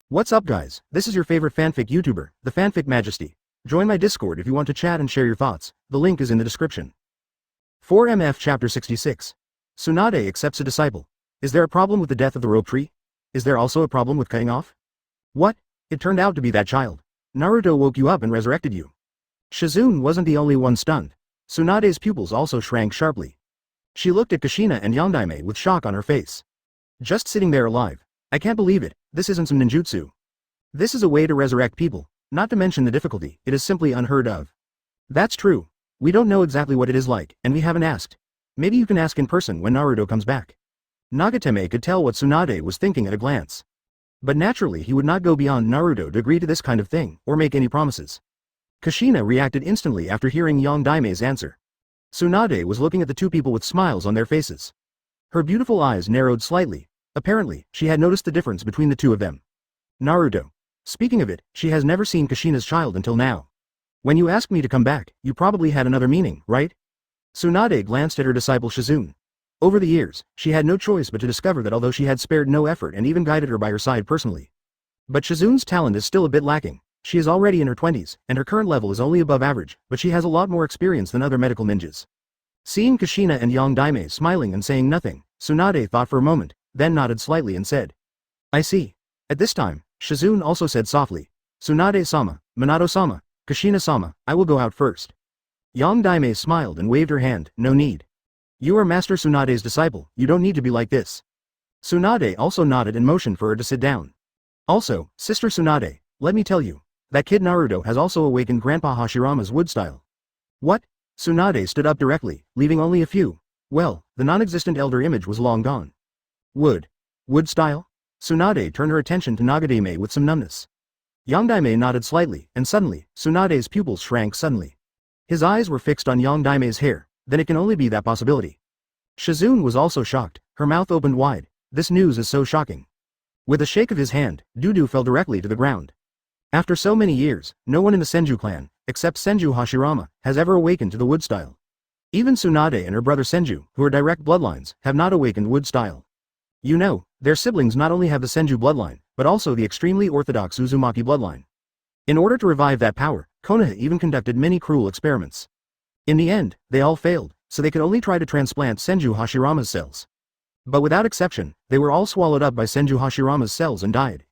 What's up guys, this is your favorite fanfic YouTuber, the Fanfic Majesty. Join my Discord if you want to chat and share your thoughts, the link is in the description. 4MF Chapter 66. Tsunade accepts a disciple. Is there a problem with the death of the rope tree? Is there also a problem with cutting off? What? It turned out to be that child. Naruto woke you up and resurrected you. Shizune wasn't the only one stunned. Tsunade's pupils also shrank sharply. She looked at Kushina and Yondaime with shock on her face. Just sitting there alive. I can't believe it, this isn't some ninjutsu. This is a way to resurrect people, not to mention the difficulty, it is simply unheard of. That's true. We don't know exactly what it is like, and we haven't asked. Maybe you can ask in person when Naruto comes back. Nagatame could tell what Tsunade was thinking at a glance. But naturally he would not go beyond Naruto to agree to this kind of thing, or make any promises. Kushina reacted instantly after hearing Yondaime's answer. Tsunade was looking at the two people with smiles on their faces. Her beautiful eyes narrowed slightly. Apparently, she had noticed the difference between the two of them. Naruto. Speaking of it, she has never seen Kushina's child until now. When you asked me to come back, you probably had another meaning, right? Tsunade glanced at her disciple Shizune. Over the years, she had no choice but to discover that although she had spared no effort and even guided her by her side personally. But Shizune's talent is still a bit lacking. She is already in her 20s, and her current level is only above average, but she has a lot more experience than other medical ninjas. Seeing Kushina and Yondaime smiling and saying nothing, Tsunade thought for a moment, then nodded slightly and said, I see. At this time, Shizune also said softly, Tsunade-sama, Minato-sama, Kushina-sama, I will go out first. Yondaime smiled and waved her hand, no need. You are Master Tsunade's disciple, you don't need to be like this. Tsunade also nodded and motioned for her to sit down. Also, Sister Tsunade, let me tell you, that kid Naruto has also awakened Grandpa Hashirama's wood style. What? Tsunade stood up directly, leaving only a few. Well, the non-existent elder image was long gone. Wood style? Tsunade turned her attention to Nagatame with some numbness. Yondaime nodded slightly, and suddenly, Tsunade's pupils shrank suddenly. His eyes were fixed on Yondaime's hair, then it can only be that possibility. Shizune was also shocked, her mouth opened wide, this news is so shocking. With a shake of his hand, Dudu fell directly to the ground. After so many years, no one in the Senju clan, except Senju Hashirama, has ever awakened to the wood style. Even Tsunade and her brother Senju, who are direct bloodlines, have not awakened wood style. You know, their siblings not only have the Senju bloodline, but also the extremely orthodox Uzumaki bloodline. In order to revive that power, Konoha even conducted many cruel experiments. In the end, they all failed, so they could only try to transplant Senju Hashirama's cells. But without exception, they were all swallowed up by Senju Hashirama's cells and died.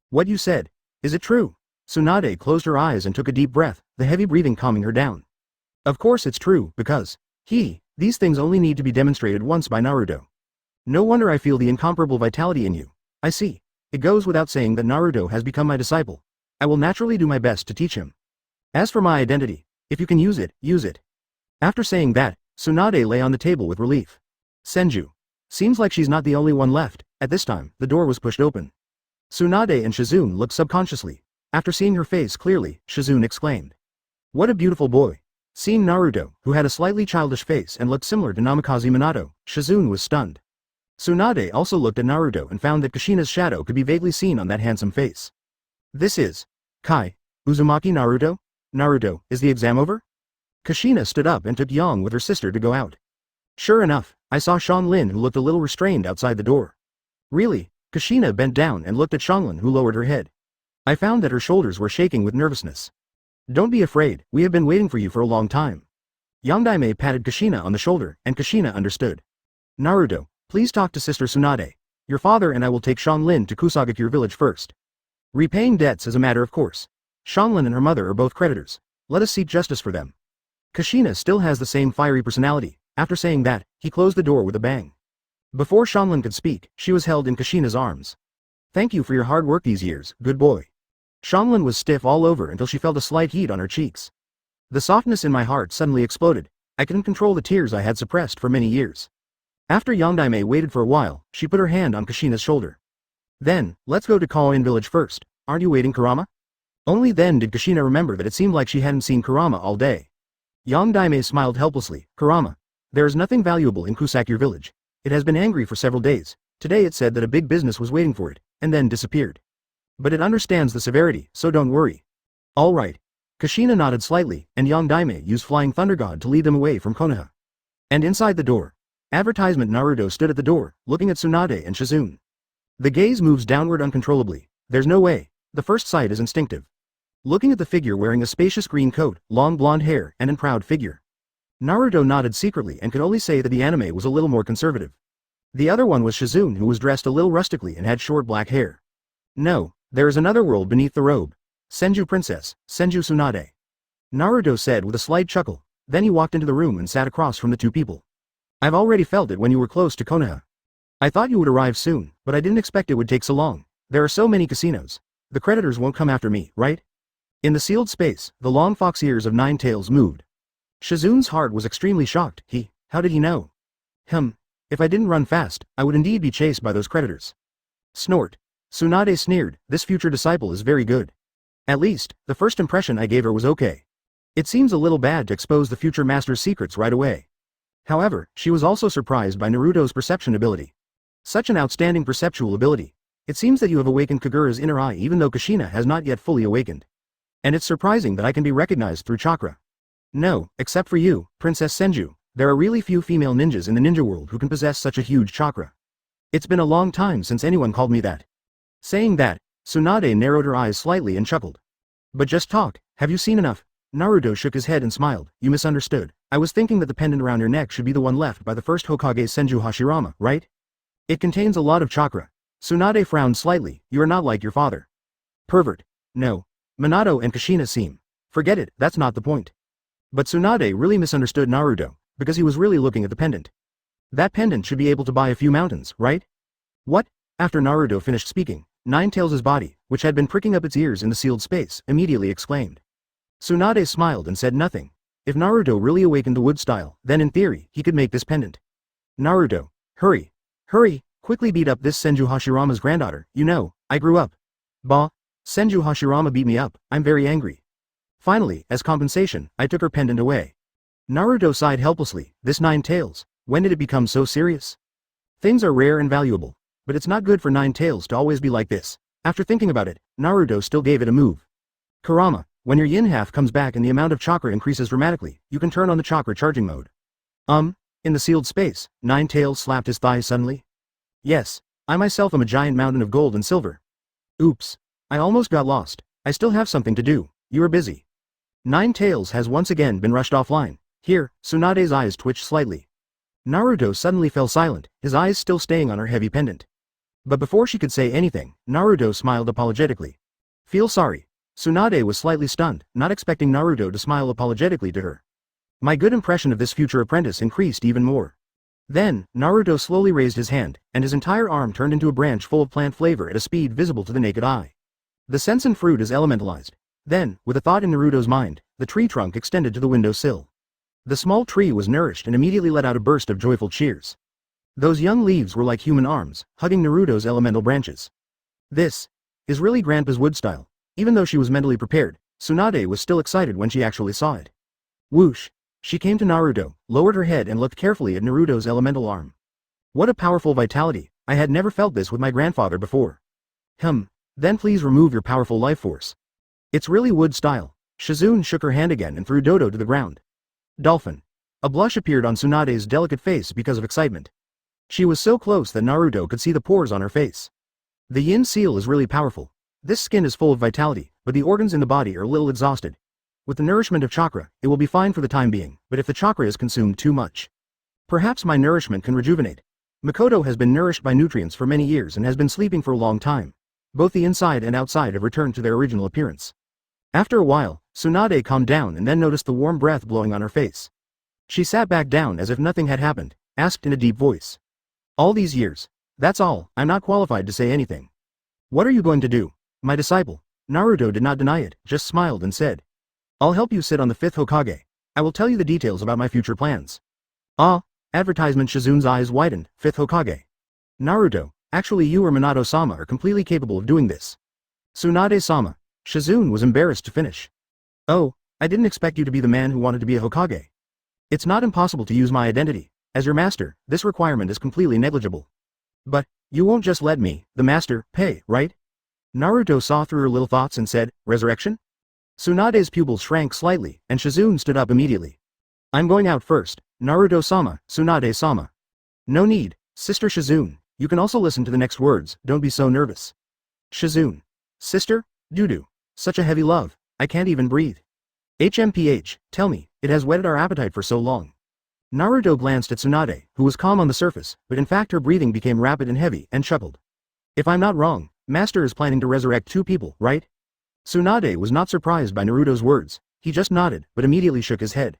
What you said, is it true? Tsunade closed her eyes and took a deep breath, the heavy breathing calming her down. Of course it's true, because, these things only need to be demonstrated once by Naruto. No wonder I feel the incomparable vitality in you. I see. It goes without saying that Naruto has become my disciple. I will naturally do my best to teach him. As for my identity, if you can use it, use it. After saying that, Tsunade lay on the table with relief. Senju. Seems like she's not the only one left. At this time, the door was pushed open. Tsunade and Shizune looked subconsciously. After seeing her face clearly, Shizune exclaimed. What a beautiful boy. Seeing Naruto, who had a slightly childish face and looked similar to Namikaze Minato, Shizune was stunned. Tsunade also looked at Naruto and found that Kushina's shadow could be vaguely seen on that handsome face. This is Kai, Uzumaki Naruto? Naruto, is the exam over? Kushina stood up and took Yang with her sister to go out. Sure enough, I saw Shanlin who looked a little restrained outside the door. Really? Kushina bent down and looked at Shanlin who lowered her head. I found that her shoulders were shaking with nervousness. Don't be afraid, we have been waiting for you for a long time. Yondaime patted Kushina on the shoulder, and Kushina understood. Naruto, please talk to Sister Tsunade. Your father and I will take Shanlin to Kusagakure village first. Repaying debts is a matter of course. Shanlin and her mother are both creditors. Let us seek justice for them. Kushina still has the same fiery personality. After saying that, he closed the door with a bang. Before Shanlin could speak, she was held in Kushina's arms. Thank you for your hard work these years, good boy. Shanlin was stiff all over until she felt a slight heat on her cheeks. The softness in my heart suddenly exploded. I couldn't control the tears I had suppressed for many years. After Yondaime waited for a while, she put her hand on Kushina's shoulder. Then, let's go to Konoha village first. Aren't you waiting, Kurama? Only then did Kushina remember that it seemed like she hadn't seen Kurama all day. Yondaime smiled helplessly. Kurama. There is nothing valuable in Kusagakure village. It has been angry for several days. Today it said that a big business was waiting for it, and then disappeared. But it understands the severity, so don't worry. All right. Kushina nodded slightly, and Yondaime used Flying Thunder God to lead them away from Konoha. And inside the door, advertisement Naruto stood at the door, looking at Tsunade and Shizune. The gaze moves downward uncontrollably. There's no way. The first sight is instinctive. Looking at the figure wearing a spacious green coat, long blonde hair, and a proud figure, Naruto nodded secretly and could only say that the anime was a little more conservative. The other one was Shizune, who was dressed a little rustically and had short black hair. No, there is another world beneath the robe. Senju Princess, Senju Tsunade. Naruto said with a slight chuckle, then he walked into the room and sat across from the two people. I've already felt it when you were close to Konoha. I thought you would arrive soon, but I didn't expect it would take so long. There are so many casinos. The creditors won't come after me, right? In the sealed space, the long fox ears of Nine Tails moved. Shizune's heart was extremely shocked. How did he know? If I didn't run fast, I would indeed be chased by those creditors. Snort. Tsunade sneered, this future disciple is very good. At least, the first impression I gave her was okay. It seems a little bad to expose the future master's secrets right away. However, she was also surprised by Naruto's perception ability. Such an outstanding perceptual ability. It seems that you have awakened Kagura's inner eye even though Kushina has not yet fully awakened. And it's surprising that I can be recognized through chakra. No, except for you, Princess Senju, there are really few female ninjas in the ninja world who can possess such a huge chakra. It's been a long time since anyone called me that. Saying that, Tsunade narrowed her eyes slightly and chuckled. But just talk, have you seen enough? Naruto shook his head and smiled, you misunderstood. I was thinking that the pendant around your neck should be the one left by the first Hokage Senju Hashirama, right? It contains a lot of chakra. Tsunade frowned slightly, you are not like your father. Pervert. No. Minato and Kushina seem. Forget it, that's not the point. But Tsunade really misunderstood Naruto, because he was really looking at the pendant. That pendant should be able to buy a few mountains, right? What? After Naruto finished speaking, Nine Tails' body, which had been pricking up its ears in the sealed space, immediately exclaimed. Tsunade smiled and said nothing. If Naruto really awakened the wood style, then in theory, he could make this pendant. Naruto. Hurry. Hurry, quickly beat up this Senju Hashirama's granddaughter, you know, I grew up. Bah. Senju Hashirama beat me up, I'm very angry. Finally, as compensation, I took her pendant away. Naruto sighed helplessly, this Nine Tails, when did it become so serious? Things are rare and valuable, but it's not good for Nine Tails to always be like this. After thinking about it, Naruto still gave it a move. Kurama, when your yin half comes back and the amount of chakra increases dramatically, you can turn on the chakra charging mode. In the sealed space, Nine Tails slapped his thighs suddenly. Yes, I myself am a giant mountain of gold and silver. Oops. I almost got lost. I still have something to do. You are busy. Nine Tails has once again been rushed offline. Here, Tsunade's eyes twitched slightly. Naruto suddenly fell silent, his eyes still staying on her heavy pendant. But before she could say anything, Naruto smiled apologetically. Feel sorry. Tsunade was slightly stunned, not expecting Naruto to smile apologetically to her. My good impression of this future apprentice increased even more. Then, Naruto slowly raised his hand, and his entire arm turned into a branch full of plant flavor at a speed visible to the naked eye. The sensen fruit is elementalized. Then, with a thought in Naruto's mind, the tree trunk extended to the window sill. The small tree was nourished and immediately let out a burst of joyful cheers. Those young leaves were like human arms, hugging Naruto's elemental branches. This is really Grandpa's wood style. Even though she was mentally prepared, Tsunade was still excited when she actually saw it. Whoosh! She came to Naruto, lowered her head and looked carefully at Naruto's elemental arm. What a powerful vitality, I had never felt this with my grandfather before. Then please remove your powerful life force. It's really wood style. Shizune shook her hand again and threw Dodo to the ground. Dolphin. A blush appeared on Tsunade's delicate face because of excitement. She was so close that Naruto could see the pores on her face. The yin seal is really powerful. This skin is full of vitality, but the organs in the body are a little exhausted. With the nourishment of chakra, it will be fine for the time being, but if the chakra is consumed too much, perhaps my nourishment can rejuvenate. Makoto has been nourished by nutrients for many years and has been sleeping for a long time. Both the inside and outside have returned to their original appearance. After a while, Tsunade calmed down and then noticed the warm breath blowing on her face. She sat back down as if nothing had happened, asked in a deep voice. All these years. That's all, I'm not qualified to say anything. What are you going to do? My disciple. Naruto did not deny it, just smiled and said. I'll help you sit on the Fifth Hokage. I will tell you the details about my future plans. Advertisement. Shizune's eyes widened, Fifth Hokage. Naruto, actually you or Minato-sama are completely capable of doing this. Tsunade-sama. Shizune was embarrassed to finish. Oh, I didn't expect you to be the man who wanted to be a Hokage. It's not impossible to use my identity. As your master, this requirement is completely negligible. But, you won't just let me, the master, pay, right? Naruto saw through her little thoughts and said, resurrection? Tsunade's pupils shrank slightly, and Shizune stood up immediately. I'm going out first, Naruto-sama, Tsunade-sama. No need, Sister Shizune, you can also listen to the next words, don't be so nervous. Shizune. Sister? Doo-doo. Such a heavy love, I can't even breathe. HMPH, tell me, it has whetted our appetite for so long. Naruto glanced at Tsunade, who was calm on the surface, but in fact her breathing became rapid and heavy, and chuckled. If I'm not wrong, Master is planning to resurrect 2 people, right? Tsunade was not surprised by Naruto's words, he just nodded, but immediately shook his head.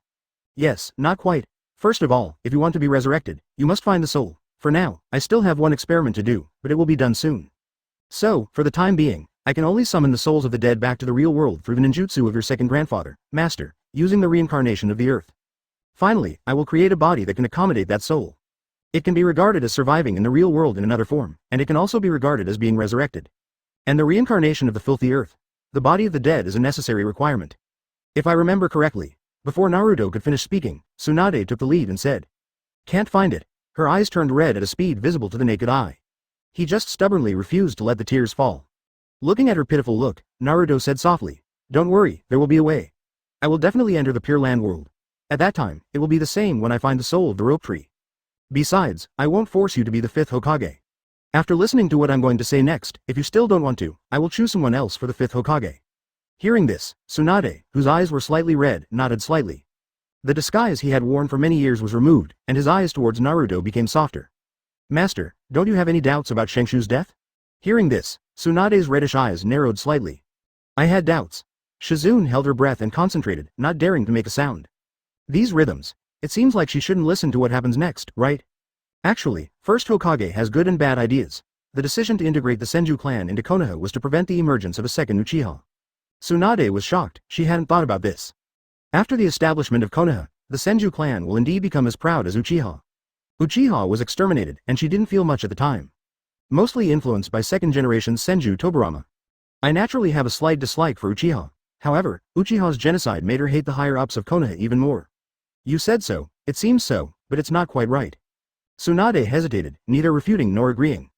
Yes, not quite. First of all, if you want to be resurrected, you must find the soul. For now, I still have one experiment to do, but it will be done soon. So, for the time being, I can only summon the souls of the dead back to the real world through the ninjutsu of your second grandfather, Master, using the reincarnation of the earth. Finally, I will create a body that can accommodate that soul. It can be regarded as surviving in the real world in another form, and it can also be regarded as being resurrected. And the reincarnation of the filthy earth, the body of the dead, is a necessary requirement. If I remember correctly, before Naruto could finish speaking, Tsunade took the lead and said, "Can't find it." Her eyes turned red at a speed visible to the naked eye. He just stubbornly refused to let the tears fall. Looking at her pitiful look, Naruto said softly, "Don't worry, there will be a way. I will definitely enter the Pure Land world. At that time, it will be the same when I find the soul of the rope tree. Besides, I won't force you to be the 5th Hokage. After listening to what I'm going to say next, if you still don't want to, I will choose someone else for the 5th Hokage." Hearing this, Tsunade, whose eyes were slightly red, nodded slightly. The disguise he had worn for many years was removed, and his eyes towards Naruto became softer. "Master, don't you have any doubts about Shengshu's death?" Hearing this, Tsunade's reddish eyes narrowed slightly. "I had doubts." Shizune held her breath and concentrated, not daring to make a sound. These rhythms. It seems like she shouldn't listen to what happens next, right? Actually, First Hokage has good and bad ideas. The decision to integrate the Senju clan into Konoha was to prevent the emergence of a second Uchiha. Tsunade was shocked, she hadn't thought about this. After the establishment of Konoha, the Senju clan will indeed become as proud as Uchiha. Uchiha was exterminated, and she didn't feel much at the time. Mostly influenced by second-generation Senju Tobirama. I naturally have a slight dislike for Uchiha. However, Uchiha's genocide made her hate the higher-ups of Konoha even more. You said so, it seems so, but it's not quite right. Tsunade hesitated, neither refuting nor agreeing.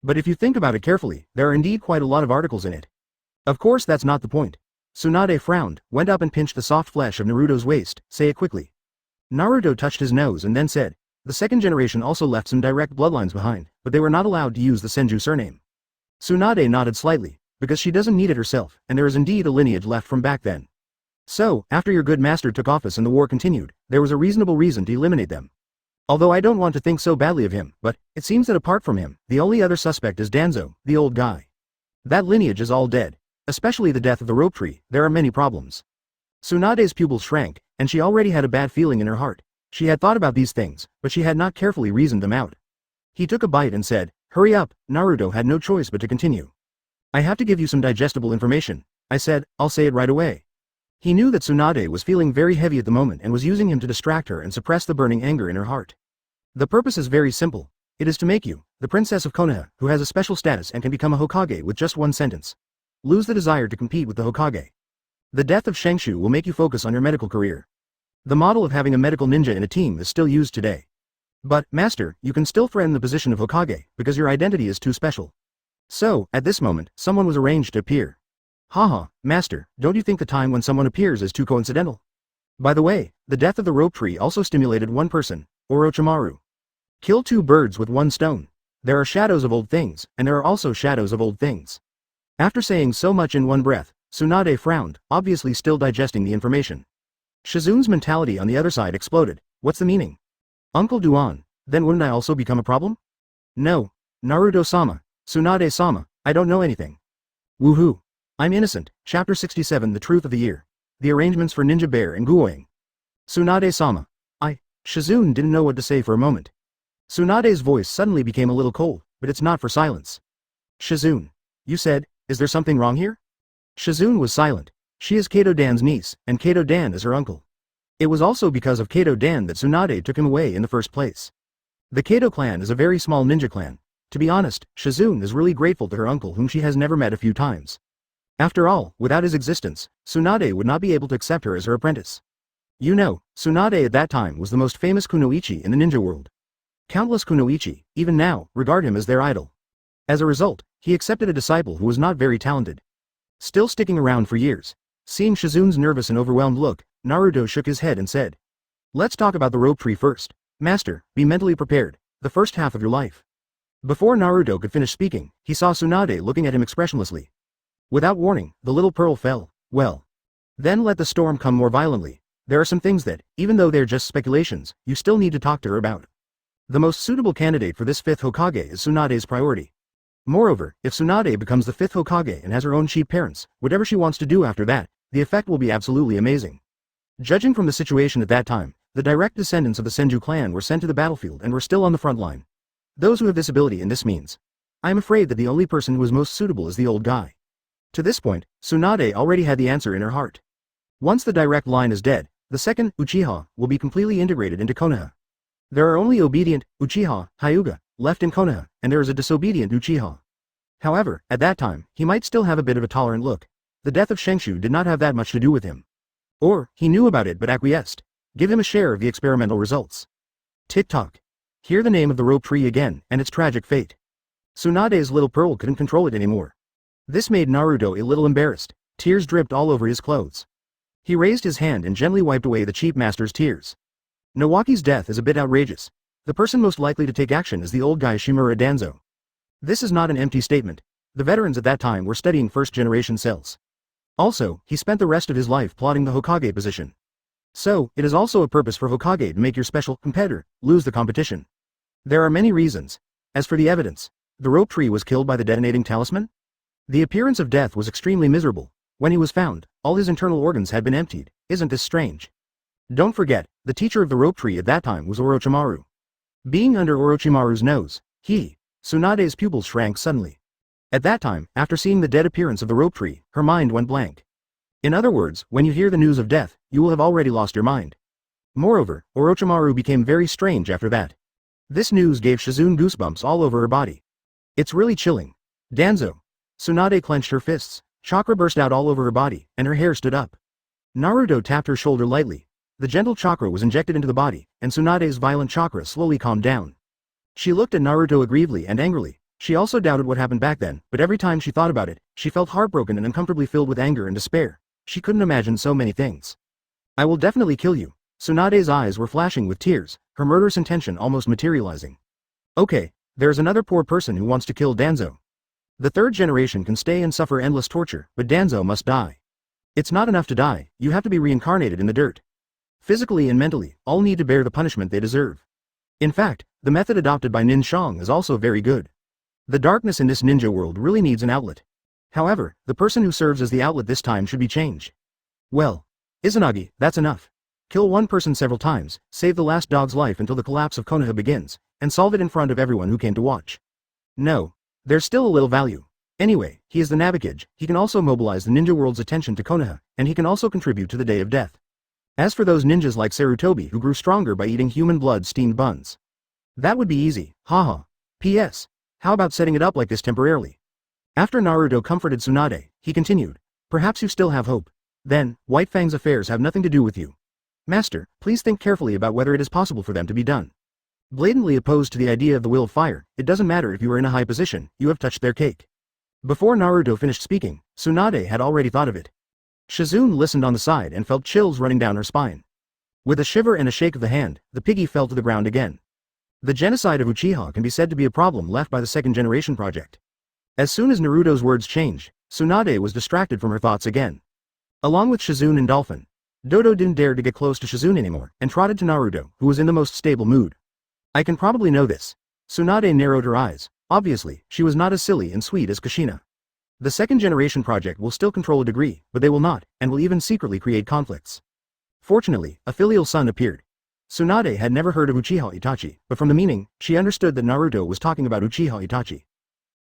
But if you think about it carefully, there are indeed quite a lot of articles in it. Of course that's not the point. Tsunade frowned, went up and pinched the soft flesh of Naruto's waist, say it quickly. Naruto touched his nose and then said, "The second generation also left some direct bloodlines behind, but they were not allowed to use the Senju surname." Tsunade nodded slightly, because she doesn't need it herself, and there is indeed a lineage left from back then. So, after your good master took office and the war continued, there was a reasonable reason to eliminate them. Although I don't want to think so badly of him, but, it seems that apart from him, the only other suspect is Danzo, the old guy. That lineage is all dead. Especially the death of the rope tree, there are many problems. Tsunade's pupils shrank, and she already had a bad feeling in her heart. She had thought about these things, but she had not carefully reasoned them out. He took a bite and said, "Hurry up." Naruto had no choice but to continue. "I have to give you some digestible information." I said, "I'll say it right away." He knew that Tsunade was feeling very heavy at the moment and was using him to distract her and suppress the burning anger in her heart. The purpose is very simple. It is to make you, the princess of Konoha, who has a special status and can become a Hokage with just one sentence. Lose the desire to compete with the Hokage. The death of Shengshu will make you focus on your medical career. The model of having a medical ninja in a team is still used today. But, Master, you can still threaten the position of Hokage, because your identity is too special. So, at this moment, someone was arranged to appear. Haha, Master, don't you think the time when someone appears is too coincidental? By the way, the death of the rope tree also stimulated one person, Orochimaru. Kill 2 birds with 1 stone. There are shadows of old things, and there are also shadows of old things. After saying so much in one breath, Tsunade frowned, obviously still digesting the information. Shizune's mentality on the other side exploded. What's the meaning? Uncle Duan, then wouldn't I also become a problem? No. Naruto-sama, Tsunade-sama, I don't know anything. Woohoo. I'm innocent. Chapter 67 The Truth of the Year. The Arrangements for Ninja Bear and Guoying. Tsunade-sama. Shizune didn't know what to say for a moment. Tsunade's voice suddenly became a little cold, but it's not for silence. Shizune. You said, is there something wrong here? Shizune was silent. She is Kato Dan's niece, and Kato Dan is her uncle. It was also because of Kato Dan that Tsunade took him away in the first place. The Kato clan is a very small ninja clan. To be honest, Shizune is really grateful to her uncle whom she has never met a few times. After all, without his existence, Tsunade would not be able to accept her as her apprentice. You know, Tsunade at that time was the most famous kunoichi in the ninja world. Countless kunoichi, even now, regard him as their idol. As a result, he accepted a disciple who was not very talented. Still sticking around for years. Seeing Shizune's nervous and overwhelmed look, Naruto shook his head and said, "Let's talk about the rope tree first. Master, be mentally prepared, the first half of your life." Before Naruto could finish speaking, he saw Tsunade looking at him expressionlessly. Without warning, the little pearl fell. Well. Then let the storm come more violently. There are some things that, even though they're just speculations, you still need to talk to her about. The most suitable candidate for this fifth Hokage is Tsunade's priority. Moreover, if Tsunade becomes the fifth Hokage and has her own cheap parents, whatever she wants to do after that, the effect will be absolutely amazing. Judging from the situation at that time, the direct descendants of the Senju clan were sent to the battlefield and were still on the front line. Those who have this ability in this means. I am afraid that the only person who is most suitable is the old guy. To this point, Tsunade already had the answer in her heart. Once the direct line is dead, the second, Uchiha, will be completely integrated into Konoha. There are only obedient, Uchiha, Hyuga, left in Konoha, and there is a disobedient Uchiha. However, at that time, he might still have a bit of a tolerant look. The death of Shengshu did not have that much to do with him. Or, he knew about it but acquiesced. Give him a share of the experimental results. Tick-tock. Hear the name of the rope tree again, and its tragic fate. Tsunade's little pearl couldn't control it anymore. This made Naruto a little embarrassed. Tears dripped all over his clothes. He raised his hand and gently wiped away the cheap master's tears. Nawaki's death is a bit outrageous. The person most likely to take action is the old guy Shimura Danzo. This is not an empty statement. The veterans at that time were studying first-generation cells. Also, he spent the rest of his life plotting the Hokage position. So, it is also a purpose for Hokage to make your special competitor lose the competition. There are many reasons. As for the evidence, the rope tree was killed by the detonating talisman? The appearance of death was extremely miserable. When he was found, all his internal organs had been emptied. Isn't this strange? Don't forget, the teacher of the rope tree at that time was Orochimaru. Being under Orochimaru's nose, Tsunade's pupils shrank suddenly. At that time, after seeing the dead appearance of the rope tree, her mind went blank. In other words, when you hear the news of death, you will have already lost your mind. Moreover, Orochimaru became very strange after that. This news gave Shizune goosebumps all over her body. It's really chilling. Danzo. Tsunade clenched her fists, chakra burst out all over her body, and her hair stood up. Naruto tapped her shoulder lightly. The gentle chakra was injected into the body, and Tsunade's violent chakra slowly calmed down. She looked at Naruto aggrievedly and angrily. She also doubted what happened back then, but every time she thought about it, she felt heartbroken and uncomfortably filled with anger and despair. She couldn't imagine so many things. I will definitely kill you. Tsunade's eyes were flashing with tears, her murderous intention almost materializing. Okay, there's another poor person who wants to kill Danzo. The third generation can stay and suffer endless torture, but Danzo must die. It's not enough to die, you have to be reincarnated in the dirt. Physically and mentally, all need to bear the punishment they deserve. In fact, the method adopted by Nin Shang is also very good. The darkness in this ninja world really needs an outlet. However, the person who serves as the outlet this time should be changed. Well, Izanagi, that's enough. Kill one person several times, save the last dog's life until the collapse of Konoha begins, and solve it in front of everyone who came to watch. No. There's still a little value. Anyway, he is the Nabokage, he can also mobilize the ninja world's attention to Konoha, and he can also contribute to the Day of Death. As for those ninjas like Sarutobi who grew stronger by eating human blood steamed buns. That would be easy, haha. P.S. How about setting it up like this temporarily? After Naruto comforted Tsunade, he continued, perhaps you still have hope. Then, White Fang's affairs have nothing to do with you. Master, please think carefully about whether it is possible for them to be done. Blatantly opposed to the idea of the will of fire, it doesn't matter if you are in a high position, you have touched their cake. Before Naruto finished speaking, Tsunade had already thought of it. Shizune listened on the side and felt chills running down her spine. With a shiver and a shake of the hand, the piggy fell to the ground again. The genocide of Uchiha can be said to be a problem left by the second generation project. As soon as Naruto's words changed, Tsunade was distracted from her thoughts again. Along with Shizune and Dolphin, Dodo didn't dare to get close to Shizune anymore, and trotted to Naruto, who was in the most stable mood. I can probably know this. Tsunade narrowed her eyes. Obviously, she was not as silly and sweet as Kushina. The second generation project will still control a degree, but they will not, and will even secretly create conflicts. Fortunately, a filial son appeared. Tsunade had never heard of Uchiha Itachi, but from the meaning, she understood that Naruto was talking about Uchiha Itachi.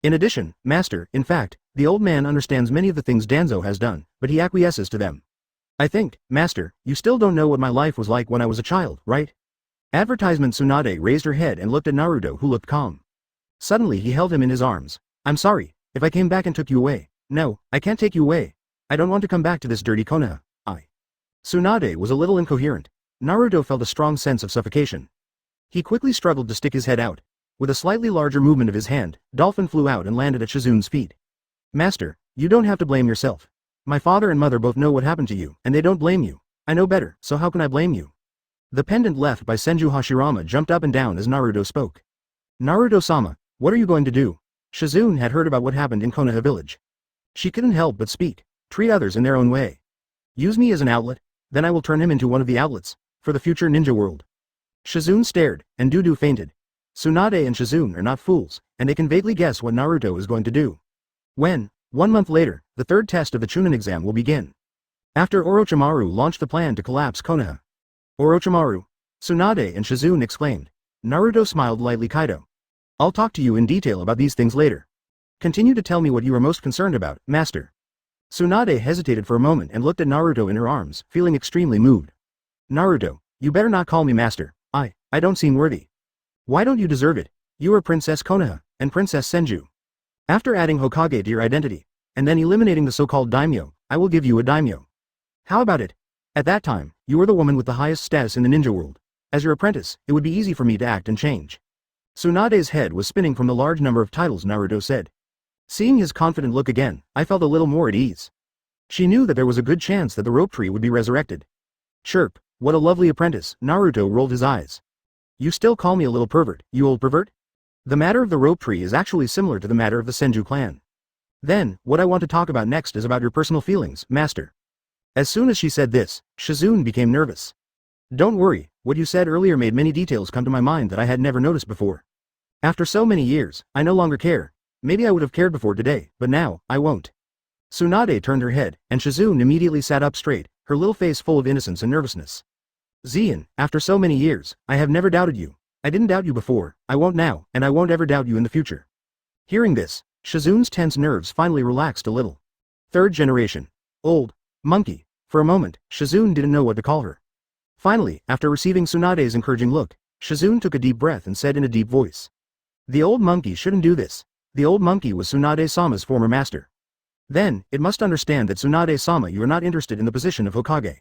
In addition, Master, in fact, the old man understands many of the things Danzo has done, but he acquiesces to them. I think, Master, you still don't know what my life was like when I was a child, right? Advertisement. Tsunade raised her head and looked at Naruto, who looked calm. Suddenly he held him in his arms. I'm sorry, if I came back and took you away. No, I can't take you away. I don't want to come back to this dirty Konoha. Tsunade was a little incoherent. Naruto felt a strong sense of suffocation. He quickly struggled to stick his head out. With a slightly larger movement of his hand, Dolphin flew out and landed at Shizune's feet. Master, you don't have to blame yourself. My father and mother both know what happened to you, and they don't blame you. I know better, so how can I blame you? The pendant left by Senju Hashirama jumped up and down as Naruto spoke. Naruto-sama, what are you going to do? Shizune had heard about what happened in Konoha village. She couldn't help but speak. Treat others in their own way. Use me as an outlet, then I will turn him into one of the outlets, for the future ninja world. Shizune stared, and Dudu fainted. Tsunade and Shizune are not fools, and they can vaguely guess what Naruto is going to do. When, 1 month later, the third test of the Chunin exam will begin. After Orochimaru launched the plan to collapse Konoha. Orochimaru, Tsunade and Shizune exclaimed. Naruto smiled lightly. Kaido. I'll talk to you in detail about these things later. Continue to tell me what you are most concerned about, master. Tsunade hesitated for a moment and looked at Naruto in her arms, feeling extremely moved. Naruto, you better not call me master. I don't seem worthy. Why don't you deserve it? You are Princess Konoha, and Princess Senju. After adding Hokage to your identity, and then eliminating the so-called daimyo, I will give you a daimyo. How about it? At that time, you were the woman with the highest status in the ninja world. As your apprentice, it would be easy for me to act and change. Tsunade's head was spinning from the large number of titles Naruto said. Seeing his confident look again, I felt a little more at ease. She knew that there was a good chance that the rope tree would be resurrected. Chirp, what a lovely apprentice. Naruto rolled his eyes. You still call me a little pervert, you old pervert? The matter of the rope tree is actually similar to the matter of the Senju clan. Then, what I want to talk about next is about your personal feelings, master. As soon as she said this, Shizune became nervous. Don't worry, what you said earlier made many details come to my mind that I had never noticed before. After so many years, I no longer care. Maybe I would have cared before today, but now, I won't. Tsunade turned her head, and Shizune immediately sat up straight, her little face full of innocence and nervousness. Zien, after so many years, I have never doubted you. I didn't doubt you before, I won't now, and I won't ever doubt you in the future. Hearing this, Shizune's tense nerves finally relaxed a little. Third generation. Old. Monkey. For a moment, Shizune didn't know what to call her. Finally, after receiving Tsunade's encouraging look, Shizune took a deep breath and said in a deep voice. The old monkey shouldn't do this. The old monkey was Tsunade-sama's former master. Then, it must understand that Tsunade-sama you are not interested in the position of Hokage.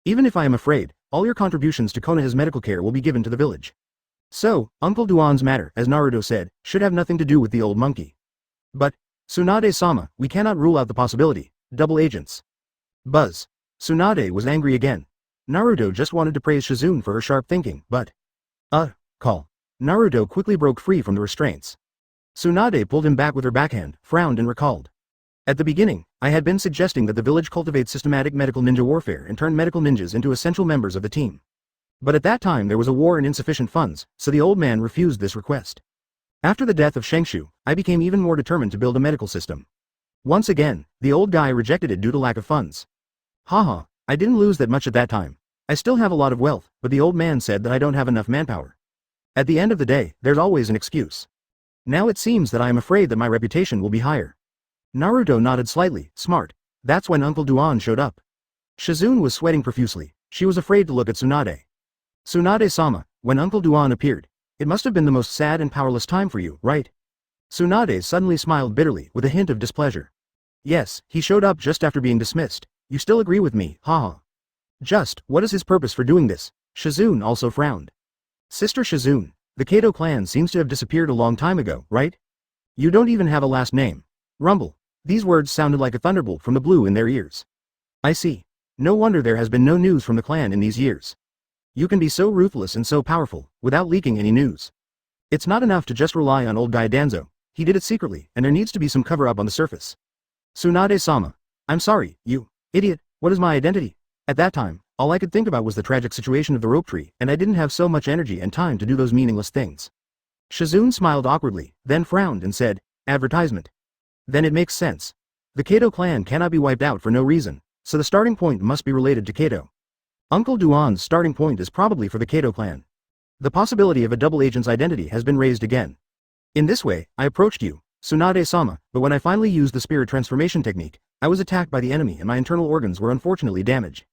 Even if I am afraid, all your contributions to Konoha's medical care will be given to the village. So, Uncle Duan's matter, as Naruto said, should have nothing to do with the old monkey. But, Tsunade-sama, we cannot rule out the possibility. Double agents. Buzz. Tsunade was angry again. Naruto just wanted to praise Shizune for her sharp thinking, but... Call. Naruto quickly broke free from the restraints. Tsunade pulled him back with her backhand, frowned and recalled. At the beginning, I had been suggesting that the village cultivate systematic medical ninja warfare and turn medical ninjas into essential members of the team. But at that time there was a war and insufficient funds, so the old man refused this request. After the death of Shengshu, I became even more determined to build a medical system. Once again, the old guy rejected it due to lack of funds. Haha, I didn't lose that much at that time. I still have a lot of wealth, but the old man said that I don't have enough manpower. At the end of the day, there's always an excuse. Now it seems that I am afraid that my reputation will be higher. Naruto nodded slightly, smart. That's when Uncle Duan showed up. Shizune was sweating profusely. She was afraid to look at Tsunade. Tsunade-sama, when Uncle Duan appeared, it must have been the most sad and powerless time for you, right? Tsunade suddenly smiled bitterly, with a hint of displeasure. Yes, he showed up just after being dismissed. You still agree with me, haha. Just, what is his purpose for doing this? Shizune also frowned. Sister Shizune, the Kato clan seems to have disappeared a long time ago, right? You don't even have a last name. Rumble. These words sounded like a thunderbolt from the blue in their ears. I see. No wonder there has been no news from the clan in these years. You can be so ruthless and so powerful, without leaking any news. It's not enough to just rely on old guy Danzo. He did it secretly, and there needs to be some cover-up on the surface. Tsunade-sama. I'm sorry, you idiot, what is my identity? At that time, all I could think about was the tragic situation of the rope tree, and I didn't have so much energy and time to do those meaningless things. Shizune smiled awkwardly, then frowned and said, advertisement. Then it makes sense. The Kato clan cannot be wiped out for no reason, so the starting point must be related to Kato. Uncle Duan's starting point is probably for the Kato clan. The possibility of a double agent's identity has been raised again. In this way, I approached you, Tsunade-sama, but when I finally used the spirit transformation technique, I was attacked by the enemy and my internal organs were unfortunately damaged.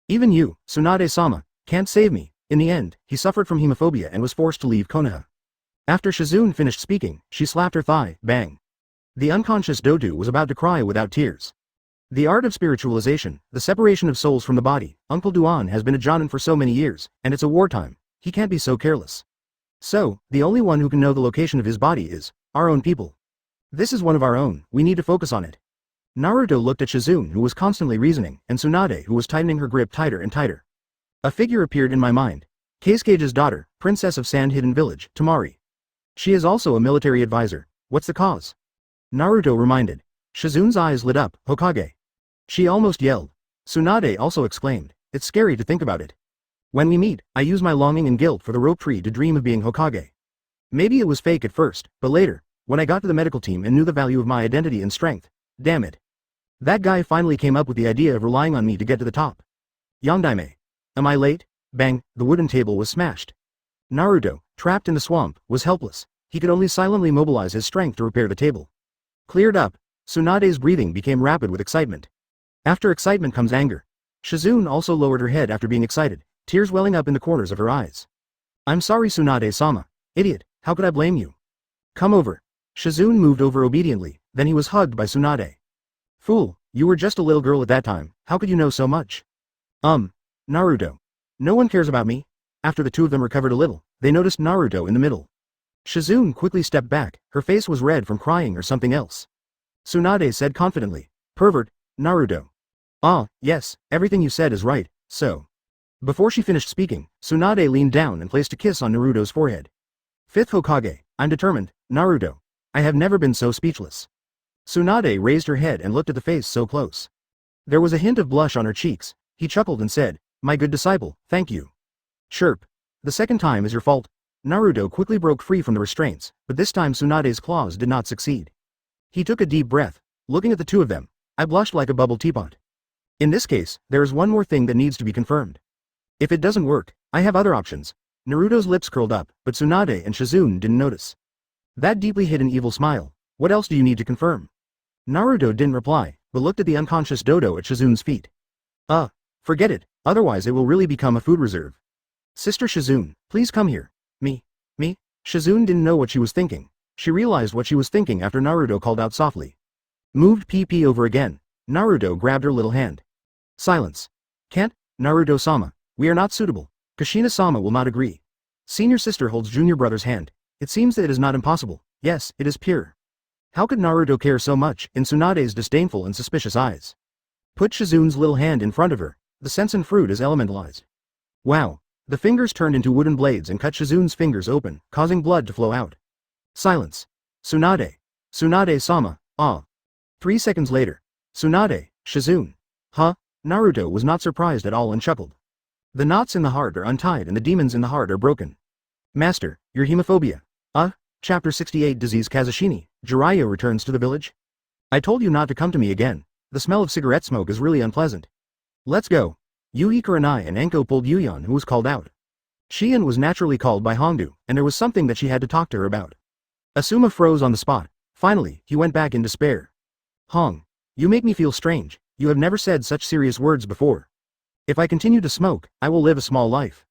Even you, Tsunade-sama, can't save me. In the end, he suffered from hemophobia and was forced to leave Konoha. After Shizune finished speaking, she slapped her thigh, bang. The unconscious Dodu was about to cry without tears. The art of spiritualization, the separation of souls from the body, Uncle Duan has been a jonin for so many years, and it's a wartime. He can't be so careless. So, the only one who can know the location of his body is our own people. This is one of our own, we need to focus on it. Naruto looked at Shizune who was constantly reasoning, and Tsunade who was tightening her grip tighter and tighter. A figure appeared in my mind. Kasuke's daughter, Princess of Sand Hidden Village, Tamari. She is also a military advisor. What's the cause? Naruto reminded. Shizune's eyes lit up. Hokage. She almost yelled. Tsunade also exclaimed, it's scary to think about it. When we meet, I use my longing and guilt for the rope tree to dream of being Hokage. Maybe it was fake at first, but later, when I got to the medical team and knew the value of my identity and strength, damn it. That guy finally came up with the idea of relying on me to get to the top. Yondaime. Am I late? Bang, the wooden table was smashed. Naruto, trapped in the swamp, was helpless. He could only silently mobilize his strength to repair the table. Cleared up, Tsunade's breathing became rapid with excitement. After excitement comes anger. Shizune also lowered her head after being excited, tears welling up in the corners of her eyes. I'm sorry Tsunade-sama. Idiot, how could I blame you? Come over. Shizune moved over obediently, then he was hugged by Tsunade. Fool, you were just a little girl at that time, how could you know so much? Naruto. No one cares about me. After the two of them recovered a little, they noticed Naruto in the middle. Shizune quickly stepped back, her face was red from crying or something else. Tsunade said confidently, pervert, Naruto. Ah, yes, everything you said is right, so. Before she finished speaking, Tsunade leaned down and placed a kiss on Naruto's forehead. Fifth Hokage, I'm determined, Naruto. I have never been so speechless. Tsunade raised her head and looked at the face so close. There was a hint of blush on her cheeks. He chuckled and said, my good disciple, thank you. Chirp. The second time is your fault. Naruto quickly broke free from the restraints, but this time Tsunade's claws did not succeed. He took a deep breath, looking at the two of them. I blushed like a bubble teapot. In this case, there is one more thing that needs to be confirmed. If it doesn't work, I have other options. Naruto's lips curled up, but Tsunade and Shizune didn't notice. That deeply hidden evil smile. What else do you need to confirm? Naruto didn't reply, but looked at the unconscious dodo at Shizune's feet. Forget it, otherwise it will really become a food reserve. Sister Shizune, please come here. Me? Shizune didn't know what she was thinking. She realized what she was thinking after Naruto called out softly. Moved PP over again. Naruto grabbed her little hand. Silence. Can't, Naruto-sama. We are not suitable. Kushina-sama will not agree. Senior sister holds junior brother's hand. It seems that it is not impossible. Yes, it is pure. How could Naruto care so much, in Tsunade's disdainful and suspicious eyes? Put Shizune's little hand in front of her. The sensen fruit is elementalized. Wow. The fingers turned into wooden blades and cut Shizune's fingers open, causing blood to flow out. Silence. Tsunade. Tsunade-sama, ah. 3 seconds later. Tsunade, Shizune. Huh? Naruto was not surprised at all and chuckled. The knots in the heart are untied and the demons in the heart are broken. Master, your hemophobia. Chapter 68 Disease Kazushini, Jiraiya returns to the village. I told you not to come to me again. The smell of cigarette smoke is really unpleasant. Let's go. Yui Kurenai and Enko pulled Yuyan who was called out. Shion was naturally called by Hongdu, and there was something that she had to talk to her about. Asuma froze on the spot. Finally, he went back in despair. Hong. You make me feel strange. You have never said such serious words before. If I continue to smoke, I will live a small life.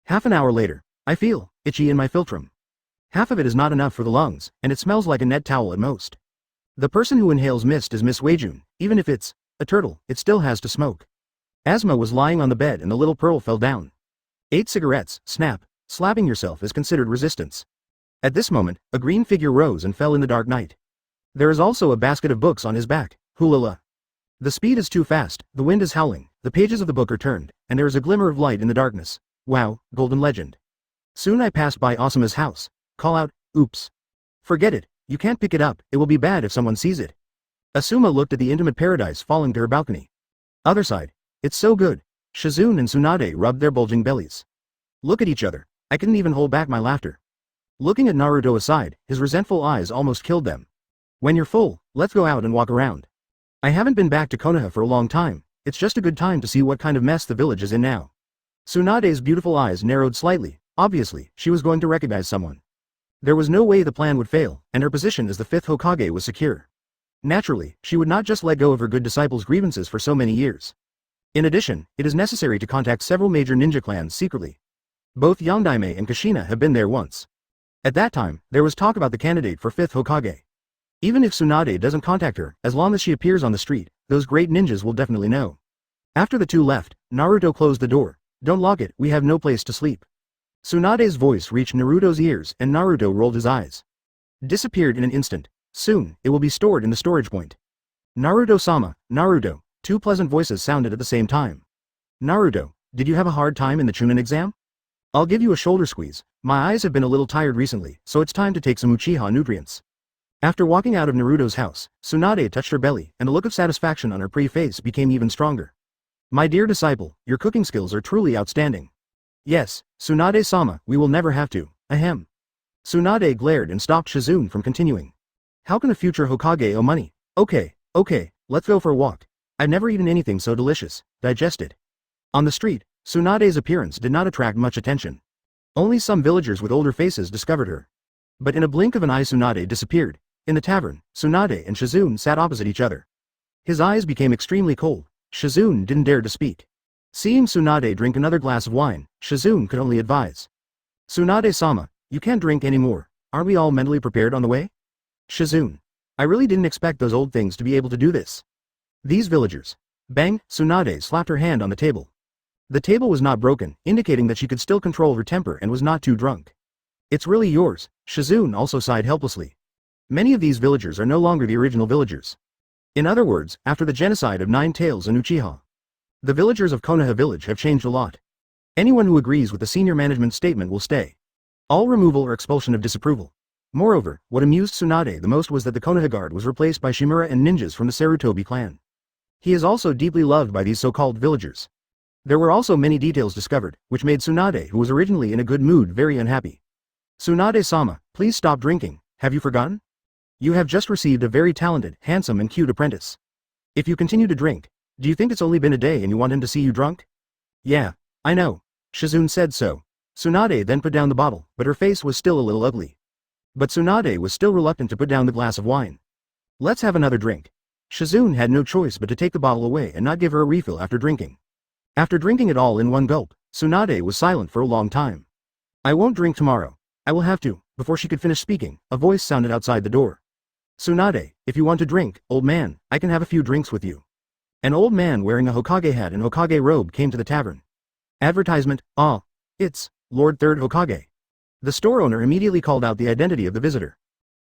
Half an hour later, I feel itchy in my philtrum. Half of it is not enough for the lungs, and it smells like a net towel at most. The person who inhales mist is Miss Weijun. Even if it's a turtle, it still has to smoke. Asma was lying on the bed and the little pearl fell down. 8 cigarettes, snap. Slapping yourself is considered resistance. At this moment, a green figure rose and fell in the dark night. There is also a basket of books on his back. Hulala. The speed is too fast, the wind is howling, the pages of the book are turned, and there is a glimmer of light in the darkness. Wow, golden legend. Soon I passed by Asuma's house. Call out, oops. Forget it, you can't pick it up, it will be bad if someone sees it. Asuma looked at the intimate paradise falling to her balcony. Other side. It's so good. Shizune and Tsunade rubbed their bulging bellies. Look at each other. I couldn't even hold back my laughter. Looking at Naruto aside, his resentful eyes almost killed them. When you're full, let's go out and walk around. I haven't been back to Konoha for a long time. It's just a good time to see what kind of mess the village is in now. Tsunade's beautiful eyes narrowed slightly. Obviously, she was going to recognize someone. There was no way the plan would fail, and her position as the fifth Hokage was secure. Naturally, she would not just let go of her good disciple's grievances for so many years. In addition, it is necessary to contact several major ninja clans secretly. Both Yondaime and Kushina have been there once. At that time, there was talk about the candidate for fifth Hokage. Even if Tsunade doesn't contact her, as long as she appears on the street, those great ninjas will definitely know. After the two left, Naruto closed the door. Don't lock it, we have no place to sleep. Tsunade's voice reached Naruto's ears and Naruto rolled his eyes. Disappeared in an instant. Soon, it will be stored in the storage point. Naruto-sama, Naruto. 2 pleasant voices sounded at the same time. Naruto, did you have a hard time in the Chunin exam? I'll give you a shoulder squeeze. My eyes have been a little tired recently, so it's time to take some Uchiha nutrients. After walking out of Naruto's house, Tsunade touched her belly, and the look of satisfaction on her pretty face became even stronger. My dear disciple, your cooking skills are truly outstanding. Yes, Tsunade-sama, we will never have to, ahem. Tsunade glared and stopped Shizune from continuing. How can a future Hokage owe money? Okay, let's go for a walk. I've never eaten anything so delicious, digest it. On the street, Tsunade's appearance did not attract much attention. Only some villagers with older faces discovered her. But in a blink of an eye Tsunade disappeared. In the tavern, Tsunade and Shizune sat opposite each other. His eyes became extremely cold. Shizune didn't dare to speak. Seeing Tsunade drink another glass of wine, Shizune could only advise. Tsunade-sama, you can't drink anymore. Aren't we all mentally prepared on the way? Shizune. I really didn't expect those old things to be able to do this. These villagers. Bang, Tsunade slapped her hand on the table. The table was not broken, indicating that she could still control her temper and was not too drunk. It's really yours, Shizune also sighed helplessly. Many of these villagers are no longer the original villagers. In other words, after the genocide of Nine Tails and Uchiha, the villagers of Konoha village have changed a lot. Anyone who agrees with the senior management statement will stay. All removal or expulsion of disapproval. Moreover, what amused Tsunade the most was that the Konoha guard was replaced by Shimura and ninjas from the Sarutobi clan. He is also deeply loved by these so-called villagers. There were also many details discovered, which made Tsunade, who was originally in a good mood, very unhappy. Tsunade-sama, please stop drinking, have you forgotten? You have just received a very talented, handsome and cute apprentice. If you continue to drink, do you think it's only been a day and you want him to see you drunk? Yeah, I know. Shizune said so. Tsunade then put down the bottle, but her face was still a little ugly. But Tsunade was still reluctant to put down the glass of wine. Let's have another drink. Shizune had no choice but to take the bottle away and not give her a refill after drinking. After drinking it all in one gulp, Tsunade was silent for a long time. I won't drink tomorrow. I will have to. Before she could finish speaking, a voice sounded outside the door. Tsunade, if you want to drink, old man, I can have a few drinks with you. An old man wearing a Hokage hat and Hokage robe came to the tavern. Advertisement, it's Lord Third Hokage. The store owner immediately called out the identity of the visitor.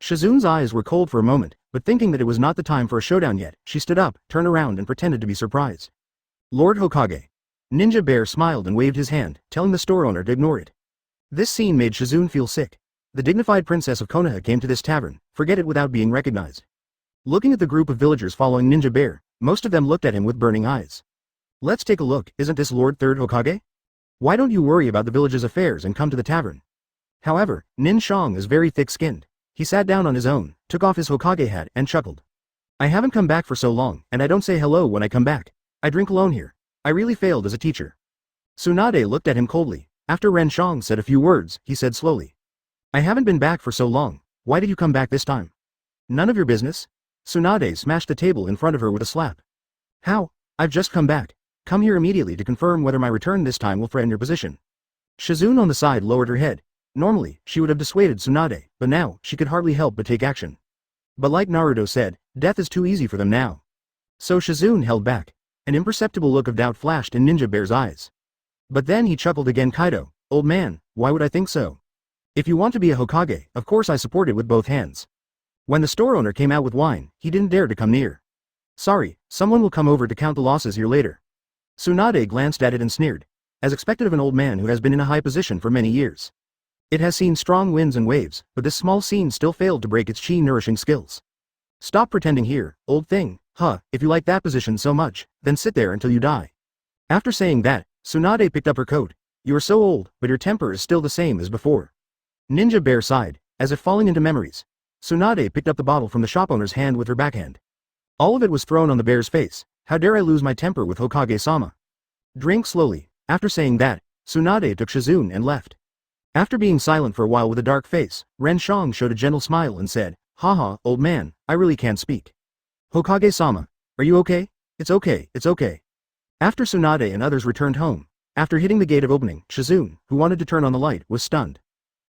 Shizune's eyes were cold for a moment, but thinking that it was not the time for a showdown yet, she stood up, turned around and pretended to be surprised. Lord Hokage. Ninja Bear smiled and waved his hand, telling the store owner to ignore it. This scene made Shizune feel sick. The dignified princess of Konoha came to this tavern, forget it without being recognized. Looking at the group of villagers following Ninja Bear, most of them looked at him with burning eyes. Let's take a look, isn't this Lord Third Hokage? Why don't you worry about the village's affairs and come to the tavern? However, Nin Shang is very thick-skinned. He sat down on his own, took off his Hokage hat and chuckled. I haven't come back for so long, and I don't say hello when I come back. I drink alone here. I really failed as a teacher. Tsunade looked at him coldly. After Ren Shang said a few words, he said slowly. I haven't been back for so long. Why did you come back this time? None of your business? Tsunade smashed the table in front of her with a slap. How? I've just come back. Come here immediately to confirm whether my return this time will threaten your position. Shizune on the side lowered her head. Normally, she would have dissuaded Tsunade, but now, she could hardly help but take action. But like Naruto said, death is too easy for them now. So Shizune held back. An imperceptible look of doubt flashed in Ninja Bear's eyes. But then he chuckled again. Kaido, old man, why would I think so? If you want to be a Hokage, of course I support it with both hands. When the store owner came out with wine, he didn't dare to come near. Sorry, someone will come over to count the losses here later. Tsunade glanced at it and sneered. As expected of an old man who has been in a high position for many years. It has seen strong winds and waves, but this small scene still failed to break its chi-nourishing skills. Stop pretending here, old thing, if you like that position so much, then sit there until you die. After saying that, Tsunade picked up her coat. You are so old, but your temper is still the same as before. Ninja Bear sighed, as if falling into memories. Tsunade picked up the bottle from the shop owner's hand with her backhand. All of it was thrown on the bear's face. How dare I lose my temper with Hokage-sama? Drink slowly. After saying that, Tsunade took Shizune and left. After being silent for a while with a dark face, Ren Shang showed a gentle smile and said, Haha, old man, I really can't speak. Hokage-sama, are you okay? It's okay, it's okay. After Tsunade and others returned home, after hitting the gate of opening, Shizune, who wanted to turn on the light, was stunned.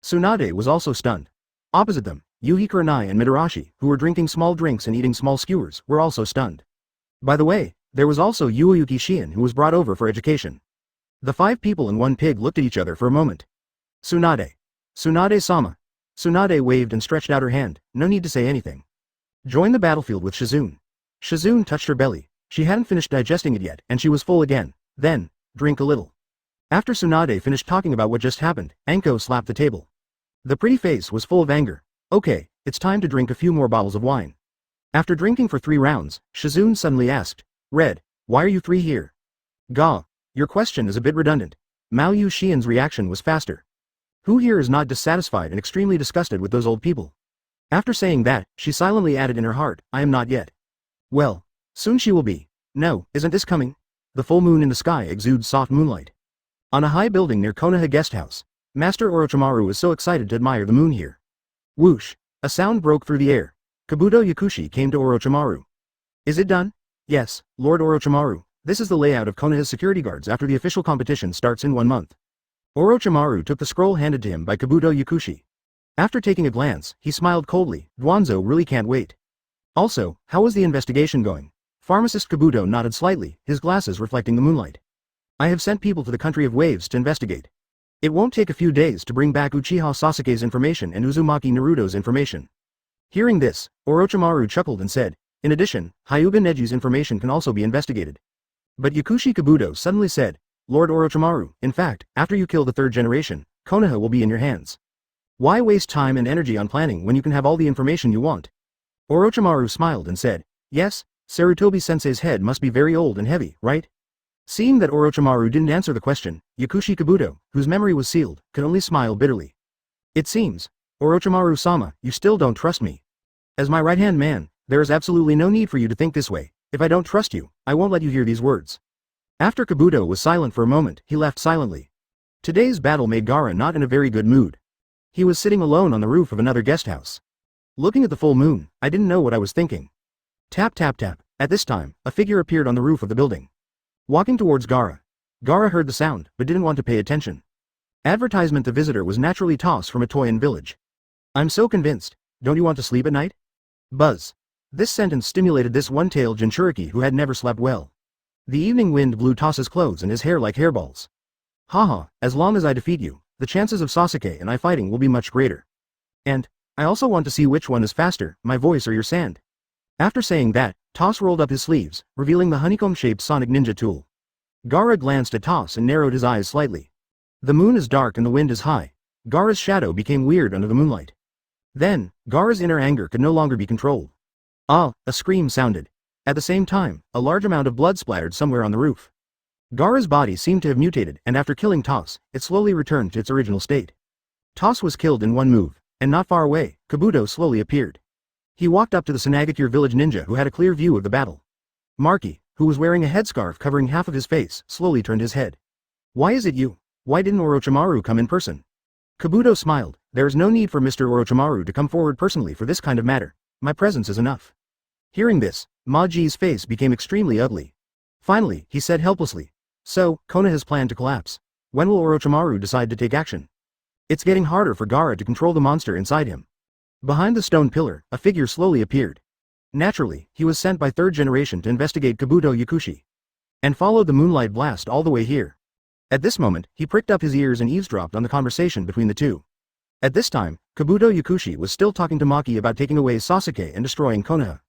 Tsunade was also stunned. Opposite them, Yuhi Kurenai and Mitarashi, who were drinking small drinks and eating small skewers, were also stunned. By the way, there was also Yuuyuki Shien who was brought over for education. The 5 people and 1 pig looked at each other for a moment. Tsunade. Tsunade-sama. Tsunade waved and stretched out her hand, no need to say anything. Join the battlefield with Shizune. Shizune touched her belly. She hadn't finished digesting it yet, and she was full again. Then, drink a little. After Tsunade finished talking about what just happened, Anko slapped the table. The pretty face was full of anger. Okay, it's time to drink a few more bottles of wine. After drinking for 3 rounds, Shizune suddenly asked, Red, why are you 3 here? Ga, your question is a bit redundant. Mao Yu Xian's reaction was faster. Who here is not dissatisfied and extremely disgusted with those old people? After saying that, she silently added in her heart, I am not yet. Well, soon she will be. No, isn't this coming? The full moon in the sky exudes soft moonlight. On a high building near Konoha guest house, Master Orochimaru is so excited to admire the moon here. Whoosh! A sound broke through the air. Kabuto Yakushi came to Orochimaru. Is it done? Yes, Lord Orochimaru. This is the layout of Konoha's security guards after the official competition starts in 1 month. Orochimaru took the scroll handed to him by Kabuto Yakushi. After taking a glance, he smiled coldly. Danzo really can't wait. Also, how was the investigation going? Pharmacist Kabuto nodded slightly, his glasses reflecting the moonlight. I have sent people to the country of waves to investigate. It won't take a few days to bring back Uchiha Sasuke's information and Uzumaki Naruto's information. Hearing this, Orochimaru chuckled and said, in addition, Hyuga Neji's information can also be investigated. But Yakushi Kabuto suddenly said, Lord Orochimaru, in fact, after you kill the 3rd generation, Konoha will be in your hands. Why waste time and energy on planning when you can have all the information you want? Orochimaru smiled and said, yes, Sarutobi-sensei's head must be very old and heavy, right? Seeing that Orochimaru didn't answer the question, Yakushi Kabuto, whose memory was sealed, could only smile bitterly. It seems, Orochimaru-sama, you still don't trust me. As my right-hand man, there is absolutely no need for you to think this way. If I don't trust you, I won't let you hear these words. After Kabuto was silent for a moment, he left silently. Today's battle made Gaara not in a very good mood. He was sitting alone on the roof of another guest house. Looking at the full moon, I didn't know what I was thinking. Tap tap tap. At this time, a figure appeared on the roof of the building. Walking towards Gaara. Gaara heard the sound, but didn't want to pay attention. Advertisement the visitor was naturally tossed from a Toyin village. I'm so convinced. Don't you want to sleep at night? Buzz. This sentence stimulated this one-tailed Jinchuriki who had never slept well. The evening wind blew Toss's clothes and his hair like hairballs. Haha, as long as I defeat you, the chances of Sasuke and I fighting will be much greater. And, I also want to see which one is faster, my voice or your sand. After saying that, Toss rolled up his sleeves, revealing the honeycomb-shaped sonic ninja tool. Gaara glanced at Toss and narrowed his eyes slightly. The moon is dark and the wind is high. Gaara's shadow became weird under the moonlight. Then, Gaara's inner anger could no longer be controlled. Ah, a scream sounded. At the same time, a large amount of blood splattered somewhere on the roof. Gaara's body seemed to have mutated, and after killing Toss, it slowly returned to its original state. Toss was killed in one move, and not far away, Kabuto slowly appeared. He walked up to the Tsunade village ninja who had a clear view of the battle. Marky, who was wearing a headscarf covering half of his face, slowly turned his head. Why is it you? Why didn't Orochimaru come in person? Kabuto smiled. There is no need for Mr. Orochimaru to come forward personally for this kind of matter. My presence is enough. Hearing this, Maji's face became extremely ugly. Finally, he said helplessly. So, Konoha has planned to collapse. When will Orochimaru decide to take action? It's getting harder for Gaara to control the monster inside him. Behind the stone pillar, a figure slowly appeared. Naturally, he was sent by 3rd generation to investigate Kabuto Yakushi. And followed the moonlight blast all the way here. At this moment, he pricked up his ears and eavesdropped on the conversation between the two. At this time, Kabuto Yakushi was still talking to Maki about taking away Sasuke and destroying Konoha.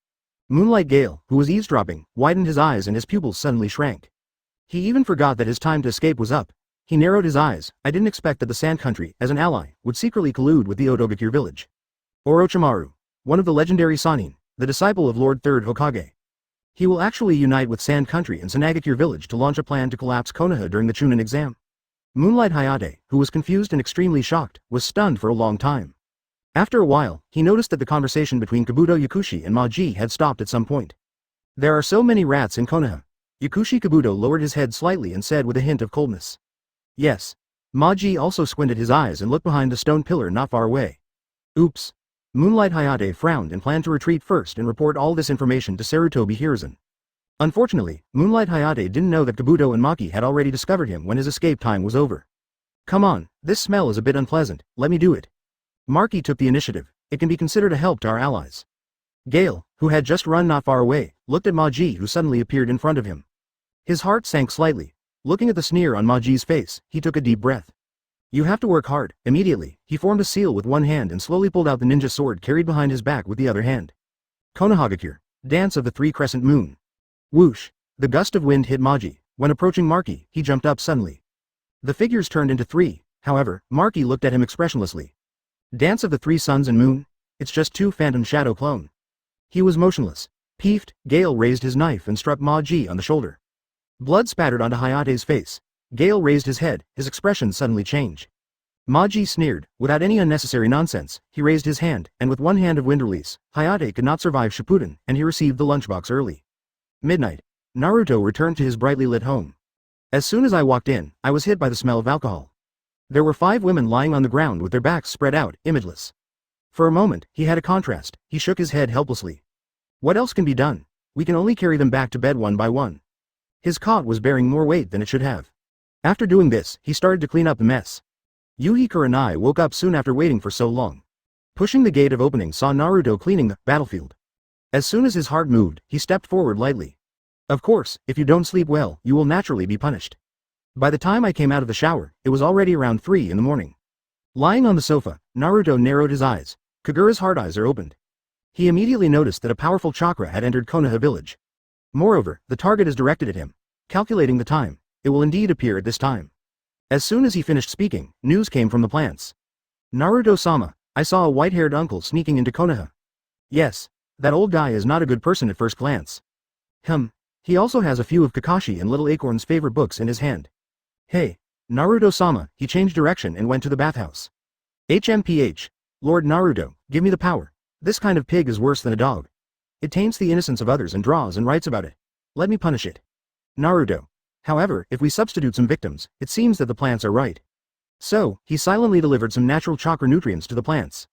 Moonlight Gale, who was eavesdropping, widened his eyes and his pupils suddenly shrank. He even forgot that his time to escape was up. He narrowed his eyes. I didn't expect that the Sand Country, as an ally, would secretly collude with the Ōtsutsuki village. Orochimaru, one of the legendary Sannin, the disciple of Lord 3rd Hokage. He will actually unite with Sand Country and Tsunade village to launch a plan to collapse Konoha during the Chunin exam. Moonlight Hayate, who was confused and extremely shocked, was stunned for a long time. After a while, he noticed that the conversation between Kabuto Yakushi and Maji had stopped at some point. There are so many rats in Konoha. Yakushi Kabuto lowered his head slightly and said with a hint of coldness. Yes. Maji also squinted his eyes and looked behind the stone pillar not far away. Oops. Moonlight Hayate frowned and planned to retreat first and report all this information to Sarutobi Hiruzen. Unfortunately, Moonlight Hayate didn't know that Kabuto and Maki had already discovered him when his escape time was over. Come on, this smell is a bit unpleasant, let me do it. Maki took the initiative. It can be considered a help to our allies. Gale, who had just run not far away, looked at Maji who suddenly appeared in front of him. His heart sank slightly. Looking at the sneer on Maji's face, he took a deep breath. You have to work hard. Immediately, he formed a seal with one hand and slowly pulled out the ninja sword carried behind his back with the other hand. Konohagakure, Dance of the Three Crescent Moon. Whoosh! The gust of wind hit Maji. When approaching Maki, he jumped up suddenly. The figures turned into three, however, Maki looked at him expressionlessly. Dance of the Three Suns and Moon? It's just two phantom shadow clone. He was motionless. Peeved, Gale raised his knife and struck Maji on the shoulder. Blood spattered onto Hayate's face. Gale raised his head, his expression suddenly changed. Maji sneered, without any unnecessary nonsense. He raised his hand, and with one hand of wind release, Hayate could not survive Shippuden, and he received the lunchbox early. Midnight. Naruto returned to his brightly lit home. As soon as I walked in, I was hit by the smell of alcohol. There were 5 women lying on the ground with their backs spread out, imageless. For a moment, he had a contrast. He shook his head helplessly. What else can be done? We can only carry them back to bed one by one. His cot was bearing more weight than it should have. After doing this, he started to clean up the mess. Yuhi Kurenai woke up soon after waiting for so long. Pushing the gate of opening saw Naruto cleaning the battlefield. As soon as his heart moved, he stepped forward lightly. Of course, if you don't sleep well, you will naturally be punished. By the time I came out of the shower, it was already around 3 in the morning. Lying on the sofa, Naruto narrowed his eyes. Kagura's hard eyes are opened. He immediately noticed that a powerful chakra had entered Konoha village. Moreover, the target is directed at him. Calculating the time, it will indeed appear at this time. As soon as he finished speaking, news came from the plants. Naruto-sama, I saw a white-haired uncle sneaking into Konoha. Yes, that old guy is not a good person at first glance. He also has a few of Kakashi and Little Acorn's favorite books in his hand. Hey, Naruto-sama, he changed direction and went to the bathhouse. HMPH. Lord Naruto, give me the power. This kind of pig is worse than a dog. It taints the innocence of others and draws and writes about it. Let me punish it. Naruto. However, if we substitute some victims, it seems that the plants are right. So, he silently delivered some natural chakra nutrients to the plants.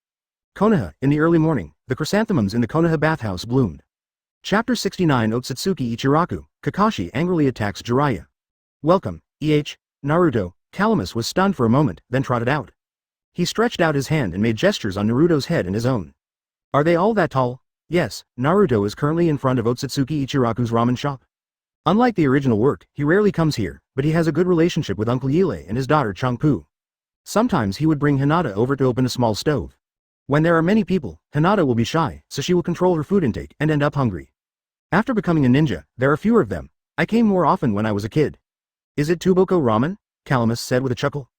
Konoha, in the early morning, the chrysanthemums in the Konoha bathhouse bloomed. Chapter 69 Ōtsutsuki Ichiraku, Kakashi angrily attacks Jiraiya. Welcome, Naruto. Calamus was stunned for a moment, then trotted out. He stretched out his hand and made gestures on Naruto's head and his own. Are they all that tall? Yes, Naruto is currently in front of Ōtsutsuki Ichiraku's ramen shop. Unlike the original work, he rarely comes here, but he has a good relationship with Uncle Yile and his daughter Changpu. Sometimes he would bring Hinata over to open a small stove. When there are many people, Hinata will be shy, so she will control her food intake and end up hungry. After becoming a ninja, there are fewer of them. I came more often when I was a kid. Is it Tuboko ramen? Calamus said with a chuckle.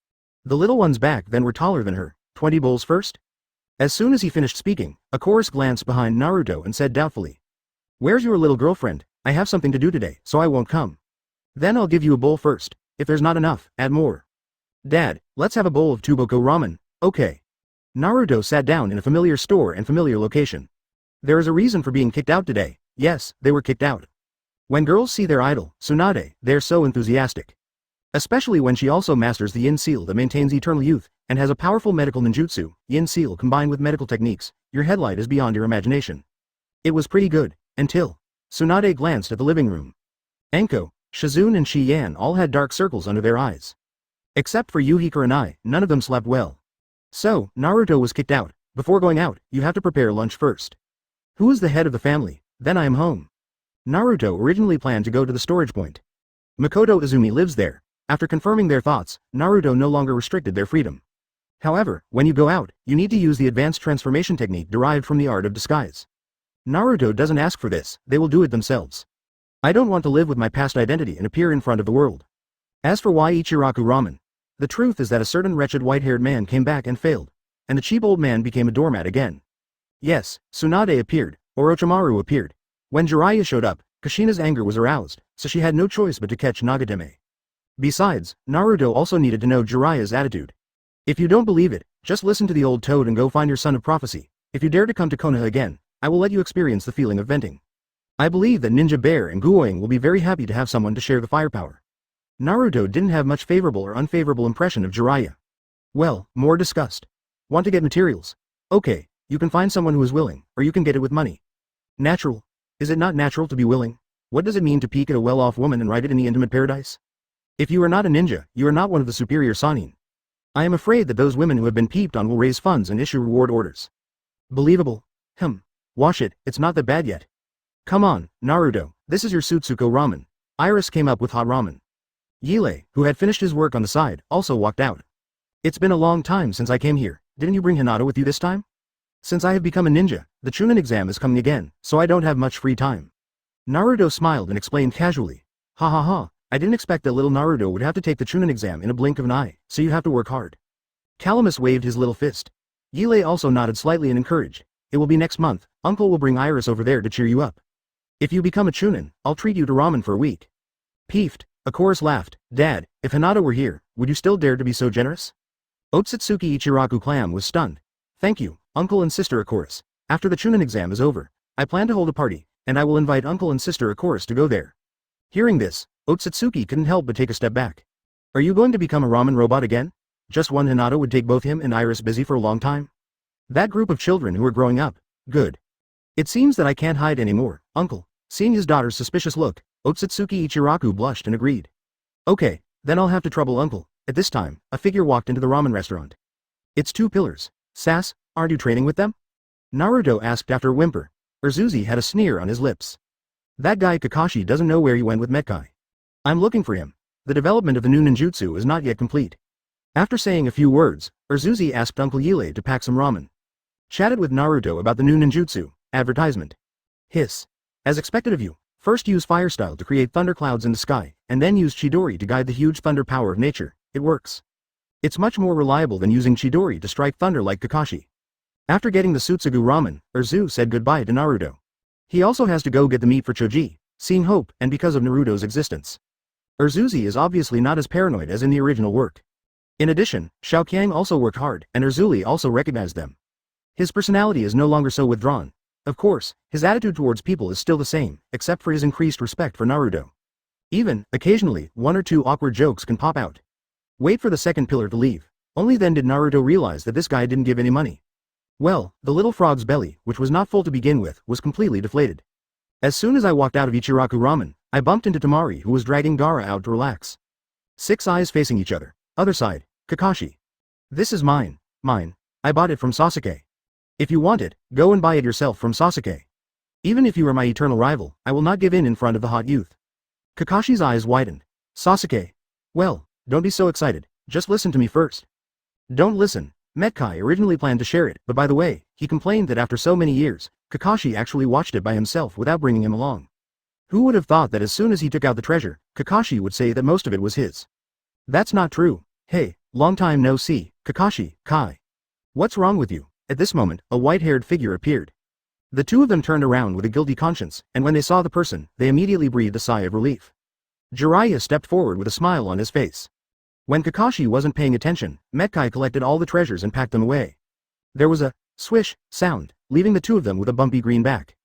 The little ones back then were taller than her. 20 bowls first? As soon as he finished speaking, a chorus glanced behind Naruto and said doubtfully. Where's your little girlfriend? I have something to do today, so I won't come. Then I'll give you a bowl first. If there's not enough, add more. Dad, let's have a bowl of Tuboko ramen. Okay. Naruto sat down in a familiar store and familiar location. There is a reason for being kicked out today. Yes, they were kicked out. When girls see their idol, Tsunade, they're so enthusiastic. Especially when she also masters the Yin Seal that maintains eternal youth, and has a powerful medical ninjutsu, Yin Seal combined with medical techniques, your headlight is beyond your imagination. It was pretty good, until Tsunade glanced at the living room. Enko, Shizune and Shiyan all had dark circles under their eyes. Except for Yuhi Kurenai, none of them slept well. So, Naruto was kicked out. Before going out, you have to prepare lunch first. Who is the head of the family? Then I am home. Naruto originally planned to go to the storage point. Makoto Izumi lives there. After confirming their thoughts, Naruto no longer restricted their freedom. However, when you go out, you need to use the advanced transformation technique derived from the art of disguise. Naruto doesn't ask for this, they will do it themselves. I don't want to live with my past identity and appear in front of the world. As for why Ichiraku ramen, the truth is that a certain wretched white-haired man came back and failed, and the cheap old man became a doormat again. Yes, Tsunade appeared, Orochimaru appeared. When Jiraiya showed up, Kushina's anger was aroused, so she had no choice but to catch Nagateme. Besides, Naruto also needed to know Jiraiya's attitude. If you don't believe it, just listen to the old toad and go find your son of prophecy. If you dare to come to Konoha again, I will let you experience the feeling of venting. I believe that Ninja Bear and Guoying will be very happy to have someone to share the firepower. Naruto didn't have much favorable or unfavorable impression of Jiraiya. Well, more discussed. Want to get materials? Okay, you can find someone who is willing, or you can get it with money. Natural. Is it not natural to be willing? What does it mean to peek at a well-off woman and write it in the intimate paradise? If you are not a ninja, you are not one of the superior Sannin. I am afraid that those women who have been peeped on will raise funds and issue reward orders. Believable. Wash it, it's not that bad yet. Come on, Naruto, this is your Sutsuko ramen. Iris came up with hot ramen. Yile, who had finished his work on the side, also walked out. It's been a long time since I came here. Didn't you bring Hinata with you this time? Since I have become a ninja, the Chunin exam is coming again, so I don't have much free time. Naruto smiled and explained casually. Ha ha ha, I didn't expect that little Naruto would have to take the Chunin exam in a blink of an eye, so you have to work hard. Calamus waved his little fist. Yile also nodded slightly and encouraged. it will be next month, Uncle will bring Iris over there to cheer you up. If you become a Chunin, I'll treat you to ramen for a week. Peeved, a chorus laughed. Dad, if Hinata were here, would you still dare to be so generous? Ōtsutsuki Ichiraku Clam was stunned. Thank you, Uncle and Sister, a chorus. After the Chunin exam is over, I plan to hold a party, and I will invite Uncle and Sister, a chorus, to go there. Hearing this, Ōtsutsuki couldn't help but take a step back. Are you going to become a ramen robot again? Just one Hinata would take both him and Iris busy for a long time? That group of children who are growing up. Good. It seems that I can't hide anymore, Uncle. Seeing his daughter's suspicious look, Ōtsutsuki Ichiraku blushed and agreed. Okay, then I'll have to trouble Uncle. At this time, a figure walked into the ramen restaurant. It's two pillars. Sass, aren't you training with them? Naruto asked after a whimper. Urzuzi had a sneer on his lips. That guy Kakashi doesn't know where he went with Metkai. I'm looking for him. The development of the new ninjutsu is not yet complete. After saying a few words, Urzuzi asked Uncle Yile to pack some ramen. Chatted with Naruto about the new ninjutsu, advertisement. Hiss. As expected of you, first use fire style to create thunderclouds in the sky, and then use Chidori to guide the huge thunder power of nature. It works. It's much more reliable than using Chidori to strike thunder like Kakashi. After getting the Tsutsugu ramen, Urzu said goodbye to Naruto. He also has to go get the meat for Choji, seeing hope, and because of Naruto's existence. Urzuzi is obviously not as paranoid as in the original work. In addition, Xiaoqiang also worked hard, and Urzuli also recognized them. His personality is no longer so withdrawn. Of course, his attitude towards people is still the same, except for his increased respect for Naruto. Even, occasionally, one or two awkward jokes can pop out. Wait for the second pillar to leave. Only then did Naruto realize that this guy didn't give any money. Well, the little frog's belly, which was not full to begin with, was completely deflated. As soon as I walked out of Ichiraku Ramen, I bumped into Tamari, who was dragging Gaara out to relax. 6 eyes facing each other. Other side, Kakashi. This is mine. Mine. I bought it from Sasuke. If you want it, go and buy it yourself from Sasuke. Even if you are my eternal rival, I will not give in front of the hot youth. Kakashi's eyes widened. Sasuke. Well, don't be so excited, just listen to me first. Don't listen. Metkai originally planned to share it, but by the way, he complained that after so many years, Kakashi actually watched it by himself without bringing him along. Who would have thought that as soon as he took out the treasure, Kakashi would say that most of it was his? That's not true. Hey, long time no see, Kakashi, Kai. What's wrong with you? At this moment, a white-haired figure appeared. The two of them turned around with a guilty conscience, and when they saw the person, they immediately breathed a sigh of relief. Jiraiya stepped forward with a smile on his face. When Kakashi wasn't paying attention, Metkai collected all the treasures and packed them away. There was a swish sound, leaving the two of them with a bumpy green back.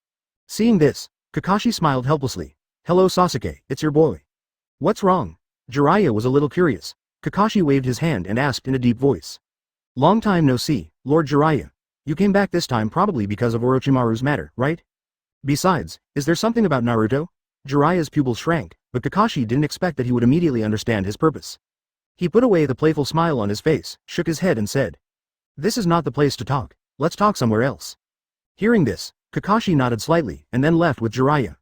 Seeing this, Kakashi smiled helplessly. Hello Sasuke, it's your boy. What's wrong? Jiraiya was a little curious. Kakashi waved his hand and asked in a deep voice. Long time no see, Lord Jiraiya. You came back this time probably because of Orochimaru's matter, right? Besides, is there something about Naruto? Jiraiya's pupils shrank, but Kakashi didn't expect that he would immediately understand his purpose. He put away the playful smile on his face, shook his head and said. This is not the place to talk, let's talk somewhere else. Hearing this, Kakashi nodded slightly and then left with Jiraiya.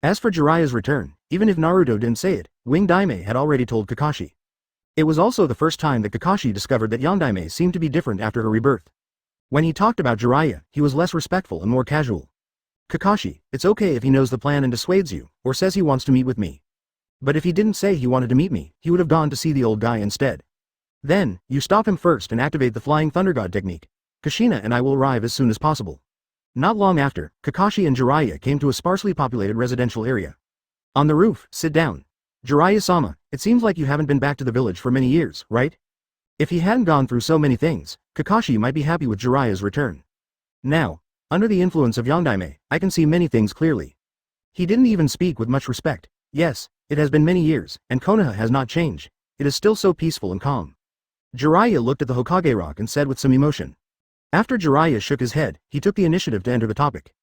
As for Jiraiya's return, even if Naruto didn't say it, Wing Daime had already told Kakashi. It was also the first time that Kakashi discovered that Yondaime seemed to be different after her rebirth. When he talked about Jiraiya, he was less respectful and more casual. Kakashi, it's okay if he knows the plan and dissuades you, or says he wants to meet with me. But if he didn't say he wanted to meet me, he would have gone to see the old guy instead. Then, you stop him first and activate the Flying Thunder God technique. Kushina and I will arrive as soon as possible. Not long after, Kakashi and Jiraiya came to a sparsely populated residential area. On the roof, sit down. Jiraiya-sama, it seems like you haven't been back to the village for many years, right? If he hadn't gone through so many things, Kakashi might be happy with Jiraiya's return. Now, under the influence of Yondaime, I can see many things clearly. He didn't even speak with much respect. Yes, it has been many years, and Konoha has not changed. It is still so peaceful and calm. Jiraiya looked at the Hokage rock and said with some emotion. After Jiraiya shook his head, he took the initiative to enter the topic.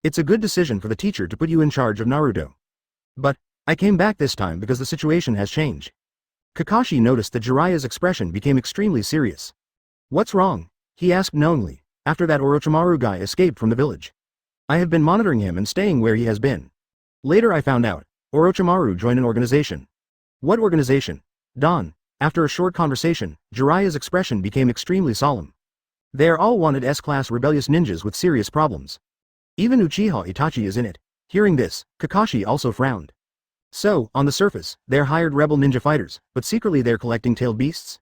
It's a good decision for the teacher to put you in charge of Naruto. But, I came back this time because the situation has changed. Kakashi noticed that Jiraiya's expression became extremely serious. What's wrong? He asked knowingly, after that Orochimaru guy escaped from the village. I have been monitoring him and staying where he has been. Later I found out, Orochimaru joined an organization. What organization? Don. After a short conversation, Jiraiya's expression became extremely solemn. They are all wanted S-class rebellious ninjas with serious problems. Even Uchiha Itachi is in it. Hearing this, Kakashi also frowned. So, on the surface, they're hired rebel ninja fighters, but secretly they're collecting tailed beasts?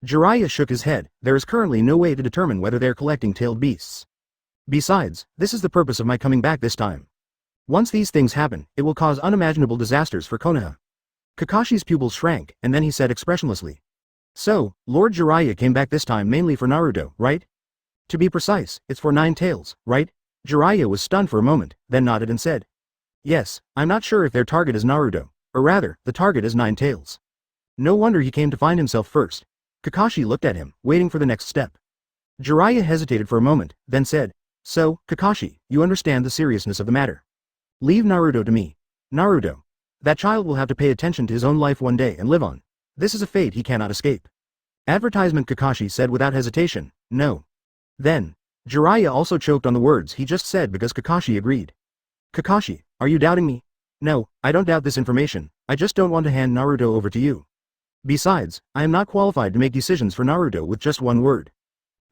Jiraiya shook his head. There is currently no way to determine whether they're collecting tailed beasts. Besides, this is the purpose of my coming back this time. Once these things happen, it will cause unimaginable disasters for Konoha. Kakashi's pupils shrank, and then he said expressionlessly. So, Lord Jiraiya came back this time mainly for Naruto, right? To be precise, it's for Nine Tails, right? Jiraiya was stunned for a moment, then nodded and said. Yes, I'm not sure if their target is Naruto, or rather, the target is Nine Tails. No wonder he came to find himself first. Kakashi looked at him, waiting for the next step. Jiraiya hesitated for a moment, then said, So, Kakashi, you understand the seriousness of the matter. Leave Naruto to me. Naruto. That child will have to pay attention to his own life one day and live on. This is a fate he cannot escape. Advertisement Kakashi said without hesitation, no. Then, Jiraiya also choked on the words he just said because Kakashi agreed. Kakashi, are you doubting me? No, I don't doubt this information, I just don't want to hand Naruto over to you. Besides, I am not qualified to make decisions for Naruto with just one word.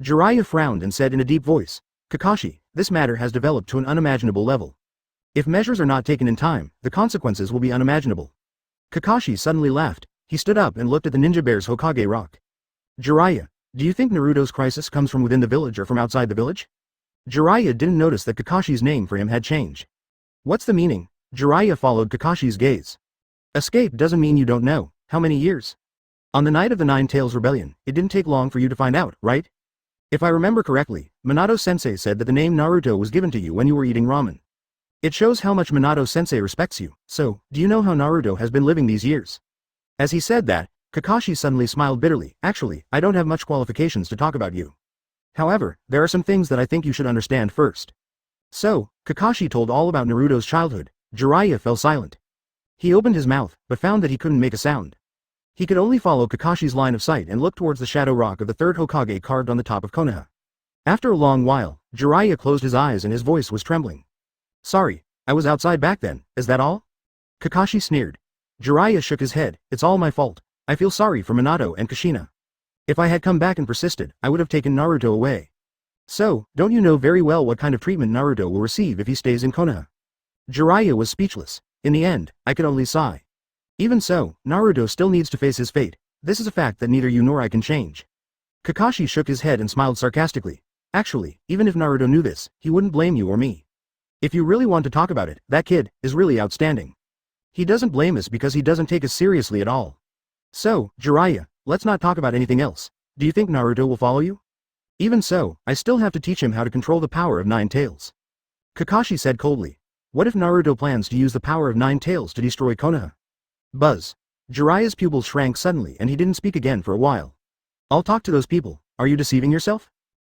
Jiraiya frowned and said in a deep voice, Kakashi, this matter has developed to an unimaginable level. If measures are not taken in time, the consequences will be unimaginable. Kakashi suddenly laughed. He stood up and looked at the ninja bear's Hokage rock. Jiraiya, do you think Naruto's crisis comes from within the village or from outside the village? Jiraiya didn't notice that Kakashi's name for him had changed. What's the meaning? Jiraiya followed Kakashi's gaze. Escape doesn't mean you don't know. How many years? On the night of the Nine Tails Rebellion, it didn't take long for you to find out, right? If I remember correctly, Minato-sensei said that the name Naruto was given to you when you were eating ramen. It shows how much Minato-sensei respects you, so, do you know how Naruto has been living these years? As he said that, Kakashi suddenly smiled bitterly. Actually, I don't have much qualifications to talk about you. However, there are some things that I think you should understand first. So, Kakashi told all about Naruto's childhood. Jiraiya fell silent. He opened his mouth, but found that he couldn't make a sound. He could only follow Kakashi's line of sight and look towards the shadow rock of the third Hokage carved on the top of Konoha. After a long while, Jiraiya closed his eyes and his voice was trembling. Sorry, I was outside back then, is that all? Kakashi sneered. Jiraiya shook his head, it's all my fault. I feel sorry for Minato and Kushina. If I had come back and persisted, I would have taken Naruto away. So, don't you know very well what kind of treatment Naruto will receive if he stays in Konoha? Jiraiya was speechless. In the end, I could only sigh. Even so, Naruto still needs to face his fate. This is a fact that neither you nor I can change. Kakashi shook his head and smiled sarcastically. Actually, even if Naruto knew this, he wouldn't blame you or me. If you really want to talk about it, that kid is really outstanding. He doesn't blame us because he doesn't take us seriously at all. So, Jiraiya, let's not talk about anything else. Do you think Naruto will follow you? Even so, I still have to teach him how to control the power of Nine Tails. Kakashi said coldly. What if Naruto plans to use the power of Nine Tails to destroy Konoha? Buzz. Jiraiya's pupils shrank suddenly and he didn't speak again for a while. I'll talk to those people, are you deceiving yourself?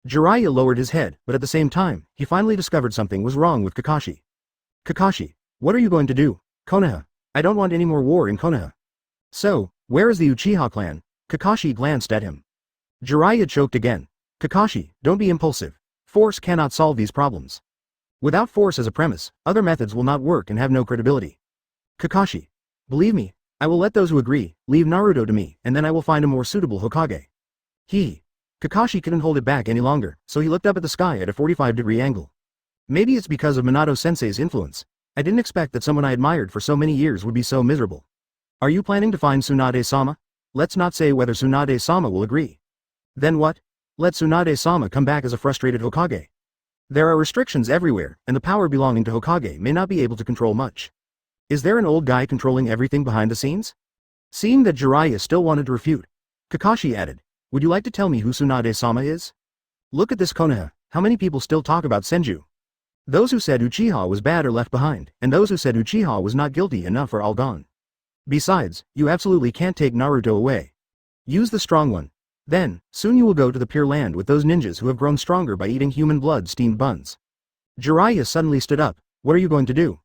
Jiraiya lowered his head, but at the same time, he finally discovered something was wrong with Kakashi. Kakashi, what are you going to do? Konoha. I don't want any more war in Konoha. So, where is the Uchiha clan? Kakashi glanced at him. Jiraiya choked again. Kakashi, don't be impulsive. Force cannot solve these problems. Without force as a premise, other methods will not work and have no credibility. Kakashi. Believe me, I will let those who agree, leave Naruto to me, and then I will find a more suitable Hokage. Kakashi couldn't hold it back any longer, so he looked up at the sky at a 45-degree angle. Maybe it's because of Minato-sensei's influence. I didn't expect that someone I admired for so many years would be so miserable. Are you planning to find Tsunade-sama? Let's not say whether Tsunade-sama will agree. Then what? Let Tsunade-sama come back as a frustrated Hokage. There are restrictions everywhere, and the power belonging to Hokage may not be able to control much. Is there an old guy controlling everything behind the scenes? Seeing that Jiraiya still wanted to refute, Kakashi added, would you like to tell me who Tsunade-sama is? Look at this Konoha, how many people still talk about Senju? Those who said Uchiha was bad are left behind, and those who said Uchiha was not guilty enough are all gone. Besides, you absolutely can't take Naruto away. Use the strong one. Then, soon you will go to the Pure Land with those ninjas who have grown stronger by eating human blood steamed buns. Jiraiya suddenly stood up. What are you going to do?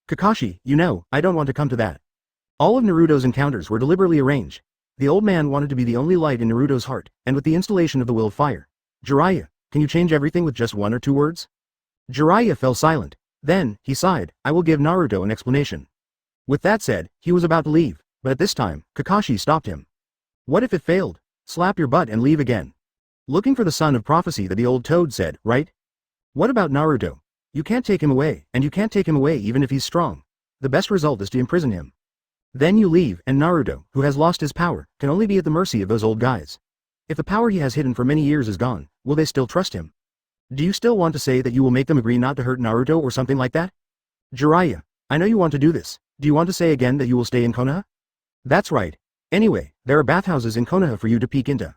Kakashi, you know, I don't want to come to that. All of Naruto's encounters were deliberately arranged. The old man wanted to be the only light in Naruto's heart, and with the installation of the will of fire. Jiraiya, can you change everything with just 1 or 2 words? Jiraiya fell silent. Then, he sighed, I will give Naruto an explanation. With that said, he was about to leave, but at this time, Kakashi stopped him. What if it failed? Slap your butt and leave again. Looking for the son of prophecy that the old toad said, right? What about Naruto? You can't take him away, and you can't take him away even if he's strong. The best result is to imprison him. Then you leave, and Naruto, who has lost his power, can only be at the mercy of those old guys. If the power he has hidden for many years is gone, will they still trust him? Do you still want to say that you will make them agree not to hurt Naruto or something like that? Jiraiya, I know you want to do this. Do you want to say again that you will stay in Konoha? That's right. Anyway, there are bathhouses in Konoha for you to peek into.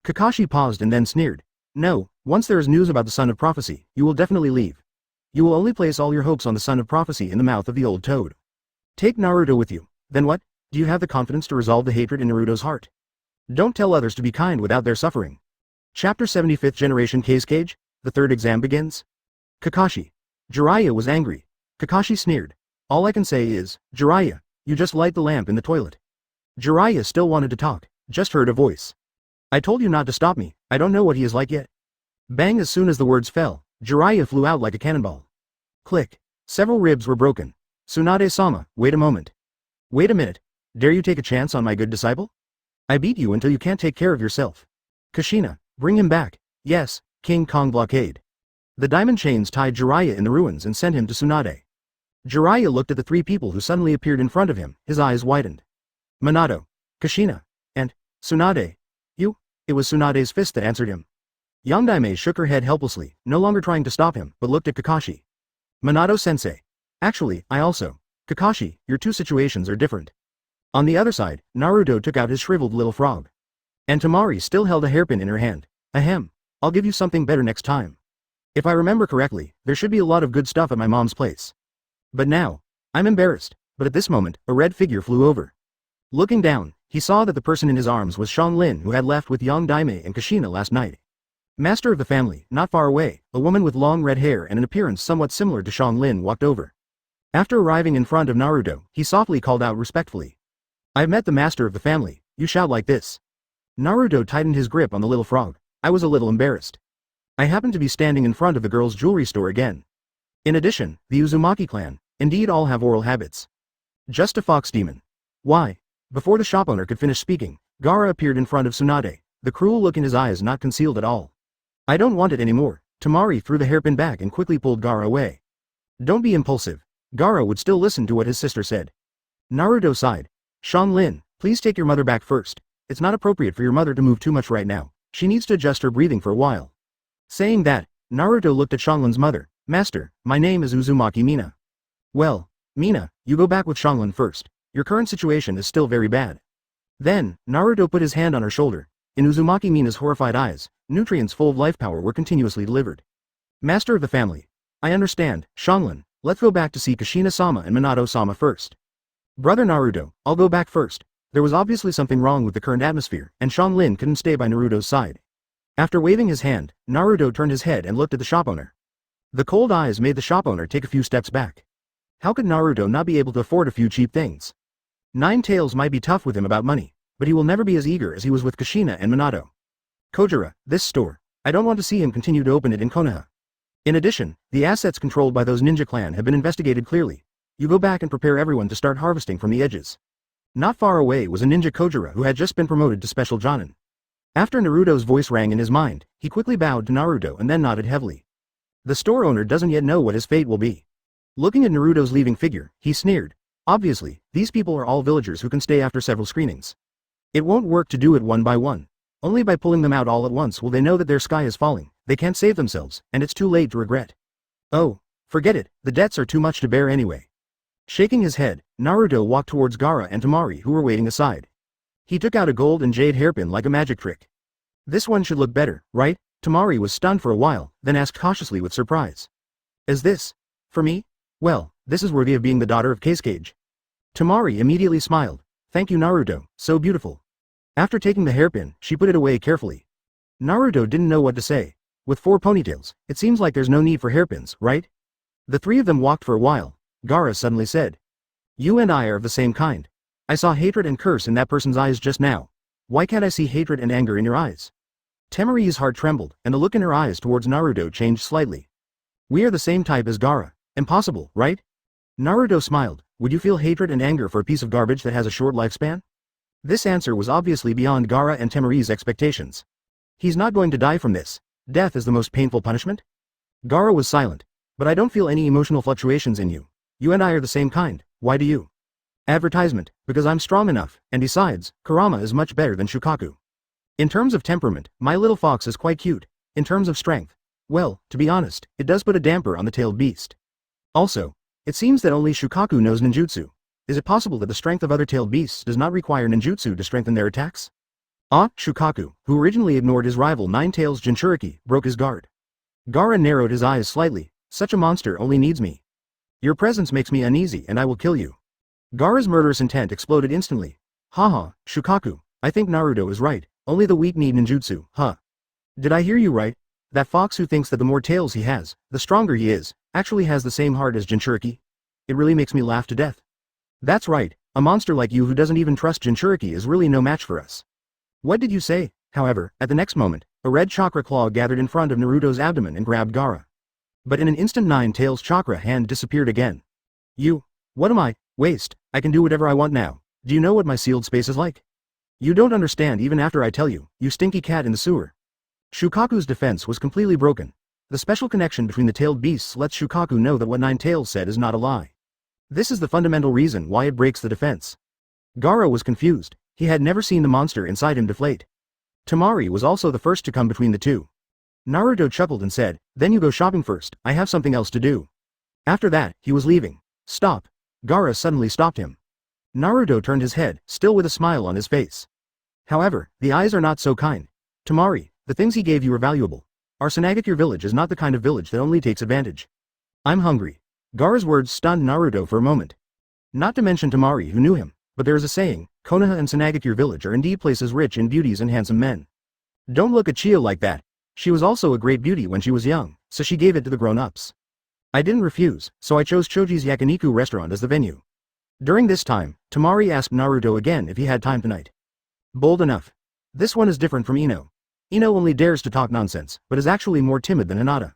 Kakashi paused and then sneered. No, once there is news about the Son of Prophecy, you will definitely leave. You will only place all your hopes on the Son of Prophecy in the mouth of the old toad. Take Naruto with you. Then what? Do you have the confidence to resolve the hatred in Naruto's heart? Don't tell others to be kind without their suffering. Chapter 75th Generation Cage, the third exam begins. Kakashi. Jiraiya was angry. Kakashi sneered. All I can say is, Jiraiya, you just light the lamp in the toilet. Jiraiya still wanted to talk, just heard a voice. I told you not to stop me, I don't know what he is like yet. Bang, as soon as the words fell, Jiraiya flew out like a cannonball. Click. Several ribs were broken. Tsunade-sama, wait a moment. Wait a minute. Dare you take a chance on my good disciple? I beat you until you can't take care of yourself. Kushina, bring him back. Yes, King Kong blockade. The diamond chains tied Jiraiya in the ruins and sent him to Tsunade. Jiraiya looked at the three people who suddenly appeared in front of him, his eyes widened. Minato, Kushina, and Tsunade. You? It was Tsunade's fist that answered him. Yondaime shook her head helplessly, no longer trying to stop him, but looked at Kakashi. Minato-sensei. Actually, I also. Kakashi, your two situations are different. On the other side, Naruto took out his shriveled little frog. And Temari still held a hairpin in her hand. Ahem. I'll give you something better next time. If I remember correctly, there should be a lot of good stuff at my mom's place. But now, I'm embarrassed, but at this moment, a red figure flew over. Looking down, he saw that the person in his arms was Xianglin, who had left with Yondaime and Kushina last night. Master of the family, not far away, a woman with long red hair and an appearance somewhat similar to Xianglin walked over. After arriving in front of Naruto, he softly called out respectfully. I've met the master of the family, you shout like this. Naruto tightened his grip on the little frog. I was a little embarrassed. I happened to be standing in front of the girl's jewelry store again. In addition, the Uzumaki clan, indeed all have oral habits. Just a fox demon. Why? Before the shop owner could finish speaking, Gaara appeared in front of Tsunade, the cruel look in his eyes not concealed at all. I don't want it anymore. Temari threw the hairpin back and quickly pulled Gaara away. Don't be impulsive. Gaara would still listen to what his sister said. Naruto sighed. Xianglin, please take your mother back first. It's not appropriate for your mother to move too much right now. She needs to adjust her breathing for a while. Saying that, Naruto looked at Xianglin's mother. Master, my name is Uzumaki Mina. Well, Mina, you go back with Xianglin first. Your current situation is still very bad. Then, Naruto put his hand on her shoulder. In Uzumaki Mina's horrified eyes, nutrients full of life power were continuously delivered. Master of the family. I understand, Xianglin, let's go back to see Kushina-sama and Minato-sama first. Brother Naruto, I'll go back first. There was obviously something wrong with the current atmosphere, and Xianglin couldn't stay by Naruto's side. After waving his hand, Naruto turned his head and looked at the shop owner. The cold eyes made the shop owner take a few steps back. How could Naruto not be able to afford a few cheap things? Nine Tails might be tough with him about money, but he will never be as eager as he was with Kushina and Minato. Kojira, this store. I don't want to see him continue to open it in Konoha. In addition, the assets controlled by those ninja clan have been investigated clearly. You go back and prepare everyone to start harvesting from the edges. Not far away was a ninja Kojira who had just been promoted to special Jonin. After Naruto's voice rang in his mind, he quickly bowed to Naruto and then nodded heavily. The store owner doesn't yet know what his fate will be. Looking at Naruto's leaving figure, he sneered. Obviously, these people are all villagers who can stay after several screenings. It won't work to do it one by one. Only by pulling them out all at once will they know that their sky is falling, they can't save themselves, and it's too late to regret. Oh, forget it, the debts are too much to bear anyway. Shaking his head, Naruto walked towards Gaara and Temari who were waiting aside. He took out a gold and jade hairpin like a magic trick. This one should look better, right? Temari was stunned for a while, then asked cautiously with surprise. Is this? For me? Well, this is worthy of being the daughter of Cage. Temari immediately smiled. Thank you Naruto, so beautiful. After taking the hairpin, she put it away carefully. Naruto didn't know what to say. With 4 ponytails, it seems like there's no need for hairpins, right? The three of them walked for a while. Gaara suddenly said. You and I are of the same kind. I saw hatred and curse in that person's eyes just now. Why can't I see hatred and anger in your eyes? Temari's heart trembled, and the look in her eyes towards Naruto changed slightly. We are the same type as Gaara. Impossible, right? Naruto smiled. Would you feel hatred and anger for a piece of garbage that has a short lifespan? This answer was obviously beyond Gaara and Temari's expectations. He's not going to die from this. Death is the most painful punishment? Gaara was silent. But I don't feel any emotional fluctuations in you. You and I are the same kind, why do you? Advertisement, because I'm strong enough, and besides, Kurama is much better than Shukaku. In terms of temperament, my little fox is quite cute. In terms of strength, Well, to be honest, it does put a damper on the tailed beast. Also, it seems that only Shukaku knows ninjutsu. Is it possible that the strength of other tailed beasts does not require ninjutsu to strengthen their attacks? Shukaku, who originally ignored his rival Nine-Tails Jinchuriki, broke his guard. Gar narrowed his eyes slightly. Such a monster only needs me. Your presence makes me uneasy and I will kill you. Gaara's murderous intent exploded instantly. Haha, Shukaku, I think Naruto is right, only the weak need ninjutsu, huh? Did I hear you right? That fox who thinks that the more tails he has, the stronger he is, actually has the same heart as Jinchuriki? It really makes me laugh to death. That's right, a monster like you who doesn't even trust Jinchuriki is really no match for us. What did you say? However, at the next moment, a red chakra claw gathered in front of Naruto's abdomen and grabbed Gaara. But in an instant Nine-Tails chakra hand disappeared again. What am I? Waste, I can do whatever I want now. Do you know what my sealed space is like? You don't understand even after I tell you, you stinky cat in the sewer. Shukaku's defense was completely broken. The special connection between the tailed beasts lets Shukaku know that what Nine-Tails said is not a lie. This is the fundamental reason why it breaks the defense. Gaara was confused. He had never seen the monster inside him deflate. Tamari was also the first to come between the two. Naruto chuckled and said, then you go shopping first, I have something else to do. After that, he was leaving. Stop. Gaara suddenly stopped him. Naruto turned his head, still with a smile on his face. However, the eyes are not so kind. Tamari, the things he gave you are valuable. Our Tsunade village is not the kind of village that only takes advantage. I'm hungry. Gaara's words stunned Naruto for a moment. Not to mention Tamari who knew him, but there is a saying, Konoha and Tsunade village are indeed places rich in beauties and handsome men. Don't look at Chio like that. She was also a great beauty when she was young, so she gave it to the grown-ups. I didn't refuse, so I chose Choji's Yakiniku restaurant as the venue. During this time, Tamari asked Naruto again if he had time tonight. Bold enough. This one is different from Ino. Ino only dares to talk nonsense, but is actually more timid than Hinata.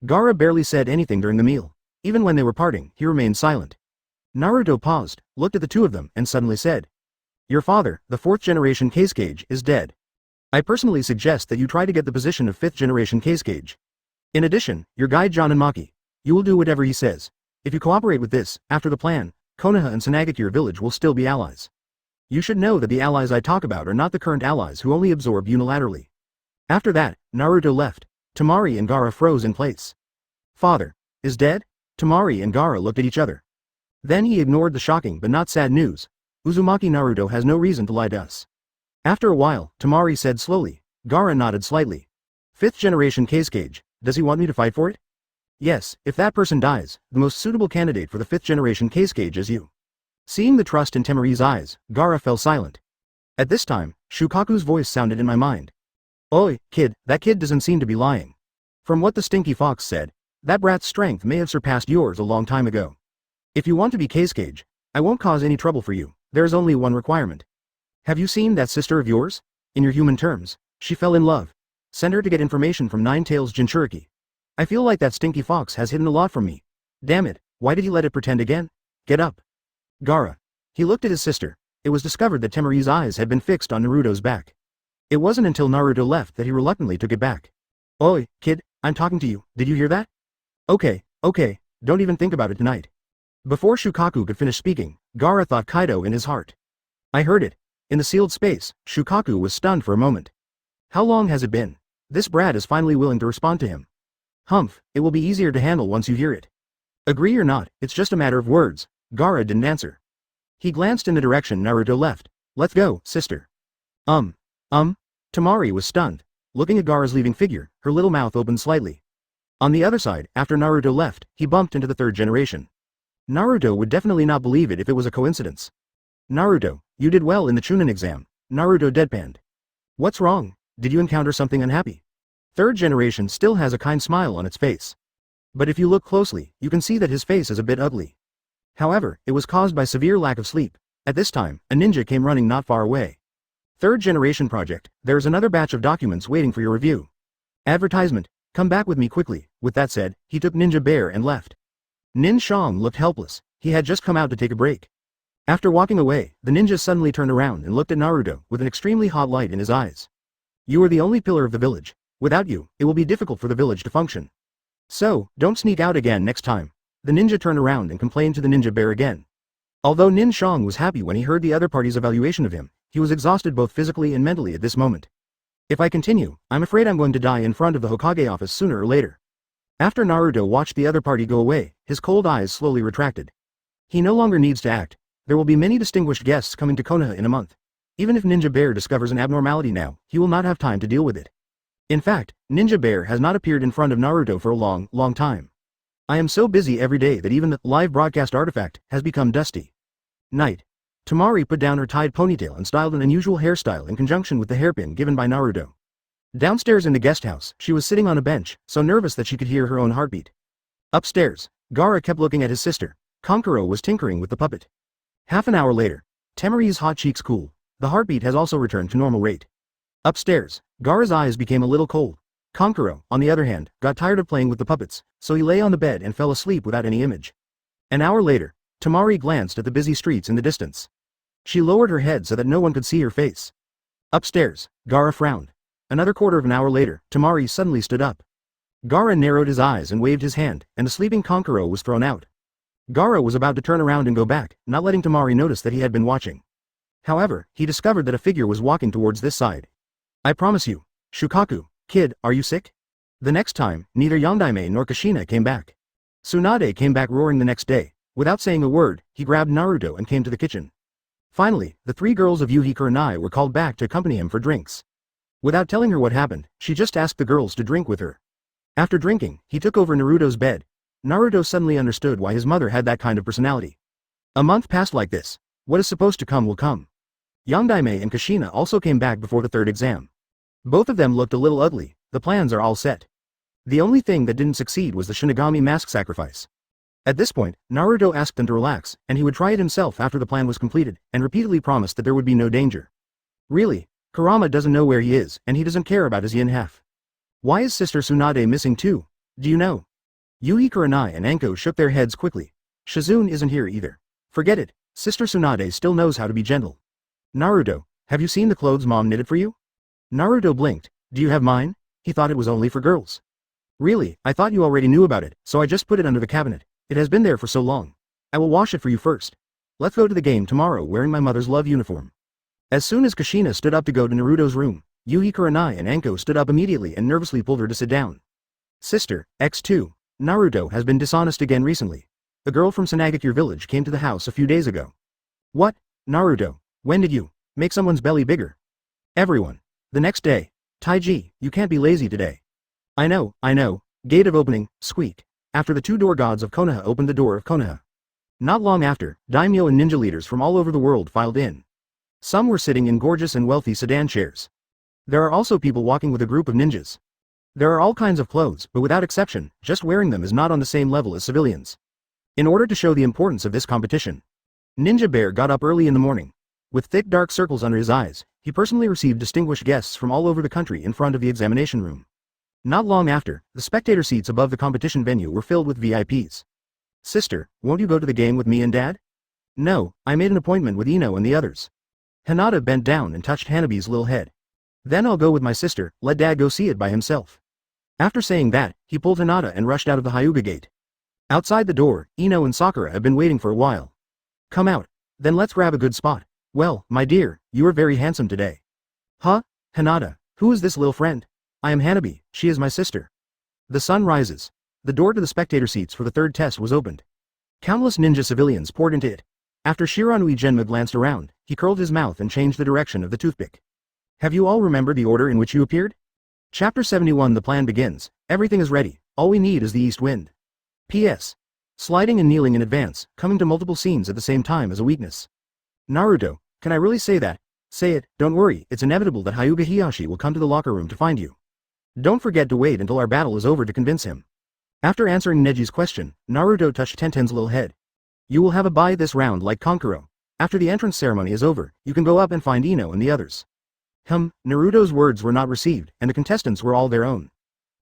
Gaara barely said anything during the meal. Even when they were parting, he remained silent. Naruto paused, looked at the two of them, and suddenly said, your father, the 4th generation Case-Cage, is dead. I personally suggest that you try to get the position of 5th generation Case-Cage. In addition, your guide Jonin Maki. You will do whatever he says. If you cooperate with this, after the plan, Konoha and Tsunade village will still be allies. You should know that the allies I talk about are not the current allies who only absorb unilaterally. After that, Naruto left. Tamari and Gaara froze in place. Father is dead? Tamari and Gaara looked at each other. Then he ignored the shocking but not sad news. Uzumaki Naruto has no reason to lie to us. After a while, Tamari said slowly. Gaara nodded slightly. 5th generation Case-Cage, does he want me to fight for it? Yes, if that person dies, the most suitable candidate for the 5th generation Case-Cage is you. Seeing the trust in Tamari's eyes, Gaara fell silent. At this time, Shukaku's voice sounded in my mind. Oi, kid, that kid doesn't seem to be lying. From what the stinky fox said, that brat's strength may have surpassed yours a long time ago. If you want to be Case-Cage, I won't cause any trouble for you. There is only one requirement. Have you seen that sister of yours? In your human terms, she fell in love. Send her to get information from Nine-Tails Jinchuriki. I feel like that stinky fox has hidden a lot from me. Damn it, why did he let it pretend again? Get up. Gaara. He looked at his sister. It was discovered that Tamari's eyes had been fixed on Naruto's back. It wasn't until Naruto left that he reluctantly took it back. Oi, kid, I'm talking to you, did you hear that? Okay, don't even think about it tonight. Before Shukaku could finish speaking, Gaara thought Kaido in his heart. I heard it. In the sealed space, Shukaku was stunned for a moment. How long has it been? This brat is finally willing to respond to him. Humph, it will be easier to handle once you hear it. Agree or not, it's just a matter of words. Gaara didn't answer. He glanced in the direction Naruto left. Let's go, sister. Tamari was stunned. Looking at Gaara's leaving figure, her little mouth opened slightly. On the other side, after Naruto left, he bumped into the 3rd generation. Naruto would definitely not believe it if it was a coincidence. Naruto, you did well in the Chunin exam. Naruto deadpanned. What's wrong? Did you encounter something unhappy? 3rd generation still has a kind smile on its face. But if you look closely, you can see that his face is a bit ugly. However, it was caused by severe lack of sleep. At this time, a ninja came running not far away. 3rd generation project, there is another batch of documents waiting for your review. Advertisement, come back with me quickly. With that said, he took Ninja Bear and left. Nin Shang looked helpless. He had just come out to take a break. After walking away, the ninja suddenly turned around and looked at Naruto with an extremely hot light in his eyes. You are the only pillar of the village. Without you, it will be difficult for the village to function. So, don't sneak out again next time. The ninja turned around and complained to the Ninja Bear again. Although Nin Shang was happy when he heard the other party's evaluation of him, he was exhausted both physically and mentally at this moment. If I continue, I'm afraid I'm going to die in front of the Hokage office sooner or later. After Naruto watched the other party go away, his cold eyes slowly retracted. He no longer needs to act. There will be many distinguished guests coming to Konoha in a month. Even if Ninja Bear discovers an abnormality now, he will not have time to deal with it. In fact, Ninja Bear has not appeared in front of Naruto for a long time. I am so busy every day that even the live broadcast artifact has become dusty. Night. Temari put down her tied ponytail and styled an unusual hairstyle in conjunction with the hairpin given by Naruto. Downstairs in the guest house, she was sitting on a bench, so nervous that she could hear her own heartbeat. Upstairs, Gaara kept looking at his sister. Kankuro was tinkering with the puppet. Half an hour later, Temari's hot cheeks cool. The heartbeat has also returned to normal rate. Upstairs, Gaara's eyes became a little cold. Kankuro, on the other hand, got tired of playing with the puppets, so he lay on the bed and fell asleep without any image. An hour later, Temari glanced at the busy streets in the distance. She lowered her head so that no one could see her face. Upstairs, Gaara frowned. Another quarter of an hour later, Temari suddenly stood up. Gaara narrowed his eyes and waved his hand, and the sleeping Kankuro was thrown out. Gaara was about to turn around and go back, not letting Temari notice that he had been watching. However, he discovered that a figure was walking towards this side. I promise you, Shukaku, kid, are you sick? The next time, neither Yondaime nor Kushina came back. Tsunade came back roaring the next day. Without saying a word, he grabbed Naruto and came to the kitchen. Finally, the three girls of Yuhi Kurenai were called back to accompany him for drinks. Without telling her what happened, she just asked the girls to drink with her. After drinking, he took over Naruto's bed. Naruto suddenly understood why his mother had that kind of personality. A month passed like this. What is supposed to come will come. Yondaime and Kushina also came back before the third exam. Both of them looked a little ugly. The plans are all set. The only thing that didn't succeed was the Shinigami mask sacrifice. At this point, Naruto asked them to relax, and he would try it himself after the plan was completed, and repeatedly promised that there would be no danger. Really, Kurama doesn't know where he is, and he doesn't care about his yin half. Why is Sister Tsunade missing too? Do you know? Yuhi Kurenai and Anko shook their heads quickly. Shizune isn't here either. Forget it, Sister Tsunade still knows how to be gentle. Naruto, have you seen the clothes Mom knitted for you? Naruto blinked. Do you have mine? He thought it was only for girls. Really, I thought you already knew about it, so I just put it under the cabinet. It has been there for so long. I will wash it for you first. Let's go to the game tomorrow wearing my mother's love uniform. As soon as Kushina stood up to go to Naruto's room, Yuhi Kurenai and Anko stood up immediately and nervously pulled her to sit down. Sister, X2, Naruto has been dishonest again recently. The girl from Tsunade village came to the house a few days ago. What? Naruto, when did you make someone's belly bigger? Everyone. The next day. Taiji, you can't be lazy today. I know. Gate of opening, squeak. After the two door gods of Konoha opened the door of Konoha. Not long after, daimyo and ninja leaders from all over the world filed in. Some were sitting in gorgeous and wealthy sedan chairs. There are also people walking with a group of ninjas. There are all kinds of clothes, but without exception, just wearing them is not on the same level as civilians. In order to show the importance of this competition, Ninja Bear got up early in the morning. With thick dark circles under his eyes, he personally received distinguished guests from all over the country in front of the examination room. Not long after, the spectator seats above the competition venue were filled with VIPs. Sister, won't you go to the game with me and Dad? No, I made an appointment with Ino and the others. Hinata bent down and touched Hanabi's little head. Then I'll go with my sister, let Dad go see it by himself. After saying that, he pulled Hinata and rushed out of the Hyuga gate. Outside the door, Ino and Sakura have been waiting for a while. Come out. Then let's grab a good spot. Well, my dear, you are very handsome today. Huh? Hinata, who is this little friend? I am Hanabi, she is my sister. The sun rises. The door to the spectator seats for the third test was opened. Countless ninja civilians poured into it. After Shiranui Genma glanced around, he curled his mouth and changed the direction of the toothpick. Have you all remembered the order in which you appeared? Chapter 71. The plan begins. Everything is ready. All we need is the east wind. P.S. Sliding and kneeling in advance, coming to multiple scenes at the same time is a weakness. Naruto, can I really say that? Say it, don't worry, it's inevitable that Hyuga Hiyashi will come to the locker room to find you. Don't forget to wait until our battle is over to convince him. After answering Neji's question, Naruto touched Tenten's little head. You will have a bye this round like Kankuro. After the entrance ceremony is over, you can go up and find Ino and the others. Naruto's words were not received, and the contestants were all their own.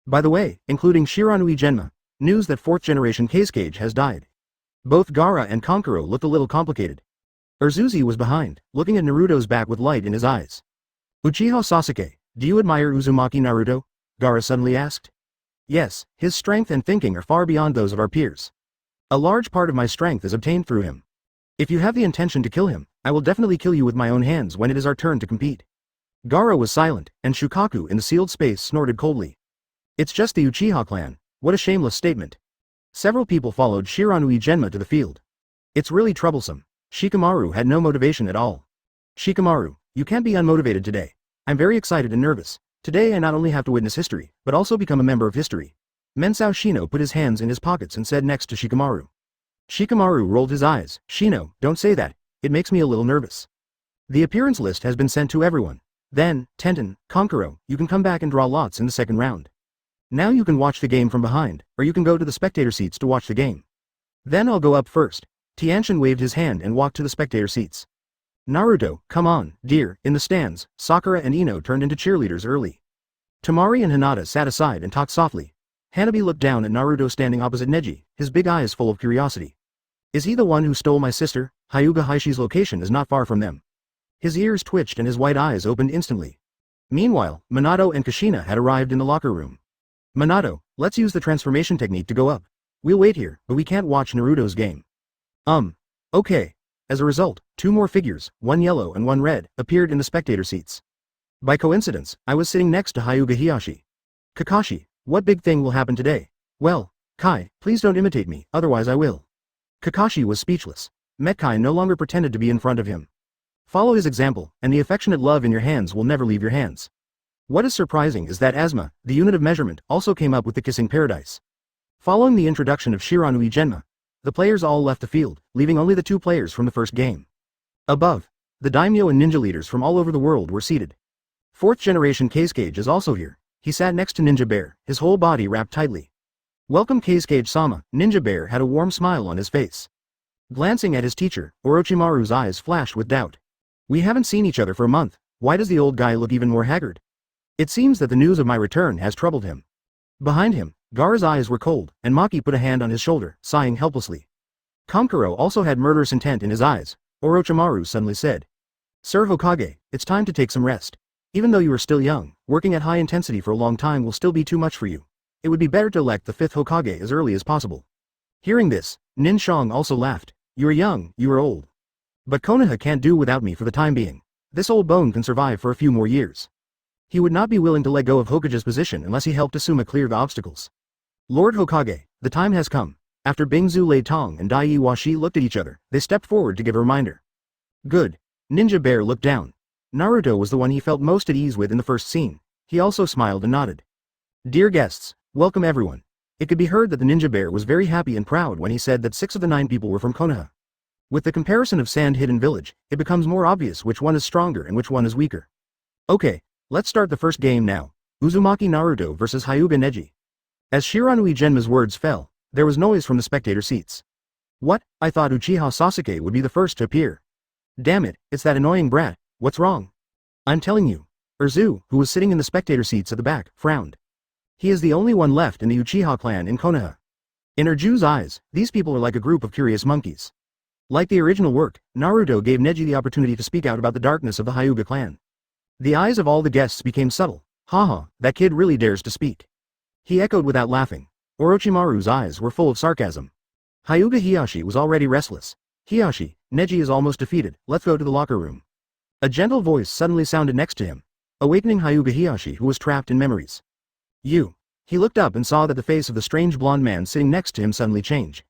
By the way, including Shiranui Genma, news that 4th generation Kazekage has died. Both Gaara and Kankuro looked a little complicated. Urzuzi was behind, looking at Naruto's back with light in his eyes. Uchiha Sasuke, do you admire Uzumaki Naruto? Gaara suddenly asked. Yes, his strength and thinking are far beyond those of our peers. A large part of my strength is obtained through him. If you have the intention to kill him, I will definitely kill you with my own hands when it is our turn to compete. Gaara was silent, and Shukaku in the sealed space snorted coldly. It's just the Uchiha clan. What a shameless statement. Several people followed Shiranui Genma to the field. It's really troublesome. Shikamaru had no motivation at all. Shikamaru, you can't be unmotivated today. I'm very excited and nervous. Today I not only have to witness history, but also become a member of history. Mensao Shino put his hands in his pockets and said next to Shikamaru. Shikamaru rolled his eyes. Shino, don't say that. It makes me a little nervous. The appearance list has been sent to everyone. Then, Tenten, Konkuro, you can come back and draw lots in the second round. Now you can watch the game from behind, or you can go to the spectator seats to watch the game. Then I'll go up first. Tianshin waved his hand and walked to the spectator seats. Naruto, come on, dear, in the stands. Sakura and Ino turned into cheerleaders early. Tamari and Hinata sat aside and talked softly. Hanabi looked down at Naruto standing opposite Neji, his big eyes full of curiosity. Is he the one who stole my sister? Hyuga Haishi's location is not far from them. His ears twitched and his white eyes opened instantly. Meanwhile, Minato and Kushina had arrived in the locker room. Minato, let's use the transformation technique to go up. We'll wait here, but we can't watch Naruto's game. Okay. As a result, 2 more figures, one yellow and one red, appeared in the spectator seats. By coincidence, I was sitting next to Hyuga Hiyashi. Kakashi, what big thing will happen today? Well, Kai, please don't imitate me, otherwise I will. Kakashi was speechless. Metkai no longer pretended to be in front of him. Follow his example, and the affectionate love in your hands will never leave your hands. What is surprising is that Asma, the unit of measurement, also came up with the kissing paradise. Following the introduction of Shiranui Genma, the players all left the field, leaving only the 2 players from the first game. Above, the daimyo and ninja leaders from all over the world were seated. 4th generation Kazekage is also here. He sat next to Ninja Bear, his whole body wrapped tightly. Welcome Kazekage-sama. Ninja Bear had a warm smile on his face. Glancing at his teacher, Orochimaru's eyes flashed with doubt. We haven't seen each other for a month. Why does the old guy look even more haggard? It seems that the news of my return has troubled him. Behind him, Gar's eyes were cold, and Maki put a hand on his shoulder, sighing helplessly. Kankuro also had murderous intent in his eyes. Orochimaru suddenly said. Sir Hokage, it's time to take some rest. Even though you are still young, working at high intensity for a long time will still be too much for you. It would be better to elect the 5th Hokage as early as possible. Hearing this, Nin Shang also laughed. You are young, you are old. But Konoha can't do without me for the time being. This old bone can survive for a few more years. He would not be willing to let go of Hokage's position unless he helped Asuma clear the obstacles. Lord Hokage, the time has come. After Bingzu Lei Tong and Dai Washi looked at each other, they stepped forward to give a reminder. Good. Ninja Bear looked down. Naruto was the one he felt most at ease with in the first scene. He also smiled and nodded. Dear guests, welcome everyone. It could be heard that the Ninja Bear was very happy and proud when he said that 6 of the 9 people were from Konoha. With the comparison of Sand Hidden Village, it becomes more obvious which one is stronger and which one is weaker. Okay, let's start the first game now. Uzumaki Naruto vs Hyuga Neji. As Shiranui Genma's words fell, there was noise from the spectator seats. What? I thought Uchiha Sasuke would be the first to appear. Damn it, it's that annoying brat. What's wrong? I'm telling you. Urzu, who was sitting in the spectator seats at the back, frowned. He is the only one left in the Uchiha clan in Konoha. In Urzu's eyes, these people are like a group of curious monkeys. Like the original work, Naruto gave Neji the opportunity to speak out about the darkness of the Hyuga clan. The eyes of all the guests became subtle. Haha, that kid really dares to speak. He echoed without laughing. Orochimaru's eyes were full of sarcasm. Hyuga Hiyashi was already restless. Hiyashi, Neji is almost defeated, let's go to the locker room. A gentle voice suddenly sounded next to him, awakening Hyuga Hiyashi who was trapped in memories. You. He looked up and saw that the face of the strange blonde man sitting next to him suddenly changed.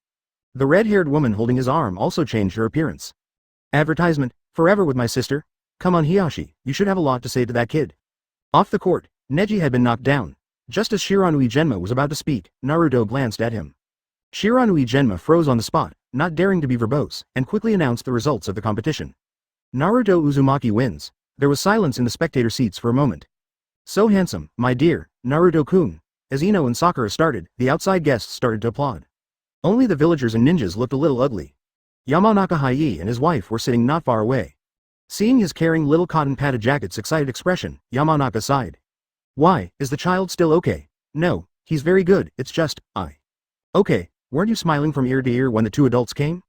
The red-haired woman holding his arm also changed her appearance. Advertisement, forever with my sister? Come on Hiyashi, you should have a lot to say to that kid. Off the court, Neji had been knocked down. Just as Shiranui Genma was about to speak, Naruto glanced at him. Shiranui Genma froze on the spot, not daring to be verbose, and quickly announced the results of the competition. Naruto Uzumaki wins. There was silence in the spectator seats for a moment. So handsome, my dear, Naruto-kun. As Ino and Sakura started, the outside guests started to applaud. Only the villagers and ninjas looked a little ugly. Yamanaka Haie and his wife were sitting not far away. Seeing his caring little cotton-padded jacket's excited expression, Yamanaka sighed. Why, is the child still okay? No, he's very good, it's just, Okay, weren't you smiling from ear to ear when the 2 adults came?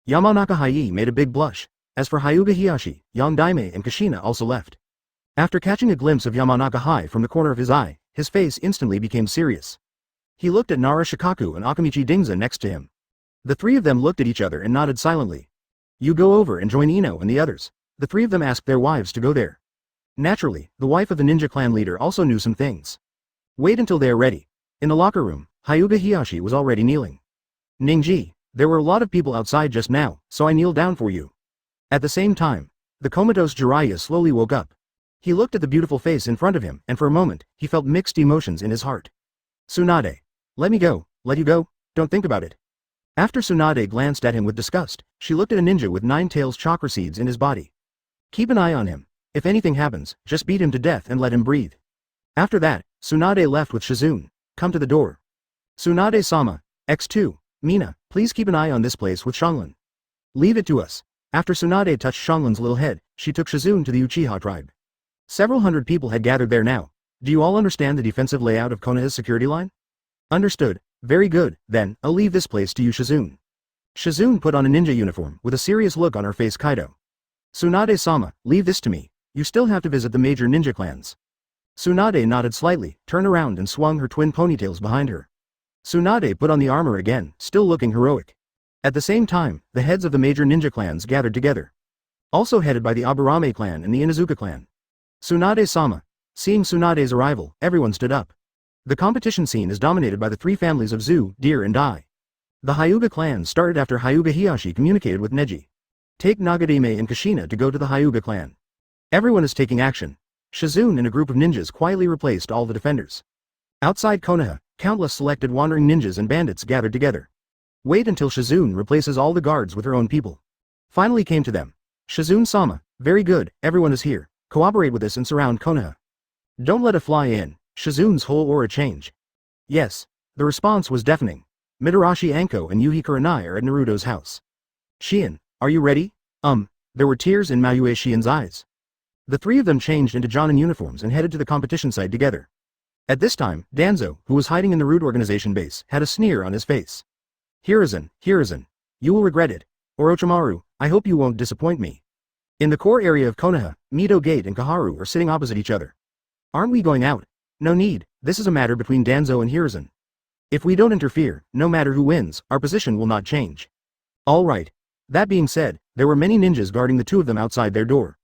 Yamanaka Haie made a big blush. As for Hyuga Hiyashi, Yondaime and Kushina also left. After catching a glimpse of Yamanaka Hai from the corner of his eye, his face instantly became serious. He looked at Nara Shikaku and Akamichi Dingza next to him. The 3 of them looked at each other and nodded silently. You go over and join Ino and the others. The 3 of them asked their wives to go there. Naturally, the wife of the ninja clan leader also knew some things. Wait until they are ready. In the locker room, Hyuga Hiyashi was already kneeling. Ningji, there were a lot of people outside just now, so I kneeled down for you. At the same time, the comatose Jiraiya slowly woke up. He looked at the beautiful face in front of him, and for a moment, he felt mixed emotions in his heart. Tsunade. Let me go, let you go, don't think about it. After Tsunade glanced at him with disgust, she looked at a ninja with 9 tails chakra seeds in his body. Keep an eye on him. If anything happens, just beat him to death and let him breathe. After that, Tsunade left with Shizune. Come to the door. Tsunade-sama, X2, Mina, please keep an eye on this place with Shanglin. Leave it to us. After Tsunade touched Shanglin's little head, she took Shizune to the Uchiha tribe. Several hundred people had gathered there now. Do you all understand the defensive layout of Konoha's security line? Understood. Very good, then, I'll leave this place to you, Shizune. Shizune put on a ninja uniform, with a serious look on her face. Kaido. Tsunade-sama, leave this to me. You still have to visit the major ninja clans. Tsunade nodded slightly, turned around and swung her twin ponytails behind her. Tsunade put on the armor again, still looking heroic. At the same time, the heads of the major ninja clans gathered together. Also headed by the Aburame clan and the Inuzuka clan. Tsunade-sama. Seeing Tsunade's arrival, everyone stood up. The competition scene is dominated by the 3 families of Zu, Deer and Dai. The Hyuga clan started after Hyuga Hiyashi communicated with Neji. Take Nagadame and Kushina to go to the Hyuga clan. Everyone is taking action. Shizune and a group of ninjas quietly replaced all the defenders. Outside Konoha, countless selected wandering ninjas and bandits gathered together. Wait until Shizune replaces all the guards with her own people. Finally came to them. Shizune-sama, very good, everyone is here. Cooperate with us and surround Konoha. Don't let a fly in. Shizune's whole aura change. Yes. The response was deafening. Midarashi Anko and Yuhi Kurenai are at Naruto's house. Shien, are you ready? There were tears in Mayue Shien's eyes. The 3 of them changed into Jonin uniforms and headed to the competition site together. At this time, Danzo, who was hiding in the Root organization base, had a sneer on his face. Hiruzen, you will regret it. Orochimaru, I hope you won't disappoint me. In the core area of Konoha, Mito Gate and Kaharu are sitting opposite each other. Aren't we going out? No need, this is a matter between Danzo and Hiruzen. If we don't interfere, no matter who wins, our position will not change. All right. That being said, there were many ninjas guarding the 2 of them outside their door.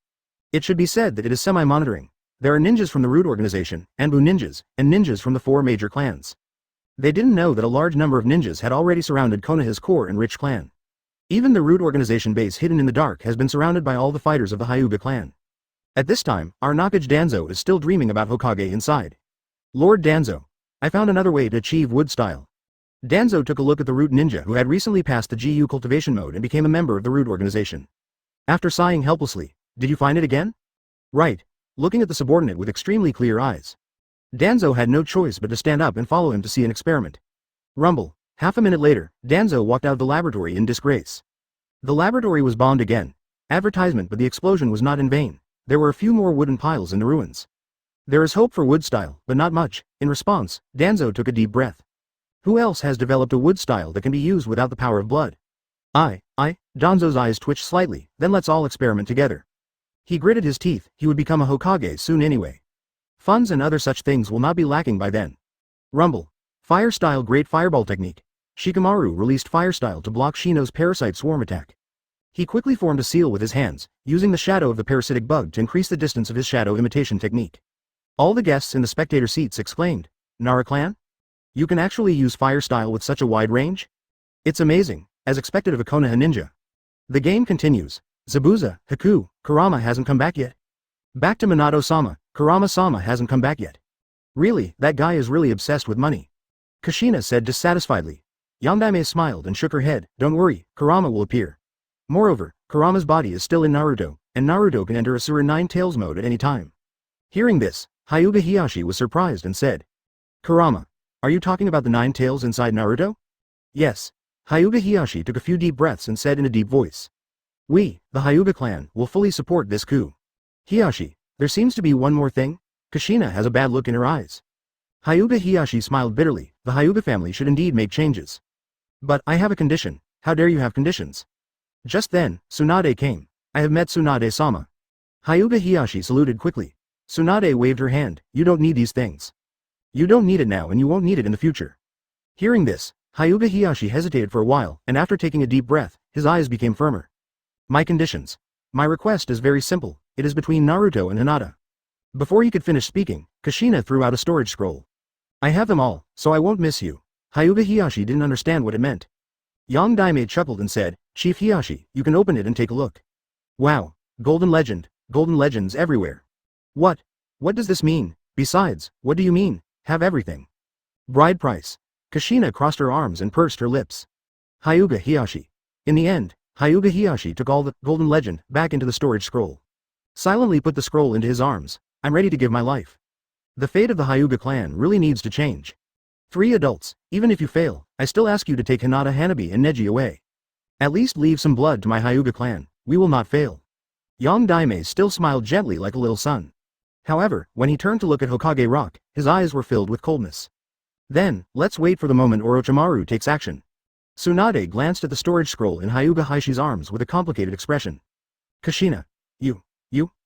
It should be said that it is semi-monitoring. There are ninjas from the Root organization, Anbu ninjas, and ninjas from the 4 major clans. They didn't know that a large number of ninjas had already surrounded Konoha's core and rich clan. Even the Root organization base hidden in the dark has been surrounded by all the fighters of the Hyuga clan. At this time, our Nakage Danzo is still dreaming about Hokage inside. Lord Danzo. I found another way to achieve wood style. Danzo took a look at the Root ninja who had recently passed the GU cultivation mode and became a member of the Root organization. After sighing helplessly, did you find it again? Right. Looking at the subordinate with extremely clear eyes. Danzo had no choice but to stand up and follow him to see an experiment. Rumble. Half a minute later, Danzo walked out of the laboratory in disgrace. The laboratory was bombed again. Advertisement, but the explosion was not in vain. There were a few more wooden piles in the ruins. There is hope for wood style, but not much. In response, Danzo took a deep breath. Who else has developed a wood style that can be used without the power of blood? Danzo's eyes twitched slightly, then let's all experiment together. He gritted his teeth, he would become a Hokage soon anyway. Funds and other such things will not be lacking by then. Rumble. Fire style, great fireball technique. Shikamaru released fire style to block Shino's parasite swarm attack. He quickly formed a seal with his hands, using the shadow of the parasitic bug to increase the distance of his shadow imitation technique. All the guests in the spectator seats exclaimed, Nara clan? You can actually use fire style with such a wide range? It's amazing, as expected of a Konoha ninja. The game continues. Zabuza, Haku, Kurama hasn't come back yet. Back to Minato-sama, Kurama-sama hasn't come back yet. Really, that guy is really obsessed with money. Kushina said dissatisfiedly. Yandame smiled and shook her head, don't worry, Kurama will appear. Moreover, Kurama's body is still in Naruto, and Naruto can enter Asura 9 Tails mode at any time. Hearing this, Hyuga Hiyashi was surprised and said, Kurama, are you talking about the 9 Tails inside Naruto? Yes. Hyuga Hiyashi took a few deep breaths and said in a deep voice. We, the Hyuga clan, will fully support this coup. Hiyashi, there seems to be one more thing. Kushina has a bad look in her eyes. Hyuga Hiyashi smiled bitterly, the Hyuga family should indeed make changes. But I have a condition. How dare you have conditions? Just then, Tsunade came. I have met Tsunade-sama. Hyuga Hiyashi saluted quickly. Tsunade waved her hand, you don't need these things. You don't need it now and you won't need it in the future. Hearing this, Hyuga Hiyashi hesitated for a while, and after taking a deep breath, his eyes became firmer. My conditions. My request is very simple, it is between Naruto and Hinata. Before he could finish speaking, Kushina threw out a storage scroll. I have them all, so I won't miss you. Hyuga Hiyashi didn't understand what it meant. Yang Daimei chuckled and said, Chief Hiyashi, you can open it and take a look. Wow. Golden legends everywhere. What? What does this mean? Besides, what do you mean, have everything? Bride price. Kushina crossed her arms and pursed her lips. Hyuga Hiyashi. In the end, Hyuga Hiyashi took all the golden legend back into the storage scroll. Silently put the scroll into his arms. I'm ready to give my life. The fate of the Hyuga clan really needs to change. 3 adults, even if you fail, I still ask you to take Hinata Hanabi and Neji away. At least leave some blood to my Hyuga clan, we will not fail. Yang Daimei still smiled gently like a little son. However, when he turned to look at Hokage Rock, his eyes were filled with coldness. Then, let's wait for the moment Orochimaru takes action. Tsunade glanced at the storage scroll in Hyuga Haishi's arms with a complicated expression. Kushina. You,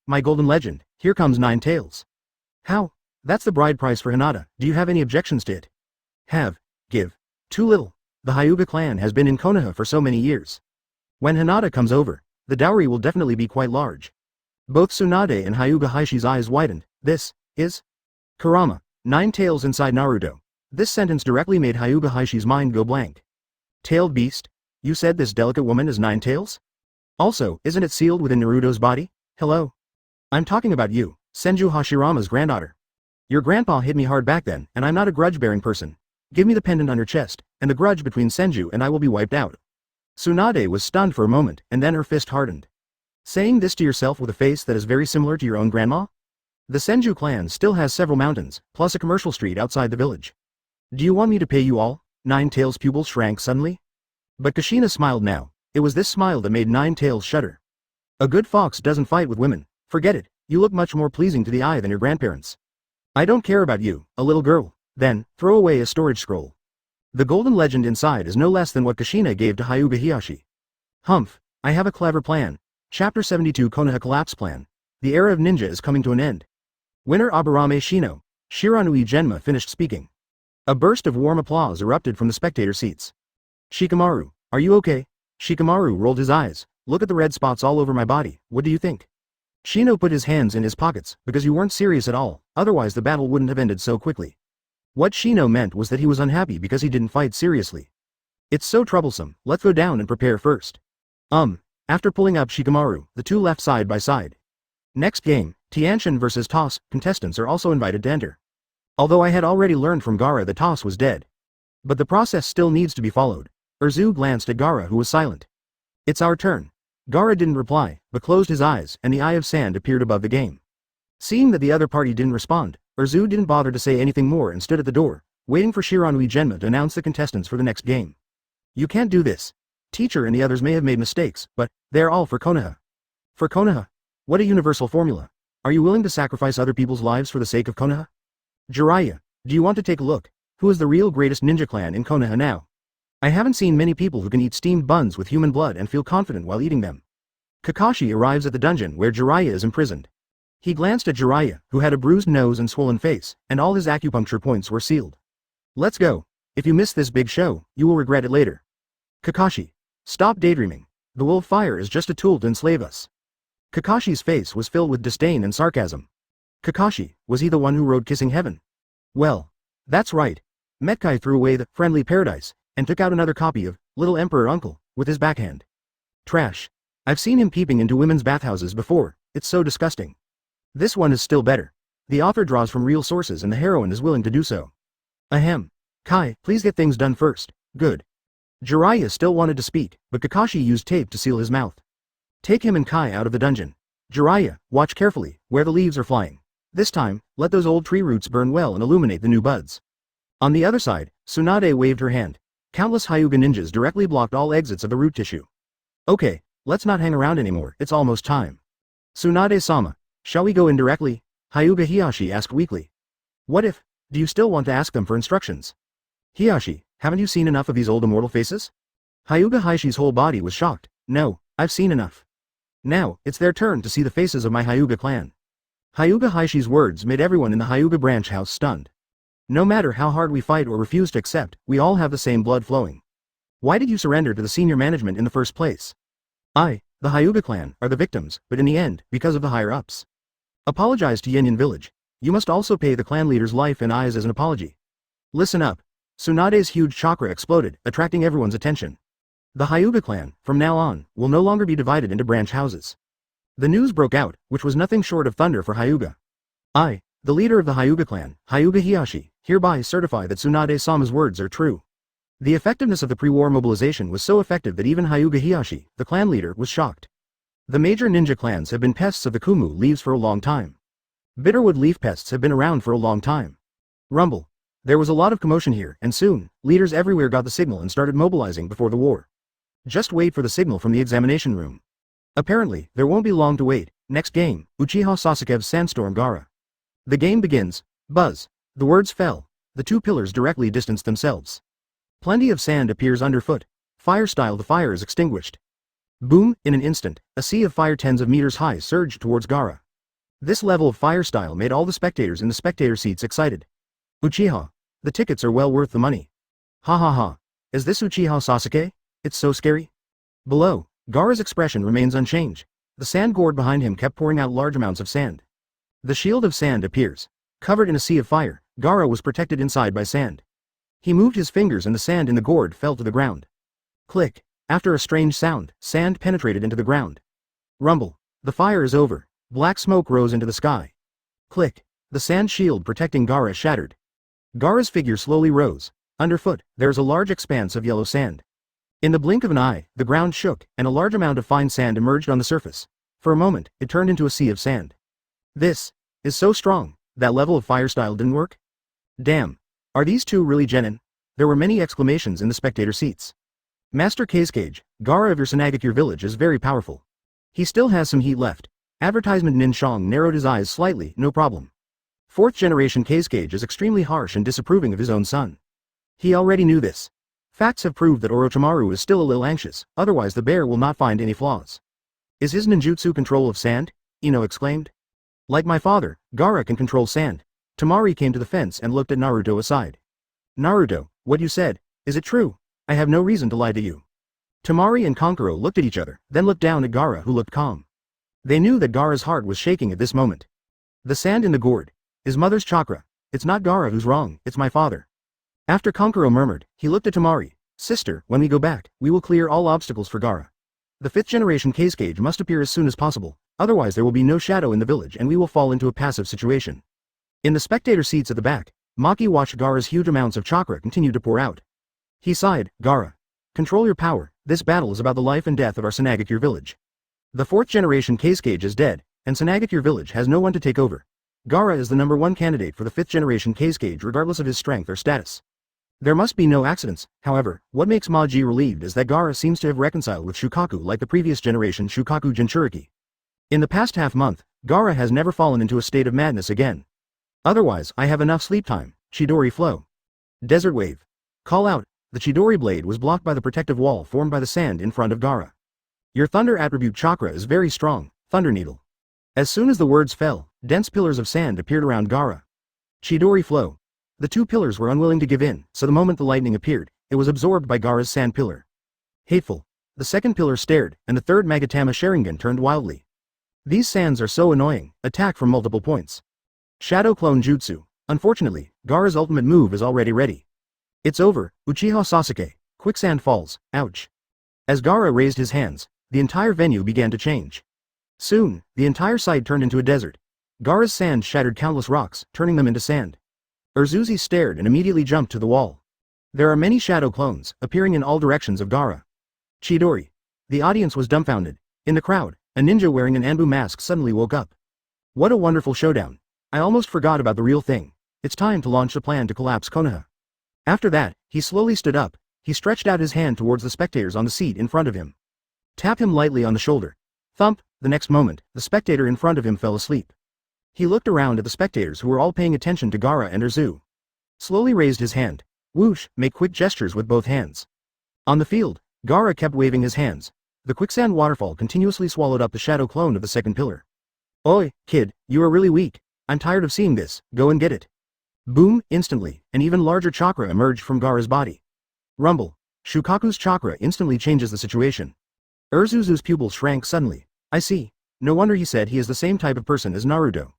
my golden legend, here comes 9 tails. How? That's the bride price for Hinata, do you have any objections to it? Give. Too little. The Hyuga clan has been in Konoha for so many years. When Hinata comes over, the dowry will definitely be quite large. Both Tsunade and Hyuga Haishi's eyes widened. This is Kurama, 9 tails inside Naruto. This sentence directly made Hyuga Haishi's mind go blank. Tailed beast? You said this delicate woman is 9 tails? Also, isn't it sealed within Naruto's body? Hello? I'm talking about you, Senju Hashirama's granddaughter. Your grandpa hit me hard back then, and I'm not a grudge-bearing person. Give me the pendant on your chest, and the grudge between Senju and I will be wiped out. Tsunade was stunned for a moment, and then her fist hardened. Saying this to yourself with a face that is very similar to your own grandma? The Senju clan still has several mountains, plus a commercial street outside the village. Do you want me to pay you all? 9 tails' pupils shrank suddenly. But Kushina smiled now. It was this smile that made 9 tails shudder. A good fox doesn't fight with women. Forget it, you look much more pleasing to the eye than your grandparents. I don't care about you, a little girl. Then, throw away a storage scroll. The golden legend inside is no less than what Kushina gave to Hyuga Hiyashi. Humph, I have a clever plan. Chapter 72 Konoha Collapse Plan. The era of ninja is coming to an end. Winner Aburame Shino. Shiranui Genma finished speaking. A burst of warm applause erupted from the spectator seats. Shikamaru, are you okay? Shikamaru rolled his eyes. Look at the red spots all over my body, what do you think? Shino put his hands in his pockets, because you weren't serious at all, otherwise the battle wouldn't have ended so quickly. What Shino meant was that he was unhappy because he didn't fight seriously. It's so troublesome, let's go down and prepare first. After pulling up Shikamaru, the two left side by side. Next game, Tianshin vs Toss, contestants are also invited to enter. Although I had already learned from Gaara that Toss was dead. But the process still needs to be followed. Urzu glanced at Gaara who was silent. It's our turn. Gaara didn't reply, but closed his eyes, and the Eye of Sand appeared above the game. Seeing that the other party didn't respond, Urzu didn't bother to say anything more and stood at the door, waiting for Shiranui Genma to announce the contestants for the next game. You can't do this. Teacher and the others may have made mistakes, but they're all for Konoha. For Konoha? What a universal formula. Are you willing to sacrifice other people's lives for the sake of Konoha? Jiraiya, do you want to take a look? Who is the real greatest ninja clan in Konoha now? I haven't seen many people who can eat steamed buns with human blood and feel confident while eating them. Kakashi arrives at the dungeon where Jiraiya is imprisoned. He glanced at Jiraiya, who had a bruised nose and swollen face, and all his acupuncture points were sealed. Let's go. If you miss this big show, you will regret it later. Kakashi. Stop daydreaming. The wolf fire is just a tool to enslave us. Kakashi's face was filled with disdain and sarcasm. Kakashi, was he the one who rode Kissing Heaven? Well, that's right. Metkai threw away the Friendly Paradise, and took out another copy of Little Emperor Uncle, with his backhand. Trash. I've seen him peeping into women's bathhouses before, it's so disgusting. This one is still better. The author draws from real sources and the heroine is willing to do so. Ahem. Kai, please get things done first. Good. Jiraiya still wanted to speak, but Kakashi used tape to seal his mouth. Take him and Kai out of the dungeon. Jiraiya, watch carefully, where the leaves are flying. This time, let those old tree roots burn well and illuminate the new buds. On the other side, Tsunade waved her hand. Countless Hyuga ninjas directly blocked all exits of the root tissue. Okay, let's not hang around anymore, it's almost time. Tsunade-sama, shall we go in directly? Hyuga Hiyashi asked weakly. What if? Do you still want to ask them for instructions? Hiyashi, haven't you seen enough of these old immortal faces? Hyuga Haishi's whole body was shocked. No, I've seen enough. Now, it's their turn to see the faces of my Hyuga clan. Hyuga Haishi's words made everyone in the Hyuga branch house stunned. No matter how hard we fight or refuse to accept, we all have the same blood flowing. Why did you surrender to the senior management in the first place? The Hyuga clan, are the victims, but in the end, because of the higher-ups. Apologize to Yanyan village. You must also pay the clan leader's life and eyes as an apology. Listen up. Tsunade's huge chakra exploded, attracting everyone's attention. The Hyuga clan, from now on, will no longer be divided into branch houses. The news broke out, which was nothing short of thunder for Hyuga. I, the leader of the Hyuga clan, Hyuga Hiyashi, hereby certify that Tsunade-sama's words are true. The effectiveness of the pre-war mobilization was so effective that even Hyuga Hiyashi, the clan leader, was shocked. The major ninja clans have been pests of the kumu leaves for a long time. Bitterwood leaf pests have been around for a long time. Rumble. There was a lot of commotion here, and soon, leaders everywhere got the signal and started mobilizing before the war. Just wait for the signal from the examination room. Apparently, there won't be long to wait. Next game, Uchiha Sasuke's Sandstorm Gara. The game begins. Buzz. The words fell. The two pillars directly distanced themselves. Plenty of sand appears underfoot. Fire style, the fire is extinguished. Boom, in an instant, a sea of fire tens of meters high surged towards Gara. This level of fire style made all the spectators in the spectator seats excited. Uchiha. The tickets are well worth the money. Ha ha ha. Is this Uchiha Sasuke? It's so scary. Below, Gara's expression remains unchanged. The sand gourd behind him kept pouring out large amounts of sand. The shield of sand appears. Covered in a sea of fire, Gara was protected inside by sand. He moved his fingers and the sand in the gourd fell to the ground. Click. After a strange sound, sand penetrated into the ground. Rumble. The fire is over. Black smoke rose into the sky. Click. The sand shield protecting Gara shattered. Gara's figure slowly rose. Underfoot, there is a large expanse of yellow sand. In the blink of an eye, the ground shook, and a large amount of fine sand emerged on the surface. For a moment, it turned into a sea of sand. This is so strong. That level of fire style didn't work? Damn. Are these two really genin? There were many exclamations in the spectator seats. Master Kazekage, Gara of your Tsunade village is very powerful. He still has some heat left. Advertisement Nin Shang narrowed his eyes slightly, no problem. Fourth generation Kazekage is extremely harsh and disapproving of his own son. He already knew this. Facts have proved that Orochimaru is still a little anxious, otherwise the bear will not find any flaws. Is his ninjutsu control of sand? Ino exclaimed. Like my father, Gara can control sand. Temari came to the fence and looked at Naruto aside. Naruto, what you said, is it true? I have no reason to lie to you. Temari and Kankuro looked at each other, then looked down at Gara who looked calm. They knew that Gara's heart was shaking at this moment. The sand in the gourd. His mother's chakra. It's not Gara who's wrong, it's my father. After Kankuro murmured, he looked at Temari. Sister, when we go back, we will clear all obstacles for Gara. The fifth generation Kazekage must appear as soon as possible, otherwise there will be no shadow in the village and we will fall into a passive situation. In the spectator seats at the back, Maki watched Gara's huge amounts of chakra continue to pour out. He sighed, Gara. Control your power, this battle is about the life and death of our Tsunade village. The fourth generation Kazekage is dead, and Tsunade village has no one to take over. Gara is the #1 candidate for the fifth generation Kazekage regardless of his strength or status. There must be no accidents, however, what makes Maji relieved is that Gara seems to have reconciled with Shukaku like the previous generation Shukaku Jinchuriki. In the past half-month, Gara has never fallen into a state of madness again. Otherwise, I have enough sleep time. Chidori flow. Desert wave. Call out. The Chidori blade was blocked by the protective wall formed by the sand in front of Gara. Your thunder attribute chakra is very strong, Thunder Needle. As soon as the words fell, dense pillars of sand appeared around Gara. Chidori flow. The two pillars were unwilling to give in, so the moment the lightning appeared, it was absorbed by Gara's sand pillar. Hateful. The second pillar stared, and the third Magatama Sharingan turned wildly. These sands are so annoying, attack from multiple points. Shadow Clone Jutsu. Unfortunately, Gara's ultimate move is already ready. It's over, Uchiha Sasuke. Quicksand falls, ouch. As Gara raised his hands, the entire venue began to change. Soon, the entire site turned into a desert. Gara's sand shattered countless rocks, turning them into sand. Urzuzi stared and immediately jumped to the wall. There are many shadow clones, appearing in all directions of Gara. Chidori. The audience was dumbfounded. In the crowd, a ninja wearing an Anbu mask suddenly woke up. What a wonderful showdown. I almost forgot about the real thing. It's time to launch the plan to collapse Konoha. After that, he slowly stood up. He stretched out his hand towards the spectators on the seat in front of him. Tap him lightly on the shoulder. Thump. The next moment, the spectator in front of him fell asleep. He looked around at the spectators who were all paying attention to Gara and Urzu. Slowly raised his hand. Whoosh, make quick gestures with both hands. On the field, Gara kept waving his hands. The quicksand waterfall continuously swallowed up the shadow clone of the second pillar. Oi, kid, you are really weak. I'm tired of seeing this, go and get it. Boom, instantly, an even larger chakra emerged from Gara's body. Rumble. Shukaku's chakra instantly changes the situation. Urzuzu's pupils shrank suddenly. I see. No wonder he said he is the same type of person as Naruto.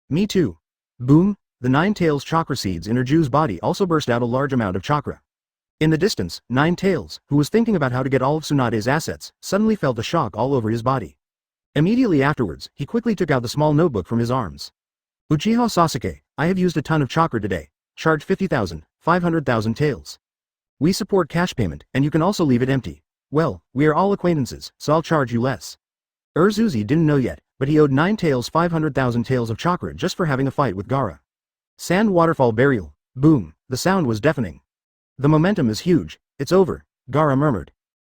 Me too. Boom, the Nine Tails chakra seeds in Erju's body also burst out a large amount of chakra. In the distance, Nine Tails, who was thinking about how to get all of Tsunade's assets, suddenly felt a shock all over his body. Immediately afterwards, he quickly took out the small notebook from his arms. Uchiha Sasuke, I have used a ton of chakra today. Charge 50,000, 500,000 taels. We support cash payment, and you can also leave it empty. Well, we are all acquaintances, so I'll charge you less. Urzuzi didn't know yet, but he owed 9 taels 500,000 taels of chakra just for having a fight with Gaara. Sand waterfall burial. Boom, the sound was deafening. The momentum is huge, it's over, Gaara murmured.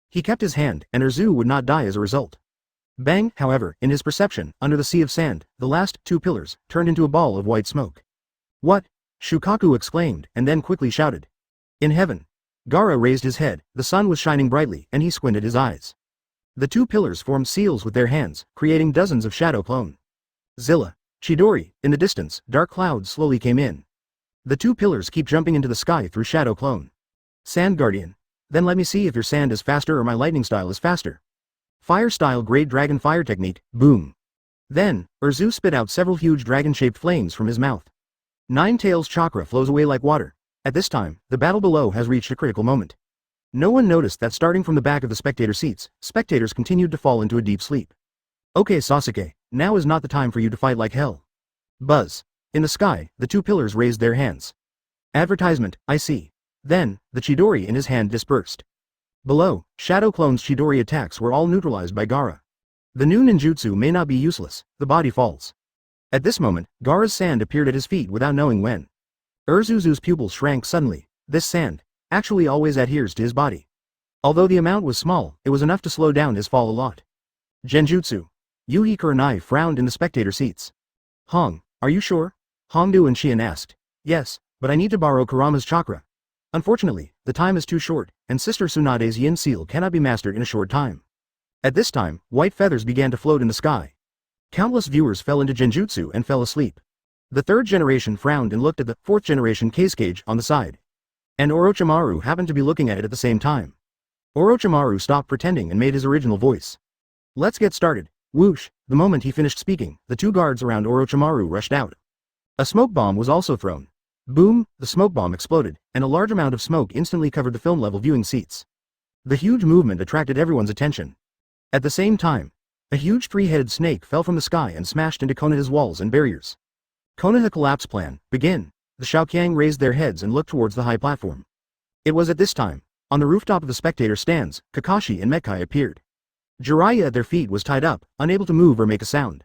He kept his hand, and Urzu would not die as a result. Bang, however, in his perception, under the sea of sand, the last 2 pillars, turned into a ball of white smoke. What? Shukaku exclaimed, and then quickly shouted. In heaven. Gaara raised his head, the sun was shining brightly, and he squinted his eyes. The 2 pillars formed seals with their hands, creating dozens of shadow clone. Zilla. Chidori, in the distance, dark clouds slowly came in. The 2 pillars keep jumping into the sky through shadow clone. Sand Guardian. Then let me see if your sand is faster or my lightning style is faster. Fire style Great Dragon Fire Technique, boom. Then, Urzu spit out several huge dragon-shaped flames from his mouth. 9 taels chakra flows away like water. At this time, the battle below has reached a critical moment. No one noticed that starting from the back of the spectator seats, spectators continued to fall into a deep sleep. Okay Sasuke, now is not the time for you to fight like hell. Buzz. In the sky, the 2 pillars raised their hands. Advertisement, I see. Then, the Chidori in his hand dispersed. Below, Shadow Clone's Chidori attacks were all neutralized by Gaara. The new ninjutsu may not be useless, the body falls. At this moment, Gaara's sand appeared at his feet without knowing when. Urzuzu's pupils shrank suddenly. This sand actually always adheres to his body. Although the amount was small, it was enough to slow down his fall a lot. Genjutsu. Yuhi Kurenai frowned in the spectator seats. Hong, are you sure? Hongdu and Shion asked. Yes, but I need to borrow Kurama's chakra. Unfortunately, the time is too short, and Sister Tsunade's yin seal cannot be mastered in a short time. At this time, white feathers began to float in the sky. Countless viewers fell into Genjutsu and fell asleep. The 3rd generation frowned and looked at the 4th generation case cage on the side. And Orochimaru happened to be looking at it at the same time. Orochimaru stopped pretending and made his original voice. Let's get started. Whoosh, the moment he finished speaking, the 2 guards around Orochimaru rushed out. A smoke bomb was also thrown. Boom, the smoke bomb exploded, and a large amount of smoke instantly covered the film-level viewing seats. The huge movement attracted everyone's attention. At the same time, a huge 3-headed snake fell from the sky and smashed into Konoha's walls and barriers. Konoha collapse plan, begin. The Shaoqiang raised their heads and looked towards the high platform. It was at this time, on the rooftop of the spectator stands, Kakashi and Metkai appeared. Jiraiya at their feet was tied up, unable to move or make a sound.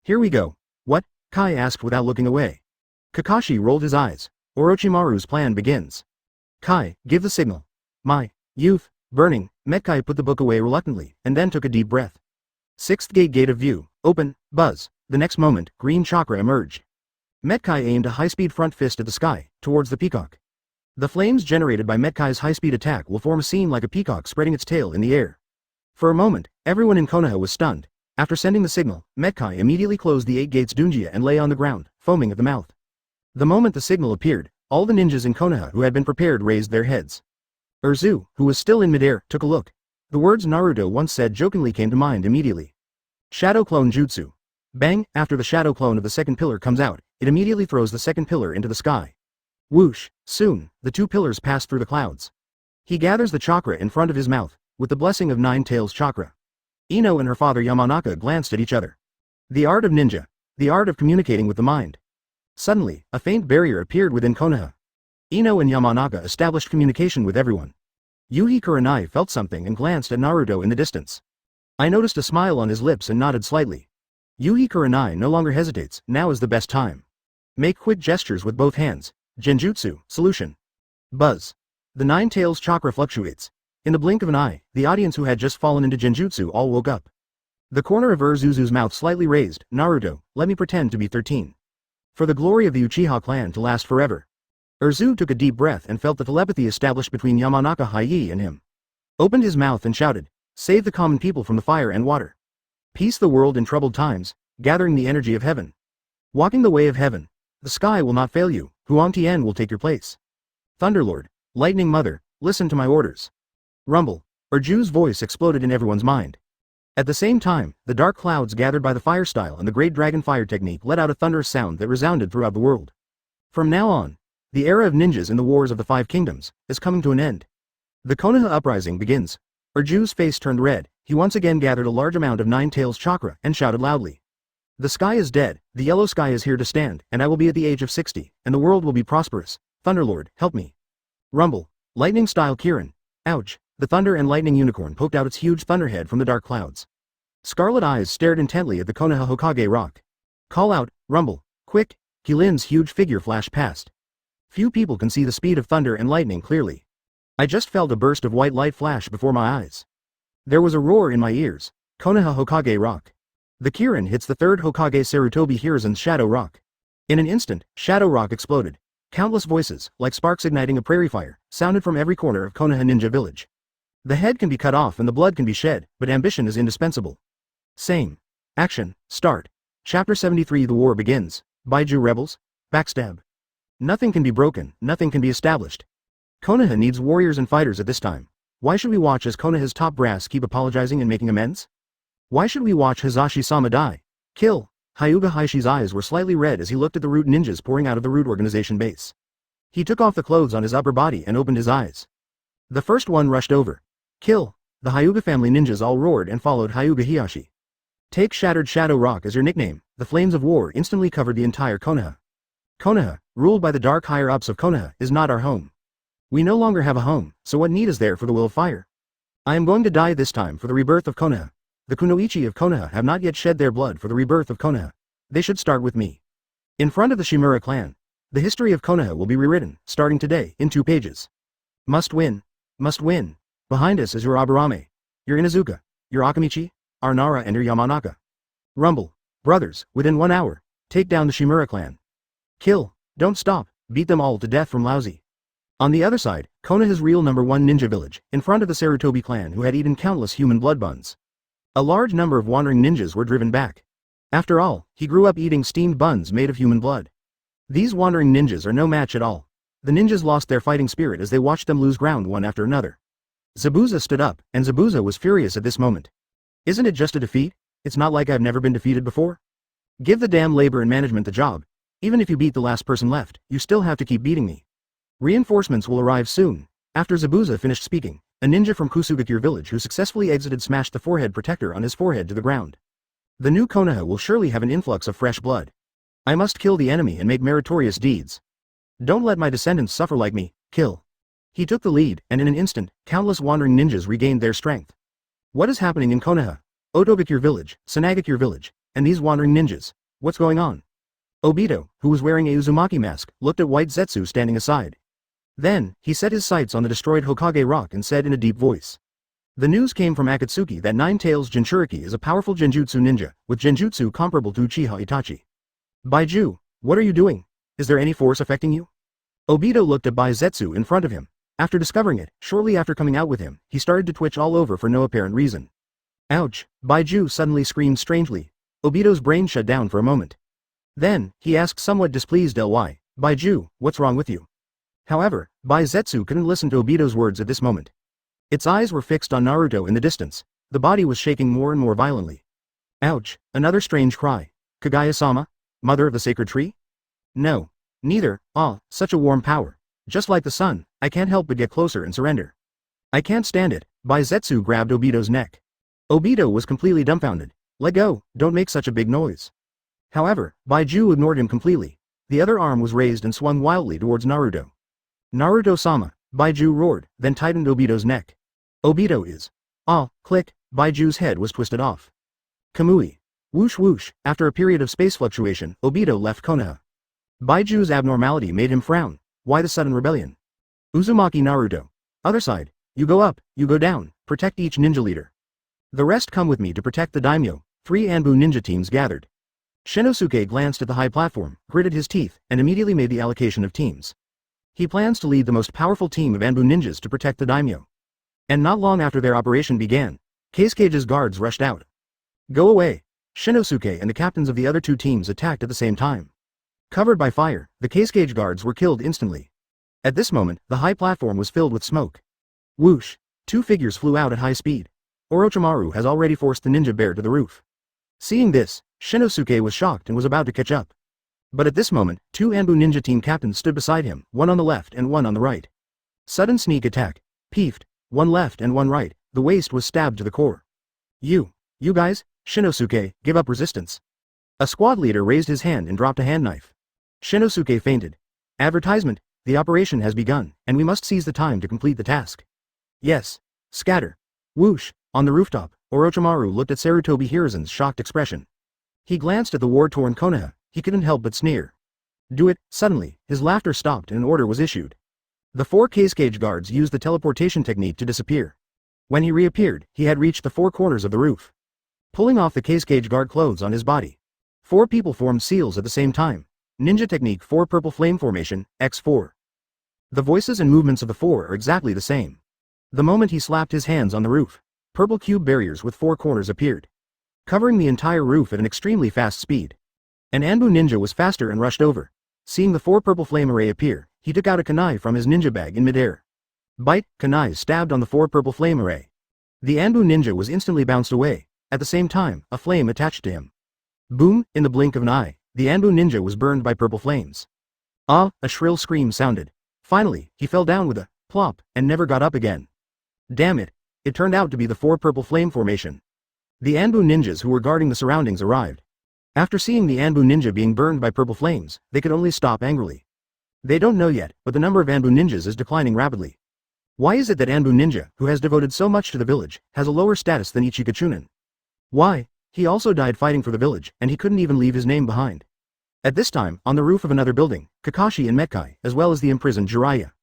Here we go. What? Kai asked without looking away. Kakashi rolled his eyes. Orochimaru's plan begins. Kai, give the signal. My youth, burning, Metkai put the book away reluctantly, and then took a deep breath. 6th gate of view, open, buzz. The next moment, green chakra emerged. Metkai aimed a high-speed front fist at the sky, towards the peacock. The flames generated by Metkai's high-speed attack will form a scene like a peacock spreading its tail in the air. For a moment, everyone in Konoha was stunned. After sending the signal, Metkai immediately closed the 8 gates Dunjia and lay on the ground, foaming at the mouth. The moment the signal appeared, all the ninjas in Konoha who had been prepared raised their heads. Urzu, who was still in midair, took a look. The words Naruto once said jokingly came to mind immediately. Shadow Clone Jutsu. Bang, after the shadow clone of the 2nd pillar comes out, it immediately throws the 2nd pillar into the sky. Whoosh, soon, the 2 pillars pass through the clouds. He gathers the chakra in front of his mouth, with the blessing of 9 taels chakra. Ino and her father Yamanaka glanced at each other. The art of ninja. The art of communicating with the mind. Suddenly, a faint barrier appeared within Konoha. Ino and Yamanaka established communication with everyone. Yuhi Kurenai felt something and glanced at Naruto in the distance. I noticed a smile on his lips and nodded slightly. Yuhi Kurenai no longer hesitates, now is the best time. Make quick gestures with both hands. Genjutsu, solution. Buzz. The 9 taels chakra fluctuates. In the blink of an eye, the audience who had just fallen into Genjutsu all woke up. The corner of Urzuzu's mouth slightly raised. Naruto, let me pretend to be 13. For the glory of the Uchiha clan to last forever. Urzu took a deep breath and felt the telepathy established between Yamanaka Hayi and him. Opened his mouth and shouted, save the common people from the fire and water. Peace the world in troubled times, gathering the energy of heaven. Walking the way of heaven. The sky will not fail you, Huang Tian will take your place. Thunderlord, Lightning Mother, listen to my orders. Rumble. Urju's voice exploded in everyone's mind. At the same time, the dark clouds gathered by the fire style and the great dragon fire technique let out a thunderous sound that resounded throughout the world. From now on, the era of ninjas in the Wars of the Five Kingdoms is coming to an end. The Konoha uprising begins. Urju's face turned red, he once again gathered a large amount of Nine Tails chakra and shouted loudly. The sky is dead, the yellow sky is here to stand, and I will be at the age of 60, and the world will be prosperous. Thunderlord, help me. Rumble. Lightning style Kirin. Ouch. The thunder and lightning unicorn poked out its huge thunderhead from the dark clouds. Scarlet eyes stared intently at the Konoha Hokage rock. Call out, Rumble. Quick. Kilin's huge figure flashed past. Few people can see the speed of thunder and lightning clearly. I just felt a burst of white light flash before my eyes. There was a roar in my ears. Konoha Hokage rock. The Kirin hits the third Hokage Sarutobi Hiruzen's Shadow Rock. In an instant, Shadow Rock exploded. Countless voices, like sparks igniting a prairie fire, sounded from every corner of Konoha Ninja Village. The head can be cut off and the blood can be shed, but ambition is indispensable. Same. Action. Start. Chapter 73. The war begins. Bai Jue rebels. Backstab. Nothing can be broken, nothing can be established. Konoha needs warriors and fighters at this time. Why should we watch as Konoha's top brass keep apologizing and making amends? Why should we watch Hizashi-sama die? Kill. Hyuga Haishi's eyes were slightly red as he looked at the Root ninjas pouring out of the Root organization base. He took off the clothes on his upper body and opened his eyes. The first one rushed over. Kill. The Hyuga family ninjas all roared and followed Hyuga Hiyashi. Take Shattered Shadow Rock as your nickname. The flames of war instantly covered the entire Konoha. Konoha, ruled by the dark higher-ups of Konoha, is not our home. We no longer have a home, so what need is there for the will of fire? I am going to die this time for the rebirth of Konoha. The kunoichi of Konoha have not yet shed their blood for the rebirth of Konoha. They should start with me. In front of the Shimura clan, the history of Konoha will be rewritten, starting today, in 2 pages. Must win. Must win. Behind us is your Aburame, your Inuzuka, your Akamichi, our Nara and your Yamanaka. Rumble. Brothers, within 1 hour, take down the Shimura clan. Kill. Don't stop, beat them all to death from Lousy. On the other side, Konoha's real #1 ninja village, in front of the Sarutobi clan who had eaten countless human blood buns. A large number of wandering ninjas were driven back. After all, he grew up eating steamed buns made of human blood. These wandering ninjas are no match at all. The ninjas lost their fighting spirit as they watched them lose ground one after another. Zabuza stood up, and Zabuza was furious at this moment. Isn't it just a defeat? It's not like I've never been defeated before. Give the damn labor and management the job. Even if you beat the last person left, you still have to keep beating me. Reinforcements will arrive soon. After Zabuza finished speaking, a ninja from Kusugakure village who successfully exited smashed the forehead protector on his forehead to the ground. The new Konoha will surely have an influx of fresh blood. I must kill the enemy and make meritorious deeds. Don't let my descendants suffer like me. Kill. He took the lead, and in an instant, countless wandering ninjas regained their strength. What is happening in Konoha? Otogakure village, Tsunade village, and these wandering ninjas. What's going on? Obito, who was wearing a Uzumaki mask, looked at White Zetsu standing aside. Then, he set his sights on the destroyed Hokage rock and said in a deep voice. The news came from Akatsuki that Nine Tails Jinchuriki is a powerful Genjutsu ninja, with Genjutsu comparable to Uchiha Itachi. Bai Jue, what are you doing? Is there any force affecting you? Obito looked at Bai Zetsu in front of him. After discovering it, shortly after coming out with him, he started to twitch all over for no apparent reason. Ouch, Bai Jue suddenly screamed strangely. Obito's brain shut down for a moment. Then, he asked somewhat displeased Ly, Bai Jue, what's wrong with you? However, Bai Zetsu couldn't listen to Obito's words at this moment. Its eyes were fixed on Naruto in the distance. The body was shaking more and more violently. Ouch, another strange cry. Kaguya-sama? Mother of the sacred tree? No. Neither. Ah, such a warm power. Just like the sun, I can't help but get closer and surrender. I can't stand it. Bai Zetsu grabbed Obito's neck. Obito was completely dumbfounded. Let go, don't make such a big noise. However, Bai Jue ignored him completely. The other arm was raised and swung wildly towards Naruto. Naruto-sama, Bai Jue roared, then tightened Obito's neck. Obito is. Ah, click, Bai Jue's head was twisted off. Kamui. Whoosh whoosh, after a period of space fluctuation, Obito left Konoha. Bai Jue's abnormality made him frown. Why the sudden rebellion? Uzumaki Naruto. Other side, you go up, you go down, protect each ninja leader. The rest come with me to protect the daimyo. 3 Anbu ninja teams gathered. Shinosuke glanced at the high platform, gritted his teeth, and immediately made the allocation of teams. He plans to lead the most powerful team of Anbu ninjas to protect the daimyo. And not long after their operation began, Kazuki's guards rushed out. Go away. Shinosuke and the captains of the other 2 teams attacked at the same time. Covered by fire, the Kazuki guards were killed instantly. At this moment, the high platform was filled with smoke. Whoosh! 2 figures flew out at high speed. Orochimaru has already forced the ninja bear to the roof. Seeing this, Shinosuke was shocked and was about to catch up. But at this moment, two Anbu ninja team captains stood beside him, one on the left and one on the right. Sudden sneak attack. Peefed, one left and one right, the waist was stabbed to the core. You guys, Shinosuke, give up resistance. A squad leader raised his hand and dropped a hand knife. Shinosuke fainted. Advertisement, the operation has begun, and we must seize the time to complete the task. Yes. Scatter. Whoosh, on the rooftop, Orochimaru looked at Sarutobi Hiruzen's shocked expression. He glanced at the war-torn Konoha, he couldn't help but sneer. Do it. Suddenly, his laughter stopped and an order was issued. The four cage guards used the teleportation technique to disappear. When he reappeared, he had reached the four corners of the roof. Pulling off the cage guard clothes on his body, four people formed seals at the same time. Ninja technique 4 purple flame formation, X4. The voices and movements of the four are exactly the same. The moment he slapped his hands on the roof, purple cube barriers with four corners appeared, covering the entire roof at an extremely fast speed. An Anbu ninja was faster and rushed over. Seeing the 4 purple flame array appear, he took out a kunai from his ninja bag in midair. Bite, kunai stabbed on the 4 purple flame array. The Anbu ninja was instantly bounced away. At the same time, a flame attached to him. Boom, in the blink of an eye, the Anbu ninja was burned by purple flames. Ah, a shrill scream sounded. Finally, he fell down with a plop and never got up again. Damn it, it turned out to be the 4 purple flame formation. The Anbu ninjas who were guarding the surroundings arrived. After seeing the Anbu ninja being burned by purple flames, they could only stop angrily. They don't know yet, but the number of Anbu ninjas is declining rapidly. Why is it that Anbu ninja, who has devoted so much to the village, has a lower status than Ichigo Chunin? Why? He also died fighting for the village, and he couldn't even leave his name behind. At this time, on the roof of another building, Kakashi and Metkai, as well as the imprisoned Jiraiya,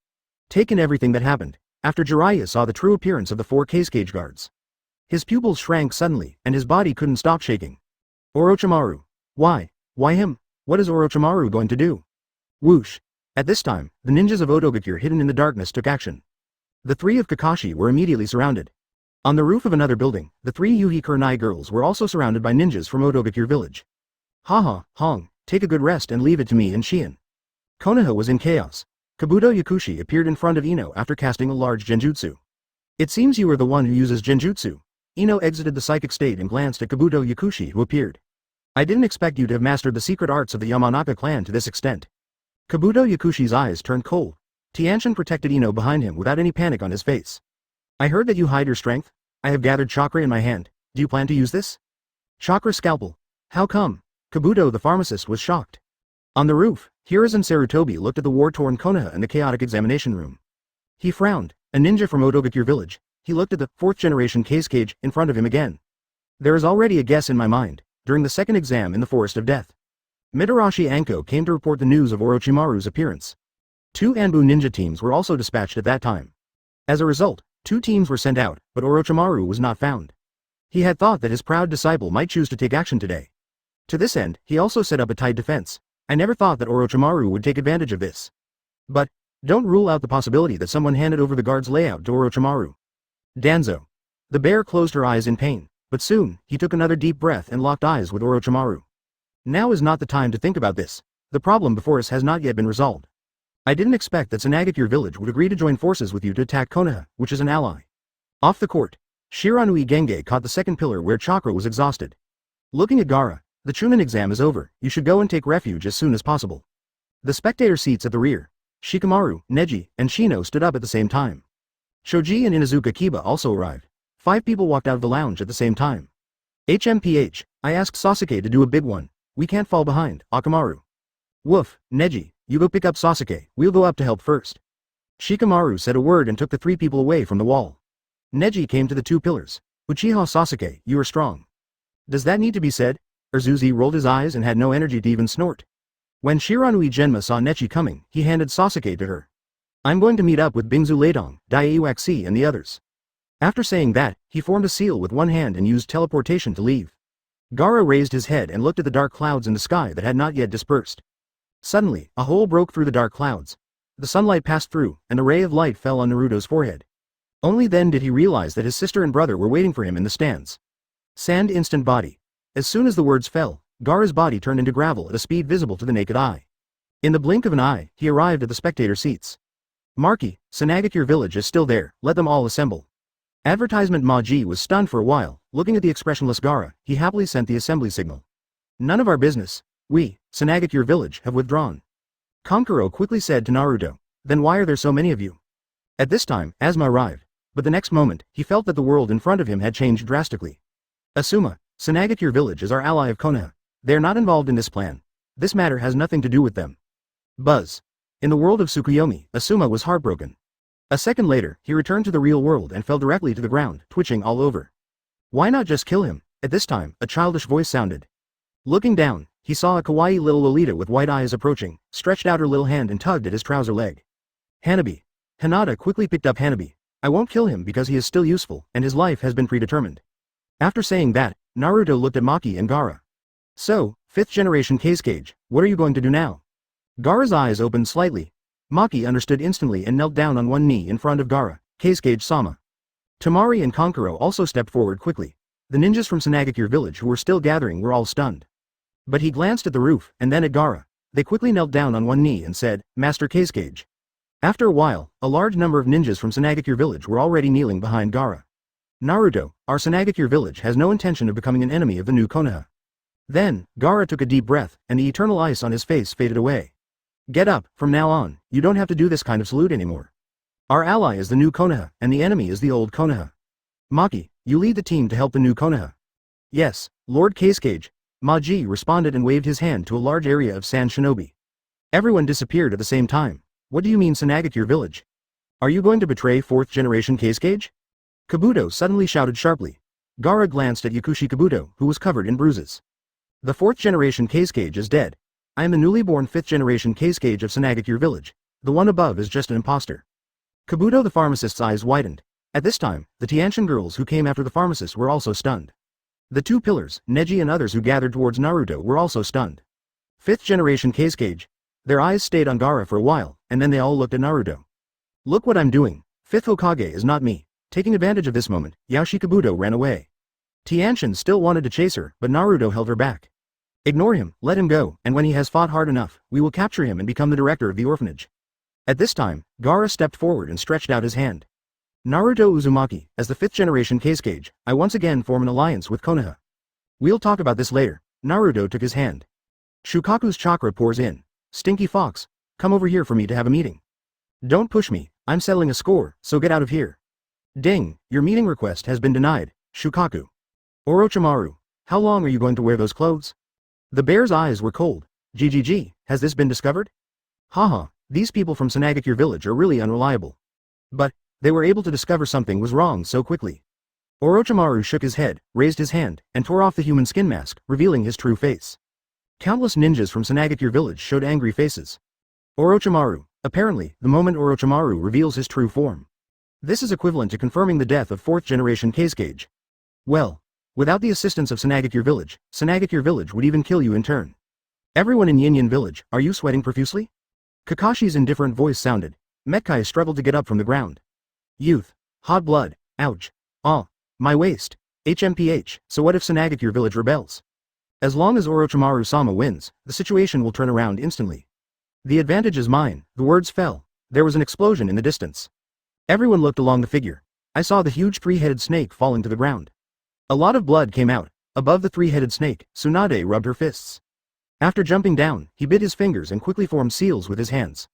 take in everything that happened. After Jiraiya saw the true appearance of the 4 cage guards, his pupils shrank suddenly, and his body couldn't stop shaking. Orochimaru. Why? Why him? What is Orochimaru going to do? Whoosh. At this time, the ninjas of Otogakure hidden in the darkness took action. The 3 of Kakashi were immediately surrounded. On the roof of another building, the 3 Yuhi Kurenai girls were also surrounded by ninjas from Otogakure village. Haha, Hong, take a good rest and leave it to me and Shien. Konoha was in chaos. Kabuto Yakushi appeared in front of Ino after casting a large genjutsu. It seems you are the one who uses genjutsu. Ino exited the psychic state and glanced at Kabuto Yakushi who appeared. I didn't expect you to have mastered the secret arts of the Yamanaka clan to this extent. Kabuto Yakushi's eyes turned cold. Tianshin protected Ino behind him without any panic on his face. I heard that you hide your strength. I have gathered chakra in my hand. Do you plan to use this? Chakra scalpel. How come? Kabuto the pharmacist was shocked. On the roof, Hiruzen Sarutobi looked at the war-torn Konoha in the chaotic examination room. He frowned. A ninja from Otogakure village. He looked at the 4th generation cage in front of him again. There is already a guess in my mind. During the second exam in the Forest of Death, Mitarashi Anko came to report the news of Orochimaru's appearance. 2 Anbu ninja teams were also dispatched at that time. As a result, 2 teams were sent out, but Orochimaru was not found. He had thought that his proud disciple might choose to take action today. To this end, he also set up a tight defense. I never thought that Orochimaru would take advantage of this. But, don't rule out the possibility that someone handed over the guard's layout to Orochimaru. Danzo. The bear closed her eyes in pain, but soon, he took another deep breath and locked eyes with Orochimaru. Now is not the time to think about this. The problem before us has not yet been resolved. I didn't expect that Tsunade village would agree to join forces with you to attack Konoha, which is an ally. Off the court, Shiranui Genge caught the second pillar where chakra was exhausted. Looking at Gaara, the Chunin exam is over, you should go and take refuge as soon as possible. The spectator seats at the rear, Shikamaru, Neji, and Shino stood up at the same time. Shoji and Inazuka Kiba also arrived. 5 people walked out of the lounge at the same time. HMPH, I asked Sasuke to do a big one. We can't fall behind, Akamaru. Woof, Neji, you go pick up Sasuke, we'll go up to help first. Shikamaru said a word and took the 3 people away from the wall. Neji came to the 2 pillars. Uchiha Sasuke, you are strong. Does that need to be said? Urzuzi rolled his eyes and had no energy to even snort. When Shiranui Genma saw Nechi coming, he handed Sasuke to her. I'm going to meet up with Bingzu Leidong, Daiiwaxi and the others. After saying that, he formed a seal with one hand and used teleportation to leave. Gaara raised his head and looked at the dark clouds in the sky that had not yet dispersed. Suddenly, a hole broke through the dark clouds. The sunlight passed through, and a ray of light fell on Naruto's forehead. Only then did he realize that his sister and brother were waiting for him in the stands. Sand instant body. As soon as the words fell, Gaara's body turned into gravel at a speed visible to the naked eye. In the blink of an eye, he arrived at the spectator seats. Marky, Tsunade village is still there, let them all assemble. Advertisement Maji was stunned for a while, looking at the expressionless Gaara. He happily sent the assembly signal. None of our business. We, Tsunade your village, have withdrawn. Kankuro quickly said to Naruto. Then why are there so many of you? At this time, Asuma arrived, but the next moment, he felt that the world in front of him had changed drastically. Asuma, Tsunade your village is our ally of Konoha. They are not involved in this plan. This matter has nothing to do with them. Buzz. In the world of Tsukuyomi, Asuma was heartbroken. A second later, he returned to the real world and fell directly to the ground, twitching all over. Why not just kill him? At this time, a childish voice sounded. Looking down, he saw a kawaii little Lolita with white eyes approaching, stretched out her little hand and tugged at his trouser leg. Hanabi. Hinata quickly picked up Hanabi. I won't kill him because he is still useful, and his life has been predetermined. After saying that, Naruto looked at Maki and Gaara. So, 5th generation Kage, what are you going to do now? Gaara's eyes opened slightly. Maki understood instantly and knelt down on one knee in front of Gaara, Kage-sama. Temari and Kankuro also stepped forward quickly. The ninjas from Tsunade village who were still gathering were all stunned. But he glanced at the roof and then at Gaara. They quickly knelt down on one knee and said, Master Kage. After a while, a large number of ninjas from Tsunade village were already kneeling behind Gaara. Naruto, our Tsunade village has no intention of becoming an enemy of the new Konoha. Then, Gaara took a deep breath, and the eternal ice on his face faded away. Get up, from now on, you don't have to do this kind of salute anymore. Our ally is the new Konoha, and the enemy is the old Konoha. Maki, you lead the team to help the new Konoha. Yes, Lord Kage. Maji responded and waved his hand to a large area of sand shinobi. Everyone disappeared at the same time. What do you mean Tsunade village? Are you going to betray 4th generation Kage? Kabuto suddenly shouted sharply. Gaara glanced at Yakushi Kabuto, who was covered in bruises. The 4th generation Kage is dead. I am the newly born 5th generation Kage of Tsunade village. The one above is just an imposter. Kabuto the pharmacist's eyes widened. At this time, the Tianshan girls who came after the pharmacist were also stunned. The two pillars, Neji and others who gathered towards Naruto were also stunned. 5th generation Kage. Their eyes stayed on Gaara for a while, and then they all looked at Naruto. Look what I'm doing. 5th Hokage is not me. Taking advantage of this moment, Yaoshi Kabuto ran away. Tianshan still wanted to chase her, but Naruto held her back. Ignore him, let him go, and when he has fought hard enough, we will capture him and become the director of the orphanage. At this time, Gaara stepped forward and stretched out his hand. Naruto Uzumaki, as the 5th generation Kage, I once again form an alliance with Konoha. We'll talk about this later. Naruto took his hand. Shukaku's chakra pours in. Stinky Fox, come over here for me to have a meeting. Don't push me, I'm settling a score, so get out of here. Ding, your meeting request has been denied, Shukaku. Orochimaru, how long are you going to wear those clothes? The bear's eyes were cold. GGG, has this been discovered? Haha, these people from Tsunade village are really unreliable. But, they were able to discover something was wrong so quickly. Orochimaru shook his head, raised his hand, and tore off the human skin mask, revealing his true face. Countless ninjas from Tsunade village showed angry faces. Orochimaru, apparently, the moment Orochimaru reveals his true form. This is equivalent to confirming the death of 4th generation Kage. Well, without the assistance of Tsunade village would even kill you in turn. Everyone in Yin village, are you sweating profusely? Kakashi's indifferent voice sounded. Metkai struggled to get up from the ground. Youth. Hot blood. Ouch. Ah. My waist. HMPH, so what if Tsunade village rebels? As long as Orochimaru-sama wins, the situation will turn around instantly. The advantage is mine, the words fell. There was an explosion in the distance. Everyone looked along the figure. I saw the huge three-headed snake falling to the ground. A lot of blood came out. Above the three-headed snake, Tsunade rubbed her fists. After jumping down, he bit his fingers and quickly formed seals with his hands.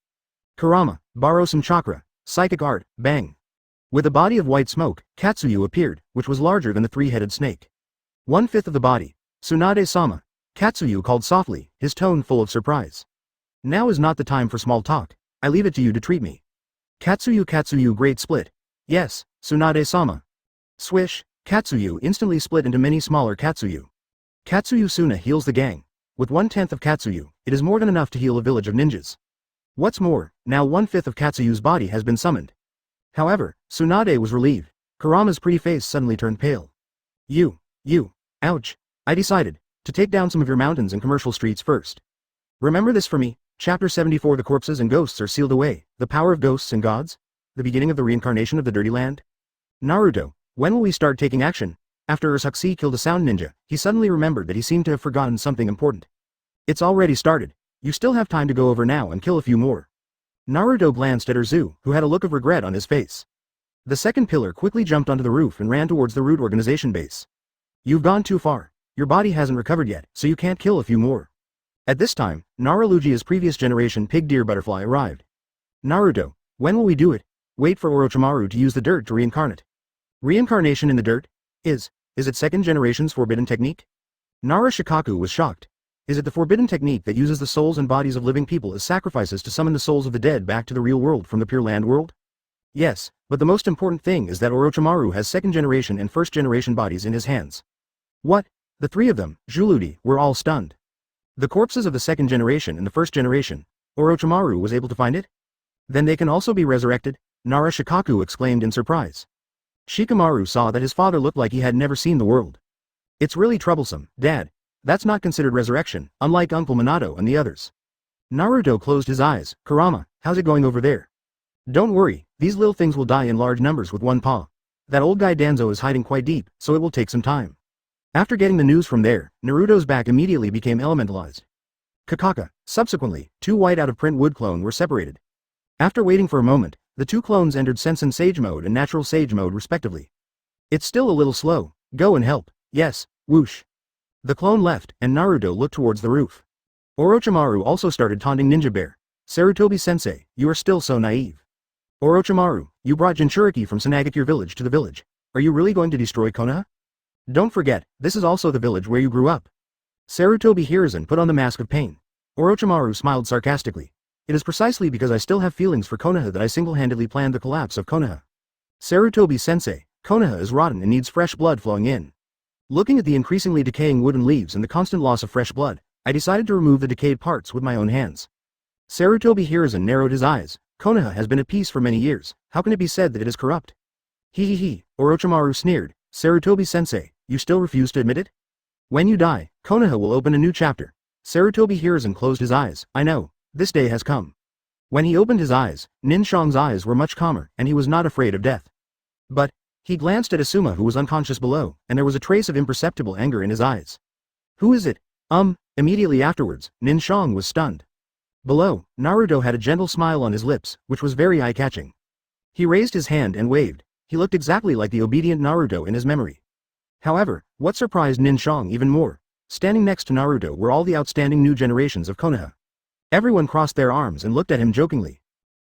Kurama, borrow some chakra. Psychic art, bang. With a body of white smoke, Katsuyu appeared, which was larger than the three-headed snake. 1/5 of the body. Tsunade-sama. Katsuyu called softly, his tone full of surprise. Now is not the time for small talk. I leave it to you to treat me. Katsuyu great split. Yes, Tsunade-sama. Swish, Katsuyu instantly split into many smaller Katsuyu. Katsuyu Suna heals the gang. With 1/10 of Katsuyu, it is more than enough to heal a village of ninjas. What's more, now 1/5 of Katsuyu's body has been summoned. However, Tsunade was relieved. Kurama's pretty face suddenly turned pale. Ouch. I decided to take down some of your mountains and commercial streets first. Remember this for me. Chapter 74. The corpses and ghosts are sealed away. The power of ghosts and gods? The beginning of the reincarnation of the Dirty Land? Naruto, when will we start taking action? After Ōtsutsuki killed a sound ninja, he suddenly remembered that he seemed to have forgotten something important. It's already started. You still have time to go over now and kill a few more. Naruto glanced at Urzu, who had a look of regret on his face. The second pillar quickly jumped onto the roof and ran towards the root organization base. You've gone too far. Your body hasn't recovered yet, so you can't kill a few more. At this time, Naralugia's previous generation pig deer butterfly arrived. Naruto, when will we do it? Wait for Orochimaru to use the dirt to reincarnate. Reincarnation in the dirt? Is it second generation's forbidden technique? Nara Shikaku was shocked. Is it the forbidden technique that uses the souls and bodies of living people as sacrifices to summon the souls of the dead back to the real world from the Pure Land world? Yes, but the most important thing is that Orochimaru has second generation and first generation bodies in his hands. What? The three of them, Juludi, were all stunned. The corpses of the second generation and the first generation, Orochimaru was able to find it? Then they can also be resurrected? Nara Shikaku exclaimed in surprise. Shikamaru saw that his father looked like he had never seen the world. It's really troublesome, Dad. That's not considered resurrection, unlike Uncle Minato and the others. Naruto closed his eyes. Kurama, how's it going over there? Don't worry, these little things will die in large numbers with one paw. That old guy Danzo is hiding quite deep, so it will take some time. After getting the news from there, Naruto's back immediately became elementalized. Kakaka. Subsequently, two white out-of-print wood clone were separated. After waiting for a moment, the two clones entered Sensen Sage Mode and Natural Sage Mode respectively. It's still a little slow. Go and help. Yes, whoosh. The clone left, and Naruto looked towards the roof. Orochimaru also started taunting Ninja Bear. Sarutobi-sensei, you are still so naive. Orochimaru, you brought Jinchuriki from Tsunade village to the village. Are you really going to destroy Konoha? Don't forget, this is also the village where you grew up. Sarutobi Hiruzen put on the mask of pain. Orochimaru smiled sarcastically. It is precisely because I still have feelings for Konoha that I single-handedly planned the collapse of Konoha. Sarutobi-sensei, Konoha is rotten and needs fresh blood flowing in. Looking at the increasingly decaying wooden leaves and the constant loss of fresh blood, I decided to remove the decayed parts with my own hands. Sarutobi Hiruzen narrowed his eyes. Konoha has been at peace for many years. How can it be said that it is corrupt? He, Orochimaru sneered. Sarutobi-sensei, you still refuse to admit it? When you die, Konoha will open a new chapter. Sarutobi Hiruzen closed his eyes. I know, this day has come. When he opened his eyes, Nin Shang's eyes were much calmer, and he was not afraid of death. But, he glanced at Asuma who was unconscious below, and there was a trace of imperceptible anger in his eyes. Who is it? Immediately afterwards, Nin Shang was stunned. Below, Naruto had a gentle smile on his lips, which was very eye-catching. He raised his hand and waved. He looked exactly like the obedient Naruto in his memory. However, what surprised Nin Shang even more, standing next to Naruto were all the outstanding new generations of Konoha. Everyone crossed their arms and looked at him jokingly.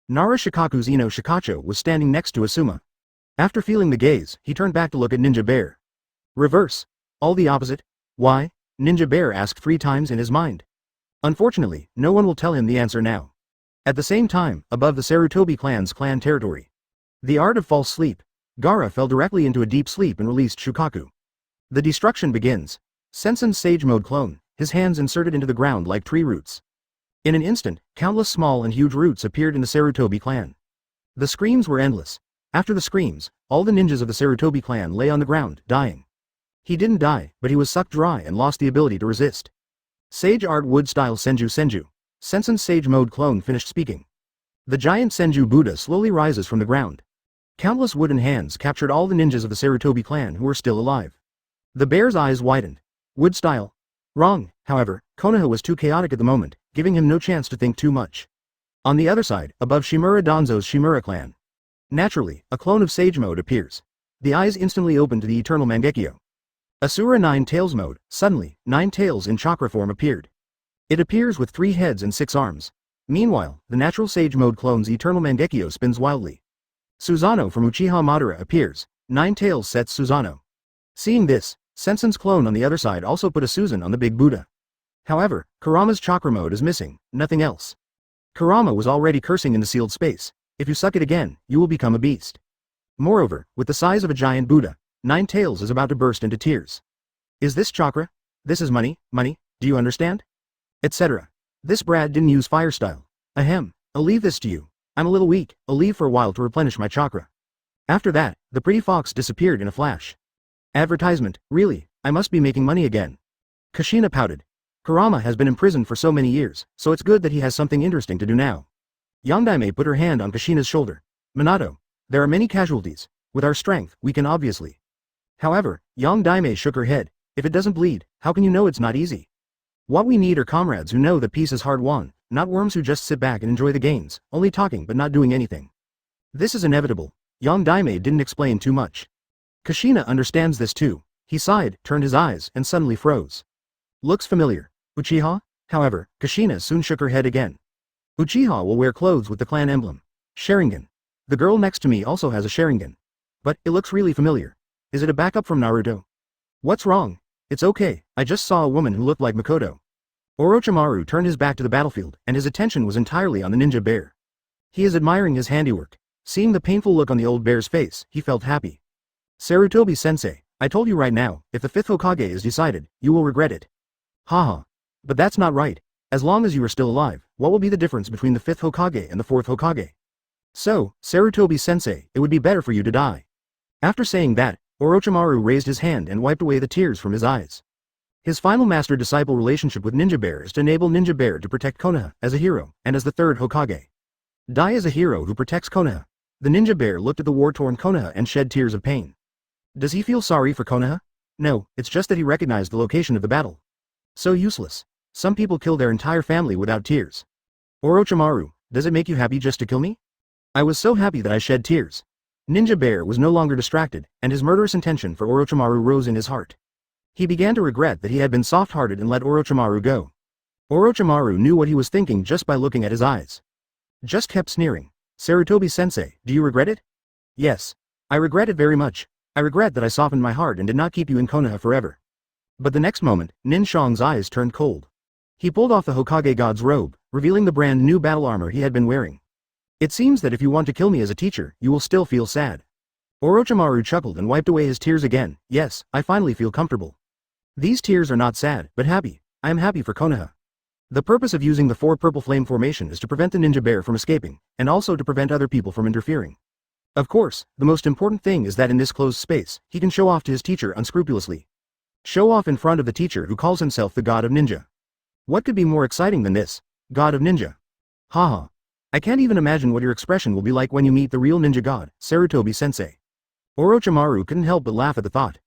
Nara Shikaku's Ino Shikacho was standing next to Asuma. After feeling the gaze, he turned back to look at Ninja Bear. Reverse. All the opposite? Why? Ninja Bear asked 3 times in his mind. Unfortunately, no one will tell him the answer now. At the same time, above the Sarutobi clan's clan territory. The art of false sleep. Gaara fell directly into a deep sleep and released Shukaku. The destruction begins. Sensen's Sage Mode clone, his hands inserted into the ground like tree roots. In an instant, countless small and huge roots appeared in the Sarutobi clan. The screams were endless. After the screams, all the ninjas of the Sarutobi clan lay on the ground, dying. He didn't die, but he was sucked dry and lost the ability to resist. Sage Art Wood Style Senju. Sensen's Sage Mode clone finished speaking. The giant Senju Buddha slowly rises from the ground. Countless wooden hands captured all the ninjas of the Sarutobi clan who were still alive. The bear's eyes widened. Wood style. Wrong, however, Konoha was too chaotic at the moment, giving him no chance to think too much. On the other side, above Shimura Danzo's Shimura clan. Naturally, a clone of Sage Mode appears. The eyes instantly open to the eternal Mangekyo. Asura 9 Tails Mode. Suddenly, 9 tails in chakra form appeared. It appears with 3 heads and 6 arms. Meanwhile, the natural Sage Mode clone's eternal Mangekyo spins wildly. Susanoo from Uchiha Madara appears. 9 tails sets Susanoo. Seeing this, Sensen's clone on the other side also put a Susan on the big Buddha. However, Kurama's chakra mode is missing, nothing else. Kurama was already cursing in the sealed space. If you suck it again, you will become a beast. Moreover, with the size of a giant Buddha, 9 tails is about to burst into tears. Is this chakra? This is money, do you understand? Etc. This Brad didn't use fire style. Ahem, I'll leave this to you. I'm a little weak, I'll leave for a while to replenish my chakra. After that, the pretty fox disappeared in a flash. Advertisement, really, I must be making money again. Kushina pouted. Kurama has been imprisoned for so many years, so it's good that he has something interesting to do now. Yondaime put her hand on Kushina's shoulder. Minato, there are many casualties. With our strength, we can obviously. However, Yondaime shook her head. If it doesn't bleed, how can you know it's not easy? What we need are comrades who know that peace is hard won, not worms who just sit back and enjoy the gains, only talking but not doing anything. This is inevitable. Young Daime didn't explain too much. Kushina understands this too. He sighed, turned his eyes, and suddenly froze. Looks familiar. Uchiha? However, Kushina soon shook her head again. Uchiha will wear clothes with the clan emblem. Sharingan. The girl next to me also has a Sharingan. But, it looks really familiar. Is it a backup from Naruto? What's wrong? It's okay, I just saw a woman who looked like Makoto. Orochimaru turned his back to the battlefield, and his attention was entirely on the ninja bear. He is admiring his handiwork. Seeing the painful look on the old bear's face, he felt happy. Sarutobi-sensei, I told you right now, if the Fifth Hokage is decided, you will regret it. Haha. But that's not right. As long as you are still alive, what will be the difference between the Fifth Hokage and the Fourth Hokage? So, Sarutobi-sensei, it would be better for you to die. After saying that, Orochimaru raised his hand and wiped away the tears from his eyes. His final master-disciple relationship with Ninja Bear is to enable Ninja Bear to protect Konoha as a hero and as the third Hokage. Die as a hero who protects Konoha. The Ninja Bear looked at the war-torn Konoha and shed tears of pain. Does he feel sorry for Konoha? No, it's just that he recognized the location of the battle. So useless. Some people kill their entire family without tears. Orochimaru, does it make you happy just to kill me? I was so happy that I shed tears. Ninja Bear was no longer distracted, and his murderous intention for Orochimaru rose in his heart. He began to regret that he had been soft-hearted and let Orochimaru go. Orochimaru knew what he was thinking just by looking at his eyes. Just kept sneering. Sarutobi-sensei, do you regret it? Yes. I regret it very much. I regret that I softened my heart and did not keep you in Konoha forever. But the next moment, Nin Shang's eyes turned cold. He pulled off the Hokage God's robe, revealing the brand new battle armor he had been wearing. It seems that if you want to kill me as a teacher, you will still feel sad. Orochimaru chuckled and wiped away his tears again. Yes, I finally feel comfortable. These tears are not sad, but happy. I am happy for Konoha. The purpose of using the 4 purple flame formation is to prevent the ninja bear from escaping, and also to prevent other people from interfering. Of course, the most important thing is that in this closed space, he can show off to his teacher unscrupulously. Show off in front of the teacher who calls himself the God of Ninja. What could be more exciting than this? God of Ninja. Haha. I can't even imagine what your expression will be like when you meet the real ninja god, Sarutobi-sensei. Orochimaru couldn't help but laugh at the thought.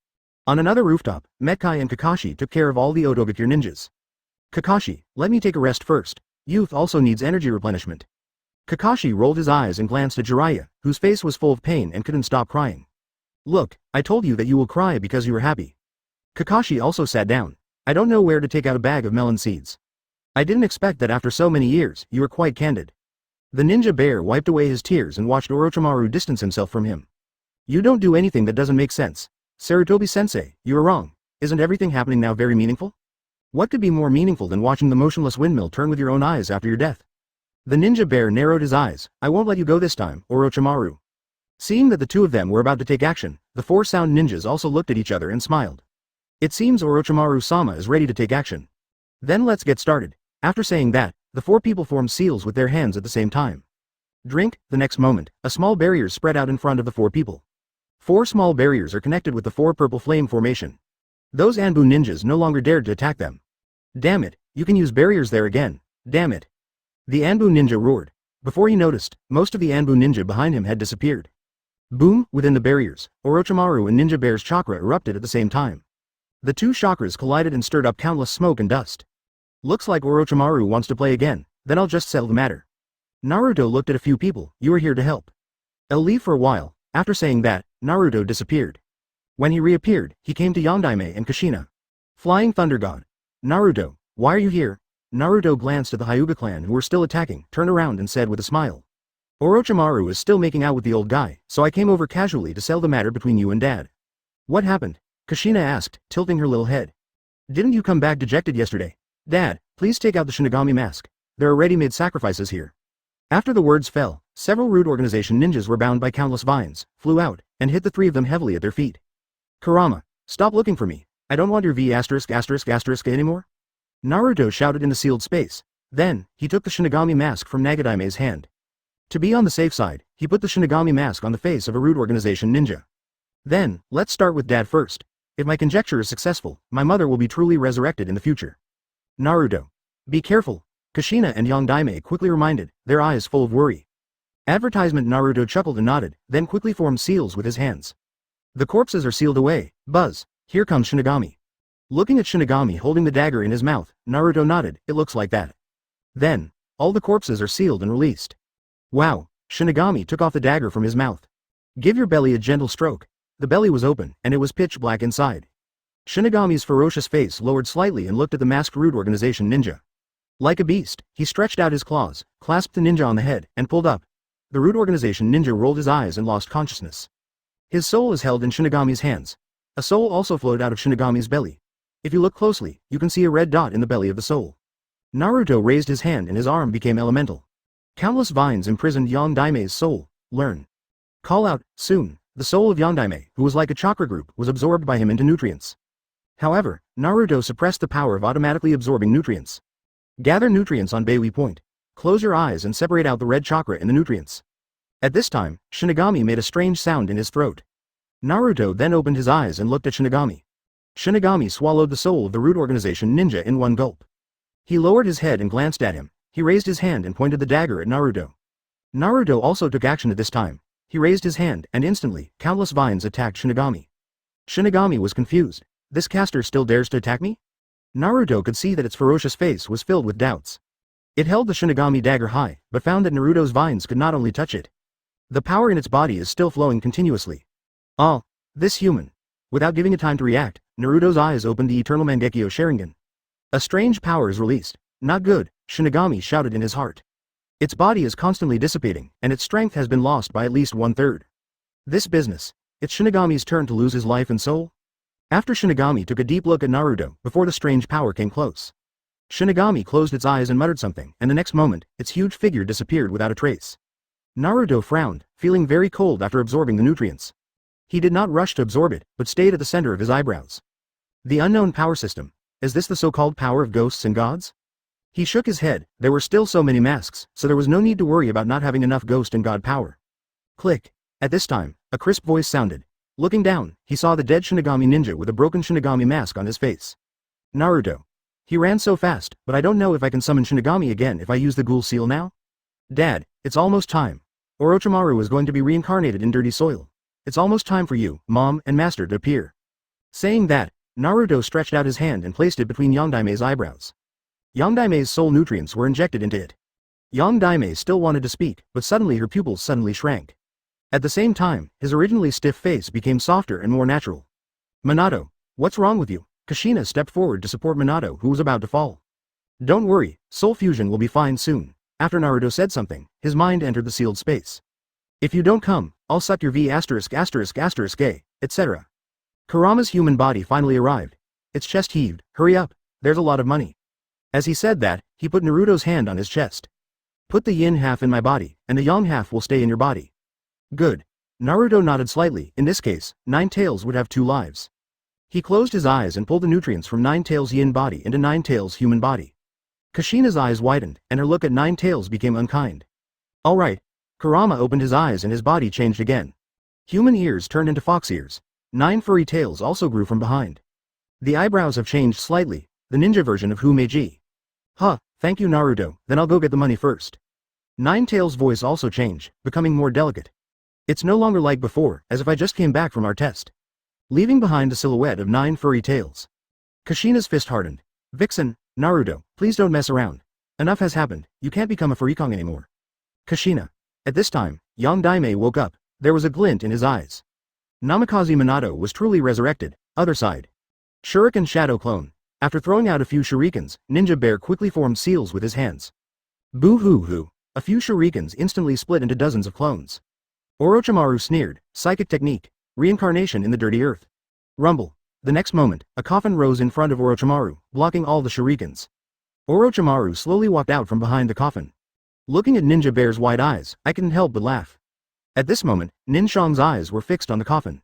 On another rooftop, Metkai and Kakashi took care of all the Otogakure ninjas. Kakashi, let me take a rest first. Youth also needs energy replenishment. Kakashi rolled his eyes and glanced at Jiraiya, whose face was full of pain and couldn't stop crying. Look, I told you that you will cry because you are happy. Kakashi also sat down. I don't know where to take out a bag of melon seeds. I didn't expect that after so many years, you were quite candid. The ninja bear wiped away his tears and watched Orochimaru distance himself from him. You don't do anything that doesn't make sense. Sarutobi-sensei, you are wrong. Isn't everything happening now very meaningful? What could be more meaningful than watching the motionless windmill turn with your own eyes after your death? The ninja bear narrowed his eyes. I won't let you go this time, Orochimaru. Seeing that the two of them were about to take action, the 4 sound ninjas also looked at each other and smiled. It seems Orochimaru-sama is ready to take action. Then let's get started. After saying that, the 4 people formed seals with their hands at the same time. Drink. The next moment, a small barrier spread out in front of the 4 people. 4 small barriers are connected with the 4 purple flame formation. Those Anbu ninjas no longer dared to attack them. Damn it, you can use barriers there again. Damn it. The Anbu ninja roared. Before he noticed, most of the Anbu ninja behind him had disappeared. Boom, within the barriers, Orochimaru and Ninja Bear's chakra erupted at the same time. The 2 chakras collided and stirred up countless smoke and dust. Looks like Orochimaru wants to play again, then I'll just settle the matter. Naruto looked at a few people. You are here to help. I'll leave for a while. After saying that, Naruto disappeared. When he reappeared, he came to Yondaime and Kushina. Flying Thunder God. Naruto, why are you here? Naruto glanced at the Hyuga clan who were still attacking, turned around and said with a smile. Orochimaru is still making out with the old guy, so I came over casually to settle the matter between you and Dad. What happened? Kushina asked, tilting her little head. Didn't you come back dejected yesterday? Dad, please take out the Shinigami mask. There are ready-made sacrifices here. After the words fell, several Root Organization ninjas were bound by countless vines, flew out, and hit the 3 of them heavily at their feet. Kurama, stop looking for me. I don't want your V*** anymore. Naruto shouted in the sealed space. Then, he took the Shinigami mask from Nagadaime's hand. To be on the safe side, he put the Shinigami mask on the face of a Root Organization ninja. Then, let's start with Dad first. If my conjecture is successful, my mother will be truly resurrected in the future. Naruto. Be careful. Kushina and Yondaime quickly reminded, their eyes full of worry. Advertisement. Naruto chuckled and nodded, then quickly formed seals with his hands. The corpses are sealed away. Buzz. Here comes Shinigami. Looking at Shinigami holding the dagger in his mouth, Naruto nodded. It looks like that. Then, all the corpses are sealed and released. Wow. Shinigami took off the dagger from his mouth. Give your belly a gentle stroke. The belly was open, and it was pitch black inside. Shinigami's ferocious face lowered slightly and looked at the masked Root Organization ninja. Like a beast, he stretched out his claws, clasped the ninja on the head, and pulled up. The Root Organization ninja rolled his eyes and lost consciousness. His soul is held in Shinigami's hands. A soul also flowed out of Shinigami's belly. If you look closely, you can see a red dot in the belly of the soul. Naruto raised his hand and his arm became elemental. Countless vines imprisoned Yondaime's soul. Learn. Call out, soon. The soul of Yondaime, who was like a chakra group, was absorbed by him into nutrients. However, Naruto suppressed the power of automatically absorbing nutrients. Gather nutrients on Baiwi Point. Close your eyes and separate out the red chakra in the nutrients. At this time, Shinigami made a strange sound in his throat. Naruto then opened his eyes and looked at Shinigami. Shinigami swallowed the soul of the Root Organization ninja in one gulp. He lowered his head and glanced at him. He raised his hand and pointed the dagger at Naruto. Naruto also took action at this time. He raised his hand, and instantly, countless vines attacked Shinigami. Shinigami was confused. This caster still dares to attack me? Naruto could see that its ferocious face was filled with doubts. It held the Shinigami dagger high, but found that Naruto's vines could not only touch it. The power in its body is still flowing continuously. Oh, this human. Without giving it time to react, Naruto's eyes opened the Eternal Mangekyo Sharingan. A strange power is released. Not good, Shinigami shouted in his heart. Its body is constantly dissipating, and its strength has been lost by at least 1/3. This business. It's Shinigami's turn to lose his life and soul? After Shinigami took a deep look at Naruto, before the strange power came close. Shinigami closed its eyes and muttered something, and the next moment, its huge figure disappeared without a trace. Naruto frowned, feeling very cold after absorbing the nutrients. He did not rush to absorb it, but stayed at the center of his eyebrows. The unknown power system. Is this the so-called power of ghosts and gods? He shook his head. There were still so many masks, so there was no need to worry about not having enough ghost and god power. Click. At this time, a crisp voice sounded. Looking down, he saw the dead Shinigami ninja with a broken Shinigami mask on his face. Naruto. He ran so fast, but I don't know if I can summon Shinigami again if I use the ghoul seal now? Dad, it's almost time. Orochimaru is going to be reincarnated in dirty soil. It's almost time for you, Mom, and Master to appear. Saying that, Naruto stretched out his hand and placed it between Yondaime's eyebrows. Yondaime's soul nutrients were injected into it. Yondaime still wanted to speak, but suddenly her pupils suddenly shrank. At the same time, his originally stiff face became softer and more natural. Minato, what's wrong with you? Kushina stepped forward to support Minato, who was about to fall. Don't worry, soul fusion will be fine soon. After Naruto said something, his mind entered the sealed space. If you don't come, I'll suck your V*******, etc. Kurama's human body finally arrived. Its chest heaved. Hurry up, there's a lot of money. As he said that, he put Naruto's hand on his chest. Put the yin half in my body, and the yang half will stay in your body. Good. Naruto nodded slightly. In this case, Nine Tails would have 2 lives. He closed his eyes and pulled the nutrients from Nine Tails' yin body into Nine Tails' human body. Kushina's eyes widened, and her look at Nine Tails became unkind. Alright. Kurama opened his eyes and his body changed again. Human ears turned into fox ears. 9 furry tails also grew from behind. The eyebrows have changed slightly, the ninja version of Humeji. Huh, thank you Naruto, then I'll go get the money first. Nine Tails' voice also changed, becoming more delicate. It's no longer like before, as if I just came back from our test. Leaving behind the silhouette of 9 furry tails. Kushina's fist hardened. Vixen, Naruto, please don't mess around. Enough has happened, you can't become a furikong anymore. Kushina. At this time, Yondaime woke up. There was a glint in his eyes. Namikaze Minato was truly resurrected. Other side. Shuriken Shadow Clone. After throwing out a few shurikens, Ninja Bear quickly formed seals with his hands. Boo-hoo-hoo. A few shurikens instantly split into dozens of clones. Orochimaru sneered. Psychic technique. Reincarnation in the dirty earth. Rumble. The next moment, a coffin rose in front of Orochimaru, blocking all the shurikens. Orochimaru slowly walked out from behind the coffin. Looking at Ninja Bear's wide eyes, I couldn't help but laugh. At this moment, Nin Shang's eyes were fixed on the coffin.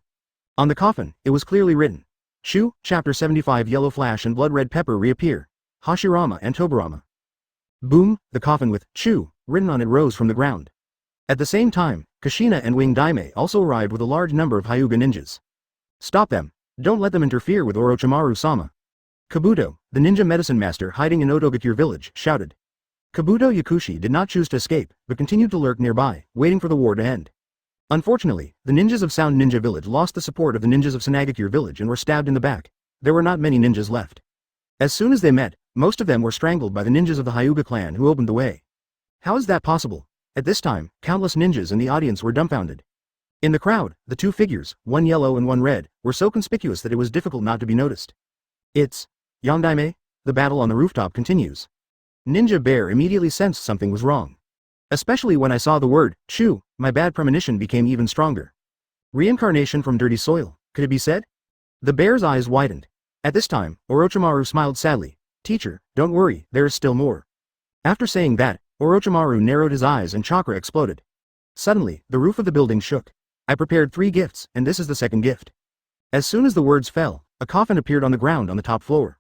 On the coffin, it was clearly written. Shu, Chapter 75 Yellow Flash and Blood Red Pepper reappear. Hashirama and Tobirama. Boom, the coffin with Shu written on it rose from the ground. At the same time, Kushina and Wing Daime also arrived with a large number of Hyuga ninjas. Stop them. Don't let them interfere with Orochimaru-sama. Kabuto, the ninja medicine master hiding in Otogakure village, shouted. Kabuto Yakushi did not choose to escape, but continued to lurk nearby, waiting for the war to end. Unfortunately, the ninjas of Sound Ninja Village lost the support of the ninjas of Tsunade Village and were stabbed in the back. There were not many ninjas left. As soon as they met, most of them were strangled by the ninjas of the Hyuga clan who opened the way. How is that possible? At this time, countless ninjas in the audience were dumbfounded. In the crowd, the two figures, one yellow and one red, were so conspicuous that it was difficult not to be noticed. It's Yondaime? The battle on the rooftop continues. Ninja Bear immediately sensed something was wrong. Especially when I saw the word, Chu, my bad premonition became even stronger. Reincarnation from dirty soil, could it be said? The bear's eyes widened. At this time, Orochimaru smiled sadly. Teacher, don't worry, there is still more. After saying that, Orochimaru narrowed his eyes and chakra exploded. Suddenly, the roof of the building shook. I prepared 3 gifts, and this is the second gift. As soon as the words fell, a coffin appeared on the ground on the top floor.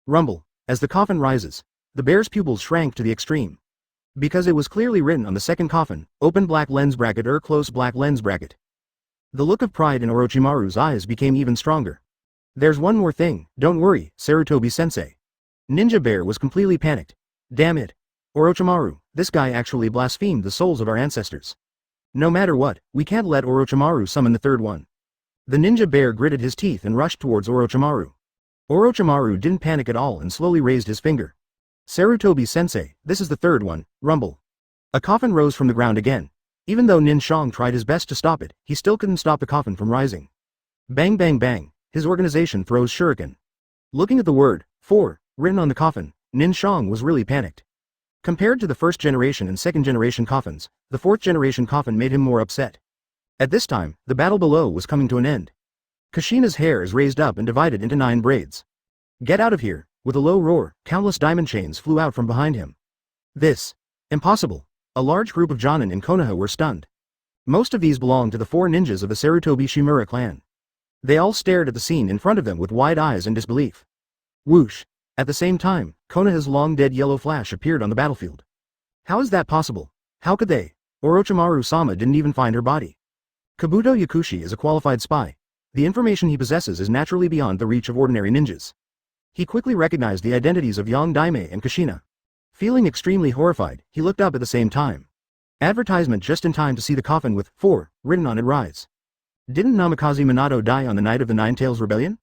Rumble. As the coffin rises, the bear's pupils shrank to the extreme. Because it was clearly written on the second coffin, open black lens bracket or close black lens bracket. The look of pride in Orochimaru's eyes became even stronger. There's one more thing, don't worry, Sarutobi-sensei. Ninja Bear was completely panicked. Damn it. Orochimaru, this guy actually blasphemed the souls of our ancestors. No matter what, we can't let Orochimaru summon the third one. The Ninja Bear gritted his teeth and rushed towards Orochimaru. Orochimaru didn't panic at all and slowly raised his finger. Sarutobi-sensei, this is the third one, rumble. A coffin rose from the ground again. Even though Nin Shang tried his best to stop it, he still couldn't stop the coffin from rising. Bang bang bang, his organization throws shuriken. Looking at the word, 4, written on the coffin, Nin Shang was really panicked. Compared to the first generation and second generation coffins, the fourth generation coffin made him more upset. At this time, the battle below was coming to an end. Kushina's hair is raised up and divided into 9 braids. Get out of here, with a low roar, countless diamond chains flew out from behind him. This. Impossible. A large group of Jonin in Konoha were stunned. Most of these belonged to the 4 ninjas of the Sarutobi Shimura clan. They all stared at the scene in front of them with wide eyes and disbelief. Whoosh. At the same time, Konoha's long-dead yellow flash appeared on the battlefield. How is that possible? How could they? Orochimaru-sama didn't even find her body. Kabuto Yakushi is a qualified spy. The information he possesses is naturally beyond the reach of ordinary ninjas. He quickly recognized the identities of Yondaime and Kushina. Feeling extremely horrified, he looked up at the same time. Advertisement just in time to see the coffin with 4 written on it rise. Didn't Namikaze Minato die on the night of the Nine Tails Rebellion?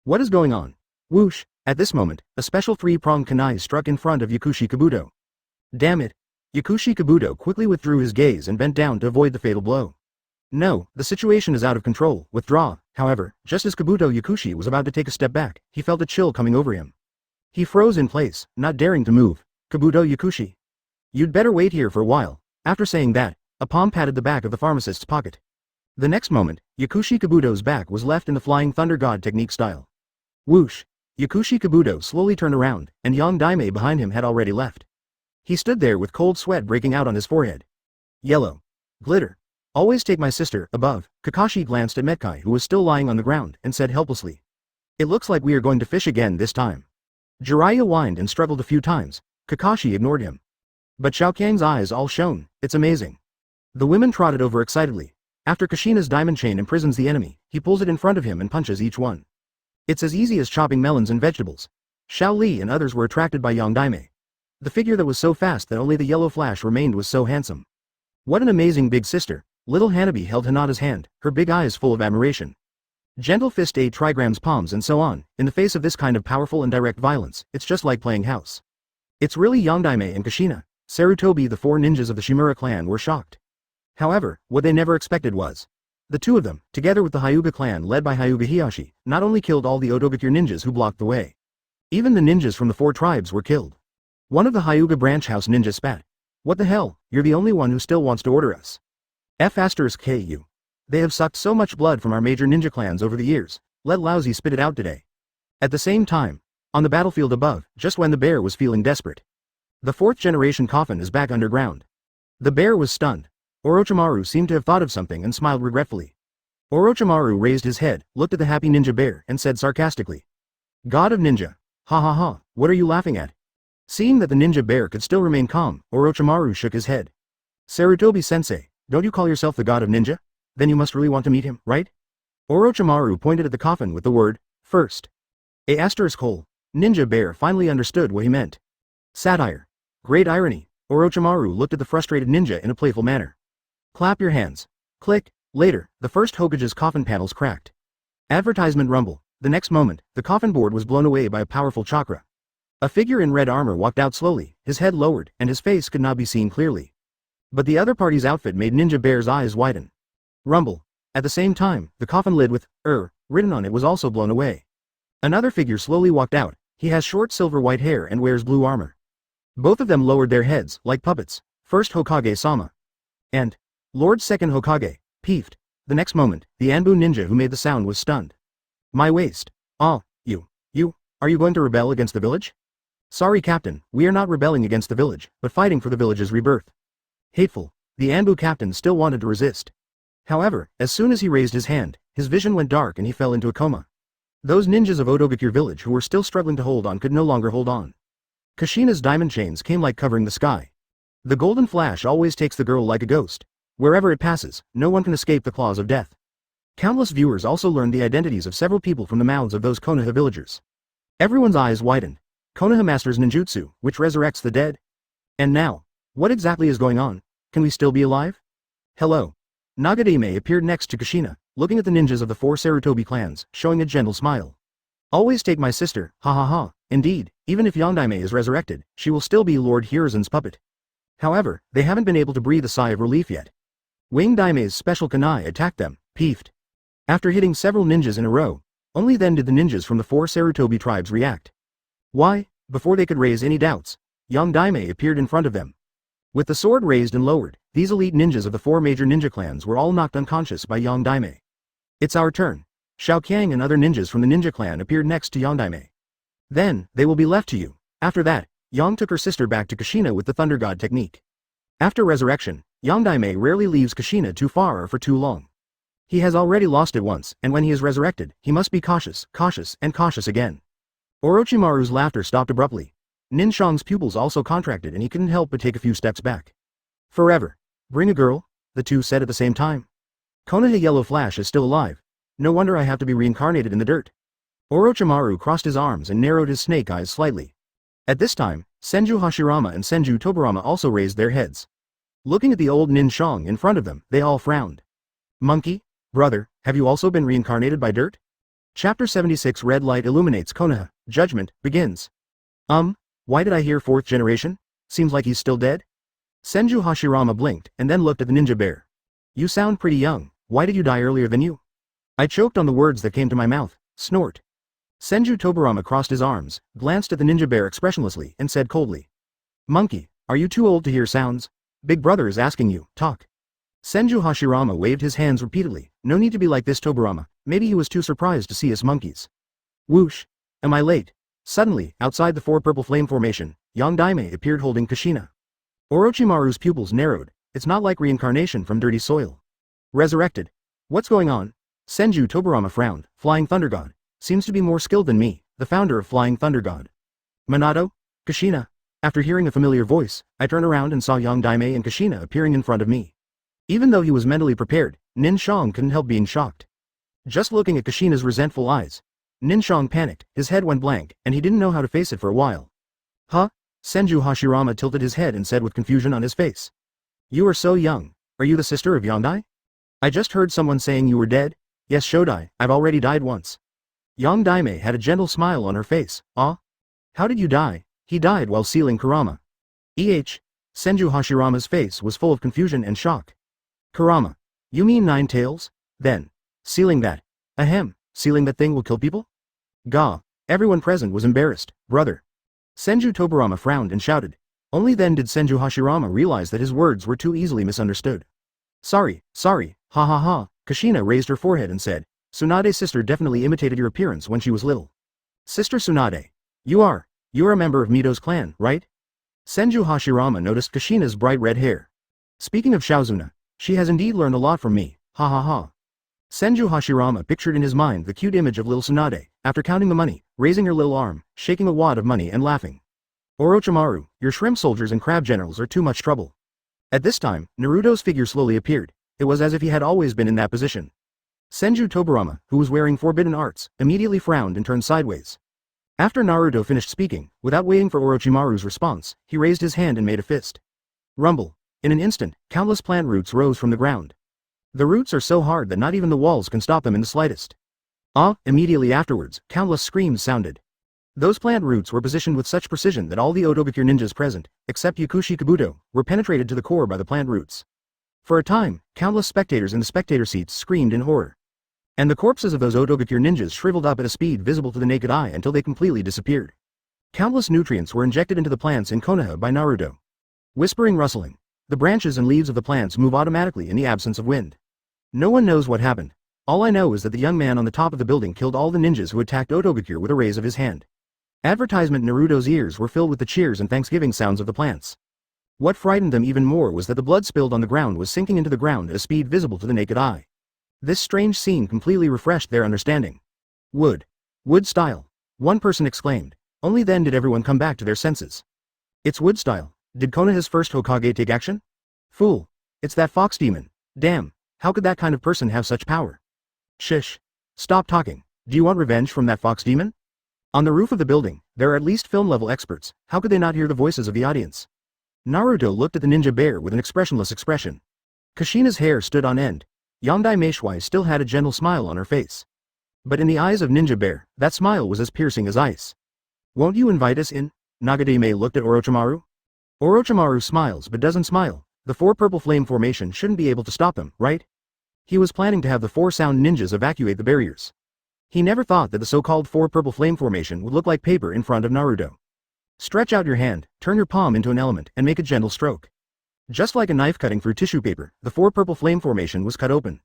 What is going on? Whoosh! At this moment, a special 3-pronged kunai struck in front of Yakushi Kabuto. Damn it! Yakushi Kabuto quickly withdrew his gaze and bent down to avoid the fatal blow. No, the situation is out of control, withdraw. However, just as Kabuto Yakushi was about to take a step back, he felt a chill coming over him. He froze in place, not daring to move. Kabuto Yakushi. You'd better wait here for a while. After saying that, a palm patted the back of the pharmacist's pocket. The next moment, Yakushi Kabuto's back was left in the Flying Thunder God technique style. Whoosh! Yakushi Kabuto slowly turned around, and Yondaime behind him had already left. He stood there with cold sweat breaking out on his forehead. Yellow. Glitter. Always take my sister, above. Kakashi glanced at Metkai who was still lying on the ground, and said helplessly. It looks like we are going to fish again this time. Jiraiya whined and struggled a few times. Kakashi ignored him. But Xiaokang's eyes all shone, it's amazing. The women trotted over excitedly. After Kushina's diamond chain imprisons the enemy, he pulls it in front of him and punches each one. It's as easy as chopping melons and vegetables. Xiao Li and others were attracted by Yondaime. The figure that was so fast that only the yellow flash remained was so handsome. What an amazing big sister. Little Hanabi held Hinata's hand, her big eyes full of admiration. Gentle Fist ate Trigram's palms and so on. In the face of this kind of powerful and direct violence, it's just like playing house. It's really Yondaime and Kushina. Sarutobi, the 4 ninjas of the Shimura clan, were shocked. However, what they never expected was the 2 of them, together with the Hyuga clan led by Hyuga Hiyashi, not only killed all the Otogakure ninjas who blocked the way. Even the ninjas from the 4 tribes were killed. One of the Hyuga branch house ninjas spat. What the hell, you're the only one who still wants to order us. F***KU. They have sucked so much blood from our major ninja clans over the years, let lousy spit it out today. At the same time, on the battlefield above, just when the bear was feeling desperate. The 4th generation coffin is back underground. The bear was stunned. Orochimaru seemed to have thought of something and smiled regretfully. Orochimaru raised his head, looked at the happy ninja bear, and said sarcastically. God of ninja. Ha ha ha, what are you laughing at? Seeing that the ninja bear could still remain calm, Orochimaru shook his head. Sarutobi-sensei, don't you call yourself the god of ninja? Then you must really want to meet him, right? Orochimaru pointed at the coffin with the word, first. **. Ninja bear finally understood what he meant. Satire. Great irony. Orochimaru looked at the frustrated ninja in a playful manner. Clap your hands. Click. Later, the first Hokage's coffin panels cracked. Advertisement rumble. The next moment, the coffin board was blown away by a powerful chakra. A figure in red armor walked out slowly, his head lowered, and his face could not be seen clearly. But the other party's outfit made Ninja Bear's eyes widen. Rumble. At the same time, the coffin lid with, written on it was also blown away. Another figure slowly walked out. He has short silver white hair and wears blue armor. Both of them lowered their heads, like puppets. First Hokage-sama. And Lord Second Hokage, peeved. The next moment, the Anbu ninja who made the sound was stunned. My waist. Ah, you, are you going to rebel against the village? Sorry captain, we are not rebelling against the village, but fighting for the village's rebirth. Hateful. The Anbu captain still wanted to resist. However, as soon as he raised his hand, his vision went dark and he fell into a coma. Those ninjas of Odogakure village who were still struggling to hold on could no longer hold on. Kushina's diamond chains came like covering the sky. The golden flash always takes the girl like a ghost. Wherever it passes, no one can escape the claws of death. Countless viewers also learned the identities of several people from the mouths of those Konoha villagers. Everyone's eyes widened. Konoha masters ninjutsu, which resurrects the dead? And now, what exactly is going on? Can we still be alive? Hello. Nagadame appeared next to Kushina, looking at the ninjas of the 4 Sarutobi clans, showing a gentle smile. Always take my sister, ha ha ha. Indeed, even if Yondaime is resurrected, she will still be Lord Hiruzen's puppet. However, they haven't been able to breathe a sigh of relief yet. Wing Daime's special kunai attacked them, peeved. After hitting several ninjas in a row, only then did the ninjas from the 4 Sarutobi tribes react. Why? Before they could raise any doubts, Yondaime appeared in front of them. With the sword raised and lowered, these elite ninjas of the 4 major ninja clans were all knocked unconscious by Yondaime. It's our turn. Shao Qiang and other ninjas from the ninja clan appeared next to Yondaime. Then, they will be left to you. After that, Yang took her sister back to Kushina with the Thunder God technique. After resurrection, Yondaime rarely leaves Kushina too far or for too long. He has already lost it once, and when he is resurrected, he must be cautious, and cautious again. Orochimaru's laughter stopped abruptly. Nin Shang's pupils also contracted and he couldn't help but take a few steps back. Forever. Bring a girl? The two said at the same time. Konoha Yellow Flash is still alive. No wonder I have to be reincarnated in the dirt. Orochimaru crossed his arms and narrowed his snake eyes slightly. At this time, Senju Hashirama and Senju Tobarama also raised their heads. Looking at the old Nin Shang in front of them, they all frowned. Monkey? Brother, have you also been reincarnated by dirt? Chapter 76 Red Light illuminates Konoha. Judgment begins. Why did I hear 4th generation? Seems like he's still dead? Senju Hashirama blinked and then looked at the ninja bear. You sound pretty young. Why did you die earlier than you? I choked on the words that came to my mouth. Snort. Senju Tobarama crossed his arms, glanced at the ninja bear expressionlessly, and said coldly. Monkey, are you too old to hear sounds? Big brother is asking you, talk. Senju Hashirama waved his hands repeatedly. No need to be like this, Tobarama. Maybe he was too surprised to see us monkeys. Whoosh. Am I late? Suddenly, outside the 4 purple flame formation, Yondaime appeared holding Kushina. Orochimaru's pupils narrowed. It's not like reincarnation from dirty soil. Resurrected. What's going on? Senju Tobarama frowned. Flying Thunder God. Seems to be more skilled than me, the founder of Flying Thunder God. Minato? Kushina? After hearing a familiar voice, I turned around and saw Yondaime and Kushina appearing in front of me. Even though he was mentally prepared, Nin Shang couldn't help being shocked. Just looking at Kushina's resentful eyes, Nin Shang panicked, his head went blank, and he didn't know how to face it for a while. Huh? Senju Hashirama tilted his head and said with confusion on his face. You are so young. Are you the sister of Yondai? I just heard someone saying you were dead. Yes, Shodai, I've already died once. Yondaime had a gentle smile on her face. Ah? How did you die? He died while sealing Kurama. Senju Hashirama's face was full of confusion and shock. Kurama. You mean 9 tails? Then. Sealing that. Ahem, sealing that thing will kill people? Gah. Everyone present was embarrassed. Brother. Senju Tobarama frowned and shouted. Only then did Senju Hashirama realize that his words were too easily misunderstood. Sorry, ha ha ha. Kushina raised her forehead and said, Tsunade's sister definitely imitated your appearance when she was little. Sister Tsunade. You're a member of Mito's clan, right? Senju Hashirama noticed Kushina's bright red hair. Speaking of Shaozuna, she has indeed learned a lot from me, ha ha ha. Senju Hashirama pictured in his mind the cute image of little Tsunade, after counting the money, raising her little arm, shaking a wad of money and laughing. Orochimaru, your shrimp soldiers and crab generals are too much trouble. At this time, Naruto's figure slowly appeared. It was as if he had always been in that position. Senju Tobarama, who was wearing forbidden arts, immediately frowned and turned sideways. After Naruto finished speaking, without waiting for Orochimaru's response, he raised his hand and made a fist. Rumble. In an instant, countless plant roots rose from the ground. The roots are so hard that not even the walls can stop them in the slightest. Immediately afterwards, countless screams sounded. Those plant roots were positioned with such precision that all the Odogakure ninjas present, except Yakushi Kabuto, were penetrated to the core by the plant roots. For a time, countless spectators in the spectator seats screamed in horror. And the corpses of those Otogakure ninjas shriveled up at a speed visible to the naked eye until they completely disappeared. Countless nutrients were injected into the plants in Konoha by Naruto. Whispering, rustling. The branches and leaves of the plants move automatically in the absence of wind. No one knows what happened. All I know is that the young man on the top of the building killed all the ninjas who attacked Otogakure with a raise of his hand. Advertisement Naruto's ears were filled with the cheers and thanksgiving sounds of the plants. What frightened them even more was that the blood spilled on the ground was sinking into the ground at a speed visible to the naked eye. This strange scene completely refreshed their understanding. Wood. Wood style. One person exclaimed. Only then did everyone come back to their senses. It's wood style. Did Konoha's first Hokage take action? Fool. It's that fox demon. Damn. How could that kind of person have such power? Shish. Stop talking. Do you want revenge from that fox demon? On the roof of the building, there are at least film-level experts. How could they not hear the voices of the audience? Naruto looked at the ninja bear with an expressionless expression. Kushina's hair stood on end. Yandai Meishui still had a gentle smile on her face. But in the eyes of Ninja Bear, that smile was as piercing as ice. Won't you invite us in? Nagadame looked at Orochimaru. Orochimaru smiles but doesn't smile. The four purple flame formation shouldn't be able to stop him, right? He was planning to have the four sound ninjas evacuate the barriers. He never thought that the so-called four purple flame formation would look like paper in front of Naruto. Stretch out your hand, turn your palm into an element, and make a gentle stroke. Just like a knife cutting through tissue paper, the four purple flame formation was cut open.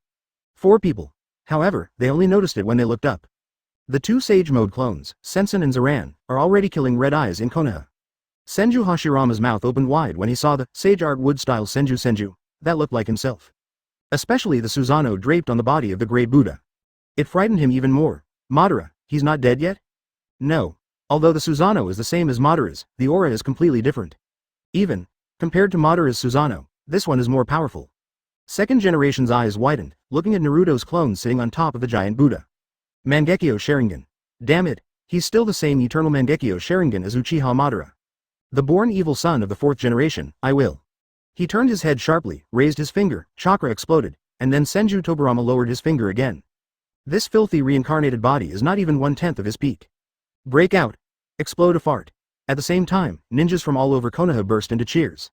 4 people. However, they only noticed it when they looked up. The 2 Sage Mode clones, Sensen and Zaran, are already killing red eyes in Konoha. Senju Hashirama's mouth opened wide when he saw the Sage Art Wood-style Senju that looked like himself. Especially the Susanoo draped on the body of the Great Buddha. It frightened him even more. Madara, he's not dead yet? No. Although the Susanoo is the same as Madara's, the aura is completely different. Even, compared to Madara's Susanoo, this one is more powerful. Second generation's eyes widened, looking at Naruto's clone sitting on top of the giant Buddha. Mangekyo Sharingan. Damn it, he's still the same eternal Mangekyo Sharingan as Uchiha Madara. The born evil son of the 4th generation, I will. He turned his head sharply, raised his finger, chakra exploded, and then Senju Tobarama lowered his finger again. This filthy reincarnated body is not even 1/10 of his peak. Break out. Explode a fart. At the same time, ninjas from all over Konoha burst into cheers.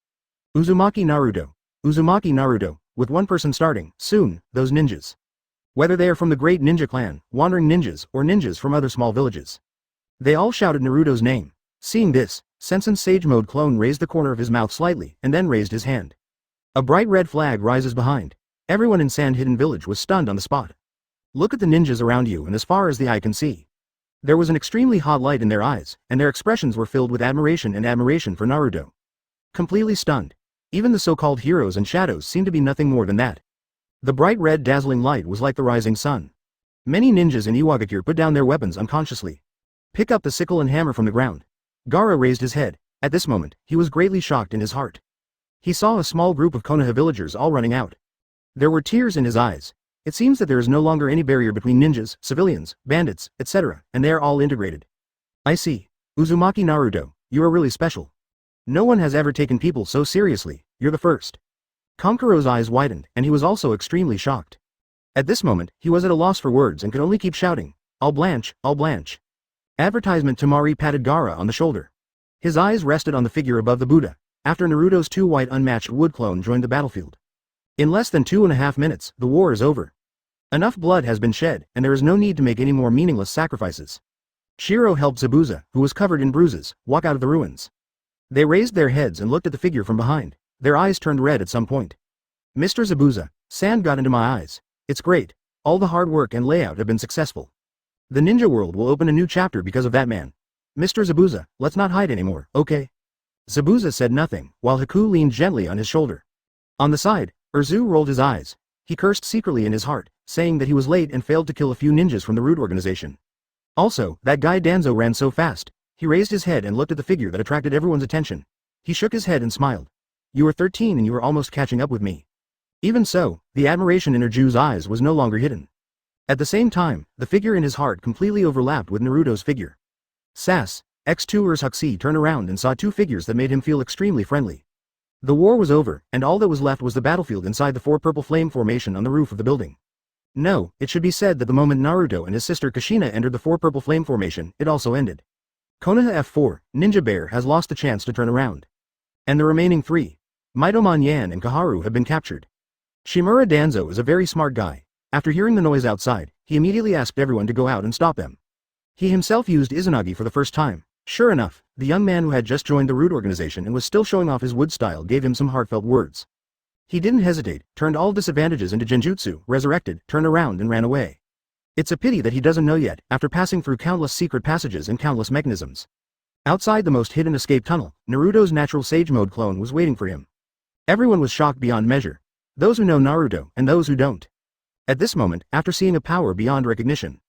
Uzumaki Naruto. Uzumaki Naruto, with one person starting, soon, those ninjas. Whether they are from the great ninja clan, wandering ninjas, or ninjas from other small villages. They all shouted Naruto's name. Seeing this, Sensen's Sage Mode clone raised the corner of his mouth slightly, and then raised his hand. A bright red flag rises behind. Everyone in Sand Hidden Village was stunned on the spot. Look at the ninjas around you and as far as the eye can see. There was an extremely hot light in their eyes, and their expressions were filled with admiration for Naruto. Completely stunned. Even the so-called heroes and shadows seemed to be nothing more than that. The bright red dazzling light was like the rising sun. Many ninjas in Iwagakure put down their weapons unconsciously. Pick up the sickle and hammer from the ground. Gaara raised his head. At this moment, he was greatly shocked in his heart. He saw a small group of Konoha villagers all running out. There were tears in his eyes. It seems that there is no longer any barrier between ninjas, civilians, bandits, etc., and they are all integrated. I see. Uzumaki Naruto, you are really special. No one has ever taken people so seriously, you're the first. Kankuro's eyes widened, and he was also extremely shocked. At this moment, he was at a loss for words and could only keep shouting, I'll blanch, I'll blanch. Advertisement Tamari patted Gaara on the shoulder. His eyes rested on the figure above the Buddha, after Naruto's 2 white unmatched wood clone joined the battlefield. In less than 2.5 minutes, the war is over. Enough blood has been shed, and there is no need to make any more meaningless sacrifices. Shiro helped Zabuza, who was covered in bruises, walk out of the ruins. They raised their heads and looked at the figure from behind. Their eyes turned red at some point. Mr. Zabuza, sand got into my eyes. It's great. All the hard work and layout have been successful. The ninja world will open a new chapter because of that man. Mr. Zabuza, let's not hide anymore, okay? Zabuza said nothing, while Haku leaned gently on his shoulder. On the side, Urzu rolled his eyes. He cursed secretly in his heart, saying that he was late and failed to kill a few ninjas from the Root organization. Also, that guy Danzo ran so fast. He raised his head and looked at the figure that attracted everyone's attention. He shook his head and smiled. You were 13 and you were almost catching up with me. Even so, the admiration in Urju's eyes was no longer hidden. At the same time, the figure in his heart completely overlapped with Naruto's figure. Sass, X2 Urzuki turned around and saw 2 figures that made him feel extremely friendly. The war was over, and all that was left was the battlefield inside the 4 purple flame formation on the roof of the building. No, it should be said that the moment Naruto and his sister Kushina entered the 4 purple flame formation, it also ended. Konoha F4, Ninja Bear has lost the chance to turn around. And the remaining 3, Mitomon Yan and Kaharu have been captured. Shimura Danzo is a very smart guy. After hearing the noise outside, he immediately asked everyone to go out and stop them. He himself used Izanagi for the first time. Sure enough, the young man who had just joined the Root organization and was still showing off his wood style gave him some heartfelt words. He didn't hesitate, turned all disadvantages into Genjutsu, resurrected, turned around and ran away. It's a pity that he doesn't know yet, after passing through countless secret passages and countless mechanisms. Outside the most hidden escape tunnel, Naruto's natural Sage Mode clone was waiting for him. Everyone was shocked beyond measure. Those who know Naruto and those who don't. At this moment, after seeing a power beyond recognition.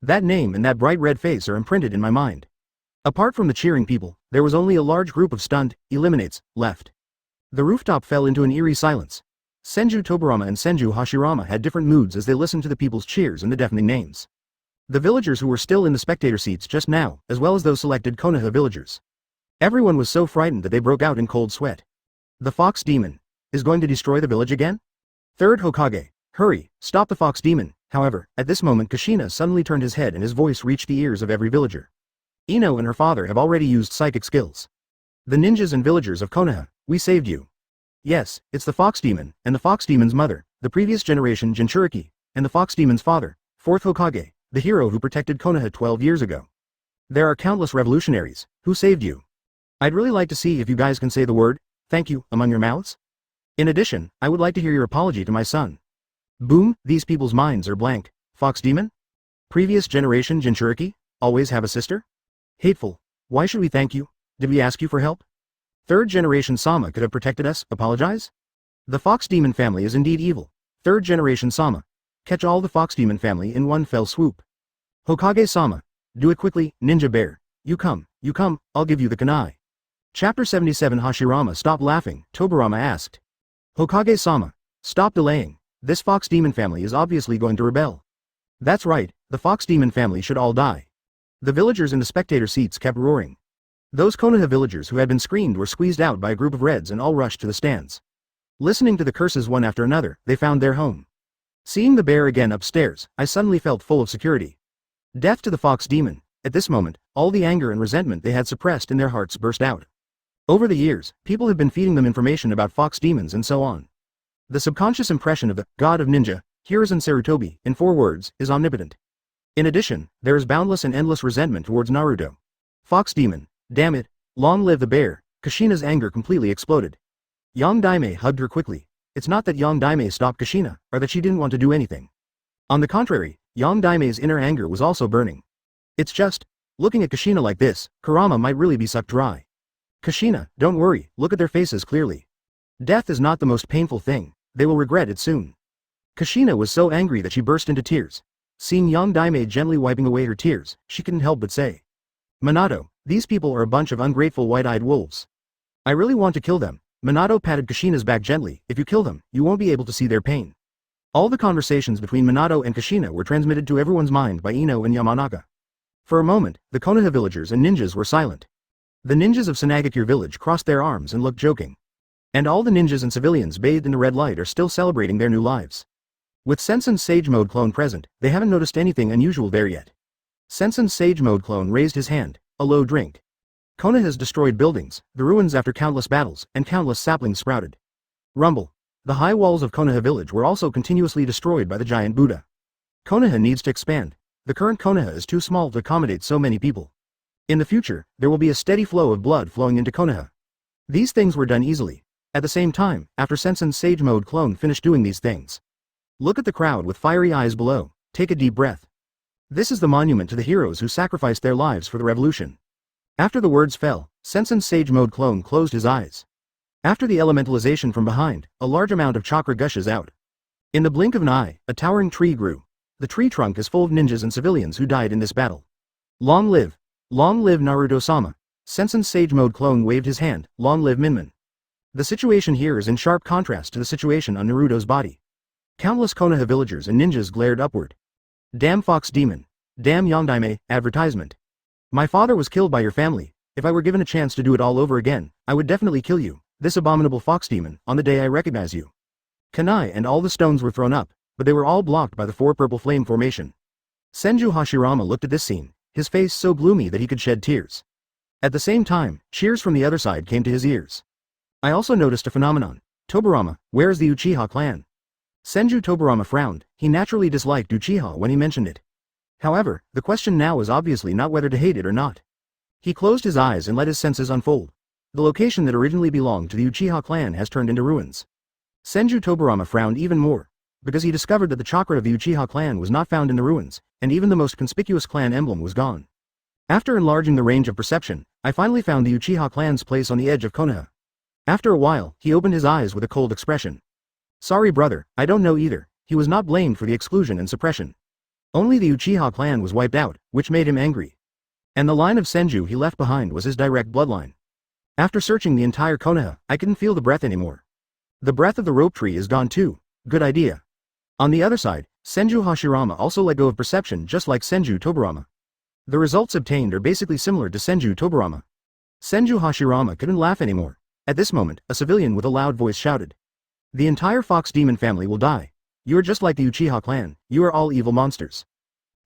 That name and that bright red face are imprinted in my mind. Apart from the cheering people, there was only a large group of stunned eliminates left. The rooftop fell into an eerie silence. Senju Tobirama and Senju Hashirama had different moods as they listened to the people's cheers and the deafening names. The villagers who were still in the spectator seats just now, as well as those selected Konoha villagers. Everyone was so frightened that they broke out in cold sweat. The fox demon is going to destroy the village again? Third Hokage, hurry, stop the fox demon. However, at this moment Kushina suddenly turned his head and his voice reached the ears of every villager. Ino and her father have already used psychic skills. The ninjas and villagers of Konoha, we saved you. Yes, it's the fox demon, and the fox demon's mother, the previous generation Jinchuriki, and the fox demon's father, fourth Hokage, the hero who protected Konoha 12 years ago. There are countless revolutionaries, who saved you. I'd really like to see if you guys can say the word, thank you, among your mouths. In addition, I would like to hear your apology to my son. Boom, these people's minds are blank. Fox demon? Previous generation Jinchuriki, always have a sister? Hateful. Why should we thank you? Did we ask you for help? Third generation Sama could have protected us, apologize? The fox demon family is indeed evil. Third generation Sama. Catch all the fox demon family in one fell swoop. Hokage-sama. Do it quickly, ninja bear. You come, I'll give you the kunai. Chapter 77 Hashirama stopped laughing, Tobirama asked. Hokage-sama. Stop delaying. This fox demon family is obviously going to rebel. That's right, the fox demon family should all die. The villagers in the spectator seats kept roaring. Those Konoha villagers who had been screened were squeezed out by a group of reds and all rushed to the stands. Listening to the curses one after another, they found their home. Seeing the bear again upstairs, I suddenly felt full of security. Death to the fox demon. At this moment, all the anger and resentment they had suppressed in their hearts burst out. Over the years, people have been feeding them information about fox demons and so on. The subconscious impression of the god of ninja, Hiruzen Sarutobi, in 4 words, is omnipotent. In addition, there is boundless and endless resentment towards Naruto. Fox demon, damn it, long live the bear. Kushina's anger completely exploded. Yang Daime hugged her quickly. It's not that Yang Daime stopped Kushina, or that she didn't want to do anything. On the contrary, Yang Daime's inner anger was also burning. It's just, looking at Kushina like this, Kurama might really be sucked dry. Kushina, don't worry, look at their faces clearly. Death is not the most painful thing, they will regret it soon. Kushina was so angry that she burst into tears. Seeing Yang Daime gently wiping away her tears, she couldn't help but say. Minato, these people are a bunch of ungrateful white-eyed wolves. I really want to kill them. Minato patted Kushina's back gently. If you kill them, you won't be able to see their pain. All the conversations between Minato and Kushina were transmitted to everyone's mind by Ino and Yamanaka. For a moment, the Konoha villagers and ninjas were silent. The ninjas of Sunagakure village crossed their arms and looked joking. And all the ninjas and civilians bathed in the red light are still celebrating their new lives. With Sensen's Sage Mode clone present, they haven't noticed anything unusual there yet. Sensen's Sage Mode clone raised his hand, a low drink. Konoha has destroyed buildings, the ruins after countless battles, and countless saplings sprouted. Rumble. The high walls of Konoha village were also continuously destroyed by the giant Buddha. Konoha needs to expand. The current Konoha is too small to accommodate so many people. In the future, there will be a steady flow of blood flowing into Konoha. These things were done easily. At the same time, after Sensen's Sage Mode clone finished doing these things. Look at the crowd with fiery eyes below, take a deep breath. This is the monument to the heroes who sacrificed their lives for the revolution. After the words fell, Sensen's Sage Mode clone closed his eyes. After the elementalization from behind, a large amount of chakra gushes out. In the blink of an eye, a towering tree grew. The tree trunk is full of ninjas and civilians who died in this battle. Long live Naruto-sama. Sensen's Sage Mode clone waved his hand, long live Minmin. The situation here is in sharp contrast to the situation on Naruto's body. Countless Konoha villagers and ninjas glared upward. Damn fox demon. Damn Yondaime, advertisement. My father was killed by your family. If I were given a chance to do it all over again, I would definitely kill you, this abominable fox demon, on the day I recognize you. Kunai and all the stones were thrown up, but they were all blocked by the 4 purple flame formation. Senju Hashirama looked at this scene, his face so gloomy that he could shed tears. At the same time, cheers from the other side came to his ears. I also noticed a phenomenon. Tobirama, where is the Uchiha clan? Senju Tobirama frowned. He naturally disliked Uchiha when he mentioned it. However, the question now is obviously not whether to hate it or not. He closed his eyes and let his senses unfold. The location that originally belonged to the Uchiha clan has turned into ruins. Senju Tobirama frowned even more, because he discovered that the chakra of the Uchiha clan was not found in the ruins, and even the most conspicuous clan emblem was gone. After enlarging the range of perception, I finally found the Uchiha clan's place on the edge of Konoha. After a while, he opened his eyes with a cold expression. Sorry brother, I don't know either. He was not blamed for the exclusion and suppression. Only the Uchiha clan was wiped out, which made him angry. And the line of Senju he left behind was his direct bloodline. After searching the entire Konoha, I couldn't feel the breath anymore. The breath of the rope tree is gone too. Good idea. On the other side, Senju Hashirama also let go of perception just like Senju Tobirama. The results obtained are basically similar to Senju Tobirama. Senju Hashirama couldn't laugh anymore. At this moment, a civilian with a loud voice shouted. The entire Fox Demon family will die. You are just like the Uchiha clan, you are all evil monsters.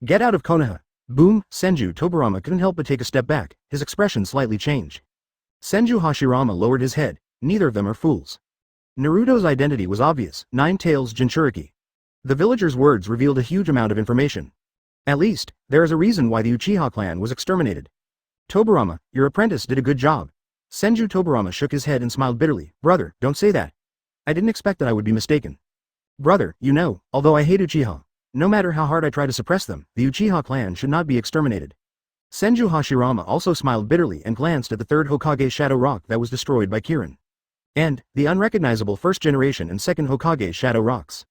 Get out of Konoha. Boom, Senju Tobirama couldn't help but take a step back, his expression slightly changed. Senju Hashirama lowered his head, neither of them are fools. Naruto's identity was obvious, Nine Tails Jinchuriki. The villager's words revealed a huge amount of information. At least, there is a reason why the Uchiha clan was exterminated. Tobirama, your apprentice did a good job. Senju Tobirama shook his head and smiled bitterly. Brother, don't say that. I didn't expect that I would be mistaken. Brother, you know, although I hate Uchiha, no matter how hard I try to suppress them, the Uchiha clan should not be exterminated. Senju Hashirama also smiled bitterly and glanced at the third Hokage Shadow Rock that was destroyed by Kirin. And, the unrecognizable first generation and second Hokage Shadow Rocks.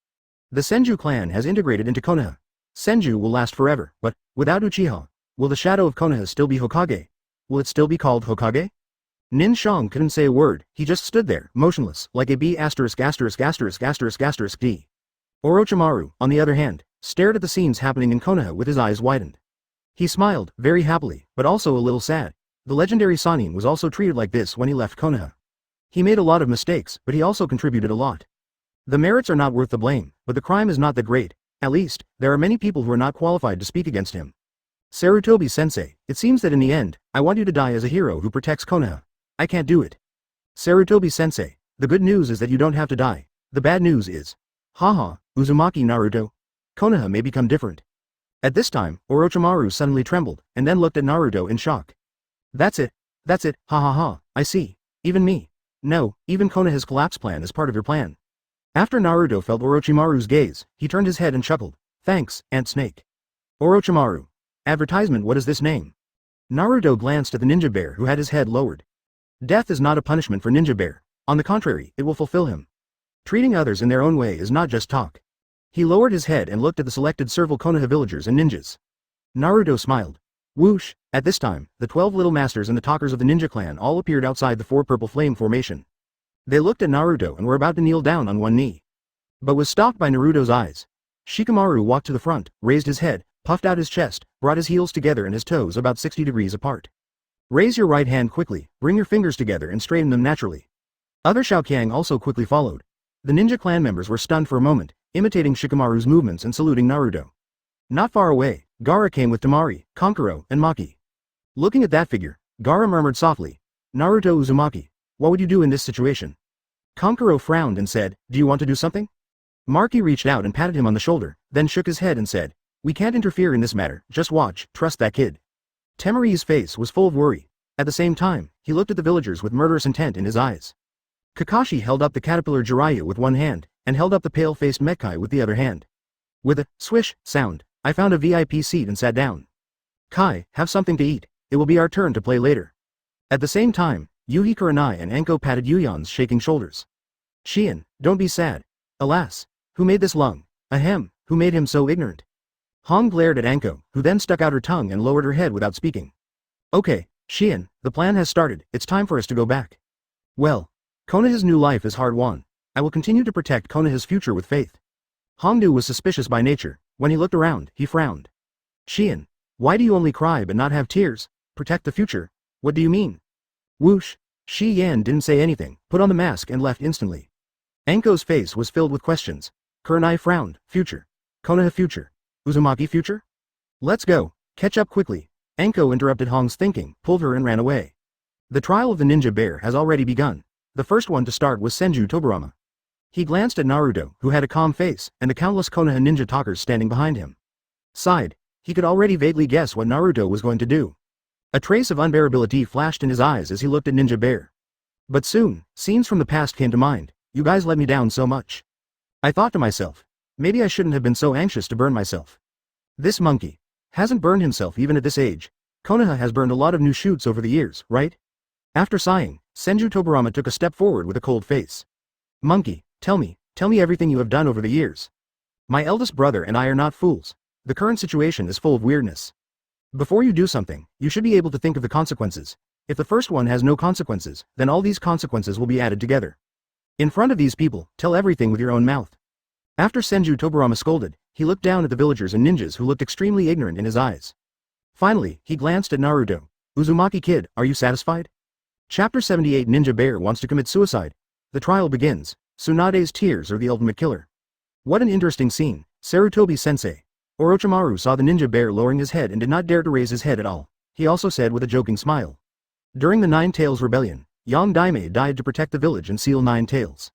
The Senju clan has integrated into Konoha. Senju will last forever, but, without Uchiha, will the shadow of Konoha still be Hokage? Will it still be called Hokage? Nin Shang couldn't say a word, he just stood there, motionless, like a B****************. D. Orochimaru, on the other hand, stared at the scenes happening in Konoha with his eyes widened. He smiled, very happily, but also a little sad. The legendary Sannin was also treated like this when he left Konoha. He made a lot of mistakes, but he also contributed a lot. The merits are not worth the blame, but the crime is not that great. At least, there are many people who are not qualified to speak against him. Sarutobi-sensei, it seems that in the end, I want you to die as a hero who protects Konoha. I can't do it. Sarutobi-sensei, the good news is that you don't have to die. The bad news is, haha, Uzumaki Naruto. Konoha may become different. At this time, Orochimaru suddenly trembled, and then looked at Naruto in shock. That's it, ha ha ha, I see. Even me. No, even Konoha's collapse plan is part of your plan. After Naruto felt Orochimaru's gaze, he turned his head and chuckled. Thanks, Ant Snake. Orochimaru. Advertisement, what is this name? Naruto glanced at the ninja bear who had his head lowered. Death is not a punishment for Ninja Bear. On the contrary, it will fulfill him. Treating others in their own way is not just talk. He lowered his head and looked at the selected several Konoha villagers and ninjas. Naruto smiled. Whoosh! At this time, the 12 little masters and the talkers of the ninja clan all appeared outside the four purple flame formation. They looked at Naruto and were about to kneel down on one knee. But was stopped by Naruto's eyes. Shikamaru walked to the front, raised his head, puffed out his chest, brought his heels together and his toes about 60 degrees apart. Raise your right hand quickly, bring your fingers together and straighten them naturally. Other Xiaoqiang also quickly followed. The ninja clan members were stunned for a moment, imitating Shikamaru's movements and saluting Naruto. Not far away, Gaara came with Temari, Kankuro, and Maki. Looking at that figure, Gaara murmured softly, Naruto Uzumaki, what would you do in this situation? Kankuro frowned and said, do you want to do something? Maki reached out and patted him on the shoulder, then shook his head and said, we can't interfere in this matter, just watch, trust that kid. Temari's face was full of worry. At the same time, he looked at the villagers with murderous intent in his eyes. Kakashi held up the caterpillar Jiraiya with one hand, and held up the pale-faced Mekkai with the other hand. With a swish sound, I found a VIP seat and sat down. Kai, have something to eat, it will be our turn to play later. At the same time, Yuhi Kurenai and Anko patted Yuyan's shaking shoulders. Shion, don't be sad. Alas, who made this lung? Ahem, who made him so ignorant? Hong glared at Anko, who then stuck out her tongue and lowered her head without speaking. Okay, Shion, the plan has started, it's time for us to go back. Well, Konoha's new life is hard-won. I will continue to protect Konoha's future with faith. Hongdu was suspicious by nature. When he looked around, he frowned. Shion, why do you only cry but not have tears? Protect the future? What do you mean? Whoosh. Shi Yan didn't say anything, put on the mask and left instantly. Anko's face was filled with questions. Kurenai frowned. Future. Konoha future. Uzumaki future? Let's go. Catch up quickly. Anko interrupted Hong's thinking, pulled her and ran away. The trial of the ninja bear has already begun. The first one to start was Senju Tobirama. He glanced at Naruto, who had a calm face, and the countless Konoha ninja talkers standing behind him. Sighed. He could already vaguely guess what Naruto was going to do. A trace of unbearability flashed in his eyes as he looked at Ninja Bear. But soon, scenes from the past came to mind. You guys let me down so much. I thought to myself, maybe I shouldn't have been so anxious to burn myself. This monkey hasn't burned himself even at this age. Konoha has burned a lot of new shoots over the years, right? After sighing, Senju Tobirama took a step forward with a cold face. Monkey, tell me everything you have done over the years. My eldest brother and I are not fools. The current situation is full of weirdness. Before you do something, you should be able to think of the consequences. If the first one has no consequences, then all these consequences will be added together. In front of these people, tell everything with your own mouth. After Senju Tobirama scolded, he looked down at the villagers and ninjas who looked extremely ignorant in his eyes. Finally, he glanced at Naruto. Uzumaki kid, are you satisfied? Chapter 78 Ninja Bear wants to commit suicide. The trial begins. Tsunade's tears are the ultimate killer. What an interesting scene. Sarutobi-sensei. Orochimaru saw the ninja bear lowering his head and did not dare to raise his head at all. He also said with a joking smile. During the Nine Tails Rebellion, Yang Daimei died to protect the village and seal Nine Tails.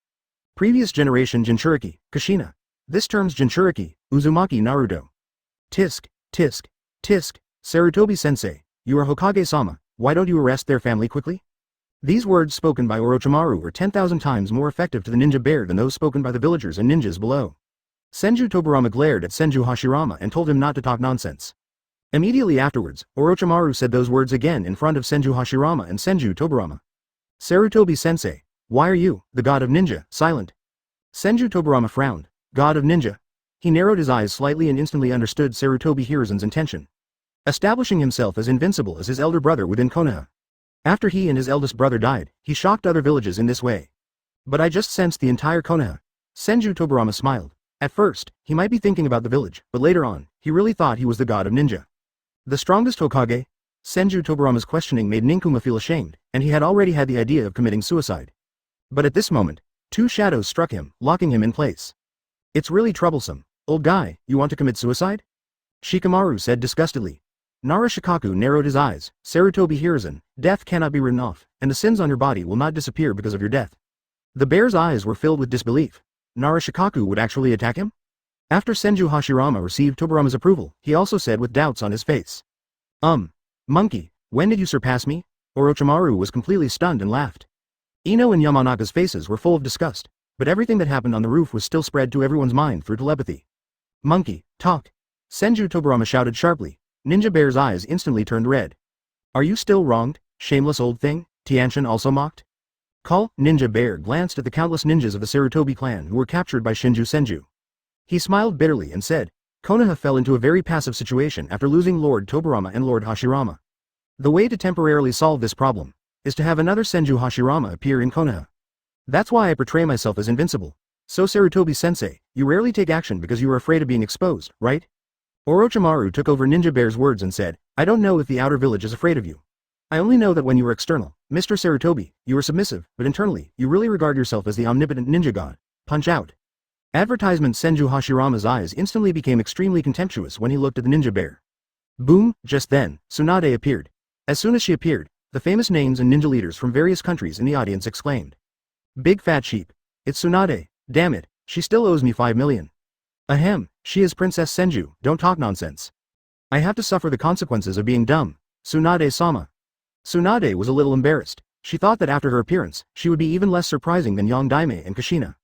Previous generation Jinchuriki, Kushina. This term's Jinchuriki, Uzumaki Naruto. Tisk, tisk, tisk, Sarutobi-sensei, you are Hokage-sama, why don't you arrest their family quickly? These words spoken by Orochimaru were 10,000 times more effective to the ninja bear than those spoken by the villagers and ninjas below. Senju Tobirama glared at Senju Hashirama and told him not to talk nonsense. Immediately afterwards, Orochimaru said those words again in front of Senju Hashirama and Senju Tobirama. Sarutobi-sensei, why are you, the god of ninja, silent? Senju Tobirama frowned. God of ninja? He narrowed his eyes slightly and instantly understood Sarutobi Hiruzen's intention. Establishing himself as invincible as his elder brother within Konoha. After he and his eldest brother died, he shocked other villages in this way. But I just sensed the entire Konoha. Senju Tobirama smiled. At first, he might be thinking about the village, but later on, he really thought he was the god of ninja. The strongest Hokage? Senju Tobirama's questioning made Ninkuma feel ashamed, and he had already had the idea of committing suicide. But at this moment, two shadows struck him, locking him in place. It's really troublesome. Old guy, you want to commit suicide? Shikamaru said disgustedly. Nara Shikaku narrowed his eyes. Sarutobi Hiruzen, death cannot be written off, and the sins on your body will not disappear because of your death. The bear's eyes were filled with disbelief. Nara Shikaku would actually attack him? After Senju Hashirama received Tobirama's approval, he also said with doubts on his face. Monkey, when did you surpass me? Orochimaru was completely stunned and laughed. Ino and Yamanaka's faces were full of disgust, but everything that happened on the roof was still spread to everyone's mind through telepathy. Monkey, talk. Senju Tobirama shouted sharply. Ninja Bear's eyes instantly turned red. Are you still wronged, shameless old thing? Tianshin also mocked. Call. Ninja Bear glanced at the countless ninjas of the Sarutobi clan who were captured by Shinju Senju. He smiled bitterly and said, Konoha fell into a very passive situation after losing Lord Tobirama and Lord Hashirama. The way to temporarily solve this problem is to have another Senju Hashirama appear in Konoha. That's why I portray myself as invincible. So Sarutobi-sensei, you rarely take action because you are afraid of being exposed, right? Orochimaru took over Ninja Bear's words and said, I don't know if the outer village is afraid of you. I only know that when you are external, Mr. Sarutobi, you are submissive, but internally, you really regard yourself as the omnipotent ninja god. Punch out. Advertisement Senju Hashirama's eyes instantly became extremely contemptuous when he looked at the ninja bear. Boom, just then, Tsunade appeared. As soon as she appeared, the famous names and ninja leaders from various countries in the audience exclaimed. Big fat sheep. It's Tsunade, damn it, she still owes me 5 million. Ahem, she is Princess Senju, don't talk nonsense. I have to suffer the consequences of being dumb. Tsunade-sama. Tsunade was a little embarrassed. She thought that after her appearance, she would be even less surprising than Yang Daimei and Kushina.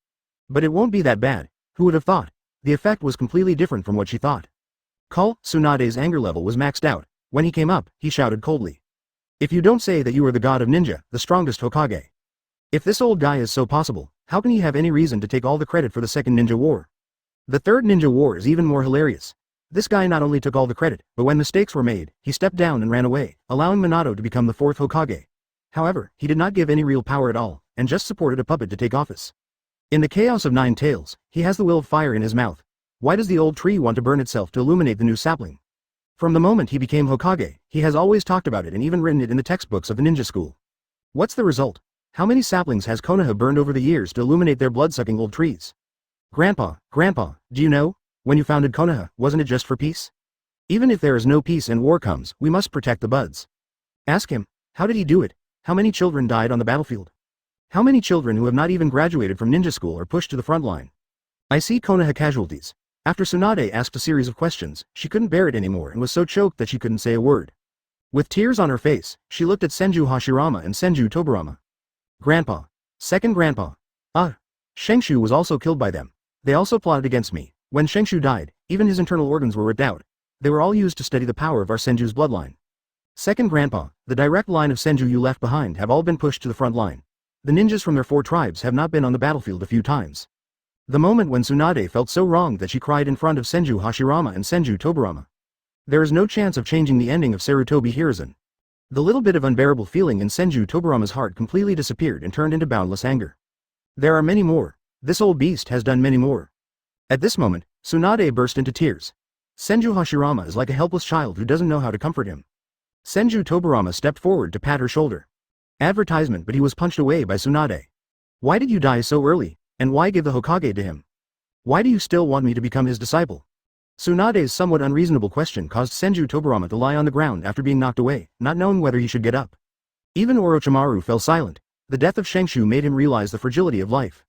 But it won't be that bad. Who would have thought? The effect was completely different from what she thought. Call. Tsunade's anger level was maxed out. When he came up, he shouted coldly. If you don't say that you are the god of ninja, the strongest Hokage. If this old guy is so possible, how can he have any reason to take all the credit for the second ninja war? The third ninja war is even more hilarious. This guy not only took all the credit, but when mistakes were made, he stepped down and ran away, allowing Minato to become the fourth Hokage. However, he did not give any real power at all, and just supported a puppet to take office. In the chaos of Nine Tails, he has the will of fire in his mouth. Why does the old tree want to burn itself to illuminate the new sapling? From the moment he became Hokage, he has always talked about it and even written it in the textbooks of the ninja school. What's the result? How many saplings has Konoha burned over the years to illuminate their blood-sucking old trees? Grandpa, do you know? When you founded Konoha, wasn't it just for peace? Even if there is no peace and war comes, we must protect the buds. Ask him, how did he do it? How many children died on the battlefield? How many children who have not even graduated from ninja school are pushed to the front line? I see Konoha casualties. After Tsunade asked a series of questions, she couldn't bear it anymore and was so choked that she couldn't say a word. With tears on her face, she looked at Senju Hashirama and Senju Tobirama. Grandpa. Second grandpa. Ah. Shengshu was also killed by them. They also plotted against me. When Shengshu died, even his internal organs were ripped out. They were all used to steady the power of our Senju's bloodline. Second grandpa, the direct line of Senju you left behind have all been pushed to the front line. The ninjas from their 4 tribes have not been on the battlefield a few times. The moment when Tsunade felt so wrong that she cried in front of Senju Hashirama and Senju Tobirama. There is no chance of changing the ending of Sarutobi Hiruzen. The little bit of unbearable feeling in Senju Tobirama's heart completely disappeared and turned into boundless anger. There are many more. This old beast has done many more. At this moment, Tsunade burst into tears. Senju Hashirama is like a helpless child who doesn't know how to comfort him. Senju Tobirama stepped forward to pat her shoulder. Advertisement, but he was punched away by Tsunade. Why did you die so early, and why give the Hokage to him? Why do you still want me to become his disciple? Tsunade's somewhat unreasonable question caused Senju Tobirama to lie on the ground after being knocked away, not knowing whether he should get up. Even Orochimaru fell silent. The death of Shengshu made him realize the fragility of life.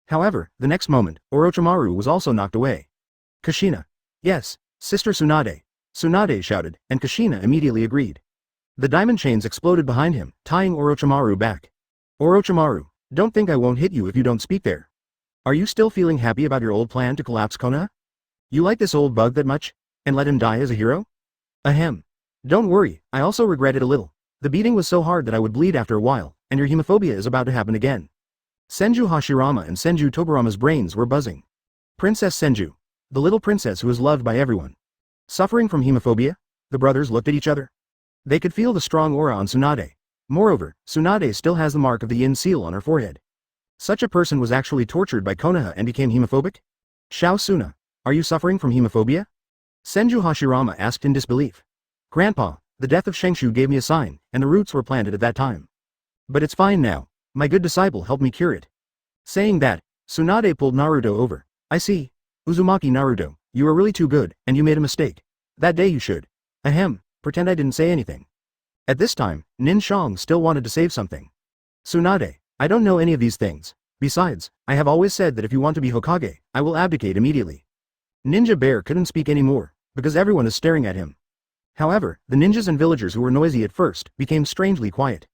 However, the next moment, Orochimaru was also knocked away. Kushina. Yes, Sister Tsunade. Tsunade shouted, and Kushina immediately agreed. The diamond chains exploded behind him, tying Orochimaru back. Orochimaru, don't think I won't hit you if you don't speak there. Are you still feeling happy about your old plan to collapse Konoha? You like this old bug that much? And let him die as a hero? Ahem. Don't worry, I also regret it a little. The beating was so hard that I would bleed after a while, and your hemophobia is about to happen again. Senju Hashirama and Senju Tobirama's brains were buzzing. Princess Senju. The little princess who is loved by everyone. Suffering from hemophobia? The brothers looked at each other. They could feel the strong aura on Tsunade. Moreover, Tsunade still has the mark of the yin seal on her forehead. Such a person was actually tortured by Konoha and became hemophobic? Shao Suna. Are you suffering from hemophobia? Senju Hashirama asked in disbelief. Grandpa, the death of Shengshu gave me a sign, and the roots were planted at that time. But it's fine now. My good disciple helped me cure it. Saying that, Tsunade pulled Naruto over. I see. Uzumaki Naruto, you are really too good, and you made a mistake. That day you should. Ahem, pretend I didn't say anything. At this time, Nin Shang still wanted to save something. Tsunade, I don't know any of these things. Besides, I have always said that if you want to be Hokage, I will abdicate immediately. Ninja Bear couldn't speak anymore, because everyone is staring at him. However, the ninjas and villagers who were noisy at first, became strangely quiet.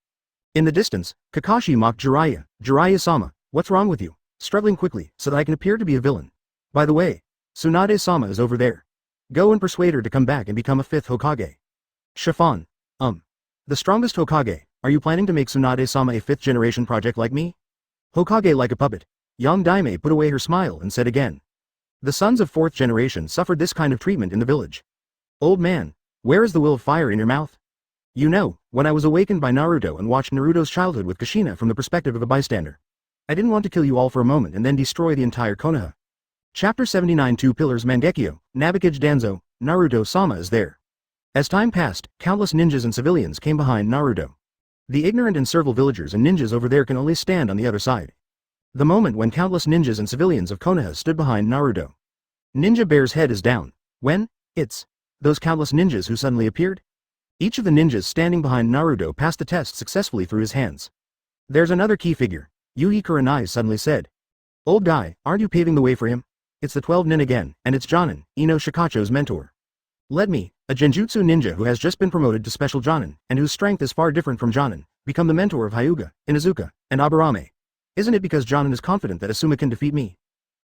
In the distance, Kakashi mocked Jiraiya. Jiraiya-sama, what's wrong with you? Struggling quickly, so that I can appear to be a villain. By the way, Tsunade-sama is over there. Go and persuade her to come back and become a 5th Hokage. Chiffon. The strongest Hokage, are you planning to make Tsunade-sama a 5th generation project like me? Hokage like a puppet. Young Daime put away her smile and said again. The sons of 4th generation suffered this kind of treatment in the village. Old man, where is the will of fire in your mouth? You know, when I was awakened by Naruto and watched Naruto's childhood with Kushina from the perspective of a bystander. I didn't want to kill you all for a moment and then destroy the entire Konoha. Chapter 79 Two Pillars Mangekyo, Nabokage Danzo, Naruto-sama is there. As time passed, countless ninjas and civilians came behind Naruto. The ignorant and servile villagers and ninjas over there can only stand on the other side. The moment when countless ninjas and civilians of Konoha stood behind Naruto. Ninja Bear's head is down. When? It's those countless ninjas who suddenly appeared? Each of the ninjas standing behind Naruto passed the test successfully through his hands. There's another key figure. Yui Kurenai suddenly said. Old guy, aren't you paving the way for him? It's the 12 nin again, and it's Jonin, Ino Shikacho's mentor. Let me, a Genjutsu ninja who has just been promoted to Special Jonin, and whose strength is far different from Jonin, become the mentor of Hyuga, Inuzuka, and Aburame. Isn't it because Jonin is confident that Asuma can defeat me?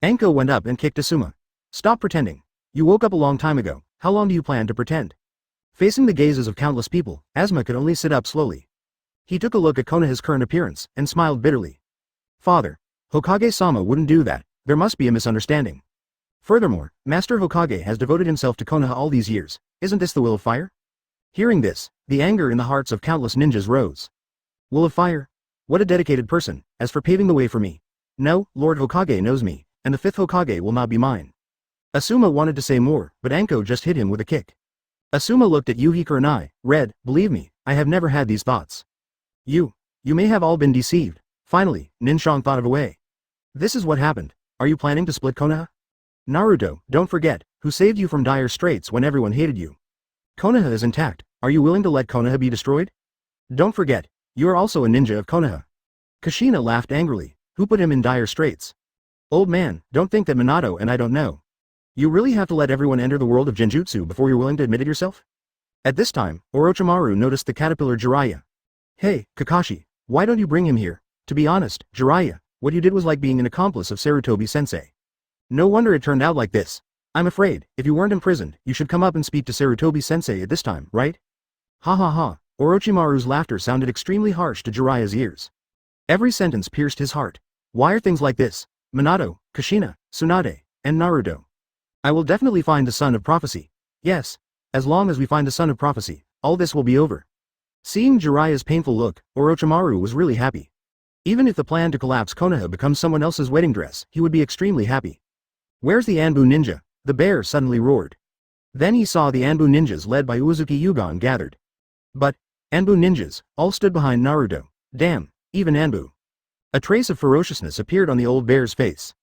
Anko went up and kicked Asuma. Stop pretending. You woke up a long time ago, how long do you plan to pretend? Facing the gazes of countless people, Asuma could only sit up slowly. He took a look at Konoha's current appearance, and smiled bitterly. Father, Hokage-sama wouldn't do that, there must be a misunderstanding. Furthermore, Master Hokage has devoted himself to Konoha all these years, isn't this the will of fire? Hearing this, the anger in the hearts of countless ninjas rose. Will of fire? What a dedicated person, as for paving the way for me. No, Lord Hokage knows me, and the 5th Hokage will not be mine. Asuma wanted to say more, but Anko just hit him with a kick. Asuma looked at Yui Kurenai, read, believe me, I have never had these thoughts. You may have all been deceived. Finally, Ninshang thought of a way. This is what happened. Are you planning to split Konoha? Naruto, don't forget, who saved you from dire straits when everyone hated you. Konoha is intact, are you willing to let Konoha be destroyed? Don't forget, you are also a ninja of Konoha. Kushina laughed angrily. Who put him in dire straits? Old man, don't think that Minato and I don't know. You really have to let everyone enter the world of Genjutsu before you're willing to admit it yourself? At this time, Orochimaru noticed the caterpillar Jiraiya. Hey, Kakashi, why don't you bring him here? To be honest, Jiraiya, what you did was like being an accomplice of Sarutobi-sensei. No wonder it turned out like this. I'm afraid, if you weren't imprisoned, you should come up and speak to Sarutobi-sensei at this time, right? Ha ha ha, Orochimaru's laughter sounded extremely harsh to Jiraiya's ears. Every sentence pierced his heart. Why are things like this? Minato, Kushina, Tsunade, and Naruto. I will definitely find the son of prophecy. Yes, as long as we find the son of prophecy, all this will be over. Seeing Jiraiya's painful look, Orochimaru was really happy. Even if the plan to collapse Konoha becomes someone else's wedding dress, he would be extremely happy. Where's the Anbu ninja? The bear suddenly roared. Then he saw the Anbu ninjas led by Uzumaki Yugon gathered. But, Anbu ninjas, all stood behind Naruto. Damn, even Anbu. A trace of ferociousness appeared on the old bear's face.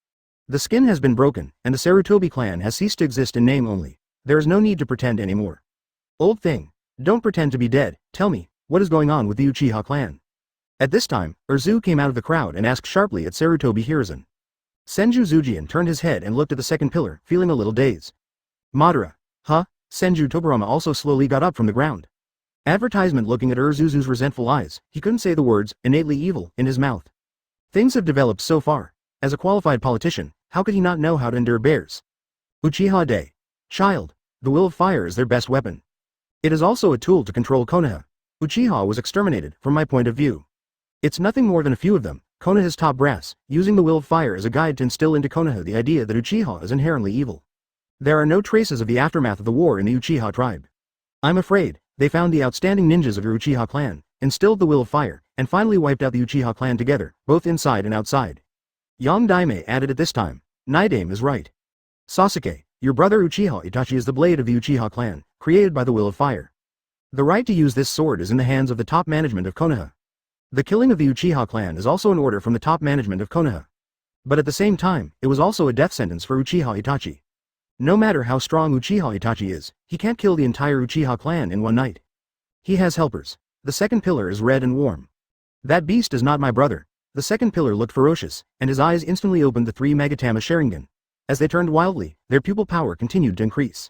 The skin has been broken, and the Sarutobi clan has ceased to exist in name only. There is no need to pretend anymore. Old thing, don't pretend to be dead, tell me, what is going on with the Uchiha clan? At this time, Urzu came out of the crowd and asked sharply at Sarutobi Hiruzen. Senju Zujian turned his head and looked at the second pillar, feeling a little dazed. Madara. Huh? Senju Tobirama also slowly got up from the ground. Advertisement looking at Urzuzu's resentful eyes, he couldn't say the words, innately evil, in his mouth. Things have developed so far. As a qualified politician, how could he not know how to endure bears? Uchiha Day. Child. The will of fire is their best weapon. It is also a tool to control Konoha. Uchiha was exterminated, from my point of view. It's nothing more than a few of them, Konoha's top brass, using the will of fire as a guide to instill into Konoha the idea that Uchiha is inherently evil. There are no traces of the aftermath of the war in the Uchiha tribe. I'm afraid, they found the outstanding ninjas of your Uchiha clan, instilled the will of fire, and finally wiped out the Uchiha clan together, both inside and outside. Yang Daime added at this time, Nidame is right. Sasuke, your brother Uchiha Itachi is the blade of the Uchiha clan, created by the will of fire. The right to use this sword is in the hands of the top management of Konoha. The killing of the Uchiha clan is also an order from the top management of Konoha. But at the same time, it was also a death sentence for Uchiha Itachi. No matter how strong Uchiha Itachi is, he can't kill the entire Uchiha clan in one night. He has helpers. The second pillar is red and warm. That beast is not my brother. The second pillar looked ferocious, and his eyes instantly opened the three Magatama Sharingan. As they turned wildly, their pupil power continued to increase.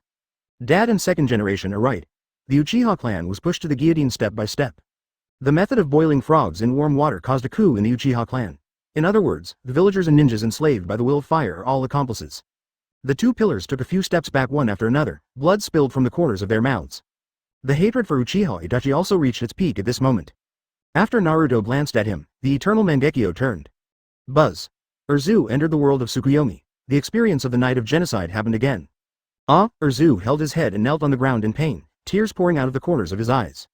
Dad and second generation are right. The Uchiha clan was pushed to the guillotine step by step. The method of boiling frogs in warm water caused a coup in the Uchiha clan. In other words, the villagers and ninjas enslaved by the will of fire are all accomplices. The two pillars took a few steps back one after another, blood spilled from the corners of their mouths. The hatred for Uchiha Itachi also reached its peak at this moment. After Naruto glanced at him, the eternal Mangekyo turned. Buzz. Urzu entered the world of Tsukuyomi. The experience of the night of genocide happened again. Urzu held his head and knelt on the ground in pain, tears pouring out of the corners of his eyes.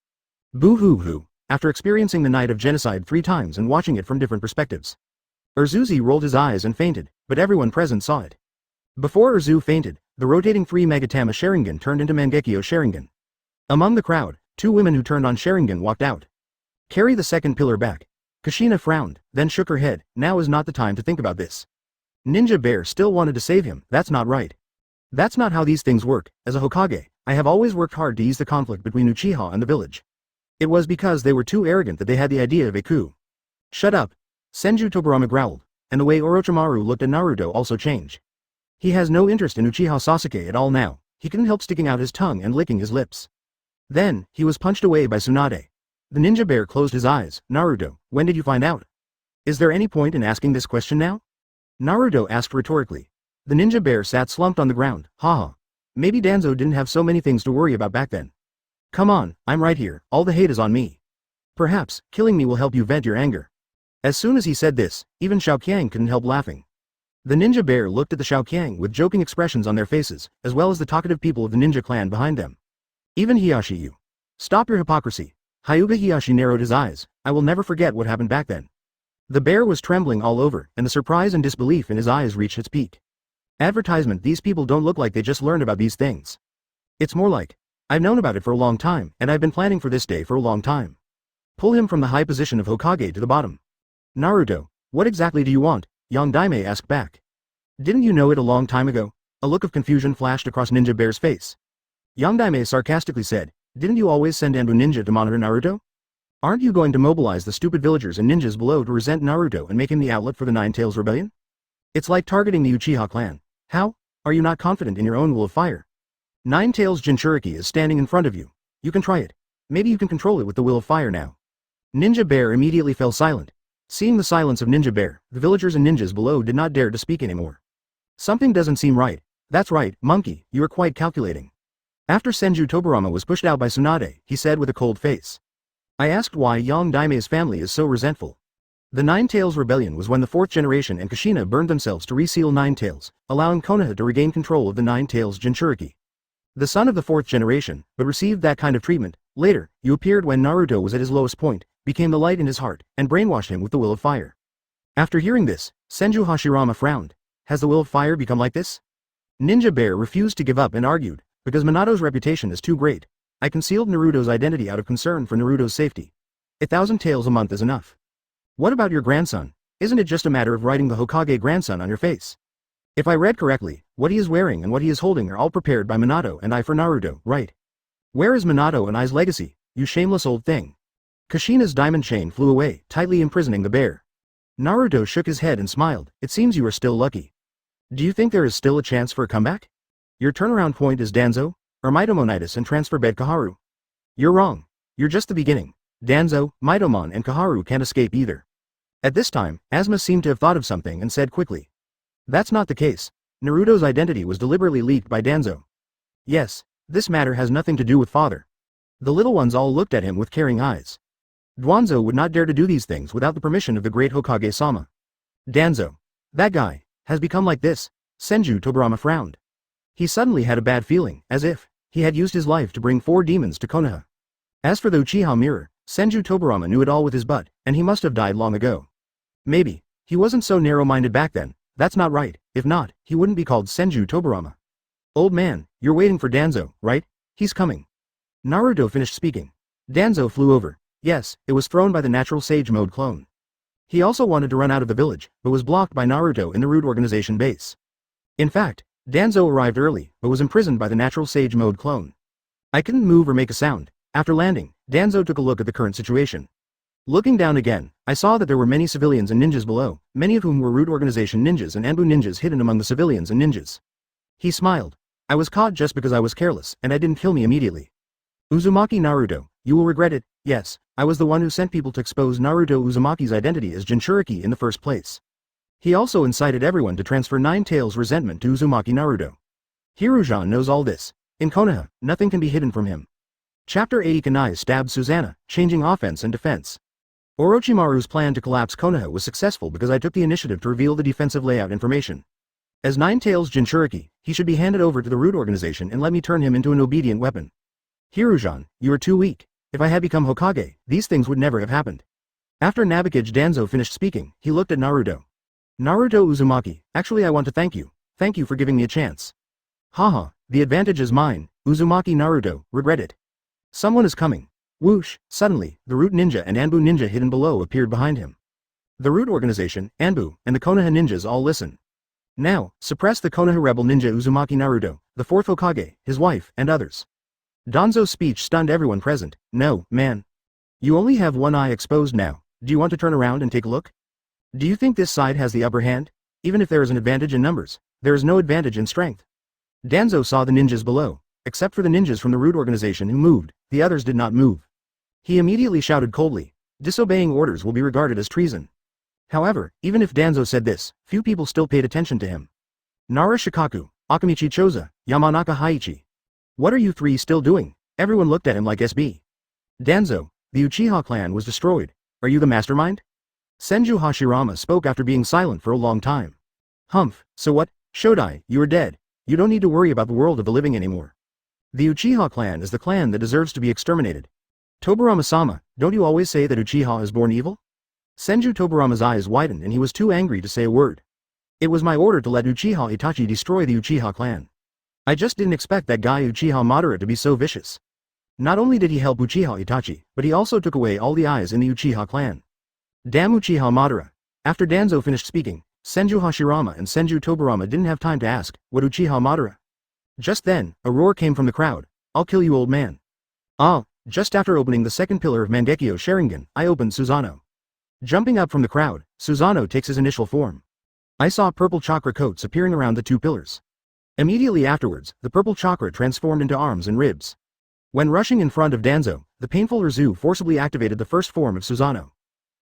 Boo-hoo-hoo. After experiencing the night of genocide 3 times and watching it from different perspectives. Urzuzi rolled his eyes and fainted, but everyone present saw it. Before Urzu fainted, the rotating 3 Magatama Sharingan turned into Mangekyo Sharingan. Among the crowd, 2 women who turned on Sharingan walked out. Carry the second pillar back. Kushina frowned, then shook her head. Now is not the time to think about this. Ninja Bear still wanted to save him. That's not right. That's not how these things work. As a Hokage, I have always worked hard to ease the conflict between Uchiha and the village. It was because they were too arrogant that they had the idea of a coup. Shut up. Senju Tobirama growled, and the way Orochimaru looked at Naruto also changed. He has no interest in Uchiha Sasuke at all now. He couldn't help sticking out his tongue and licking his lips. Then, he was punched away by Tsunade. The ninja bear closed his eyes. Naruto, when did you find out? Is there any point in asking this question now? Naruto asked rhetorically. The ninja bear sat slumped on the ground. Haha. Maybe Danzo didn't have so many things to worry about back then. Come on, I'm right here, all the hate is on me. Perhaps, killing me will help you vent your anger. As soon as he said this, even Xiaoqiang couldn't help laughing. The ninja bear looked at the Xiaoqiang with joking expressions on their faces, as well as the talkative people of the ninja clan behind them. Even Hiyashi-yu. Stop your hypocrisy. Hyuga Hiyashi narrowed his eyes. I will never forget what happened back then. The bear was trembling all over, and the surprise and disbelief in his eyes reached its peak. Advertisement. These people don't look like they just learned about these things. It's more like, I've known about it for a long time, and I've been planning for this day for a long time. Pull him from the high position of Hokage to the bottom. Naruto, what exactly do you want? Yang Daime asked back. Didn't you know it a long time ago? A look of confusion flashed across Ninja Bear's face. Yang Daime sarcastically said, didn't you always send Anbu Ninja to monitor Naruto? Aren't you going to mobilize the stupid villagers and ninjas below to resent Naruto and make him the outlet for the Nine Tails Rebellion? It's like targeting the Uchiha clan. How? Are you not confident in your own will of fire? Nine Tails Jinchuriki is standing in front of you. You can try it. Maybe you can control it with the will of fire now. Ninja Bear immediately fell silent. Seeing the silence of Ninja Bear, the villagers and ninjas below did not dare to speak anymore. Something doesn't seem right. That's right, monkey, you are quite calculating. After Senju Tobirama was pushed out by Tsunade, he said with a cold face. I asked why Yang Daime's family is so resentful. The Nine Tails Rebellion was when the fourth generation and Kushina burned themselves to reseal Nine Tails, allowing Konoha to regain control of the Nine Tails Jinchuriki. The son of the fourth generation, but received that kind of treatment. Later, you appeared when Naruto was at his lowest point, became the light in his heart, and brainwashed him with the will of fire. After hearing this, Senju Hashirama frowned. Has the will of fire become like this? Ninja Bear refused to give up and argued, because Minato's reputation is too great. I concealed Naruto's identity out of concern for Naruto's safety. 1,000 taels a month is enough. What about your grandson? Isn't it just a matter of writing the Hokage grandson on your face? If I read correctly, what he is wearing and what he is holding are all prepared by Minato and I for Naruto, right? Where is Minato and I's legacy, you shameless old thing? Kushina's diamond chain flew away, tightly imprisoning the bear. Naruto shook his head and smiled. It seems you are still lucky. Do you think there is still a chance for a comeback? Your turnaround point is Danzo, or Mitomonitis and transfer bed Kaharu. You're wrong. You're just the beginning. Danzo, Mitomon and Kaharu can't escape either. At this time, Asuma seemed to have thought of something and said quickly. That's not the case. Naruto's identity was deliberately leaked by Danzo. Yes, this matter has nothing to do with father. The little ones all looked at him with caring eyes. Danzo would not dare to do these things without the permission of the great Hokage-sama. Danzo. That guy, has become like this. Senju Tobirama frowned. He suddenly had a bad feeling, as if he had used his life to bring 4 demons to Konoha. As for the Uchiha mirror, Senju Tobirama knew it all with his butt, and he must have died long ago. Maybe, he wasn't so narrow-minded back then. That's not right. If not, he wouldn't be called Senju Tobirama. Old man, you're waiting for Danzo, right? He's coming. Naruto finished speaking. Danzo flew over. Yes, it was thrown by the natural sage mode clone. He also wanted to run out of the village, but was blocked by Naruto in the Root Organization base. In fact, Danzo arrived early, but was imprisoned by the natural sage mode clone. I couldn't move or make a sound. After landing, Danzo took a look at the current situation. Looking down again, I saw that there were many civilians and ninjas below, many of whom were Root Organization ninjas and Anbu ninjas hidden among the civilians and ninjas. He smiled. I was caught just because I was careless, and I didn't kill me immediately. Uzumaki Naruto, you will regret it. Yes, I was the one who sent people to expose Naruto Uzumaki's identity as Jinchuriki in the first place. He also incited everyone to transfer Nine Tails' resentment to Uzumaki Naruto. Hirujan knows all this. In Konoha, nothing can be hidden from him. Chapter 80 Kanai stabbed Susanna, changing offense and defense. Orochimaru's plan to collapse Konoha was successful because I took the initiative to reveal the defensive layout information. As Nine Tails Jinchuriki, he should be handed over to the Root Organization and let me turn him into an obedient weapon. Hirujan, you are too weak. If I had become Hokage, these things would never have happened. After Nabokage Danzo finished speaking, he looked at Naruto. Naruto Uzumaki, actually I want to thank you. Thank you for giving me a chance. Haha, the advantage is mine. Uzumaki Naruto, regret it. Someone is coming. Whoosh, suddenly, the Root Ninja and Anbu Ninja hidden below appeared behind him. The Root Organization, Anbu, and the Konoha ninjas all listen. Now, suppress the Konoha rebel ninja Uzumaki Naruto, the fourth Hokage, his wife, and others. Danzo's speech stunned everyone present. No, man. You only have one eye exposed now. Do you want to turn around and take a look? Do you think this side has the upper hand? Even if there is an advantage in numbers, there is no advantage in strength. Danzo saw the ninjas below. Except for the ninjas from the Root Organization who moved, the others did not move. He immediately shouted coldly, disobeying orders will be regarded as treason. However, even if Danzo said this, few people still paid attention to him. Nara Shikaku, Akamichi Choza, Yamanaka Haichi. What are you three still doing? Everyone looked at him like SB. Danzo, the Uchiha clan was destroyed. Are you the mastermind? Senju Hashirama spoke after being silent for a long time. Humph, so what? Shodai, you are dead. You don't need to worry about the world of the living anymore. The Uchiha clan is the clan that deserves to be exterminated. Tobirama-sama, don't you always say that Uchiha is born evil? Senju Tobirama's eyes widened and he was too angry to say a word. It was my order to let Uchiha Itachi destroy the Uchiha clan. I just didn't expect that guy Uchiha Madara to be so vicious. Not only did he help Uchiha Itachi, but he also took away all the eyes in the Uchiha clan. Damn Uchiha Madara. After Danzo finished speaking, Senju Hashirama and Senju Tobirama didn't have time to ask, what Uchiha Madara? Just then, a roar came from the crowd. I'll kill you old man. Ah, Just after opening the second pillar of Mangekyo Sharingan, I opened Susanoo. Jumping up from the crowd, Susanoo takes his initial form. I saw purple chakra coats appearing around the two pillars. Immediately afterwards, the purple chakra transformed into arms and ribs. When rushing in front of Danzo, the painful Urzu forcibly activated the first form of Susanoo.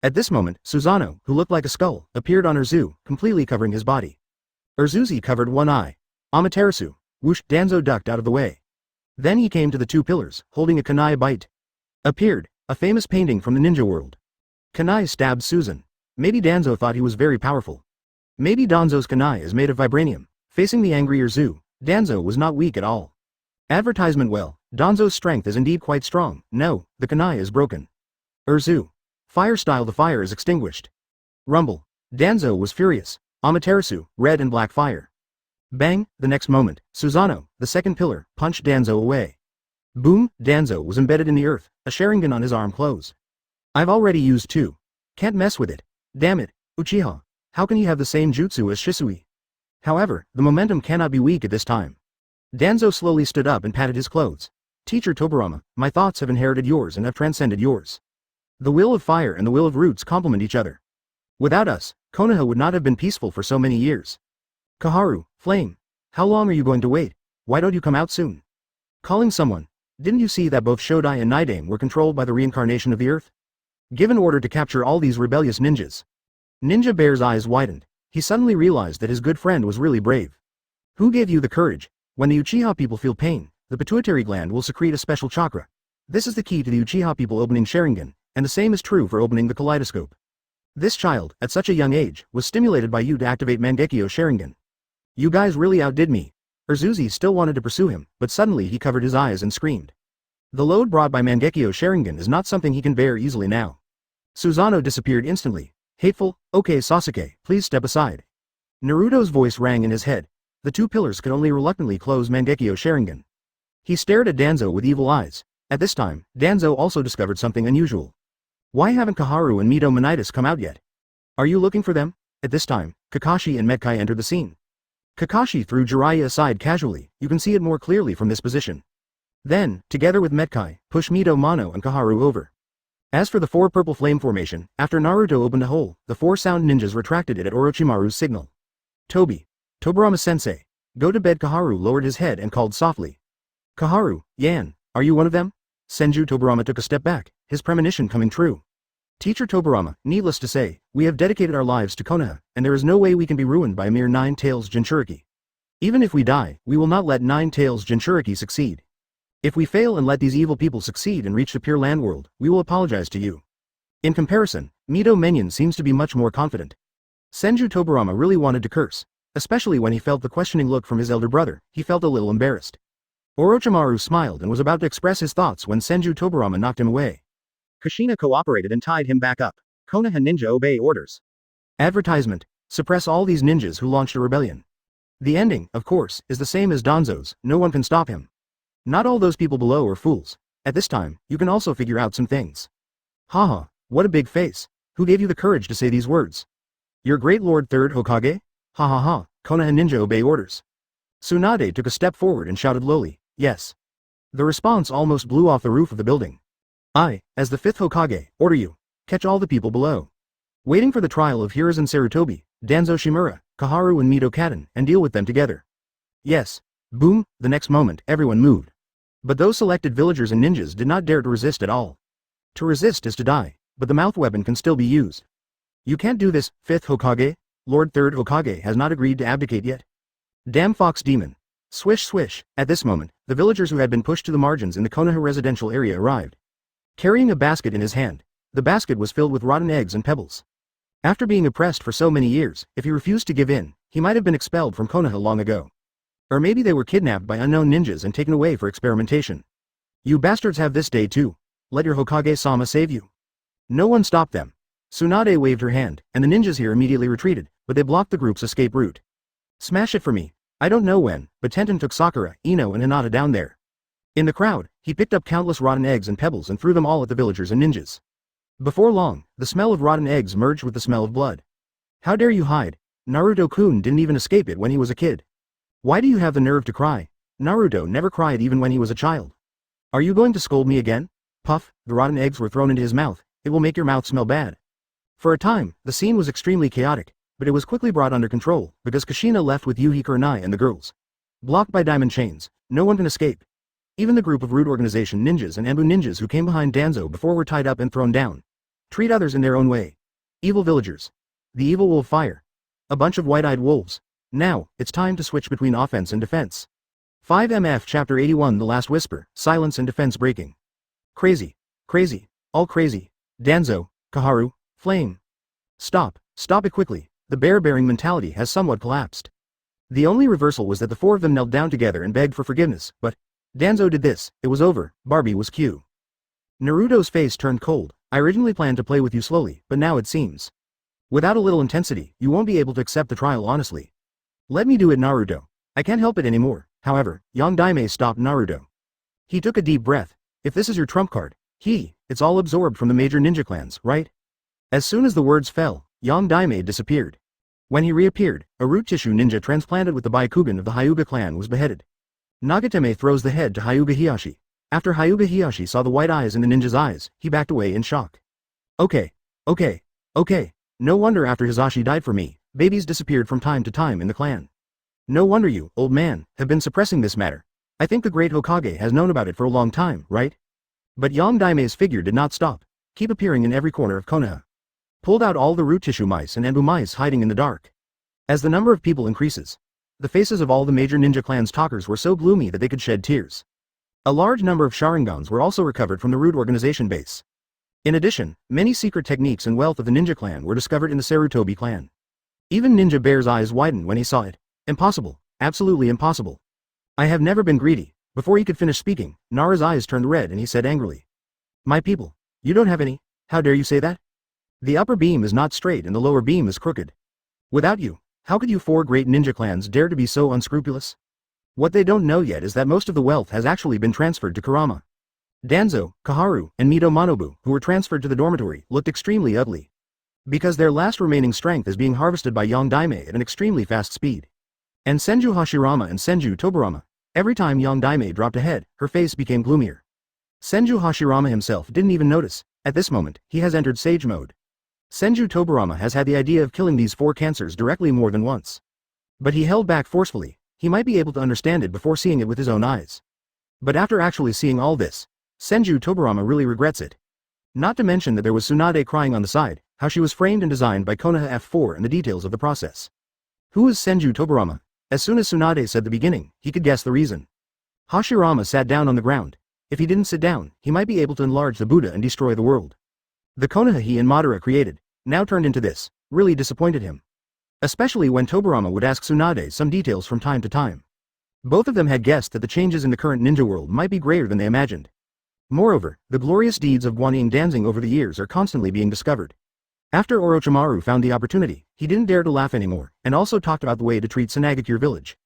At this moment, Susanoo, who looked like a skull, appeared on Urzu, completely covering his body. Urzuzi covered one eye. Amaterasu, whoosh, Danzo ducked out of the way. Then he came to the two pillars, holding a kunai bite. Appeared, a famous painting from the ninja world. Kunai stabbed Susan. Maybe Danzo thought he was very powerful. Maybe Danzo's kunai is made of vibranium. Facing the angry Urzu, Danzo was not weak at all. Advertisement well, Danzo's strength is indeed quite strong. No, the kunai is broken. Urzu. Fire style, the fire is extinguished. Rumble. Danzo was furious. Amaterasu, red and black fire. Bang, the next moment, Susanoo, the second pillar, punched Danzo away. Boom, Danzo was embedded in the earth, a Sharingan on his arm closed. I've already used two. Can't mess with it. Damn it, Uchiha. How can you have the same jutsu as Shisui? However, the momentum cannot be weak at this time. Danzo slowly stood up and patted his clothes. Teacher Tobirama, my thoughts have inherited yours and have transcended yours. The will of fire and the will of roots complement each other. Without us, Konoha would not have been peaceful for so many years. Kaharu, flame. How long are you going to wait? Why don't you come out soon? Calling someone. Didn't you see that both Shodai and Nidame were controlled by the reincarnation of the earth? Given order to capture all these rebellious ninjas. Ninja Bear's eyes widened. He suddenly realized that his good friend was really brave. Who gave you the courage? When the Uchiha people feel pain, the pituitary gland will secrete a special chakra. This is the key to the Uchiha people opening Sharingan, and the same is true for opening the kaleidoscope. This child, at such a young age, was stimulated by you to activate Mangekyo Sharingan. You guys really outdid me. Urzuzi still wanted to pursue him, but suddenly he covered his eyes and screamed. The load brought by Mangekyo Sharingan is not something he can bear easily now. Susanoo disappeared instantly. Hateful, okay Sasuke, please step aside. Naruto's voice rang in his head. The two pillars could only reluctantly close Mangekyo Sharingan. He stared at Danzo with evil eyes. At this time, Danzo also discovered something unusual. Why haven't Kaharu and Mito Monitis come out yet? Are you looking for them? At this time, Kakashi and Metkai entered the scene. Kakashi threw Jiraiya aside casually, you can see it more clearly from this position. Then, together with Metkai, push Mito Mono and Kaharu over. As for the four purple flame formation, after Naruto opened a hole, the four sound ninjas retracted it at Orochimaru's signal. Tobirama-sensei. Go to bed. Kaharu lowered his head and called softly. Kaharu, Yan, are you one of them? Senju Tobirama took a step back, his premonition coming true. Teacher Tobirama, needless to say, we have dedicated our lives to Konoha, and there is no way we can be ruined by a mere Nine Tails Jinchuriki. Even if we die, we will not let Nine Tails Jinchuriki succeed. If we fail and let these evil people succeed and reach the Pure Land world, we will apologize to you. In comparison, Mito Menyon seems to be much more confident. Senju Tobirama really wanted to curse, especially when he felt the questioning look from his elder brother. He felt a little embarrassed. Orochimaru smiled and was about to express his thoughts when Senju Tobirama knocked him away. Kushina cooperated and tied him back up. Konoha ninja obey orders. Advertisement. Suppress all these ninjas who launched a rebellion. The ending, of course, is the same as Danzo's, no one can stop him. Not all those people below are fools. At this time, you can also figure out some things. Haha, what a big face. Who gave you the courage to say these words? Your great lord Third Hokage? Ha ha ha, Konoha ninja obey orders. Tsunade took a step forward and shouted lowly, yes. The response almost blew off the roof of the building. I, as the Fifth Hokage, order you. Catch all the people below. Waiting for the trial of Hiruzen Sarutobi, Danzo Shimura, Kaharu and Mito Kaden, and deal with them together. Yes. Boom, the next moment, everyone moved. But those selected villagers and ninjas did not dare to resist at all. To resist is to die, but the mouth weapon can still be used. You can't do this, Fifth Hokage. Lord Third Hokage has not agreed to abdicate yet. Damn fox demon. Swish swish, at this moment, the villagers who had been pushed to the margins in the Konoha residential area arrived. Carrying a basket in his hand, the basket was filled with rotten eggs and pebbles. After being oppressed for so many years, if he refused to give in, he might have been expelled from Konoha long ago. Or maybe they were kidnapped by unknown ninjas and taken away for experimentation. You bastards have this day too. Let your Hokage-sama save you. No one stopped them. Tsunade waved her hand, and the ninjas here immediately retreated, but they blocked the group's escape route. Smash it for me. I don't know when, but Tenten took Sakura, Ino and Hinata down there. In the crowd, he picked up countless rotten eggs and pebbles and threw them all at the villagers and ninjas. Before long, the smell of rotten eggs merged with the smell of blood. How dare you hide? Naruto-kun didn't even escape it when he was a kid. Why do you have the nerve to cry? Naruto never cried even when he was a child. Are you going to scold me again? Puff, the rotten eggs were thrown into his mouth. It will make your mouth smell bad. For a time, the scene was extremely chaotic, but it was quickly brought under control, because Kushina left with Yuhi Kurenai and the girls. Blocked by diamond chains, no one can escape. Even the group of Root Organization ninjas and Anbu ninjas who came behind Danzo before were tied up and thrown down. Treat others in their own way. Evil villagers. The evil wolf fire. A bunch of white-eyed wolves. Now, it's time to switch between offense and defense. 5MF Chapter 81 The Last Whisper, Silence and Defense Breaking. Crazy. Crazy. All crazy. Danzo, Kaharu, Flame. Stop it quickly. The bear-bearing mentality has somewhat collapsed. The only reversal was that the four of them knelt down together and begged for forgiveness, but Danzo did this, it was over, Barbie was Q. Naruto's face turned cold. I originally planned to play with you slowly, but now it seems. Without a little intensity, you won't be able to accept the trial honestly. Let me do it, Naruto. I can't help it anymore. However, Yang Daimei stopped Naruto. He took a deep breath. If this is your trump card, it's all absorbed from the major ninja clans, right? As soon as the words fell, Yang Daimei disappeared. When he reappeared, a root tissue ninja transplanted with the Byakugan of the Hyuga clan was beheaded. Nagatame throws the head to Hyuga Hiyashi. After Hyuga Hiyashi saw the white eyes in the ninja's eyes, he backed away in shock. Okay. No wonder after Hisashi died for me, babies disappeared from time to time in the clan. No wonder you, old man, have been suppressing this matter. I think the great Hokage has known about it for a long time, right? But Yang Daimei's figure did not stop, keep appearing in every corner of Konoha. Pulled out all the root tissue mice and Anbu mice hiding in the dark. As the number of people increases, the faces of all the major ninja clans talkers were so gloomy that they could shed tears. A large number of Sharingans were also recovered from the root organization base. In addition, many secret techniques and wealth of the ninja clan were discovered in the Sarutobi clan. Even Ninja Bear's eyes widened when he saw it. Impossible, absolutely impossible. I have never been greedy. Before he could finish speaking, Nara's eyes turned red and he said angrily. My people, you don't have any, how dare you say that? The upper beam is not straight and the lower beam is crooked. Without you, how could you four great ninja clans dare to be so unscrupulous? What they don't know yet is that most of the wealth has actually been transferred to Kurama. Danzo, Kaharu, and Mito Manobu, who were transferred to the dormitory, looked extremely ugly. Because their last remaining strength is being harvested by Yang Daimei at an extremely fast speed. And Senju Hashirama and Senju Toburama. Every time Yang Daimei dropped a head, her face became gloomier. Senju Hashirama himself didn't even notice. At this moment, he has entered sage mode. Senju Toburama has had the idea of killing these four cancers directly more than once. But he held back forcefully. He might be able to understand it before seeing it with his own eyes. But after actually seeing all this, Senju Toburama really regrets it. Not to mention that there was Tsunade crying on the side, how she was framed and designed by Konoha F4 and the details of the process. Who is Senju Toburama? As soon as Tsunade said the beginning, he could guess the reason. Hashirama sat down on the ground. If he didn't sit down, he might be able to enlarge the Buddha and destroy the world. The Konoha he and Madara created, now turned into this, really disappointed him. Especially when Toburama would ask Tsunade some details from time to time. Both of them had guessed that the changes in the current ninja world might be greater than they imagined. Moreover, the glorious deeds of Guanyin Danzing over the years are constantly being discovered. After Orochimaru found the opportunity, he didn't dare to laugh anymore, and also talked about the way to treat Tsunade village.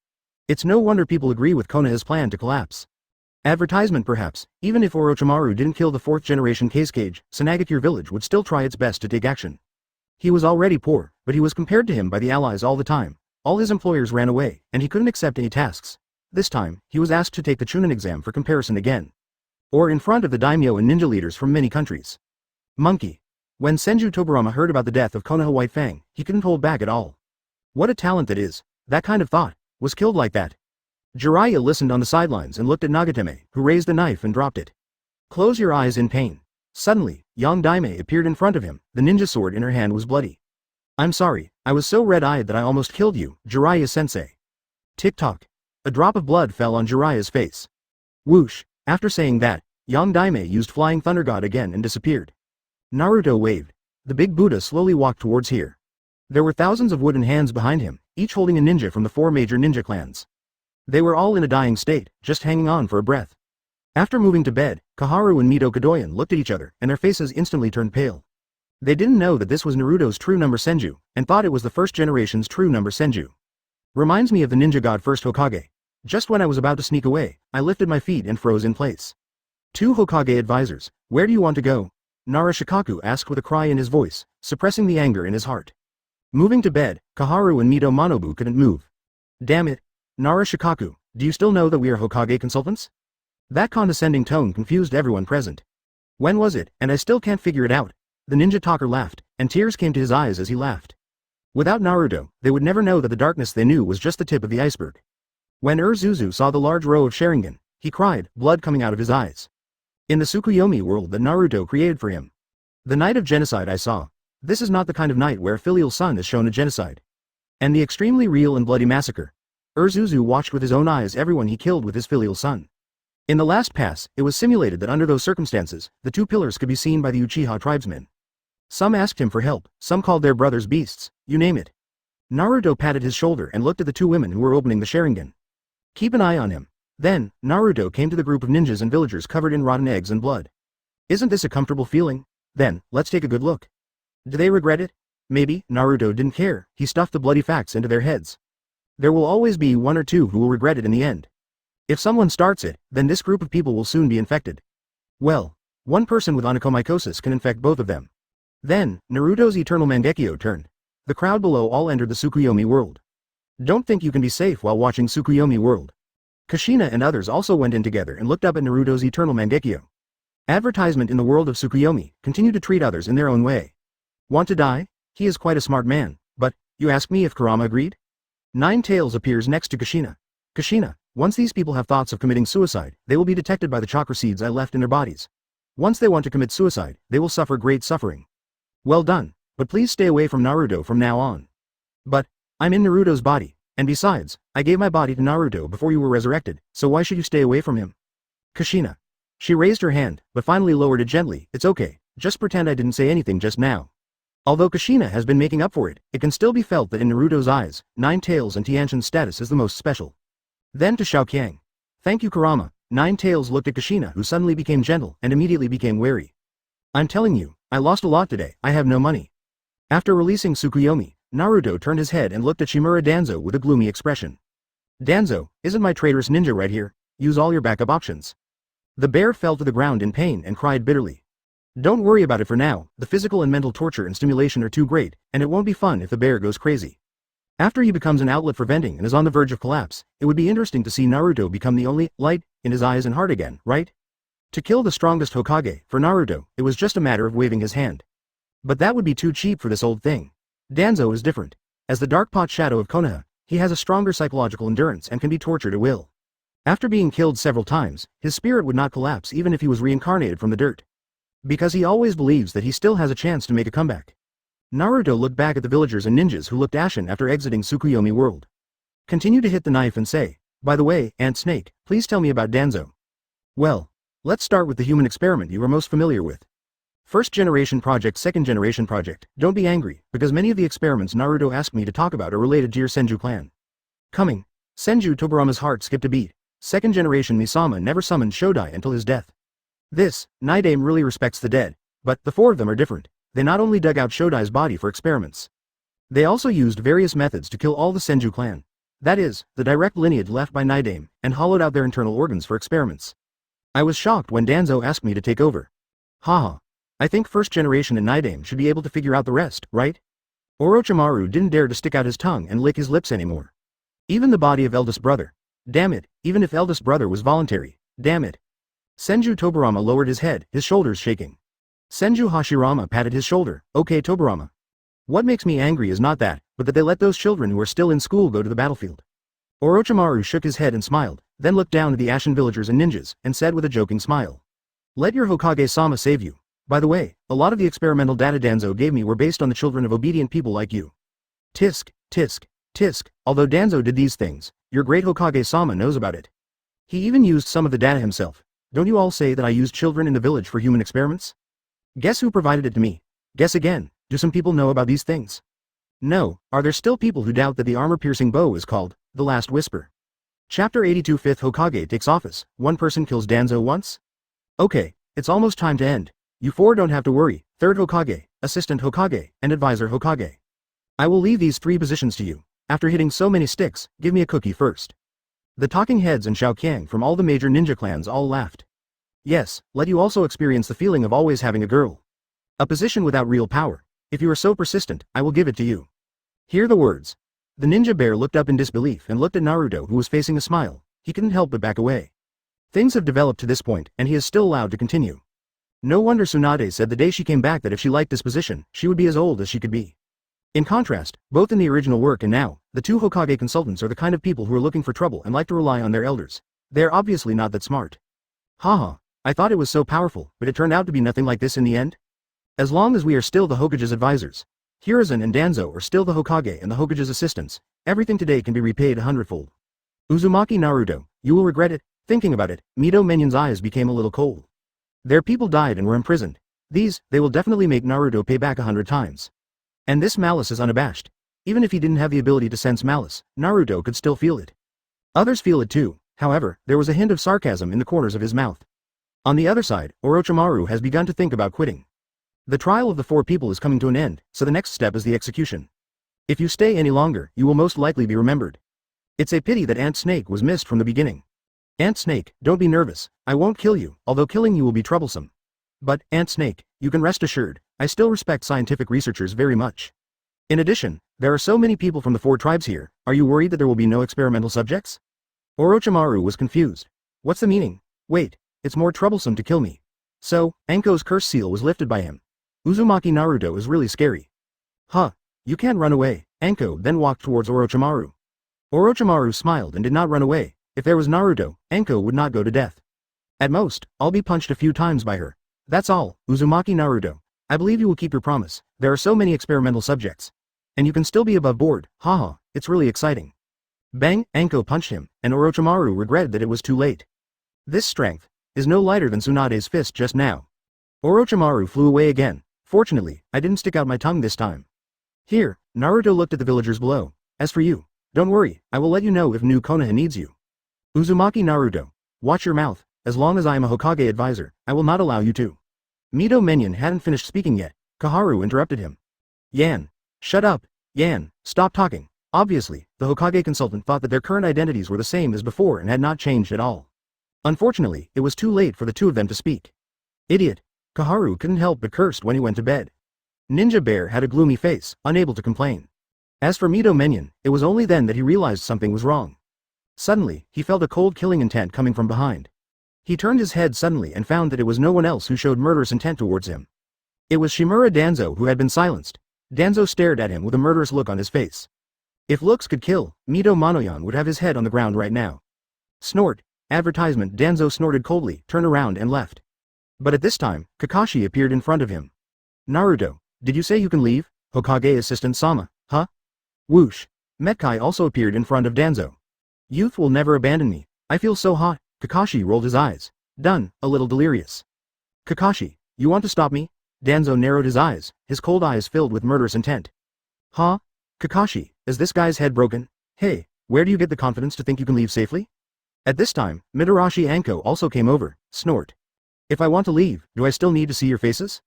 It's no wonder people agree with Konoha's plan to collapse. Advertisement perhaps, even if Orochimaru didn't kill the 4th generation Case Cage, Tsunade village would still try its best to take action. He was already poor, but he was compared to him by the allies all the time. All his employers ran away, and he couldn't accept any tasks. This time, he was asked to take the Chunin exam for comparison again. Or in front of the daimyo and ninja leaders from many countries. Monkey. When Senju Toburama heard about the death of Konoha White Fang, he couldn't hold back at all. What a talent that is. That kind of thought. Was killed like that. Jiraiya listened on the sidelines and looked at Nagatame, who raised the knife and dropped it. Close your eyes in pain. Suddenly, Yang Daimei appeared in front of him. The ninja sword in her hand was bloody. I'm sorry, I was so red-eyed that I almost killed you, Jiraiya-sensei. Tick-tock. A drop of blood fell on Jiraiya's face. Whoosh. After saying that, Yang Daimei used Flying Thunder God again and disappeared. Naruto waved. The big Buddha slowly walked towards here. There were thousands of wooden hands behind him, each holding a ninja from the 4 major ninja clans. They were all in a dying state, just hanging on for a breath. After moving to bed, Kaharu and Mito Kadoyan looked at each other, and their faces instantly turned pale. They didn't know that this was Naruto's true number Senju, and thought it was the 1st generation's true number Senju. Reminds me of the ninja god First Hokage. Just when I was about to sneak away, I lifted my feet and froze in place. 2 Hokage advisors, where do you want to go? Nara Shikaku asked with a cry in his voice, suppressing the anger in his heart. Moving to bed, Kaharu and Mito Manobu couldn't move. Damn it. Nara Shikaku, do you still know that we are Hokage consultants? That condescending tone confused everyone present. When was it, and I still can't figure it out. The ninja talker laughed, and tears came to his eyes as he laughed. Without Naruto, they would never know that the darkness they knew was just the tip of the iceberg. When Ōtsutsuki saw the large row of Sharingan, he cried, blood coming out of his eyes. In the Tsukuyomi world that Naruto created for him. The night of genocide I saw. This is not the kind of night where a filial son is shown a genocide. And the extremely real and bloody massacre. Ōtsutsuki watched with his own eyes everyone he killed with his filial son. In the last pass, it was simulated that under those circumstances, the two pillars could be seen by the Uchiha tribesmen. Some asked him for help, some called their brothers beasts, you name it. Naruto patted his shoulder and looked at the two women who were opening the Sharingan. Keep an eye on him. Then, Naruto came to the group of ninjas and villagers covered in rotten eggs and blood. Isn't this a comfortable feeling? Then, let's take a good look. Do they regret it? Maybe. Naruto didn't care, he stuffed the bloody facts into their heads. There will always be one or two who will regret it in the end. If someone starts it, then this group of people will soon be infected. Well, one person with onychomycosis can infect both of them. Then, Naruto's eternal Mangekyo turned. The crowd below all entered the Tsukuyomi world. Don't think you can be safe while watching Tsukuyomi world. Kushina and others also went in together and looked up at Naruto's eternal Mangekyo. Advertisement in the world of Tsukuyomi, continue to treat others in their own way. Want to die? He is quite a smart man, but, you ask me if Kurama agreed? Nine Tails appears next to Kushina. Kushina, once these people have thoughts of committing suicide, they will be detected by the chakra seeds I left in their bodies. Once they want to commit suicide, they will suffer great suffering. Well done, but please stay away from Naruto from now on. But, I'm in Naruto's body, and besides, I gave my body to Naruto before you were resurrected, so why should you stay away from him? Kushina. She raised her hand, but finally lowered it gently. It's okay, just pretend I didn't say anything just now. Although Kushina has been making up for it, it can still be felt that in Naruto's eyes, Nine Tails and Tianshin's status is the most special. Then to Xiaoqiang. Thank you Kurama. Nine Tails looked at Kushina who suddenly became gentle and immediately became wary. I'm telling you, I lost a lot today, I have no money. After releasing Tsukuyomi, Naruto turned his head and looked at Shimura Danzo with a gloomy expression. Danzo, isn't my traitorous ninja right here? Use all your backup options. The bear fell to the ground in pain and cried bitterly. Don't worry about it for now, the physical and mental torture and stimulation are too great, and it won't be fun if the bear goes crazy. After he becomes an outlet for venting and is on the verge of collapse, it would be interesting to see Naruto become the only light in his eyes and heart again, right? To kill the strongest Hokage, for Naruto, it was just a matter of waving his hand. But that would be too cheap for this old thing. Danzo is different. As the dark pot shadow of Konoha, he has a stronger psychological endurance and can be tortured at will. After being killed several times, his spirit would not collapse even if he was reincarnated from the dirt. Because he always believes that he still has a chance to make a comeback. Naruto looked back at the villagers and ninjas who looked ashen after exiting Tsukuyomi world. Continue to hit the knife and say, by the way, Ant Snake, please tell me about Danzo. Well, let's start with the human experiment you are most familiar with. First generation project, second generation project, don't be angry, because many of the experiments Naruto asked me to talk about are related to your Senju clan. Coming. Senju Tobirama's heart skipped a beat. Second generation Misama never summoned Shodai until his death. This, Naidame really respects the dead, but the four of them are different. They not only dug out Shodai's body for experiments. They also used various methods to kill all the Senju clan. That is, the direct lineage left by Naidame, and hollowed out their internal organs for experiments. I was shocked when Danzo asked me to take over. Haha. I think first generation and Naidame should be able to figure out the rest, right? Orochimaru didn't dare to stick out his tongue and lick his lips anymore. Even the body of eldest brother. Damn it, even if eldest brother was voluntary. Damn it. Senju Tobirama lowered his head, his shoulders shaking. Senju Hashirama patted his shoulder. Okay Tobirama. What makes me angry is not that, but that they let those children who are still in school go to the battlefield. Orochimaru shook his head and smiled, then looked down at the ashen villagers and ninjas, and said with a joking smile. Let your Hokage-sama save you. By the way, a lot of the experimental data Danzo gave me were based on the children of obedient people like you. Tisk, tisk, tisk, although Danzo did these things, your great Hokage-sama knows about it. He even used some of the data himself. Don't you all say that I used children in the village for human experiments? Guess who provided it to me? Guess again, do some people know about these things? No, are there still people who doubt that the armor-piercing bow is called, the Last Whisper? Chapter 82 Fifth Hokage takes office, one person kills Danzo once? Okay, it's almost time to end. You four don't have to worry, Third Hokage, Assistant Hokage, and Advisor Hokage. I will leave these three positions to you. After hitting so many sticks, give me a cookie first. The talking heads and Xiaoqiang from all the major ninja clans all laughed. Yes, let you also experience the feeling of always having a girl. A position without real power. If you are so persistent, I will give it to you. Hear the words. The ninja bear looked up in disbelief and looked at Naruto who was facing a smile. He couldn't help but back away. Things have developed to this point, and he is still allowed to continue. No wonder Tsunade said the day she came back that if she liked this position, she would be as old as she could be. In contrast, both in the original work and now, the two Hokage consultants are the kind of people who are looking for trouble and like to rely on their elders. They're obviously not that smart. Haha, I thought it was so powerful, but it turned out to be nothing like this in the end? As long as we are still the Hokage's advisors, Hiruzen and Danzo are still the Hokage and the Hokage's assistants, everything today can be repaid 100-fold. Uzumaki Naruto, you will regret it. Thinking about it, Mito Menion's eyes became a little cold. Their people died and were imprisoned. They will definitely make Naruto pay back 100 times. And this malice is unabashed. Even if he didn't have the ability to sense malice, Naruto could still feel it. Others feel it too, however, there was a hint of sarcasm in the corners of his mouth. On the other side, Orochimaru has begun to think about quitting. The trial of the 4 people is coming to an end, so the next step is the execution. If you stay any longer, you will most likely be remembered. It's a pity that Ant Snake was missed from the beginning. Ant Snake, don't be nervous, I won't kill you, although killing you will be troublesome. But, Ant Snake, you can rest assured, I still respect scientific researchers very much. In addition, there are so many people from the 4 tribes here, are you worried that there will be no experimental subjects? Orochimaru was confused. What's the meaning? Wait, it's more troublesome to kill me. So, Anko's curse seal was lifted by him. Uzumaki Naruto is really scary. Huh, you can't run away. Anko then walked towards Orochimaru. Orochimaru smiled and did not run away. If there was Naruto, Anko would not go to death. At most, I'll be punched a few times by her. That's all, Uzumaki Naruto. I believe you will keep your promise. There are so many experimental subjects. And you can still be above board, haha, it's really exciting. Bang, Anko punched him, and Orochimaru regretted that it was too late. This strength is no lighter than Tsunade's fist just now. Orochimaru flew away again. Fortunately, I didn't stick out my tongue this time. Here, Naruto looked at the villagers below. As for you, don't worry, I will let you know if new Konoha needs you. Uzumaki Naruto, watch your mouth, as long as I am a Hokage advisor, I will not allow you to. Mito Menion hadn't finished speaking yet. Koharu interrupted him. Yan. Shut up, Yan, stop talking. Obviously, the Hokage consultant thought that their current identities were the same as before and had not changed at all. Unfortunately, it was too late for the two of them to speak. Idiot. Koharu couldn't help but cursed when he went to bed. Ninja Bear had a gloomy face, unable to complain. As for Mito Menion, it was only then that he realized something was wrong. Suddenly, he felt a cold killing intent coming from behind. He turned his head suddenly and found that it was no one else who showed murderous intent towards him. It was Shimura Danzo who had been silenced. Danzo stared at him with a murderous look on his face. If looks could kill, Mito Monoyan would have his head on the ground right now. Snort. Advertisement. Danzo snorted coldly, turned around and left. But at this time, Kakashi appeared in front of him. Naruto, did you say you can leave? Hokage Assistant Sama, huh? Whoosh. Metkai also appeared in front of Danzo. Youth will never abandon me. I feel so hot. Kakashi rolled his eyes. Done, a little delirious. Kakashi, you want to stop me? Danzo narrowed his eyes, his cold eyes filled with murderous intent. Huh? Kakashi, is this guy's head broken? Hey, where do you get the confidence to think you can leave safely? At this time, Mitarashi Anko also came over. Snort. If I want to leave, do I still need to see your faces?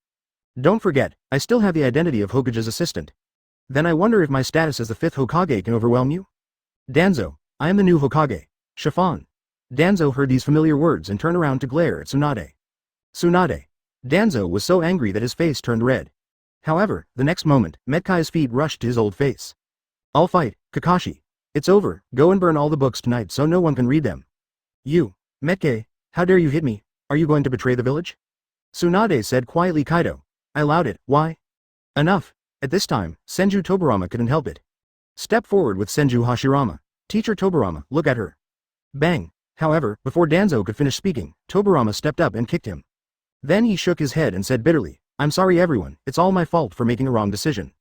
Don't forget, I still have the identity of Hokage's assistant. Then I wonder if my status as the 5th Hokage can overwhelm you? Danzo, I am the new Hokage. Chiffon. Danzo heard these familiar words and turned around to glare at Tsunade. Tsunade. Danzo was so angry that his face turned red. However, the next moment, Metkai's feet rushed to his old face. I'll fight, Kakashi. It's over, go and burn all the books tonight so no one can read them. You, Metkai, how dare you hit me? Are you going to betray the village? Tsunade said quietly. Kaido. I allowed it, why? Enough. At this time, Senju Tobarama couldn't help it. Step forward with Senju Hashirama. Teacher Tobarama, look at her. Bang. However, before Danzo could finish speaking, Tobarama stepped up and kicked him. Then he shook his head and said bitterly, I'm sorry everyone, it's all my fault for making a wrong decision.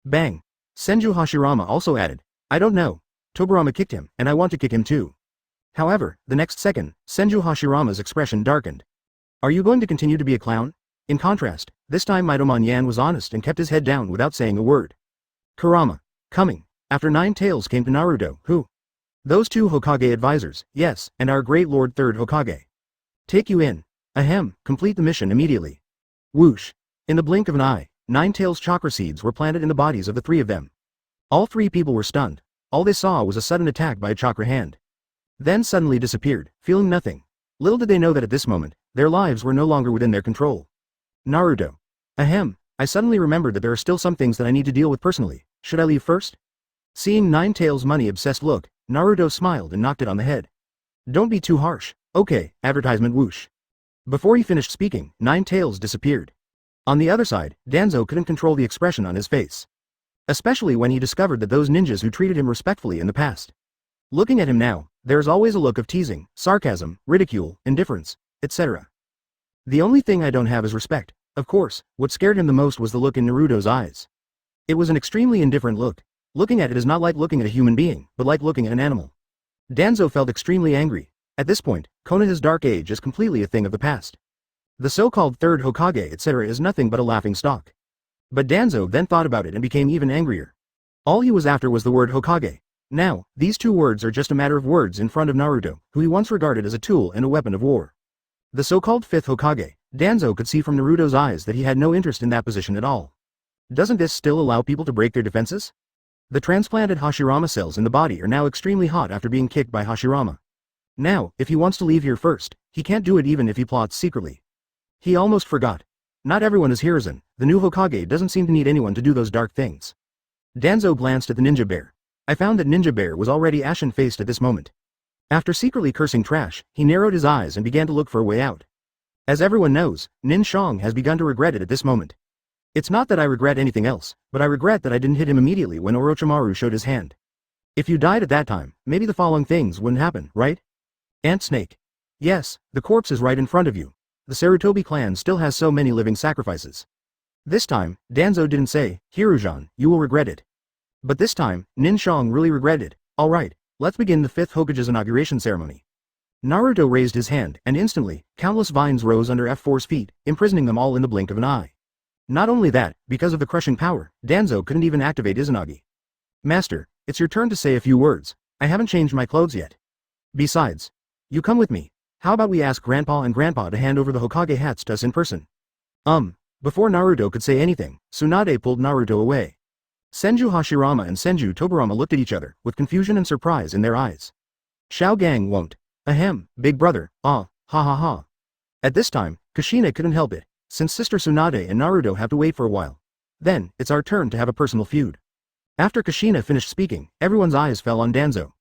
Bang. Senju Hashirama also added, I don't know. Tobarama kicked him, and I want to kick him too. However, the next second, Senju Hashirama's expression darkened. Are you going to continue to be a clown? In contrast, this time Mitoman Yan was honest and kept his head down without saying a word. Kurama. Coming. After 9 Tails came to Naruto, who? Those 2 Hokage advisors, yes, and our great Lord 3rd Hokage. Take you in. Ahem, complete the mission immediately. Whoosh. In the blink of an eye, 9 Tails chakra seeds were planted in the bodies of the 3 of them. All 3 people were stunned. All they saw was a sudden attack by a chakra hand. Then suddenly disappeared, feeling nothing. Little did they know that at this moment, their lives were no longer within their control. Naruto. Ahem, I suddenly remembered that there are still some things that I need to deal with personally. Should I leave first? Seeing 9 Tails' money-obsessed look, Naruto smiled and knocked it on the head. Don't be too harsh. Okay, advertisement. Whoosh. Before he finished speaking, 9 tails disappeared. On the other side, Danzo couldn't control the expression on his face. Especially when he discovered that those ninjas who treated him respectfully in the past. Looking at him now, there is always a look of teasing, sarcasm, ridicule, indifference, etc. The only thing I don't have is respect. Of course, what scared him the most was the look in Naruto's eyes. It was an extremely indifferent look. Looking at it is not like looking at a human being, but like looking at an animal. Danzo felt extremely angry. At this point, Konoha's dark age is completely a thing of the past. The so-called Third Hokage etc. is nothing but a laughing stock. But Danzo then thought about it and became even angrier. All he was after was the word Hokage. Now, these 2 words are just a matter of words in front of Naruto, who he once regarded as a tool and a weapon of war. The so-called Fifth Hokage, Danzo could see from Naruto's eyes that he had no interest in that position at all. Doesn't this still allow people to break their defenses? The transplanted Hashirama cells in the body are now extremely hot after being kicked by Hashirama. Now, if he wants to leave here first, he can't do it even if he plots secretly. He almost forgot. Not everyone is Hiruzen, the new Hokage doesn't seem to need anyone to do those dark things. Danzo glanced at the ninja bear. I found that Ninja Bear was already ashen-faced at this moment. After secretly cursing trash, he narrowed his eyes and began to look for a way out. As everyone knows, Nin Shang has begun to regret it at this moment. It's not that I regret anything else, but I regret that I didn't hit him immediately when Orochimaru showed his hand. If you died at that time, maybe the following things wouldn't happen, right? Ant Snake. Yes, the corpse is right in front of you. The Sarutobi clan still has so many living sacrifices. This time, Danzo didn't say, Hiruzen, you will regret it. But this time, Nin Shang really regretted. Alright, let's begin the 5th Hokage's inauguration ceremony. Naruto raised his hand, and instantly, countless vines rose under F4's feet, imprisoning them all in the blink of an eye. Not only that, because of the crushing power, Danzo couldn't even activate Izanagi. Master, it's your turn to say a few words. I haven't changed my clothes yet. Besides, you come with me. How about we ask Grandpa and Grandpa to hand over the Hokage hats to us in person? Before Naruto could say anything, Tsunade pulled Naruto away. Senju Hashirama and Senju Tobirama looked at each other, with confusion and surprise in their eyes. Shao Gang won't. Ahem, big brother, ha ha ha. At this time, Kushina couldn't help it, since Sister Tsunade and Naruto have to wait for a while. Then, it's our turn to have a personal feud. After Kushina finished speaking, everyone's eyes fell on Danzo.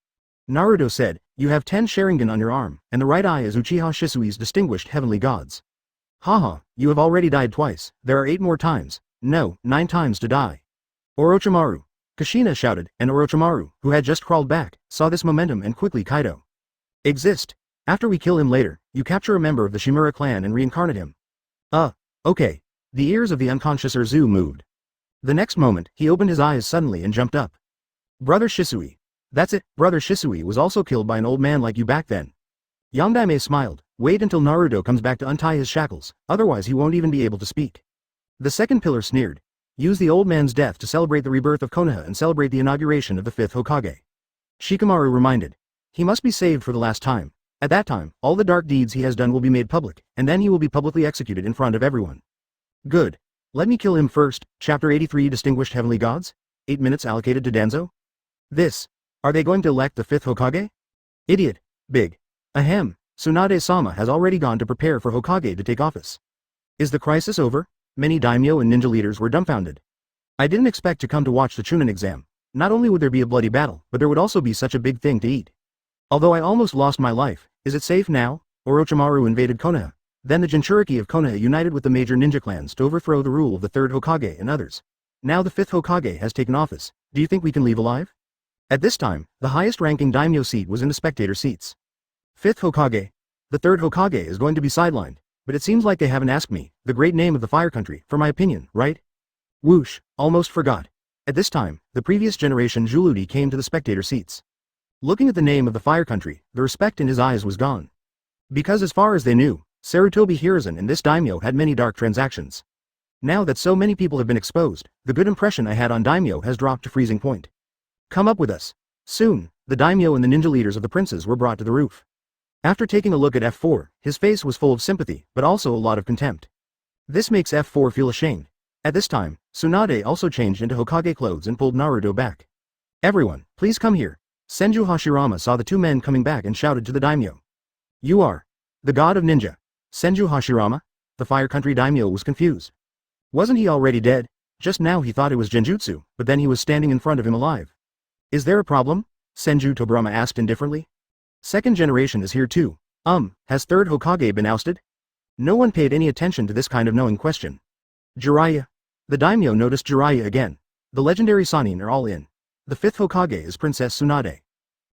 Naruto said, you have 10 Sharingan on your arm, and the right eye is Uchiha Shisui's distinguished heavenly gods. Haha, you have already died twice, there are 8 more times, no, 9 times to die. Orochimaru. Kushina shouted, and Orochimaru, who had just crawled back, saw this momentum and quickly Kaido. Exist. After we kill him later, you capture a member of the Shimura clan and reincarnate him. Okay. The ears of the unconscious Urzu moved. The next moment, he opened his eyes suddenly and jumped up. Brother Shisui. That's it, Brother Shisui was also killed by an old man like you back then. Yondaime smiled, wait until Naruto comes back to untie his shackles, otherwise he won't even be able to speak. The second pillar sneered. Use the old man's death to celebrate the rebirth of Konoha and celebrate the inauguration of the 5th Hokage. Shikamaru reminded. He must be saved for the last time. At that time, all the dark deeds he has done will be made public, and then he will be publicly executed in front of everyone. Good. Let me kill him first. Chapter 83 Distinguished Heavenly Gods? 8 minutes allocated to Danzo? Are they going to elect the 5th Hokage? Idiot. Big. Ahem. Tsunade-sama has already gone to prepare for Hokage to take office. Is the crisis over? Many daimyo and ninja leaders were dumbfounded. I didn't expect to come to watch the Chunin exam. Not only would there be a bloody battle, but there would also be such a big thing to eat. Although I almost lost my life, is it safe now? Orochimaru invaded Konoha. Then the Jinchuriki of Konoha united with the major ninja clans to overthrow the rule of the 3rd Hokage and others. Now the 5th Hokage has taken office. Do you think we can leave alive? At this time, the highest-ranking daimyo seat was in the spectator seats. 5th Hokage. The 3rd Hokage is going to be sidelined. But it seems like they haven't asked me, the great name of the fire country, for my opinion, right? Whoosh, almost forgot. At this time, the previous generation Juludi came to the spectator seats. Looking at the name of the fire country, the respect in his eyes was gone. Because as far as they knew, Sarutobi Hiruzen and this daimyo had many dark transactions. Now that so many people have been exposed, the good impression I had on daimyo has dropped to freezing point. Come up with us. Soon, the daimyo and the ninja leaders of the princes were brought to the roof. After taking a look at F4, his face was full of sympathy, but also a lot of contempt. This makes F4 feel ashamed. At this time, Tsunade also changed into Hokage clothes and pulled Naruto back. Everyone, please come here. Senju Hashirama saw the 2 men coming back and shouted to the daimyo. You are the god of ninja. Senju Hashirama? The fire country daimyo was confused. Wasn't he already dead? Just now he thought it was Genjutsu, but then he was standing in front of him alive. Is there a problem? Senju Tobirama asked indifferently. Second generation is here too. Has 3rd Hokage been ousted? No one paid any attention to this kind of knowing question. Jiraiya. The daimyo noticed Jiraiya again. The legendary Sannin are all in. The fifth Hokage is Princess Tsunade.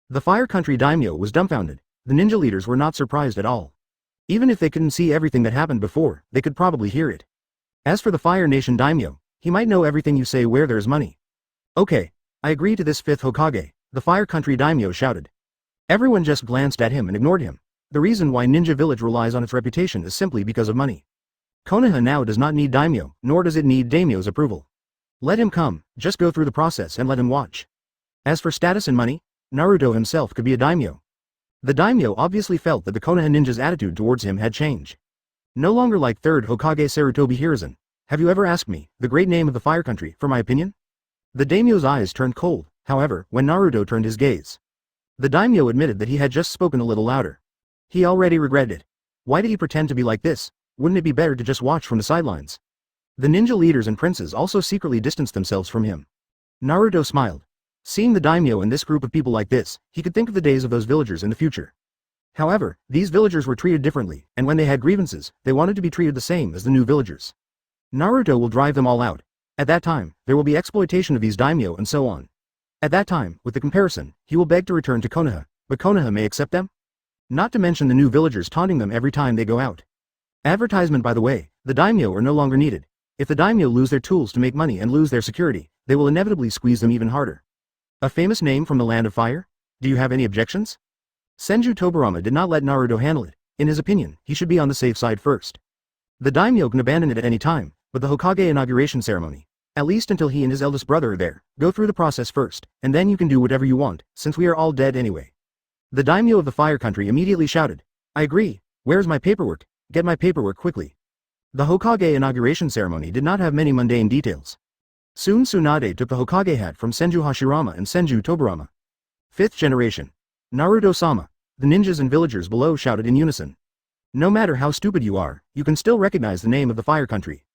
The Fire Country daimyo was dumbfounded. The ninja leaders were not surprised at all. Even if they couldn't see everything that happened before, they could probably hear it. As for the Fire Nation daimyo, he might know everything you say where there's money. Okay, I agree to this fifth Hokage, the Fire Country daimyo shouted. Everyone just glanced at him and ignored him. The reason why Ninja Village relies on its reputation is simply because of money. Konoha now does not need daimyo, nor does it need daimyo's approval. Let him come, just go through the process and let him watch. As for status and money, Naruto himself could be a daimyo. The daimyo obviously felt that the Konoha ninja's attitude towards him had changed. No longer like third Hokage Sarutobi Hiruzen. Have you ever asked me, the great name of the Fire Country, for my opinion? The daimyo's eyes turned cold, however, when Naruto turned his gaze. The daimyo admitted that he had just spoken a little louder. He already regretted it. Why did he pretend to be like this? Wouldn't it be better to just watch from the sidelines? The ninja leaders and princes also secretly distanced themselves from him. Naruto smiled. Seeing the daimyo and this group of people like this, he could think of the days of those villagers in the future. However, these villagers were treated differently, and when they had grievances, they wanted to be treated the same as the new villagers. Naruto will drive them all out. At that time, there will be exploitation of these daimyo and so on. At that time, with the comparison, he will beg to return to Konoha, but Konoha may accept them? Not to mention the new villagers taunting them every time they go out. Advertisement by the way, the daimyo are no longer needed. If the daimyo lose their tools to make money and lose their security, they will inevitably squeeze them even harder. A famous name from the land of fire? Do you have any objections? Senju Tobirama did not let Naruto handle it. In his opinion, he should be on the safe side first. The daimyo can abandon it at any time, but the Hokage inauguration ceremony, at least until he and his eldest brother are there, go through the process first, and then you can do whatever you want, since we are all dead anyway. The daimyo of the Fire Country immediately shouted, I agree, where's my paperwork? Get my paperwork quickly. The Hokage inauguration ceremony did not have many mundane details. Soon Tsunade took the Hokage hat from Senju Hashirama and Senju Tobirama. Fifth generation. Naruto-sama. The ninjas and villagers below shouted in unison. No matter how stupid you are, you can still recognize the name of the Fire Country.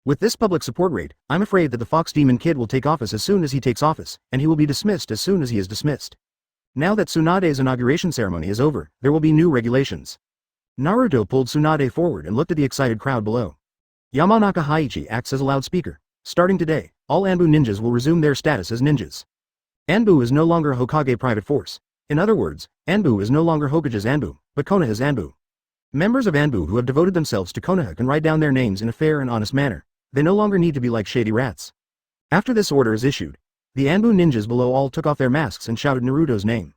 With this public support rate, I'm afraid that the Fox Demon Kid will take office as soon as he takes office, and he will be dismissed as soon as he is dismissed. Now that Tsunade's inauguration ceremony is over, there will be new regulations. Naruto pulled Tsunade forward and looked at the excited crowd below. Yamanaka Haichi acts as a loudspeaker. Starting today, all Anbu ninjas will resume their status as ninjas. Anbu is no longer a Hokage private force. In other words, Anbu is no longer Hokage's Anbu, but Konoha's Anbu. Members of Anbu who have devoted themselves to Konoha can write down their names in a fair and honest manner. They no longer need to be like shady rats. After this order is issued, the Anbu ninjas below all took off their masks and shouted Naruto's name.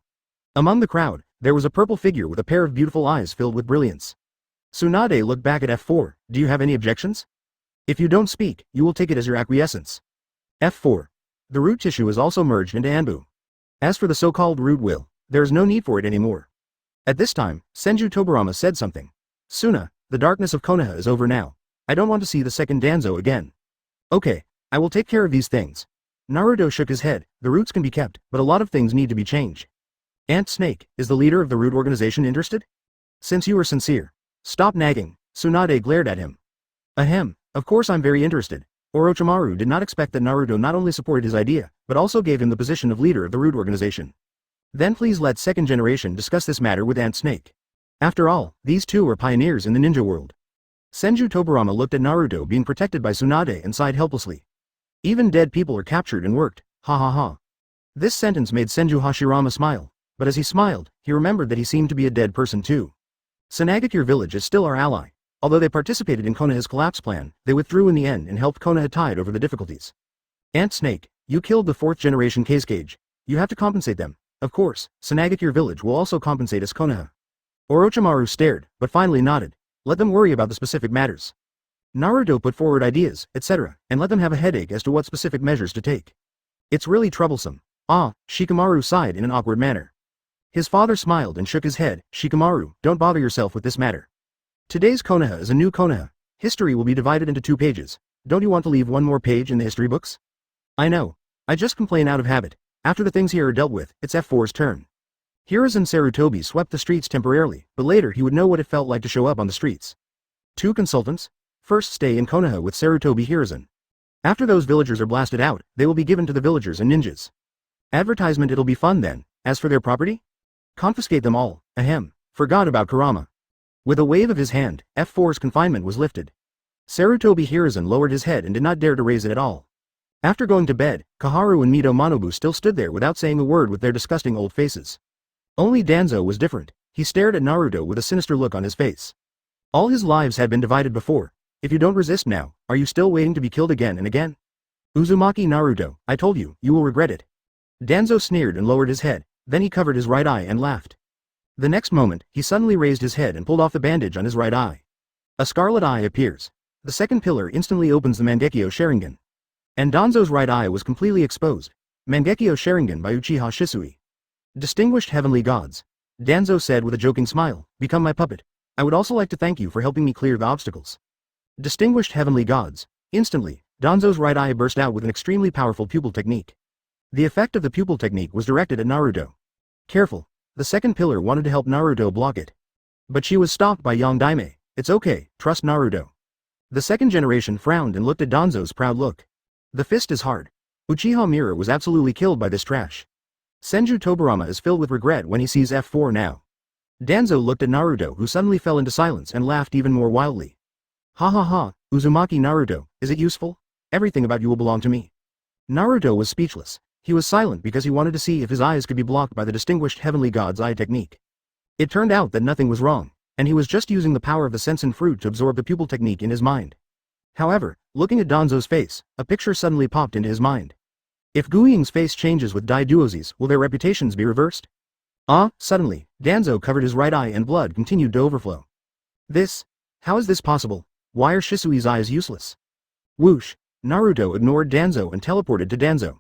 Among the crowd, there was a purple figure with a pair of beautiful eyes filled with brilliance. Tsunade looked back at F4, do you have any objections? If you don't speak, you will take it as your acquiescence. F4. The root tissue is also merged into Anbu. As for the so-called root will, there is no need for it anymore. At this time, Senju Tobirama said something. Suna, the darkness of Konoha is over now. I don't want to see the second Danzo again. Okay, I will take care of these things. Naruto shook his head, the roots can be kept, but a lot of things need to be changed. Ant Snake, is the leader of the root organization interested? Since you are sincere. Stop nagging, Tsunade glared at him. Ahem, of course I'm very interested. Orochimaru did not expect that Naruto not only supported his idea, but also gave him the position of leader of the root organization. Then please let second generation discuss this matter with Ant Snake. After all, these two are pioneers in the ninja world. Senju Tobirama looked at Naruto being protected by Tsunade and sighed helplessly. Even dead people are captured and worked, ha ha ha. This sentence made Senju Hashirama smile, but as he smiled, he remembered that he seemed to be a dead person too. Sanagakure village is still our ally. Although they participated in Konoha's collapse plan, they withdrew in the end and helped Konoha tide over the difficulties. Ant Snake, you killed the fourth generation Kazekage. You have to compensate them. Of course, Sanagakure village will also compensate us Konoha. Orochimaru stared, but finally nodded. Let them worry about the specific matters. Naruto put forward ideas, etc., and let them have a headache as to what specific measures to take. It's really troublesome. Ah, Shikamaru sighed in an awkward manner. His father smiled and shook his head. Shikamaru, don't bother yourself with this matter. Today's Konoha is a new Konoha. History will be divided into 2 pages. Don't you want to leave one more page in the history books? I know. I just complain out of habit. After the things here are dealt with, it's F4's turn. Hiruzen Sarutobi swept the streets temporarily, but later he would know what it felt like to show up on the streets. 2 consultants? First stay in Konoha with Sarutobi Hiruzen. After those villagers are blasted out, they will be given to the villagers and ninjas. Advertisement, it'll be fun then. As for their property? Confiscate them all. Ahem. Forgot about Kurama. With a wave of his hand, F4's confinement was lifted. Sarutobi Hiruzen lowered his head and did not dare to raise it at all. After going to bed, Kaharu and Mito Manobu still stood there without saying a word with their disgusting old faces. Only Danzo was different. He stared at Naruto with a sinister look on his face. All his lives had been divided before. If you don't resist now, are you still waiting to be killed again and again? Uzumaki Naruto, I told you, you will regret it. Danzo sneered and lowered his head, then he covered his right eye and laughed. The next moment, he suddenly raised his head and pulled off the bandage on his right eye. A scarlet eye appears. The second pillar instantly opens the Mangekyo Sharingan. And Danzo's right eye was completely exposed. Mangekyo Sharingan by Uchiha Shisui. Distinguished heavenly gods. Danzo said with a joking smile, become my puppet. I would also like to thank you for helping me clear the obstacles. Distinguished heavenly gods. Instantly, Danzo's right eye burst out with an extremely powerful pupil technique. The effect of the pupil technique was directed at Naruto. Careful. The second pillar wanted to help Naruto block it. But she was stopped by Yang Daime. It's okay, trust Naruto. The second generation frowned and looked at Danzo's proud look. The fist is hard. Uchiha Mira was absolutely killed by this trash. Senju Tobirama is filled with regret when he sees F4 now. Danzo looked at Naruto, who suddenly fell into silence and laughed even more wildly. Ha ha ha, Uzumaki Naruto, is it useful? Everything about you will belong to me. Naruto was speechless. He was silent because he wanted to see if his eyes could be blocked by the distinguished heavenly god's eye technique. It turned out that nothing was wrong, and he was just using the power of the sensen fruit to absorb the pupil technique in his mind. However, looking at Danzo's face, a picture suddenly popped into his mind. If Guiying's face changes with Dai Duozis, will their reputations be reversed? Suddenly, Danzo covered his right eye and blood continued to overflow. How is this possible? Why are Shisui's eyes useless? Whoosh! Naruto ignored Danzo and teleported to Danzo.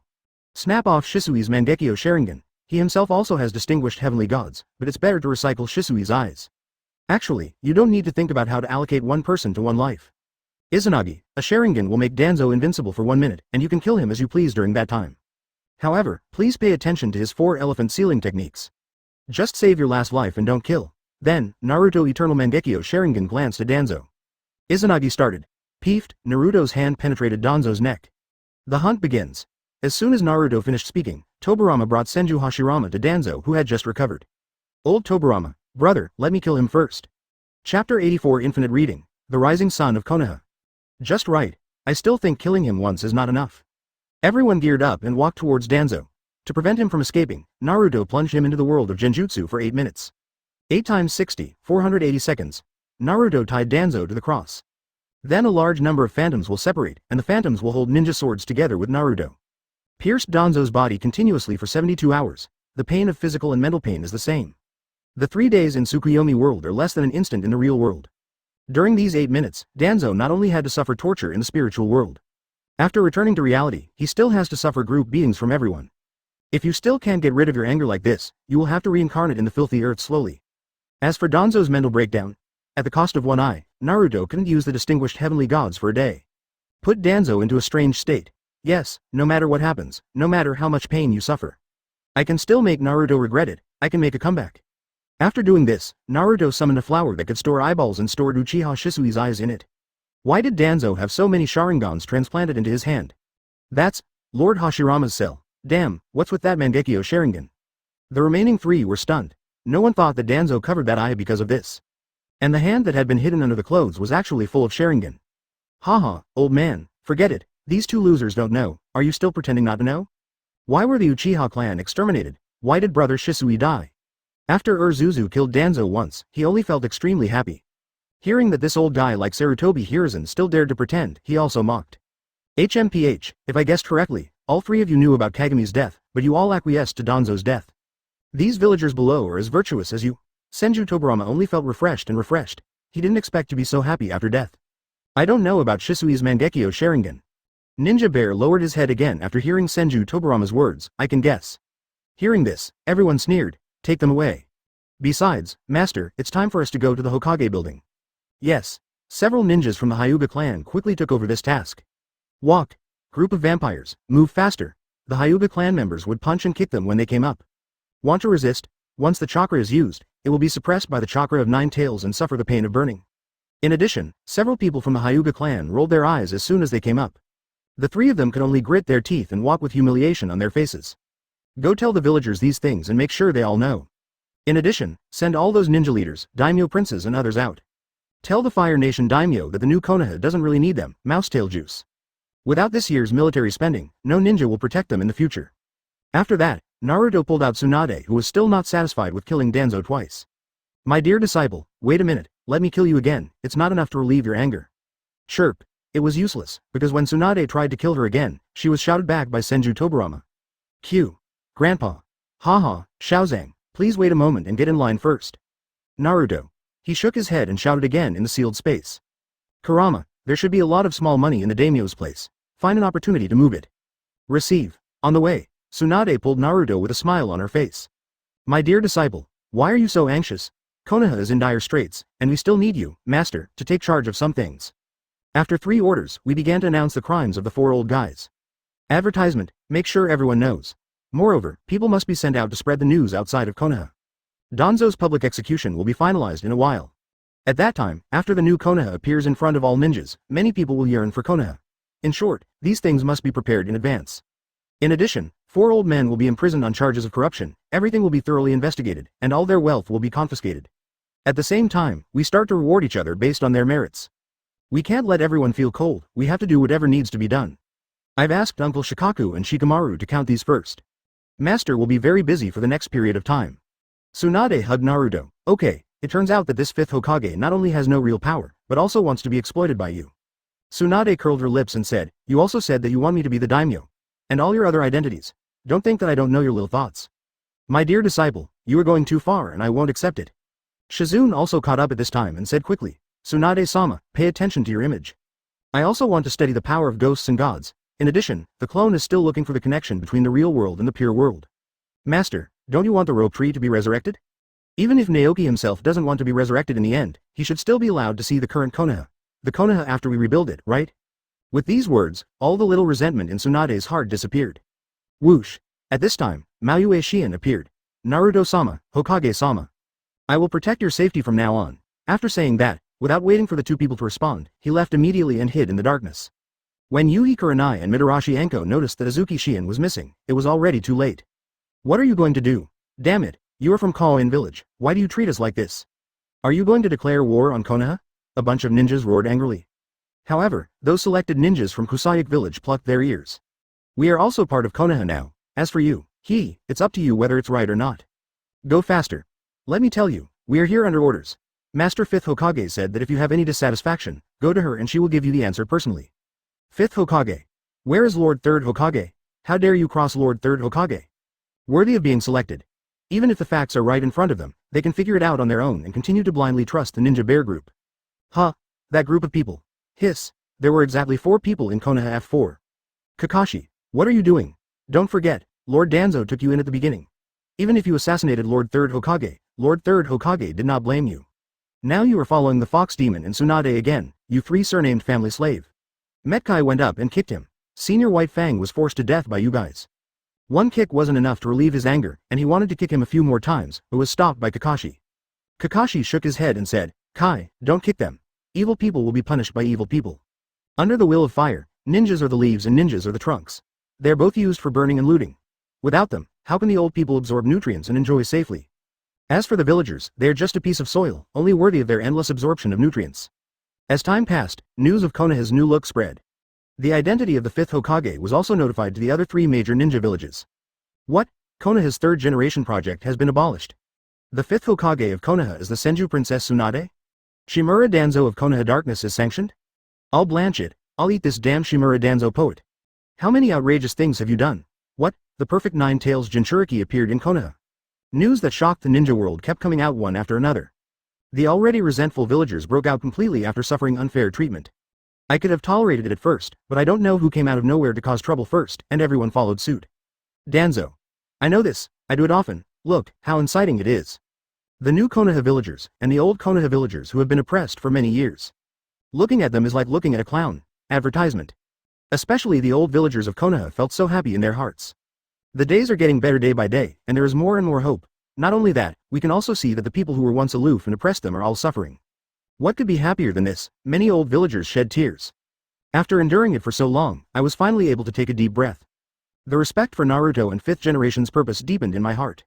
Snap off Shisui's Mangekyo Sharingan. He himself also has distinguished heavenly gods, but it's better to recycle Shisui's eyes. Actually, you don't need to think about how to allocate one person to one life. Izanagi, a Sharingan will make Danzo invincible for 1 minute, and you can kill him as you please during that time. However, please pay attention to his 4 elephant sealing techniques. Just save your last life and don't kill. Then, Naruto Eternal Mangekyo Sharingan glanced at Danzo. Izanagi started. Peeved, Naruto's hand penetrated Danzo's neck. The hunt begins. As soon as Naruto finished speaking, Tobirama brought Senju Hashirama to Danzo, who had just recovered. Old Tobirama, brother, let me kill him first. Chapter 84 Infinite Reading, The Rising Sun of Konoha. Just right, I still think killing him once is not enough. Everyone geared up and walked towards Danzo. To prevent him from escaping, Naruto plunged him into the world of Genjutsu for 8 minutes. 8 times 60, 480 seconds. Naruto tied Danzo to the cross. Then a large number of phantoms will separate, and the phantoms will hold ninja swords together with Naruto. Pierced Danzo's body continuously for 72 hours. The pain of physical and mental pain is the same. The 3 days in Tsukuyomi world are less than an instant in the real world. During these 8 minutes, Danzo not only had to suffer torture in the spiritual world. After returning to reality, he still has to suffer group beatings from everyone. If you still can't get rid of your anger like this, you will have to reincarnate in the filthy earth slowly. As for Danzo's mental breakdown, at the cost of one eye, Naruto couldn't use the distinguished heavenly gods for a day. Put Danzo into a strange state. Yes, no matter what happens, no matter how much pain you suffer. I can still make Naruto regret it, I can make a comeback. After doing this, Naruto summoned a flower that could store eyeballs and stored Uchiha Shisui's eyes in it. Why did Danzo have so many Sharingans transplanted into his hand? That's Lord Hashirama's cell. Damn, what's with that Mangekyo Sharingan? The remaining 3 were stunned. No one thought that Danzo covered that eye because of this. And the hand that had been hidden under the clothes was actually full of Sharingan. Haha, old man, forget it. These 2 losers don't know. Are you still pretending not to know? Why were the Uchiha clan exterminated? Why did brother Shisui die? After Zuzu killed Danzo once, he only felt extremely happy. Hearing that this old guy like Sarutobi Hiruzen still dared to pretend, he also mocked. HMPH, if I guessed correctly, all 3 of you knew about Kagami's death, but you all acquiesced to Danzo's death. These villagers below are as virtuous as you. Senju Tobirama only felt refreshed and refreshed. He didn't expect to be so happy after death. I don't know about Shisui's Mangekyo Sharingan. Ninja Bear lowered his head again after hearing Senju Tobirama's words, I can guess. Hearing this, everyone sneered, take them away. Besides, master, it's time for us to go to the Hokage building. Yes. Several ninjas from the Hyuga clan quickly took over this task. Walk. Group of vampires, move faster. The Hyuga clan members would punch and kick them when they came up. Want to resist? Once the chakra is used, it will be suppressed by the chakra of 9 tails and suffer the pain of burning. In addition, several people from the Hyuga clan rolled their eyes as soon as they came up. The 3 of them could only grit their teeth and walk with humiliation on their faces. Go tell the villagers these things and make sure they all know. In addition, send all those ninja leaders, daimyo princes and others out. Tell the Fire Nation daimyo that the new Konoha doesn't really need them, mousetail juice. Without this year's military spending, no ninja will protect them in the future. After that, Naruto pulled out Tsunade, who was still not satisfied with killing Danzo twice. My dear disciple, wait a minute, let me kill you again, it's not enough to relieve your anger. Chirp. It was useless, because when Tsunade tried to kill her again, she was shouted back by Senju Tobirama. Q. Grandpa. Haha, Shaozang, please wait a moment and get in line first. Naruto. He shook his head and shouted again in the sealed space. Kurama, there should be a lot of small money in the daimyo's place. Find an opportunity to move it. Receive. On the way, Tsunade pulled Naruto with a smile on her face. My dear disciple, why are you so anxious? Konoha is in dire straits, and we still need you, master, to take charge of some things. After 3 orders, we began to announce the crimes of the 4 old guys. Advertisement, make sure everyone knows. Moreover, people must be sent out to spread the news outside of Konoha. Danzo's public execution will be finalized in a while. At that time, after the new Konoha appears in front of all ninjas, many people will yearn for Konoha. In short, these things must be prepared in advance. In addition, 4 old men will be imprisoned on charges of corruption, everything will be thoroughly investigated, and all their wealth will be confiscated. At the same time, we start to reward each other based on their merits. We can't let everyone feel cold, we have to do whatever needs to be done. I've asked Uncle Shikaku and Shikamaru to count these first. Master will be very busy for the next period of time. Tsunade hugged Naruto. Okay, it turns out that this 5th Hokage not only has no real power, but also wants to be exploited by you. Tsunade curled her lips and said, you also said that you want me to be the daimyo. And all your other identities. Don't think that I don't know your little thoughts. My dear disciple, you are going too far and I won't accept it. Shizune also caught up at this time and said quickly, Tsunade-sama, pay attention to your image. I also want to study the power of ghosts and gods. In addition, the clone is still looking for the connection between the real world and the pure world. Master, don't you want the rope tree to be resurrected? Even if Naoki himself doesn't want to be resurrected in the end, he should still be allowed to see the current Konoha. The Konoha after we rebuild it, right? With these words, all the little resentment in Tsunade's heart disappeared. Whoosh. At this time, Mayue Shion appeared. Naruto-sama, Hokage-sama. I will protect your safety from now on. After saying that, without waiting for the 2 people to respond, he left immediately and hid in the darkness. When Yuhi Kurenai and Mitarashi Anko noticed that Azuki Shion was missing, it was already too late. What are you going to do? Damn it, you are from Kaoin village, why do you treat us like this? Are you going to declare war on Konoha? A bunch of ninjas roared angrily. However, those selected ninjas from Kusayik village plucked their ears. We are also part of Konoha now. As for you, it's up to you whether it's right or not. Go faster. Let me tell you, we are here under orders. Master 5th Hokage said that if you have any dissatisfaction, go to her and she will give you the answer personally. 5th Hokage. Where is Lord 3rd Hokage? How dare you cross Lord 3rd Hokage? Worthy of being selected. Even if the facts are right in front of them, they can figure it out on their own and continue to blindly trust the Ninja Bear group. Huh? That group of people. Hiss. There were exactly 4 people in Konoha F4. Kakashi. What are you doing? Don't forget, Lord Danzo took you in at the beginning. Even if you assassinated Lord 3rd Hokage, Lord 3rd Hokage did not blame you. Now you are following the Fox Demon and Tsunade again, you 3 surnamed family slave. Metkai went up and kicked him. Senior White Fang was forced to death by you guys. One kick wasn't enough to relieve his anger, and he wanted to kick him a few more times, but was stopped by Kakashi. Kakashi shook his head and said, Kai, don't kick them. Evil people will be punished by evil people. Under the will of fire, ninjas are the leaves and ninjas are the trunks. They are both used for burning and looting. Without them, how can the old people absorb nutrients and enjoy safely? As for the villagers, they are just a piece of soil, only worthy of their endless absorption of nutrients. As time passed, news of Konoha's new look spread. The identity of the 5th Hokage was also notified to the other 3 major ninja villages. What? Konoha's 3rd generation project has been abolished. The 5th Hokage of Konoha is the Senju Princess Tsunade? Shimura Danzo of Konoha Darkness is sanctioned? I'll blanch it, I'll eat this damn Shimura Danzo poet. How many outrageous things have you done? What? The perfect 9 tails Jinchuriki appeared in Konoha. News that shocked the ninja world kept coming out one after another. The already resentful villagers broke out completely after suffering unfair treatment. I could have tolerated it at first, but I don't know who came out of nowhere to cause trouble first, and everyone followed suit. Danzo. I know this, I do it often, look, how inciting it is. The new Konoha villagers, and the old Konoha villagers who have been oppressed for many years. Looking at them is like looking at a clown. Advertisement. Especially the old villagers of Konoha felt so happy in their hearts. The days are getting better day by day, and there is more and more hope. Not only that, we can also see that the people who were once aloof and oppressed them are all suffering. What could be happier than this? Many old villagers shed tears. After enduring it for so long, I was finally able to take a deep breath. The respect for Naruto and 5th generation's purpose deepened in my heart.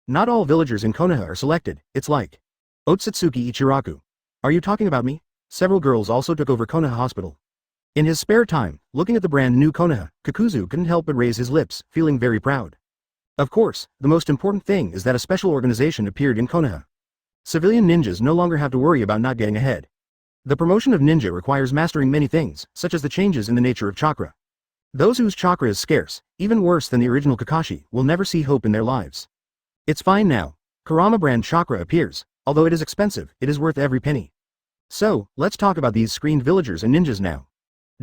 Not all villagers in Konoha are selected, it's like Ōtsutsuki Ichiraku. Are you talking about me? Several girls also took over Konoha Hospital. In his spare time, looking at the brand new Konoha, Kakuzu couldn't help but raise his lips, feeling very proud. Of course, the most important thing is that a special organization appeared in Konoha. Civilian ninjas no longer have to worry about not getting ahead. The promotion of ninja requires mastering many things, such as the changes in the nature of chakra. Those whose chakra is scarce, even worse than the original Kakashi, will never see hope in their lives. It's fine now. Kurama brand chakra appears. Although it is expensive, it is worth every penny. So, let's talk about these screened villagers and ninjas now.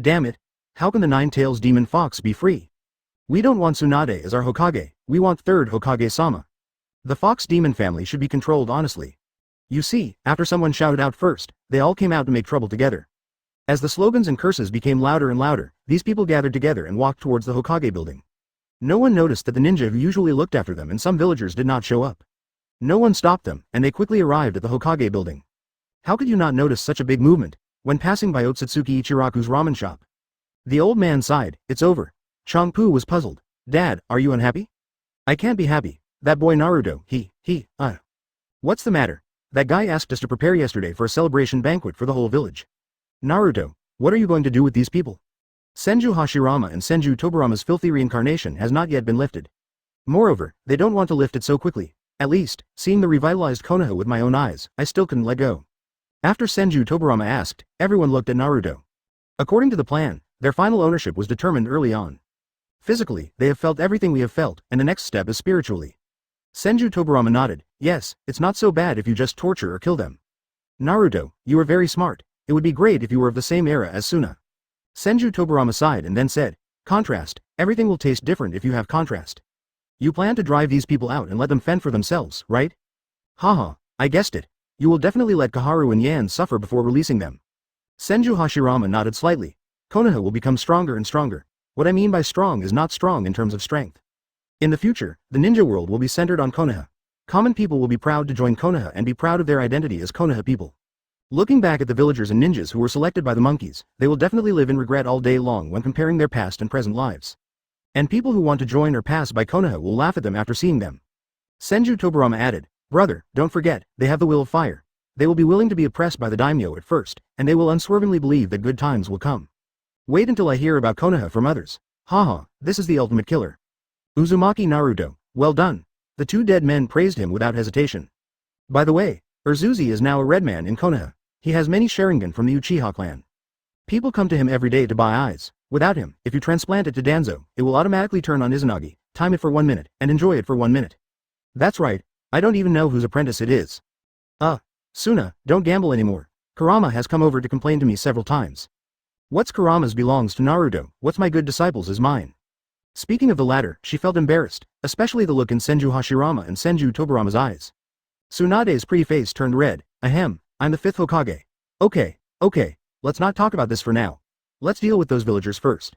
Damn it. How can the Nine-Tails Demon Fox be free? We don't want Tsunade as our Hokage, we want third Hokage-sama. The Fox Demon family should be controlled honestly. You see, after someone shouted out first, they all came out to make trouble together. As the slogans and curses became louder and louder, these people gathered together and walked towards the Hokage building. No one noticed that the ninja who usually looked after them and some villagers did not show up. No one stopped them, and they quickly arrived at the Hokage building. How could you not notice such a big movement when passing by Ōtsutsuki Ichiraku's ramen shop? The old man sighed, it's over. Changpu was puzzled. Dad, are you unhappy? I can't be happy. That boy Naruto, What's the matter? That guy asked us to prepare yesterday for a celebration banquet for the whole village. Naruto, what are you going to do with these people? Senju Hashirama and Senju Tobarama's filthy reincarnation has not yet been lifted. Moreover, they don't want to lift it so quickly. At least, seeing the revitalized Konoha with my own eyes, I still couldn't let go. After Senju Tobarama asked, everyone looked at Naruto. According to the plan, their final ownership was determined early on. Physically, they have felt everything we have felt, and the next step is spiritually. Senju Tobarama nodded, yes, it's not so bad if you just torture or kill them. Naruto, you are very smart. It would be great if you were of the same era as Suna. Senju Tobarama sighed and then said, contrast, everything will taste different if you have contrast. You plan to drive these people out and let them fend for themselves, right? Haha, I guessed it. You will definitely let Kaharu and Yan suffer before releasing them. Senju Hashirama nodded slightly. Konoha will become stronger and stronger. What I mean by strong is not strong in terms of strength. In the future, the ninja world will be centered on Konoha. Common people will be proud to join Konoha and be proud of their identity as Konoha people. Looking back at the villagers and ninjas who were selected by the monkeys, they will definitely live in regret all day long when comparing their past and present lives. And people who want to join or pass by Konoha will laugh at them after seeing them. Senju Tobarama added, brother, don't forget, they have the will of fire. They will be willing to be oppressed by the daimyo at first, and they will unswervingly believe that good times will come. Wait until I hear about Konoha from others. Haha, this is the ultimate killer. Uzumaki Naruto, well done. The two dead men praised him without hesitation. By the way, Urzuzi is now a red man in Konoha. He has many Sharingan from the Uchiha clan. People come to him every day to buy eyes. Without him, if you transplant it to Danzo, it will automatically turn on Izanagi, time it for 1 minute, and enjoy it for 1 minute. That's right, I don't even know whose apprentice it is. Suna, don't gamble anymore. Kurama has come over to complain to me several times. What's Kurama's belongs to Naruto, what's my good disciples is mine. Speaking of the latter, she felt embarrassed, especially the look in Senju Hashirama and Senju Tobarama's eyes. Tsunade's pretty face turned red. Ahem, I'm the fifth Hokage. Okay, let's not talk about this for now. Let's deal with those villagers first.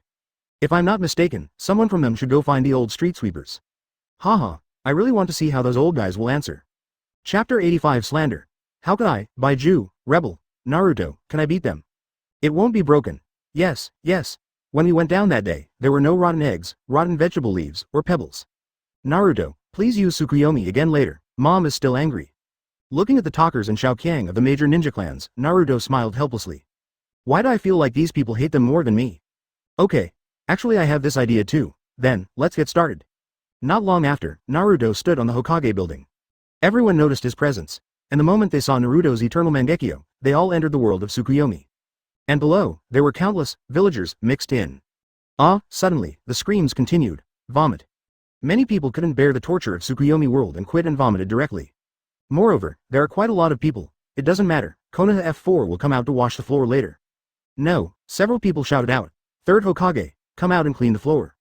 If I'm not mistaken, someone from them should go find the old street sweepers. Haha, I really want to see how those old guys will answer. Chapter 85 Slander. How could I, Bai Jue, Rebel, Naruto, can I beat them? It won't be broken. Yes. When we went down that day, there were no rotten eggs, rotten vegetable leaves, or pebbles. Naruto, please use Tsukuyomi again later, Mom is still angry. Looking at the talkers and Xiaoqiang of the major ninja clans, Naruto smiled helplessly. Why do I feel like these people hate them more than me? Okay, actually I have this idea too. Then, let's get started. Not long after, Naruto stood on the Hokage building. Everyone noticed his presence, and the moment they saw Naruto's eternal Mangekyo, they all entered the world of Tsukuyomi. And below, there were countless villagers mixed in. Suddenly, the screams continued. Vomit. Many people couldn't bear the torture of Tsukuyomi world and quit and vomited directly. Moreover, there are quite a lot of people. It doesn't matter, Konoha F4 will come out to wash the floor later. No, several people shouted out. Third Hokage, come out and clean the floor.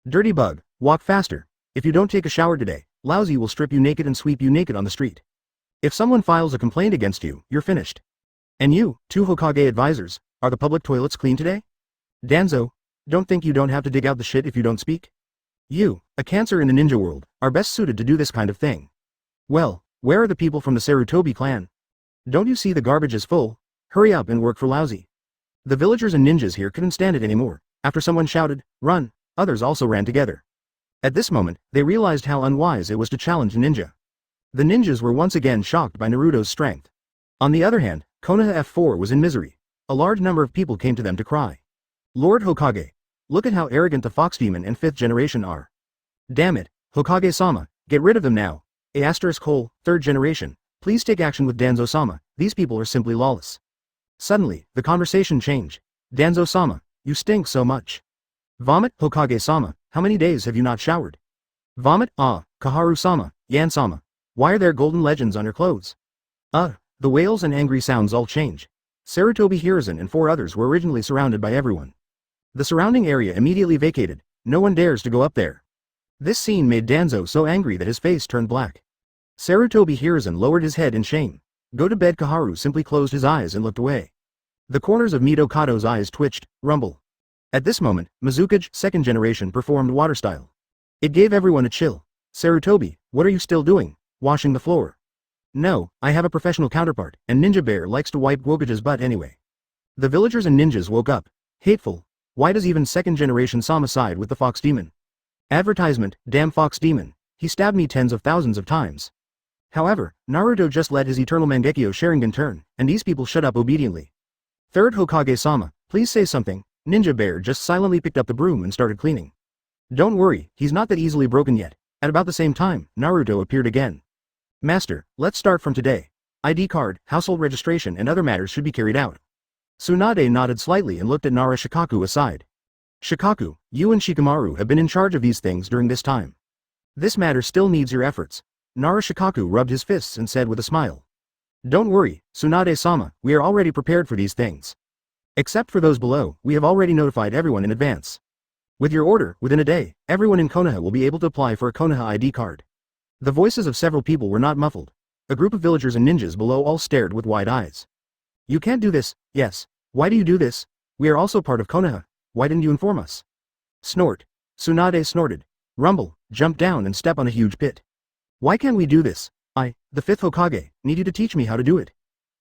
Dirty bug, walk faster. If you don't take a shower today, Lousy will strip you naked and sweep you naked on the street. If someone files a complaint against you, you're finished. And you, two Hokage advisors, are the public toilets clean today? Danzo, don't think you don't have to dig out the shit if you don't speak? You, a cancer in the ninja world, are best suited to do this kind of thing. Well, where are the people from the Sarutobi clan? Don't you see the garbage is full? Hurry up and work for Lousy. The villagers and ninjas here couldn't stand it anymore. After someone shouted, run, others also ran together. At this moment, they realized how unwise it was to challenge a ninja. The ninjas were once again shocked by Naruto's strength. On the other hand, Konoha F4 was in misery. A large number of people came to them to cry. Lord Hokage, look at how arrogant the Fox Demon and 5th generation are. Damn it, Hokage-sama, get rid of them now. Whole, 3rd generation, please take action with Danzo-sama, these people are simply lawless. Suddenly, the conversation changed. Danzo-sama, you stink so much. Vomit, Hokage-sama, how many days have you not showered? Vomit, Kaharu-sama, Yan-sama, why are there golden legends on your clothes? The wails and angry sounds all change. Sarutobi Hiruzen and 4 others were originally surrounded by everyone. The surrounding area immediately vacated, no one dares to go up there. This scene made Danzo so angry that his face turned black. Sarutobi Hiruzen lowered his head in shame. Go to bed. Kaharu simply closed his eyes and looked away. The corners of Mito Kato's eyes twitched, rumble. At this moment, Mizukage, 2nd generation, performed water style. It gave everyone a chill. Sarutobi, what are you still doing? Washing the floor. No, I have a professional counterpart, and Ninja Bear likes to wipe Wokage's butt anyway. The villagers and ninjas woke up. Hateful. Why does even 2nd generation Sama side with the Fox Demon? Advertisement, damn Fox Demon, he stabbed me tens of thousands of times. However, Naruto just let his Eternal Mangekyo Sharingan turn, and these people shut up obediently. 3rd Hokage-sama, please say something. Ninja Bear just silently picked up the broom and started cleaning. Don't worry, he's not that easily broken yet. At about the same time, Naruto appeared again. Master, let's start from today. ID card, household registration and other matters should be carried out. Tsunade nodded slightly and looked at Nara Shikaku aside. Shikaku, you and Shikamaru have been in charge of these things during this time. This matter still needs your efforts. Nara Shikaku rubbed his fists and said with a smile. Don't worry, Tsunade-sama, we are already prepared for these things. Except for those below, we have already notified everyone in advance. With your order, within a day, everyone in Konoha will be able to apply for a Konoha ID card. The voices of several people were not muffled. A group of villagers and ninjas below all stared with wide eyes. You can't do this, yes. Why do you do this? We are also part of Konoha. Why didn't you inform us? Snort. Tsunade snorted. Rumble, jump down and step on a huge pit. Why can't we do this? I, the 5th Hokage, need you to teach me how to do it.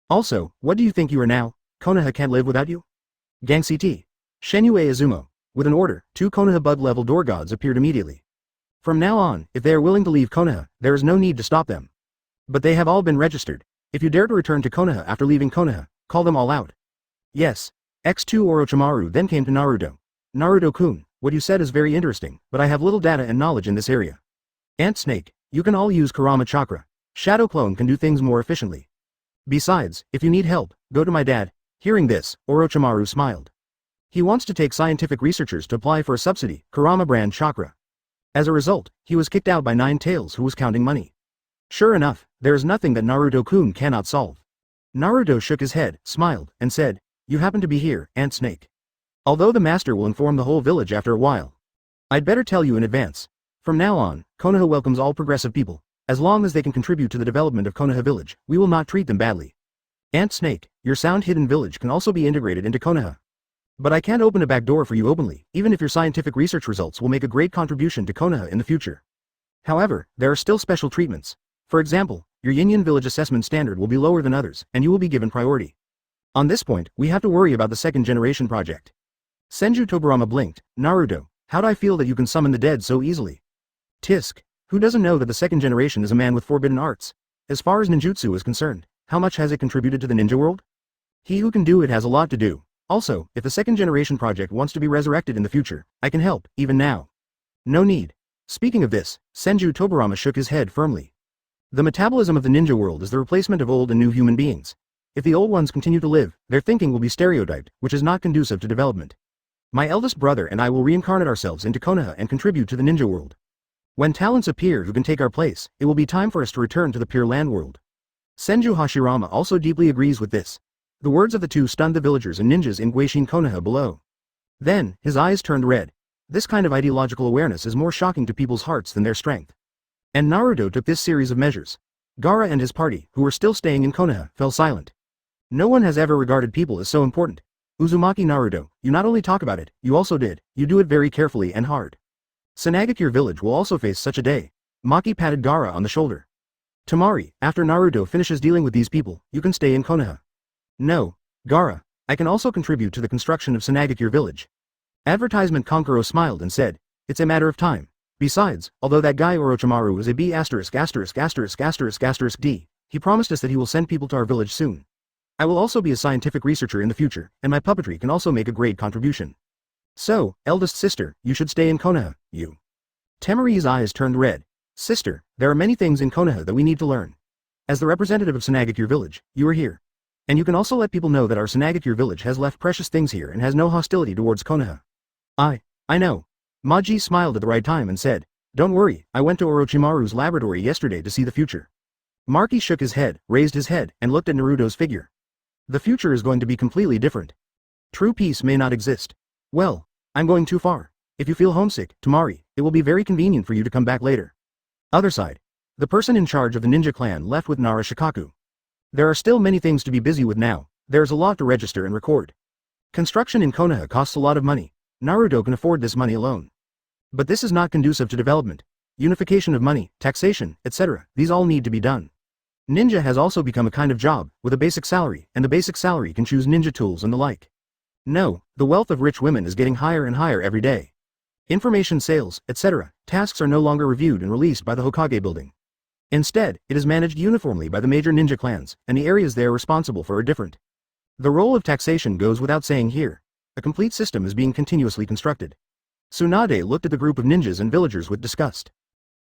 Also, what do you think you are now? Konoha can't live without you? Gang-CT. Shenue Izumo. With an order, 2 Konoha bug-level door gods appeared immediately. From now on, if they are willing to leave Konoha, there is no need to stop them. But they have all been registered. If you dare to return to Konoha after leaving Konoha, call them all out. Yes. X2 Orochimaru then came to Naruto. Naruto-kun, what you said is very interesting, but I have little data and knowledge in this area. Ant Snake, you can all use Kurama Chakra. Shadow Clone can do things more efficiently. Besides, if you need help, go to my dad. Hearing this, Orochimaru smiled. He wants to take scientific researchers to apply for a subsidy, Kurama brand Chakra. As a result, he was kicked out by Nine Tails who was counting money. Sure enough, there is nothing that Naruto-kun cannot solve. Naruto shook his head, smiled, and said, you happen to be here, Ant Snake. Although the master will inform the whole village after a while. I'd better tell you in advance. From now on, Konoha welcomes all progressive people. As long as they can contribute to the development of Konoha village, we will not treat them badly. Ant Snake, your sound hidden village can also be integrated into Konoha. But I can't open a back door for you openly, even if your scientific research results will make a great contribution to Konoha in the future. However, there are still special treatments. For example, your Yin village assessment standard will be lower than others, and you will be given priority. On this point, we have to worry about the 2nd generation project. Senju Tobirama blinked. Naruto, how'd I feel that you can summon the dead so easily? Tisk, who doesn't know that the 2nd generation is a man with forbidden arts? As far as ninjutsu is concerned, how much has it contributed to the ninja world? He who can do it has a lot to do. Also, if the 2nd generation project wants to be resurrected in the future, I can help, even now. No need. Speaking of this, Senju Tobirama shook his head firmly. The metabolism of the ninja world is the replacement of old and new human beings. If the old ones continue to live, their thinking will be stereotyped, which is not conducive to development. My eldest brother and I will reincarnate ourselves into Konoha and contribute to the ninja world. When talents appear who can take our place, it will be time for us to return to the Pure Land world. Senju Hashirama also deeply agrees with this. The words of the two stunned the villagers and ninjas in Guishin Konoha below. Then, his eyes turned red. This kind of ideological awareness is more shocking to people's hearts than their strength. And Naruto took this series of measures. Gaara and his party, who were still staying in Konoha, fell silent. No one has ever regarded people as so important. Uzumaki Naruto, you not only talk about it, you also did, you do it very carefully and hard. Tsunade village will also face such a day. Maki patted Gaara on the shoulder. Tamari, after Naruto finishes dealing with these people, you can stay in Konoha. No, Gaara, I can also contribute to the construction of Tsunade village. Advertisement Konkuro smiled and said, it's a matter of time. Besides, although that guy Orochimaru is a B*******************, he promised us that he will send people to our village soon. I will also be a scientific researcher in the future, and my puppetry can also make a great contribution. So, eldest sister, you should stay in Konoha, you. Temari's eyes turned red. Sister, there are many things in Konoha that we need to learn. As the representative of Tsunade village, you are here. And you can also let people know that our Tsunade village has left precious things here and has no hostility towards Konoha. I know. Maji smiled at the right time and said, don't worry, I went to Orochimaru's laboratory yesterday to see the future. Marky shook his head, raised his head, and looked at Naruto's figure. The future is going to be completely different. True peace may not exist. Well, I'm going too far. If you feel homesick, Temari, it will be very convenient for you to come back later. Other side. The person in charge of the ninja clan left with Nara Shikaku. There are still many things to be busy with now. There's a lot to register and record. Construction in Konoha costs a lot of money. Naruto can afford this money alone. But this is not conducive to development. Unification of money, taxation, etc. These all need to be done. Ninja has also become a kind of job, with a basic salary, and the basic salary can choose ninja tools and the like. No, the wealth of rich women is getting higher and higher every day. Information sales, etc. tasks are no longer reviewed and released by the Hokage building. Instead, it is managed uniformly by the major ninja clans, and the areas they are responsible for are different. The role of taxation goes without saying here. A complete system is being continuously constructed. Tsunade looked at the group of ninjas and villagers with disgust.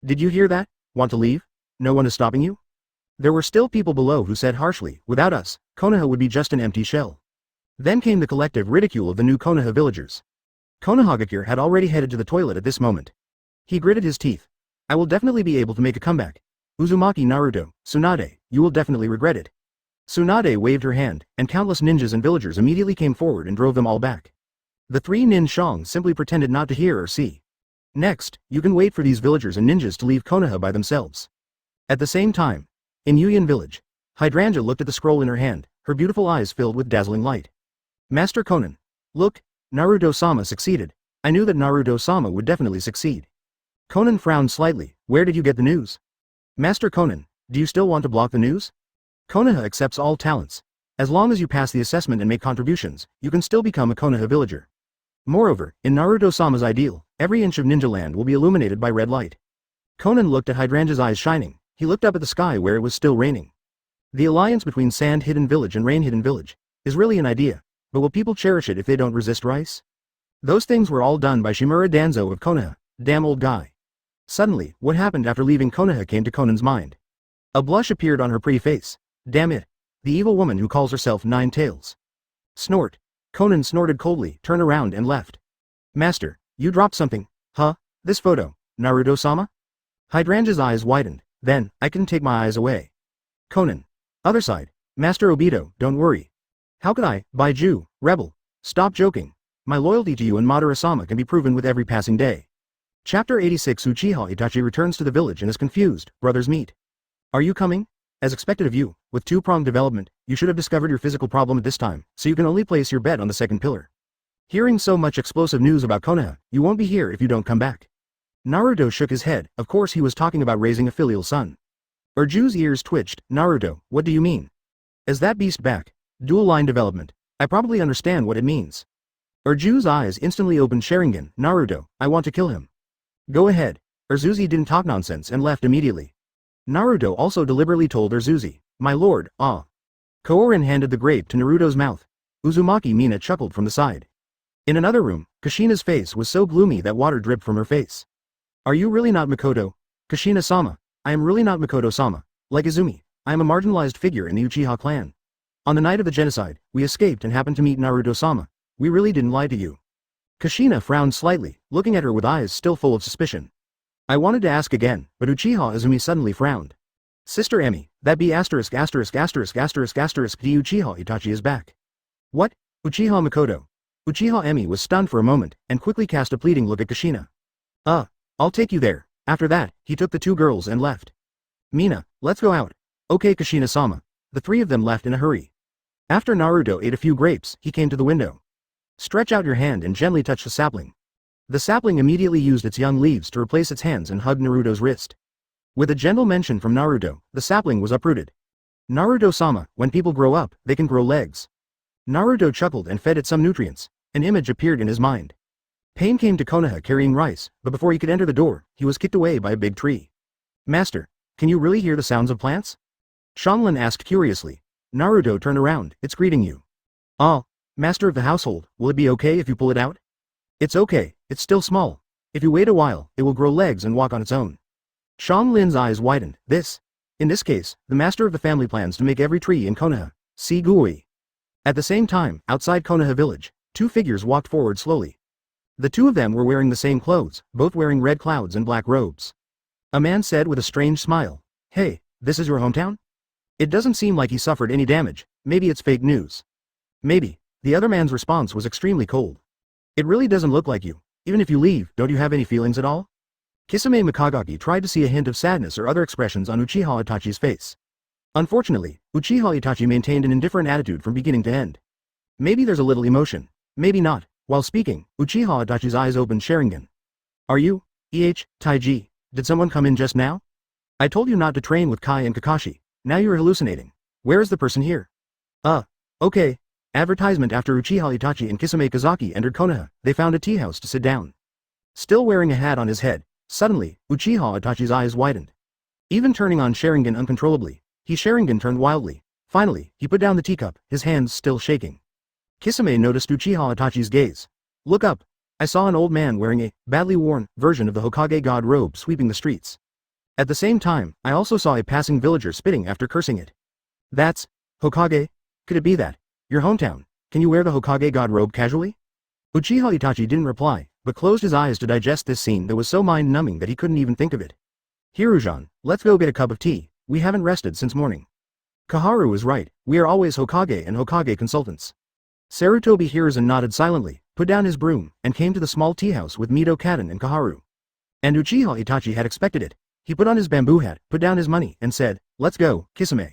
Did you hear that? Want to leave? No one is stopping you? There were still people below who said harshly, without us, Konoha would be just an empty shell. Then came the collective ridicule of the new Konoha villagers. Konohagakure had already headed to the toilet at this moment. He gritted his teeth. I will definitely be able to make a comeback. Uzumaki Naruto, Tsunade, you will definitely regret it. Tsunade waved her hand, and countless ninjas and villagers immediately came forward and drove them all back. The three nin shang simply pretended not to hear or see. Next, you can wait for these villagers and ninjas to leave Konoha by themselves. At the same time, in Yuyan village, Hydrangea looked at the scroll in her hand, her beautiful eyes filled with dazzling light. Master Conan. Look, Naruto-sama succeeded. I knew that Naruto-sama would definitely succeed. Conan frowned slightly. Where did you get the news? Master Conan, do you still want to block the news? Konoha accepts all talents. As long as you pass the assessment and make contributions, you can still become a Konoha villager. Moreover, in Naruto-sama's ideal, every inch of ninja land will be illuminated by red light. Conan looked at Hydrangea's eyes shining. He looked up at the sky where it was still raining. The alliance between Sand Hidden Village and Rain Hidden Village is really an idea, but will people cherish it if they don't resist rice? Those things were all done by Shimura Danzo of Konoha, damn old guy. Suddenly, what happened after leaving Konoha came to Conan's mind. A blush appeared on her pretty face. Damn it. The evil woman who calls herself Nine Tails. Snort. Conan snorted coldly, turned around and left. Master, you dropped something. Huh? This photo. Naruto-sama? Hydrangea's eyes widened. Then, I couldn't take my eyes away. Conan. Other side. Master Obito, don't worry. How could I, Bai Jue, rebel? Stop joking. My loyalty to you and Madara-sama can be proven with every passing day. Chapter 86 Uchiha Itachi returns to the village and is confused. Brothers meet. Are you coming? As expected of you, with two-pronged development, you should have discovered your physical problem at this time, so you can only place your bet on the second pillar. Hearing so much explosive news about Konoha, you won't be here if you don't come back. Naruto shook his head. Of course he was talking about raising a filial son. Urju's ears twitched. Naruto, what do you mean? Is that beast back? Dual line development. I probably understand what it means. Urju's eyes instantly opened. Sharingan. Naruto, I want to kill him. Go ahead. Urzuzi didn't talk nonsense and left immediately. Naruto also deliberately told Urzuzi, my lord, ah. Kourin handed the grape to Naruto's mouth. Uzumaki Mina chuckled from the side. In another room, Kushina's face was so gloomy that water dripped from her face. Are you really not Mikoto? Kushina-sama, I am really not Mikoto-sama. Like Izumi, I am a marginalized figure in the Uchiha clan. On the night of the genocide, we escaped and happened to meet Naruto-sama. We really didn't lie to you. Kushina frowned slightly, looking at her with eyes still full of suspicion. I wanted to ask again, but Uchiha Izumi suddenly frowned. Sister Emi, that be asterisk asterisk asterisk asterisk asterisk the Uchiha Itachi is back. What? Uchiha Mikoto. Uchiha Emi was stunned for a moment, and quickly cast a pleading look at Kushina. I'll take you there. After that, he took the two girls and left. Mina, let's go out. Okay Kushina-sama. The three of them left in a hurry. After Naruto ate a few grapes, he came to the window. Stretch out your hand and gently touch the sapling. The sapling immediately used its young leaves to replace its hands and hugged Naruto's wrist. With a gentle mention from Naruto, the sapling was uprooted. Naruto-sama, when people grow up, they can grow legs. Naruto chuckled and fed it some nutrients. An image appeared in his mind. Pain came to Konoha carrying rice, but before he could enter the door, he was kicked away by a big tree. Master, can you really hear the sounds of plants? Shanlin asked curiously. Naruto turned around, it's greeting you. Ah, master of the household, will it be okay if you pull it out? It's okay, it's still small. If you wait a while, it will grow legs and walk on its own. Shanlin's eyes widened. In this case, the master of the family plans to make every tree in Konoha, see Gui. At the same time, outside Konoha village, two figures walked forward slowly. The two of them were wearing the same clothes, both wearing red clouds and black robes. A man said with a strange smile, "Hey, this is your hometown?" It doesn't seem like he suffered any damage, maybe it's fake news. Maybe. The other man's response was extremely cold. It really doesn't look like you. Even if you leave, don't you have any feelings at all? Kisame Mikagaki tried to see a hint of sadness or other expressions on Uchiha Itachi's face. Unfortunately, Uchiha Itachi maintained an indifferent attitude from beginning to end. Maybe there's a little emotion. Maybe not. While speaking, Uchiha Itachi's eyes opened Sharingan. Are you, Taiji? Did someone come in just now? I told you not to train with Kai and Kakashi. Now you're hallucinating. Where is the person here? Okay. Advertisement after Uchiha Itachi and Kisame Kazaki entered Konoha, they found a tea house to sit down. Still wearing a hat on his head, suddenly, Uchiha Itachi's eyes widened. Even turning on Sharingan uncontrollably, Sharingan turned wildly. Finally, he put down the teacup, his hands still shaking. Kisame noticed Uchiha Itachi's gaze. Look up. I saw an old man wearing a badly worn version of the Hokage god robe sweeping the streets. At the same time, I also saw a passing villager spitting after cursing it. That's Hokage? Could it be that? Your hometown. Can you wear the Hokage god robe casually? Uchiha Itachi didn't reply, but closed his eyes to digest this scene that was so mind-numbing that he couldn't even think of it. Hirujan, let's go get a cup of tea, we haven't rested since morning. Kaharu was right, we are always Hokage and Hokage consultants. Sarutobi Hiruzen nodded silently, put down his broom, and came to the small tea house with Mito Kaden and Kaharu. And Uchiha Itachi had expected it. He put on his bamboo hat, put down his money, and said, let's go, Kisame.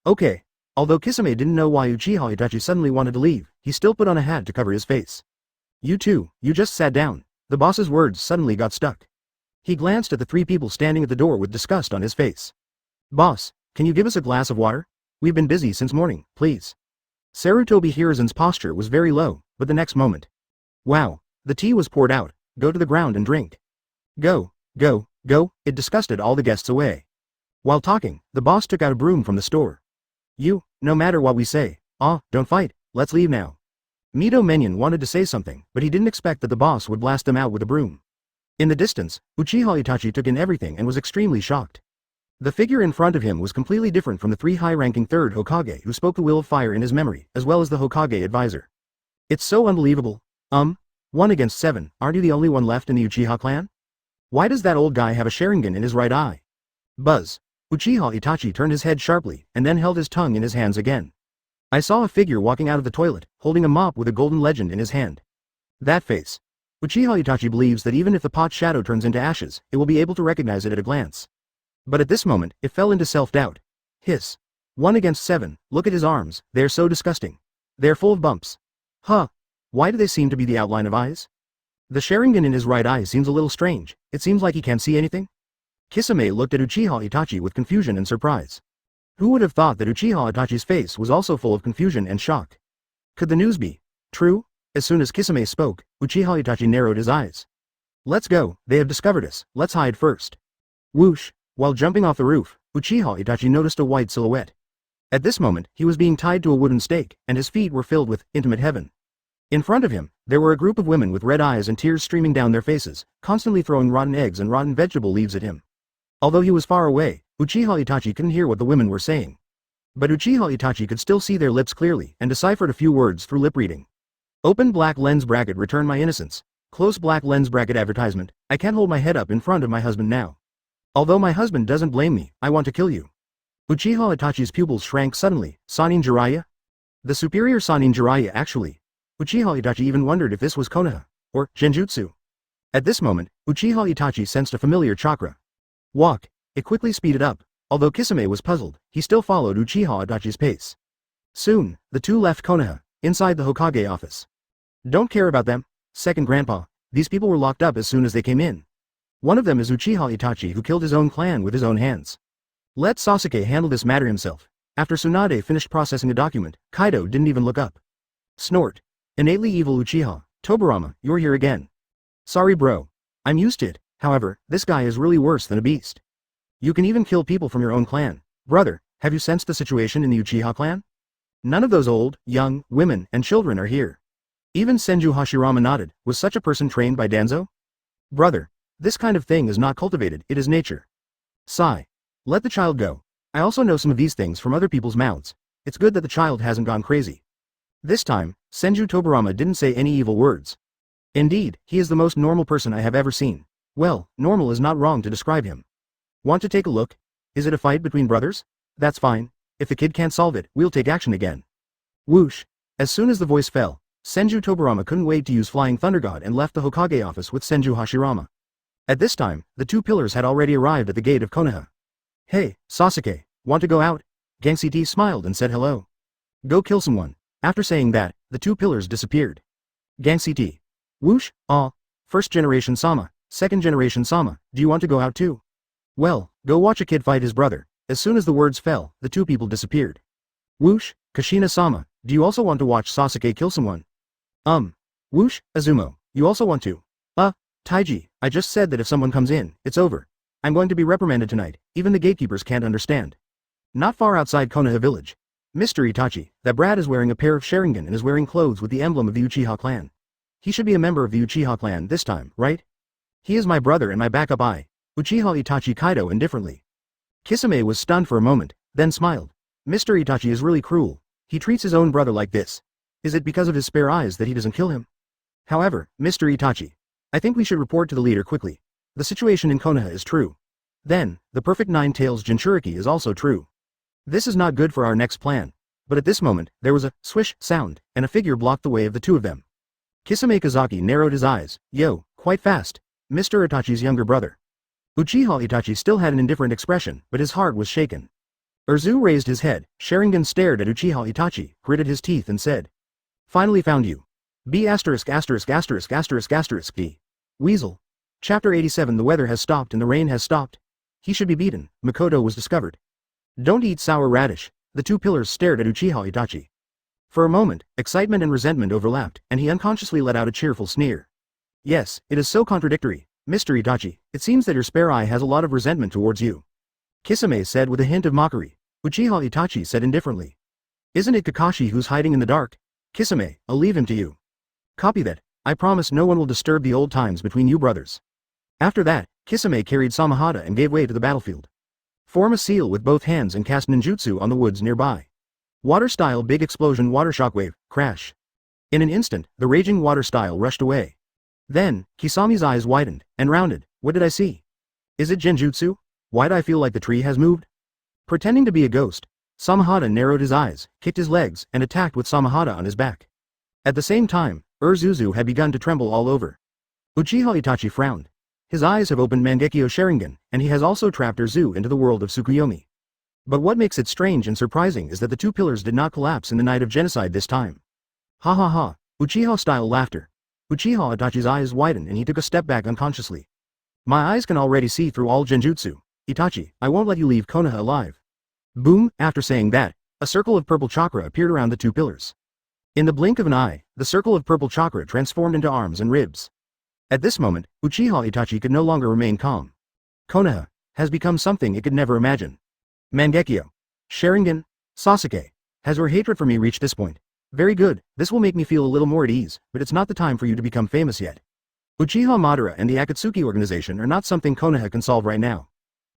Okay. Although Kisame didn't know why Uchiha Itachi suddenly wanted to leave, he still put on a hat to cover his face. You two, you just sat down. The boss's words suddenly got stuck. He glanced at the three people standing at the door with disgust on his face. Boss, can you give us a glass of water? We've been busy since morning, please. Sarutobi Hiruzen's posture was very low, but the next moment. Wow, the tea was poured out, go to the ground and drink. Go, it disgusted all the guests away. While talking, the boss took out a broom from the store. You, no matter what we say, don't fight, let's leave now. Mito Menyon wanted to say something, but he didn't expect that the boss would blast them out with a broom. In the distance, Uchiha Itachi took in everything and was extremely shocked. The figure in front of him was completely different from the three high-ranking third Hokage who spoke the will of fire in his memory, as well as the Hokage advisor. It's so unbelievable. 1 against 7, aren't you the only one left in the Uchiha clan? Why does that old guy have a Sharingan in his right eye? Buzz. Uchiha Itachi turned his head sharply, and then held his tongue in his hands again. I saw a figure walking out of the toilet, holding a mop with a golden legend in his hand. That face. Uchiha Itachi believes that even if the pot's shadow turns into ashes, it will be able to recognize it at a glance. But at this moment, it fell into self-doubt. Hiss. 1 against 7, look at his arms, they're so disgusting. They're full of bumps. Why do they seem to be the outline of eyes? The Sharingan in his right eye seems a little strange, it seems like he can't see anything. Kisame looked at Uchiha Itachi with confusion and surprise. Who would have thought that Uchiha Itachi's face was also full of confusion and shock? Could the news be true? As soon as Kisame spoke, Uchiha Itachi narrowed his eyes. Let's go, they have discovered us, let's hide first. Whoosh! While jumping off the roof, Uchiha Itachi noticed a white silhouette. At this moment, he was being tied to a wooden stake, and his feet were filled with intimate heaven. In front of him, there were a group of women with red eyes and tears streaming down their faces, constantly throwing rotten eggs and rotten vegetable leaves at him. Although he was far away, Uchiha Itachi couldn't hear what the women were saying. But Uchiha Itachi could still see their lips clearly and deciphered a few words through lip reading. Open black lens bracket return my innocence. Close black lens bracket advertisement. I can't hold my head up in front of my husband now. Although my husband doesn't blame me, I want to kill you. Uchiha Itachi's pupils shrank suddenly. Sannin Jiraiya? The superior Sannin Jiraiya actually. Uchiha Itachi even wondered if this was Konoha, or Genjutsu. At this moment, Uchiha Itachi sensed a familiar chakra. Walk. It quickly speeded up. Although Kisame was puzzled, he still followed Uchiha Itachi's pace. Soon, the two left Konoha, inside the Hokage office. Don't care about them. Second grandpa, these people were locked up as soon as they came in. One of them is Uchiha Itachi who killed his own clan with his own hands. Let Sasuke handle this matter himself. After Tsunade finished processing a document, Kaido didn't even look up. Snort. Innately evil Uchiha, Tobirama, you're here again. Sorry bro. I'm used to it, however, this guy is really worse than a beast. You can even kill people from your own clan. Brother, have you sensed the situation in the Uchiha clan? None of those old, young, women, and children are here. Even Senju Hashirama nodded. Was such a person trained by Danzo? Brother, this kind of thing is not cultivated, it is nature. Sigh. Let the child go. I also know some of these things from other people's mouths. It's good that the child hasn't gone crazy. This time, Senju Tobirama didn't say any evil words. Indeed, he is the most normal person I have ever seen. Well, normal is not wrong to describe him. Want to take a look? Is it a fight between brothers? That's fine. If the kid can't solve it, we'll take action again. Whoosh. As soon as the voice fell, Senju Tobirama couldn't wait to use Flying Thunder God and left the Hokage office with Senju Hashirama. At this time, the two pillars had already arrived at the gate of Konoha. Hey, Sasuke, want to go out? Gangsi smiled and said hello. Go kill someone. After saying that, the two pillars disappeared. Gangsi. Whoosh, aw. First generation Sama, second generation Sama, do you want to go out too? Well, go watch a kid fight his brother. As soon as the words fell, the two people disappeared. Whoosh, Kushina-sama, do you also want to watch Sasuke kill someone? Whoosh, Azumo, you also want to? Taiji, I just said that if someone comes in, it's over. I'm going to be reprimanded tonight, even the gatekeepers can't understand. Not far outside Konoha village. Mr. Itachi, that brat is wearing a pair of Sharingan and is wearing clothes with the emblem of the Uchiha clan. He should be a member of the Uchiha clan this time, right? He is my brother and my backup eye. Uchiha Itachi Kaido indifferently. Kisame was stunned for a moment, then smiled. Mr. Itachi is really cruel. He treats his own brother like this. Is it because of his spare eyes that he doesn't kill him? However, Mr. Itachi, I think we should report to the leader quickly. The situation in Konoha is true. Then, the perfect nine tails Jinchuriki is also true. This is not good for our next plan. But at this moment, there was a swish sound, and a figure blocked the way of the two of them. Kisame Kazaki narrowed his eyes. Yo, quite fast. Mr. Itachi's younger brother. Uchiha Itachi still had an indifferent expression, but his heart was shaken. Urzu raised his head, Sharingan stared at Uchiha Itachi, gritted his teeth and said. Finally found you. B*****************. Weasel. Chapter 87. The weather has stopped and the rain has stopped. He should be beaten. Makoto was discovered. Don't eat sour radish. The two pillars stared at Uchiha Itachi. For a moment, excitement and resentment overlapped, and he unconsciously let out a cheerful sneer. Yes, it is so contradictory. Mr. Itachi, it seems that your spare eye has a lot of resentment towards you. Kisame said with a hint of mockery. Uchiha Itachi said indifferently. Isn't it Kakashi who's hiding in the dark? Kisame, I'll leave him to you. Copy that. I promise no one will disturb the old times between you brothers. After that, Kisame carried Samahada and gave way to the battlefield. Form a seal with both hands and cast ninjutsu on the woods nearby. Water style big explosion water shockwave, crash. In an instant, the raging water style rushed away. Then, Kisami's eyes widened, and rounded. What did I see? Is it Genjutsu? Why'd I feel like the tree has moved? Pretending to be a ghost, Samahada narrowed his eyes, kicked his legs, and attacked with Samahada on his back. At the same time, Urzuzu had begun to tremble all over. Uchiha Itachi frowned. His eyes have opened Mangekyo Sharingan, and he has also trapped Urzu into the world of Tsukuyomi. But what makes it strange and surprising is that the two pillars did not collapse in the night of genocide this time. Ha ha ha, Uchiha-style laughter. Uchiha Itachi's eyes widened and he took a step back unconsciously. My eyes can already see through all Genjutsu. Itachi, I won't let you leave Konoha alive. Boom, after saying that, a circle of purple chakra appeared around the two pillars. In the blink of an eye, the circle of purple chakra transformed into arms and ribs. At this moment, Uchiha Itachi could no longer remain calm. Konoha has become something it could never imagine. Mangekyo. Sharingan. Sasuke. Has your hatred for me reached this point? Very good, this will make me feel a little more at ease, but it's not the time for you to become famous yet. Uchiha Madara and the Akatsuki organization are not something Konoha can solve right now.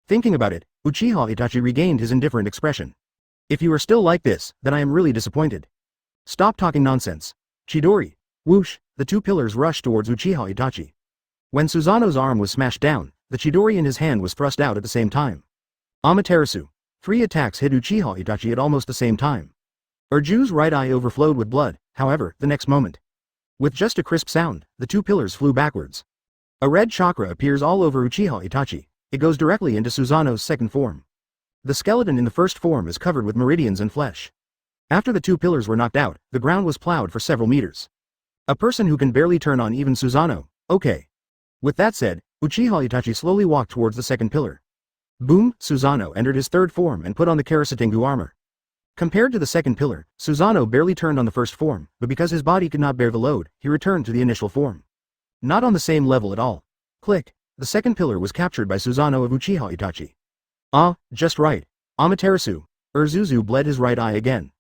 Thinking about it, Uchiha Itachi regained his indifferent expression. If you are still like this, then I am really disappointed. Stop talking nonsense. Chidori. Whoosh, the two pillars rushed towards Uchiha Itachi. When Susanoo's arm was smashed down, the Chidori in his hand was thrust out at the same time. Amaterasu. 3 attacks hit Uchiha Itachi at almost the same time. Urju's right eye overflowed with blood, however, the next moment. With just a crisp sound, the two pillars flew backwards. A red chakra appears all over Uchiha Itachi. It goes directly into Susanoo's second form. The skeleton in the first form is covered with meridians and flesh. After the two pillars were knocked out, the ground was plowed for several meters. A person who can barely turn on even Susanoo, okay. With that said, Uchiha Itachi slowly walked towards the second pillar. Boom, Susanoo entered his third form and put on the Karasatengu armor. Compared to the second pillar, Susanoo barely turned on the first form, but because his body could not bear the load, he returned to the initial form. Not on the same level at all. Click. The second pillar was captured by Susanoo of Uchiha Itachi. Ah, just right. Amaterasu. Urzuzu bled his right eye again.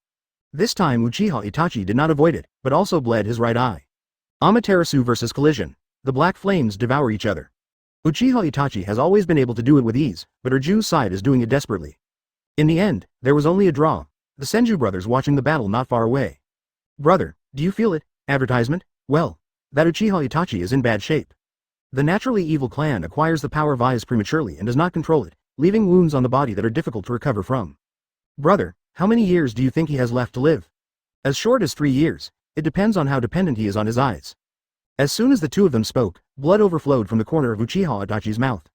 This time Uchiha Itachi did not avoid it, but also bled his right eye. Amaterasu versus collision. The black flames devour each other. Uchiha Itachi has always been able to do it with ease, but Urzu's side is doing it desperately. In the end, there was only a draw. The Senju brothers watching the battle not far away. Brother, do you feel it? Advertisement? Well, that Uchiha Itachi is in bad shape. The naturally evil clan acquires the power of eyes prematurely and does not control it, leaving wounds on the body that are difficult to recover from. Brother, how many years do you think he has left to live? As short as 3 years. It depends on how dependent he is on his eyes. As soon as the two of them spoke, blood overflowed from the corner of Uchiha Itachi's mouth.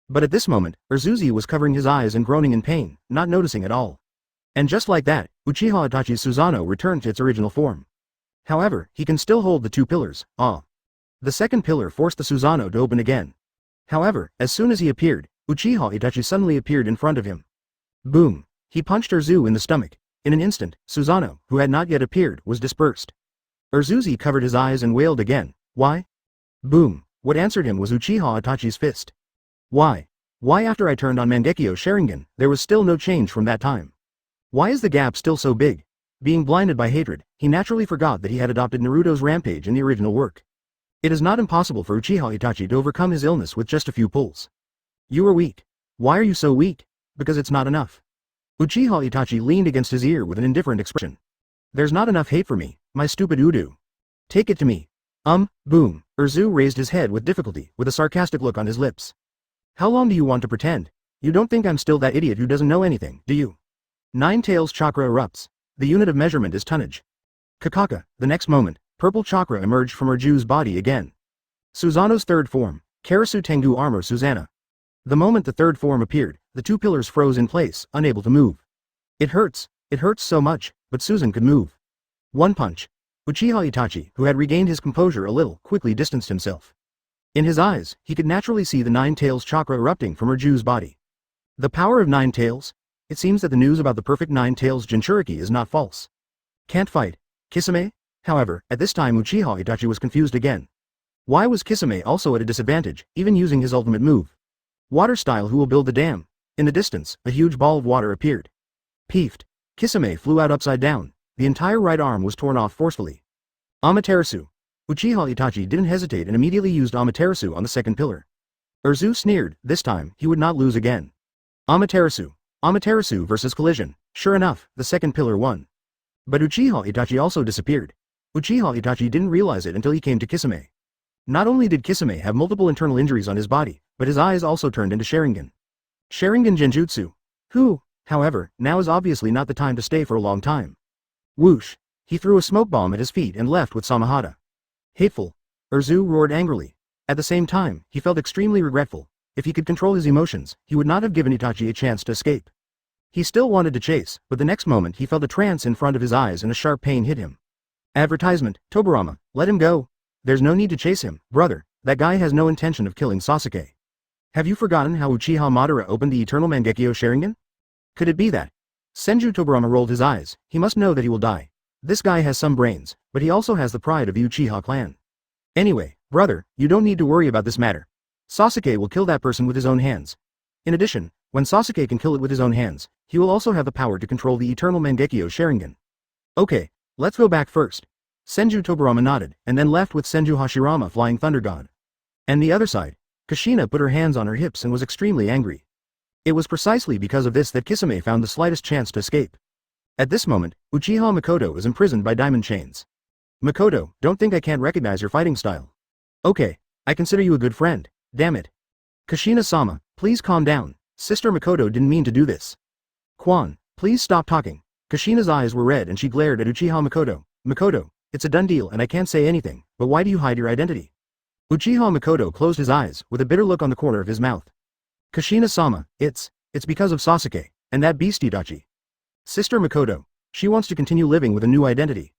But at this moment, Urzuzu was covering his eyes and groaning in pain, not noticing at all. And just like that, Uchiha Itachi's Susanoo returned to its original form. However, he can still hold the two pillars. The second pillar forced the Susanoo to open again. However, as soon as he appeared, Uchiha Itachi suddenly appeared in front of him. Boom! He punched Urzu in the stomach. In an instant, Susanoo, who had not yet appeared, was dispersed. Urzuzu covered his eyes and wailed again. Why? Boom! What answered him was Uchiha Itachi's fist. Why? Why after I turned on Mangekyo Sharingan, there was still no change from that time? Why is the gap still so big? Being blinded by hatred, he naturally forgot that he had adopted Naruto's rampage in the original work. It is not impossible for Uchiha Itachi to overcome his illness with just a few pulls. You are weak. Why are you so weak? Because it's not enough. Uchiha Itachi leaned against his ear with an indifferent expression. There's not enough hate for me, my stupid Udo. Take it to me. Boom. Urzu raised his head with difficulty, with a sarcastic look on his lips. How long do you want to pretend? You don't think I'm still that idiot who doesn't know anything, do you? Nine Tails chakra erupts. The unit of measurement is tonnage. Kakaka. The next moment, purple chakra emerged from Urzu's body again. Susanoo's third form, Karasu Tengu armor Susanoo. The moment the third form appeared, the two pillars froze in place, unable to move. It hurts so much, but Susan could move. One punch. Uchiha Itachi, who had regained his composure a little, quickly distanced himself. In his eyes, he could naturally see the Nine Tails chakra erupting from Urzu's body. The power of Nine Tails? It seems that the news about the perfect Nine Tails Jinchuriki is not false. Can't fight. Kisame? However, at this time Uchiha Itachi was confused again. Why was Kisame also at a disadvantage, even using his ultimate move? Water style, who will build the dam? In the distance, a huge ball of water appeared. Peefed. Kisame flew out upside down. The entire right arm was torn off forcefully. Amaterasu. Uchiha Itachi didn't hesitate and immediately used Amaterasu on the second pillar. Urzu sneered. This time, he would not lose again. Amaterasu. Amaterasu versus collision. Sure enough, the second pillar won. But Uchiha Itachi also disappeared. Uchiha Itachi didn't realize it until he came to Kisame. Not only did Kisame have multiple internal injuries on his body, but his eyes also turned into Sharingan. Sharingan Genjutsu. Who, however, now is obviously not the time to stay for a long time. Whoosh. He threw a smoke bomb at his feet and left with Samahata. Hateful. Urzu roared angrily. At the same time, he felt extremely regretful. If he could control his emotions, he would not have given Itachi a chance to escape. He still wanted to chase, but the next moment he felt a trance in front of his eyes and a sharp pain hit him. Advertisement, Tobarama, let him go. There's no need to chase him, brother. That guy has no intention of killing Sasuke. Have you forgotten how Uchiha Madara opened the eternal Mangekyo Sharingan? Could it be that? Senju Tobarama rolled his eyes. He must know that he will die. This guy has some brains, but he also has the pride of the Uchiha clan. Anyway, brother, you don't need to worry about this matter. Sasuke will kill that person with his own hands. In addition, when Sasuke can kill it with his own hands, he will also have the power to control the eternal Mangekyo Sharingan. Okay, let's go back first. Senju Tobarama nodded, and then left with Senju Hashirama flying Thunder God. And the other side, Kushina put her hands on her hips and was extremely angry. It was precisely because of this that Kisame found the slightest chance to escape. At this moment, Uchiha Makoto is imprisoned by diamond chains. Makoto, don't think I can't recognize your fighting style. Okay, I consider you a good friend, damn it. Kushina-sama, please calm down. Sister Makoto didn't mean to do this. Quan, please stop talking. Kushina's eyes were red and she glared at Uchiha Makoto. Makoto, it's a done deal and I can't say anything, but why do you hide your identity? Uchiha Makoto closed his eyes, with a bitter look on the corner of his mouth. Kushina-sama, it's because of Sasuke, and that beast Itachi. Sister Makoto, she wants to continue living with a new identity.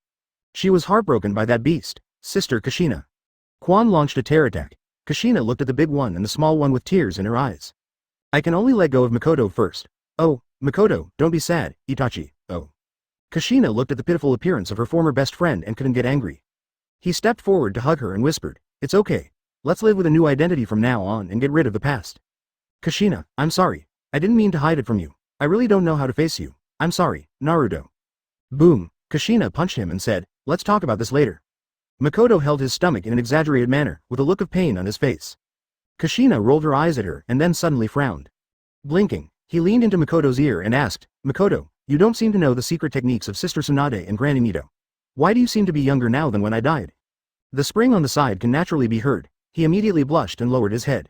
She was heartbroken by that beast, Sister Kushina. Quan launched a terror attack. Kushina looked at the big one and the small one with tears in her eyes. I can only let go of Makoto first. Oh, Makoto, don't be sad, Itachi, oh. Kushina looked at the pitiful appearance of her former best friend and couldn't get angry. He stepped forward to hug her and whispered, "It's okay. Let's live with a new identity from now on and get rid of the past." "Kushina, I'm sorry. I didn't mean to hide it from you. I really don't know how to face you. I'm sorry, Naruto." Boom. Kushina punched him and said, "Let's talk about this later." Makoto held his stomach in an exaggerated manner, with a look of pain on his face. Kushina rolled her eyes at her and then suddenly frowned. Blinking, he leaned into Makoto's ear and asked, "Makoto, you don't seem to know the secret techniques of Sister Tsunade and Granny Mito. Why do you seem to be younger now than when I died?" The spring on the side can naturally be heard. He immediately blushed and lowered his head.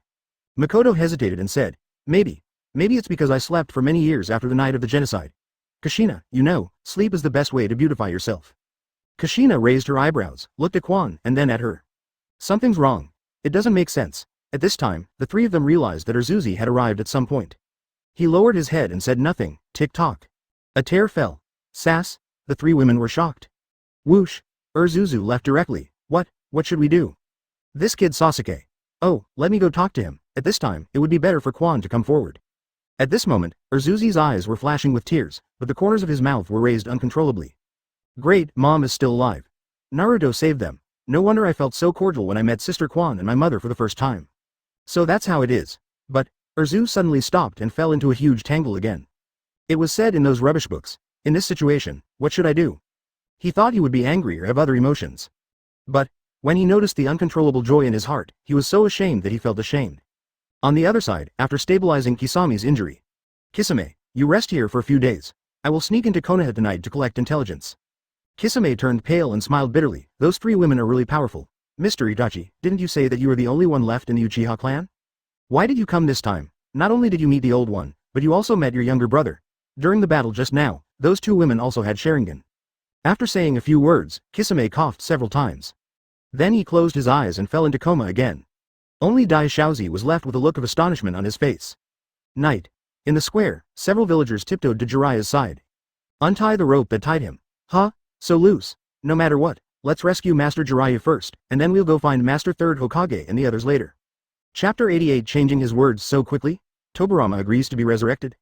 Makoto hesitated and said, Maybe it's because I slept for many years after the night of the genocide. Kushina, you know, sleep is the best way to beautify yourself." Kushina raised her eyebrows, looked at Quan, and then at her. "Something's wrong. It doesn't make sense." At this time, the three of them realized that Urzuzi had arrived at some point. He lowered his head and said nothing. Tick-tock. A tear fell. Sass. The three women were shocked. Whoosh. Urzuzu left directly. What should we do?" "This kid Sasuke. Oh, let me go talk to him." At this time, it would be better for Quan to come forward. At this moment, Urzuzi's eyes were flashing with tears, but the corners of his mouth were raised uncontrollably. "Great, Mom is still alive. Naruto saved them. No wonder I felt so cordial when I met Sister Quan and my mother for the first time. So that's how it is." But Urzu suddenly stopped and fell into a huge tangle again. It was said in those rubbish books, "In this situation, what should I do?" He thought he would be angry or have other emotions. But when he noticed the uncontrollable joy in his heart, he was so ashamed that he felt ashamed. On the other side, after stabilizing Kisami's injury, "Kisame, you rest here for a few days. I will sneak into Konoha tonight to collect intelligence." Kisame turned pale and smiled bitterly. "Those three women are really powerful. Mr. Itachi, didn't you say that you were the only one left in the Uchiha clan? Why did you come this time? Not only did you meet the old one, but you also met your younger brother. During the battle just now, those two women also had Sharingan." After saying a few words, Kisame coughed several times. Then he closed his eyes and fell into coma again. Only Dai Shaozi was left with a look of astonishment on his face. Night. In the square, several villagers tiptoed to Jiraiya's side. "Untie the rope that tied him." "Huh? So loose? No matter what, let's rescue Master Jiraiya first, and then we'll go find Master Third Hokage and the others later." Chapter 88. Changing his words so quickly? Tobirama agrees to be resurrected.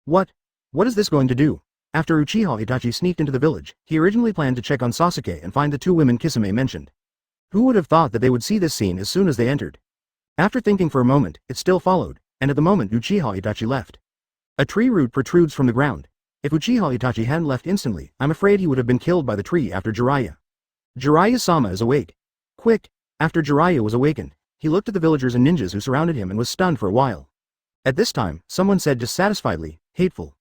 What is this going to do? After Uchiha Itachi sneaked into the village, he originally planned to check on Sasuke and find the two women Kisame mentioned. Who would have thought that they would see this scene as soon as they entered? After thinking for a moment, it still followed, and at the moment Uchiha Itachi left. A tree root protrudes from the ground. If Uchiha Itachi hadn't left instantly, I'm afraid he would have been killed by the tree after Jiraiya. Jiraiya-sama is awake. Quick! After Jiraiya was awakened, he looked at the villagers and ninjas who surrounded him and was stunned for a while. At this time, someone said dissatisfiedly, "Hateful.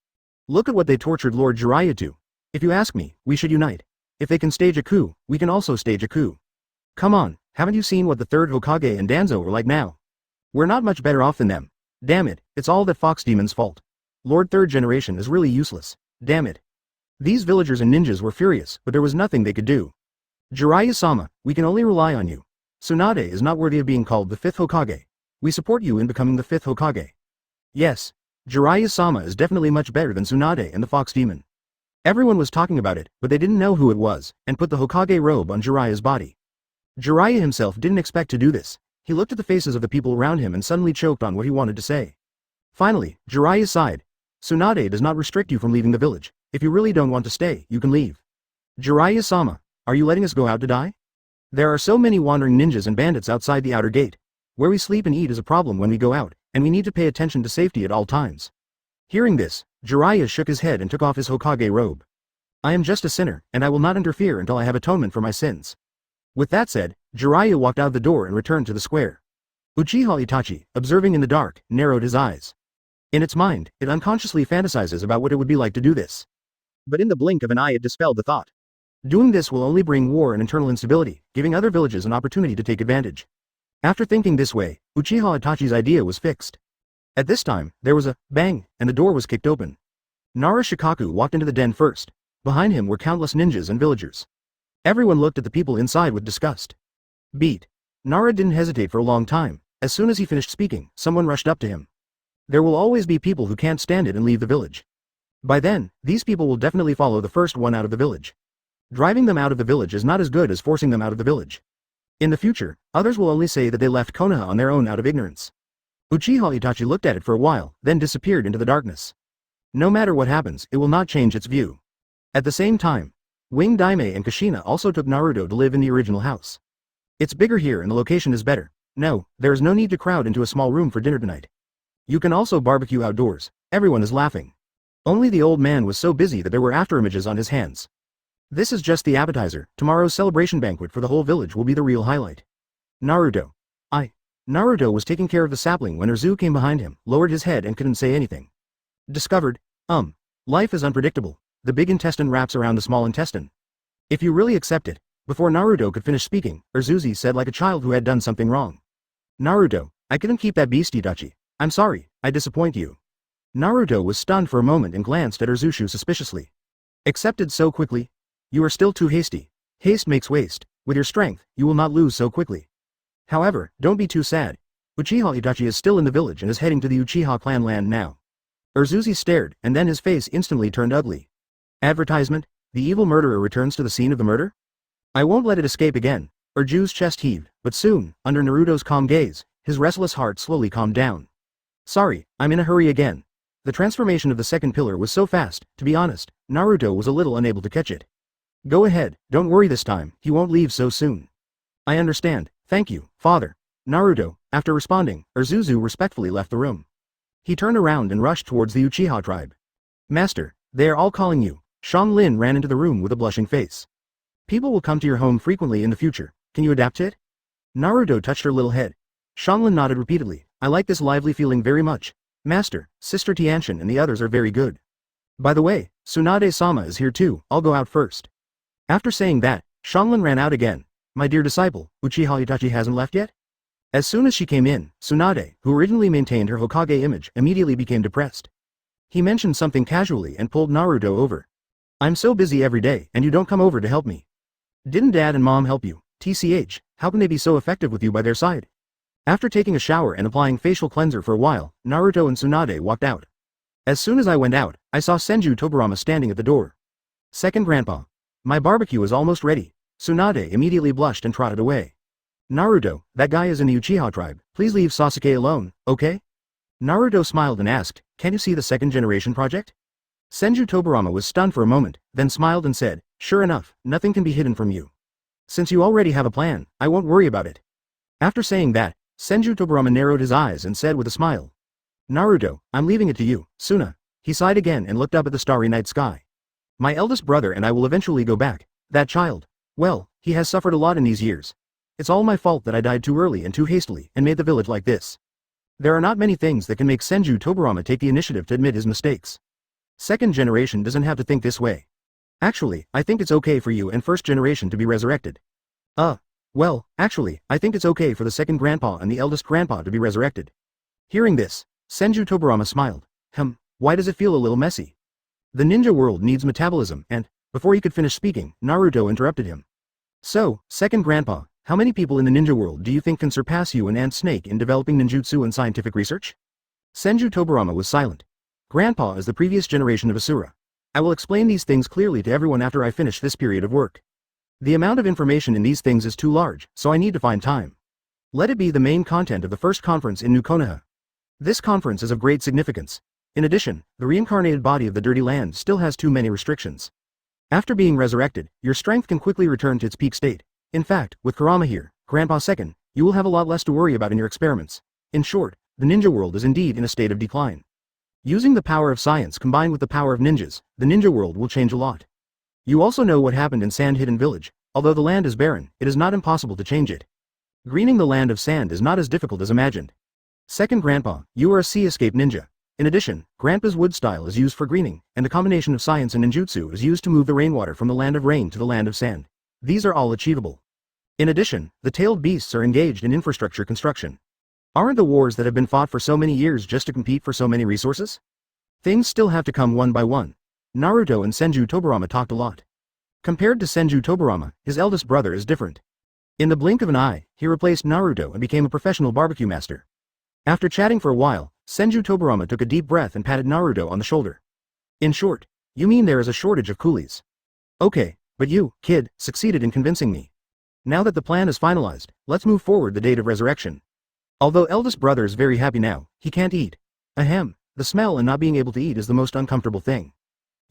Look at what they tortured Lord Jiraiya to. If you ask me, we should unite. If they can stage a coup, we can also stage a coup. Come on, haven't you seen what the Third Hokage and Danzo are like now? We're not much better off than them. Damn it, it's all that Fox Demon's fault. Lord Third Generation is really useless. Damn it." These villagers and ninjas were furious, but there was nothing they could do. "Jiraiya-sama, we can only rely on you. Tsunade is not worthy of being called the Fifth Hokage. We support you in becoming the Fifth Hokage." Yes, Jiraiya-sama is definitely much better than Tsunade and the Fox Demon. Everyone was talking about it, but they didn't know who it was, and put the Hokage robe on Jiraiya's body. Jiraiya himself didn't expect to do this. He looked at the faces of the people around him and suddenly choked on what he wanted to say. Finally, Jiraiya sighed. "Tsunade does not restrict you from leaving the village. If you really don't want to stay, you can leave." "Jiraiya-sama, are you letting us go out to die? There are so many wandering ninjas and bandits outside the outer gate. Where we sleep and eat is a problem when we go out, and we need to pay attention to safety at all times." Hearing this, Jiraiya shook his head and took off his Hokage robe. "I am just a sinner, and I will not interfere until I have atonement for my sins." With that said, Jiraiya walked out of the door and returned to the square. Uchiha Itachi, observing in the dark, narrowed his eyes. In its mind, it unconsciously fantasizes about what it would be like to do this. But in the blink of an eye it dispelled the thought. Doing this will only bring war and internal instability, giving other villages an opportunity to take advantage. After thinking this way, Uchiha Itachi's idea was fixed. At this time, there was a bang, and the door was kicked open. Nara Shikaku walked into the den first. Behind him were countless ninjas and villagers. Everyone looked at the people inside with disgust. Beat. Nara didn't hesitate for a long time. As soon as he finished speaking, someone rushed up to him. There will always be people who can't stand it and leave the village. By then, these people will definitely follow the first one out of the village. Driving them out of the village is not as good as forcing them out of the village. In the future, others will only say that they left Konoha on their own out of ignorance. Uchiha Itachi looked at it for a while, then disappeared into the darkness. No matter what happens, it will not change its view. At the same time, Wing Daime and Kushina also took Naruto to live in the original house. It's bigger here and the location is better. No, there is no need to crowd into a small room for dinner tonight. You can also barbecue outdoors. Everyone is laughing. Only the old man was so busy that there were afterimages on his hands. This is just the appetizer. Tomorrow's celebration banquet for the whole village will be the real highlight. Naruto. Naruto was taking care of the sapling when Urzu came behind him, lowered his head and couldn't say anything. Discovered. Life is unpredictable. The big intestine wraps around the small intestine. If you really accept it. Before Naruto could finish speaking, Urzuzi said like a child who had done something wrong. Naruto, I couldn't keep that beast Itachi. I'm sorry, I disappoint you. Naruto was stunned for a moment and glanced at Urzushu suspiciously. Accepted so quickly? You are still too hasty. Haste makes waste. With your strength, you will not lose so quickly. However, don't be too sad. Uchiha Itachi is still in the village and is heading to the Uchiha clan land now. Urzuzi stared, and then his face instantly turned ugly. Advertisement? The evil murderer returns to the scene of the murder? I won't let it escape again. Urju's chest heaved, but soon, under Naruto's calm gaze, his restless heart slowly calmed down. Sorry, I'm in a hurry again. The transformation of the second pillar was so fast, to be honest, Naruto was a little unable to catch it. Go ahead, don't worry this time, he won't leave so soon. I understand, thank you, father. Naruto, after responding, Urzuzu respectfully left the room. He turned around and rushed towards the Uchiha tribe. Master, they are all calling you. Xiang Lin ran into the room with a blushing face. People will come to your home frequently in the future, can you adapt to it? Naruto touched her little head. Xiang Lin nodded repeatedly. I like this lively feeling very much. Master, Sister Tianshan and the others are very good. By the way, Tsunade-sama is here too, I'll go out first. After saying that, Xiang Lin ran out again. My dear disciple, Uchiha Itachi hasn't left yet? As soon as she came in, Tsunade, who originally maintained her Hokage image, immediately became depressed. He mentioned something casually and pulled Naruto over. I'm so busy every day, and you don't come over to help me. Didn't dad and mom help you? TCH, how can they be so effective with you by their side? After taking a shower and applying facial cleanser for a while, Naruto and Tsunade walked out. As soon as I went out, I saw Senju Tobirama standing at the door. Second grandpa. My barbecue is almost ready. Tsunade immediately blushed and trotted away. Naruto, that guy is in the Uchiha tribe, please leave Sasuke alone, okay? Naruto smiled and asked, can you see the second generation project? Senju Tobirama was stunned for a moment, then smiled and said, sure enough, nothing can be hidden from you. Since you already have a plan, I won't worry about it. After saying that, Senju Tobirama narrowed his eyes and said with a smile. Naruto, I'm leaving it to you, Suna. He sighed again and looked up at the starry night sky. My eldest brother and I will eventually go back. That child. Well, he has suffered a lot in these years. It's all my fault that I died too early and too hastily and made the village like this. There are not many things that can make Senju Tobirama take the initiative to admit his mistakes. Second generation doesn't have to think this way. Actually, I think it's okay for you and first generation to be resurrected. Well, actually, I think it's okay for the second grandpa and the eldest grandpa to be resurrected. Hearing this, Senju Tobirama smiled. Why does it feel a little messy? The ninja world needs metabolism and, before he could finish speaking, Naruto interrupted him. So, second grandpa, how many people in the ninja world do you think can surpass you and Ant Snake in developing ninjutsu and scientific research? Senju Tobirama was silent. Grandpa is the previous generation of Asura. I will explain these things clearly to everyone after I finish this period of work. The amount of information in these things is too large, so I need to find time. Let it be the main content of the first conference in New Konoha. This conference is of great significance. In addition, the reincarnated body of the Dirty Land still has too many restrictions. After being resurrected, your strength can quickly return to its peak state. In fact, with Kurama here, Grandpa Second, you will have a lot less to worry about in your experiments. In short, the ninja world is indeed in a state of decline. Using the power of science combined with the power of ninjas, the ninja world will change a lot. You also know what happened in Sand Hidden Village. Although the land is barren, it is not impossible to change it. Greening the land of sand is not as difficult as imagined. Second Grandpa, you are a sea escape ninja. In addition, Grandpa's wood style is used for greening, and the combination of science and ninjutsu is used to move the rainwater from the land of rain to the land of sand. These are all achievable. In addition, the tailed beasts are engaged in infrastructure construction. Aren't the wars that have been fought for so many years just to compete for so many resources? Things still have to come one by one. Naruto and Senju Tobirama talked a lot. Compared to Senju Tobirama, his eldest brother is different. In the blink of an eye, he replaced Naruto and became a professional barbecue master. After chatting for a while, Senju Tobirama took a deep breath and patted Naruto on the shoulder. In short, you mean there is a shortage of coolies? Okay, but you, kid, succeeded in convincing me. Now that the plan is finalized, let's move forward the date of resurrection. Although eldest brother is very happy now, he can't eat. The smell and not being able to eat is the most uncomfortable thing.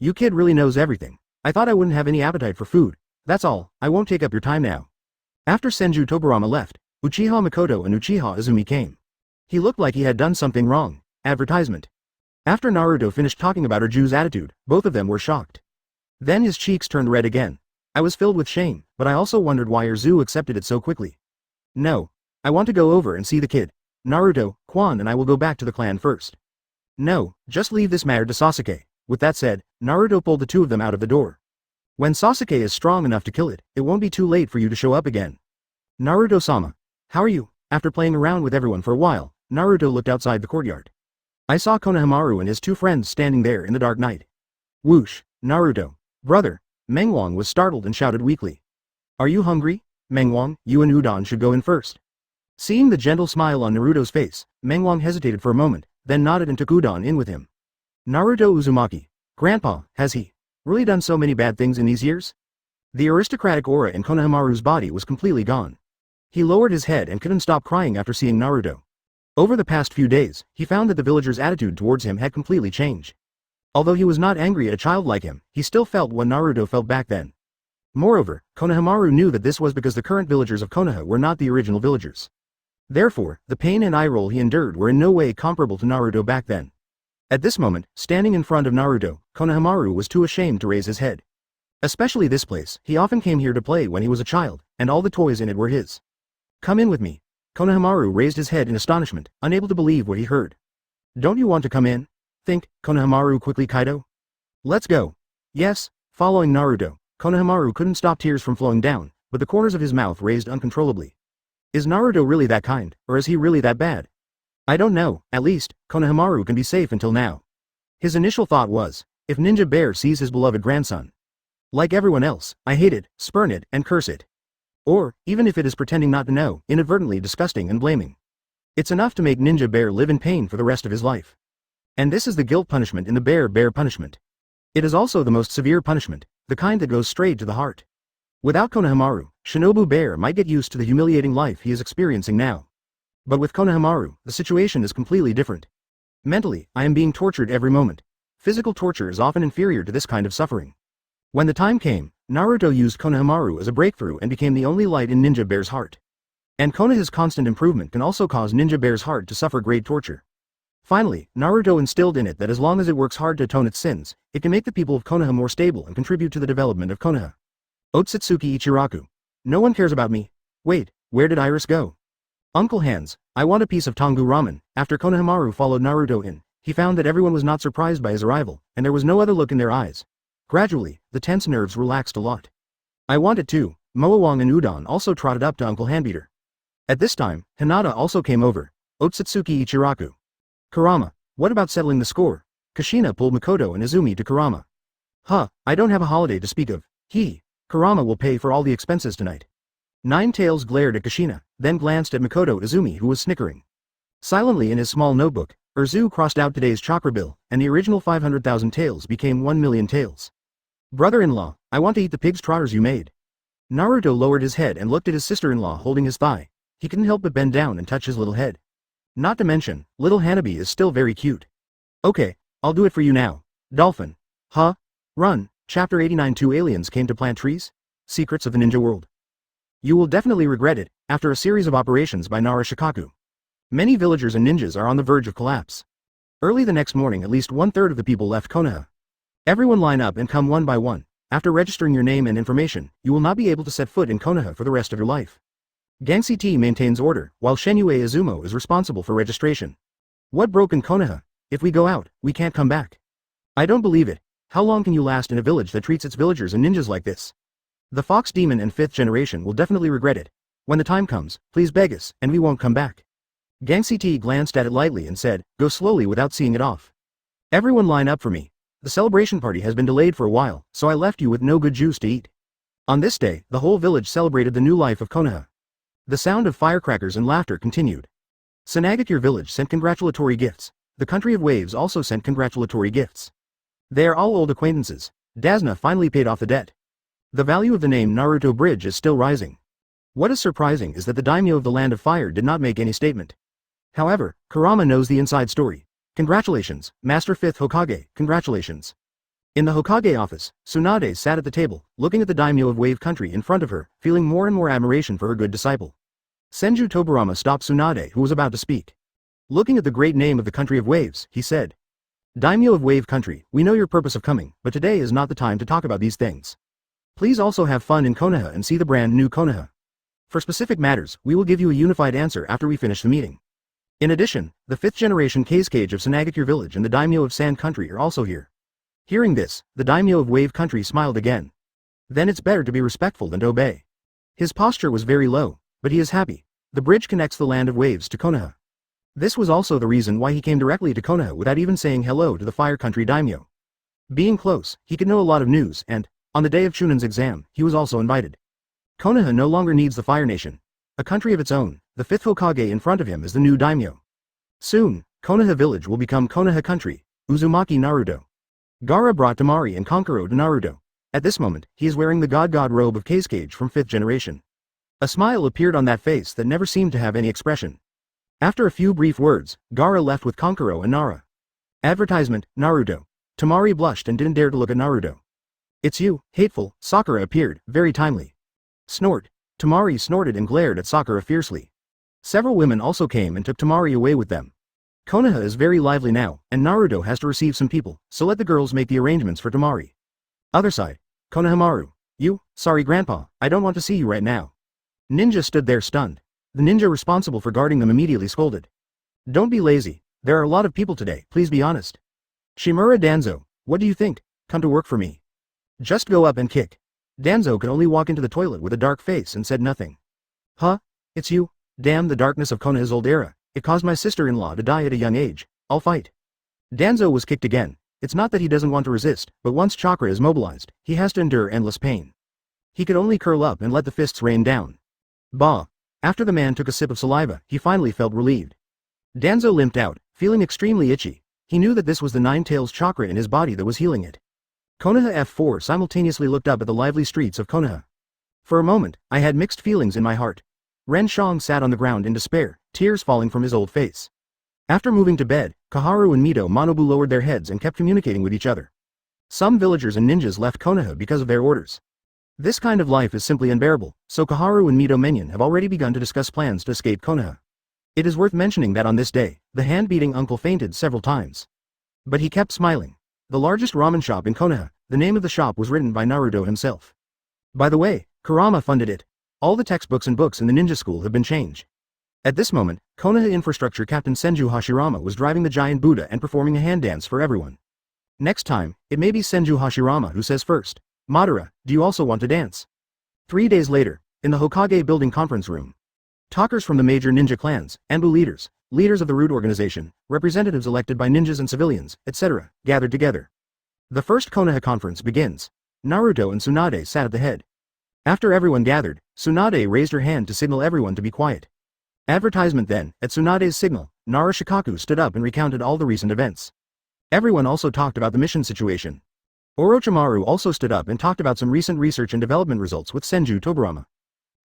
You kid really knows everything. I thought I wouldn't have any appetite for food. That's all, I won't take up your time now. After Senju Tobirama left, Uchiha Makoto and Uchiha Izumi came. He looked like he had done something wrong. Advertisement. After Naruto finished talking about Urju's attitude, both of them were shocked. Then his cheeks turned red again. I was filled with shame, but I also wondered why Urzu accepted it so quickly. No. I want to go over and see the kid. Naruto, Quan and I will go back to the clan first. No, just leave this matter to Sasuke. With that said, Naruto pulled the two of them out of the door. When Sasuke is strong enough to kill it, it won't be too late for you to show up again. Naruto-sama. How are you? After playing around with everyone for a while, Naruto looked outside the courtyard. I saw Konohamaru and his two friends standing there in the dark night. Whoosh, Naruto. Brother. Mengwang was startled and shouted weakly. Are you hungry? Mengwang, you and Udon should go in first. Seeing the gentle smile on Naruto's face, Mengwang hesitated for a moment, then nodded and took Udon in with him. Naruto Uzumaki. Grandpa, has he really done so many bad things in these years? The aristocratic aura in Konohamaru's body was completely gone. He lowered his head and couldn't stop crying after seeing Naruto. Over the past few days, he found that the villagers' attitude towards him had completely changed. Although he was not angry at a child like him, he still felt what Naruto felt back then. Moreover, Konohamaru knew that this was because the current villagers of Konoha were not the original villagers. Therefore, the pain and eye roll he endured were in no way comparable to Naruto back then. At this moment, standing in front of Naruto, Konohamaru was too ashamed to raise his head. Especially this place, he often came here to play when he was a child, and all the toys in it were his. Come in with me. Konohamaru raised his head in astonishment, unable to believe what he heard. Don't you want to come in? Think, Konohamaru quickly Kaido. Let's go. Yes, following Naruto, Konohamaru couldn't stop tears from flowing down, but the corners of his mouth raised uncontrollably. Is Naruto really that kind, or is he really that bad? I don't know, at least, Konohamaru can be safe until now. His initial thought was, if Ninja Bear sees his beloved grandson. Like everyone else, I hate it, spurn it, and curse it. Or, even if it is pretending not to know, inadvertently disgusting and blaming. It's enough to make Ninja Bear live in pain for the rest of his life. And this is the guilt punishment in the Bear punishment. It is also the most severe punishment, the kind that goes straight to the heart. Without Konohamaru, Shinobu Bear might get used to the humiliating life he is experiencing now. But with Konohamaru, the situation is completely different. Mentally, I am being tortured every moment. Physical torture is often inferior to this kind of suffering. When the time came, Naruto used Konohamaru as a breakthrough and became the only light in Ninja Bear's heart. And Konoha's constant improvement can also cause Ninja Bear's heart to suffer great torture. Finally, Naruto instilled in it that as long as it works hard to atone its sins, it can make the people of Konoha more stable and contribute to the development of Konoha. Ōtsutsuki Ichiraku. No one cares about me. Wait, where did Iris go? Uncle Hands, I want a piece of Tongu ramen. After Konohamaru followed Naruto in, he found that everyone was not surprised by his arrival, and there was no other look in their eyes. Gradually, the tense nerves relaxed a lot. I want it too. Moawang and Udon also trotted up to Uncle Handbeater. At this time, Hinata also came over. Ōtsutsuki Ichiraku. Kurama, what about settling the score? Kushina pulled Makoto and Izumi to Kurama. I don't have a holiday to speak of. Kurama will pay for all the expenses tonight. Nine Tails glared at Kushina, then glanced at Makoto Izumi who was snickering. Silently in his small notebook, Urzu crossed out today's chakra bill, and the original 500,000 taels became 1,000,000 taels. Brother-in-law, I want to eat the pig's trotters you made. Naruto lowered his head and looked at his sister-in-law holding his thigh. He couldn't help but bend down and touch his little head. Not to mention, little Hanabi is still very cute. Okay, I'll do it for you now. Dolphin. Run. Chapter 89. Two aliens came to plant trees? Secrets of the Ninja World. You will definitely regret it, after a series of operations by Nara Shikaku. Many villagers and ninjas are on the verge of collapse. Early the next morning at least 1/3 of the people left Konoha. Everyone line up and come one by one. After registering your name and information, you will not be able to set foot in Konoha for the rest of your life. Gangxi T maintains order, while Shenyue Izumo is responsible for registration. What broke in Konoha? If we go out, we can't come back. I don't believe it. How long can you last in a village that treats its villagers and ninjas like this? The Fox Demon and 5th generation will definitely regret it. When the time comes, please beg us, and we won't come back. Gangxi T glanced at it lightly and said, go slowly without seeing it off. Everyone line up for me. The celebration party has been delayed for a while, so I left you with no good juice to eat. On this day, the whole village celebrated the new life of Konoha. The sound of firecrackers and laughter continued. Tsunade village sent congratulatory gifts. The country of waves also sent congratulatory gifts. They are all old acquaintances. Dasna finally paid off the debt. The value of the name Naruto Bridge is still rising. What is surprising is that the daimyo of the Land of Fire did not make any statement. However, Kurama knows the inside story. Congratulations, Master 5th Hokage, congratulations. In the Hokage office, Tsunade sat at the table, looking at the daimyo of Wave Country in front of her, feeling more and more admiration for her good disciple. Senju Tobirama stopped Tsunade, who was about to speak. Looking at the great name of the country of waves, he said. Daimyo of Wave Country, we know your purpose of coming, but today is not the time to talk about these things. Please also have fun in Konoha and see the brand new Konoha. For specific matters, we will give you a unified answer after we finish the meeting. In addition, the 5th generation Kazekage of Sanagakure village and the daimyo of Sand Country are also here. Hearing this, the daimyo of Wave Country smiled again. Then it's better to be respectful than to obey. His posture was very low, but he is happy. The bridge connects the land of waves to Konoha. This was also the reason why he came directly to Konoha without even saying hello to the Fire Country daimyo. Being close, he could know a lot of news and, on the day of Chunan's exam, he was also invited. Konoha no longer needs the Fire Nation. A country of its own, the 5th Hokage in front of him is the new daimyo. Soon, Konoha village will become Konoha country, Uzumaki Naruto. Gaara brought Temari and Kankuro to Naruto. At this moment, he is wearing the god robe of Kazekage from 5th generation. A smile appeared on that face that never seemed to have any expression. After a few brief words, Gaara left with Kankuro and Nara. Advertisement, Naruto. Temari blushed and didn't dare to look at Naruto. It's you, hateful, Sakura appeared, very timely. Snort. Temari snorted and glared at Sakura fiercely. Several women also came and took Temari away with them. Konoha is very lively now, and Naruto has to receive some people, so let the girls make the arrangements for Temari. Other side. Konohamaru. You, sorry grandpa, I don't want to see you right now. Ninja stood there stunned. The ninja responsible for guarding them immediately scolded. Don't be lazy, there are a lot of people today, please be honest. Shimura Danzo, what do you think? Come to work for me. Just go up and kick. Danzo could only walk into the toilet with a dark face and said nothing. Huh? It's you? Damn the darkness of Konoha's old era. It caused my sister-in-law to die at a young age. I'll fight. Danzo was kicked again. It's not that he doesn't want to resist, but once chakra is mobilized, he has to endure endless pain. He could only curl up and let the fists rain down. Bah! After the man took a sip of saliva, he finally felt relieved. Danzo limped out, feeling extremely itchy. He knew that this was the Nine Tails chakra in his body that was healing it. Konoha F4 simultaneously looked up at the lively streets of Konoha. For a moment, I had mixed feelings in my heart. Ren Shang sat on the ground in despair, tears falling from his old face. After moving to bed, Kaharu and Mito Manobu lowered their heads and kept communicating with each other. Some villagers and ninjas left Konoha because of their orders. This kind of life is simply unbearable, so Kaharu and Mito Menyon have already begun to discuss plans to escape Konoha. It is worth mentioning that on this day, the hand-beating uncle fainted several times. But he kept smiling. The largest ramen shop in Konoha, the name of the shop was written by Naruto himself. By the way, Kurama funded it. All the textbooks and books in the ninja school have been changed. At this moment, Konoha Infrastructure Captain Senju Hashirama was driving the giant Buddha and performing a hand dance for everyone. Next time, it may be Senju Hashirama who says first, Madara, do you also want to dance? 3 days later, in the Hokage building conference room. Talkers from the major ninja clans, Anbu leaders, leaders of the root organization, representatives elected by ninjas and civilians, etc., gathered together. The first Konoha conference begins. Naruto and Tsunade sat at the head. After everyone gathered, Tsunade raised her hand to signal everyone to be quiet. Advertisement then, at Tsunade's signal, Nara Shikaku stood up and recounted all the recent events. Everyone also talked about the mission situation. Orochimaru also stood up and talked about some recent research and development results with Senju Tobirama.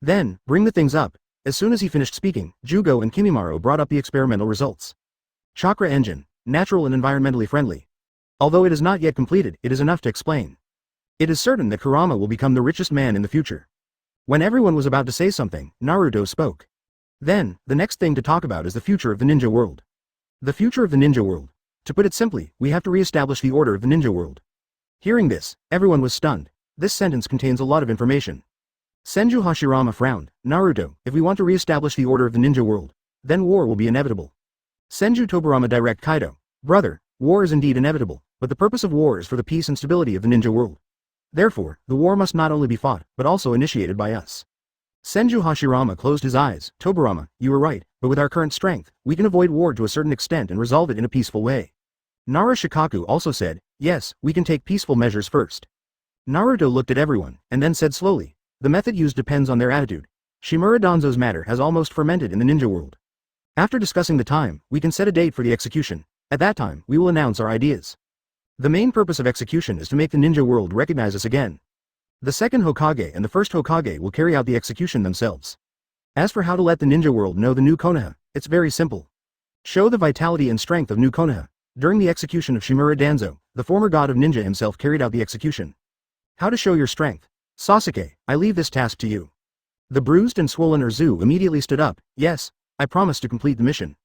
Then, bring the things up. As soon as he finished speaking, Jugo and Kimimaro brought up the experimental results. Chakra engine, natural and environmentally friendly. Although it is not yet completed, it is enough to explain. It is certain that Kurama will become the richest man in the future. When everyone was about to say something, Naruto spoke. Then, the next thing to talk about is the future of the ninja world. The future of the ninja world. To put it simply, we have to re-establish the order of the ninja world. Hearing this, everyone was stunned. This sentence contains a lot of information. Senju Hashirama frowned. Naruto, if we want to re-establish the order of the ninja world, then war will be inevitable. Senju Tobirama direct Kaido. Brother, war is indeed inevitable, but the purpose of war is for the peace and stability of the ninja world. Therefore, the war must not only be fought, but also initiated by us. Senju Hashirama closed his eyes. Tobirama, you were right, but with our current strength, we can avoid war to a certain extent and resolve it in a peaceful way. Nara Shikaku also said, yes, we can take peaceful measures first. Naruto looked at everyone, and then said slowly, the method used depends on their attitude. Shimura Danzo's matter has almost fermented in the ninja world. After discussing the time, we can set a date for the execution. At that time, we will announce our ideas. The main purpose of execution is to make the ninja world recognize us again. The second Hokage and the first Hokage will carry out the execution themselves. As for how to let the ninja world know the new Konoha, it's very simple. Show the vitality and strength of new Konoha. During the execution of Shimura Danzo, the former god of ninja himself carried out the execution. How to show your strength. Sasuke, I leave this task to you. The bruised and swollen Urzu immediately stood up. Yes, I promised to complete the mission.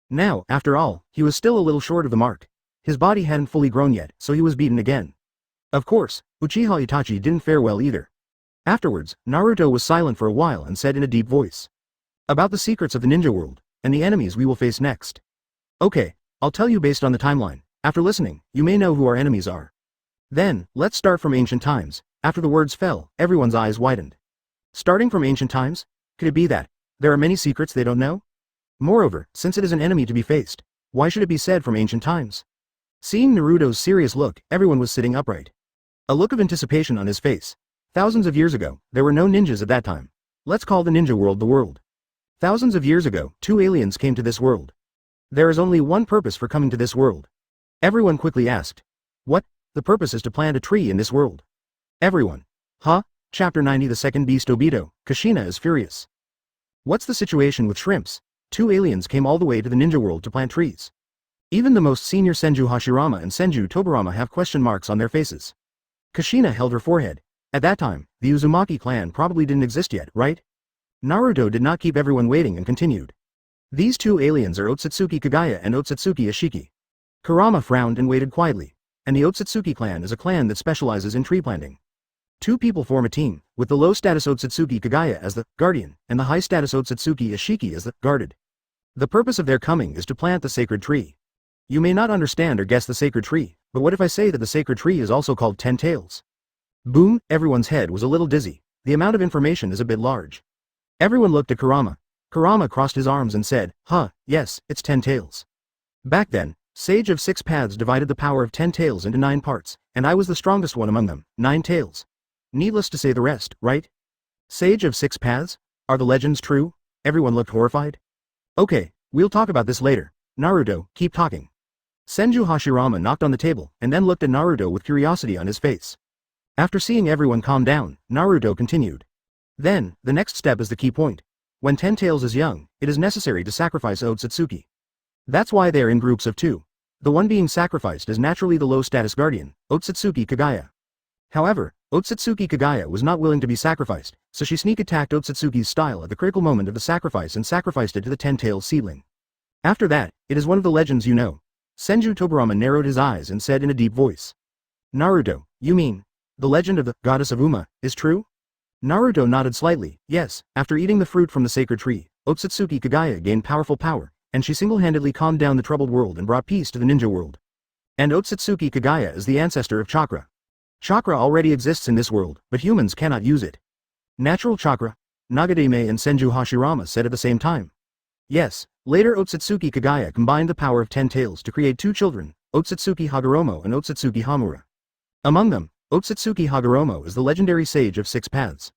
Now, after all, he was still a little short of the mark. His body hadn't fully grown yet, so he was beaten again. Of course, Uchiha Itachi didn't fare well either. Afterwards, Naruto was silent for a while and said in a deep voice. About the secrets of the ninja world, and the enemies we will face next. Okay, I'll tell you based on the timeline. After listening, you may know who our enemies are. Then, let's start from ancient times. After the words fell, everyone's eyes widened. Starting from ancient times? Could it be that there are many secrets they don't know? Moreover, since it is an enemy to be faced, why should it be said from ancient times? Seeing Naruto's serious look, everyone was sitting upright. A look of anticipation on his face. Thousands of years ago, there were no ninjas at that time. Let's call the ninja world the world. Thousands of years ago, 2 aliens came to this world. There is only one purpose for coming to this world. Everyone quickly asked. What? The purpose is to plant a tree in this world. Everyone. Huh? Chapter 90. The second beast Obito, Kushina is furious. What's the situation with shrimps? 2 aliens came all the way to the ninja world to plant trees. Even the most senior Senju Hashirama and Senju Tobirama have question marks on their faces. Kushina held her forehead. At that time, the Uzumaki clan probably didn't exist yet, right? Naruto did not keep everyone waiting and continued. These 2 aliens are Ōtsutsuki Kaguya and Ōtsutsuki Ashiki. Kurama frowned and waited quietly. And the Ōtsutsuki clan is a clan that specializes in tree planting. 2 people form a team, with the low-status Ōtsutsuki Kaguya as the guardian, and the high-status Ōtsutsuki Ashiki as the guarded. The purpose of their coming is to plant the sacred tree. You may not understand or guess the sacred tree, but what if I say that the sacred tree is also called 10 tails? Boom, everyone's head was a little dizzy. The amount of information is a bit large. Everyone looked at Kurama. Kurama crossed his arms and said, yes, it's 10 tails. Back then, Sage of 6 Paths divided the power of 10 tails into 9 parts, and I was the strongest one among them, 9 tails. Needless to say the rest, right? Sage of 6 Paths? Are the legends true? Everyone looked horrified. Okay, we'll talk about this later. Naruto, keep talking. Senju Hashirama knocked on the table, and then looked at Naruto with curiosity on his face. After seeing everyone calm down, Naruto continued. Then, the next step is the key point. When 10 tails is young, it is necessary to sacrifice Ōtsutsuki. That's why they are in groups of 2. The one being sacrificed is naturally the low-status guardian, Ōtsutsuki Kaguya. However, Ōtsutsuki Kaguya was not willing to be sacrificed, so she sneak-attacked Ōtsutsuki's style at the critical moment of the sacrifice and sacrificed it to the 10-tailed seedling. After that, it is one of the legends you know. Senju Tobirama narrowed his eyes and said in a deep voice. Naruto, you mean, the legend of the goddess of Uma, is true? Naruto nodded slightly. Yes, after eating the fruit from the sacred tree, Ōtsutsuki Kaguya gained powerful power, and she single-handedly calmed down the troubled world and brought peace to the ninja world. And Ōtsutsuki Kaguya is the ancestor of chakra. Chakra already exists in this world, but humans cannot use it. Natural chakra? Nagadame and Senju Hashirama said at the same time. Yes, later Ōtsutsuki Kaguya combined the power of 10 tails to create 2 children, Ōtsutsuki Hagoromo and Ōtsutsuki Hamura. Among them, Ōtsutsuki Hagoromo is the legendary sage of 6 paths.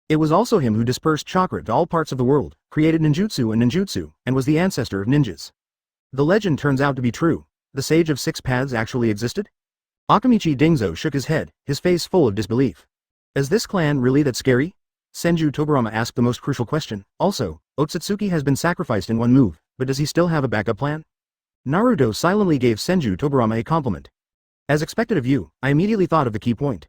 It was also him who dispersed chakra to all parts of the world, created ninjutsu and ninjutsu, and was the ancestor of ninjas. The legend turns out to be true. The sage of 6 paths actually existed? Akamichi Dingzo shook his head, his face full of disbelief. Is this clan really that scary? Senju Tobirama asked the most crucial question. Also, Ōtsutsuki has been sacrificed in one move, but does he still have a backup plan? Naruto silently gave Senju Tobirama a compliment. As expected of you, I immediately thought of the key point.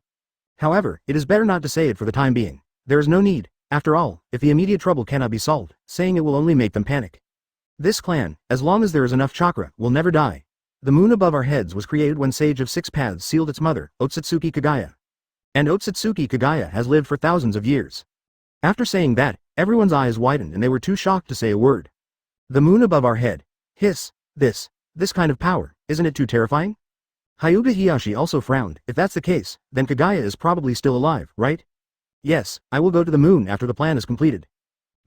However, it is better not to say it for the time being. There is no need. After all, if the immediate trouble cannot be solved, saying it will only make them panic. This clan, as long as there is enough chakra, will never die. The moon above our heads was created when Sage of 6 Paths sealed its mother, Ōtsutsuki Kaguya. And Ōtsutsuki Kaguya has lived for thousands of years. After saying that, everyone's eyes widened and they were too shocked to say a word. The moon above our head. Hiss. This kind of power, isn't it too terrifying? Hyuga Heihachi also frowned. If that's the case, then Kaguya is probably still alive, right? Yes, I will go to the moon after the plan is completed.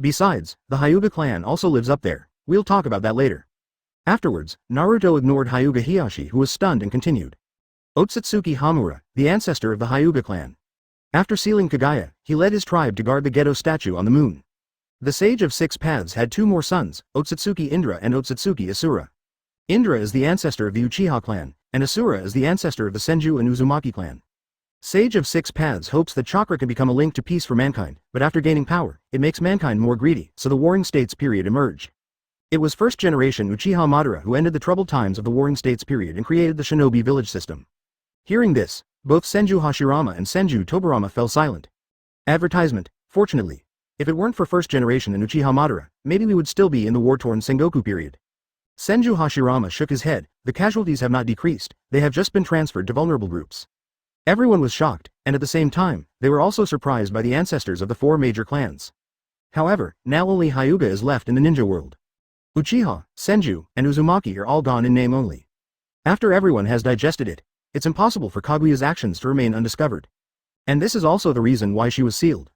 Besides, the Hyuga clan also lives up there. We'll talk about that later. Afterwards, Naruto ignored Hyuga Heihachi who was stunned and continued. Ōtsutsuki Hamura, the ancestor of the Hyuga clan. After sealing Kaguya, he led his tribe to guard the Gedo statue on the moon. The Sage of 6 Paths had 2 more sons, Ōtsutsuki Indra and Ōtsutsuki Asura. Indra is the ancestor of the Uchiha clan, and Asura is the ancestor of the Senju and Uzumaki clan. Sage of 6 Paths hopes that chakra can become a link to peace for mankind, but after gaining power, it makes mankind more greedy, so the Warring States period emerged. It was first generation Uchiha Madara who ended the troubled times of the Warring States period and created the shinobi village system. Hearing this, both Senju Hashirama and Senju Tobarama fell silent. Advertisement. Fortunately, if it weren't for first generation and Uchiha Madara, maybe we would still be in the war-torn Sengoku period. Senju Hashirama shook his head. The casualties have not decreased, they have just been transferred to vulnerable groups. Everyone was shocked, and at the same time, they were also surprised by the ancestors of the four major clans. However, now only Hyuga is left in the ninja world. Uchiha, Senju, and Uzumaki are all gone in name only. After everyone has digested it, it's impossible for Kaguya's actions to remain undiscovered. And this is also the reason why she was sealed.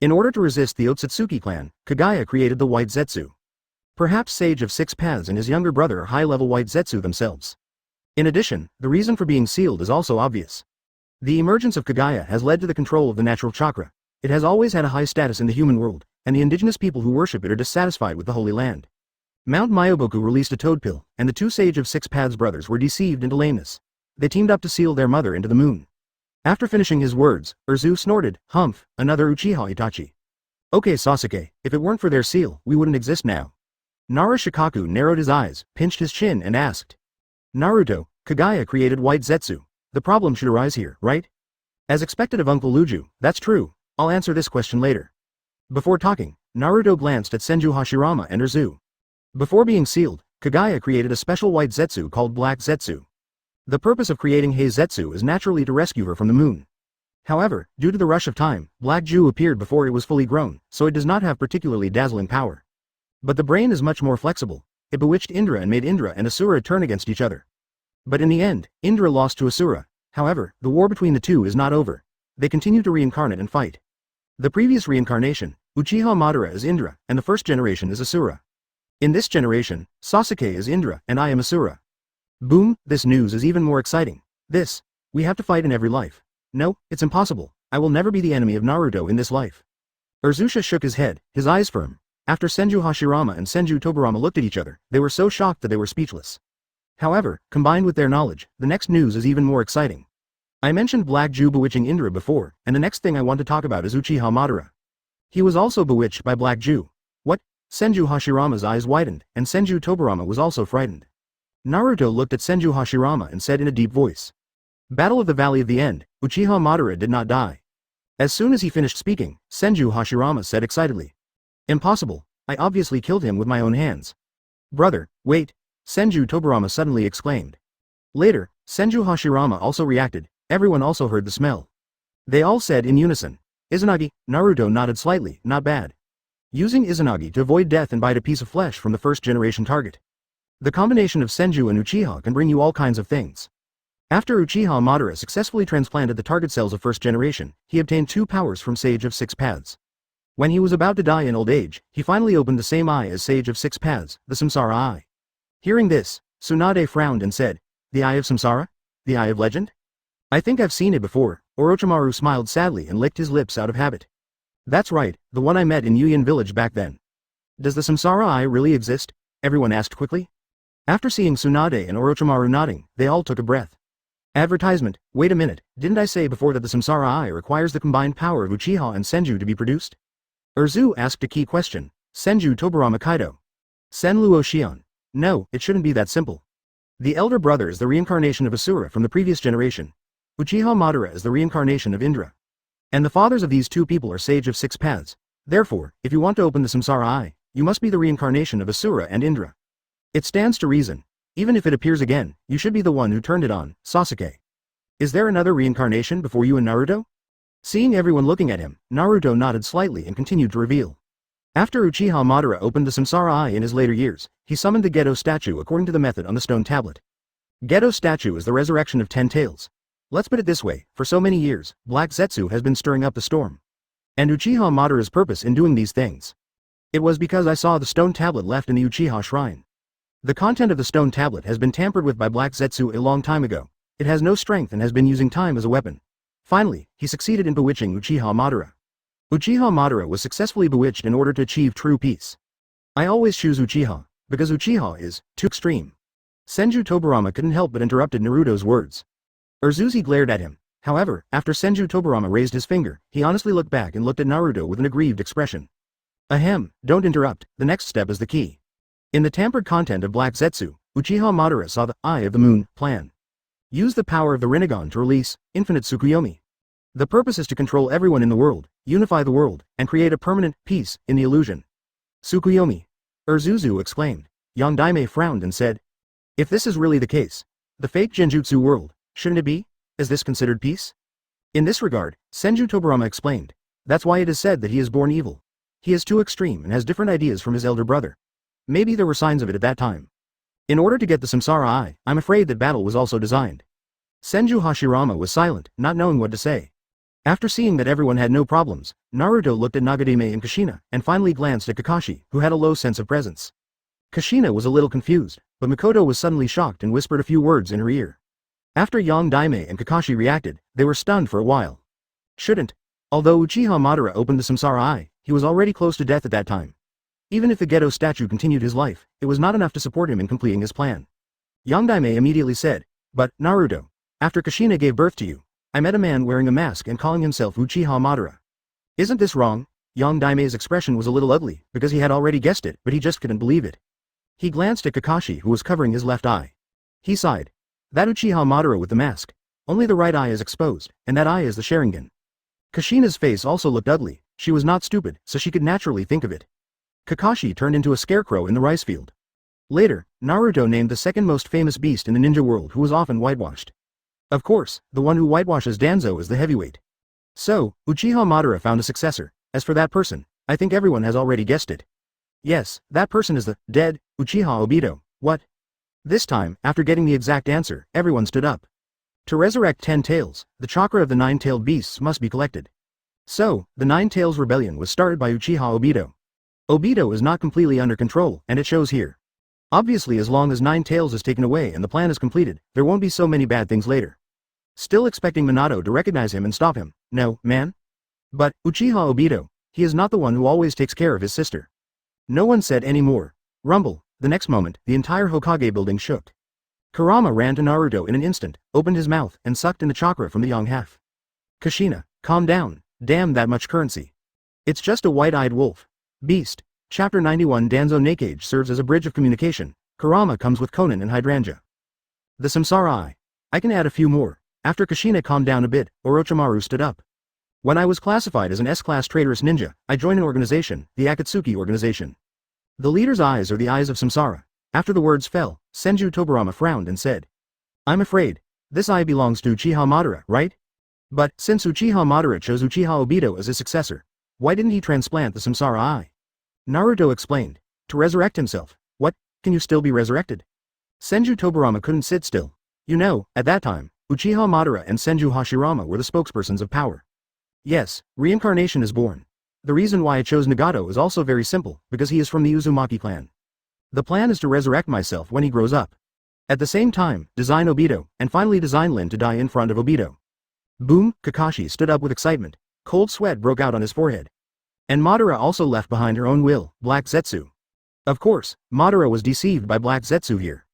In order to resist the Ōtsutsuki clan, Kaguya created the White Zetsu. Perhaps Sage of Six Paths and his younger brother are high-level White Zetsu themselves. In addition, the reason for being sealed is also obvious. The emergence of Kaguya has led to the control of the natural chakra. It has always had a high status in the human world, and the indigenous people who worship it are dissatisfied with the Holy Land. Mount Myoboku released a toad pill, and the two Sage of Six Paths brothers were deceived into lameness. They teamed up to seal their mother into the moon. After finishing his words, Urzu snorted, "Humph, another Uchiha Itachi. Okay Sasuke, if it weren't for their seal, we wouldn't exist now." Nara Shikaku narrowed his eyes, pinched his chin and asked. Naruto, Kaguya created White Zetsu. The problem should arise here, right? As expected of Uncle Luju, that's true. I'll answer this question later. Before talking, Naruto glanced at Senju Hashirama and Urzu. Before being sealed, Kaguya created a special White Zetsu called Black Zetsu. The purpose of creating Hei Zetsu is naturally to rescue her from the moon. However, due to the rush of time, Black Jue appeared before it was fully grown, so it does not have particularly dazzling power. But the brain is much more flexible. It bewitched Indra and made Indra and Asura turn against each other. But in the end, Indra lost to Asura. However, the war between the two is not over. They continue to reincarnate and fight. The previous reincarnation, Uchiha Madara is Indra, and the first generation is Asura. In this generation, Sasuke is Indra, and I am Asura. Boom, this news is even more exciting. We have to fight in every life. No, it's impossible. I will never be the enemy of Naruto in this life. Urzushi shook his head, his eyes firm. After Senju Hashirama and Senju Tobarama looked at each other, they were so shocked that they were speechless. However, combined with their knowledge, the next news is even more exciting. I mentioned Black Jue bewitching Indra before, and the next thing I want to talk about is Uchiha Madara. He was also bewitched by Black Jue. What? Senju Hashirama's eyes widened, and Senju Tobarama was also frightened. Naruto looked at Senju Hashirama and said in a deep voice. Battle of the Valley of the End, Uchiha Madara did not die. As soon as he finished speaking, Senju Hashirama said excitedly. Impossible, I obviously killed him with my own hands. Brother, wait, Senju Tobarama suddenly exclaimed. Later, Senju Hashirama also reacted, everyone also heard the smell. They all said in unison. Izanagi, Naruto nodded slightly, not bad. Using Izanagi to avoid death and bite a piece of flesh from the first generation target. The combination of Senju and Uchiha can bring you all kinds of things. After Uchiha Madara successfully transplanted the target cells of first generation, he obtained 2 powers from Sage of Six Paths. When he was about to die in old age, he finally opened the same eye as Sage of Six Paths, the Samsara Eye. Hearing this, Tsunade frowned and said, The Eye of Samsara? The Eye of Legend? I think I've seen it before. Orochimaru smiled sadly and licked his lips out of habit. That's right, the one I met in Yuyan village back then. Does the Samsara Eye really exist? Everyone asked quickly. After seeing Tsunade and Orochimaru nodding, they all took a breath. Advertisement, wait a minute, didn't I say before that the Samsara Eye requires the combined power of Uchiha and Senju to be produced? Urzu asked a key question. Senju Tobarama Kaido. Senluo Shion. No, it shouldn't be that simple. The elder brother is the reincarnation of Asura from the previous generation. Uchiha Madara is the reincarnation of Indra. And the fathers of these two people are Sage of Six Paths. Therefore, if you want to open the Samsara Eye, you must be the reincarnation of Asura and Indra. It stands to reason. Even if it appears again, you should be the one who turned it on, Sasuke. Is there another reincarnation before you and Naruto? Seeing everyone looking at him, Naruto nodded slightly and continued to reveal. After Uchiha Madara opened the Samsara Eye in his later years, he summoned the Geto statue according to the method on the stone tablet. Geto statue is the resurrection of 10 tails. Let's put it this way, for so many years, Black Zetsu has been stirring up the storm. And Uchiha Madara's purpose in doing these things. It was because I saw the stone tablet left in the Uchiha shrine. The content of the stone tablet has been tampered with by Black Zetsu a long time ago. It has no strength and has been using time as a weapon. Finally, he succeeded in bewitching Uchiha Madara. Uchiha Madara was successfully bewitched in order to achieve true peace. I always choose Uchiha, because Uchiha is too extreme. Senju Tobarama couldn't help but interrupted Naruto's words. Urzuzi glared at him. However, after Senju Tobarama raised his finger, he honestly looked back and looked at Naruto with an aggrieved expression. Ahem, don't interrupt, the next step is the key. In the tampered content of Black Zetsu, Uchiha Madara saw the Eye of the Moon plan. Use the power of the Rinnegan to release infinite Tsukuyomi. The purpose is to control everyone in the world, unify the world, and create a permanent peace in the illusion. Tsukuyomi. Zuzu exclaimed. Yang Daimei frowned and said, if this is really the case, the fake Genjutsu world, shouldn't it be? Is this considered peace? In this regard, Senju Tobirama explained, that's why it is said that he is born evil. He is too extreme and has different ideas from his elder brother. Maybe there were signs of it at that time. In order to get the Samsara Eye, I'm afraid that battle was also designed. Senju Hashirama was silent, not knowing what to say. After seeing that everyone had no problems, Naruto looked at Nagadame and Kushina, and finally glanced at Kakashi, who had a low sense of presence. Kushina was a little confused, but Mikoto was suddenly shocked and whispered a few words in her ear. After Yang Daimei and Kakashi reacted, they were stunned for a while. Shouldn't. Although Uchiha Madara opened the Samsara Eye, he was already close to death at that time. Even if the Geto statue continued his life, it was not enough to support him in completing his plan. Yang Daimei immediately said, but, Naruto, after Kushina gave birth to you, I met a man wearing a mask and calling himself Uchiha Madara. Isn't this wrong? Yang Daimei's expression was a little ugly, because he had already guessed it, but he just couldn't believe it. He glanced at Kakashi, who was covering his left eye. He sighed. That Uchiha Madara with the mask. Only the right eye is exposed, and that eye is the Sharingan. Kushina's face also looked ugly. She was not stupid, so she could naturally think of it. Kakashi turned into a scarecrow in the rice field. Later, Naruto named the second most famous beast in the ninja world who was often whitewashed. Of course, the one who whitewashes Danzo is the heavyweight. So, Uchiha Madara found a successor. As for that person, I think everyone has already guessed it. Yes, that person is the dead Uchiha Obito. What? This time, after getting the exact answer, everyone stood up. To resurrect 10 tails, the chakra of the 9-tailed beasts must be collected. So, the 9 Tails Rebellion was started by Uchiha Obito. Obito is not completely under control, and it shows here. Obviously, as long as 9 Tails is taken away and the plan is completed, there won't be so many bad things later. Still expecting Minato to recognize him and stop him. No, man. But, Uchiha Obito, he is not the one who always takes care of his sister. No one said any more. Rumble. The next moment, the entire Hokage building shook. Kurama ran to Naruto in an instant, opened his mouth, and sucked in the chakra from the young half. Kushina, calm down. Damn that much currency. It's just a white-eyed wolf. Beast. Chapter 91 Danzo Nakage serves as a bridge of communication. Kurama comes with Konan and Hydrangea. The Samsara Eye. I can add a few more. After Kushina calmed down a bit, Orochimaru stood up. When I was classified as an S-class traitorous ninja, I joined an organization, the Akatsuki organization. The leader's eyes are the eyes of Samsara. After the words fell, Senju Tobirama frowned and said, I'm afraid. This eye belongs to Uchiha Madara, right? But, since Uchiha Madara chose Uchiha Obito as his successor, why didn't he transplant the Samsara Eye? Naruto explained. To resurrect himself. What? Can you still be resurrected? Senju Tobirama couldn't sit still. You know, at that time, Uchiha Madara and Senju Hashirama were the spokespersons of power. Yes, reincarnation is born. The reason why I chose Nagato is also very simple, because he is from the Uzumaki clan. The plan is to resurrect myself when he grows up. At the same time, design Obito, and finally design Lin to die in front of Obito. Boom, Kakashi stood up with excitement. Cold sweat broke out on his forehead. And Madara also left behind her own will, Black Zetsu. Of course, Madara was deceived by Black Zetsu here.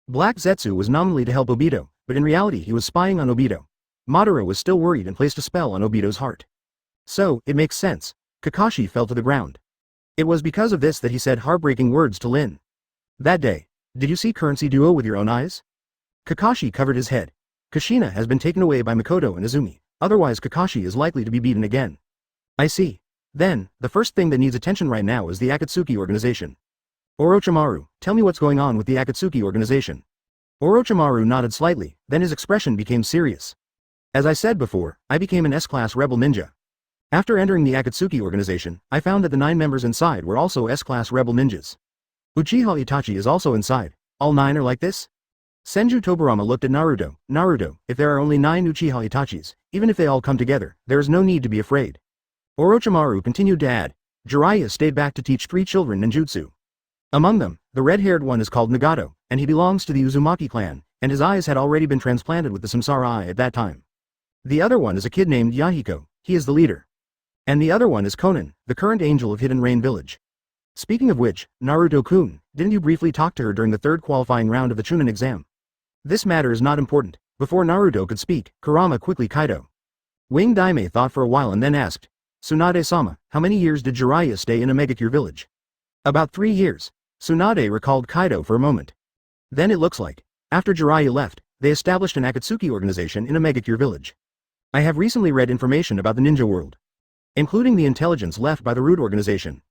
Black Zetsu was nominally to help Obito, but in reality he was spying on Obito. Madara was still worried and placed a spell on Obito's heart. So, it makes sense. Kakashi fell to the ground. It was because of this that he said heartbreaking words to Lin. That day, did you see Currency Duo with your own eyes? Kakashi covered his head. Kushina has been taken away by Mikoto and Izumi, otherwise Kakashi is likely to be beaten again. I see. Then, the first thing that needs attention right now is the Akatsuki organization. Orochimaru, tell me what's going on with the Akatsuki organization. Orochimaru nodded slightly, then his expression became serious. As I said before, I became an S-class rebel ninja. After entering the Akatsuki organization, I found that the 9 members inside were also S-class rebel ninjas. Uchiha Itachi is also inside. All 9 are like this? Senju Tobirama looked at Naruto. Naruto, if there are only 9 Uchiha Itachis, even if they all come together, there is no need to be afraid. Orochimaru continued to add, Jiraiya stayed back to teach 3 children ninjutsu. Among them, the red-haired one is called Nagato, and he belongs to the Uzumaki clan, and his eyes had already been transplanted with the Samsara Eye at that time. The other one is a kid named Yahiko, he is the leader. And the other one is Konan, the current angel of Hidden Rain Village. Speaking of which, Naruto-kun, didn't you briefly talk to her during the 3rd qualifying round of the Chunin exam? This matter is not important. Before Naruto could speak, Kurama quickly Kaido. Wing Daimei thought for a while and then asked, Tsunade-sama, how many years did Jiraiya stay in a Megakure village? About 3 years. Tsunade recalled Kaido for a moment. Then it looks like, after Jiraiya left, they established an Akatsuki organization in a megacure village. I have recently read information about the ninja world, including the intelligence left by the Root organization.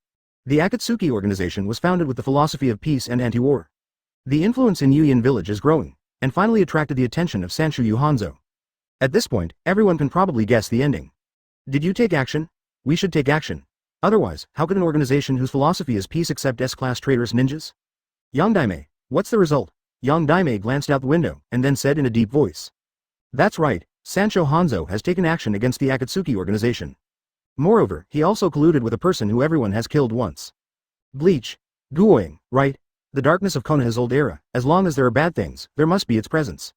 The Akatsuki organization was founded with the philosophy of peace and anti-war. The influence in Yuyin village is growing, and finally attracted the attention of Sanshuyu Hanzo. At this point, everyone can probably guess the ending. Did you take action? We should take action. Otherwise, how could an organization whose philosophy is peace accept S-class traitorous ninjas? Yongdaime, what's the result? Yongdaime glanced out the window, and then said in a deep voice. That's right, Sancho Hanzo has taken action against the Akatsuki organization. Moreover, he also colluded with a person who everyone has killed once. Bleach. Guoying, right? The darkness of Konoha's old era, as long as there are bad things, there must be its presence.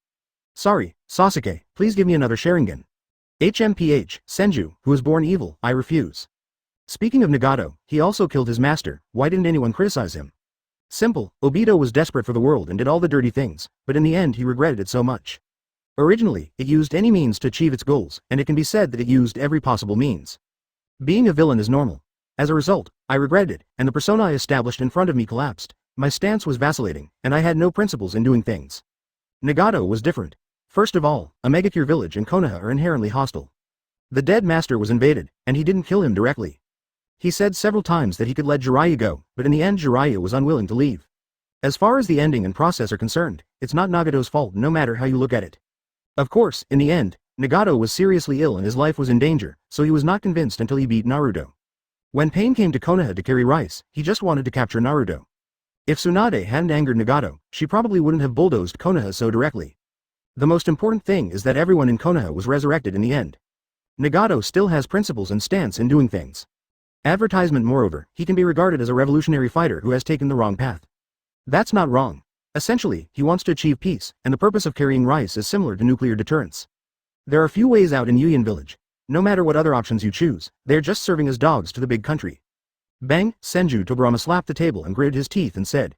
Sorry, Sasuke, please give me another Sharingan. HMPH, Senju, who is born evil, I refuse. Speaking of Nagato, he also killed his master, why didn't anyone criticize him? Simple, Obito was desperate for the world and did all the dirty things, but in the end he regretted it so much. Originally, it used any means to achieve its goals, and it can be said that it used every possible means. Being a villain is normal. As a result, I regretted it, and the persona I established in front of me collapsed. My stance was vacillating, and I had no principles in doing things. Nagato was different. First of all, a megacure village and Konoha are inherently hostile. The dead master was invaded, and he didn't kill him directly. He said several times that he could let Jiraiya go, but in the end Jiraiya was unwilling to leave. As far as the ending and process are concerned, it's not Nagato's fault no matter how you look at it. Of course, in the end, Nagato was seriously ill and his life was in danger, so he was not convinced until he beat Naruto. When Pain came to Konoha to carry rice, he just wanted to capture Naruto. If Tsunade hadn't angered Nagato, she probably wouldn't have bulldozed Konoha so directly. The most important thing is that everyone in Konoha was resurrected in the end. Nagato still has principles and stance in doing things. Advertisement moreover, he can be regarded as a revolutionary fighter who has taken the wrong path. That's not wrong. Essentially, he wants to achieve peace, and the purpose of carrying rice is similar to nuclear deterrence. There are few ways out in Yuyin village. No matter what other options you choose, they're just serving as dogs to the big country. Bang, Senju Tobirama slapped the table and gritted his teeth and said.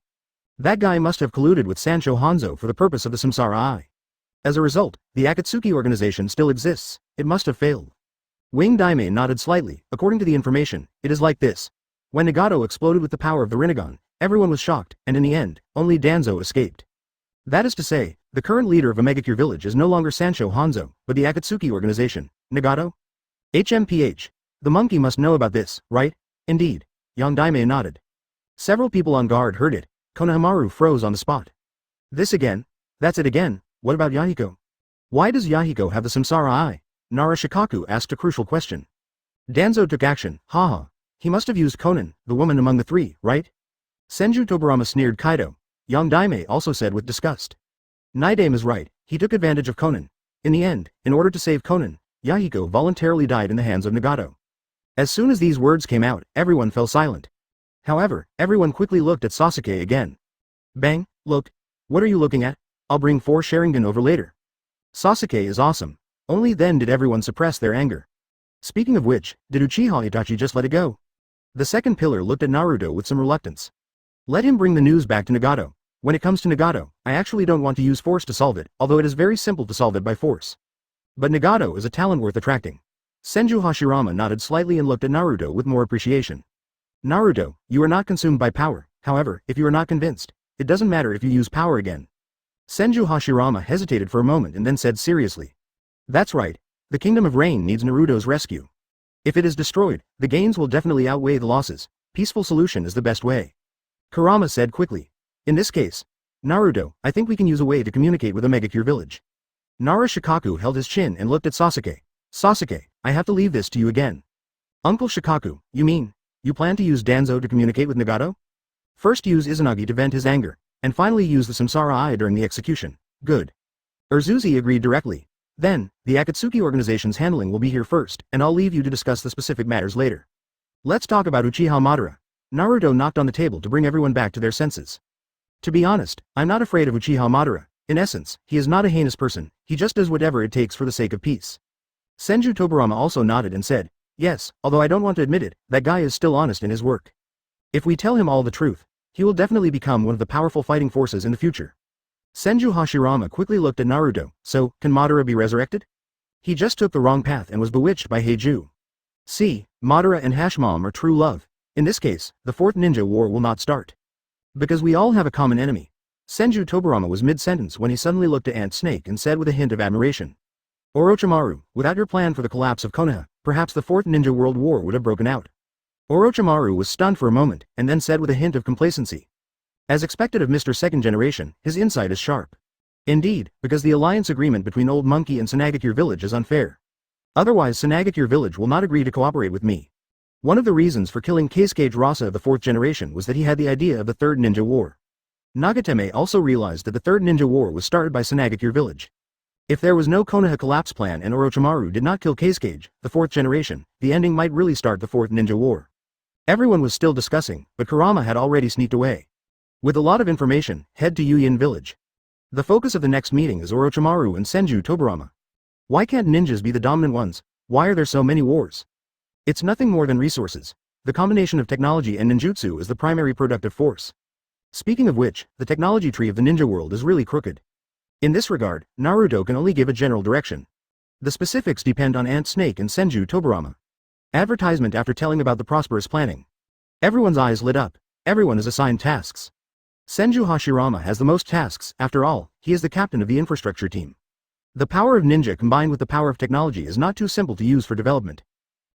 That guy must have colluded with Sancho Hanzo for the purpose of the Samsara Eye. As a result, the Akatsuki organization still exists, it must have failed. Wing Daime nodded slightly. According to the information, it is like this. When Nagato exploded with the power of the Rinnegan, everyone was shocked, and in the end, only Danzo escaped. That is to say, the current leader of a megacure village is no longer Sancho Hanzo, but the Akatsuki organization. Nagato? HMPH. The monkey must know about this, right? Indeed. Yongdaime nodded. Several people on guard heard it. Konohamaru froze on the spot. This again? That's it again. What about Yahiko? Why does Yahiko have the Samsara Eye? Nara Shikaku asked a crucial question. Danzo took action, haha. He must have used Konan, the woman among the three, right? Senju Tobirama sneered Kaido. Yongdaime also said with disgust. Naidame is right, he took advantage of Konan. In the end, in order to save Konan, Yahiko voluntarily died in the hands of Nagato. As soon as these words came out, everyone fell silent. However, everyone quickly looked at Sasuke again. Bang, look. What are you looking at? I'll bring 4 Sharingan over later. Sasuke is awesome. Only then did everyone suppress their anger. Speaking of which, did Uchiha Itachi just let it go? The second pillar looked at Naruto with some reluctance. Let him bring the news back to Nagato. When it comes to Nagato, I actually don't want to use force to solve it, although it is very simple to solve it by force. But Nagato is a talent worth attracting. Senju Hashirama nodded slightly and looked at Naruto with more appreciation. Naruto, you are not consumed by power, however, if you are not convinced, it doesn't matter if you use power again. Senju Hashirama hesitated for a moment and then said seriously. That's right, the Kingdom of Rain needs Naruto's rescue. If it is destroyed, the gains will definitely outweigh the losses. Peaceful solution is the best way. Kurama said quickly. In this case, Naruto, I think we can use a way to communicate with a megacure village. Nara Shikaku held his chin and looked at Sasuke. Sasuke, I have to leave this to you again. Uncle Shikaku, you mean, you plan to use Danzo to communicate with Nagato? First use Izanagi to vent his anger, and finally use the Samsara Eye during the execution. Good. Urzuzi agreed directly. Then, the Akatsuki organization's handling will be here first, and I'll leave you to discuss the specific matters later. Let's talk about Uchiha Madara. Naruto knocked on the table to bring everyone back to their senses. To be honest, I'm not afraid of Uchiha Madara. In essence, he is not a heinous person, he just does whatever it takes for the sake of peace. Senju Tobirama also nodded and said, yes, although I don't want to admit it, that guy is still honest in his work. If we tell him all the truth, he will definitely become one of the powerful fighting forces in the future. Senju Hashirama quickly looked at Naruto, so, can Madara be resurrected? He just took the wrong path and was bewitched by Heiju. See, Madara and Hashmom are true love. In this case, the fourth ninja war will not start. Because we all have a common enemy. Senju Tobirama was mid-sentence when he suddenly looked at Ant Snake and said with a hint of admiration. Orochimaru, without your plan for the collapse of Konoha, perhaps the Fourth Ninja World War would have broken out. Orochimaru was stunned for a moment, and then said with a hint of complacency. As expected of Mr. Second Generation, his insight is sharp. Indeed, because the alliance agreement between Old Monkey and Tsunade Village is unfair. Otherwise Tsunade Village will not agree to cooperate with me. One of the reasons for killing Keisuke Rasa of the Fourth Generation was that he had the idea of the Third Ninja War. Nagateme also realized that the Third Ninja War was started by Tsunade Village. If there was no Konoha collapse plan and Orochimaru did not kill Keisuke, the Fourth Generation, the ending might really start the Fourth Ninja War. Everyone was still discussing, but Kurama had already sneaked away. With a lot of information, head to Yuyin Village. The focus of the next meeting is Orochimaru and Senju Tobirama. Why can't ninjas be the dominant ones? Why are there so many wars? It's nothing more than resources. The combination of technology and ninjutsu is the primary productive force. Speaking of which, the technology tree of the ninja world is really crooked. In this regard, Naruto can only give a general direction. The specifics depend on Ant Snake and Senju Tobirama. Advertisement after telling about the prosperous planning. Everyone's eyes lit up. Everyone is assigned tasks. Senju Hashirama has the most tasks, after all, he is the captain of the infrastructure team. The power of ninja combined with the power of technology is not too simple to use for development.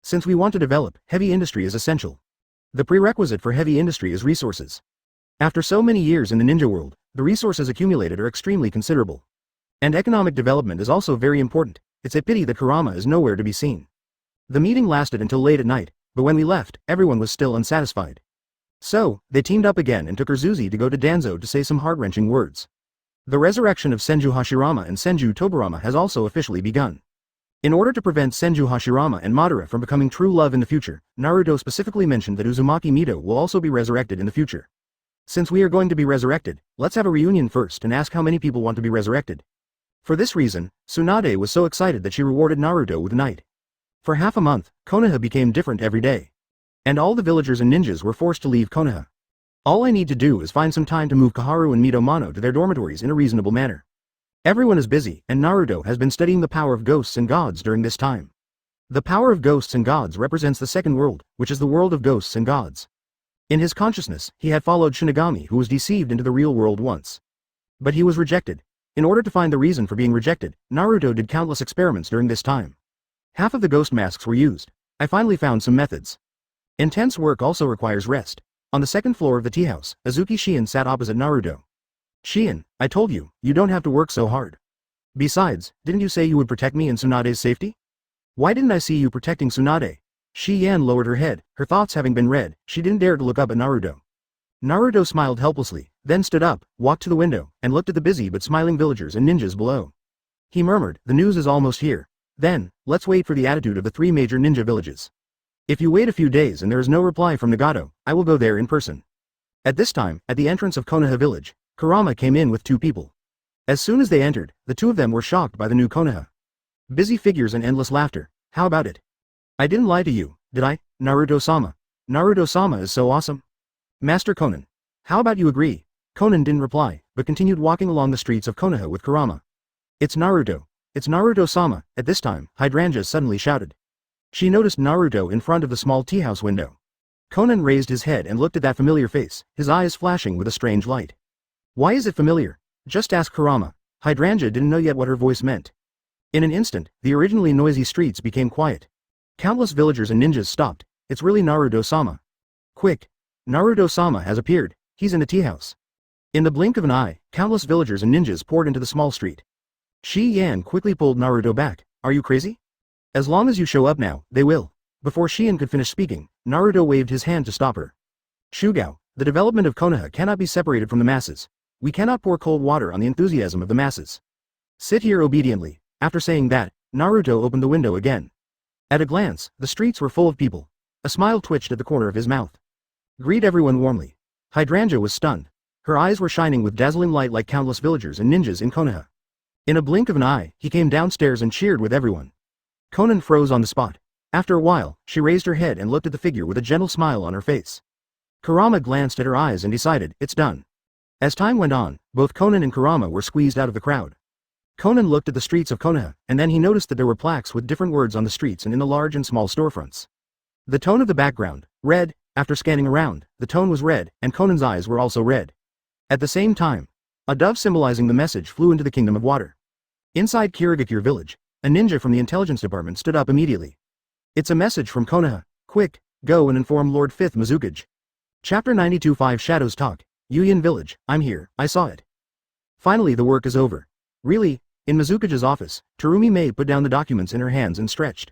Since we want to develop, heavy industry is essential. The prerequisite for heavy industry is resources. After so many years in the ninja world, the resources accumulated are extremely considerable. And economic development is also very important. It's a pity that Kurama is nowhere to be seen. The meeting lasted until late at night, but when we left, everyone was still unsatisfied. So, they teamed up again and took Urzuzi to go to Danzo to say some heart-wrenching words. The resurrection of Senju Hashirama and Senju Tobirama has also officially begun. In order to prevent Senju Hashirama and Madara from becoming true love in the future, Naruto specifically mentioned that Uzumaki Mito will also be resurrected in the future. Since we are going to be resurrected, let's have a reunion first and ask how many people want to be resurrected. For this reason, Tsunade was so excited that she rewarded Naruto with night. For half a month, Konoha became different every day. And all the villagers and ninjas were forced to leave Konoha. All I need to do is find some time to move Kaharu and Mito Mano to their dormitories in a reasonable manner. Everyone is busy, and Naruto has been studying the power of ghosts and gods during this time. The power of ghosts and gods represents the second world, which is the world of ghosts and gods. In his consciousness, he had followed Shinigami who was deceived into the real world once. But he was rejected. In order to find the reason for being rejected, Naruto did countless experiments during this time. Half of the ghost masks were used. I finally found some methods. Intense work also requires rest. On the second floor of the tea house, Azuki Shion sat opposite Naruto. Shion, I told you, you don't have to work so hard. Besides, didn't you say you would protect me and Tsunade's safety? Why didn't I see you protecting Tsunade? Shion lowered her head, her thoughts having been read, she didn't dare to look up at Naruto. Naruto smiled helplessly, then stood up, walked to the window, and looked at the busy but smiling villagers and ninjas below. He murmured, the news is almost here. Then, let's wait for the attitude of the three major ninja villages. If you wait a few days and there is no reply from Nagato, I will go there in person. At this time, at the entrance of Konoha village, Kurama came in with two people. As soon as they entered, the two of them were shocked by the new Konoha. Busy figures and endless laughter. How about it? I didn't lie to you, did I, Naruto-sama? Naruto-sama is so awesome. Master Conan. How about you agree? Conan didn't reply, but continued walking along the streets of Konoha with Kurama. It's Naruto. It's Naruto-sama. At this time, Hydrangea suddenly shouted. She noticed Naruto in front of the small tea house window. Conan raised his head and looked at that familiar face, his eyes flashing with a strange light. Why is it familiar? Just ask Kurama. Hydrangea didn't know yet what her voice meant. In an instant, the originally noisy streets became quiet. Countless villagers and ninjas stopped. It's really Naruto-sama. Quick! Naruto-sama has appeared. He's in the tea house. In the blink of an eye, countless villagers and ninjas poured into the small street. Shi Yan quickly pulled Naruto back. Are you crazy? As long as you show up now, they will. Before Shion could finish speaking, Naruto waved his hand to stop her. Shugao, the development of Konoha cannot be separated from the masses. We cannot pour cold water on the enthusiasm of the masses. Sit here obediently. After saying that, Naruto opened the window again. At a glance, the streets were full of people. A smile twitched at the corner of his mouth. Greet everyone warmly. Hydrangea was stunned. Her eyes were shining with dazzling light like countless villagers and ninjas in Konoha. In a blink of an eye, he came downstairs and cheered with everyone. Conan froze on the spot. After a while, she raised her head and looked at the figure with a gentle smile on her face. Kurama glanced at her eyes and decided, it's done. As time went on, both Conan and Kurama were squeezed out of the crowd. Conan looked at the streets of Konoha, and then he noticed that there were plaques with different words on the streets and in the large and small storefronts. The tone of the background, Red. After scanning around, the tone was red, and Conan's eyes were also red. At the same time, a dove symbolizing the message flew into the Kingdom of Water. Inside Kirigakure village, a ninja from the intelligence department stood up immediately. It's a message from Konoha. Quick, go and inform Lord 5th Mizukage. Chapter 92 5 Shadows Talk. Yuyin Village, I'm here, I saw it. Finally the work is over. Really? In Mizukage's office, Terumi Mei put down the documents in her hands and stretched.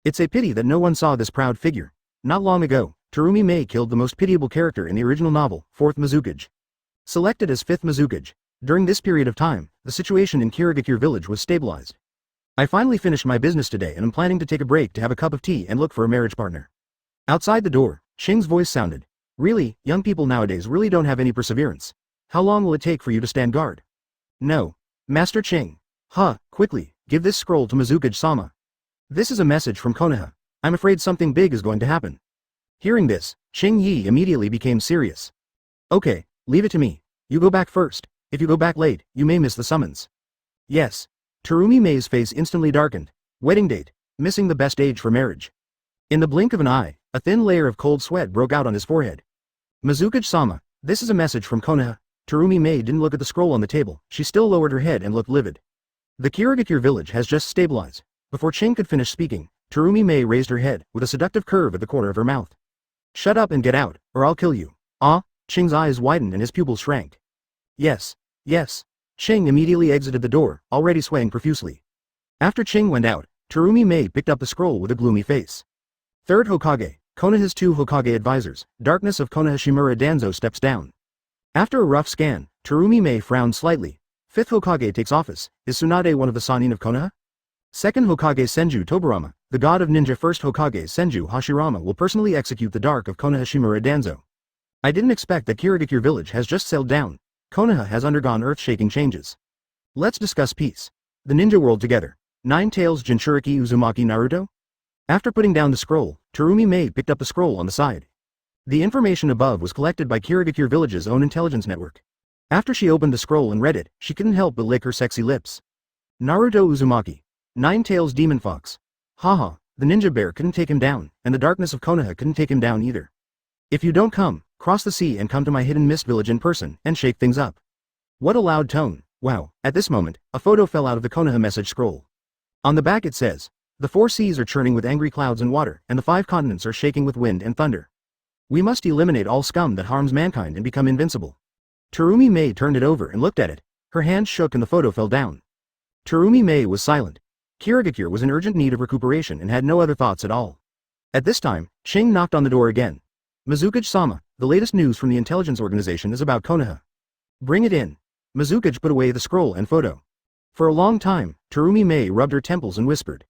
It's a pity that no one saw this proud figure. Not long ago, Terumi Mei killed the most pitiable character in the original novel, 4th Mizukage. Selected as 5th Mizukage, during this period of time, the situation in Kirigakure village was stabilized. I finally finished my business today and am planning to take a break to have a cup of tea and look for a marriage partner. Outside the door, Shing's voice sounded. Really, young people nowadays really don't have any perseverance. How long will it take for you to stand guard? No. Master Ching. Quickly, give this scroll to Mizukage-sama. This is a message from Konoha. I'm afraid something big is going to happen. Hearing this, Ching Yi immediately became serious. Okay, leave it to me. You go back first. If you go back late, you may miss the summons. Yes. Terumi Mei's face instantly darkened. Wedding date, missing the best age for marriage. In the blink of an eye, a thin layer of cold sweat broke out on his forehead. Mizukage-sama, this is a message from Konoha. Terumi Mei didn't look at the scroll on the table, she still lowered her head and looked livid. The Kirigakure village has just stabilized. Before Ching could finish speaking, Terumi Mei raised her head, with a seductive curve at the corner of her mouth. Shut up and get out, or I'll kill you. Ching's eyes widened and his pupils shrank. Yes. Ching immediately exited the door, already swaying profusely. After Ching went out, Terumi Mei picked up the scroll with a gloomy face. Third Hokage, Konoha's 2 Hokage advisors, Darkness of Konoha Shimura Danzo steps down. After a rough scan, Terumi Mei frowned slightly. 5th Hokage takes office. Is Tsunade one of the Sannin of Konoha? 2nd Hokage Senju Tobirama, the god of ninja 1st Hokage Senju Hashirama will personally execute the Dark of Konoha Shimura Danzo. I didn't expect that Kirigakure village has just settled down. Konoha has undergone earth-shaking changes. Let's discuss peace. The ninja world together. 9 Tails Jinchuriki Uzumaki Naruto? After putting down the scroll, Terumi Mei picked up the scroll on the side. The information above was collected by Kirigakure village's own intelligence network. After she opened the scroll and read it, she couldn't help but lick her sexy lips. Naruto Uzumaki. 9 Tails Demon Fox. The ninja bear couldn't take him down, and the darkness of Konoha couldn't take him down either. If you don't come, cross the sea and come to my hidden mist village in person, and shake things up. What a loud tone. Wow, at this moment, a photo fell out of the Konoha message scroll. On the back it says, the 4 seas are churning with angry clouds and water, and the 5 continents are shaking with wind and thunder. We must eliminate all scum that harms mankind and become invincible. Terumi Mei turned it over and looked at it. Her hands shook and the photo fell down. Terumi Mei was silent. Kirigakure was in urgent need of recuperation and had no other thoughts at all. At this time, Ching knocked on the door again. Mizukage-sama, the latest news from the intelligence organization is about Konoha. Bring it in. Mizukage put away the scroll and photo. For a long time, Terumi Mei rubbed her temples and whispered.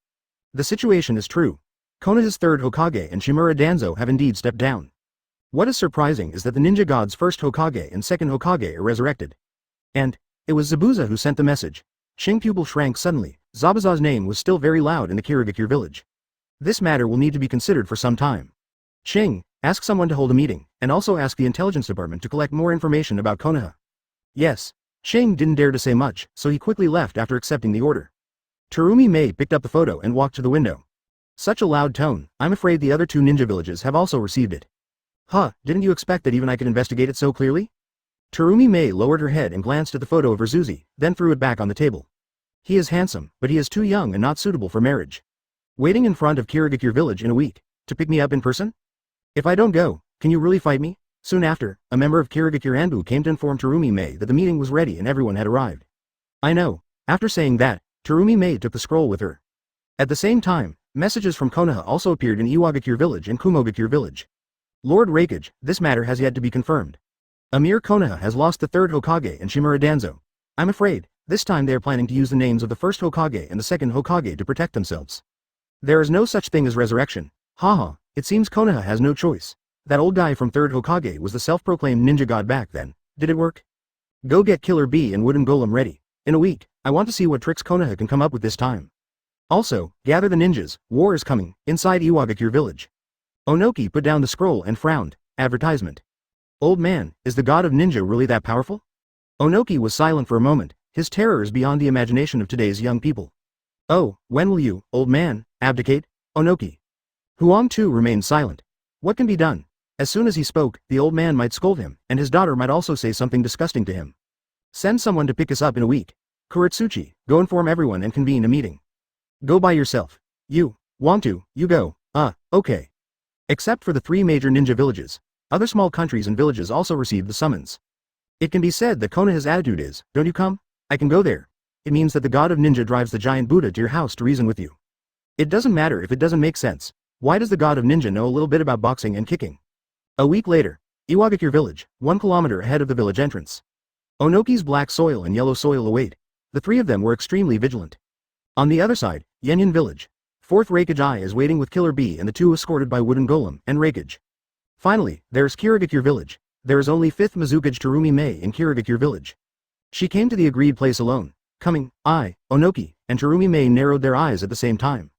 The situation is true. Konoha's 3rd Hokage and Shimura Danzo have indeed stepped down. What is surprising is that the ninja god's 1st Hokage and 2nd Hokage are resurrected. And, it was Zabuza who sent the message. Ching pupil shrank suddenly. Zabuza's name was still very loud in the Kirigakure village. This matter will need to be considered for some time. Ching, ask someone to hold a meeting, and also ask the intelligence department to collect more information about Konoha. Yes. Ching didn't dare to say much, so he quickly left after accepting the order. Terumi Mei picked up the photo and walked to the window. Such a loud tone, I'm afraid the other 2 ninja villages have also received it. Didn't you expect that even I could investigate it so clearly? Terumi Mei lowered her head and glanced at the photo of Urzuzi, then threw it back on the table. He is handsome, but he is too young and not suitable for marriage. Waiting in front of Kirigakure village in a week, to pick me up in person? If I don't go, can you really fight me? Soon after, a member of Kirigakure Anbu came to inform Terumi Mei that the meeting was ready and everyone had arrived. I know. After saying that, Terumi Mei took the scroll with her. At the same time, messages from Konoha also appeared in Iwagakure village and Kumogakure village. Lord Raikage, this matter has yet to be confirmed. Amir Konoha has lost the 3rd Hokage and Shimura Danzo. I'm afraid, this time they are planning to use the names of the 1st Hokage and the 2nd Hokage to protect themselves. There is no such thing as resurrection. It seems Konoha has no choice. That old guy from 3rd Hokage was the self-proclaimed ninja god back then. Did it work? Go get Killer Bee and Wooden Golem ready. In a week, I want to see what tricks Konoha can come up with this time. Also, gather the ninjas, war is coming, inside Iwagakure village. Onoki put down the scroll and frowned. Advertisement. Old man, is the god of ninja really that powerful? Onoki was silent for a moment, his terror is beyond the imagination of today's young people. Oh, when will you, old man, abdicate? Onoki. Huang too remained silent. What can be done? As soon as he spoke, the old man might scold him, and his daughter might also say something disgusting to him. Send someone to pick us up in a week. Kuretsuchi, go inform everyone and convene a meeting. Go by yourself. You want to, you go. Okay. Except for the 3 major ninja villages, other small countries and villages also received the summons. It can be said that Konoha's attitude is, don't you come? I can go there. It means that the god of ninja drives the giant Buddha to your house to reason with you. It doesn't matter if it doesn't make sense. Why does the god of ninja know a little bit about boxing and kicking? A week later, Iwagakure village, 1 kilometer ahead of the village entrance. Onoki's black soil and yellow soil await. The 3 of them were extremely vigilant. On the other side, Yenyan village. 4th Raikage I is waiting with Killer B and the 2 escorted by Wooden Golem and Raikage. Finally, there's Kirigakure village. There is only 5th Mizukage Terumi Mei in Kirigakure village. She came to the agreed place alone. Coming, I, Onoki, and Terumi Mei narrowed their eyes at the same time.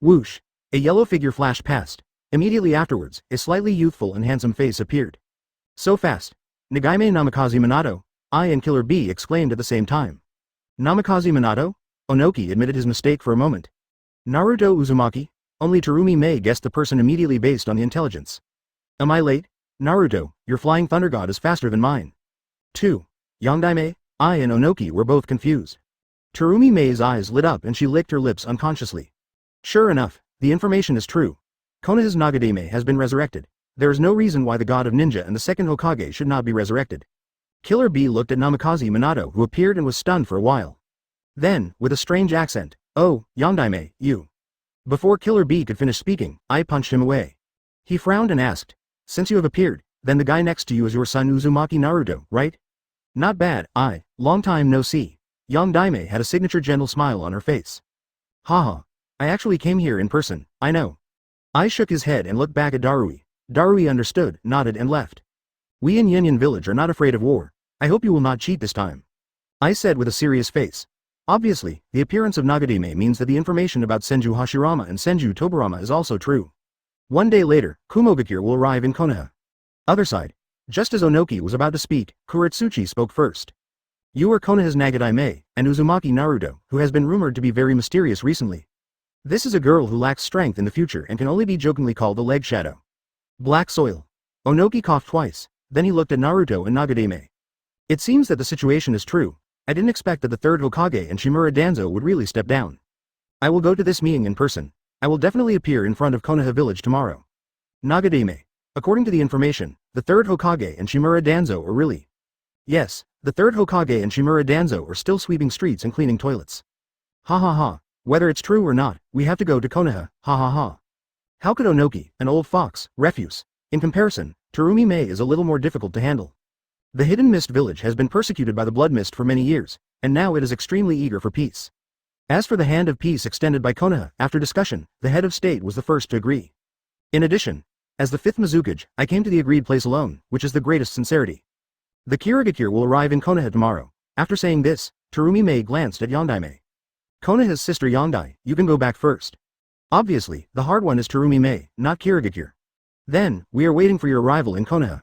Whoosh! A yellow figure flashed past. Immediately afterwards, a slightly youthful and handsome face appeared. So fast. Nagaime Namikaze Minato, I and Killer B exclaimed at the same time. Namikaze Minato? Onoki admitted his mistake for a moment. Naruto Uzumaki? Only Terumi Mei guessed the person immediately based on the intelligence. Am I late? Naruto, your flying thunder god is faster than mine. 2. Yongdaime? I and Onoki were both confused. Terumi Mei's eyes lit up and she licked her lips unconsciously. Sure enough, the information is true. Konoha's Nagadame has been resurrected. There is no reason why the god of ninja and the 2nd Hokage should not be resurrected. Killer B looked at Namikaze Minato, who appeared and was stunned for a while. Then, with a strange accent, oh, Yongdaime, you. Before Killer B could finish speaking, I punched him away. He frowned and asked, since you have appeared, then the guy next to you is your son Uzumaki Naruto, right? Not bad, long time no see. Yongdaime had a signature gentle smile on her face. Haha. I actually came here in person, I know. I shook his head and looked back at Darui. Darui understood, nodded and left. We in Yenyan village are not afraid of war. I hope you will not cheat this time. I said with a serious face. Obviously, the appearance of Nagadame means that the information about Senju Hashirama and Senju Tobarama is also true. 1 day later, Kumogakure will arrive in Konoha. Other side. Just as Onoki was about to speak, Kuretsuchi spoke first. You are Konoha's Nagadame, and Uzumaki Naruto, who has been rumored to be very mysterious recently. This is a girl who lacks strength in the future and can only be jokingly called the leg shadow. Black soil. Onoki coughed twice, then he looked at Naruto and Nagadame. It seems that the situation is true. I didn't expect that the 3rd Hokage and Shimura Danzo would really step down. I will go to this meeting in person. I will definitely appear in front of Konoha village tomorrow. Nagadame. According to the information, the 3rd Hokage and Shimura Danzo are really... Yes, the 3rd Hokage and Shimura Danzo are still sweeping streets and cleaning toilets. Ha ha ha. Whether it's true or not, we have to go to Konoha, ha ha ha. How could Onoki, an old fox, refuse? In comparison, Terumi Mei is a little more difficult to handle. The Hidden Mist village has been persecuted by the Blood Mist for many years, and now it is extremely eager for peace. As for the hand of peace extended by Konoha, after discussion, the head of state was the first to agree. In addition, as the 5th Mizukage, I came to the agreed place alone, which is the greatest sincerity. The Kirigakure will arrive in Konoha tomorrow. After saying this, Terumi Mei glanced at Yongdaime. Konoha's sister Yongdai, you can go back first. Obviously, the hard one is Terumi Mei, not Kirigakure. Then, we are waiting for your arrival in Konoha.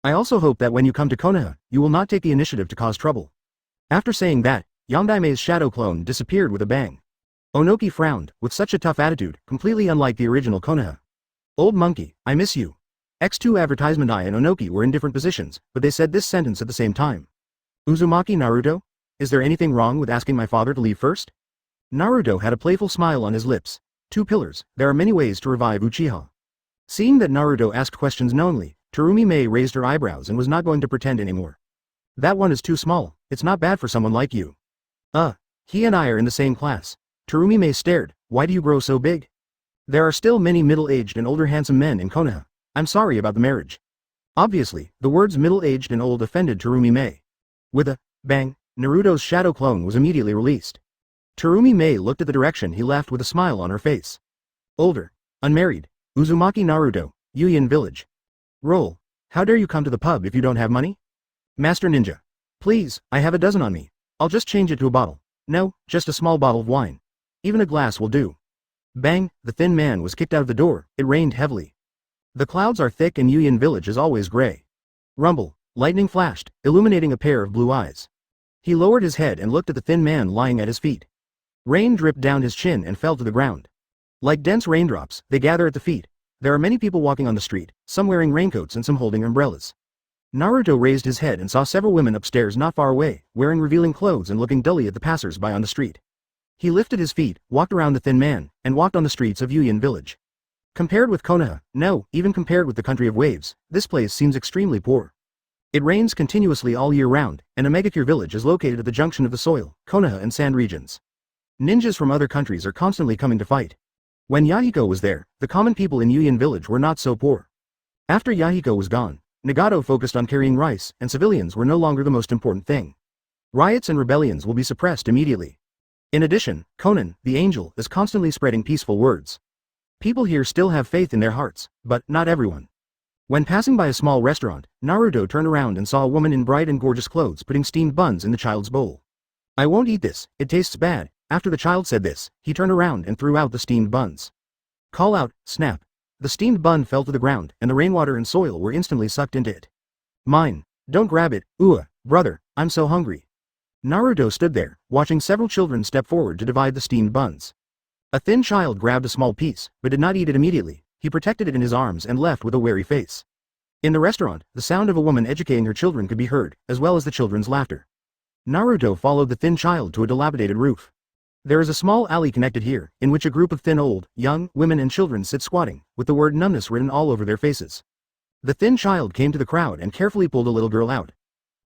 I also hope that when you come to Konoha, you will not take the initiative to cause trouble. After saying that, Yongdaime's shadow clone disappeared with a bang. Onoki frowned, with such a tough attitude, completely unlike the original Konoha. Old monkey, I miss you. X2 advertisement I and Onoki were in different positions, but they said this sentence at the same time. Uzumaki Naruto? Is there anything wrong with asking my father to leave first? Naruto had a playful smile on his lips. 2 pillars, there are many ways to revive Uchiha. Seeing that Naruto asked questions knowingly, Terumi Mei raised her eyebrows and was not going to pretend anymore. That one is too small, it's not bad for someone like you. He and I are in the same class. Terumi Mei stared, why do you grow so big? There are still many middle-aged and older handsome men in Konoha. I'm sorry about the marriage. Obviously, the words middle-aged and old offended Terumi Mei. With a bang, Naruto's shadow clone was immediately released. Terumi Mei looked at the direction he left with a smile on her face. Older. Unmarried. Uzumaki Naruto, Yuyan village. Roll. How dare you come to the pub if you don't have money? Master Ninja. Please, I have a dozen on me. I'll just change it to a bottle. No, just a small bottle of wine. Even a glass will do. Bang, the thin man was kicked out of the door. It rained heavily. The clouds are thick and Yuyan village is always gray. Rumble. Lightning flashed, illuminating a pair of blue eyes. He lowered his head and looked at the thin man lying at his feet. Rain dripped down his chin and fell to the ground. Like dense raindrops, they gather at the feet. There are many people walking on the street, some wearing raincoats and some holding umbrellas. Naruto raised his head and saw several women upstairs not far away, wearing revealing clothes and looking dully at the passers-by on the street. He lifted his feet, walked around the thin man, and walked on the streets of Yuyan village. Compared with Konoha, no, even compared with the country of waves, this place seems extremely poor. It rains continuously all year round, and a megacure village is located at the junction of the soil, Konoha and sand regions. Ninjas from other countries are constantly coming to fight. When Yahiko was there, the common people in Yuyan village were not so poor. After Yahiko was gone, Nagato focused on carrying rice, and civilians were no longer the most important thing. Riots and rebellions will be suppressed immediately. In addition, Conan, the angel, is constantly spreading peaceful words. People here still have faith in their hearts, but not everyone. When passing by a small restaurant, Naruto turned around and saw a woman in bright and gorgeous clothes putting steamed buns in the child's bowl. "I won't eat this, it tastes bad." After the child said this, he turned around and threw out the steamed buns. Call out, snap. The steamed bun fell to the ground, and the rainwater and soil were instantly sucked into it. "Mine. Don't grab it, brother, I'm so hungry." Naruto stood there, watching several children step forward to divide the steamed buns. A thin child grabbed a small piece, but did not eat it immediately. He protected it in his arms and left with a wary face. In the restaurant, the sound of a woman educating her children could be heard, as well as the children's laughter. Naruto followed the thin child to a dilapidated roof. There is a small alley connected here, in which a group of thin old, young, women and children sit squatting, with the word numbness written all over their faces. The thin child came to the crowd and carefully pulled a little girl out.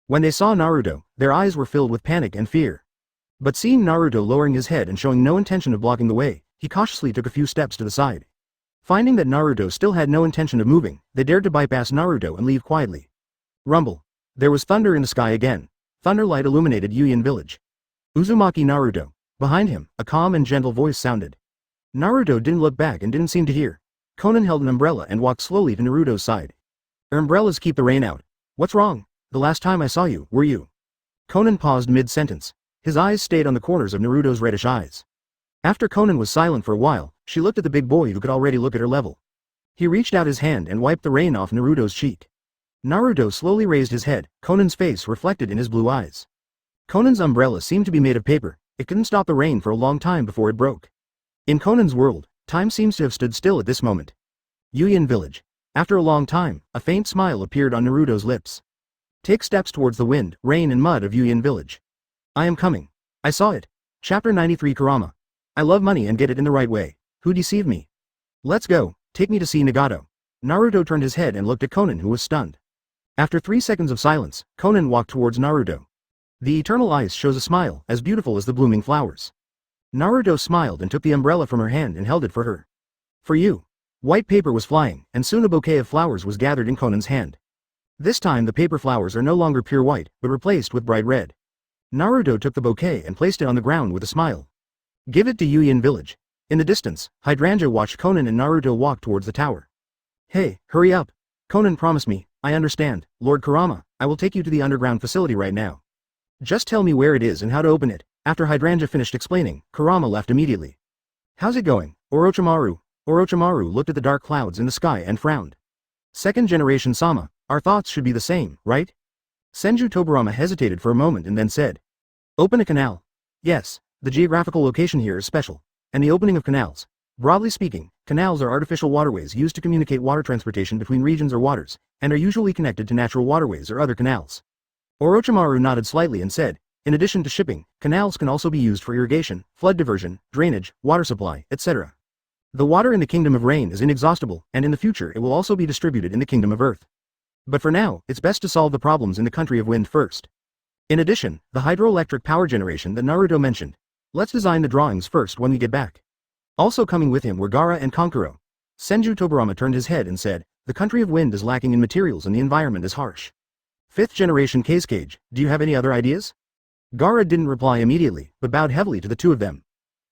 When they saw Naruto, their eyes were filled with panic and fear. But seeing Naruto lowering his head and showing no intention of blocking the way, he cautiously took a few steps to the side. Finding that Naruto still had no intention of moving, they dared to bypass Naruto and leave quietly. Rumble. There was thunder in the sky again. Thunderlight illuminated Yuyan village. Uzumaki Naruto. Behind him, a calm and gentle voice sounded. Naruto didn't look back and didn't seem to hear. Conan held an umbrella and walked slowly to Naruto's side. "Umbrellas keep the rain out. What's wrong? The last time I saw you, were you?" Conan paused mid-sentence. His eyes stayed on the corners of Naruto's reddish eyes. After Conan was silent for a while, she looked at the big boy who could already look at her level. He reached out his hand and wiped the rain off Naruto's cheek. Naruto slowly raised his head, Conan's face reflected in his blue eyes. Conan's umbrella seemed to be made of paper. It couldn't stop the rain for a long time before it broke. In Conan's world, time seems to have stood still at this moment. Yuyan village. After a long time, a faint smile appeared on Naruto's lips. Take steps towards the wind, rain and mud of Yuyan village. I am coming. I saw it. Chapter 93 Kurama. I love money and get it in the right way. Who deceived me? Let's go, take me to see Nagato. Naruto turned his head and looked at Conan, who was stunned. After 3 seconds of silence, Conan walked towards Naruto. The eternal ice shows a smile, as beautiful as the blooming flowers. Naruto smiled and took the umbrella from her hand and held it for her. For you. White paper was flying, and soon a bouquet of flowers was gathered in Conan's hand. This time the paper flowers are no longer pure white, but replaced with bright red. Naruto took the bouquet and placed it on the ground with a smile. Give it to Yuyan village. In the distance, Hydrangea watched Conan and Naruto walk towards the tower. Hey, hurry up. Conan promised me. I understand, Lord Kurama, I will take you to the underground facility right now. Just tell me where it is and how to open it. After Hydrangea finished explaining, Kurama left immediately. How's it going, Orochimaru? Orochimaru looked at the dark clouds in the sky and frowned. Second generation Sama, our thoughts should be the same, right? Senju Tobirama hesitated for a moment and then said. Open a canal. Yes, the geographical location here is special. And the opening of canals. Broadly speaking, canals are artificial waterways used to communicate water transportation between regions or waters, and are usually connected to natural waterways or other canals. Orochimaru nodded slightly and said, in addition to shipping, canals can also be used for irrigation, flood diversion, drainage, water supply, etc. The water in the Kingdom of Rain is inexhaustible, and in the future it will also be distributed in the Kingdom of Earth. But for now, it's best to solve the problems in the country of wind first. In addition, the hydroelectric power generation that Naruto mentioned. Let's design the drawings first when we get back. Also coming with him were Gaara and Kankuro. Senju Tobirama turned his head and said, the country of wind is lacking in materials and the environment is harsh. 5th generation Cage, do you have any other ideas? Gaara didn't reply immediately, but bowed heavily to the two of them.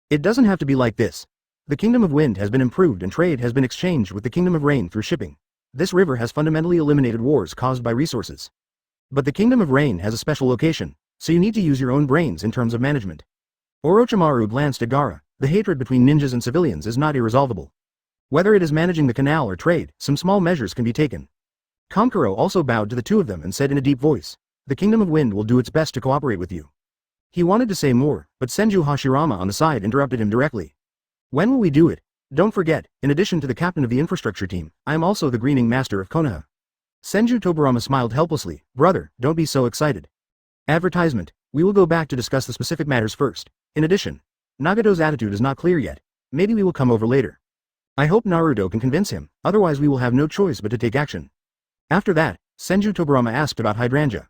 It doesn't have to be like this. The Kingdom of Wind has been improved and trade has been exchanged with the Kingdom of Rain through shipping. This river has fundamentally eliminated wars caused by resources. But the Kingdom of Rain has a special location, so you need to use your own brains in terms of management. Orochimaru glanced at Gaara. The hatred between ninjas and civilians is not irresolvable. Whether it is managing the canal or trade, some small measures can be taken. Kankuro also bowed to the two of them and said in a deep voice, the Kingdom of Wind will do its best to cooperate with you. He wanted to say more, but Senju Hashirama on the side interrupted him directly. When will we do it? Don't forget, in addition to the captain of the infrastructure team, I am also the greening master of Konoha. Senju Tobirama smiled helplessly. Brother, don't be so excited. Advertisement. We will go back to discuss the specific matters first. In addition, Nagato's attitude is not clear yet. Maybe we will come over later. I hope Naruto can convince him, otherwise we will have no choice but to take action. After that, Senju Tobirama asked about Hydrangea.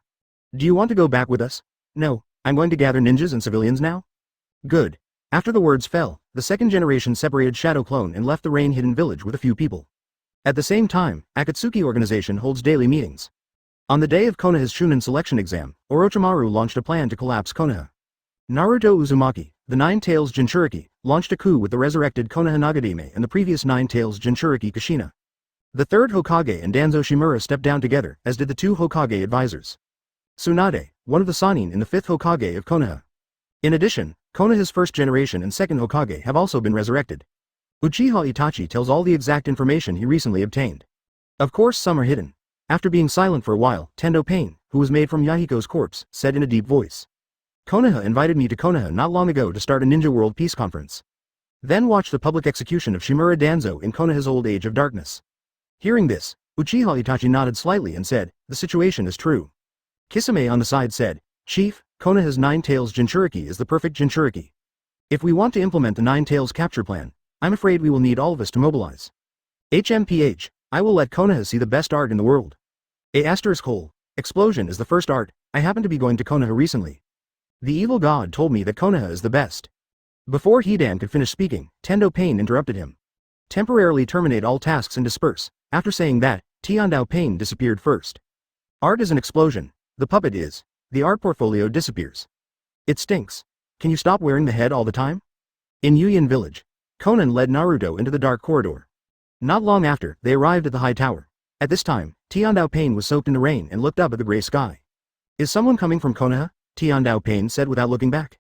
Do you want to go back with us? No, I'm going to gather ninjas and civilians now? Good. After the words fell, the second generation separated Shadow Clone and left the rain-hidden village with a few people. At the same time, Akatsuki organization holds daily meetings. On the day of Konoha's Shunin selection exam, Orochimaru launched a plan to collapse Konoha. Naruto Uzumaki, the Nine Tails Jinchuriki, launched a coup with the resurrected Konoha Nagadame and the previous Nine Tails Jinchuriki Kushina. The third Hokage and Danzo Shimura stepped down together, as did the two Hokage advisors. Tsunade, one of the Sannin in the fifth Hokage of Konoha. In addition, Konoha's first generation and second Hokage have also been resurrected. Uchiha Itachi tells all the exact information he recently obtained. Of course some are hidden. After being silent for a while, Tendo Pain, who was made from Yahiko's corpse, said in a deep voice. Konoha invited me to Konoha not long ago to start a Ninja World Peace Conference. Then watch the public execution of Shimura Danzo in Konoha's old age of darkness. Hearing this, Uchiha Itachi nodded slightly and said, the situation is true. Kisame on the side said, Chief, Konoha's Nine Tails Jinchuriki is the perfect Jinchuriki. If we want to implement the Nine Tails capture plan, I'm afraid we will need all of us to mobilize. HMPH, I will let Konoha see the best art in the world. ***, explosion is the first art. I happen to be going to Konoha recently. The evil god told me that Konoha is the best. Before Hidan could finish speaking, Tendo Pain interrupted him. Temporarily terminate all tasks and disperse. After saying that, Tiandao Pain disappeared first. Art is an explosion. The puppet is. The art portfolio disappears. It stinks. Can you stop wearing the head all the time? In Yuyin village, Konan led Naruto into the dark corridor. Not long after, they arrived at the high tower. At this time, Tiandao Pain was soaked in the rain and looked up at the gray sky. Is someone coming from Konoha? Tiandao Pain said without looking back.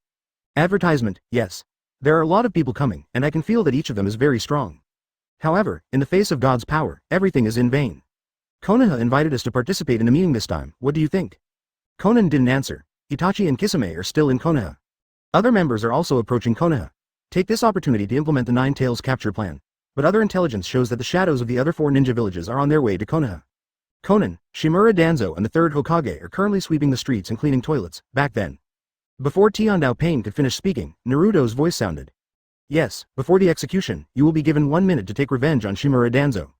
Advertisement, yes. There are a lot of people coming, and I can feel that each of them is very strong. However, in the face of God's power, everything is in vain. Konoha invited us to participate in a meeting this time, what do you think? Konan didn't answer. Itachi and Kisame are still in Konoha. Other members are also approaching Konoha. Take this opportunity to implement the Nine Tails capture plan. But other intelligence shows that the shadows of the other four ninja villages are on their way to Konoha. Konan, Shimura Danzo and the third Hokage are currently sweeping the streets and cleaning toilets, back then. Before Tiandao Pain could finish speaking, Naruto's voice sounded. Yes, before the execution, you will be given 1 minute to take revenge on Shimura Danzo.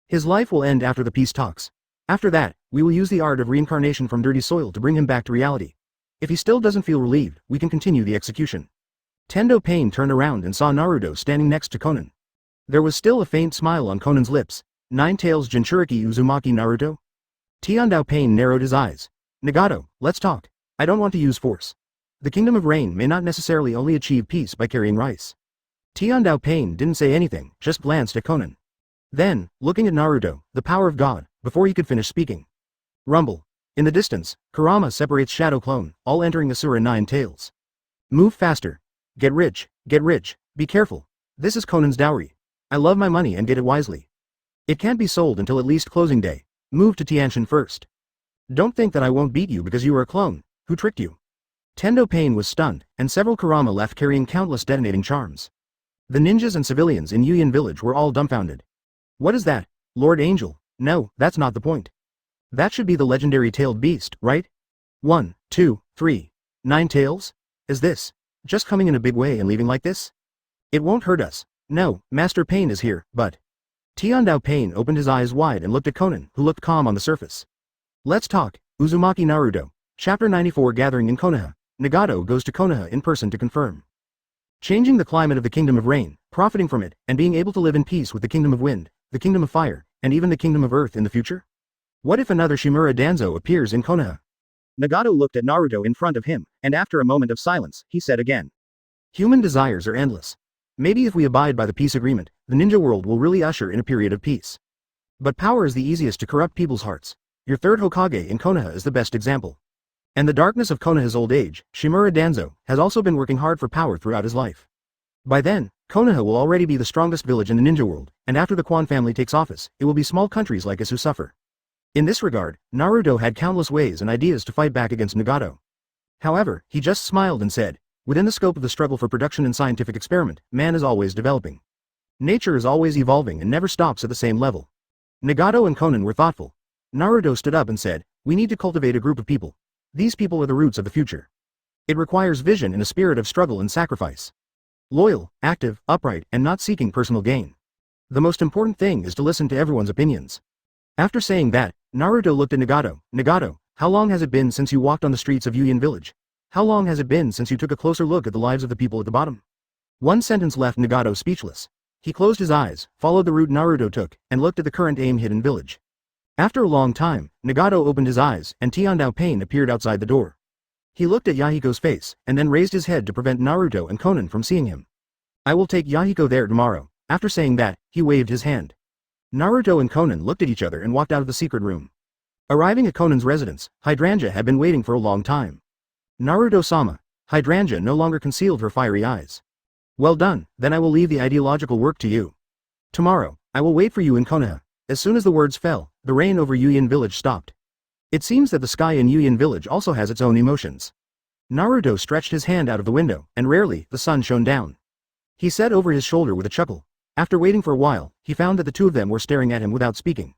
His life will end after the peace talks. After that, we will use the art of reincarnation from dirty soil to bring him back to reality. If he still doesn't feel relieved, we can continue the execution. Tendo Pain turned around and saw Naruto standing next to Konan. There was still a faint smile on Konan's lips. Nine Tails Jinchuriki Uzumaki Naruto? Tiandao Pain narrowed his eyes. Nagato, let's talk. I don't want to use force. The Kingdom of Rain may not necessarily only achieve peace by carrying rice. Tiandao Pain didn't say anything, just glanced at Konan. Then, looking at Naruto, the power of God, before he could finish speaking. Rumble. In the distance, Kurama separates Shadow Clone, all entering Asura Nine Tails. Move faster. Get rich, be careful. This is Konan's dowry. I love my money and get it wisely. It can't be sold until at least closing day. Move to Tianshan first. Don't think that I won't beat you because you are a clone. Who tricked you? Tendo Pain was stunned, and several Kurama left carrying countless detonating charms. The ninjas and civilians in Yuyin village were all dumbfounded. What is that? Lord Angel? No, that's not the point. That should be the legendary tailed beast, right? 1, 2, 3. 9 tails? Is this just coming in a big way and leaving like this? It won't hurt us. No, Master Pain is here, but... Tiandao Pain opened his eyes wide and looked at Konan, who looked calm on the surface. Let's talk. Uzumaki Naruto. Chapter 94 Gathering in Konoha. Nagato goes to Konoha in person to confirm. Changing the climate of the Kingdom of Rain, profiting from it, and being able to live in peace with the Kingdom of Wind, the Kingdom of Fire, and even the Kingdom of Earth in the future? What if another Shimura Danzo appears in Konoha? Nagato looked at Naruto in front of him, and after a moment of silence, he said again. Human desires are endless. Maybe if we abide by the peace agreement, the ninja world will really usher in a period of peace. But power is the easiest to corrupt people's hearts. Your third Hokage in Konoha is the best example. And the darkness of Konoha's old age, Shimura Danzo, has also been working hard for power throughout his life. By then, Konoha will already be the strongest village in the ninja world, and after the Quan family takes office, it will be small countries like us who suffer. In this regard, Naruto had countless ways and ideas to fight back against Nagato. However, he just smiled and said, within the scope of the struggle for production and scientific experiment, man is always developing. Nature is always evolving and never stops at the same level. Nagato and Konan were thoughtful. Naruto stood up and said, "We need to cultivate a group of people. These people are the roots of the future. It requires vision and a spirit of struggle and sacrifice. Loyal, active, upright, and not seeking personal gain. The most important thing is to listen to everyone's opinions." After saying that, Naruto looked at Nagato. "Nagato, how long has it been since you walked on the streets of Yuyin village? How long has it been since you took a closer look at the lives of the people at the bottom?" One sentence left Nagato speechless. He closed his eyes, followed the route Naruto took, and looked at the current aim hidden village. After a long time, Nagato opened his eyes, and Tiandao Pain appeared outside the door. He looked at Yahiko's face, and then raised his head to prevent Naruto and Konan from seeing him. "I will take Yahiko there tomorrow." After saying that, he waved his hand. Naruto and Konan looked at each other and walked out of the secret room. Arriving at Konan's residence, Hydrangea had been waiting for a long time. "Naruto-sama." Hydrangea no longer concealed her fiery eyes. "Well done, then I will leave the ideological work to you. Tomorrow, I will wait for you in Konoha." As soon as the words fell, the rain over Yuyin village stopped. It seems that the sky in Yuyin village also has its own emotions. Naruto stretched his hand out of the window, and rarely, the sun shone down. He said over his shoulder with a chuckle. After waiting for a while, he found that the two of them were staring at him without speaking.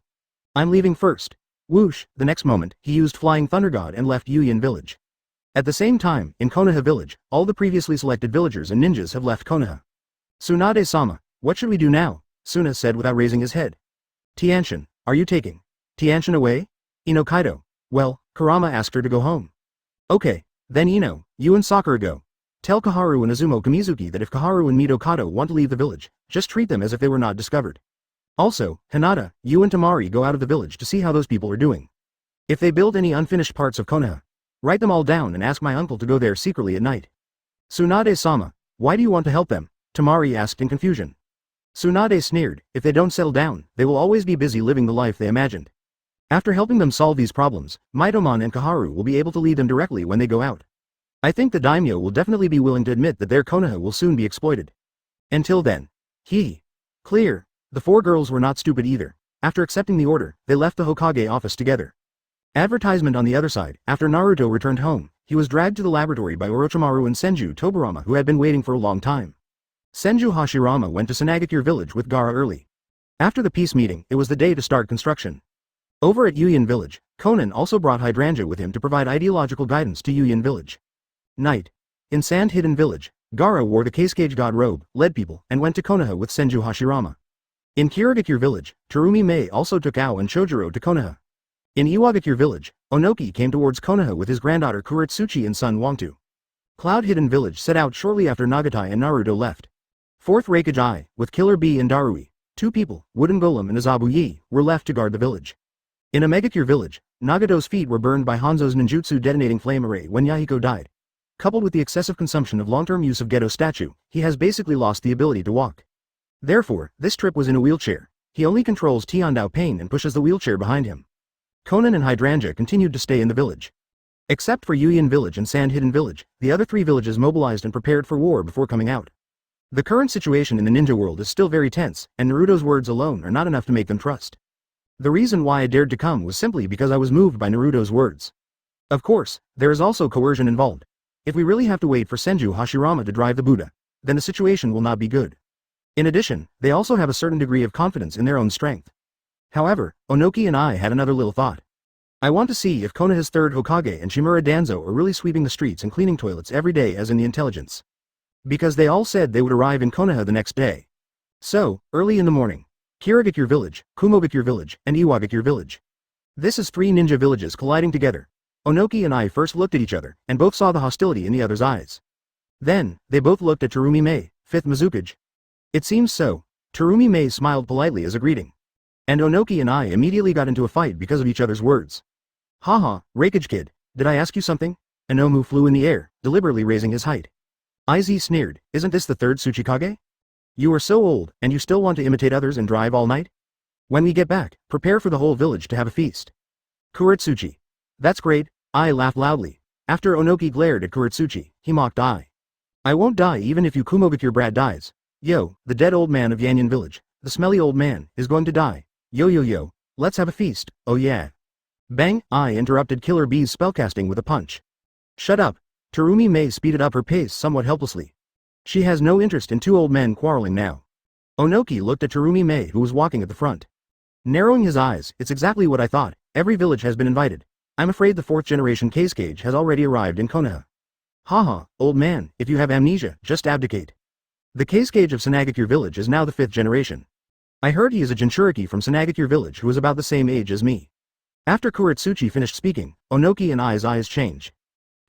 "I'm leaving first." Whoosh, the next moment, he used Flying Thunder God and left Yuyin village. At the same time, in Konoha village, all the previously selected villagers and ninjas have left Konoha. "Tsunade-sama, what should we do now?" Suna said without raising his head. "Tianshin, are you taking Tianshin away?" "Ino Kaido." "Well, Kurama asked her to go home." "Okay, then Ino, you and Sakura go. Tell Kaharu and Izumo Kamizuki that if Kaharu and Mito Kato want to leave the village, just treat them as if they were not discovered. Also, Hinata, you and Tamari go out of the village to see how those people are doing. If they build any unfinished parts of Konoha, write them all down and ask my uncle to go there secretly at night." "Tsunade-sama, why do you want to help them?" Tamari asked in confusion. Tsunade sneered, "If they don't settle down, they will always be busy living the life they imagined. After helping them solve these problems, Mitomon and Kaharu will be able to lead them directly when they go out. I think the daimyo will definitely be willing to admit that their Konoha will soon be exploited. Until then. Clear. The four girls were not stupid either. After accepting the order, they left the Hokage office together. Advertisement on the other side. After Naruto returned home, he was dragged to the laboratory by Orochimaru and Senju Tobirama, who had been waiting for a long time. Senju Hashirama went to Tsunade village with Gaara early. After the peace meeting, it was the day to start construction. Over at Yuyin village, Konan also brought Hydrangea with him to provide ideological guidance to Yuyin village. Night. In Sand Hidden village, Gaara wore the Cascade God robe, led people, and went to Konoha with Senju Hashirama. In Kirigakure village, Terumi Mei also took Ao and Chojuro to Konoha. In Iwagakure village, Onoki came towards Konoha with his granddaughter Kuretsuchi and son Wangtu. Cloud Hidden village set out shortly after Nagatai and Naruto left. Fourth Raikage I, with Killer Bee and Darui, two people, Wooden Golem and Azabu Yi, were left to guard the village. In Omegakure village, Nagato's feet were burned by Hanzo's ninjutsu detonating flame array when Yahiko died. Coupled with the excessive consumption of long-term use of Geto statue, he has basically lost the ability to walk. Therefore, this trip was in a wheelchair. He only controls Tiandao Pain and pushes the wheelchair behind him. Konan and Hydrangea continued to stay in the village. Except for Yuyin village and Sand Hidden village, the other three villages mobilized and prepared for war before coming out. The current situation in the ninja world is still very tense, and Naruto's words alone are not enough to make them trust. The reason why I dared to come was simply because I was moved by Naruto's words. Of course, there is also coercion involved. If we really have to wait for Senju Hashirama to drive the Buddha, then the situation will not be good. In addition, they also have a certain degree of confidence in their own strength. However, Onoki and I had another little thought. I want to see if Konoha's third Hokage and Shimura Danzo are really sweeping the streets and cleaning toilets every day as in the intelligence. Because they all said they would arrive in Konoha the next day. So, early in the morning, Kirigakure village, Kumogakure village, and Iwagakure village. This is three ninja villages colliding together. Onoki and I first looked at each other, and both saw the hostility in the other's eyes. Then, they both looked at Terumi Mei, 5th Mizukage. It seems so. Terumi Mei smiled politely as a greeting. And Onoki and I immediately got into a fight because of each other's words. Haha, Raikage kid, did I ask you something? Inomu flew in the air, deliberately raising his height. Iz sneered, isn't this the third Tsuchikage? You are so old, and you still want to imitate others and drive all night? When we get back, prepare for the whole village to have a feast. Kuretsuchi. That's great. I laughed loudly. After Onoki glared at Kuretsuchi, he mocked I won't die even if you Kumogakure Brad dies. Yo, the dead old man of Yanyan village, the smelly old man, is going to die. Yo, let's have a feast, oh yeah. Bang, I interrupted Killer Bee's spellcasting with a punch. Shut up. Terumi Mei speeded up her pace somewhat helplessly. She has no interest in two old men quarreling now. Onoki looked at Terumi Mei, who was walking at the front. Narrowing his eyes, it's exactly what I thought. Every village has been invited. I'm afraid the 4th generation Kage has already arrived in Konoha. Haha, old man, if you have amnesia, just abdicate. The Kage of Sanagakure village is now the 5th generation. I heard he is a Jinchuriki from Sanagakure village who is about the same age as me. After Kuretsuchi finished speaking, Onoki and I's eyes changed.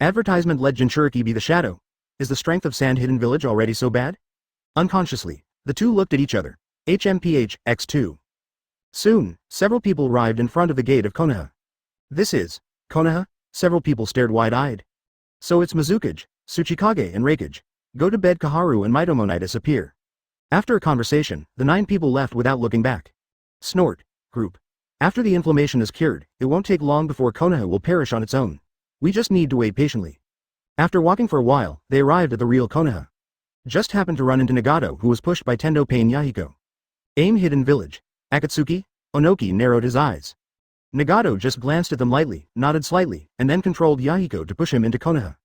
Advertisement let Jinchuriki be the shadow. Is the strength of Sand Hidden Village already so bad? Unconsciously, the two looked at each other. HMPH, X2. Soon, several people arrived in front of the gate of Konoha. This is Konoha? Several people stared wide-eyed. So it's Mizukage, Tsuchikage and Reikage. Go to bed. Kaharu and Mitomonitis appear. After a conversation, the 9 people left without looking back. Snort. Group. After the inflammation is cured, it won't take long before Konoha will perish on its own. We just need to wait patiently. After walking for a while, they arrived at the real Konoha. Just happened to run into Nagato, who was pushed by Tendo Pain Yahiko. Aim Hidden Village. Akatsuki? Onoki narrowed his eyes. Nagato just glanced at them lightly, nodded slightly, and then controlled Yahiko to push him into Konoha.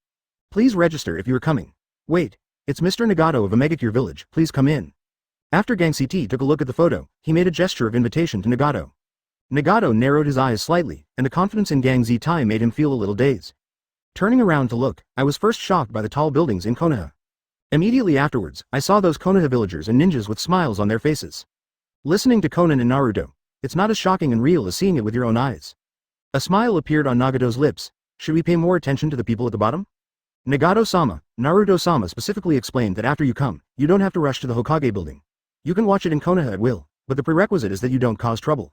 Please register if you are coming. Wait. It's Mr. Nagato of Omegakure village, please come in. After Gang CT took a look at the photo, he made a gesture of invitation to Nagato. Nagato narrowed his eyes slightly, and the confidence in Gang ZT made him feel a little dazed. Turning around to look, I was first shocked by the tall buildings in Konoha. Immediately afterwards, I saw those Konoha villagers and ninjas with smiles on their faces. Listening to Conan and Naruto, it's not as shocking and real as seeing it with your own eyes. A smile appeared on Nagato's lips. Should we pay more attention to the people at the bottom? Nagato-sama, Naruto-sama specifically explained that after you come, you don't have to rush to the Hokage building. You can watch it in Konoha at will, but the prerequisite is that you don't cause trouble.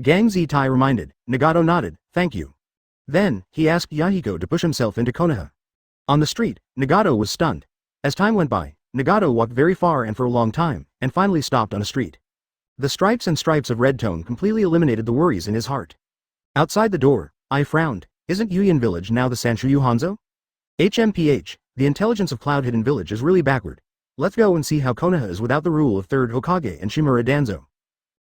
Gang ZT reminded. Nagato nodded, thank you. Then, he asked Yahiko to push himself into Konoha. On the street, Nagato was stunned. As time went by, Nagato walked very far and for a long time, and finally stopped on a street. The stripes and stripes of red tone completely eliminated the worries in his heart. Outside the door, I frowned. Isn't Yuyan village now the Sanshuyu Hanzo? HMPH, the intelligence of Cloud Hidden Village is really backward. Let's go and see how Konoha is without the rule of 3rd Hokage and Shimura Danzo.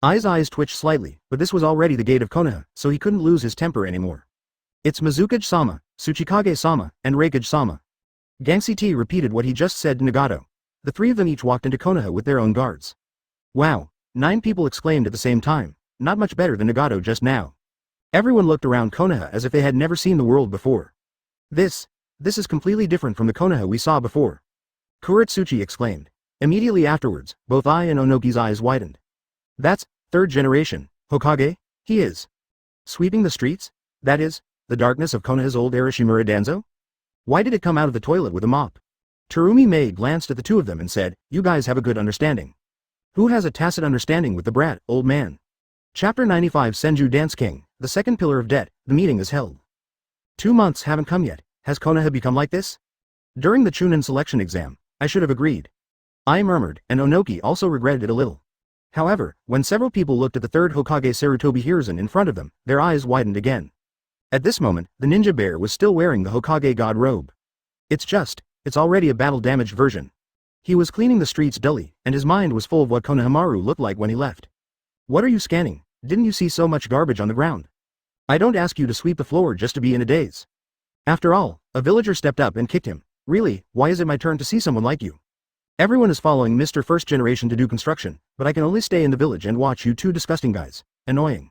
Ai's eyes twitched slightly, but this was already the gate of Konoha, so he couldn't lose his temper anymore. It's Mizukage-sama, Tsuchikage-sama, and Reikage-sama. Gang CT repeated what he just said to Nagato. The 3 of them each walked into Konoha with their own guards. Wow, 9 people exclaimed at the same time, not much better than Nagato just now. Everyone looked around Konoha as if they had never seen the world before. This is completely different from the Konoha we saw before. Kuretsuchi exclaimed. Immediately afterwards, both I and Onoki's eyes widened. That's 3rd generation, Hokage? He is sweeping the streets? That is, the darkness of Konoha's old era Shimura Danzo? Why did it come out of the toilet with a mop? Terumi Mei glanced at the 2 of them and said, you guys have a good understanding. Who has a tacit understanding with the brat, old man? Chapter 95 Senju Dance King, the 2nd pillar of debt, the meeting is held. 2 months haven't come yet. Has Konoha become like this? During the Chunin selection exam, I should have agreed. I murmured, and Onoki also regretted it a little. However, when several people looked at the 3rd Hokage Sarutobi Hiruzen in front of them, their eyes widened again. At this moment, the ninja bear was still wearing the Hokage god robe. It's already a battle-damaged version. He was cleaning the streets dully, and his mind was full of what Konohamaru looked like when he left. What are you scanning? Didn't you see so much garbage on the ground? I don't ask you to sweep the floor just to be in a daze. After all, a villager stepped up and kicked him. Really, why is it my turn to see someone like you? Everyone is following Mr. First Generation to do construction, but I can only stay in the village and watch you 2 disgusting guys. Annoying.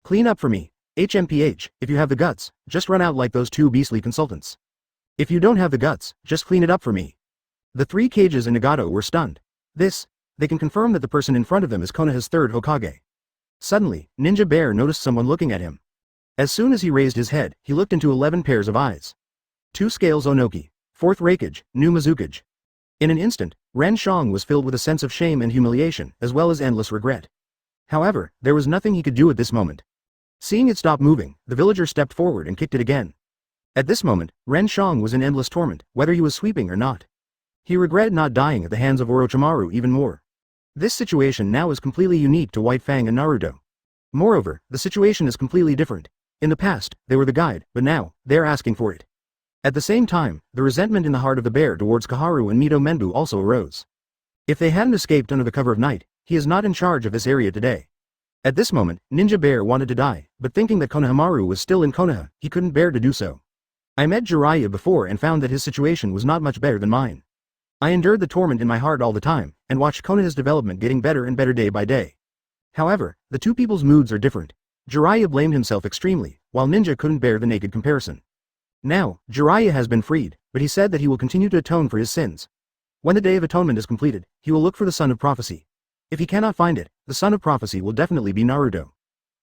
Clean up for me. HMPH, if you have the guts, just run out like those 2 beastly consultants. If you don't have the guts, just clean it up for me. The 3 Kages and Nagato were stunned. They can confirm that the person in front of them is Konoha's 3rd Hokage. Suddenly, Ninja Bear noticed someone looking at him. As soon as he raised his head, he looked into 11 pairs of eyes. 2 scales Onoki, 4th Reikage, new Mizukage. In an instant, Ren Shang was filled with a sense of shame and humiliation, as well as endless regret. However, there was nothing he could do at this moment. Seeing it stop moving, the villager stepped forward and kicked it again. At this moment, Ren Shang was in endless torment, whether he was sweeping or not. He regretted not dying at the hands of Orochimaru even more. This situation now is completely unique to White Fang and Naruto. Moreover, the situation is completely different. In the past, they were the guide, but now, they're asking for it. At the same time, the resentment in the heart of the bear towards Kaharu and Mito Menbu also arose. If they hadn't escaped under the cover of night, he is not in charge of this area today. At this moment, Ninja Bear wanted to die, but thinking that Konohamaru was still in Konoha, he couldn't bear to do so. I met Jiraiya before and found that his situation was not much better than mine. I endured the torment in my heart all the time, and watched Konoha's development getting better and better day by day. However, the two people's moods are different. Jiraiya blamed himself extremely, while Ninja couldn't bear the naked comparison. Now, Jiraiya has been freed, but he said that he will continue to atone for his sins. When the Day of Atonement is completed, he will look for the Son of Prophecy. If he cannot find it, the Son of Prophecy will definitely be Naruto.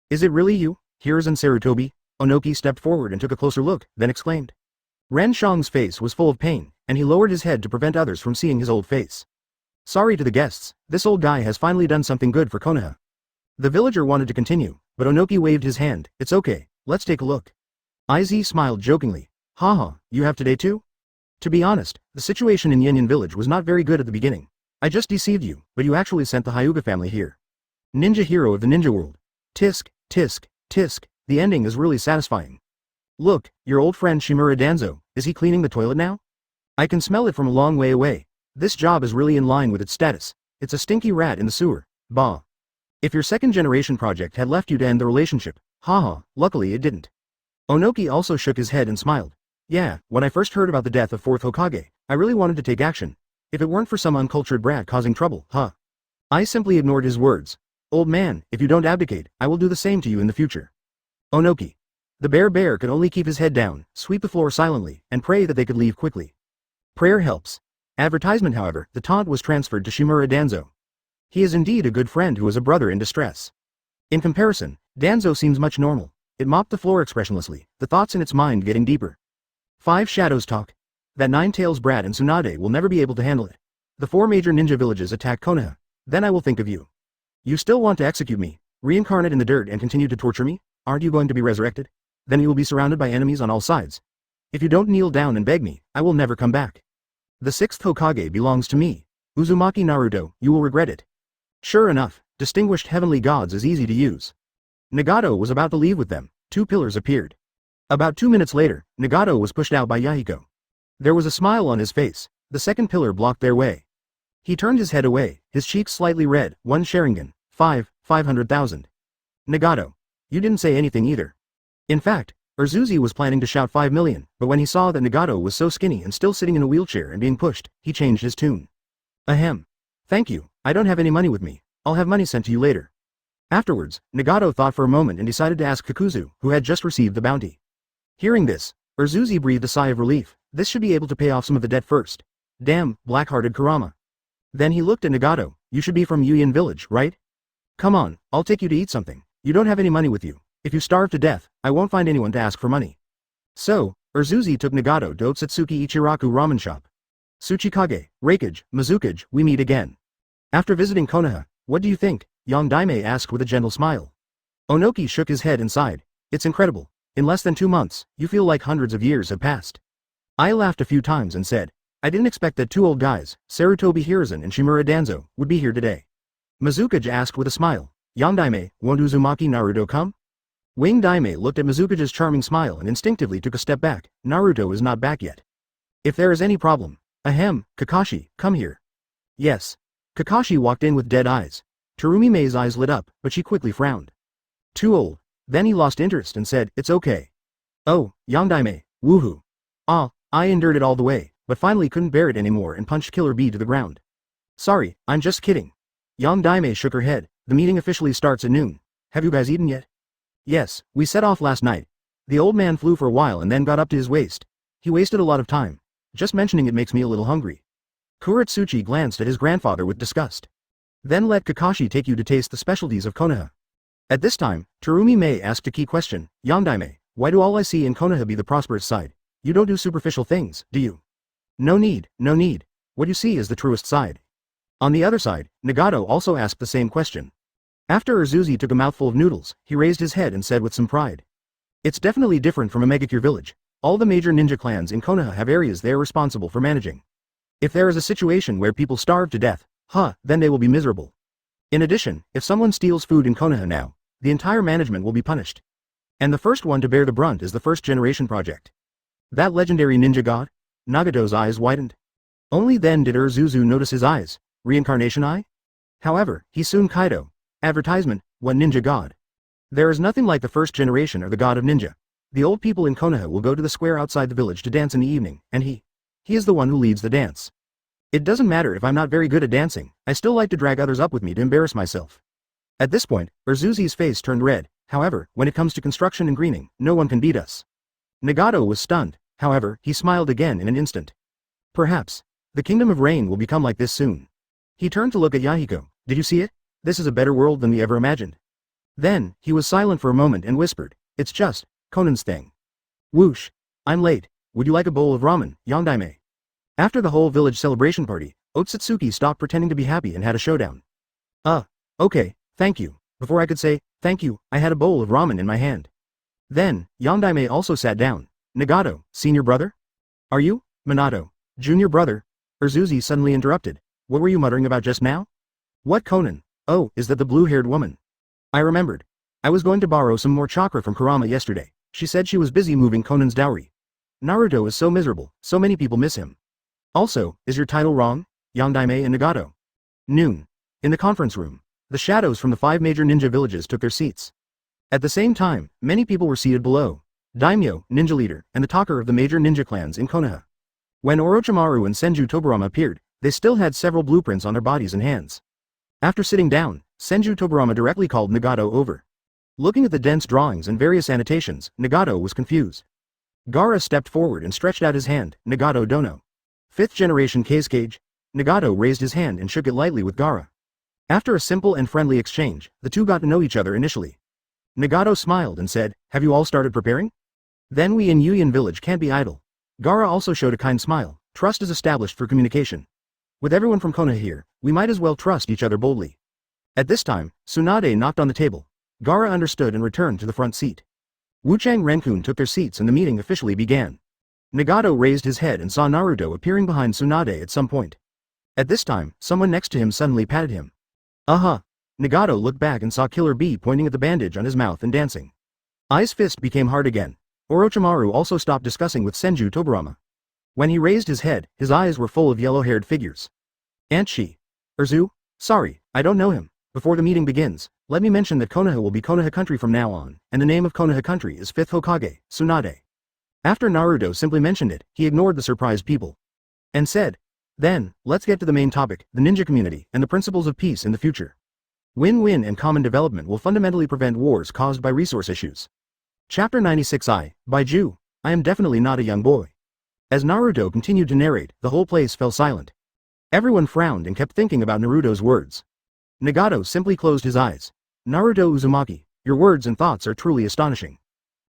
Is it really you, Hiruzen Sarutobi? Onoki stepped forward and took a closer look, then exclaimed. Ren Shang's face was full of pain, and he lowered his head to prevent others from seeing his old face. Sorry to the guests, this old guy has finally done something good for Konoha. The villager wanted to continue, but Onoki waved his hand. It's okay, let's take a look. IZ smiled jokingly. Haha, you have today too? To be honest, the situation in Yin village was not very good at the beginning. I just deceived you, but you actually sent the Hyuga family here. Ninja hero of the ninja world. Tisk, tisk, tisk, the ending is really satisfying. Look, your old friend Shimura Danzo, is he cleaning the toilet now? I can smell it from a long way away. This job is really in line with its status. It's a stinky rat in the sewer. Bah. If your second generation project had left you to end the relationship, haha, luckily it didn't. Onoki also shook his head and smiled. Yeah, when I first heard about the death of Fourth Hokage, I really wanted to take action. If it weren't for some uncultured brat causing trouble, huh? I simply ignored his words. Old man, if you don't abdicate, I will do the same to you in the future. Onoki. The bear could only keep his head down, sweep the floor silently, and pray that they could leave quickly. Prayer helps. Advertisement, however, the taunt was transferred to Shimura Danzo. He is indeed a good friend who is a brother in distress. In comparison, Danzo seems much normal. It mopped the floor expressionlessly, the thoughts in its mind getting deeper. 5 shadows talk. That Nine-Tails brat and Tsunade will never be able to handle it. The 4 major ninja villages attack Konoha. Then I will think of you. You still want to execute me, reincarnate in the dirt and continue to torture me? Aren't you going to be resurrected? Then you will be surrounded by enemies on all sides. If you don't kneel down and beg me, I will never come back. The 6th Hokage belongs to me. Uzumaki Naruto, you will regret it. Sure enough, distinguished heavenly gods is easy to use. Nagato was about to leave with them. 2 pillars appeared. About 2 minutes later, Nagato was pushed out by Yahiko. There was a smile on his face. The second pillar blocked their way. He turned his head away, his cheeks slightly red. 1 Sharingan, 500,000. Nagato. You didn't say anything either. In fact, Urzuzi was planning to shout 5 million, but when he saw that Nagato was so skinny and still sitting in a wheelchair and being pushed, he changed his tune. Ahem. Thank you, I don't have any money with me. I'll have money sent to you later. Afterwards, Nagato thought for a moment and decided to ask Kakuzu, who had just received the bounty. Hearing this, Urzuzi breathed a sigh of relief. This should be able to pay off some of the debt first. Damn, black-hearted Kurama. Then he looked at Nagato. You should be from Yuyin village, right? Come on, I'll take you to eat something. You don't have any money with you. If you starve to death, I won't find anyone to ask for money. So, Urzuzi took Nagato to Ōtsutsuki Ichiraku ramen shop. Tsuchikage, Reikage, Mizukage, we meet again. After visiting Konoha, what do you think? Yang Daime asked with a gentle smile. Onoki shook his head and sighed. It's incredible. In less than 2 months, you feel like hundreds of years have passed. I laughed a few times and said, I didn't expect that 2 old guys, Sarutobi Hiruzen and Shimura Danzo, would be here today. Mizukage asked with a smile. Yang Daime, won't Uzumaki Naruto come? Wing Daime looked at Mizukage's charming smile and instinctively took a step back. Naruto is not back yet. If there is any problem. Ahem, Kakashi, come here. Yes. Kakashi walked in with dead eyes. Terumi Mei's eyes lit up, but she quickly frowned. Too old. Then he lost interest and said, it's okay. Oh, Yang Daime, woohoo. Ah, I endured it all the way, but finally couldn't bear it anymore and punched Killer Bee to the ground. Sorry, I'm just kidding. Yang Daime shook her head. The meeting officially starts at noon. Have you guys eaten yet? Yes, we set off last night. The old man flew for a while and then got up to his waist. He wasted a lot of time. Just mentioning it makes me a little hungry. Kuretsuchi glanced at his grandfather with disgust. Then let Kakashi take you to taste the specialties of Konoha. At this time, Terumi Mei asked a key question. Yang Daime, why do all I see in Konoha be the prosperous side? You don't do superficial things, do you? No need, no need. What you see is the truest side. On the other side, Nagato also asked the same question. After Urzuzi took a mouthful of noodles, he raised his head and said with some pride. It's definitely different from a megacure village. All the major ninja clans in Konoha have areas they are responsible for managing. If there is a situation where people starve to death, then they will be miserable. In addition, if someone steals food in Konoha now, the entire management will be punished. And the first one to bear the brunt is the first generation project. That legendary ninja god? Nagato's eyes widened. Only then did Urzuzu notice his eyes. Reincarnation eye? However, he soon Kaido. Advertisement, what ninja god? There is nothing like the first generation or the god of ninja. The old people in Konoha will go to the square outside the village to dance in the evening, and he is the one who leads the dance. It doesn't matter if I'm not very good at dancing, I still like to drag others up with me to embarrass myself. At this point, Urzuzi's face turned red. However, when it comes to construction and greening, no one can beat us. Nagato was stunned. However, he smiled again in an instant. Perhaps. The Kingdom of Rain will become like this soon. He turned to look at Yahiko. Did you see it? This is a better world than we ever imagined. Then, he was silent for a moment and whispered, it's just Conan's thing. Whoosh. I'm late. Would you like a bowl of ramen, Yondaime? After the whole village celebration party, Ōtsutsuki stopped pretending to be happy and had a showdown. Okay, thank you. Before I could say, thank you, I had a bowl of ramen in my hand. Then, Yondaime also sat down. Nagato, senior brother? Are you, Minato, junior brother? Urzuzi suddenly interrupted. What were you muttering about just now? What Conan? Oh, is that the blue-haired woman? I remembered. I was going to borrow some more chakra from Kurama yesterday. She said she was busy moving Conan's dowry. Naruto is so miserable, so many people miss him. Also, is your title wrong? Yondaime and Nagato. Noon. In the conference room, the shadows from the 5 major ninja villages took their seats. At the same time, many people were seated below. Daimyo, ninja leader, and the talker of the major ninja clans in Konoha. When Orochimaru and Senju Toburama appeared, they still had several blueprints on their bodies and hands. After sitting down, Senju Toburama directly called Nagato over. Looking at the dense drawings and various annotations, Nagato was confused. Gaara stepped forward and stretched out his hand. Nagato dono. 5th generation Kazekage. Nagato raised his hand and shook it lightly with Gaara. After a simple and friendly exchange, the two got to know each other initially. Nagato smiled and said, have you all started preparing? Then we in Yuyan village can't be idle. Gaara also showed a kind smile. Trust is established for communication. With everyone from Konoha here, we might as well trust each other boldly. At this time, Tsunade knocked on the table. Gaara understood and returned to the front seat. Wuchang Renkun took their seats and the meeting officially began. Nagato raised his head and saw Naruto appearing behind Tsunade at some point. At this time, someone next to him suddenly patted him. Nagato looked back and saw Killer Bee pointing at the bandage on his mouth and dancing. Ai's fist became hard again. Orochimaru also stopped discussing with Senju Toburama. When he raised his head, his eyes were full of yellow-haired figures. Aunt Shi. Urzu? Sorry, I don't know him. Before the meeting begins, let me mention that Konoha will be Konoha country from now on, and the name of Konoha country is 5th Hokage, Tsunade. After Naruto simply mentioned it, he ignored the surprised people. And said, then, let's get to the main topic, the ninja community, and the principles of peace in the future. Win-win and common development will fundamentally prevent wars caused by resource issues. Chapter 96 Bai Jue. I am definitely not a young boy. As Naruto continued to narrate, the whole place fell silent. Everyone frowned and kept thinking about Naruto's words. Nagato simply closed his eyes. Naruto Uzumaki, your words and thoughts are truly astonishing.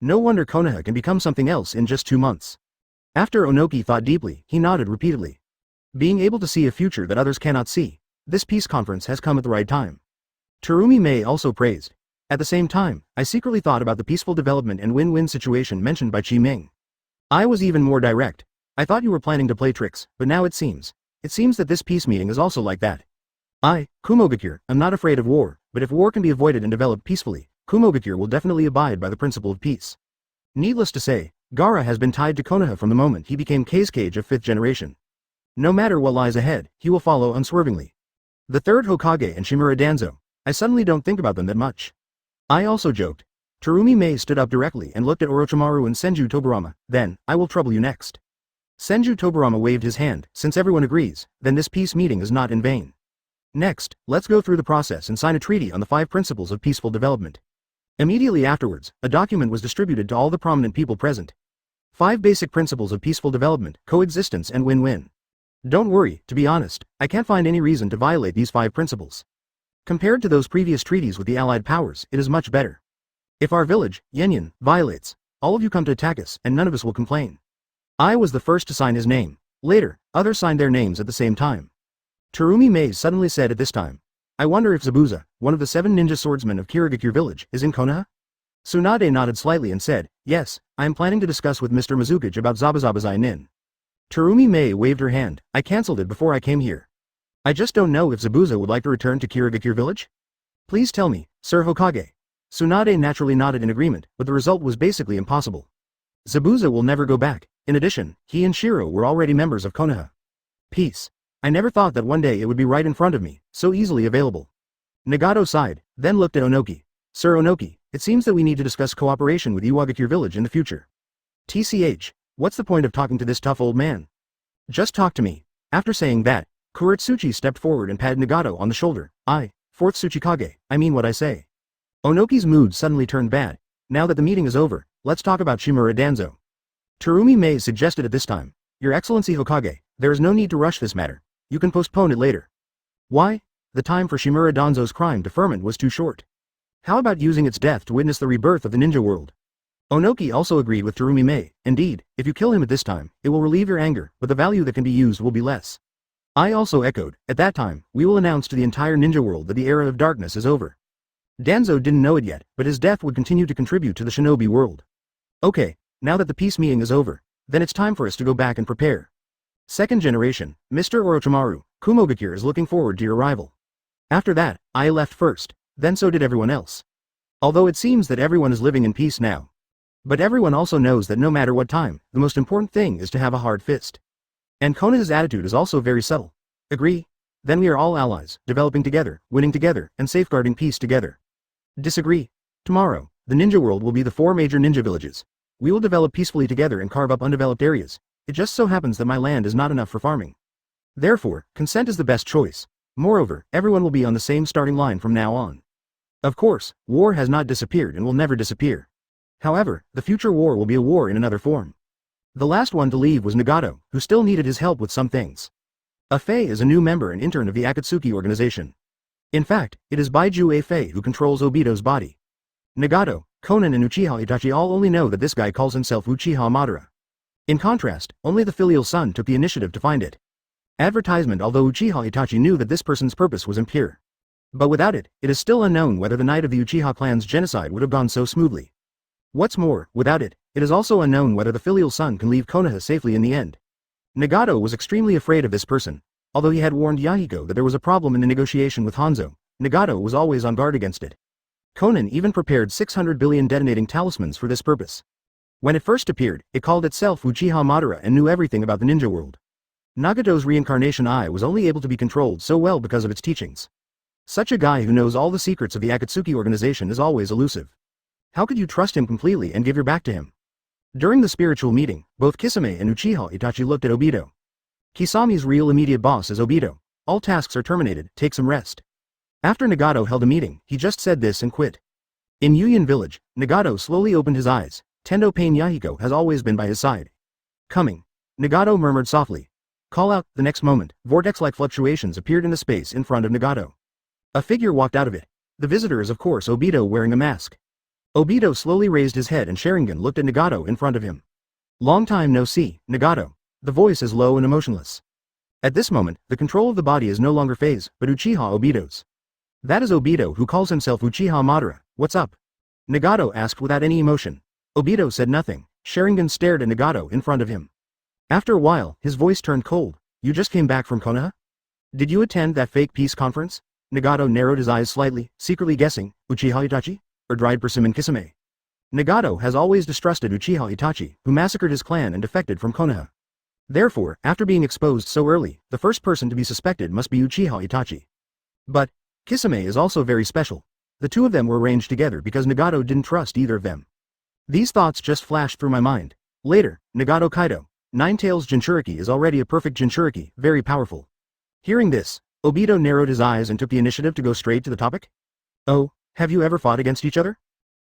No wonder Konoha can become something else in just 2 months. After Onoki thought deeply, he nodded repeatedly. Being able to see a future that others cannot see, this peace conference has come at the right time. Terumi Mei also praised. At the same time, I secretly thought about the peaceful development and win-win situation mentioned by Chi Ming. I was even more direct. I thought you were planning to play tricks, but now it seems that this peace meeting is also like that. I, Kumogakure, am not afraid of war, but if war can be avoided and developed peacefully, Kumogakure will definitely abide by the principle of peace. Needless to say, Gaara has been tied to Konoha from the moment he became Kazekage of 5th generation. No matter what lies ahead, he will follow unswervingly. The 3rd Hokage and Shimura Danzo, I suddenly don't think about them that much. I also joked. Terumi Mei stood up directly and looked at Orochimaru and Senju Toburama. Then, I will trouble you next. Senju Toburama waved his hand. Since everyone agrees, then this peace meeting is not in vain. Next, let's go through the process and sign a treaty on the 5 principles of peaceful development. Immediately afterwards, a document was distributed to all the prominent people present. 5 basic principles of peaceful development, coexistence and win-win. Don't worry, to be honest, I can't find any reason to violate these 5 principles. Compared to those previous treaties with the allied powers, it is much better. If our village, Yenyan, violates, all of you come to attack us, and none of us will complain. I was the first to sign his name. Later, others signed their names at the same time. Terumi Mei suddenly said at this time, I wonder if Zabuza, one of the 7 ninja swordsmen of Kirigakure village, is in Konoha? Tsunade nodded slightly and said, yes, I am planning to discuss with Mr. Mizukage about Zabazabazai Nin. Terumi Mei waved her hand. I cancelled it before I came here. I just don't know if Zabuza would like to return to Kirigakure village? Please tell me, Sir Hokage. Tsunade naturally nodded in agreement, but the result was basically impossible. Zabuza will never go back. In addition, he and Shiro were already members of Konoha. Peace. I never thought that one day it would be right in front of me, so easily available. Nagato sighed, then looked at Onoki. Sir Onoki, it seems that we need to discuss cooperation with Iwagakure village in the future. TCH, what's the point of talking to this tough old man? Just talk to me. After saying that, Kuretsuchi stepped forward and patted Nagato on the shoulder. Fourth Tsuchikage, I mean what I say. Onoki's mood suddenly turned bad. Now that the meeting is over, let's talk about Shimura Danzo. Terumi Mei suggested at this time. Your Excellency Hokage, there is no need to rush this matter. You can postpone it later. Why? The time for Shimura Danzo's crime deferment was too short. How about using its death to witness the rebirth of the ninja world? Onoki also agreed with Terumi Mei. Indeed, if you kill him at this time, it will relieve your anger, but the value that can be used will be less. I also echoed. At that time, we will announce to the entire ninja world that the era of darkness is over. Danzo didn't know it yet, but his death would continue to contribute to the shinobi world. Okay, now that the peace meeting is over, then it's time for us to go back and prepare. Second generation, Mr. Orochimaru, Kumogakure is looking forward to your arrival. After that, I left first, then so did everyone else. Although it seems that everyone is living in peace now. But everyone also knows that no matter what time, the most important thing is to have a hard fist. And Konoha's attitude is also very subtle. Agree? Then we are all allies, developing together, winning together, and safeguarding peace together. Disagree? Tomorrow, the ninja world will be the 4 major ninja villages. We will develop peacefully together and carve up undeveloped areas. It just so happens that my land is not enough for farming. Therefore, consent is the best choice. Moreover, everyone will be on the same starting line from now on. Of course, war has not disappeared and will never disappear. However, the future war will be a war in another form. The last one to leave was Nagato, who still needed his help with some things. Fei is a new member and intern of the Akatsuki organization. In fact, it is Bai Jue Fei who controls Obito's body. Nagato, Konan and Uchiha Itachi all only know that this guy calls himself Uchiha Madara. In contrast, only the filial son took the initiative to find it. Advertisement. Although Uchiha Itachi knew that this person's purpose was impure. But without it, it is still unknown whether the night of the Uchiha clan's genocide would have gone so smoothly. What's more, without it, it is also unknown whether the filial son can leave Konoha safely in the end. Nagato was extremely afraid of this person. Although he had warned Yahiko that there was a problem in the negotiation with Hanzo, Nagato was always on guard against it. Konan even prepared 600 billion detonating talismans for this purpose. When it first appeared, it called itself Uchiha Madara and knew everything about the ninja world. Nagato's reincarnation eye was only able to be controlled so well because of its teachings. Such a guy who knows all the secrets of the Akatsuki organization is always elusive. How could you trust him completely and give your back to him? During the spiritual meeting, both Kisame and Uchiha Itachi looked at Obito. Kisami's real immediate boss is Obito. All tasks are terminated, take some rest. After Nagato held a meeting, he just said this and quit. In Yuyan village, Nagato slowly opened his eyes. Tendo Pain Yahiko has always been by his side. Coming. Nagato murmured softly. Call out. The next moment, vortex-like fluctuations appeared in the space in front of Nagato. A figure walked out of it. The visitor is of course Obito wearing a mask. Obito slowly raised his head and Sharingan looked at Nagato in front of him. Long time no see, Nagato. The voice is low and emotionless. At this moment, the control of the body is no longer Fei's, but Uchiha Obito's. That is Obito who calls himself Uchiha Madara. What's up? Nagato asked without any emotion. Obito said nothing. Sharingan stared at Nagato in front of him. After a while, his voice turned cold. You just came back from Konoha? Did you attend that fake peace conference? Nagato narrowed his eyes slightly, secretly guessing, Uchiha Itachi? Or dried persimmon Kisame? Nagato has always distrusted Uchiha Itachi, who massacred his clan and defected from Konoha. Therefore, after being exposed so early, the first person to be suspected must be Uchiha Itachi. But Kisame is also very special. The two of them were arranged together because Nagato didn't trust either of them. These thoughts just flashed through my mind. Later, Nagato Kaido. Nine-Tails Jinchuriki is already a perfect Jinchuriki, very powerful. Hearing this, Obito narrowed his eyes and took the initiative to go straight to the topic. Oh, have you ever fought against each other?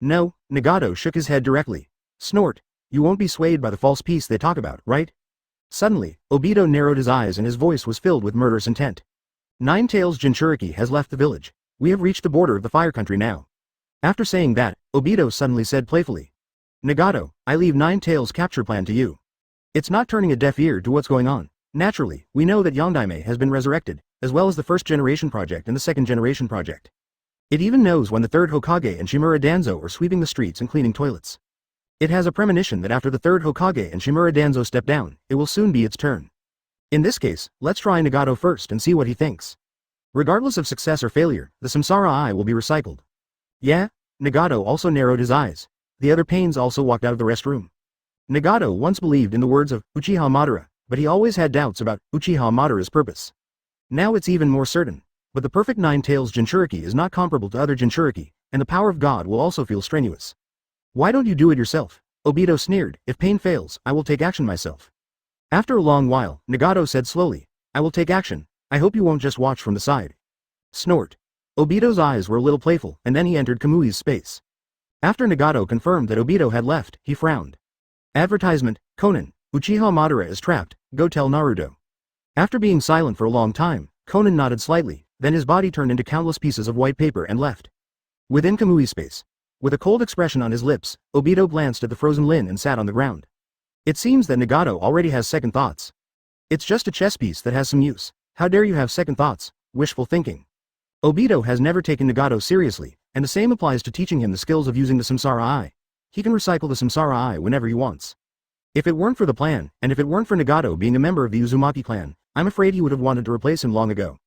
No, Nagato shook his head directly. Snort. You won't be swayed by the false peace they talk about, right? Suddenly, Obito narrowed his eyes and his voice was filled with murderous intent. Nine-Tails Jinchuriki has left the village. We have reached the border of the Fire Country now. After saying that, Obito suddenly said playfully. Nagato, I leave Nine-Tails' capture plan to you. It's not turning a deaf ear to what's going on. Naturally, we know that Yondaime has been resurrected, as well as the first generation project and the second generation project. It even knows when the third Hokage and Shimura Danzo are sweeping the streets and cleaning toilets. It has a premonition that after the third Hokage and Shimura Danzo step down, it will soon be its turn. In this case, let's try Nagato first and see what he thinks. Regardless of success or failure, the Samsara Eye will be recycled. Yeah? Nagato also narrowed his eyes. The other Pains also walked out of the restroom. Nagato once believed in the words of Uchiha Madara, but he always had doubts about Uchiha Madara's purpose. Now it's even more certain. But the perfect Nine-Tails Jinchuriki is not comparable to other Jinchuriki, and the power of God will also feel strenuous. Why don't you do it yourself? Obito sneered. If pain fails, I will take action myself. After a long while, Nagato said slowly, I will take action. I hope you won't just watch from the side. Snort. Obito's eyes were a little playful, and then he entered Kamui's space. After Nagato confirmed that Obito had left, he frowned. Advertisement, Conan, Uchiha Madara is trapped, go tell Naruto. After being silent for a long time, Conan nodded slightly, then his body turned into countless pieces of white paper and left. Within Kamui's space. With a cold expression on his lips, Obito glanced at the frozen Lin and sat on the ground. It seems that Nagato already has second thoughts. It's just a chess piece that has some use. How dare you have second thoughts, wishful thinking. Obito has never taken Nagato seriously, and the same applies to teaching him the skills of using the Samsara Eye. He can recycle the Samsara Eye whenever he wants. If it weren't for the plan, and if it weren't for Nagato being a member of the Uzumaki clan, I'm afraid he would have wanted to replace him long ago.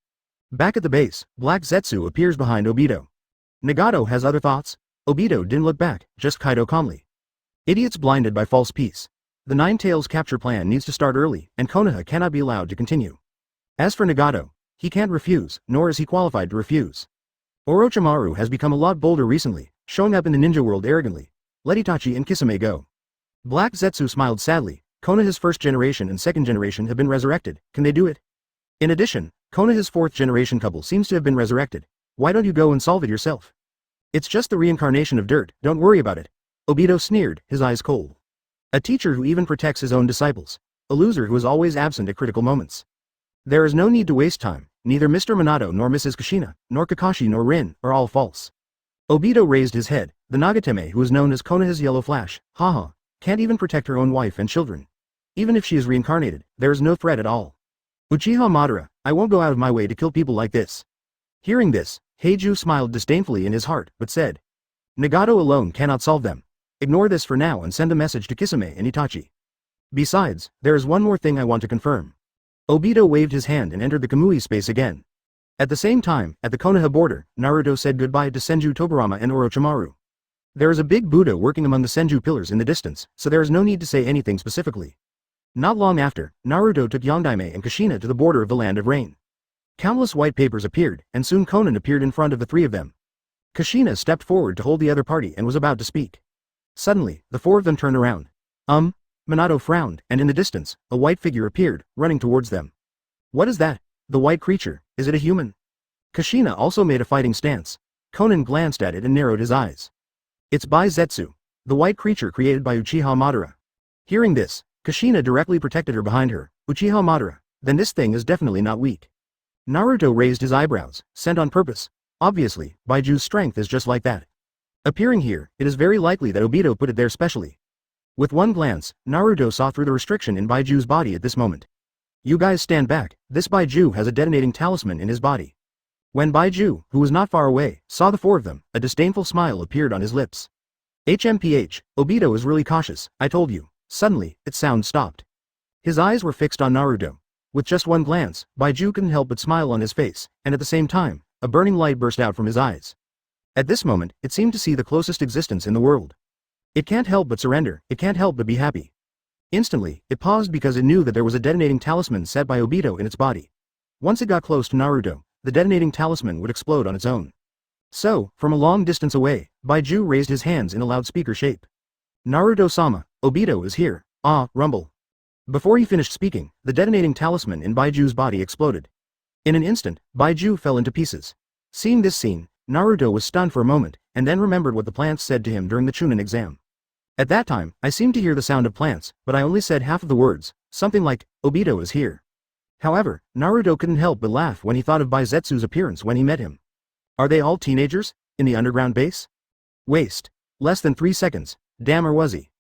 Back at the base, Black Zetsu appears behind Obito. Nagato has other thoughts? Obito didn't look back, just Kaido calmly. Idiots blinded by false peace. The Nine Tails capture plan needs to start early, and Konoha cannot be allowed to continue. As for Nagato, he can't refuse, nor is he qualified to refuse. Orochimaru has become a lot bolder recently, showing up in the ninja world arrogantly. Let Itachi and Kisame go. Black Zetsu smiled sadly. Konoha's first generation and second generation have been resurrected, can they do it? In addition, Konoha's fourth generation couple seems to have been resurrected. Why don't you go and solve it yourself? It's just the reincarnation of dirt, don't worry about it. Obito sneered, his eyes cold. A teacher who even protects his own disciples. A loser who is always absent at critical moments. There is no need to waste time, neither Mr. Minato nor Mrs. Kushina, nor Kakashi nor Rin, are all false. Obito raised his head. The Nagateme who is known as Konoha's Yellow Flash, haha, can't even protect her own wife and children. Even if she is reincarnated, there is no threat at all. Uchiha Madara, I won't go out of my way to kill people like this. Hearing this, Heiju smiled disdainfully in his heart, but said, Nagato alone cannot solve them. Ignore this for now and send a message to Kisame and Itachi. Besides, there is one more thing I want to confirm. Obito waved his hand and entered the Kamui space again. At the same time, at the Konoha border, Naruto said goodbye to Senju Tobirama and Orochimaru. There is a big Buddha working among the Senju pillars in the distance, so there is no need to say anything specifically. Not long after, Naruto took Yondaime and Kushina to the border of the Land of Rain. Countless white papers appeared, and soon Conan appeared in front of the three of them. Kushina stepped forward to hold the other party and was about to speak. Suddenly, the four of them turned around. Minato frowned, and in the distance, a white figure appeared, running towards them. What is that? The white creature, is it a human? Kushina also made a fighting stance. Conan glanced at it and narrowed his eyes. It's Bai Zetsu, the white creature created by Uchiha Madara. Hearing this, Kushina directly protected her behind her. Uchiha Madara, then this thing is definitely not weak. Naruto raised his eyebrows, sent on purpose. Obviously, Bai Jue's strength is just like that. Appearing here, it is very likely that Obito put it there specially. With one glance, Naruto saw through the restriction in Bai Jue's body at this moment. You guys stand back, this Bai Jue has a detonating talisman in his body. When Bai Jue, who was not far away, saw the four of them, a disdainful smile appeared on his lips. HMPH, Obito is really cautious, I told you. Suddenly, its sound stopped. His eyes were fixed on Naruto. With just one glance, Bai Jue couldn't help but smile on his face, and at the same time, a burning light burst out from his eyes. At this moment, it seemed to see the closest existence in the world. It can't help but surrender, it can't help but be happy. Instantly, it paused because it knew that there was a detonating talisman set by Obito in its body. Once it got close to Naruto, the detonating talisman would explode on its own. So, from a long distance away, Bai Jue raised his hands in a loudspeaker shape. Naruto-sama, Obito is here, rumble. Before he finished speaking, the detonating talisman in Bai Jue's body exploded. In an instant, Bai Jue fell into pieces. Seeing this scene, Naruto was stunned for a moment, and then remembered what the plants said to him during the Chunin exam. At that time, I seemed to hear the sound of plants, but I only said half of the words, something like, Obito is here. However, Naruto couldn't help but laugh when he thought of Bai Zetsu's appearance when he met him. Are they all teenagers? In the underground base? Waste. Less than 3 seconds. Damn, or was he?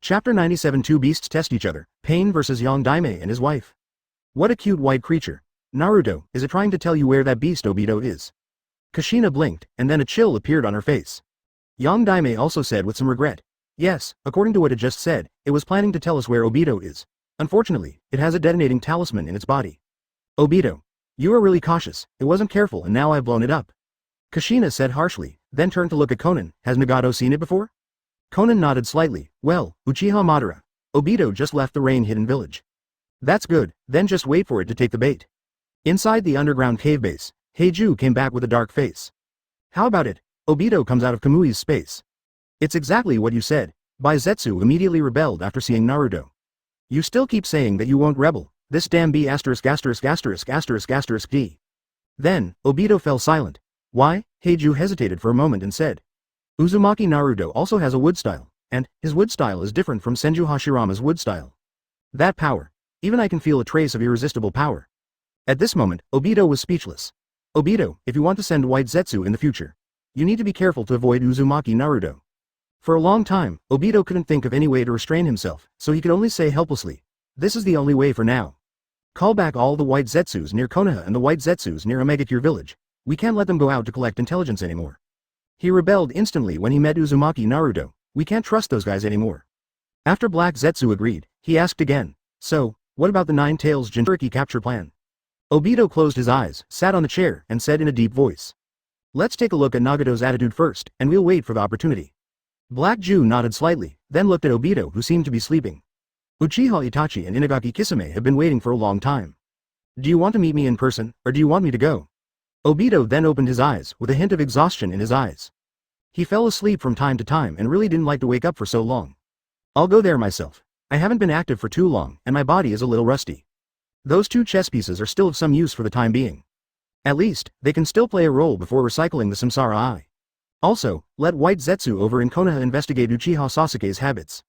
Chapter 97. Two beasts test each other. Pain vs. Yondaime and his wife. What a cute white creature. Naruto, is it trying to tell you where that beast Obito is? Kushina blinked, and then a chill appeared on her face. Yondaime also said with some regret. Yes, according to what it just said, it was planning to tell us where Obito is. Unfortunately, it has a detonating talisman in its body. Obito. You are really cautious, it wasn't careful and now I've blown it up. Kushina said harshly, then turned to look at Conan. Has Nagato seen it before? Conan nodded slightly. Well, Uchiha Madara. Obito just left the rain-hidden village. That's good, then just wait for it to take the bait. Inside the underground cave base, Heiju came back with a dark face. How about it? Obito comes out of Kamui's space. It's exactly what you said. Bai Zetsu immediately rebelled after seeing Naruto. You still keep saying that you won't rebel. This damn B***************. Then, Obito fell silent. Why? Bai Jue hesitated for a moment and said. Uzumaki Naruto also has a wood style, and his wood style is different from Senju Hashirama's wood style. That power. Even I can feel a trace of irresistible power. At this moment, Obito was speechless. Obito, if you want to send white Zetsu in the future, you need to be careful to avoid Uzumaki Naruto. For a long time, Obito couldn't think of any way to restrain himself, so he could only say helplessly, this is the only way for now. Call back all the white Zetsus near Konoha and the white Zetsus near Omegakure village. We can't let them go out to collect intelligence anymore. He rebelled instantly when he met Uzumaki Naruto. We can't trust those guys anymore. After Black Zetsu agreed, he asked again, so, what about the Nine Tails Jinchuriki capture plan? Obito closed his eyes, sat on the chair, and said in a deep voice. Let's take a look at Nagato's attitude first, and we'll wait for the opportunity. Black Jue nodded slightly, then looked at Obito who seemed to be sleeping. Uchiha Itachi and Inagaki Kisame have been waiting for a long time. Do you want to meet me in person, or do you want me to go? Obito then opened his eyes, with a hint of exhaustion in his eyes. He fell asleep from time to time and really didn't like to wake up for so long. I'll go there myself. I haven't been active for too long, and my body is a little rusty. Those two chess pieces are still of some use for the time being. At least, they can still play a role before recycling the Samsara Eye. Also, let White Zetsu over in Konoha investigate Uchiha Sasuke's habits.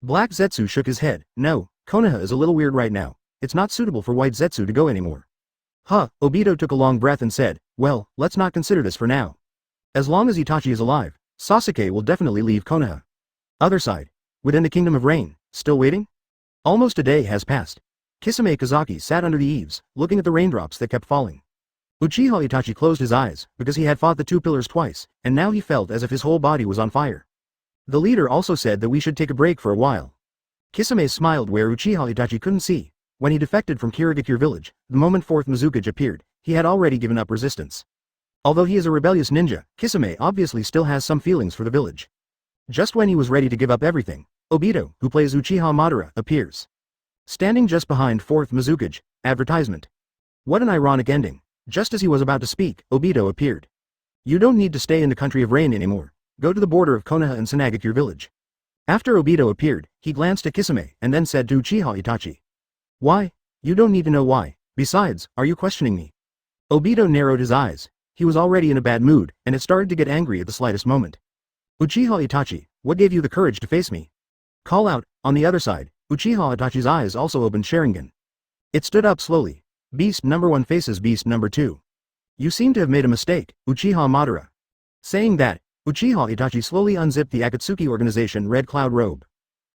Black Zetsu shook his head. No, Konoha is a little weird right now. It's not suitable for White Zetsu to go anymore. Obito took a long breath and said, well, let's not consider this for now. As long as Itachi is alive, Sasuke will definitely leave Konoha. Other side. Within the Kingdom of Rain, still waiting? Almost a day has passed. Kisame Kazaki sat under the eaves, looking at the raindrops that kept falling. Uchiha Itachi closed his eyes, because he had fought the two pillars twice, and now he felt as if his whole body was on fire. The leader also said that we should take a break for a while. Kisame smiled where Uchiha Itachi couldn't see. When he defected from Kirigakure village, the moment Fourth Mizukage appeared, he had already given up resistance. Although he is a rebellious ninja, Kisame obviously still has some feelings for the village. Just when he was ready to give up everything, Obito, who plays Uchiha Madara, appears. Standing just behind Fourth Mizukage, advertisement. What an ironic ending. Just as he was about to speak, Obito appeared. You don't need to stay in the country of rain anymore. Go to the border of Konoha and Tsunade village. After Obito appeared, he glanced at Kisame and then said to Uchiha Itachi. Why? You don't need to know why. Besides, are you questioning me? Obito narrowed his eyes. He was already in a bad mood, and had started to get angry at the slightest moment. Uchiha Itachi, what gave you the courage to face me? Call out. On the other side, Uchiha Itachi's eyes also opened Sharingan. It stood up slowly. Beast number 1 faces beast number 2. You seem to have made a mistake, Uchiha Madara. Saying that, Uchiha Itachi slowly unzipped the Akatsuki organization Red Cloud robe.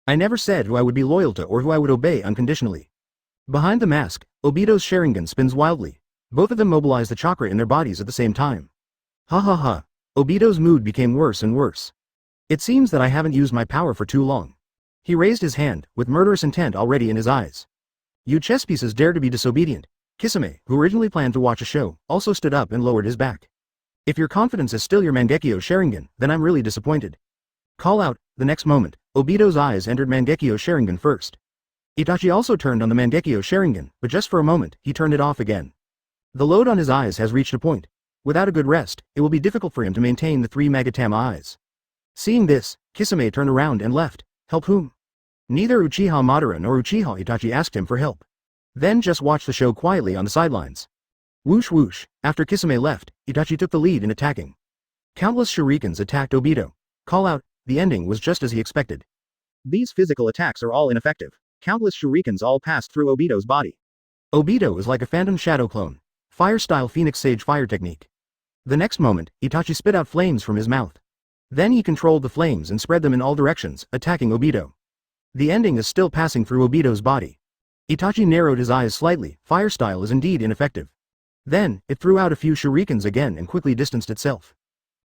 I never said who I would be loyal to or who I would obey unconditionally. Behind the mask, Obito's Sharingan spins wildly. Both of them mobilize the chakra in their bodies at the same time. Ha ha ha. Obito's mood became worse and worse. It seems that I haven't used my power for too long. He raised his hand, with murderous intent already in his eyes. You chess pieces dare to be disobedient. Kisame, who originally planned to watch a show, also stood up and lowered his back. If your confidence is still your Mangekyo Sharingan, then I'm really disappointed. Call out. The next moment, Obito's eyes entered Mangekyo Sharingan first. Itachi also turned on the Mangekyo Sharingan, but just for a moment, he turned it off again. The load on his eyes has reached a point. Without a good rest, it will be difficult for him to maintain the 3 Magatama eyes. Seeing this, Kisame turned around and left. Help whom? Neither Uchiha Madara nor Uchiha Itachi asked him for help. Then just watch the show quietly on the sidelines. Whoosh whoosh. After Kisame left, Itachi took the lead in attacking. Countless shurikens attacked Obito. Call out. The ending was just as he expected. These physical attacks are all ineffective. Countless shurikens all passed through Obito's body. Obito is like a phantom shadow clone. Fire-style Phoenix Sage fire technique. The next moment, Itachi spit out flames from his mouth. Then he controlled the flames and spread them in all directions, attacking Obito. The ending is still passing through Obito's body. Itachi narrowed his eyes slightly. Fire style is indeed ineffective. Then, it threw out a few shurikens again and quickly distanced itself.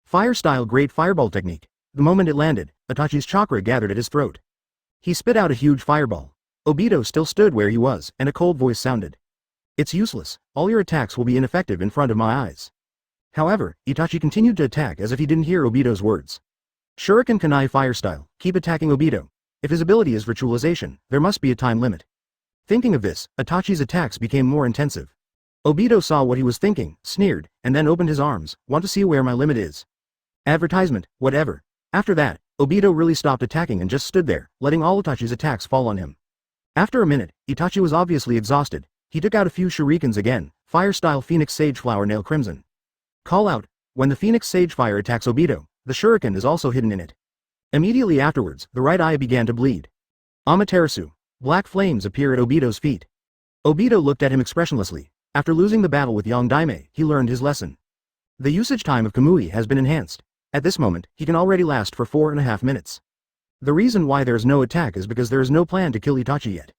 Fire style great fireball technique. The moment it landed, Itachi's chakra gathered at his throat. He spit out a huge fireball. Obito still stood where he was, and a cold voice sounded. It's useless. All your attacks will be ineffective in front of my eyes. However, Itachi continued to attack as if he didn't hear Obito's words. Shuriken Kanai fire style. Keep attacking Obito. If his ability is ritualization, there must be a time limit. Thinking of this, Itachi's attacks became more intensive. Obito saw what he was thinking, sneered, and then opened his arms. Want to see where my limit is? Advertisement, whatever. After that, Obito really stopped attacking and just stood there, letting all Itachi's attacks fall on him. After a minute, Itachi was obviously exhausted. He took out a few shurikens again, fire-style Phoenix Sage Flower Nail Crimson. Call out. When the Phoenix Sage Fire attacks Obito, the shuriken is also hidden in it. Immediately afterwards, the right eye began to bleed. Amaterasu. Black flames appear at Obito's feet. Obito looked at him expressionlessly. After losing the battle with Yang Daime, he learned his lesson. The usage time of Kamui has been enhanced. At this moment, he can already last for 4.5 minutes. The reason why there is no attack is because there is no plan to kill Itachi yet.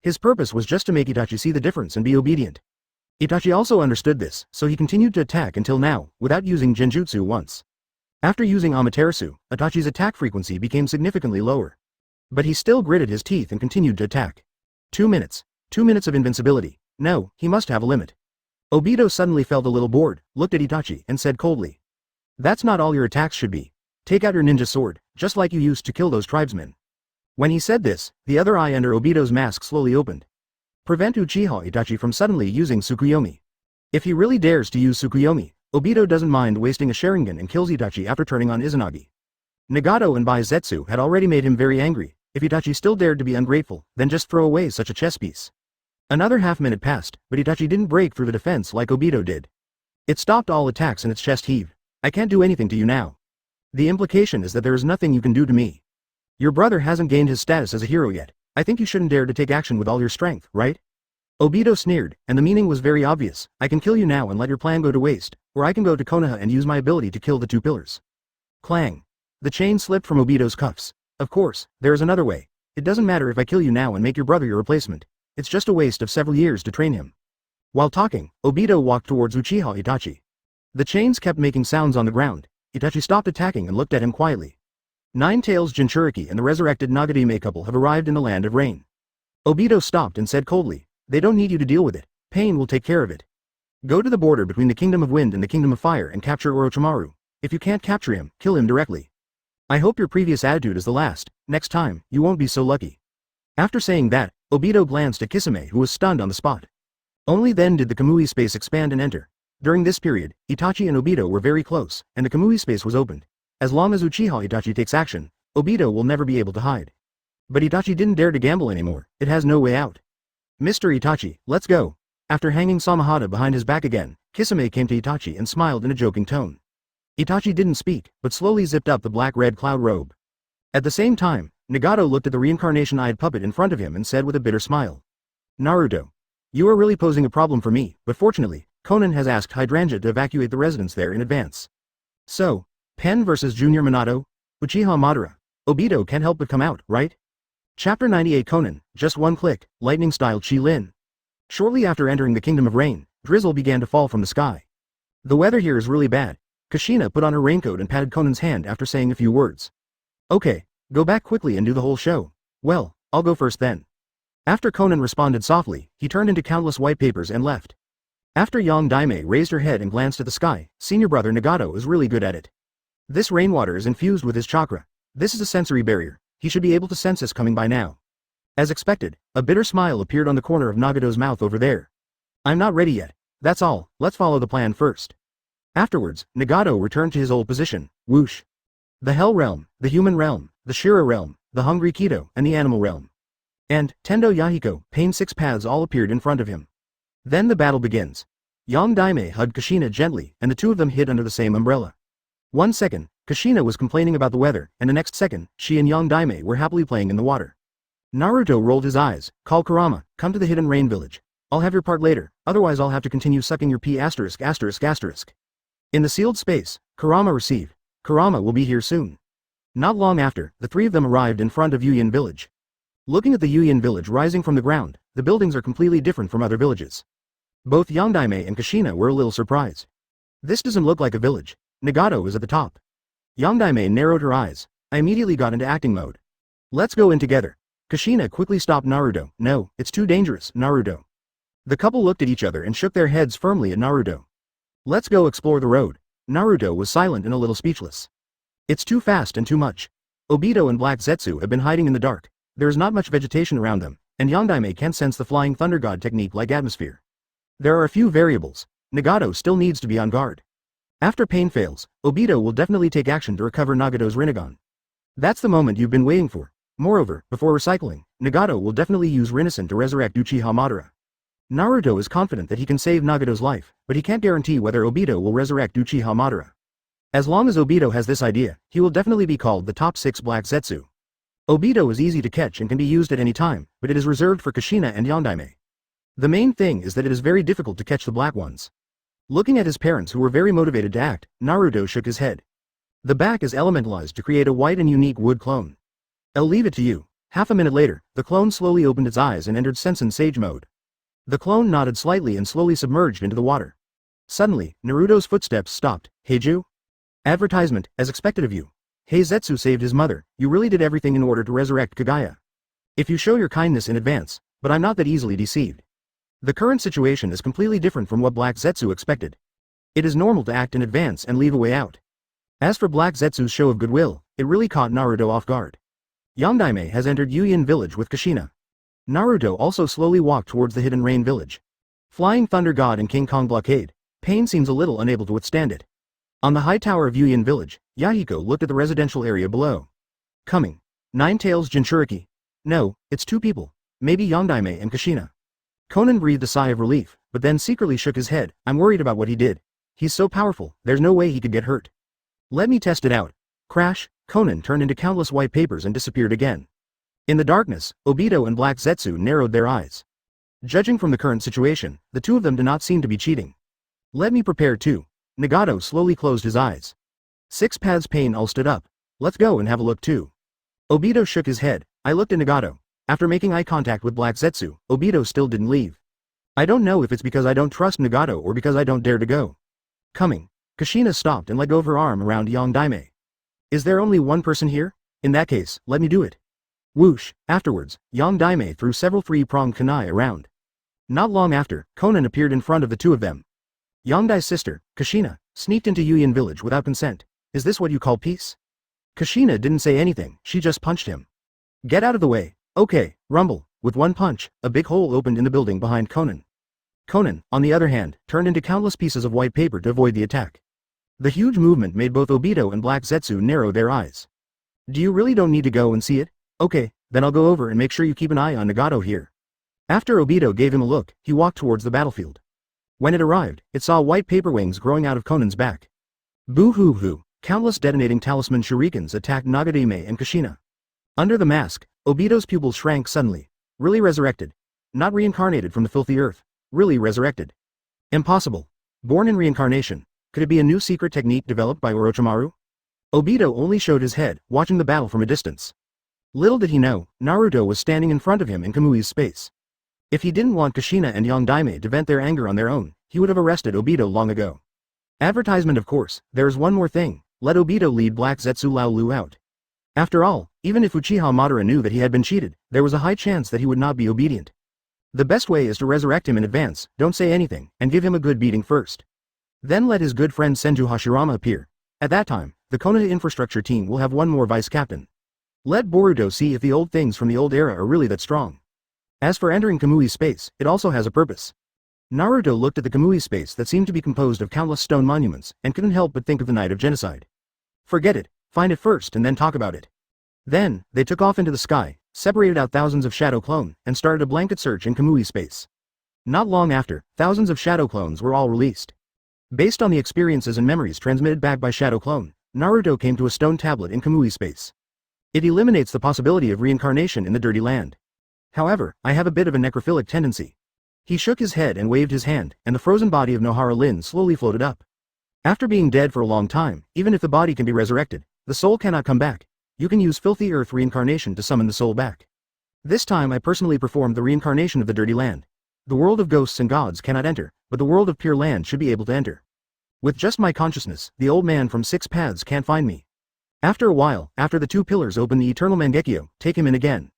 His purpose was just to make Itachi see the difference and be obedient. Itachi also understood this, so he continued to attack until now, without using Genjutsu once. After using Amaterasu, Itachi's attack frequency became significantly lower. But he still gritted his teeth and continued to attack. 2 minutes. 2 minutes of invincibility. No, he must have a limit. Obito suddenly felt a little bored, looked at Itachi, and said coldly. That's not all your attacks should be. Take out your ninja sword, just like you used to kill those tribesmen. When he said this, the other eye under Obito's mask slowly opened. Prevent Uchiha Itachi from suddenly using Tsukuyomi. If he really dares to use Tsukuyomi, Obito doesn't mind wasting a Sharingan and kills Itachi after turning on Izanagi. Nagato and Bai Zetsu had already made him very angry. If Itachi still dared to be ungrateful, then just throw away such a chess piece. Another half-minute passed, but Itachi didn't break through the defense like Obito did. It stopped all attacks and its chest heaved. I can't do anything to you now. The implication is that there is nothing you can do to me. Your brother hasn't gained his status as a hero yet. I think you shouldn't dare to take action with all your strength, right? Obito sneered, and the meaning was very obvious. I can kill you now and let your plan go to waste, or I can go to Konoha and use my ability to kill the two pillars. Clang. The chain slipped from Obito's cuffs. Of course, there is another way. It doesn't matter if I kill you now and make your brother your replacement. It's just a waste of several years to train him. While talking, Obito walked towards Uchiha Itachi. The chains kept making sounds on the ground. Itachi stopped attacking and looked at him quietly. Nine-Tails Jinchuriki and the resurrected Nagadime couple have arrived in the land of rain. Obito stopped and said coldly, they don't need you to deal with it. Pain will take care of it. Go to the border between the Kingdom of Wind and the Kingdom of Fire and capture Orochimaru. If you can't capture him, kill him directly. I hope your previous attitude is the last. Next time, you won't be so lucky. After saying that, Obito glanced at Kisame who was stunned on the spot. Only then did the Kamui space expand and enter. During this period, Itachi and Obito were very close, and the Kamui space was opened. As long as Uchiha Itachi takes action, Obito will never be able to hide. But Itachi didn't dare to gamble anymore. It has no way out. Mr. Itachi, let's go. After hanging Samahada behind his back again, Kisame came to Itachi and smiled in a joking tone. Itachi didn't speak, but slowly zipped up the black-red cloud robe. At the same time, Nagato looked at the reincarnation-eyed puppet in front of him and said with a bitter smile. Naruto. You are really posing a problem for me, but fortunately, Konan has asked Hydrangea to evacuate the residents there in advance. So, Pen vs Junior Minato? Uchiha Madara. Obito can't help but come out, right? Chapter 98 Konan, just one click, lightning-style Chi-Lin. Shortly after entering the Kingdom of Rain, drizzle began to fall from the sky. The weather here is really bad. Kushina put on her raincoat and patted Konan's hand after saying a few words. Okay, go back quickly and do the whole show. Well, I'll go first then. After Konan responded softly, he turned into countless white papers and left. After Yang Daime raised her head and glanced at the sky, senior brother Nagato is really good at it. This rainwater is infused with his chakra. This is a sensory barrier. He should be able to sense us coming by now. As expected, a bitter smile appeared on the corner of Nagato's mouth over there. I'm not ready yet. That's all, let's follow the plan first. Afterwards, Nagato returned to his old position. Whoosh. The Hell Realm, the Human Realm, the Shira Realm, the Hungry Kido, and the Animal Realm. And, Tendo Yahiko, Pain Six Paths all appeared in front of him. Then the battle begins. Yang Daime hugged Kushina gently, and the two of them hid under the same umbrella. 1 second, Kushina was complaining about the weather, and the next second, she and Yang Daime were happily playing in the water. Naruto rolled his eyes. Call Kurama, come to the hidden rain village. I'll have your part later, otherwise I'll have to continue sucking your pee asterisk asterisk asterisk. In the sealed space, Kurama received. Kurama will be here soon. Not long after, the three of them arrived in front of Yuyin village. Looking at the Yuyin village rising from the ground, the buildings are completely different from other villages. Both Yang Daime and Kushina were a little surprised. This doesn't look like a village. Nagato is at the top. Yang Daime narrowed her eyes. I immediately got into acting mode. Let's go in together. Kushina quickly stopped Naruto. No, it's too dangerous, Naruto. The couple looked at each other and shook their heads firmly at Naruto. Let's go explore the road. Naruto was silent and a little speechless. It's too fast and too much. Obito and Black Zetsu have been hiding in the dark. There is not much vegetation around them, and Yang Daime can't sense the flying thunder god technique like atmosphere. There are a few variables. Nagato still needs to be on guard. After pain fails, Obito will definitely take action to recover Nagato's Rinnegan. That's the moment you've been waiting for. Moreover, before recycling, Nagato will definitely use Rinnesan to resurrect Uchiha Madara. Naruto is confident that he can save Nagato's life, but he can't guarantee whether Obito will resurrect Uchiha Madara. As long as Obito has this idea, he will definitely be called the top 6 Black Zetsu. Obito is easy to catch and can be used at any time, but it is reserved for Kushina and Yondaime. The main thing is that it is very difficult to catch the black ones. Looking at his parents who were very motivated to act, Naruto shook his head. The back is elementalized to create a white and unique wood clone. I'll leave it to you. Half a minute later, the clone slowly opened its eyes and entered Sensen Sage mode. The clone nodded slightly and slowly submerged into the water. Suddenly, Naruto's footsteps stopped. Hey Ju? Advertisement, as expected of you. Hey Zetsu saved his mother, you really did everything in order to resurrect Kaguya. If you show your kindness in advance, but I'm not that easily deceived. The current situation is completely different from what Black Zetsu expected. It is normal to act in advance and leave a way out. As for Black Zetsu's show of goodwill, it really caught Naruto off guard. Yondaime has entered Yuyin village with Kushina. Naruto also slowly walked towards the Hidden Rain village. Flying Thunder God and King Kong blockade, Pain seems a little unable to withstand it. On the high tower of Yuyin village, Yahiko looked at the residential area below. Coming. Nine-Tails Jinchuriki. No, it's 2 people. Maybe Yondaime and Kushina. Conan breathed a sigh of relief, but then secretly shook his head. I'm worried about what he did. He's so powerful, there's no way he could get hurt. Let me test it out. Crash, Conan turned into countless white papers and disappeared again. In the darkness, Obito and Black Zetsu narrowed their eyes. Judging from the current situation, the 2 of them do not seem to be cheating. Let me prepare too. Nagato slowly closed his eyes. 6 Paths Pain all stood up. Let's go and have a look too. Obito shook his head. I looked at Nagato. After making eye contact with Black Zetsu, Obito still didn't leave. I don't know if it's because I don't trust Nagato or because I don't dare to go. Coming. Kushina stopped and let go of her arm around Yondaime. Is there only one person here? In that case, let me do it. Whoosh. Afterwards, Yondaime threw several 3-pronged kunai around. Not long after, Conan appeared in front of the 2 of them. Yondai's sister, Kushina, sneaked into Yuyin village without consent. Is this what you call peace? Kushina didn't say anything, she just punched him. Get out of the way. Okay, rumble. With one punch, a big hole opened in the building behind Conan. Conan, on the other hand, turned into countless pieces of white paper to avoid the attack. The huge movement made both Obito and Black Zetsu narrow their eyes. Do you really don't need to go and see it? Okay, then I'll go over and make sure you keep an eye on Nagato here. After Obito gave him a look, he walked towards the battlefield. When it arrived, it saw white paper wings growing out of Conan's back. Boo-hoo-hoo, countless detonating talisman shurikens attacked Nagadame and Kushina. Under the mask, Obito's pupils shrank suddenly. Really resurrected. Not reincarnated from the filthy earth. Really resurrected. Impossible. Born in reincarnation. Could it be a new secret technique developed by Orochimaru? Obito only showed his head, watching the battle from a distance. Little did he know, Naruto was standing in front of him in Kamui's space. If he didn't want Kushina and Yondaime to vent their anger on their own, he would have arrested Obito long ago. Advertisement of course, there is one more thing, let Obito lead Black Zetsu Lao Lu out. After all, even if Uchiha Madara knew that he had been cheated, there was a high chance that he would not be obedient. The best way is to resurrect him in advance, don't say anything, and give him a good beating first. Then let his good friend Senju Hashirama appear. At that time, the Konoha infrastructure team will have one more vice captain. Let Boruto see if the old things from the old era are really that strong. As for entering Kamui's space, it also has a purpose. Naruto looked at the Kamui space that seemed to be composed of countless stone monuments, and couldn't help but think of the night of genocide. Forget it, find it first and then talk about it. Then, they took off into the sky, separated out thousands of shadow clone, and started a blanket search in Kamui space. Not long after, thousands of shadow clones were all released. Based on the experiences and memories transmitted back by shadow clone, Naruto came to a stone tablet in Kamui space. It eliminates the possibility of reincarnation in the dirty land. However, I have a bit of a necrophilic tendency. He shook his head and waved his hand, and the frozen body of Nohara Lin slowly floated up. After being dead for a long time, even if the body can be resurrected, the soul cannot come back. You can use filthy earth reincarnation to summon the soul back. This time I personally performed the reincarnation of the dirty land. The world of ghosts and gods cannot enter, but the world of pure land should be able to enter. With just my consciousness, the old man from 6 paths can't find me. After a while, after the 2 pillars open the eternal Mangekyo, take him in again.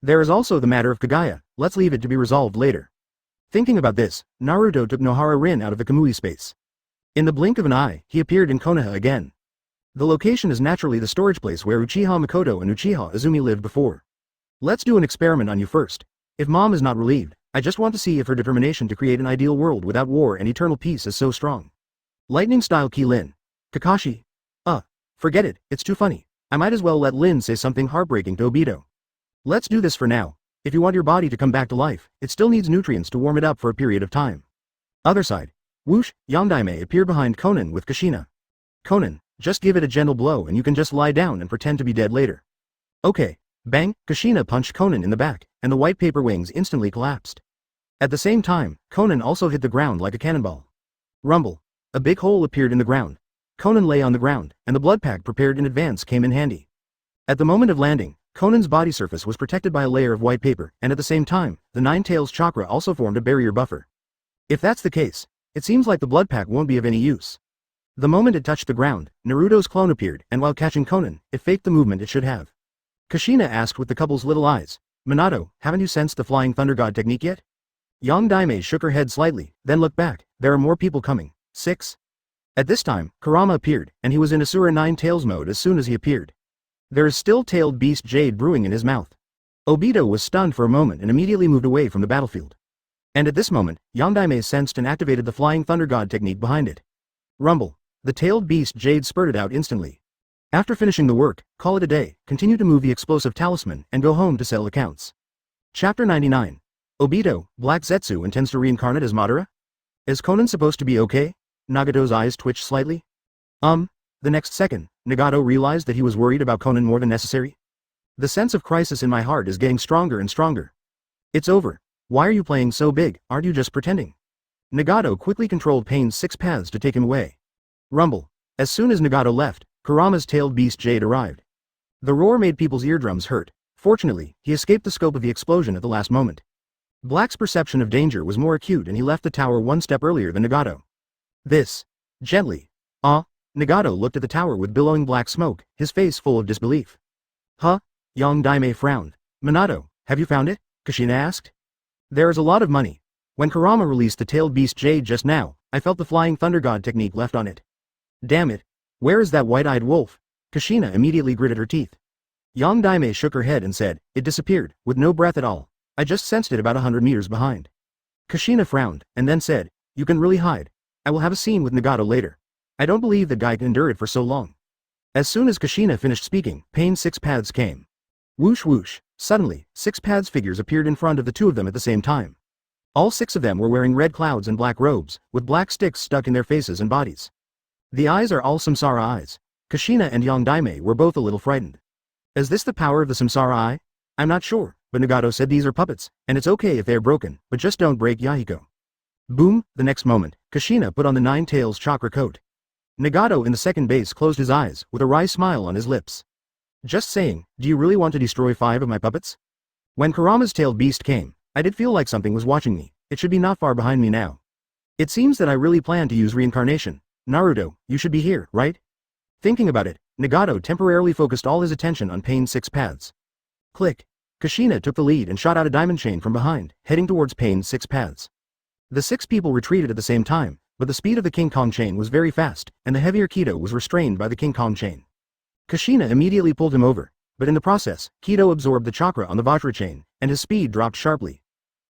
There is also the matter of Kaguya, let's leave it to be resolved later. Thinking about this, Naruto took Nohara Rin out of the Kamui space. In the blink of an eye, he appeared in Konoha again. The location is naturally the storage place where Uchiha Makoto and Uchiha Izumi lived before. Let's do an experiment on you first. If mom is not relieved, I just want to see if her determination to create an ideal world without war and eternal peace is so strong. Lightning style Key Lin. Kakashi. Forget it, it's too funny. I might as well let Lin say something heartbreaking to Obito. Let's do this for now. If you want your body to come back to life, it still needs nutrients to warm it up for a period of time. Other side. Whoosh, Yongdaime appeared behind Konan with Kushina. Konan, just give it a gentle blow and you can just lie down and pretend to be dead later. Okay. Bang, Kushina punched Konan in the back, and the white paper wings instantly collapsed. At the same time, Konan also hit the ground like a cannonball. Rumble. A big hole appeared in the ground. Konan lay on the ground, and the blood pack prepared in advance came in handy. At the moment of landing, Konan's body surface was protected by a layer of white paper, and at the same time, the Nine Tails chakra also formed a barrier buffer. If that's the case, it seems like the blood pack won't be of any use. The moment it touched the ground, Naruto's clone appeared, and while catching Konan, it faked the movement it should have. Kushina asked with the couple's little eyes, Minato, haven't you sensed the Flying Thunder God technique yet? Yongdaime shook her head slightly, then looked back. There are more people coming. 6. At this time, Kurama appeared, and he was in Asura Nine Tails mode as soon as he appeared. There is still tailed beast jade brewing in his mouth. Obito was stunned for a moment and immediately moved away from the battlefield. And at this moment, Yongdaime sensed and activated the Flying Thunder God technique behind it. Rumble. The tailed beast jade spurted out instantly. After finishing the work, call it a day, continue to move the explosive talisman, and go home to settle accounts. Chapter 99. Obito, Black Zetsu intends to reincarnate as Madara? Is Konan supposed to be okay? Nagato's eyes twitched slightly. The next second, Nagato realized that he was worried about Konan more than necessary. The sense of crisis in my heart is getting stronger and stronger. It's over. Why are you playing so big, aren't you just pretending? Nagato quickly controlled Pain's 6 paths to take him away. Rumble. As soon as Nagato left, Kurama's tailed beast Jade arrived. The roar made people's eardrums hurt. Fortunately, he escaped the scope of the explosion at the last moment. Black's perception of danger was more acute and he left the tower one step earlier than Nagato. This. Gently. Nagato looked at the tower with billowing black smoke, his face full of disbelief. Huh? Yongdaime frowned. Minato, have you found it? Kushina asked. There is a lot of money. When Kurama released the tailed beast Jade just now, I felt the Flying Thunder God technique left on it. Damn it. Where is that white-eyed wolf? Kushina immediately gritted her teeth. Yongdaime shook her head and said, it disappeared, with no breath at all. I just sensed it about 100 meters behind. Kushina frowned, and then said, you can really hide. I will have a scene with Nagato later. I don't believe that guy can endure it for so long. As soon as Kushina finished speaking, Pain's 6 paths came. Whoosh whoosh. Suddenly, 6 paths figures appeared in front of the two of them at the same time. All 6 of them were wearing red clouds and black robes, with black sticks stuck in their faces and bodies. The eyes are all Samsara eyes. Kushina and Yongdaime were both a little frightened. Is this the power of the Samsara eye? I'm not sure, but Nagato said these are puppets, and it's okay if they are broken, but just don't break Yahiko. Boom, the next moment, Kushina put on the Nine Tails chakra coat. Nagato in the second base closed his eyes, with a wry smile on his lips. Just saying, do you really want to destroy 5 of my puppets? When Kurama's tailed beast came, I did feel like something was watching me. It should be not far behind me now. It seems that I really plan to use reincarnation. Naruto, you should be here, right? Thinking about it, Nagato temporarily focused all his attention on Pain's 6 paths. Click. Kushina took the lead and shot out a diamond chain from behind, heading towards Pain's 6 paths. The 6 people retreated at the same time, but the speed of the King Kong chain was very fast, and the heavier Kido was restrained by the King Kong chain. Kushina immediately pulled him over, but in the process, Kido absorbed the chakra on the Vajra chain, and his speed dropped sharply.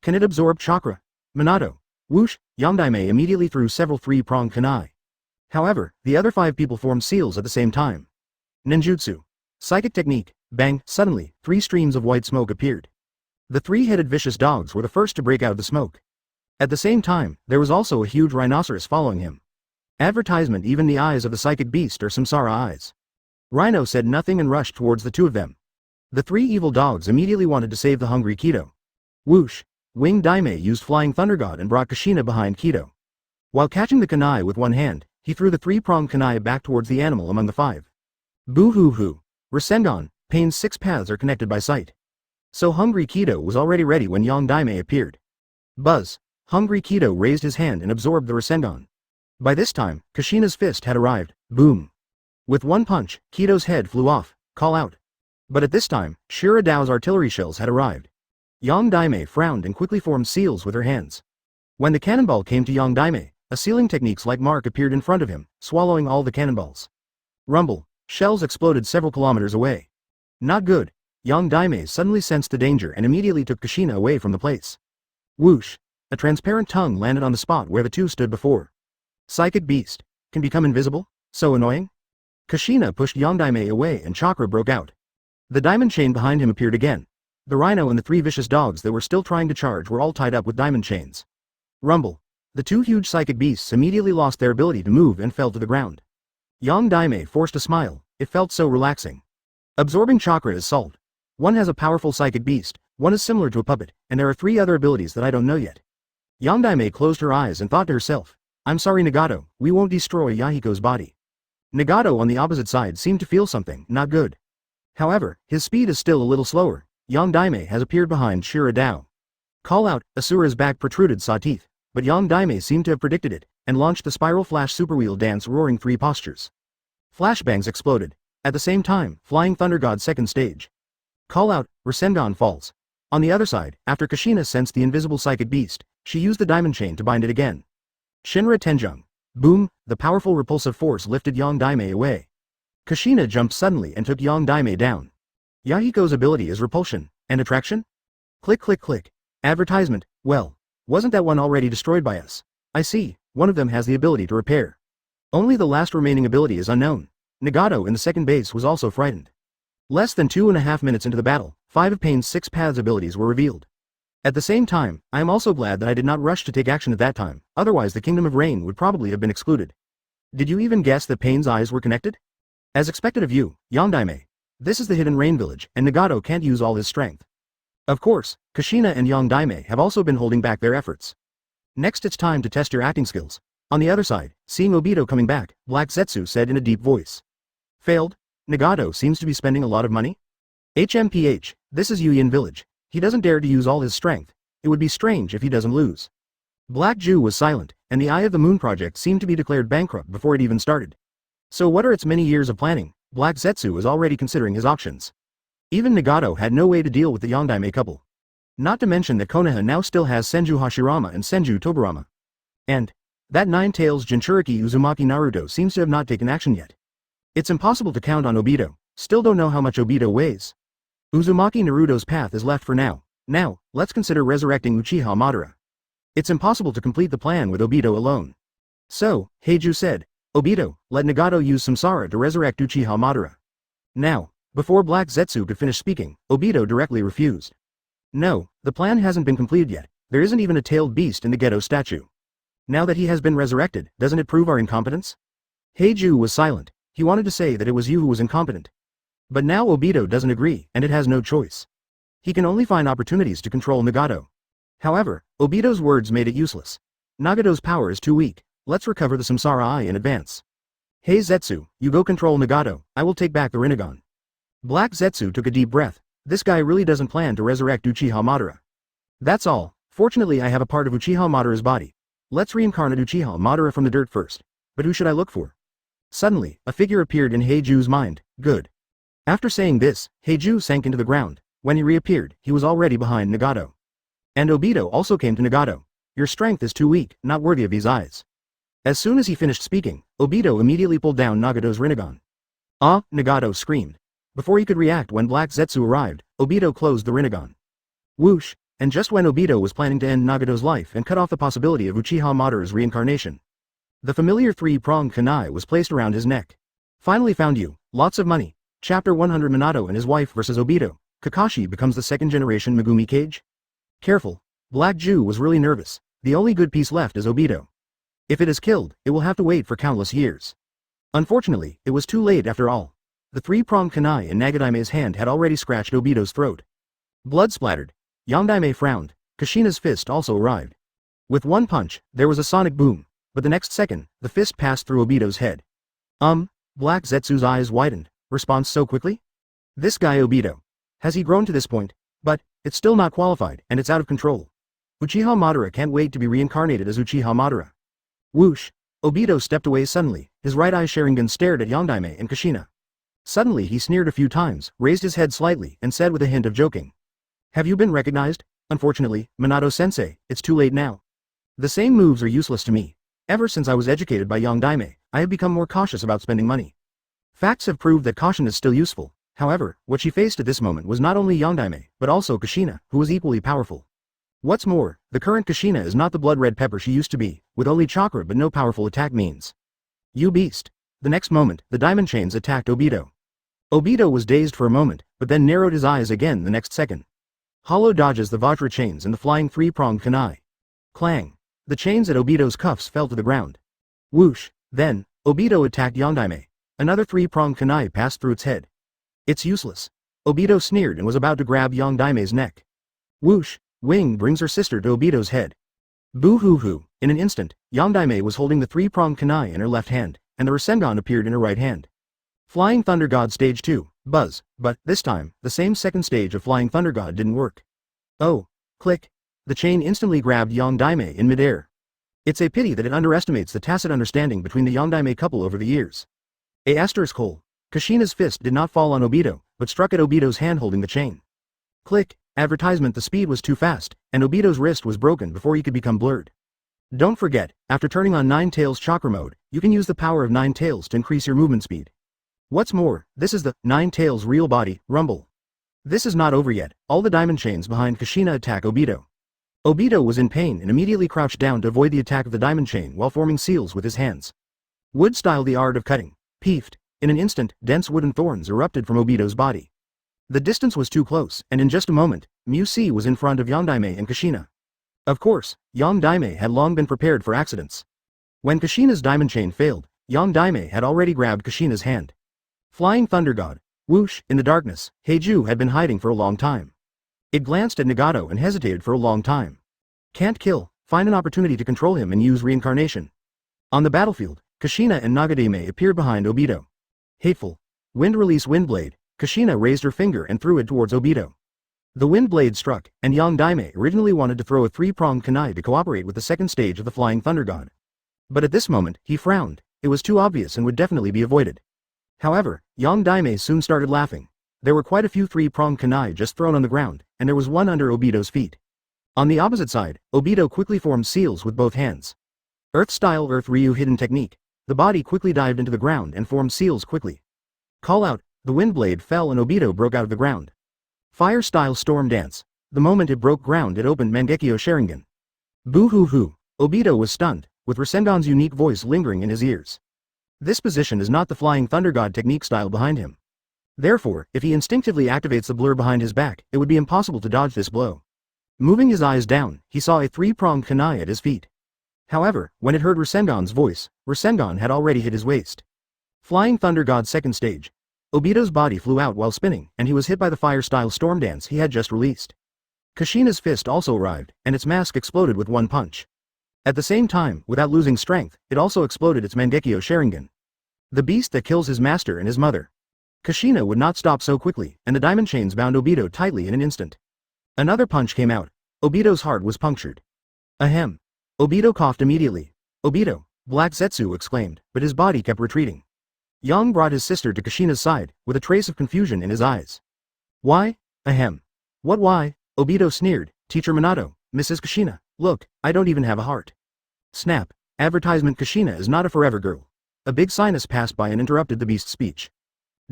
Can it absorb chakra? Minato. Whoosh, Yongdaime immediately threw several 3-pronged kunai. However, the other 5 people formed seals at the same time. Ninjutsu. Psychic technique. Bang, suddenly, 3 streams of white smoke appeared. The 3-headed vicious dogs were the first to break out of the smoke. At the same time, there was also a huge rhinoceros following him. Advertisement. Even the eyes of the psychic beast are Samsara eyes. Rhino said nothing and rushed towards the 2 of them. The 3 evil dogs immediately wanted to save the hungry Kido. Whoosh. Winged Daime used Flying Thunder God and brought Kushina behind Kido. While catching the kunai with one hand, he threw the 3-pronged kunai back towards the animal among the 5. Boo-hoo-hoo. Rasengan. Pain's 6 paths are connected by sight. So hungry Kido was already ready when Yongdaime appeared. Buzz. Hungry Kido raised his hand and absorbed the Rasengan. By this time, Kushina's fist had arrived. Boom. With one punch, Kido's head flew off. Call out. But at this time, Shira Dao's artillery shells had arrived. Yongdaime frowned and quickly formed seals with her hands. When the cannonball came to Yongdaime, a sealing techniques like mark appeared in front of him, swallowing all the cannonballs. Rumble. Shells exploded several kilometers away. Not good. Yongdaime suddenly sensed the danger and immediately took Kushina away from the place. Whoosh. A transparent tongue landed on the spot where the 2 stood before. Psychic beast. Can become invisible? So annoying? Kushina pushed Yongdaime away and chakra broke out. The diamond chain behind him appeared again. The rhino and the 3 vicious dogs that were still trying to charge were all tied up with diamond chains. Rumble. The 2 huge psychic beasts immediately lost their ability to move and fell to the ground. Yang Daimei forced a smile, it felt so relaxing. Absorbing chakra is salt. One has a powerful psychic beast, one is similar to a puppet, and there are 3 other abilities that I don't know yet. Yang Daimei closed her eyes and thought to herself, I'm sorry Nagato, we won't destroy Yahiko's body. Nagato on the opposite side seemed to feel something not good. However, his speed is still a little slower. Yang Daimei has appeared behind Shira Dao. Call out, Asura's back protruded saw teeth, but Yang Daimei seemed to have predicted it, and launched the spiral flash superwheel dance roaring 3 postures. Flashbangs exploded. At the same time, Flying Thunder God second stage. Call out, Rasengan falls. On the other side, after Kushina sensed the invisible psychic beast, she used the diamond chain to bind it again. Shinra Tenjung. Boom, the powerful repulsive force lifted Yang Daimei away. Kushina jumped suddenly and took Yang Daimei down. Yahiko's ability is repulsion, and attraction? Click click click. Advertisement, well, wasn't that one already destroyed by us? I see, one of them has the ability to repair. Only the last remaining ability is unknown. Nagato in the second base was also frightened. Less than 2.5 minutes into the battle, 5 of Pain's 6 paths abilities were revealed. At the same time, I am also glad that I did not rush to take action at that time, otherwise the Kingdom of Rain would probably have been excluded. Did you even guess that Pain's eyes were connected? As expected of you, Yang Daimei. This is the hidden rain village, and Nagato can't use all his strength. Of course, Kushina and Yang Daimei have also been holding back their efforts. Next it's time to test your acting skills. On the other side, seeing Obito coming back, Black Zetsu said in a deep voice. Failed? Nagato seems to be spending a lot of money? HMPH, this is Yuyin village. He doesn't dare to use all his strength. It would be strange if he doesn't lose. Black Jue was silent, and the Eye of the Moon project seemed to be declared bankrupt before it even started. So what are its many years of planning? Black Zetsu was already considering his options. Even Nagato had no way to deal with the Yang Daimei couple. Not to mention that Konoha now still has Senju Hashirama and Senju Tobarama. And that Nine-Tails Jinchuriki Uzumaki Naruto seems to have not taken action yet. It's impossible to count on Obito, still don't know how much Obito weighs. Uzumaki Naruto's path is left for now. Now, let's consider resurrecting Uchiha Madara. It's impossible to complete the plan with Obito alone. So, Heiju said, Obito, let Nagato use Samsara to resurrect Uchiha Madara. Now, before Black Zetsu could finish speaking, Obito directly refused. No, the plan hasn't been completed yet, there isn't even a tailed beast in the ghetto statue. Now that he has been resurrected, doesn't it prove our incompetence? Heiju was silent, he wanted to say that it was you who was incompetent. But now Obito doesn't agree, and it has no choice. He can only find opportunities to control Nagato. However, Obito's words made it useless. Nagato's power is too weak, let's recover the Samsara Eye in advance. Hey Zetsu, you go control Nagato, I will take back the Rinnegan. Black Zetsu took a deep breath, this guy really doesn't plan to resurrect Uchiha Madara. That's all, fortunately I have a part of Uchiha Madara's body. Let's reincarnate Uchiha Madara from the dirt first. But who should I look for? Suddenly, a figure appeared in Heiju's mind, good. After saying this, Heiju sank into the ground. When he reappeared, he was already behind Nagato. And Obito also came to Nagato. Your strength is too weak, not worthy of these eyes. As soon as he finished speaking, Obito immediately pulled down Nagato's Rinnegan. Ah, Nagato screamed. Before he could react when Black Zetsu arrived, Obito closed the Rinnegan. Whoosh, and just when Obito was planning to end Nagato's life and cut off the possibility of Uchiha Madara's reincarnation. The familiar 3-pronged kunai was placed around his neck. Finally found you, lots of money. Chapter 100 Minato and his wife versus Obito. Kakashi becomes the second-generation Megumi Kage? Careful. Black Jue was really nervous. The only good piece left is Obito. If it is killed, it will have to wait for countless years. Unfortunately, it was too late after all. The 3-pronged kunai in Nagadaime's hand had already scratched Obito's throat. Blood splattered. Yang Daimei frowned. Kushina's fist also arrived. With one punch, there was a sonic boom, but the next second, the fist passed through Obito's head. Black Zetsu's eyes widened. Response so quickly? This guy Obito. Has he grown to this point? But, it's still not qualified, and it's out of control. Uchiha Madara can't wait to be reincarnated as Uchiha Madara. Whoosh! Obito stepped away suddenly, his right eye Sharingan stared at Yang Daimei and Kushina. Suddenly he sneered a few times, raised his head slightly, and said with a hint of joking. Have you been recognized? Unfortunately, Minato-sensei, it's too late now. The same moves are useless to me. Ever since I was educated by Yang Daimei, I have become more cautious about spending money. Facts have proved that caution is still useful. However, what she faced at this moment was not only Yang Daimei, but also Kushina, who was equally powerful. What's more, the current Kushina is not the blood red pepper she used to be, with only chakra but no powerful attack means. You beast. The next moment, the diamond chains attacked Obito. Obito was dazed for a moment, but then narrowed his eyes again the next second. Hollow dodges the Vajra chains and the flying three-pronged kunai. Clang. The chains at Obito's cuffs fell to the ground. Whoosh. Then, Obito attacked Yondaime. Another three-pronged kunai passed through its head. It's useless. Obito sneered and was about to grab Yondaime's neck. Whoosh. Wing brings her sister to Obito's head. Boo-hoo-hoo. In an instant, Yondaime was holding the three-pronged kunai in her left hand, and the Rasengan appeared in her right hand. Flying Thunder God Stage 2, Buzz, but, this time, the same second stage of Flying Thunder God didn't work. Oh. Click. The chain instantly grabbed Yondaime in midair. It's a pity that it underestimates the tacit understanding between the Yondaime couple over the years. ***. Kushina's fist did not fall on Obito, but struck at Obito's hand holding the chain. Click. Advertisement. The speed was too fast, and Obito's wrist was broken before he could become blurred. Don't forget, after turning on Nine Tails Chakra Mode, you can use the power of Nine Tails to increase your movement speed. What's more, this is the Nine Tails real body, Rumble. This is not over yet. All the diamond chains behind Kushina attack Obito. Obito was in pain and immediately crouched down to avoid the attack of the diamond chain while forming seals with his hands. Wood style. The art of cutting. Peefed. In an instant, dense wooden thorns erupted from Obito's body. The distance was too close, and in just a moment, Mu-C was in front of Yondaime and Kushina. Of course, Yondaime had long been prepared for accidents. When Kushina's diamond chain failed, Yondaime had already grabbed Kushina's hand. Flying Thunder God. Whoosh. In the darkness, Heiju had been hiding for a long time. It glanced at Nagato and hesitated for a long time. Can't kill, find an opportunity to control him and use reincarnation. On the battlefield, Kushina and Nagadame appeared behind Obito. Hateful. Wind release Windblade. Kushina raised her finger and threw it towards Obito. The wind blade struck, and Yondaime originally wanted to throw a three-pronged kunai to cooperate with the second stage of the Flying Thunder God. But at this moment, he frowned. It was too obvious and would definitely be avoided. However, Yondaime soon started laughing. There were quite a few three-pronged kunai just thrown on the ground, and there was one under Obito's feet. On the opposite side, Obito quickly formed seals with both hands. Earth-style Earth Ryu hidden technique. The body quickly dived into the ground and formed seals quickly. Call out. The wind blade fell and Obito broke out of the ground. Fire-style Storm Dance. The moment it broke ground, it opened Mangekyo Sharingan. Boo-hoo-hoo. Obito was stunned, with Rasengan's unique voice lingering in his ears. This position is not the Flying Thunder God technique style behind him. Therefore, if he instinctively activates the blur behind his back, it would be impossible to dodge this blow. Moving his eyes down, he saw a three-pronged kunai at his feet. However, when it heard Rasengan's voice, Rasengan had already hit his waist. Flying Thunder God second stage. Obito's body flew out while spinning, and he was hit by the fire-style storm dance he had just released. Kushina's fist also arrived, and its mask exploded with one punch. At the same time, without losing strength, it also exploded its Mangekyo Sharingan. The beast that kills his master and his mother. Kushina would not stop so quickly, and the diamond chains bound Obito tightly in an instant. Another punch came out. Obito's heart was punctured. Ahem. Obito coughed immediately. Obito, Black Zetsu exclaimed, but his body kept retreating. Yang brought his sister to Kushina's side, with a trace of confusion in his eyes. Why? Ahem. What why? Obito sneered. Teacher Minato, Mrs. Kushina, look, I don't even have a heart. Snap. Advertisement. Kushina is not a forever girl. A big sinus passed by and interrupted the beast's speech.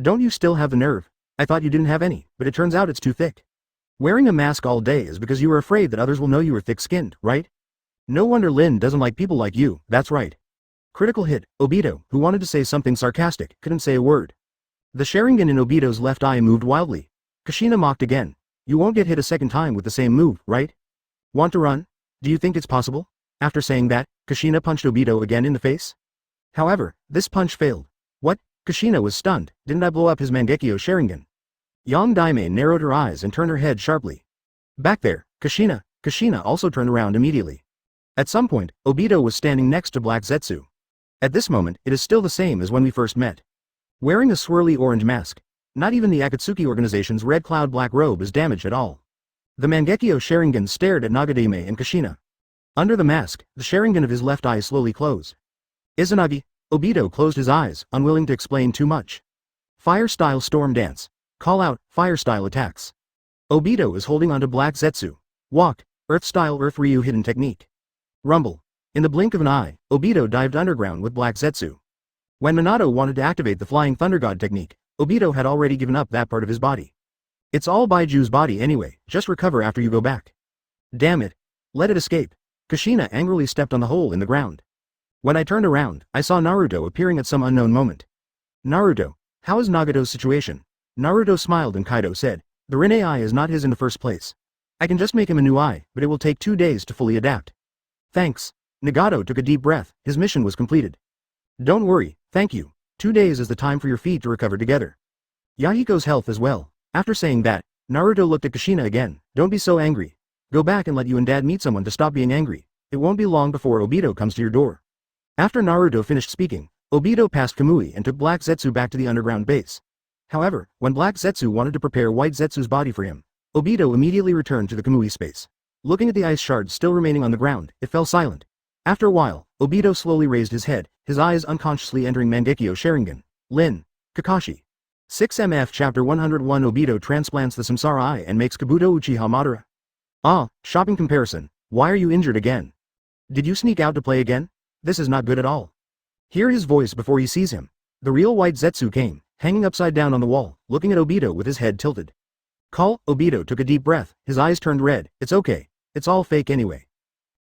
Don't you still have the nerve? I thought you didn't have any, but it turns out it's too thick. Wearing a mask all day is because you are afraid that others will know you are thick-skinned, right? No wonder Lin doesn't like people like you, that's right. Critical hit. Obito, who wanted to say something sarcastic, couldn't say a word. The Sharingan in Obito's left eye moved wildly. Kushina mocked again. You won't get hit a second time with the same move, right? Want to run? Do you think it's possible? After saying that, Kushina punched Obito again in the face. However, this punch failed. What? Kushina was stunned. Didn't I blow up his Mangekyo Sharingan? Yondaime narrowed her eyes and turned her head sharply. Back there, Kushina. Kushina also turned around immediately. At some point, Obito was standing next to Black Zetsu. At this moment, it is still the same as when we first met. Wearing a swirly orange mask. Not even the Akatsuki organization's red cloud black robe is damaged at all. The Mangekyo Sharingan stared at Nagadame and Kushina. Under the mask, the Sharingan of his left eye slowly closed. Izanagi. Obito closed his eyes, unwilling to explain too much. Fire-style Storm Dance. Call out, Fire-style attacks. Obito is holding onto Black Zetsu. Walk, Earth-style Earth Ryu hidden technique. Rumble. In the blink of an eye, Obito dived underground with Black Zetsu. When Minato wanted to activate the Flying Thunder God technique, Obito had already given up that part of his body. It's all Bai Jue's body anyway, just recover after you go back. Damn it. Let it escape. Kushina angrily stepped on the hole in the ground. When I turned around, I saw Naruto appearing at some unknown moment. Naruto, how is Nagato's situation? Naruto smiled and Kaido said, the Rinne eye is not his in the first place. I can just make him a new eye, but it will take 2 days to fully adapt. Thanks. Nagato took a deep breath, his mission was completed. Don't worry, thank you. 2 days is the time for your feet to recover together. Yahiko's health as well. After saying that, Naruto looked at Kushina again. Don't be so angry. Go back and let you and dad meet someone to stop being angry. It won't be long before Obito comes to your door. After Naruto finished speaking, Obito passed Kamui and took Black Zetsu back to the underground base. However, when Black Zetsu wanted to prepare White Zetsu's body for him, Obito immediately returned to the Kamui space. Looking at the ice shards still remaining on the ground, it fell silent. After a while, Obito slowly raised his head, his eyes unconsciously entering Mangekyo Sharingan. Lin. Kakashi. 6MF Chapter 101 Obito transplants the Samsara Eye and makes Kabuto Uchiha Madara. Ah, shopping comparison. Why are you injured again? Did you sneak out to play again? This is not good at all. Hear his voice before he sees him. The real White Zetsu came, hanging upside down on the wall, looking at Obito with his head tilted. Call. Obito took a deep breath, his eyes turned red. It's okay. It's all fake anyway.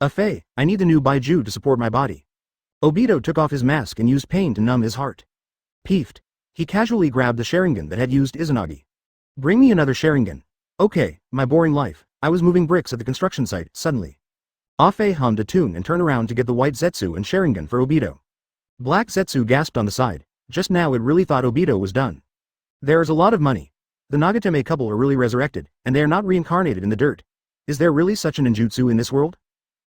Afei, I need the new Bai Jue to support my body. Obito took off his mask and used pain to numb his heart. Peeved. He casually grabbed the Sharingan that had used Izanagi. Bring me another Sharingan. Okay, my boring life. I was moving bricks at the construction site, suddenly. Afei hummed a tune and turned around to get the White Zetsu and Sharingan for Obito. Black Zetsu gasped on the side. Just now it really thought Obito was done. There is a lot of money. The Nagatame couple are really resurrected, and they are not reincarnated in the dirt. Is there really such an ninjutsu in this world?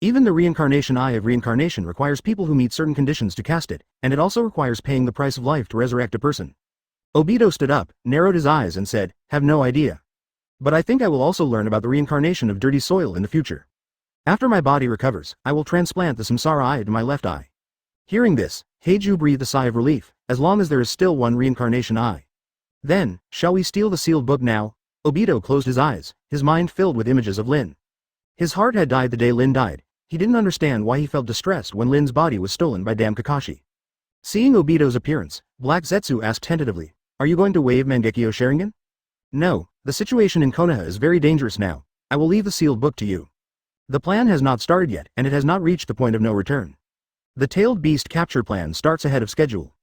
Even the reincarnation eye of reincarnation requires people who meet certain conditions to cast it, and it also requires paying the price of life to resurrect a person. Obito stood up, narrowed his eyes and said, have no idea. But I think I will also learn about the reincarnation of dirty soil in the future. After my body recovers, I will transplant the Samsara Eye to my left eye. Hearing this, Heiju breathed a sigh of relief, as long as there is still one reincarnation eye. Then, shall we steal the sealed book now? Obito closed his eyes, his mind filled with images of Lin. His heart had died the day Lin died. He didn't understand why he felt distressed when Lin's body was stolen by damn Kakashi. Seeing Obito's appearance, Black Zetsu asked tentatively, are you going to wave Mangekyo Sharingan? No, the situation in Konoha is very dangerous now. I will leave the sealed book to you. The plan has not started yet, and it has not reached the point of no return. The tailed beast capture plan starts ahead of schedule.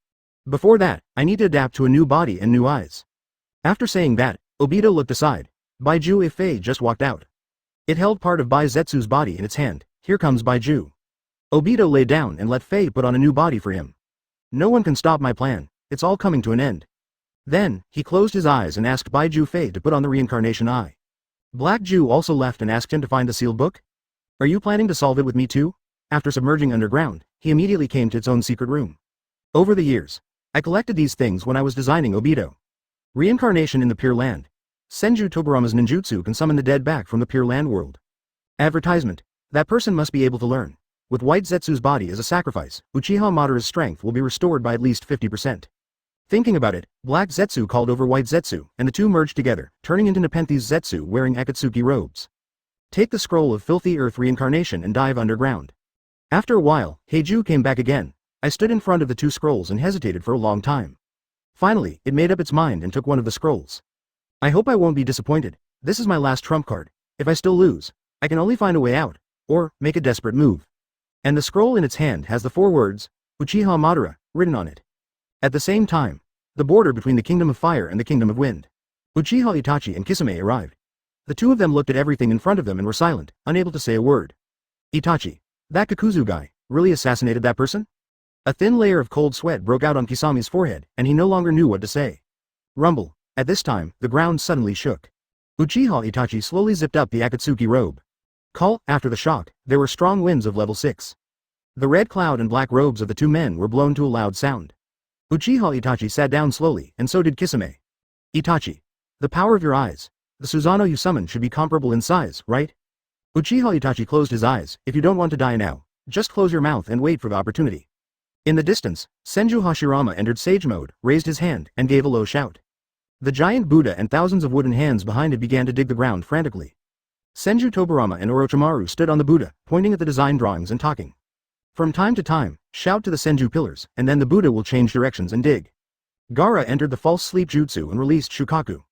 Before that, I need to adapt to a new body and new eyes. After saying that, Obito looked aside. Bai Jue Fei just walked out. It held part of Bai Zetsu's body in its hand. Here comes Bai Jue. Obito lay down and let Fei put on a new body for him. No one can stop my plan, it's all coming to an end. Then, he closed his eyes and asked Bai Jue Fei to put on the reincarnation eye. Black Jue also left and asked him to find the sealed book? Are you planning to solve it with me too? After submerging underground, he immediately came to its own secret room. Over the years, I collected these things when I was designing Obito. Reincarnation in the Pure Land. Senju Tobirama's ninjutsu can summon the dead back from the Pure Land world. Advertisement. That person must be able to learn. With White Zetsu's body as a sacrifice, Uchiha Madara's strength will be restored by at least 50%. Thinking about it, Black Zetsu called over White Zetsu, and the two merged together, turning into Nepenthes Zetsu wearing Akatsuki robes. Take the scroll of filthy earth reincarnation and dive underground. After a while, Heiju came back again. I stood in front of the two scrolls and hesitated for a long time. Finally, it made up its mind and took one of the scrolls. I hope I won't be disappointed. This is my last trump card. If I still lose, I can only find a way out, or make a desperate move. And the scroll in its hand has the 4 words, Uchiha Madara, written on it. At the same time, the border between the Kingdom of Fire and the Kingdom of Wind. Uchiha Itachi and Kisame arrived. The two of them looked at everything in front of them and were silent, unable to say a word. Itachi. That Kakuzu guy, really assassinated that person? A thin layer of cold sweat broke out on Kisame's forehead, and he no longer knew what to say. Rumble. At this time, the ground suddenly shook. Uchiha Itachi slowly zipped up the Akatsuki robe. Call. After the shock, there were strong winds of level 6. The red cloud and black robes of the two men were blown to a loud sound. Uchiha Itachi sat down slowly, and so did Kisame. Itachi. The power of your eyes. The Susanoo you summoned should be comparable in size, right? Uchiha Itachi closed his eyes. If you don't want to die now, just close your mouth and wait for the opportunity. In the distance, Senju Hashirama entered sage mode, raised his hand, and gave a low shout. The giant Buddha and thousands of wooden hands behind it began to dig the ground frantically. Senju Tobirama and Orochimaru stood on the Buddha, pointing at the design drawings and talking. From time to time, shout to the Senju pillars, and then the Buddha will change directions and dig. Gaara entered the false sleep jutsu and released Shukaku.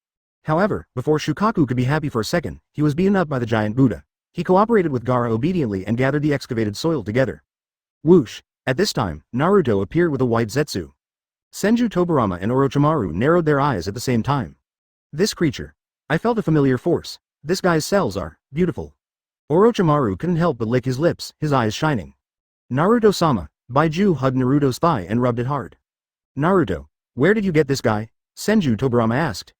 However, before Shukaku could be happy for a second, he was beaten up by the giant Buddha. He cooperated with Gaara obediently and gathered the excavated soil together. Whoosh! At this time, Naruto appeared with a white Zetsu. Senju Tobirama and Orochimaru narrowed their eyes at the same time. This creature. I felt a familiar force. This guy's cells are beautiful. Orochimaru couldn't help but lick his lips, his eyes shining. Naruto-sama, Bai Jue hugged Naruto's thigh and rubbed it hard. Naruto, where did you get this guy? Senju Tobirama asked.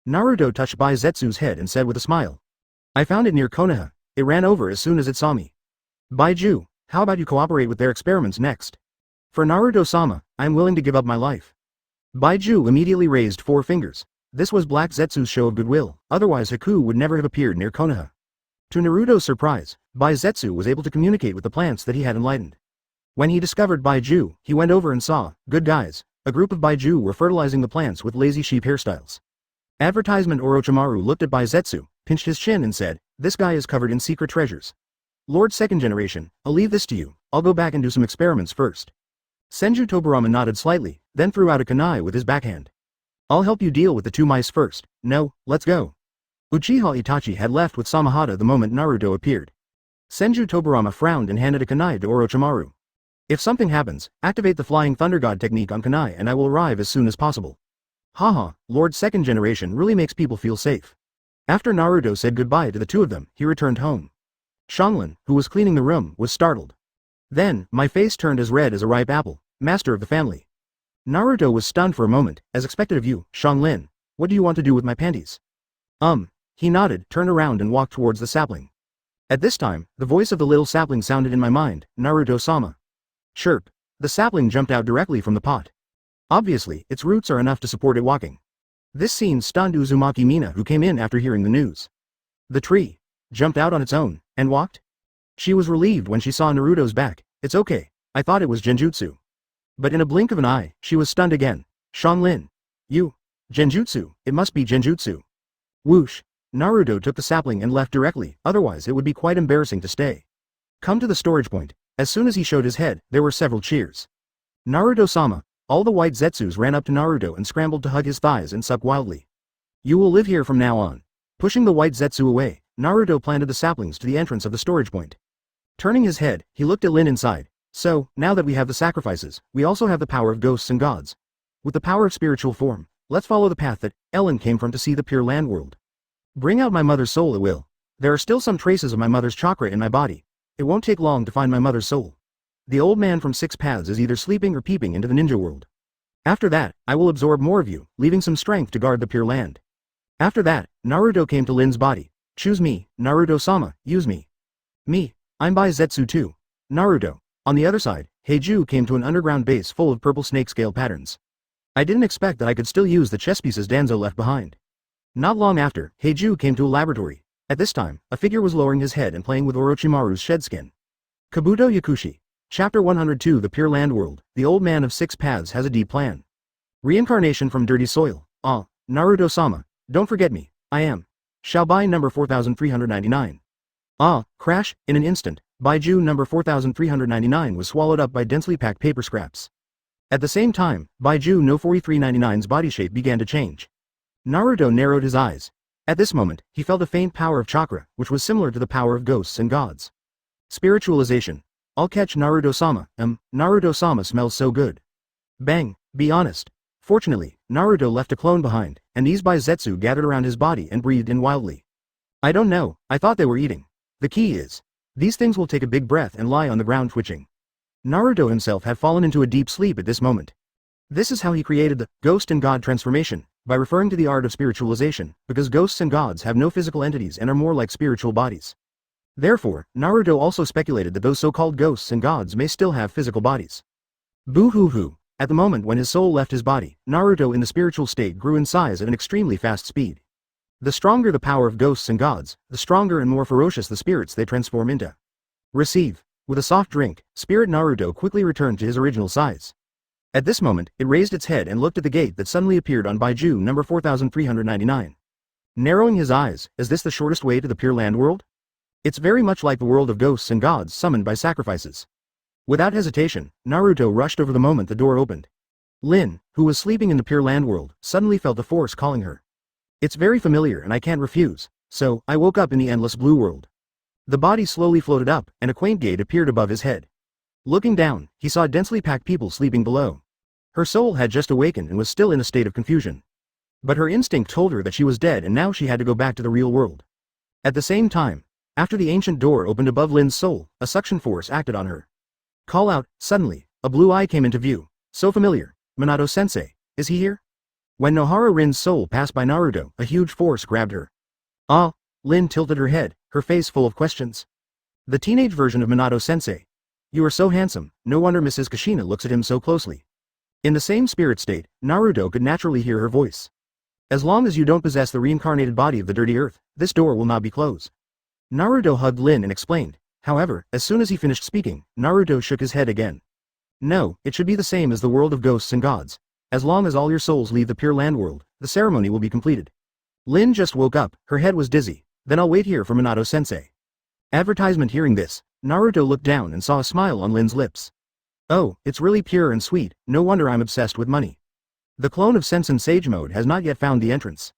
Naruto touched Bai Zetsu's head and said with a smile. I found it near Konoha. It ran over as soon as it saw me. Bai Jue, how about you cooperate with their experiments next? For Naruto-sama, I am willing to give up my life. Bai Jue immediately raised 4 fingers. This was Black Zetsu's show of goodwill, otherwise a coup would never have appeared near Konoha. To Naruto's surprise, Bai Zetsu was able to communicate with the plants that he had enlightened. When he discovered Bai Jue, he went over and saw, good guys, a group of Bai Jue were fertilizing the plants with lazy sheep hairstyles. Advertisement Orochimaru looked at Bai Zetsu, pinched his chin and said, this guy is covered in secret treasures. Lord Second Generation, I'll leave this to you, I'll go back and do some experiments first. Senju Tobirama nodded slightly, then threw out a kunai with his backhand. I'll help you deal with the 2 mice first. No, let's go. Uchiha Itachi had left with Samahata the moment Naruto appeared. Senju Tobirama frowned and handed a kunai to Orochimaru. If something happens, activate the Flying Thunder God technique on kunai and I will arrive as soon as possible. Haha, Lord Second Generation really makes people feel safe. After Naruto said goodbye to the 2 of them, he returned home. Xianglin, who was cleaning the room, was startled. Then, my face turned as red as a ripe apple, master of the family. Naruto was stunned for a moment, as expected of you, Xianglin. What do you want to do with my panties? He nodded, turned around and walked towards the sapling. At this time, the voice of the little sapling sounded in my mind, Naruto-sama. Chirp. The sapling jumped out directly from the pot. Obviously, its roots are enough to support it walking. This scene stunned Uzumaki Mina, who came in after hearing the news. The tree jumped out on its own and walked. She was relieved when she saw Naruto's back. It's okay, I thought it was Genjutsu. But in a blink of an eye, she was stunned again. Xianglin. You. Genjutsu, it must be Genjutsu. Whoosh. Naruto took the sapling and left directly, otherwise it would be quite embarrassing to stay. Come to the storage point. As soon as he showed his head, there were several cheers. Naruto-sama. All the white Zetsus ran up to Naruto and scrambled to hug his thighs and suck wildly. You will live here from now on. Pushing the white Zetsu away, Naruto planted the saplings to the entrance of the storage point. Turning his head, he looked at Lin inside. So, now that we have the sacrifices, we also have the power of ghosts and gods. With the power of spiritual form, let's follow the path that Ellen came from to see the Pure Land world. Bring out my mother's soul, it will. There are still some traces of my mother's chakra in my body. It won't take long to find my mother's soul. The old man from 6 paths is either sleeping or peeping into the ninja world. After that, I will absorb more of you, leaving some strength to guard the Pure Land. After that, Naruto came to Lin's body. Choose me, Naruto-sama, use me. Me, I'm Bai Zetsu too. Naruto. On the other side, Heiju came to an underground base full of purple snake scale patterns. I didn't expect that I could still use the chess pieces Danzo left behind. Not long after, Heiju came to a laboratory. At this time, a figure was lowering his head and playing with Orochimaru's shed skin. Kabuto Yakushi. Chapter 102 The Pure Land World. The old man of 6 paths has a deep plan. Reincarnation from dirty soil. Naruto-sama. Don't forget me. I am. Bai number 4399. Crash, in an instant, Bai Jue number 4399 was swallowed up by densely packed paper scraps. At the same time, Bai Jue no 4399's body shape began to change. Naruto narrowed his eyes. At this moment, he felt a faint power of chakra, which was similar to the power of ghosts and gods. Spiritualization. I'll catch Naruto-sama. Naruto-sama smells so good. Bang, be honest. Fortunately, Naruto left a clone behind, and these Bai Zetsu gathered around his body and breathed in wildly. I don't know, I thought they were eating. The key is, these things will take a big breath and lie on the ground twitching. Naruto himself had fallen into a deep sleep at this moment. This is how he created the ghost and god transformation, by referring to the art of spiritualization, because ghosts and gods have no physical entities and are more like spiritual bodies. Therefore, Naruto also speculated that those so-called ghosts and gods may still have physical bodies. Boo-hoo-hoo. At the moment when his soul left his body, Naruto in the spiritual state grew in size at an extremely fast speed. The stronger the power of ghosts and gods, the stronger and more ferocious the spirits they transform into. Receive. With a soft drink, Spirit Naruto quickly returned to his original size. At this moment, it raised its head and looked at the gate that suddenly appeared on Bai Jue number 4399. Narrowing his eyes, is this the shortest way to the Pure Land world? It's very much like the world of ghosts and gods summoned by sacrifices. Without hesitation, Naruto rushed over the moment the door opened. Lin, who was sleeping in the Pure Land world, suddenly felt a force calling her. It's very familiar and I can't refuse, so I woke up in the endless blue world. The body slowly floated up, and a quaint gate appeared above his head. Looking down, he saw densely packed people sleeping below. Her soul had just awakened and was still in a state of confusion. But her instinct told her that she was dead and now she had to go back to the real world. At the same time, after the ancient door opened above Lin's soul, a suction force acted on her. Call out, suddenly, a blue eye came into view. So familiar. Minato-sensei, is he here? When Nohara Rin's soul passed by Naruto, a huge force grabbed her. Ah, Lin tilted her head, her face full of questions. The teenage version of Minato-sensei. You are so handsome, no wonder Mrs. Kushina looks at him so closely. In the same spirit state, Naruto could naturally hear her voice. As long as you don't possess the reincarnated body of the dirty earth, this door will not be closed. Naruto hugged Lin and explained. However, as soon as he finished speaking, Naruto shook his head again. No, it should be the same as the world of ghosts and gods. As long as all your souls leave the Pure Land world, the ceremony will be completed. Lin just woke up, her head was dizzy. Then I'll wait here for Minato-sensei. Advertisement. Hearing this, Naruto looked down and saw a smile on Lin's lips. Oh, it's really pure and sweet, no wonder I'm obsessed with money. The clone of Sensen Sage Mode has not yet found the entrance.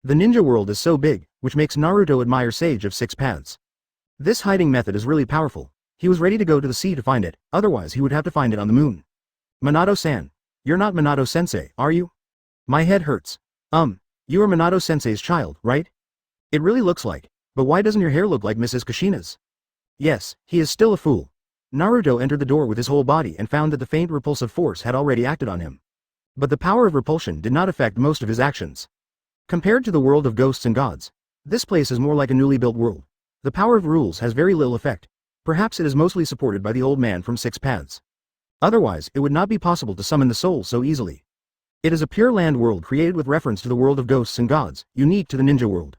The ninja world is so big, which makes Naruto admire Sage of Six Paths. This hiding method is really powerful. He was ready to go to the sea to find it, otherwise he would have to find it on the moon. Minato-san. You're not Minato-sensei, are you? My head hurts. You are Minato-sensei's child, right? It really looks like, but why doesn't your hair look like Mrs. Kushina's? Yes, he is still a fool. Naruto entered the door with his whole body and found that the faint repulsive force had already acted on him. But the power of repulsion did not affect most of his actions. Compared to the world of ghosts and gods, this place is more like a newly built world. The power of rules has very little effect. Perhaps it is mostly supported by the old man from Six Paths. Otherwise, it would not be possible to summon the soul so easily. It is a Pure Land world created with reference to the world of ghosts and gods, unique to the ninja world.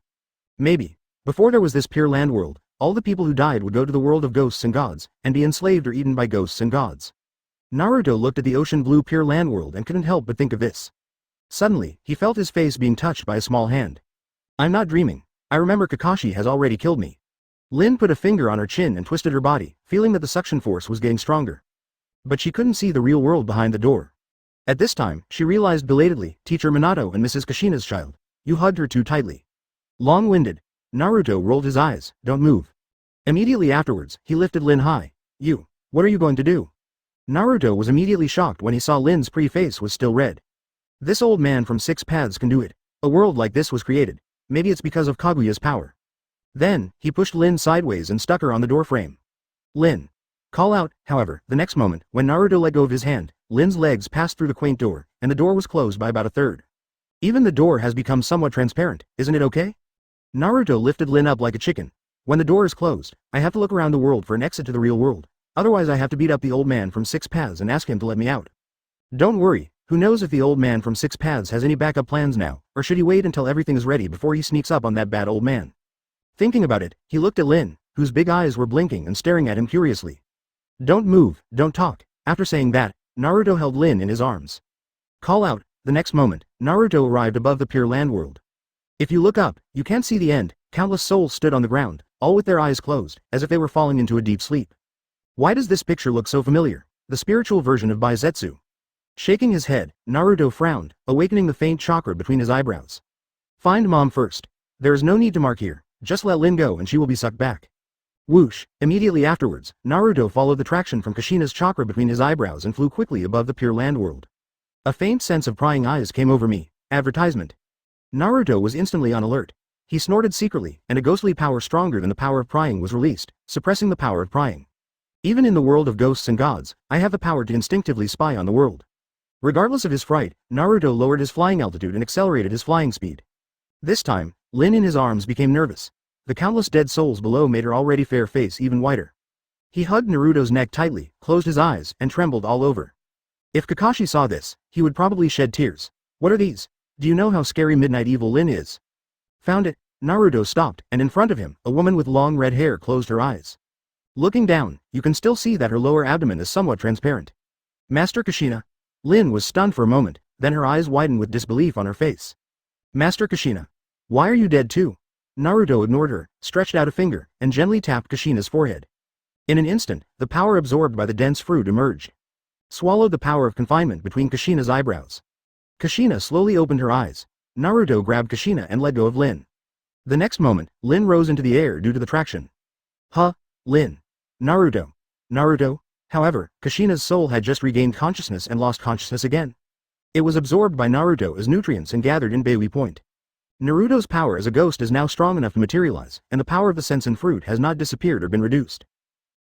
Maybe, before there was this Pure Land world, all the people who died would go to the world of ghosts and gods, and be enslaved or eaten by ghosts and gods. Naruto looked at the ocean blue Pure Land world and couldn't help but think of this. Suddenly, he felt his face being touched by a small hand. I'm not dreaming. I remember Kakashi has already killed me. Lin put a finger on her chin and twisted her body, feeling that the suction force was getting stronger. But she couldn't see the real world behind the door. At this time, she realized belatedly, Teacher Minato and Mrs. Kushina's child. You hugged her too tightly. Long-winded. Naruto rolled his eyes. Don't move. Immediately afterwards, he lifted Lin high. What are you going to do? Naruto was immediately shocked when he saw Lin's face was still red. This old man from Six Paths can do it. A world like this was created. Maybe it's because of Kaguya's power. Then, he pushed Lin sideways and stuck her on the door frame. Lin. Call out. However, the next moment, when Naruto let go of his hand, Lin's legs passed through the quaint door, and the door was closed by about a third. Even the door has become somewhat transparent, isn't it okay? Naruto lifted Lin up like a chicken. When the door is closed, I have to look around the world for an exit to the real world. Otherwise I have to beat up the old man from Six Paths and ask him to let me out. Don't worry, who knows if the old man from Six Paths has any backup plans now, or should he wait until everything is ready before he sneaks up on that bad old man? Thinking about it, he looked at Lin, whose big eyes were blinking and staring at him curiously. Don't move, don't talk. After saying that, Naruto held Lin in his arms. Call out. The next moment, Naruto arrived above the Pure Land world. If you look up, you can't see the end. Countless souls stood on the ground, all with their eyes closed, as if they were falling into a deep sleep. Why does this picture look so familiar? The spiritual version of Bai Zetsu. Shaking his head, Naruto frowned, awakening the faint chakra between his eyebrows. Find mom first. There is no need to mark here, just let Lin go and she will be sucked back. Whoosh! Immediately afterwards, Naruto followed the traction from Kushina's chakra between his eyebrows and flew quickly above the Pure Land world. A faint sense of prying eyes came over me. Advertisement. Naruto was instantly on alert. He snorted secretly, and a ghostly power stronger than the power of prying was released, suppressing the power of prying. Even in the world of ghosts and gods, I have the power to instinctively spy on the world. Regardless of his fright, Naruto lowered his flying altitude and accelerated his flying speed. This time, Lin in his arms became nervous. The countless dead souls below made her already fair face even whiter. He hugged Naruto's neck tightly, closed his eyes, and trembled all over. If Kakashi saw this, he would probably shed tears. What are these? Do you know how scary Midnight Evil Lin is? Found it. Naruto stopped, and in front of him, a woman with long red hair closed her eyes. Looking down, you can still see that her lower abdomen is somewhat transparent. Master Kushina. Lin was stunned for a moment, then her eyes widened with disbelief on her face. Master Kushina. Why are you dead too? Naruto ignored her, stretched out a finger, and gently tapped Kushina's forehead. In an instant, the power absorbed by the dense fruit emerged. Swallowed the power of confinement between Kushina's eyebrows. Kushina slowly opened her eyes. Naruto grabbed Kushina and let go of Lin. The next moment, Lin rose into the air due to the traction. Lin. Naruto. Naruto. However, Kushina's soul had just regained consciousness and lost consciousness again. It was absorbed by Naruto as nutrients and gathered in Baiwi Point. Naruto's power as a ghost is now strong enough to materialize, and the power of the sensen fruit has not disappeared or been reduced.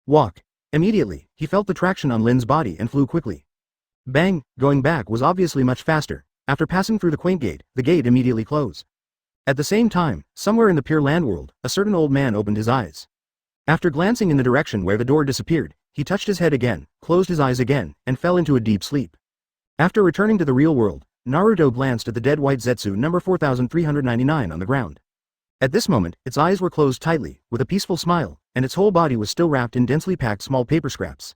Walk. Immediately, he felt the traction on Lin's body and flew quickly. Bang, going back was obviously much faster. After passing through the quaint gate, the gate immediately closed. At the same time, somewhere in the Pure Land world, a certain old man opened his eyes. After glancing in the direction where the door disappeared, he touched his head again, closed his eyes again, and fell into a deep sleep. After returning to the real world, Naruto glanced at the dead white Zetsu number 4399 on the ground. At this moment, its eyes were closed tightly, with a peaceful smile, and its whole body was still wrapped in densely packed small paper scraps.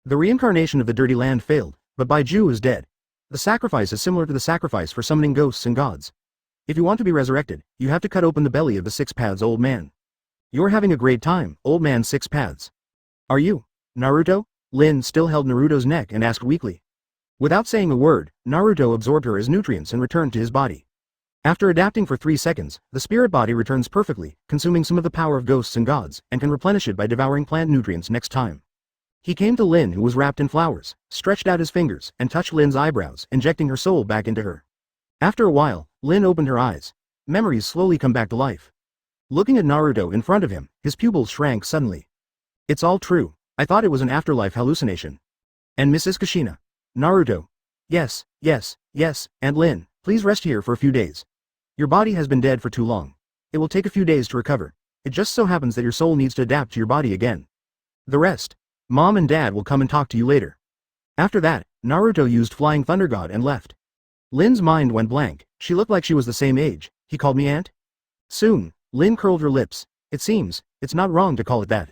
The reincarnation of the Dirty Land failed, but Bai Jue is dead. The sacrifice is similar to the sacrifice for summoning ghosts and gods. If you want to be resurrected, you have to cut open the belly of the Six Paths old man. You're having a great time, old man Six Paths. Are you, Naruto? Lin still held Naruto's neck and asked weakly. Without saying a word, Naruto absorbed her as nutrients and returned to his body. After adapting for 3 seconds, the spirit body returns perfectly, consuming some of the power of ghosts and gods, and can replenish it by devouring plant nutrients next time. He came to Lin, who was wrapped in flowers, stretched out his fingers, and touched Lin's eyebrows, injecting her soul back into her. After a while, Lin opened her eyes. Memories slowly come back to life. Looking at Naruto in front of him, his pupils shrank suddenly. It's all true. I thought it was an afterlife hallucination. And Mrs. Kushina. Naruto. Yes, and Lin, please rest here for a few days. Your body has been dead for too long. It will take a few days to recover. It just so happens that your soul needs to adapt to your body again. The rest. Mom and Dad will come and talk to you later. After that, Naruto used Flying Thunder God and left. Lin's mind went blank. She looked like she was the same age. He called me aunt? Soon, Lin curled her lips. It seems, it's not wrong to call it that.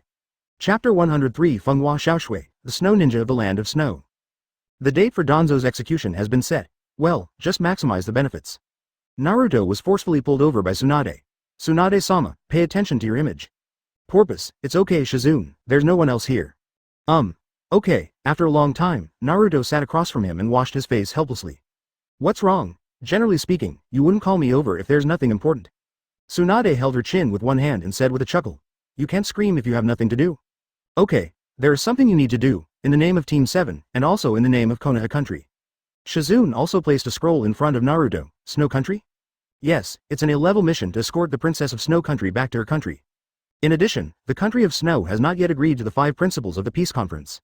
Chapter 103 Fenghua Xiaoshui, the Snow Ninja of the Land of Snow. The date for Danzo's execution has been set. Well, just maximize the benefits. Naruto was forcefully pulled over by Tsunade. Tsunade-sama, pay attention to your image. Porpoise, it's okay Shizune, there's no one else here. Okay. After a long time, Naruto sat across from him and washed his face helplessly. What's wrong? Generally speaking, you wouldn't call me over if there's nothing important. Tsunade held her chin with one hand and said with a chuckle. You can't scream if you have nothing to do. Okay, there is something you need to do, in the name of Team 7, and also in the name of Konoha Country. Shizune also placed a scroll in front of Naruto. Snow Country? Yes, it's an A-level mission to escort the Princess of Snow Country back to her country. In addition, the country of Snow has not yet agreed to the 5 principles of the peace conference.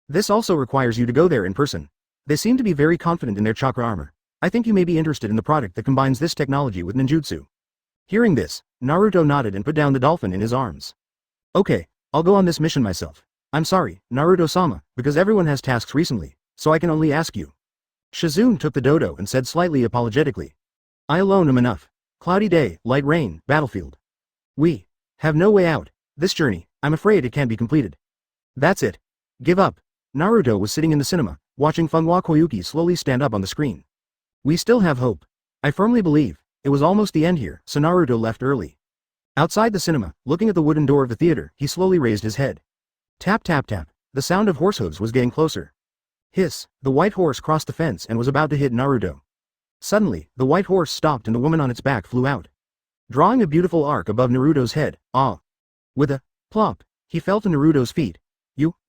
This also requires you to go there in person. They seem to be very confident in their chakra armor. I think you may be interested in the product that combines this technology with ninjutsu. Hearing this, Naruto nodded and put down the dolphin in his arms. Okay, I'll go on this mission myself. I'm sorry, Naruto-sama, because everyone has tasks recently, so I can only ask you. Shizune took the dodo and said slightly apologetically. I alone am enough. Cloudy day, light rain, battlefield. We have no way out. This journey, I'm afraid it can't be completed. That's it. Give up. Naruto was sitting in the cinema, watching Fenghua Koyuki slowly stand up on the screen. We still have hope. I firmly believe. It was almost the end here, so Naruto left early. Outside the cinema, looking at the wooden door of the theater, he slowly raised his head. Tap tap tap. The sound of horse hooves was getting closer. Hiss, the white horse crossed the fence and was about to hit Naruto. Suddenly, the white horse stopped and the woman on its back flew out, drawing a beautiful arc above Naruto's head. Ah! With a plop, he fell to Naruto's feet.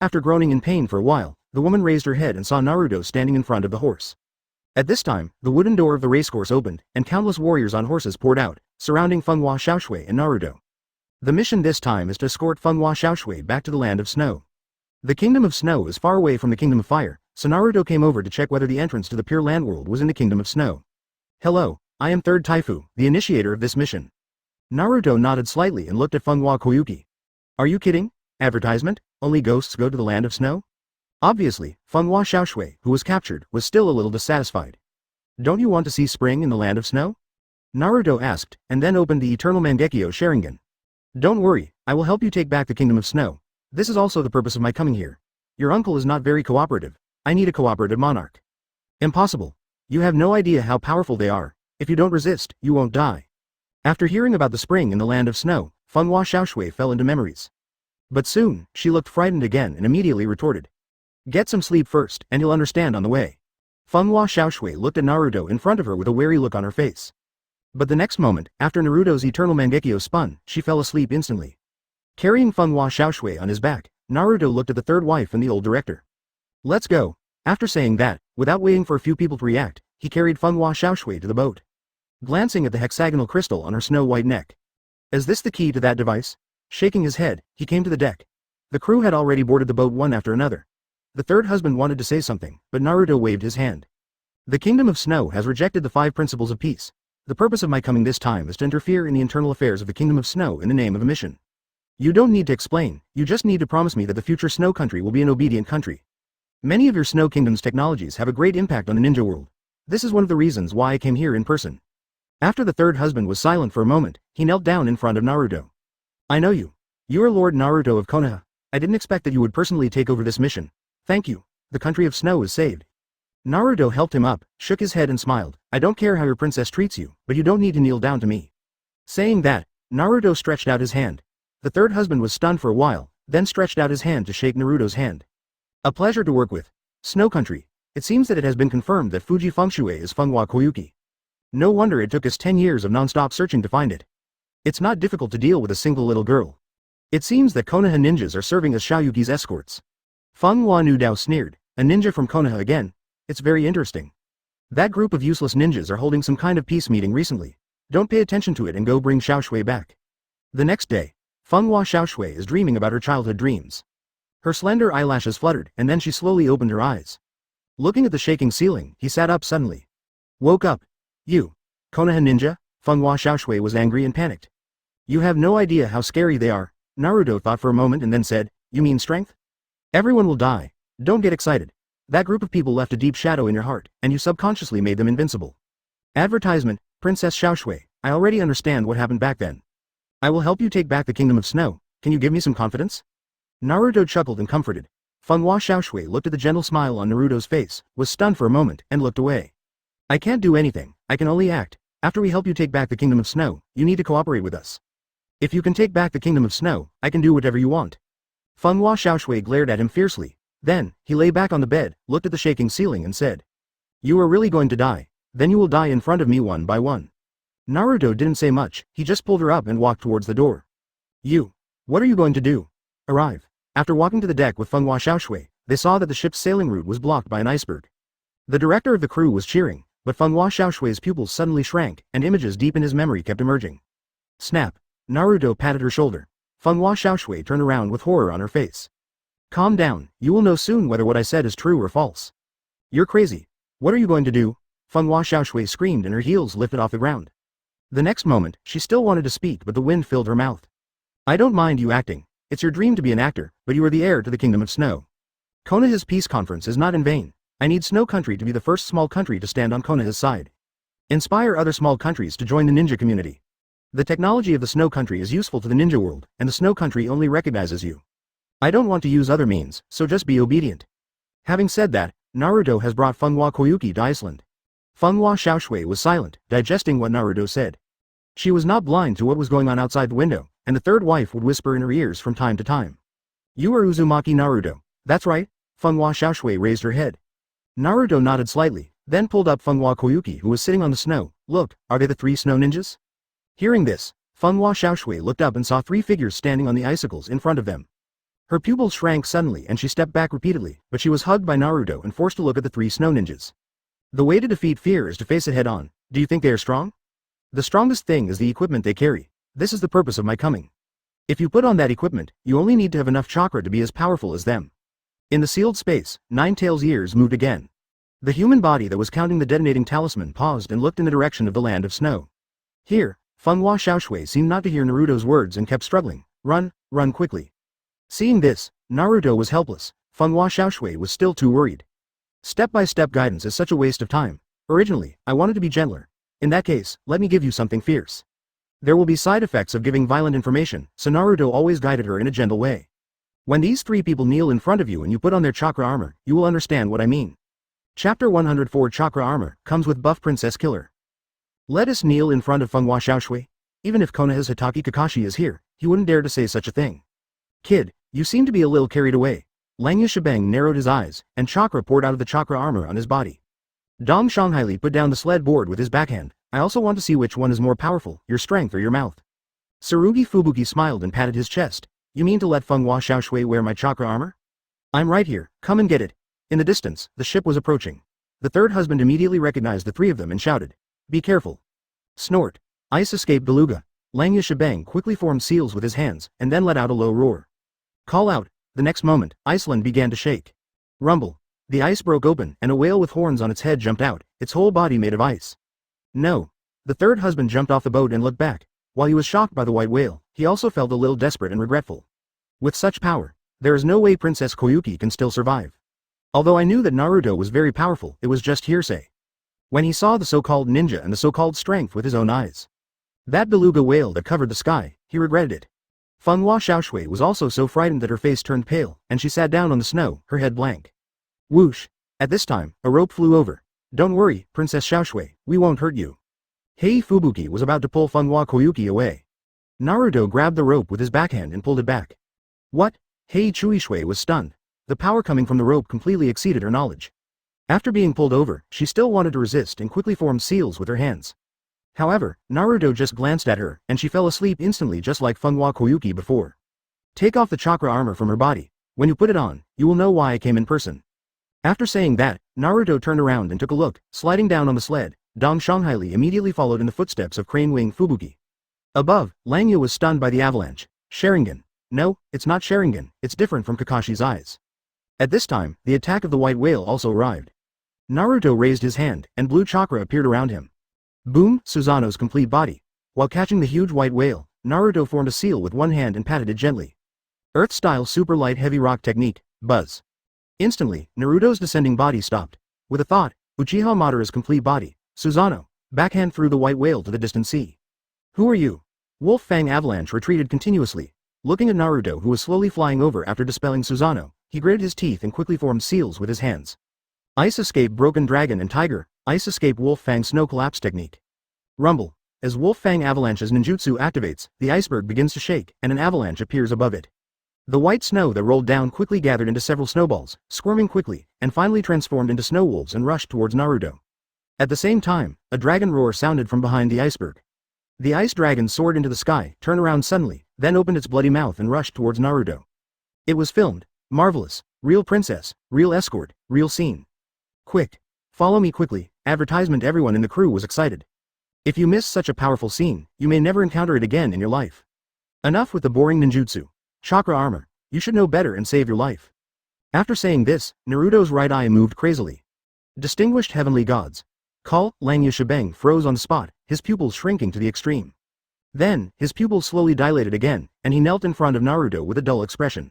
After groaning in pain for a while, the woman raised her head and saw Naruto standing in front of the horse. At this time, the wooden door of the racecourse opened, and countless warriors on horses poured out, surrounding Fenghua Xiaoshui and Naruto. The mission this time is to escort Fenghua Xiaoshui back to the Land of Snow. The Kingdom of Snow is far away from the Kingdom of Fire, so Naruto came over to check whether the entrance to the Pure Land world was in the Kingdom of Snow. Hello, I am Third Taifu, the initiator of this mission. Naruto nodded slightly and looked at Fenghua Koyuki. Are you kidding? Advertisement? Only ghosts go to the Land of Snow? Obviously, Fenghua Xiaoshui, who was captured, was still a little dissatisfied. Don't you want to see spring in the Land of Snow? Naruto asked, and then opened the Eternal Mangekyo Sharingan. Don't worry, I will help you take back the Kingdom of Snow. This is also the purpose of my coming here. Your uncle is not very cooperative. I need a cooperative monarch. Impossible. You have no idea how powerful they are. If you don't resist, you won't die. After hearing about the spring in the Land of Snow, Fenghua Xiaoshui fell into memories. But soon, she looked frightened again and immediately retorted. Get some sleep first, and you'll understand on the way. Fenghua Xiaoshui looked at Naruto in front of her with a wary look on her face. But the next moment, after Naruto's Eternal Mangekyo spun, she fell asleep instantly. Carrying Fenghua Xiaoshui on his back, Naruto looked at the third wife and the old director. Let's go. After saying that, without waiting for a few people to react, he carried Fenghua Xiaoshui to the boat. glancing at the hexagonal crystal on her snow-white neck. Is this the key to that device? Shaking his head, he came to the deck. The crew had already boarded the boat one after another. The third husband wanted to say something, but Naruto waved his hand. The Kingdom of Snow has rejected the 5 principles of peace. The purpose of my coming this time is to interfere in the internal affairs of the Kingdom of Snow in the name of a mission. You don't need to explain, you just need to promise me that the future Snow Country will be an obedient country. Many of your Snow Kingdom's technologies have a great impact on the ninja world. This is one of the reasons why I came here in person. After the third husband was silent for a moment, he knelt down in front of Naruto. I know you. You are Lord Naruto of Konoha. I didn't expect that you would personally take over this mission. Thank you. The country of snow is saved. Naruto helped him up, shook his head and smiled. I don't care how your princess treats you, but you don't need to kneel down to me. Saying that, Naruto stretched out his hand. The third husband was stunned for a while, then stretched out his hand to shake Naruto's hand. A pleasure to work with. Snow Country. It seems that it has been confirmed that Fuji Fengshui is Fenghua Koyuki. No wonder it took us 10 years of non-stop searching to find it. It's not difficult to deal with a single little girl. It seems that Konoha ninjas are serving as Xiaoyuki's escorts. Fenghua Nudao sneered, a ninja from Konoha again. It's very interesting. That group of useless ninjas are holding some kind of peace meeting recently. Don't pay attention to it and go bring Xiaoshui back. The next day, Fenghua Xiaoshui is dreaming about her childhood dreams. Her slender eyelashes fluttered, and then she slowly opened her eyes. Looking at the shaking ceiling, he sat up suddenly. Woke up. You. Konoha ninja? Fenghua Xiaoshui was angry and panicked. You have no idea how scary they are. Naruto thought for a moment and then said, you mean strength? Everyone will die. Don't get excited. That group of people left a deep shadow in your heart, and you subconsciously made them invincible. Advertisement, Princess Xiaoshui, I already understand what happened back then. I will help you take back the Kingdom of Snow. Can you give me some confidence? Naruto chuckled and comforted. Fenghua Xiaoshui looked at the gentle smile on Naruto's face, was stunned for a moment, and looked away. I can't do anything, I can only act. After we help you take back the Kingdom of Snow, you need to cooperate with us. If you can take back the Kingdom of Snow, I can do whatever you want. Fenghua Xiaoshui glared at him fiercely. Then, he lay back on the bed, looked at the shaking ceiling and said, you are really going to die. Then you will die in front of me one by one. Naruto didn't say much, he just pulled her up and walked towards the door. You. What are you going to do? Arrive. After walking to the deck with Fenghua Xiaoshui, they saw that the ship's sailing route was blocked by an iceberg. The director of the crew was cheering, but Fenghua Xiaoshui's pupils suddenly shrank, and images deep in his memory kept emerging. Snap. Naruto patted her shoulder. Fenghua Xiaoshui turned around with horror on her face. Calm down, you will know soon whether what I said is true or false. You're crazy. What are you going to do? Fenghua Xiaoshui screamed and her heels lifted off the ground. The next moment, she still wanted to speak but the wind filled her mouth. I don't mind you acting. It's your dream to be an actor, but you are the heir to the Kingdom of Snow. Konoha's peace conference is not in vain. I need Snow Country to be the first small country to stand on Konoha's side. Inspire other small countries to join the ninja community. The technology of the Snow Country is useful to the ninja world, and the Snow Country only recognizes you. I don't want to use other means, so just be obedient. Having said that, Naruto has brought Fenghua Koyuki to Iceland. Fenghua Xiaoshui was silent, digesting what Naruto said. She was not blind to what was going on outside the window, and the third wife would whisper in her ears from time to time. You are Uzumaki Naruto. That's right. Fenghua Xiaoshui raised her head. Naruto nodded slightly, then pulled up Fenghua Koyuki who was sitting on the snow. Look, are they the 3 snow ninjas? Hearing this, Fenghua Xiaoshui looked up and saw 3 figures standing on the icicles in front of them. Her pupils shrank suddenly and she stepped back repeatedly, but she was hugged by Naruto and forced to look at the 3 snow ninjas. The way to defeat fear is to face it head on. Do you think they are strong? The strongest thing is the equipment they carry. This is the purpose of my coming. If you put on that equipment, you only need to have enough chakra to be as powerful as them. In the sealed space, Nine-Tails' ears moved again. The human body that was counting the detonating talisman paused and looked in the direction of the land of snow. Here, Fenghua Xiaoshui seemed not to hear Naruto's words and kept struggling. Run, run quickly. Seeing this, Naruto was helpless. Fenghua Xiaoshui was still too worried. Step-by-step guidance is such a waste of time. Originally, I wanted to be gentler. In that case, let me give you something fierce. There will be side effects of giving violent information, so Naruto always guided her in a gentle way. When these 3 people kneel in front of you and you put on their chakra armor, you will understand what I mean. Chapter 104 Chakra Armor comes with buff Princess Killer. Let us kneel in front of Fenghua Xiaoshui. Even if Konoha's Hitaki Kakashi is here, he wouldn't dare to say such a thing. Kid, you seem to be a little carried away. Lang Yushabang narrowed his eyes, and chakra poured out of the chakra armor on his body. Dong Shanghaili put down the sled board with his backhand. I also want to see which one is more powerful, your strength or your mouth. Tsurugi Fubuki smiled and patted his chest. You mean to let Fenghua Xiaoshui wear my chakra armor? I'm right here, come and get it. In the distance, the ship was approaching. The third husband immediately recognized the 3 of them and shouted. Be careful. Snort. Ice escape beluga. Langya Shebang quickly formed seals with his hands, and then let out a low roar. Call out. The next moment, Iceland began to shake. Rumble. The ice broke open, and a whale with horns on its head jumped out, its whole body made of ice. No. The third husband jumped off the boat and looked back. While he was shocked by the white whale, he also felt a little desperate and regretful. With such power, there is no way Princess Koyuki can still survive. Although I knew that Naruto was very powerful, it was just hearsay. When he saw the so-called ninja and the so-called strength with his own eyes. That beluga whale that covered the sky, he regretted it. Fanghua Xiaoshui was also so frightened that her face turned pale, and she sat down on the snow, her head blank. Whoosh. At this time, a rope flew over. Don't worry, Princess Xiaoshui, we won't hurt you. Hei Fubuki was about to pull Fanghua Koyuki away. Naruto grabbed the rope with his backhand and pulled it back. What? Hei Chuishui was stunned. The power coming from the rope completely exceeded her knowledge. After being pulled over, she still wanted to resist and quickly formed seals with her hands. However, Naruto just glanced at her, and she fell asleep instantly just like Fanghua Koyuki before. Take off the chakra armor from her body. When you put it on, you will know why I came in person. After saying that, Naruto turned around and took a look, sliding down on the sled. Dong Shanghaili immediately followed in the footsteps of Crane Wing Fubuki. Above, Langya was stunned by the avalanche. Sharingan. No, it's not Sharingan, it's different from Kakashi's eyes. At this time, the attack of the white whale also arrived. Naruto raised his hand, and blue chakra appeared around him. Boom, Susanoo's complete body. While catching the huge white whale, Naruto formed a seal with one hand and patted it gently. Earth-style super light heavy rock technique, buzz. Instantly, Naruto's descending body stopped. With a thought, Uchiha Madara's complete body, Susanoo, backhand threw the white whale to the distant sea. Who are you? Wolf Fang Avalanche retreated continuously. Looking at Naruto who was slowly flying over after dispelling Susanoo, he gritted his teeth and quickly formed seals with his hands. Ice Escape Broken Dragon and Tiger, Ice Escape Wolf Fang Snow Collapse Technique. Rumble. As Wolf Fang Avalanche's ninjutsu activates, the iceberg begins to shake, and an avalanche appears above it. The white snow that rolled down quickly gathered into several snowballs, squirming quickly, and finally transformed into snow wolves and rushed towards Naruto. At the same time, a dragon roar sounded from behind the iceberg. The ice dragon soared into the sky, turned around suddenly, then opened its bloody mouth and rushed towards Naruto. It was filmed. Marvelous. Real princess, real escort, real scene. Quick. Follow me quickly. Advertisement. Everyone in the crew was excited. If you miss such a powerful scene, you may never encounter it again in your life. Enough with the boring ninjutsu. Chakra armor. You should know better and save your life. After saying this, Naruto's right eye moved crazily. Distinguished heavenly gods. Call, Langya Shebang froze on the spot, his pupils shrinking to the extreme. Then, his pupils slowly dilated again, and he knelt in front of Naruto with a dull expression.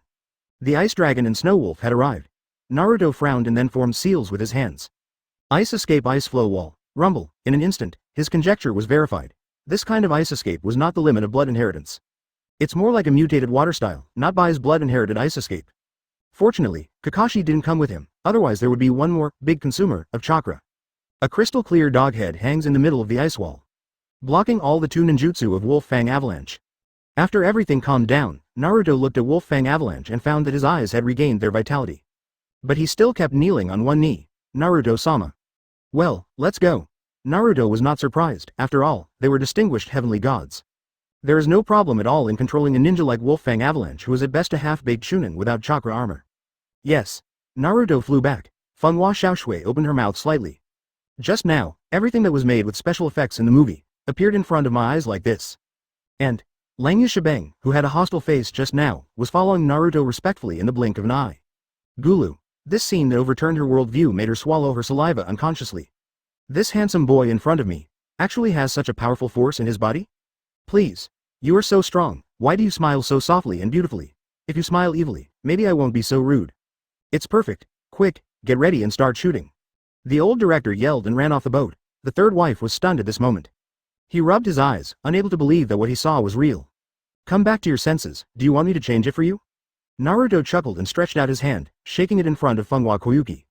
The ice dragon and snow wolf had arrived. Naruto frowned and then formed seals with his hands. Ice escape ice flow wall. Rumble. In an instant, his conjecture was verified. This kind of ice escape was not the limit of blood inheritance. It's more like a mutated water style, not Bai's blood inherited ice escape. Fortunately, Kakashi didn't come with him, otherwise there would be one more, big consumer, of chakra. A crystal clear dog head hangs in the middle of the ice wall, blocking all the two ninjutsu of Wolf Fang Avalanche. After everything calmed down, Naruto looked at Wolf Fang Avalanche and found that his eyes had regained their vitality. But he still kept kneeling on one knee. Naruto-sama. Well, let's go. Naruto was not surprised, after all, they were distinguished heavenly gods. There is no problem at all in controlling a ninja like Wolf Fang Avalanche who is at best a half-baked chunin without chakra armor. Yes. Naruto flew back. Fanghua Xiaoshui opened her mouth slightly. Just now, everything that was made with special effects in the movie, appeared in front of my eyes like this. And, Langya Shebang, who had a hostile face just now, was following Naruto respectfully in the blink of an eye. Gulu. This scene that overturned her worldview made her swallow her saliva unconsciously. This handsome boy in front of me, actually has such a powerful force in his body? Please. You are so strong, why do you smile so softly and beautifully? If you smile evilly, maybe I won't be so rude. It's perfect. Quick, get ready and start shooting. The old director yelled and ran off the boat. The third wife was stunned at this moment. He rubbed his eyes, unable to believe that what he saw was real. Come back to your senses, do you want me to change it for you? Naruto chuckled and stretched out his hand, shaking it in front of Fanghua Koyuki.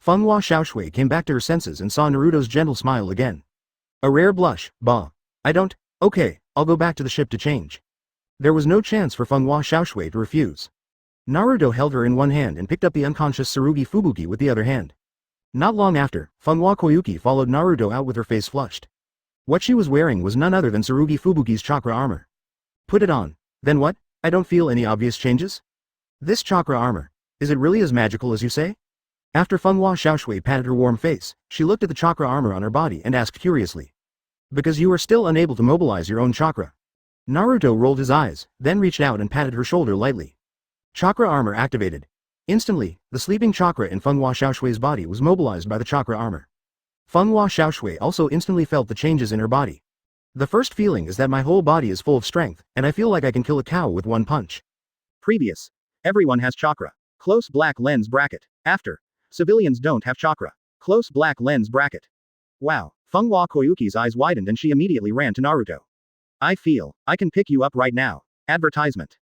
Fanghua Xiaoshui came back to her senses and saw Naruto's gentle smile again. A rare blush, bah. Okay, I'll go back to the ship to change. There was no chance for Fanghua Xiaoshui to refuse. Naruto held her in one hand and picked up the unconscious Tsurugi Fubuki with the other hand. Not long after, Fanghua Koyuki followed Naruto out with her face flushed. What she was wearing was none other than Tsurugi Fubuki's chakra armor. Put it on. Then what? I don't feel any obvious changes? This chakra armor, is it really as magical as you say? After Fanghua Xiaoshui patted her warm face, she looked at the chakra armor on her body and asked curiously. Because you are still unable to mobilize your own chakra. Naruto rolled his eyes, then reached out and patted her shoulder lightly. Chakra armor activated. Instantly, the sleeping chakra in Fenghua Xiaoshui's body was mobilized by the chakra armor. Fenghua Xiaoshui also instantly felt the changes in her body. The first feeling is that my whole body is full of strength, and I feel like I can kill a cow with one punch. Previous. Everyone has chakra. Close black lens bracket. After. Civilians don't have chakra. Close black lens bracket. Wow. Fenghua Koyuki's eyes widened and she immediately ran to Naruto. I feel, I can pick you up right now. Advertisement.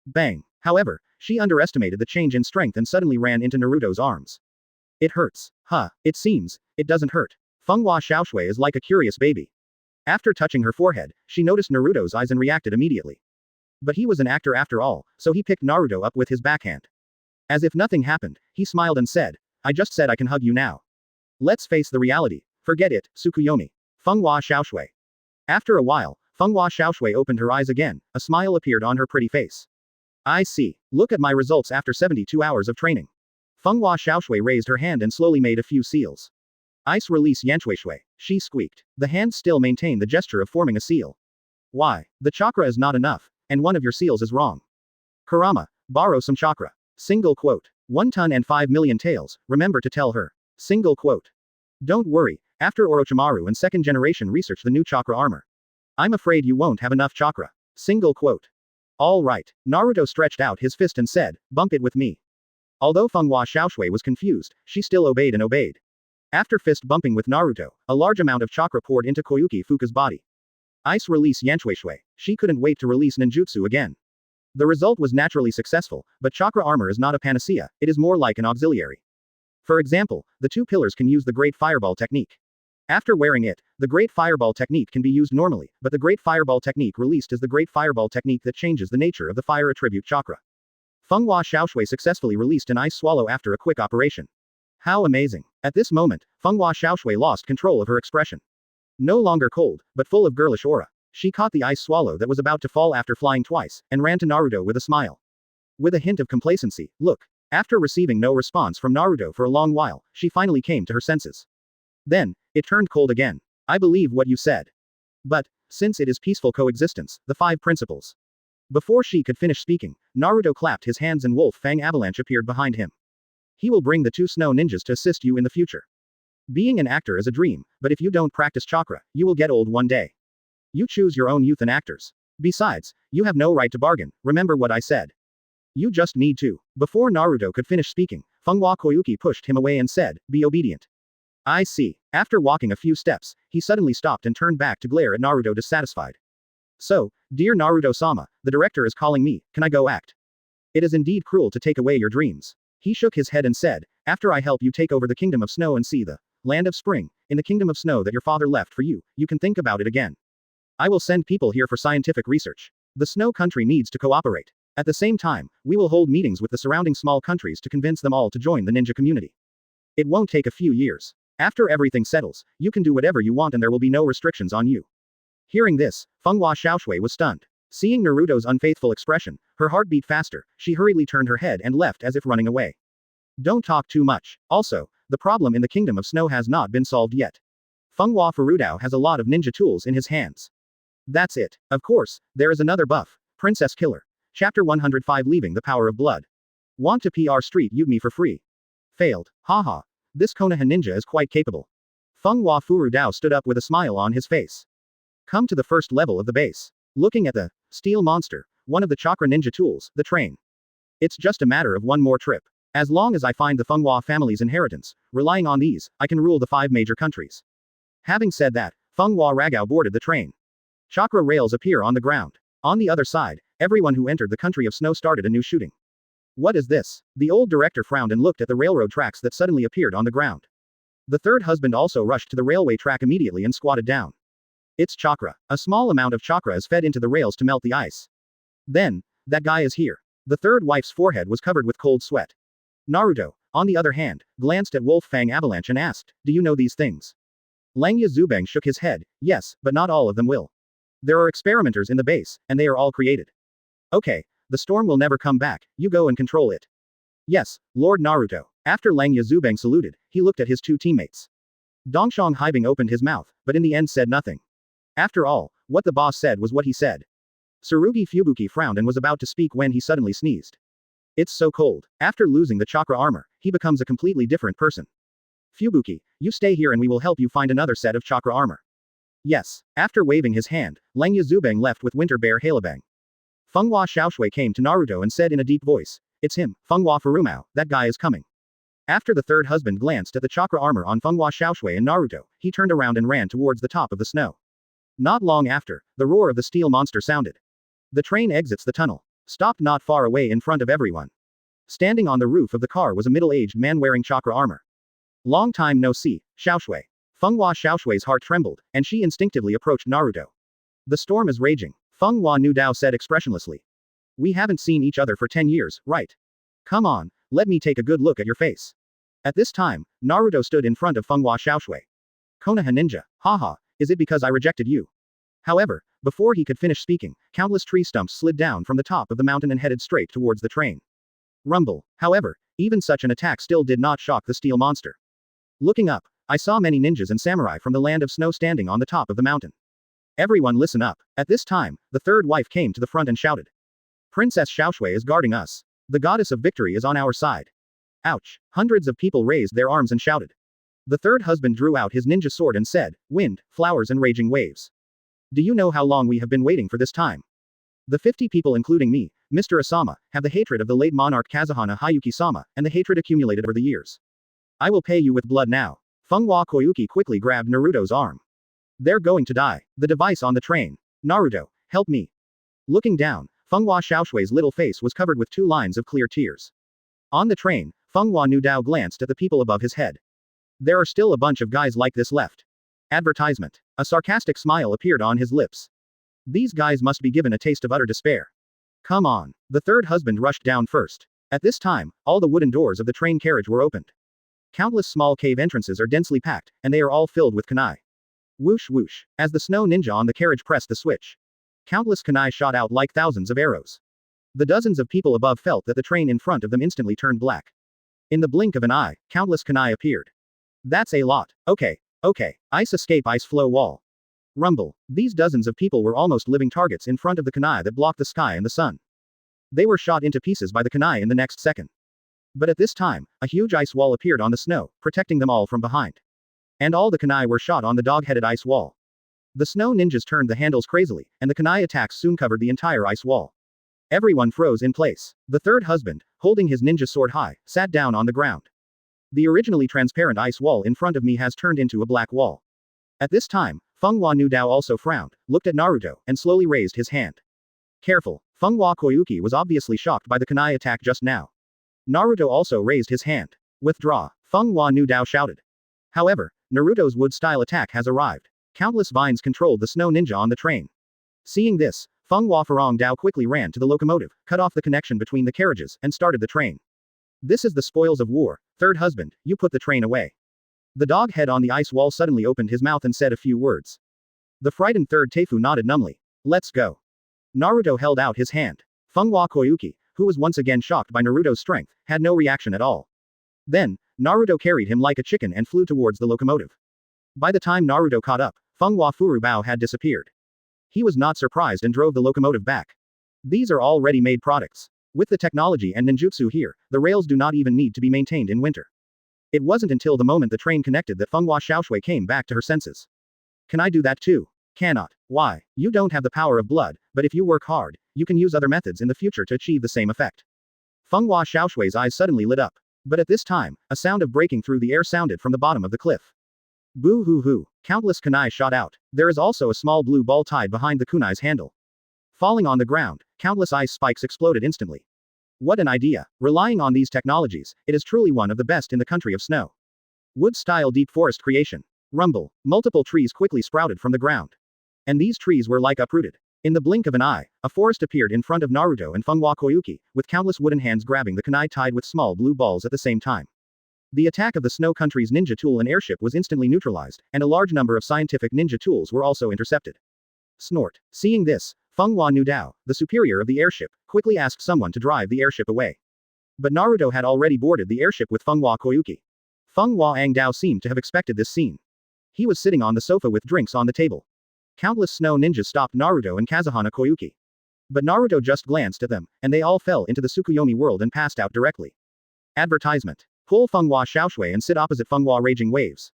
Bang. However, she underestimated the change in strength and suddenly ran into Naruto's arms. It hurts. Huh, it seems, it doesn't hurt. Fenghua Xiaoshui is like a curious baby. After touching her forehead, she noticed Naruto's eyes and reacted immediately. But he was an actor after all, so he picked Naruto up with his backhand. As if nothing happened, he smiled and said, I just said I can hug you now. Let's face the reality. Forget it, Tsukuyomi. Fenghua Xiaoshui. After a while, Fenghua Xiaoshui opened her eyes again, a smile appeared on her pretty face. I see. Look at my results after 72 hours of training. Fenghua Xiaoshui raised her hand and slowly made a few seals. Ice release Yanchuishui, she squeaked. The hands still maintain the gesture of forming a seal. Why? The chakra is not enough, and one of your seals is wrong. Kurama, borrow some chakra. Single quote. 1 ton and 5 million taels, remember to tell her. Single quote. Don't worry, after Orochimaru and second generation research the new chakra armor. I'm afraid you won't have enough chakra. Single quote. All right. Naruto stretched out his fist and said, bump it with me. Although Fenghua Xiaoshui was confused, she still obeyed and obeyed. After fist bumping with Naruto, a large amount of chakra poured into Koyuki Fuka's body. Ice release Yanchuishui, she couldn't wait to release ninjutsu again. The result was naturally successful, but chakra armor is not a panacea, it is more like an auxiliary. For example, the two pillars can use the Great Fireball technique. After wearing it, the Great Fireball technique can be used normally, but the Great Fireball technique released is the Great Fireball technique that changes the nature of the fire attribute chakra. Fenghua Xiaoshui successfully released an ice swallow after a quick operation. How amazing. At this moment, Fenghua Xiaoshui lost control of her expression. No longer cold, but full of girlish aura. She caught the ice swallow that was about to fall after flying twice, and ran to Naruto with a smile. With a hint of complacency, look. After receiving no response from Naruto for a long while, she finally came to her senses. Then, it turned cold again. I believe what you said. But, since it is peaceful coexistence, the 5 principles. Before she could finish speaking, Naruto clapped his hands and Wolf Fang Avalanche appeared behind him. He will bring the 2 snow ninjas to assist you in the future. Being an actor is a dream, but if you don't practice chakra, you will get old one day. You choose your own youth and actors. Besides, you have no right to bargain, remember what I said. You just need to. Before Naruto could finish speaking, Fenghua Koyuki pushed him away and said, be obedient. I see. After walking a few steps, he suddenly stopped and turned back to glare at Naruto dissatisfied. So, dear Naruto-sama, the director is calling me, can I go act? It is indeed cruel to take away your dreams. He shook his head and said, after I help you take over the kingdom of snow and see the land of spring, in the kingdom of snow that your father left for you, you can think about it again. I will send people here for scientific research. The snow country needs to cooperate. At the same time, we will hold meetings with the surrounding small countries to convince them all to join the ninja community. It won't take a few years. After everything settles, you can do whatever you want and there will be no restrictions on you. Hearing this, Fenghua Xiaoshui was stunned. Seeing Naruto's unfaithful expression, her heart beat faster, she hurriedly turned her head and left as if running away. Don't talk too much. Also, the problem in the Kingdom of Snow has not been solved yet. Fenghua Furudao has a lot of ninja tools in his hands. That's it. Of course, there is another buff. Princess Killer. Chapter 105 Leaving the Power of Blood. Want to PR street me for free? Failed. Haha. This Konoha ninja is quite capable. Fenghua Furudao stood up with a smile on his face. Come to the first level of the base. Looking at the steel monster, one of the chakra ninja tools, the train. It's just a matter of one more trip. As long as I find the Fenghua family's inheritance, relying on these, I can rule the 5 major countries. Having said that, Fenghua Ragao boarded the train. Chakra rails appear on the ground. On the other side, everyone who entered the country of snow started a new shooting. What is this? The old director frowned and looked at the railroad tracks that suddenly appeared on the ground. The third husband also rushed to the railway track immediately and squatted down. It's chakra. A small amount of chakra is fed into the rails to melt the ice. Then, that guy is here. The third wife's forehead was covered with cold sweat. Naruto, on the other hand, glanced at Wolf Fang Avalanche and asked, do you know these things? Langya Zubang shook his head, yes, but not all of them will. There are experimenters in the base, and they are all created. Okay, the storm will never come back, you go and control it. Yes, Lord Naruto. After Langya Zubang saluted, he looked at his 2 teammates. Dongshang Haibing opened his mouth, but in the end said nothing. After all, what the boss said was what he said. Tsurugi Fubuki frowned and was about to speak when he suddenly sneezed. It's so cold. After losing the chakra armor, he becomes a completely different person. Fubuki, you stay here and we will help you find another set of chakra armor. Yes. After waving his hand, Lengya Zubang left with Winter Bear Halabang. Fenghua Xiaoshui came to Naruto and said in a deep voice, "It's him, Fenghua Furumao, that guy is coming." After the third husband glanced at the chakra armor on Fenghua Xiaoshui and Naruto, he turned around and ran towards the top of the snow. Not long after, the roar of the steel monster sounded. The train exits the tunnel. Stopped not far away in front of everyone. Standing on the roof of the car was a middle-aged man wearing chakra armor. Long time no see, Xiaoshui. Fenghua Xiaoshui's heart trembled, and she instinctively approached Naruto. The storm is raging, Fenghua Nudao said expressionlessly. We haven't seen each other for 10 years, right? Come on, let me take a good look at your face. At this time, Naruto stood in front of Fenghua Xiaoshui. Konoha ninja, haha, is it because I rejected you? However, before he could finish speaking, countless tree stumps slid down from the top of the mountain and headed straight towards the train. Rumble. However, even such an attack still did not shock the steel monster. Looking up, I saw many ninjas and samurai from the land of snow standing on the top of the mountain. Everyone listen up. At this time, the third wife came to the front and shouted. Princess Xiaoshui is guarding us. The goddess of victory is on our side. Ouch. Hundreds of people raised their arms and shouted. The third husband drew out his ninja sword and said, wind, flowers and raging waves. Do you know how long we have been waiting for this time? The 50 people including me, Mr. Asama, have the hatred of the late monarch Kazuhana Hayuki-sama, and the hatred accumulated over the years. I will pay you with blood now. Fenghua Koyuki quickly grabbed Naruto's arm. They're going to die. The device on the train. Naruto, help me. Looking down, Fenghua Xiaoshui's little face was covered with 2 lines of clear tears. On the train, Fenghua Nudao glanced at the people above his head. There are still a bunch of guys like this left. Advertisement. A sarcastic smile appeared on his lips. These guys must be given a taste of utter despair. Come on. The third husband rushed down first. At this time, all the wooden doors of the train carriage were opened. Countless small cave entrances are densely packed, and they are all filled with kunai. Whoosh whoosh. As the snow ninja on the carriage pressed the switch, countless kunai shot out like thousands of arrows. The dozens of people above felt that the train in front of them instantly turned black. In the blink of an eye, countless kunai appeared. That's a lot. Okay. Ice escape ice flow wall. Rumble. These dozens of people were almost living targets in front of the kunai that blocked the sky and the sun. They were shot into pieces by the kunai in the next second. But at this time, a huge ice wall appeared on the snow, protecting them all from behind. And all the kunai were shot on the dog-headed ice wall. The snow ninjas turned the handles crazily, and the kunai attacks soon covered the entire ice wall. Everyone froze in place. The third husband, holding his ninja sword high, sat down on the ground. The originally transparent ice wall in front of me has turned into a black wall. At this time, Fenghua Nudao also frowned, looked at Naruto, and slowly raised his hand. Careful, Fenghua Koyuki was obviously shocked by the kunai attack just now. Naruto also raised his hand. Withdraw, Fenghua Nudao shouted. However, Naruto's wood-style attack has arrived. Countless vines controlled the snow ninja on the train. Seeing this, Fenghua Farong Dao quickly ran to the locomotive, cut off the connection between the carriages, and started the train. This is the spoils of war. Third husband, you put the train away. The dog head on the ice wall suddenly opened his mouth and said a few words. The frightened third Teifu nodded numbly. Let's go. Naruto held out his hand. Fenghua Koyuki, who was once again shocked by Naruto's strength, had no reaction at all. Then, Naruto carried him like a chicken and flew towards the locomotive. By the time Naruto caught up, Fenghua Furubao had disappeared. He was not surprised and drove the locomotive back. These are all ready-made products. With the technology and ninjutsu here, the rails do not even need to be maintained in winter. It wasn't until the moment the train connected that Fenghua Xiaoshui came back to her senses. Can I do that too? Cannot. Why? You don't have the power of blood, but if you work hard, you can use other methods in the future to achieve the same effect. Fenghua Xiaoshui's eyes suddenly lit up. But at this time, a sound of breaking through the air sounded from the bottom of the cliff. Boo hoo hoo. Countless kunai shot out. There is also a small blue ball tied behind the kunai's handle. Falling on the ground, countless ice spikes exploded instantly. What an idea. Relying on these technologies, it is truly one of the best in the country of snow. Wood-style deep forest creation. Rumble. Multiple trees quickly sprouted from the ground. And these trees were like uprooted. In the blink of an eye, a forest appeared in front of Naruto and Fenghua Koyuki, with countless wooden hands grabbing the kunai tied with small blue balls at the same time. The attack of the Snow Country's ninja tool and airship was instantly neutralized, and a large number of scientific ninja tools were also intercepted. Snort. Seeing this, Fenghua Nudao, the superior of the airship, quickly asked someone to drive the airship away. But Naruto had already boarded the airship with Fenghua Koyuki. Fenghua Angdao seemed to have expected this scene. He was sitting on the sofa with drinks on the table. Countless snow ninjas stopped Naruto and Kazuhana Koyuki. But Naruto just glanced at them, and they all fell into the Tsukuyomi world and passed out directly. Advertisement. Pull Fenghua Xiaoshui and sit opposite Fenghua Raging Waves.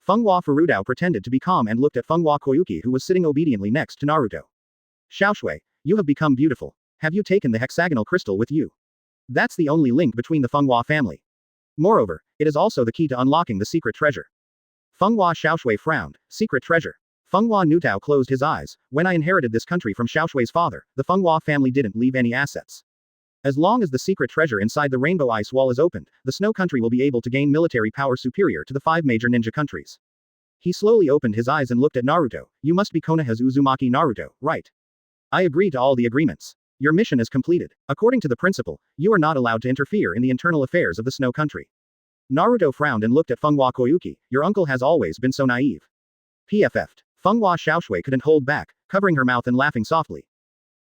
Fenghua Furudao pretended to be calm and looked at Fenghua Koyuki, who was sitting obediently next to Naruto. Xiaoshui, you have become beautiful. Have you taken the hexagonal crystal with you? That's the only link between the Fenghua family. Moreover, it is also the key to unlocking the secret treasure. Fenghua Xiaoshui frowned. Secret treasure. Fenghua Nutao closed his eyes. When I inherited this country from Xiaoshui's father, the Fenghua family didn't leave any assets. As long as the secret treasure inside the rainbow ice wall is opened, the snow country will be able to gain military power superior to the 5 major ninja countries. He slowly opened his eyes and looked at Naruto. You must be Konoha's Uzumaki Naruto, right? I agree to all the agreements. Your mission is completed. According to the principle, you are not allowed to interfere in the internal affairs of the snow country. Naruto frowned and looked at Fenghua Koyuki. Your uncle has always been so naive. PFF'd. Fenghua Xiaoshui couldn't hold back, covering her mouth and laughing softly.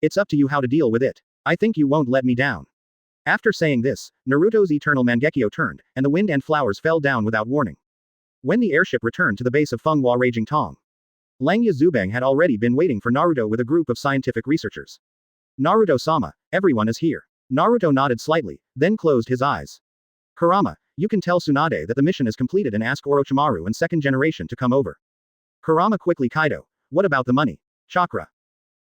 It's up to you how to deal with it. I think you won't let me down. After saying this, Naruto's eternal Mangekyo turned, and the wind and flowers fell down without warning. When the airship returned to the base of Fenghua Raging Tong, Langya Zubang had already been waiting for Naruto with a group of scientific researchers. Naruto-sama, everyone is here. Naruto nodded slightly, then closed his eyes. Kurama, you can tell Tsunade that the mission is completed and ask Orochimaru and second generation to come over. Kurama quickly Kaido. What about the money? Chakra.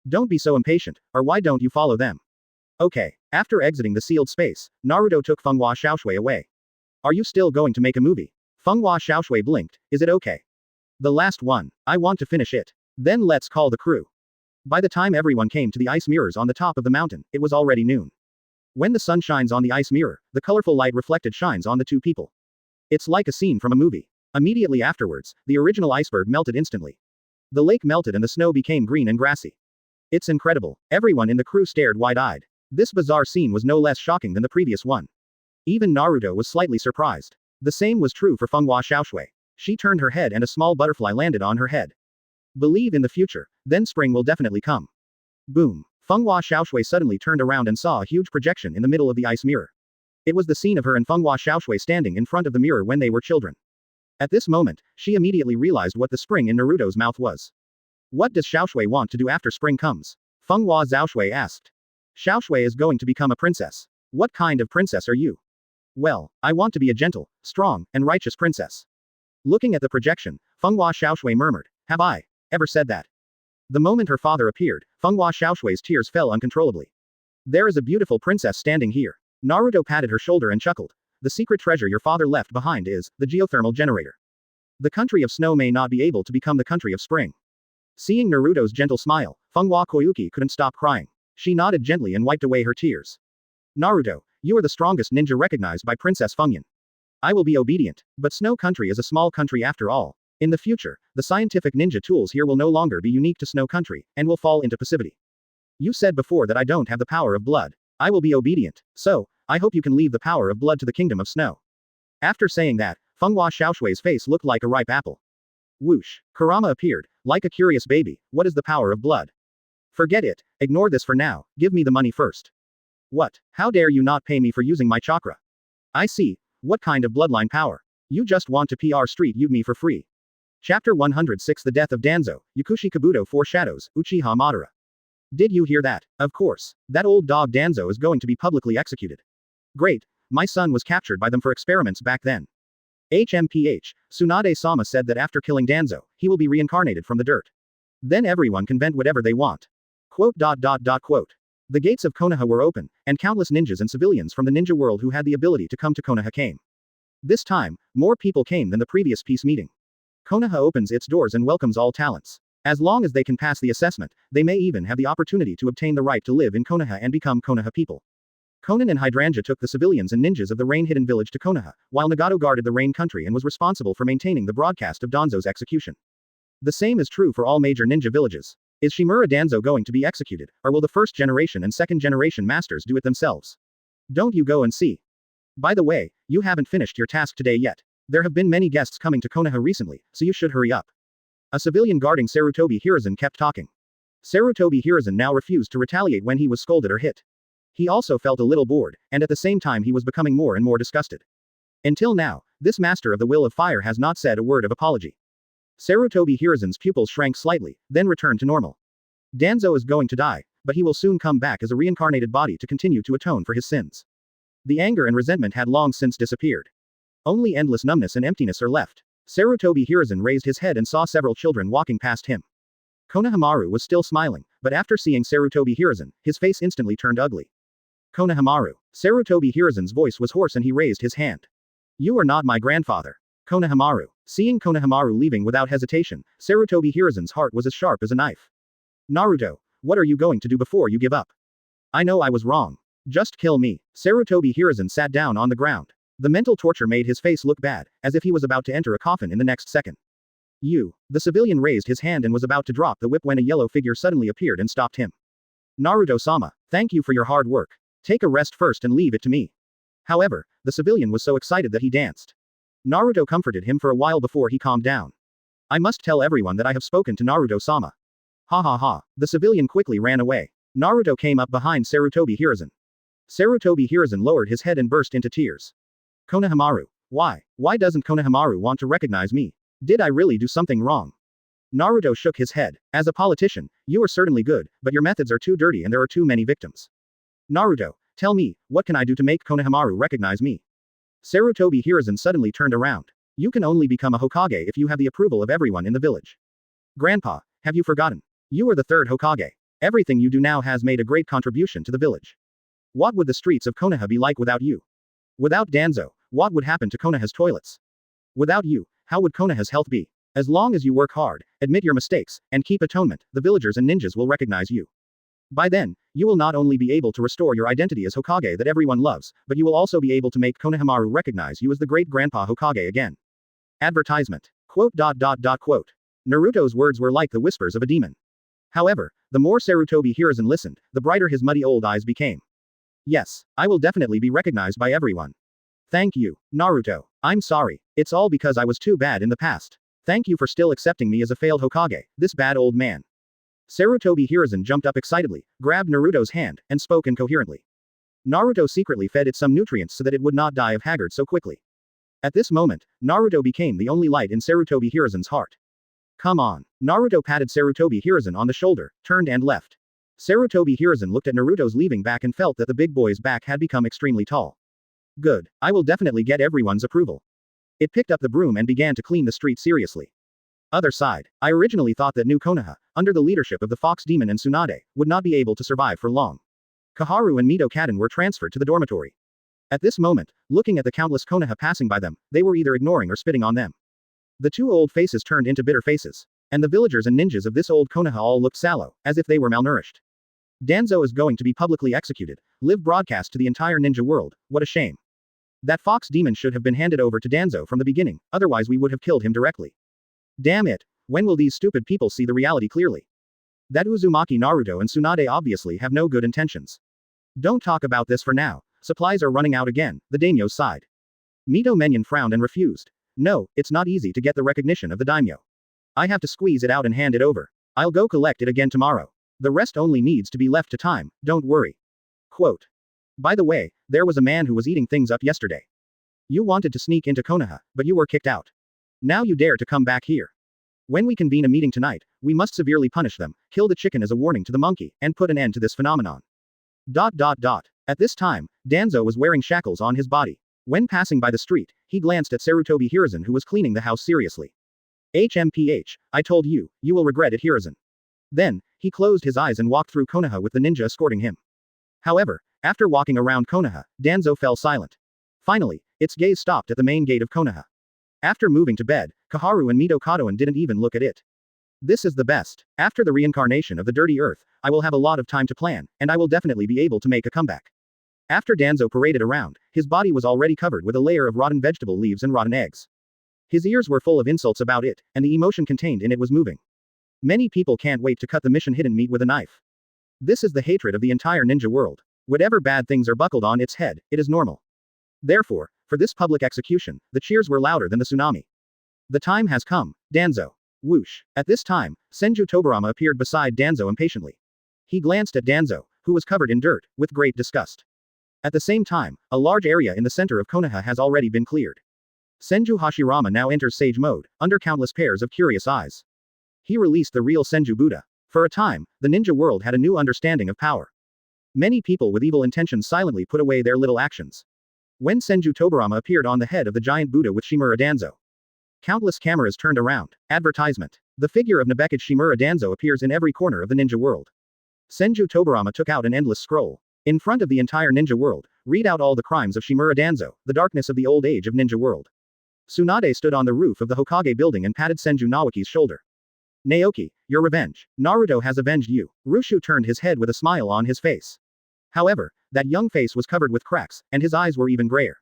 Don't be so impatient, or why don't you follow them? Okay. After exiting the sealed space, Naruto took Fenghua Xiaoshui away. Are you still going to make a movie? Fenghua Xiaoshui blinked. Is it okay? The last one. I want to finish it. Then let's call the crew. By the time everyone came to the ice mirrors on the top of the mountain, it was already noon. When the sun shines on the ice mirror, the colorful light reflected shines on the two people. It's like a scene from a movie. Immediately afterwards, the original iceberg melted instantly. The lake melted and the snow became green and grassy. It's incredible. Everyone in the crew stared wide-eyed. This bizarre scene was no less shocking than the previous one. Even Naruto was slightly surprised. The same was true for Fenghua Xiaoshui. She turned her head and a small butterfly landed on her head. Believe in the future, then spring will definitely come. Boom. Fenghua Xiaoshui suddenly turned around and saw a huge projection in the middle of the ice mirror. It was the scene of her and Fenghua Xiaoshui standing in front of the mirror when they were children. At this moment, she immediately realized what the spring in Naruto's mouth was. What does Xiaoshui want to do after spring comes? Fenghua Xiaoshui asked. Xiaoshui is going to become a princess. What kind of princess are you? Well, I want to be a gentle, strong, and righteous princess. Looking at the projection, Fenghua Xiaoshui murmured, have I ever said that? The moment her father appeared, Fenghua Xiaoshui's tears fell uncontrollably. There is a beautiful princess standing here. Naruto patted her shoulder and chuckled. The secret treasure your father left behind is the geothermal generator. The country of snow may not be able to become the country of spring. Seeing Naruto's gentle smile, Fenghua Koyuki couldn't stop crying. She nodded gently and wiped away her tears. Naruto, you are the strongest ninja recognized by Princess Fengyan. I will be obedient. But Snow Country is a small country after all. In the future, the scientific ninja tools here will no longer be unique to Snow Country, and will fall into passivity. You said before that I don't have the power of blood. I will be obedient. So, I hope you can leave the power of blood to the kingdom of snow. After saying that, Fenghua Xiaoshui's face looked like a ripe apple. Whoosh. Kurama appeared, like a curious baby. What is the power of blood? Forget it. Ignore this for now. Give me the money first. What? How dare you not pay me for using my chakra? I see. What kind of bloodline power? You just want to PR street you me for free. Chapter 106 The Death of Danzo, Yakushi Kabuto foreshadows, Uchiha Madara. Did you hear that? Of course. That old dog Danzo is going to be publicly executed. Great. My son was captured by them for experiments back then. HMPH, Tsunade-sama said that after killing Danzo, he will be reincarnated from the dirt. Then everyone can vent whatever they want. Quote. The gates of Konoha were open, and countless ninjas and civilians from the ninja world who had the ability to come to Konoha came. This time, more people came than the previous peace meeting. Konoha opens its doors and welcomes all talents. As long as they can pass the assessment, they may even have the opportunity to obtain the right to live in Konoha and become Konoha people. Konan and Hydrangea took the civilians and ninjas of the Rain Hidden Village to Konoha, while Nagato guarded the Rain Country and was responsible for maintaining the broadcast of Danzo's execution. The same is true for all major ninja villages. Is Shimura Danzo going to be executed, or will the first generation and second generation masters do it themselves? Don't you go and see. By the way, you haven't finished your task today yet. There have been many guests coming to Konoha recently, so you should hurry up. A civilian guarding Sarutobi Hiruzen kept talking. Sarutobi Hiruzen now refused to retaliate when he was scolded or hit. He also felt a little bored, and at the same time he was becoming more and more disgusted. Until now, this master of the Will of Fire has not said a word of apology. Sarutobi Hiruzen's pupils shrank slightly, then returned to normal. Danzo is going to die, but he will soon come back as a reincarnated body to continue to atone for his sins. The anger and resentment had long since disappeared. Only endless numbness and emptiness are left. Sarutobi Hiruzen raised his head and saw several children walking past him. Konohamaru was still smiling, but after seeing Sarutobi Hiruzen, his face instantly turned ugly. Konohamaru. Sarutobi Hiruzen's voice was hoarse and he raised his hand. You are not my grandfather. Konohamaru. Seeing Konohamaru leaving without hesitation, Sarutobi Hiruzen's heart was as sharp as a knife. Naruto, what are you going to do before you give up? I know I was wrong. Just kill me. Sarutobi Hiruzen sat down on the ground. The mental torture made his face look bad, as if he was about to enter a coffin in the next second. You. The civilian raised his hand and was about to drop the whip when a yellow figure suddenly appeared and stopped him. Naruto-sama, thank you for your hard work. Take a rest first and leave it to me. However, the civilian was so excited that he danced. Naruto comforted him for a while before he calmed down. I must tell everyone that I have spoken to Naruto-sama. Ha ha ha. The civilian quickly ran away. Naruto came up behind Sarutobi Hiruzen. Sarutobi Hiruzen lowered his head and burst into tears. Konohamaru. Why? Why doesn't Konohamaru want to recognize me? Did I really do something wrong? Naruto shook his head. As a politician, you are certainly good, but your methods are too dirty and there are too many victims. Naruto, tell me, what can I do to make Konohamaru recognize me? Sarutobi Hiruzen suddenly turned around. You can only become a Hokage if you have the approval of everyone in the village. Grandpa, have you forgotten? You are the third Hokage. Everything you do now has made a great contribution to the village. What would the streets of Konoha be like without you? Without Danzo, what would happen to Konoha's toilets? Without you, how would Konoha's health be? As long as you work hard, admit your mistakes, and keep atonement, the villagers and ninjas will recognize you. By then, you will not only be able to restore your identity as Hokage that everyone loves, but you will also be able to make Konohamaru recognize you as the great-grandpa Hokage again. Advertisement. Quote. Naruto's words were like the whispers of a demon. However, the more Sarutobi Hiruzen listened, the brighter his muddy old eyes became. Yes, I will definitely be recognized by everyone. Thank you, Naruto. I'm sorry. It's all because I was too bad in the past. Thank you for still accepting me as a failed Hokage, this bad old man. Sarutobi Hiruzen jumped up excitedly, grabbed Naruto's hand, and spoke incoherently. Naruto secretly fed it some nutrients so that it would not die of haggard so quickly. At this moment, Naruto became the only light in Sarutobi Hiruzen's heart. Come on. Naruto patted Sarutobi Hiruzen on the shoulder, turned and left. Sarutobi Hiruzen looked at Naruto's leaving back and felt that the big boy's back had become extremely tall. Good. I will definitely get everyone's approval. It picked up the broom and began to clean the street seriously. Other side. I originally thought that New Konoha, under the leadership of the Fox Demon and Tsunade, would not be able to survive for long. Kaharu and Mito Kaden were transferred to the dormitory. At this moment, looking at the countless Konoha passing by them, they were either ignoring or spitting on them. The two old faces turned into bitter faces. And the villagers and ninjas of this old Konoha all looked sallow, as if they were malnourished. Danzo is going to be publicly executed. Live broadcast to the entire ninja world. What a shame. That Fox Demon should have been handed over to Danzo from the beginning, otherwise we would have killed him directly. Damn it. When will these stupid people see the reality clearly? That Uzumaki Naruto and Tsunade obviously have no good intentions. Don't talk about this for now. Supplies are running out again, the daimyo sighed. Mito Menyon frowned and refused. No, it's not easy to get the recognition of the daimyo. I have to squeeze it out and hand it over. I'll go collect it again tomorrow. The rest only needs to be left to time, don't worry. Quote. By the way, there was a man who was eating things up yesterday. You wanted to sneak into Konoha, but you were kicked out. Now you dare to come back here. When we convene a meeting tonight, we must severely punish them, kill the chicken as a warning to the monkey, and put an end to this phenomenon. At this time, Danzo was wearing shackles on his body. When passing by the street, he glanced at Sarutobi Hiruzen who was cleaning the house seriously. HMPH, I told you, you will regret it Hiruzen. Then, he closed his eyes and walked through Konoha with the ninja escorting him. However, after walking around Konoha, Danzo fell silent. Finally, its gaze stopped at the main gate of Konoha. After moving to bed, Kaharu and Mito Kadoan didn't even look at it. This is the best. After the reincarnation of the dirty earth, I will have a lot of time to plan, and I will definitely be able to make a comeback. After Danzo paraded around, his body was already covered with a layer of rotten vegetable leaves and rotten eggs. His ears were full of insults about it, and the emotion contained in it was moving. Many people can't wait to cut the mission hidden meat with a knife. This is the hatred of the entire ninja world. Whatever bad things are buckled on its head, it is normal. Therefore, for this public execution, the cheers were louder than the tsunami. The time has come, Danzo. Whoosh. At this time, Senju Tobarama appeared beside Danzo impatiently. He glanced at Danzo, who was covered in dirt, with great disgust. At the same time, a large area in the center of Konoha has already been cleared. Senju Hashirama now enters sage mode, under countless pairs of curious eyes. He released the real Senju Buddha. For a time, the ninja world had a new understanding of power. Many people with evil intentions silently put away their little actions. When Senju Tobirama appeared on the head of the giant Buddha with Shimura Danzo, countless cameras turned around. Advertisement. The figure of Nabekage Shimura Danzo appears in every corner of the ninja world. Senju Tobirama took out an endless scroll. In front of the entire ninja world, read out all the crimes of Shimura Danzo, the darkness of the old age of ninja world. Tsunade stood on the roof of the Hokage building and patted Senju Naoki's shoulder. Naoki, your revenge. Naruto has avenged you. Rushu turned his head with a smile on his face. However, that young face was covered with cracks, and his eyes were even grayer.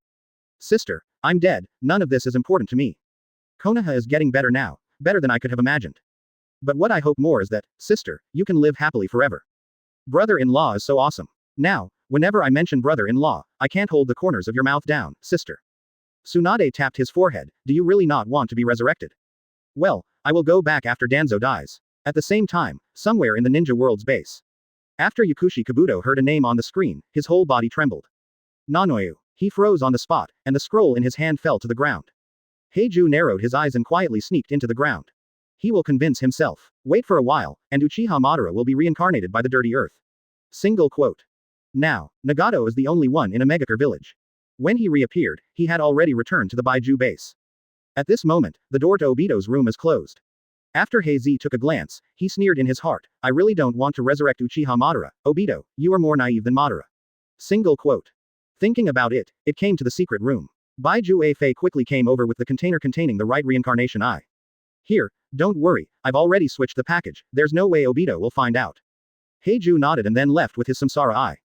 Sister, I'm dead, none of this is important to me. Konoha is getting better now, better than I could have imagined. But what I hope more is that, sister, you can live happily forever. Brother-in-law is so awesome. Now, whenever I mention brother-in-law, I can't hold the corners of your mouth down, sister. Tsunade tapped his forehead, do you really not want to be resurrected? Well, I will go back after Danzo dies. At the same time, somewhere in the ninja world's base. After Yakushi Kabuto heard a name on the screen, his whole body trembled. Nanoyu. He froze on the spot, and the scroll in his hand fell to the ground. Heiju narrowed his eyes and quietly sneaked into the ground. He will convince himself. Wait for a while, and Uchiha Madara will be reincarnated by the dirty earth. Single quote. Now, Nagato is the only one in a Megakure village. When he reappeared, he had already returned to the Bai Jue base. At this moment, the door to Obito's room is closed. After Heizi took a glance, he sneered in his heart, I really don't want to resurrect Uchiha Madara, Obito, you are more naive than Madara. Single quote. Thinking about it, it came to the secret room. Bai Jue Fei quickly came over with the container containing the right reincarnation eye. Here, don't worry, I've already switched the package, there's no way Obito will find out. Heiju nodded and then left with his samsara eye.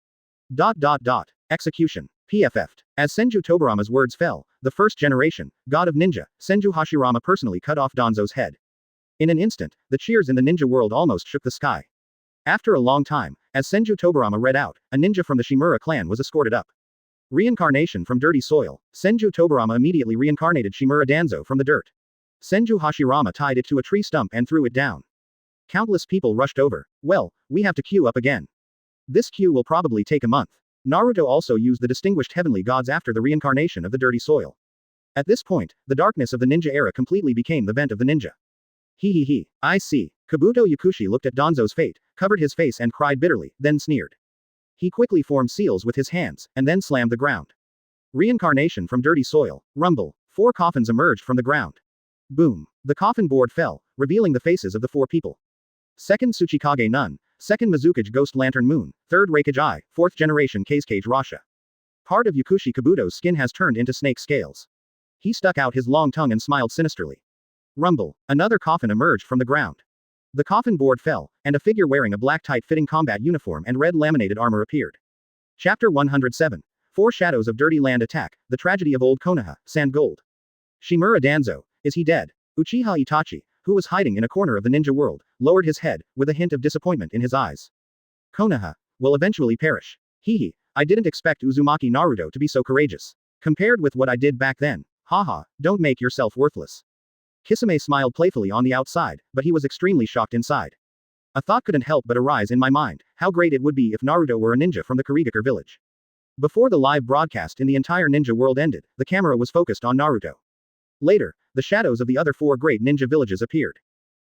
Execution. PFF'd. As Senju Tobirama's words fell, the first generation, god of ninja, Senju Hashirama personally cut off Danzo's head. In an instant, the cheers in the ninja world almost shook the sky. After a long time, as Senju Tobirama read out, a ninja from the Shimura clan was escorted up. Reincarnation from dirty soil. Senju Tobirama immediately reincarnated Shimura Danzo from the dirt. Senju Hashirama tied it to a tree stump and threw it down. Countless people rushed over. Well, we have to queue up again. This queue will probably take a month. Naruto also used the distinguished heavenly gods after the reincarnation of the dirty soil. At this point, the darkness of the ninja era completely became the vent of the ninja. He, I see. Kabuto Yakushi looked at Danzo's fate, covered his face and cried bitterly, then sneered. He quickly formed seals with his hands, and then slammed the ground. Reincarnation from dirty soil. Rumble. 4 coffins emerged from the ground. Boom. The coffin board fell, revealing the faces of the 4 people. Second Tsuchikage Nun, Second Mizukage Ghost Lantern Moon, Third Raikage Eye, 4th Generation Kazekage Rasha. Part of Yakushi Kabuto's skin has turned into snake scales. He stuck out his long tongue and smiled sinisterly. Rumble. Another coffin emerged from the ground. The coffin board fell, and a figure wearing a black tight-fitting combat uniform and red laminated armor appeared. Chapter 107. 4 Shadows of Dirty Land Attack, The Tragedy of Old Konoha, Sand Gold. Shimura Danzo. Is he dead? Uchiha Itachi, who was hiding in a corner of the ninja world, lowered his head, with a hint of disappointment in his eyes. Konoha will eventually perish. I didn't expect Uzumaki Naruto to be so courageous. Compared with what I did back then, haha, don't make yourself worthless. Kisame smiled playfully on the outside, but he was extremely shocked inside. A thought couldn't help but arise in my mind, how great it would be if Naruto were a ninja from the Kurigakure village. Before the live broadcast in the entire ninja world ended, the camera was focused on Naruto. Later, the shadows of the other 4 great ninja villages appeared.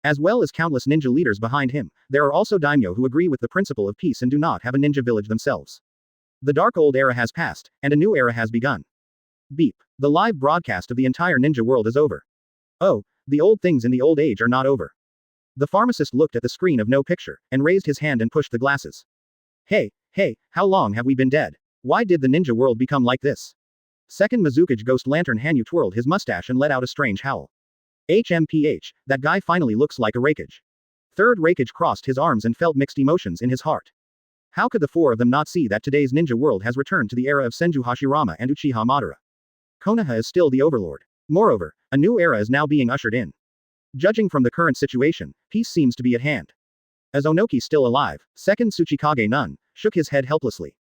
As well as countless ninja leaders behind him, there are also daimyo who agree with the principle of peace and do not have a ninja village themselves. The dark old era has passed, and a new era has begun. Beep. The live broadcast of the entire ninja world is over. Oh, the old things in the old age are not over. The pharmacist looked at the screen of no picture, and raised his hand and pushed the glasses. Hey, how long have we been dead? Why did the ninja world become like this? Second Mizukage Ghost Lantern Hanyu twirled his mustache and let out a strange howl. HMPH, that guy finally looks like a Raikage. Third Raikage crossed his arms and felt mixed emotions in his heart. How could the 4 of them not see that today's ninja world has returned to the era of Senju Hashirama and Uchiha Madara? Konoha is still the overlord. Moreover, a new era is now being ushered in. Judging from the current situation, peace seems to be at hand. As Onoki still alive, Second Tsuchikage Nun shook his head helplessly.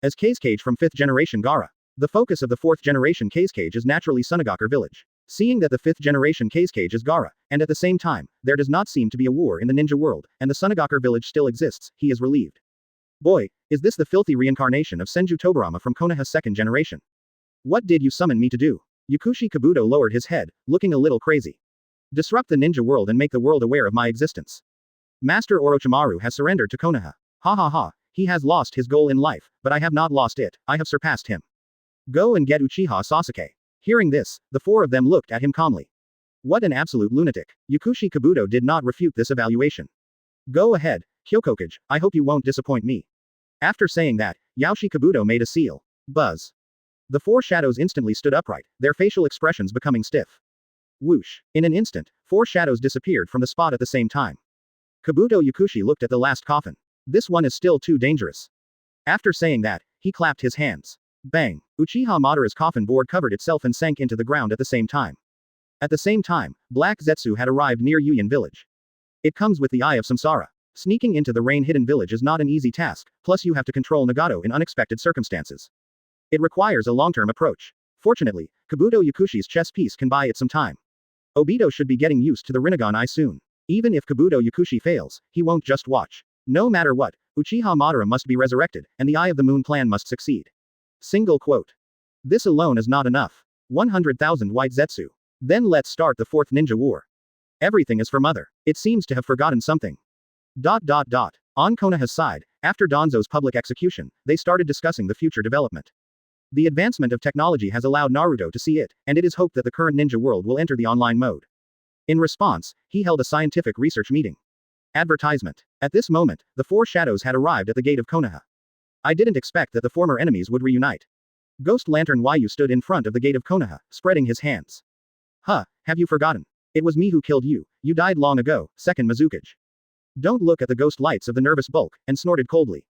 As Kazekage from 5th Generation Gara, the focus of the 4th Generation Kazekage is naturally Sunagakure village. Seeing that the 5th Generation Kazekage is Gara, and at the same time, there does not seem to be a war in the ninja world, and the Sunagakure village still exists, he is relieved. Boy, is this the filthy reincarnation of Senju Tobirama from Konoha's 2nd generation. What did you summon me to do? Yakushi Kabuto lowered his head, looking a little crazy. Disrupt the ninja world and make the world aware of my existence. Master Orochimaru has surrendered to Konoha. Ha ha ha, he has lost his goal in life, but I have not lost it, I have surpassed him. Go and get Uchiha Sasuke. Hearing this, the four of them looked at him calmly. What an absolute lunatic. Yakushi Kabuto did not refute this evaluation. Go ahead, Hyokokage, I hope you won't disappoint me. After saying that, Yaoshi Kabuto made a seal. Buzz. The four shadows instantly stood upright, their facial expressions becoming stiff. Whoosh. In an instant, four shadows disappeared from the spot at the same time. Kabuto Yakushi looked at the last coffin. This one is still too dangerous. After saying that, he clapped his hands. Bang. Uchiha Madara's coffin board covered itself and sank into the ground at the same time. At the same time, Black Zetsu had arrived near Yuyan village. It comes with the Eye of Samsara. Sneaking into the rain-hidden village is not an easy task, plus you have to control Nagato in unexpected circumstances. It requires a long-term approach. Fortunately, Kabuto Yakushi's chess piece can buy it some time. Obito should be getting used to the Rinnegan Eye soon. Even if Kabuto Yakushi fails, he won't just watch. No matter what, Uchiha Madara must be resurrected, and the Eye of the Moon plan must succeed. Single quote. This alone is not enough. 100,000 white Zetsu. Then let's start the fourth ninja war. Everything is for Mother. It seems to have forgotten something. On Konoha's side, after Danzo's public execution, they started discussing the future development. The advancement of technology has allowed Naruto to see it, and it is hoped that the current ninja world will enter the online mode. In response, he held a scientific research meeting. Advertisement. At this moment, the four shadows had arrived at the gate of Konoha. I didn't expect that the former enemies would reunite. Ghost Lantern Yu stood in front of the gate of Konoha, spreading his hands. Huh, have you forgotten? It was me who killed you, you died long ago, second Mizukage. Don't look at the ghost lights of the nervous bulk, and snorted coldly.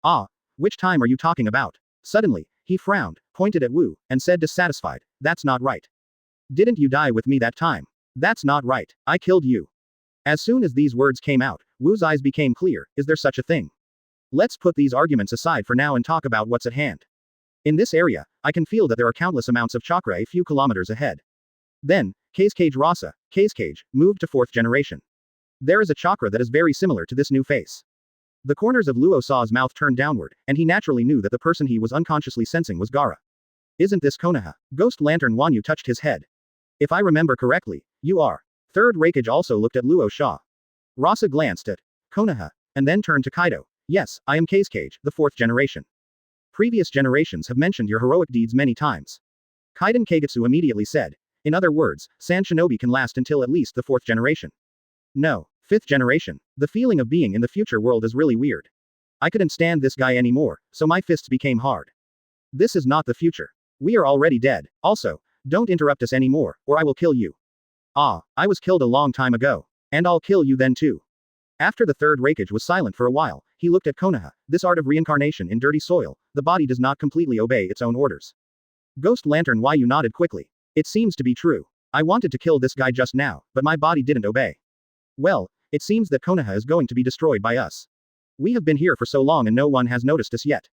Ah, which time are you talking about? Suddenly, he frowned, pointed at Wu, and said dissatisfied, that's not right. Didn't you die with me that time? That's not right, I killed you. As soon as these words came out, Wu's eyes became clear, is there such a thing? Let's put these arguments aside for now and talk about what's at hand. In this area, I can feel that there are countless amounts of chakra a few kilometers ahead. Then, Kazekage Rasa, Kazekage, moved to fourth generation. There is a chakra that is very similar to this new face. The corners of Luo Sa's mouth turned downward, and he naturally knew that the person he was unconsciously sensing was Gaara. Isn't this Konoha? Ghost Lantern Wanyu touched his head. If I remember correctly, you are. Third Raikage also looked at Luo Sha. Rasa glanced at Konoha, and then turned to Kaido. Yes, I am Kazekage, the fourth generation. Previous generations have mentioned your heroic deeds many times. Kaiden Kagetsu immediately said. In other words, San Shinobi can last until at least the fourth generation. No, fifth generation. The feeling of being in the future world is really weird. I couldn't stand this guy anymore, so my fists became hard. This is not the future. We are already dead. Also, don't interrupt us anymore, or I will kill you. Ah, I was killed a long time ago. And I'll kill you then too. After the third Raikage was silent for a while, he looked at Konoha. This art of reincarnation in dirty soil, the body does not completely obey its own orders. Ghost Lantern Yu nodded quickly. It seems to be true. I wanted to kill this guy just now, but my body didn't obey. Well, it seems that Konoha is going to be destroyed by us. We have been here for so long and no one has noticed us yet.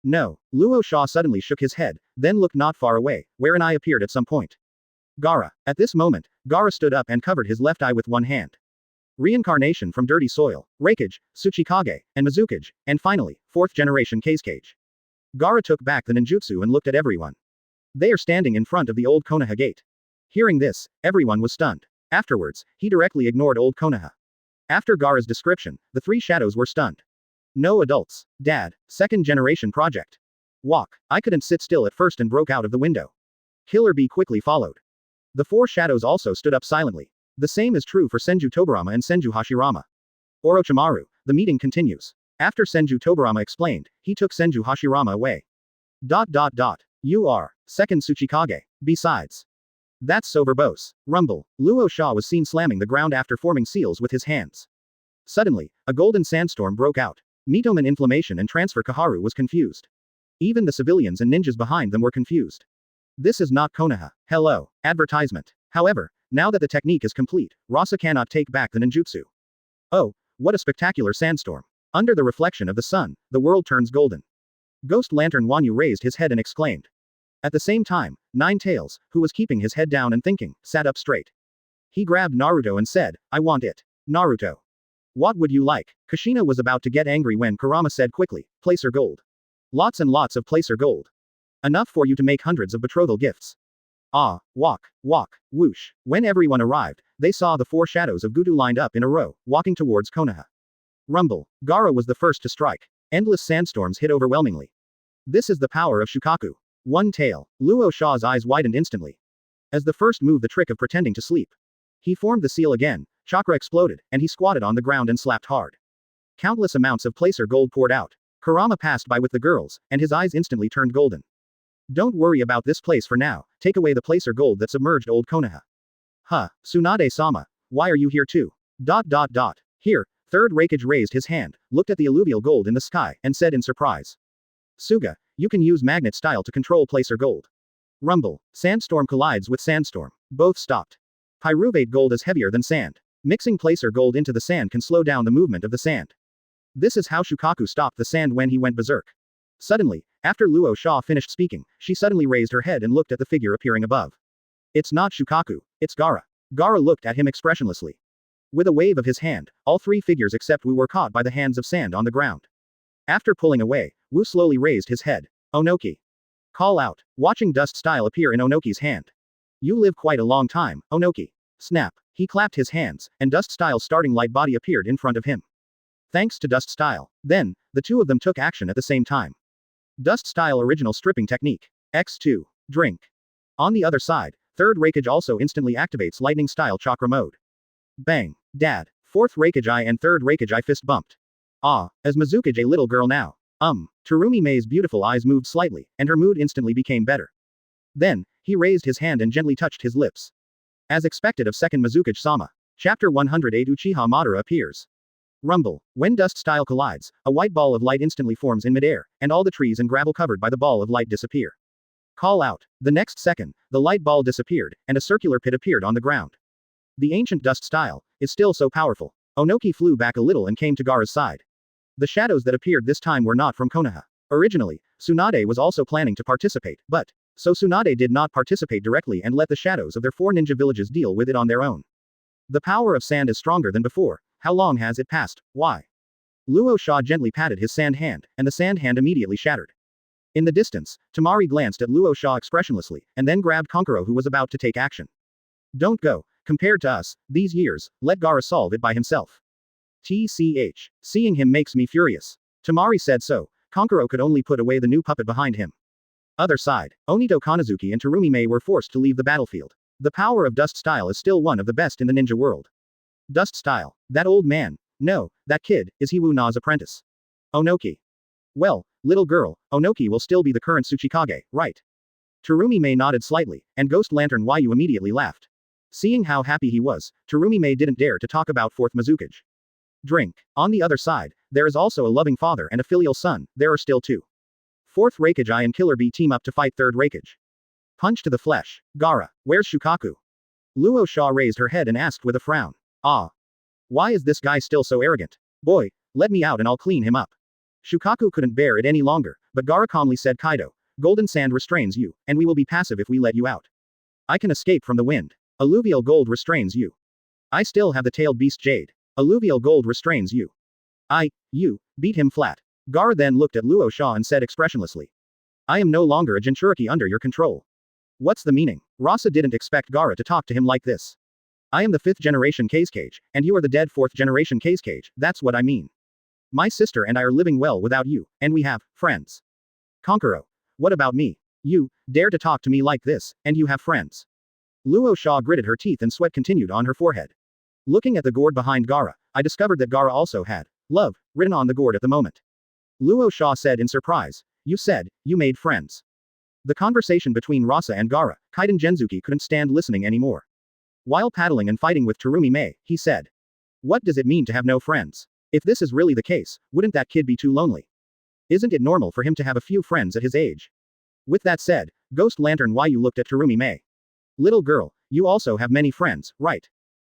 No, Luo Sha suddenly shook his head, then looked not far away, where an eye appeared at some point. Gaara. At this moment, Gaara stood up and covered his left eye with one hand. Reincarnation from dirty soil, Raikage, Tsuchikage, and Mizukage, and finally, fourth generation Kazekage. Gaara took back the ninjutsu and looked at everyone. They are standing in front of the old Konoha gate. Hearing this, everyone was stunned. Afterwards, he directly ignored old Konoha. After Gaara's description, the three shadows were stunned. No adults. Dad, second generation project. Walk. I couldn't sit still at first and broke out of the window. Killer Bee quickly followed. The four shadows also stood up silently. The same is true for Senju Tobarama and Senju Hashirama. Orochimaru, the meeting continues. After Senju Tobarama explained, he took Senju Hashirama away. You are second Tsuchikage. Besides. That's so verbose. Rumble. Luo Sha was seen slamming the ground after forming seals with his hands. Suddenly, a golden sandstorm broke out. Mitoman inflammation and transfer Kaharu was confused. Even the civilians and ninjas behind them were confused. This is not Konoha. Hello. Advertisement. However, now that the technique is complete, Rasa cannot take back the ninjutsu. Oh, what a spectacular sandstorm. Under the reflection of the sun, the world turns golden. Ghost Lantern Wanyu raised his head and exclaimed. At the same time, Nine Tails, who was keeping his head down and thinking, sat up straight. He grabbed Naruto and said, I want it. Naruto. What would you like? Kushina was about to get angry when Kurama said quickly, placer gold. Lots and lots of placer gold. Enough for you to make hundreds of betrothal gifts. Ah, walk, walk, whoosh. When everyone arrived, they saw the 4 shadows of Gudu lined up in a row, walking towards Konoha. Rumble. Gaara was the first to strike. Endless sandstorms hit overwhelmingly. This is the power of Shukaku. One tail. Luo Sha's eyes widened instantly. As the first move the trick of pretending to sleep. He formed the seal again, chakra exploded, and he squatted on the ground and slapped hard. Countless amounts of placer gold poured out. Kurama passed by with the girls, and his eyes instantly turned golden. Don't worry about this place for now, take away the placer gold that submerged old Konoha. Huh, Tsunade-sama, why are you here too? Here, Third Raikage raised his hand, looked at the alluvial gold in the sky, and said in surprise. Suga, you can use magnet style to control placer gold. Rumble. Sandstorm collides with sandstorm. Both stopped. Pyruvate gold is heavier than sand. Mixing placer gold into the sand can slow down the movement of the sand. This is how Shukaku stopped the sand when he went berserk. Suddenly, after Luo Sha finished speaking, she suddenly raised her head and looked at the figure appearing above. It's not Shukaku, it's Gaara. Gaara looked at him expressionlessly. With a wave of his hand, all 3 figures except Wu were caught by the hands of sand on the ground. After pulling away, Wu slowly raised his head. Onoki. Call out, watching dust style appear in Onoki's hand. You live quite a long time, Onoki. Snap. He clapped his hands, and dust style's starting light body appeared in front of him. Thanks to dust style. Then, the 2 of them took action at the same time. Dust style original stripping technique. X2. Drink. On the other side, Third Raikage also instantly activates lightning style chakra mode. Bang. Dad. Fourth Raikage eye and Third Raikage eye fist bumped. Ah, as Mizukage a little girl now. Terumi Mei's beautiful eyes moved slightly, and her mood instantly became better. Then, he raised his hand and gently touched his lips. As expected of second Mizukage-sama. Chapter 108 Uchiha Madara appears. Rumble. When dust style collides, a white ball of light instantly forms in midair, and all the trees and gravel covered by the ball of light disappear. Call out. The next second, the light ball disappeared, and a circular pit appeared on the ground. The ancient dust style is still so powerful. Onoki flew back a little and came to Gaara's side. The shadows that appeared this time were not from Konoha. Originally, Tsunade was also planning to participate, but so Tsunade did not participate directly and let the shadows of their 4 ninja villages deal with it on their own. The power of sand is stronger than before. How long has it passed? Why? Luo Sha gently patted his sand hand, and the sand hand immediately shattered. In the distance, Tamari glanced at Luo Sha expressionlessly, and then grabbed Konkuro who was about to take action. Don't go. Compared to us, these years, let Gaara solve it by himself. TCH. Seeing him makes me furious. Tamari said so. Konkuro could only put away the new puppet behind him. Other side, Onito Kanazuki and Terumi Mei were forced to leave the battlefield. The power of dust style is still one of the best in the ninja world. Dust style. That old man. No, that kid, is he Wu Na's apprentice. Onoki. Well, little girl, Onoki will still be the current Tsuchikage, right? Terumi Mei nodded slightly, and Ghost Lantern Yu immediately laughed. Seeing how happy he was, Terumi Mei didn't dare to talk about fourth Mizukage. Drink. On the other side, there is also a loving father and a filial son, there are still 2. Fourth Raikage Eye and Killer Bee team up to fight third Raikage. Punch to the flesh. Gaara, where's Shukaku? Luo Sha raised her head and asked with a frown. Ah. Why is this guy still so arrogant? Boy, let me out and I'll clean him up. Shukaku couldn't bear it any longer, but Gaara calmly said Kaido, golden sand restrains you, and we will be passive if we let you out. I can escape from the wind. Alluvial gold restrains you. I still have the tailed beast jade. Alluvial gold restrains you. You, beat him flat. Gaara then looked at Luo Sha and said expressionlessly. I am no longer a Jinchuriki under your control. What's the meaning? Rasa didn't expect Gaara to talk to him like this. I am the 5th generation Kazekage, and you are the dead 4th generation Kazekage, that's what I mean. My sister and I are living well without you, and we have friends. Konkuro. What about me? You dare to talk to me like this, and you have friends. Luo Sha gritted her teeth and sweat continued on her forehead. Looking at the gourd behind Gaara, I discovered that Gaara also had love written on the gourd at the moment. Luo Sha said in surprise. You said, you made friends. The conversation between Rasa and Gaara, Kaiden Genzuki couldn't stand listening anymore. While paddling and fighting with Terumi Mei, he said. What does it mean to have no friends? If this is really the case, wouldn't that kid be too lonely? Isn't it normal for him to have a few friends at his age? With that said, Ghost Lantern Yu looked at Terumi Mei. Little girl, you also have many friends, right?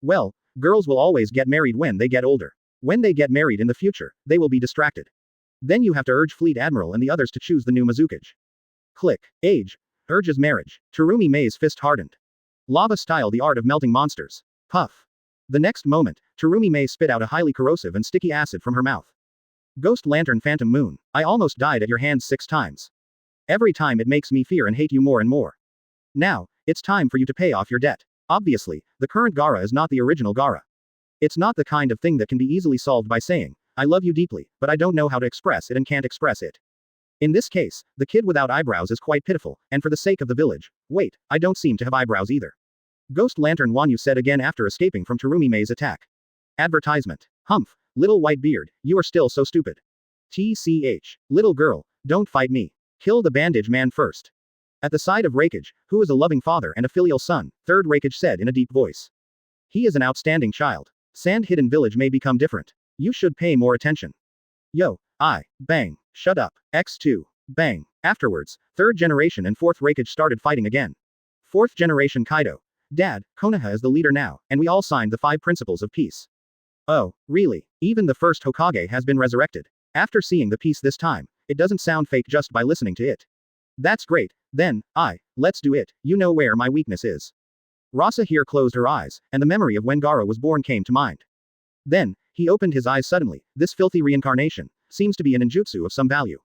Well, girls will always get married when they get older. When they get married in the future, they will be distracted. Then you have to urge Fleet Admiral and the others to choose the new Mizukage. Click. Age. Urges marriage. Terumi Mei's fist hardened. Lava style the art of melting monsters. Puff. The next moment, Terumi Mei spit out a highly corrosive and sticky acid from her mouth. Ghost Lantern Phantom Moon, I almost died at your hands 6 times. Every time it makes me fear and hate you more and more. Now, it's time for you to pay off your debt. Obviously, the current Gara is not the original Gara. It's not the kind of thing that can be easily solved by saying, I love you deeply, but I don't know how to express it and can't express it. In this case, the kid without eyebrows is quite pitiful, and for the sake of the village, wait, I don't seem to have eyebrows either. Ghost Lantern Wanyu said again after escaping from Terumime's attack. Advertisement. Humph, little white beard, you are still so stupid. TCH. Little girl, don't fight me. Kill the bandage man first. At the side of Raikage, who is a loving father and a filial son, third Raikage said in a deep voice. He is an outstanding child. Sand Hidden Village may become different. You should pay more attention. Yo, bang, shut up, X2, bang. Afterwards, third generation and fourth Raikage started fighting again. Fourth generation Kaido. Dad, Konoha is the leader now, and we all signed the 5 principles of peace. Oh, really? Even the first Hokage has been resurrected. After seeing the piece this time, it doesn't sound fake just by listening to it. That's great, then, let's do it, you know where my weakness is. Rasa here closed her eyes, and the memory of when Gara was born came to mind. Then, he opened his eyes suddenly. This filthy reincarnation seems to be an ninjutsu of some value.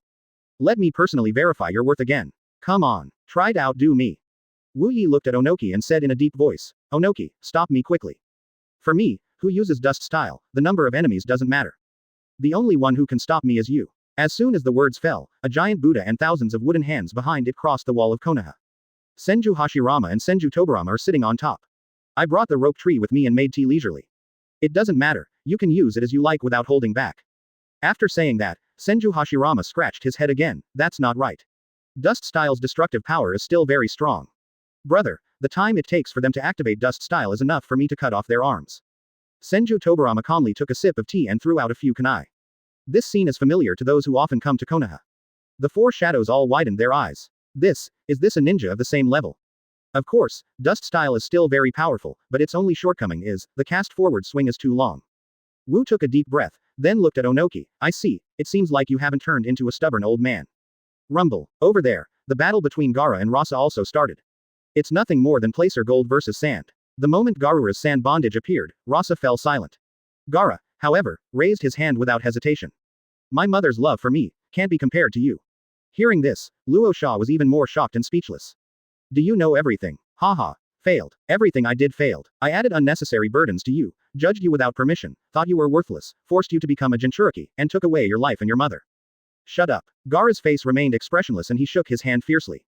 Let me personally verify your worth again. Come on, try to outdo me. Wu Yi looked at Onoki and said in a deep voice, Onoki, stop me quickly. For me, who uses dust style, the number of enemies doesn't matter. The only one who can stop me is you. As soon as the words fell, a giant Buddha and thousands of wooden hands behind it crossed the wall of Konoha. Senju Hashirama and Senju Tobarama are sitting on top. I brought the rope tree with me and made tea leisurely. It doesn't matter, you can use it as you like without holding back. After saying that, Senju Hashirama scratched his head again. That's not right. Dust Style's destructive power is still very strong. Brother, the time it takes for them to activate Dust Style is enough for me to cut off their arms. Senju Tobarama calmly took a sip of tea and threw out a few kunai. This scene is familiar to those who often come to Konoha. The 4 shadows all widened their eyes. Is this a ninja of the same level? Of course, Dust Style is still very powerful, but its only shortcoming is, the cast forward swing is too long. Wu took a deep breath, then looked at Onoki. I see, it seems like you haven't turned into a stubborn old man. Rumble, over there, the battle between Gara and Rasa also started. It's nothing more than placer gold versus sand. The moment Garura's sand bondage appeared, Rasa fell silent. Gara, however, raised his hand without hesitation. My mother's love for me can't be compared to you. Hearing this, Luo Sha was even more shocked and speechless. Do you know everything? Haha. Failed. Everything I did failed. I added unnecessary burdens to you, judged you without permission, thought you were worthless, forced you to become a Jinchuriki, and took away your life and your mother. Shut up. Gara's face remained expressionless and he shook his hand fiercely.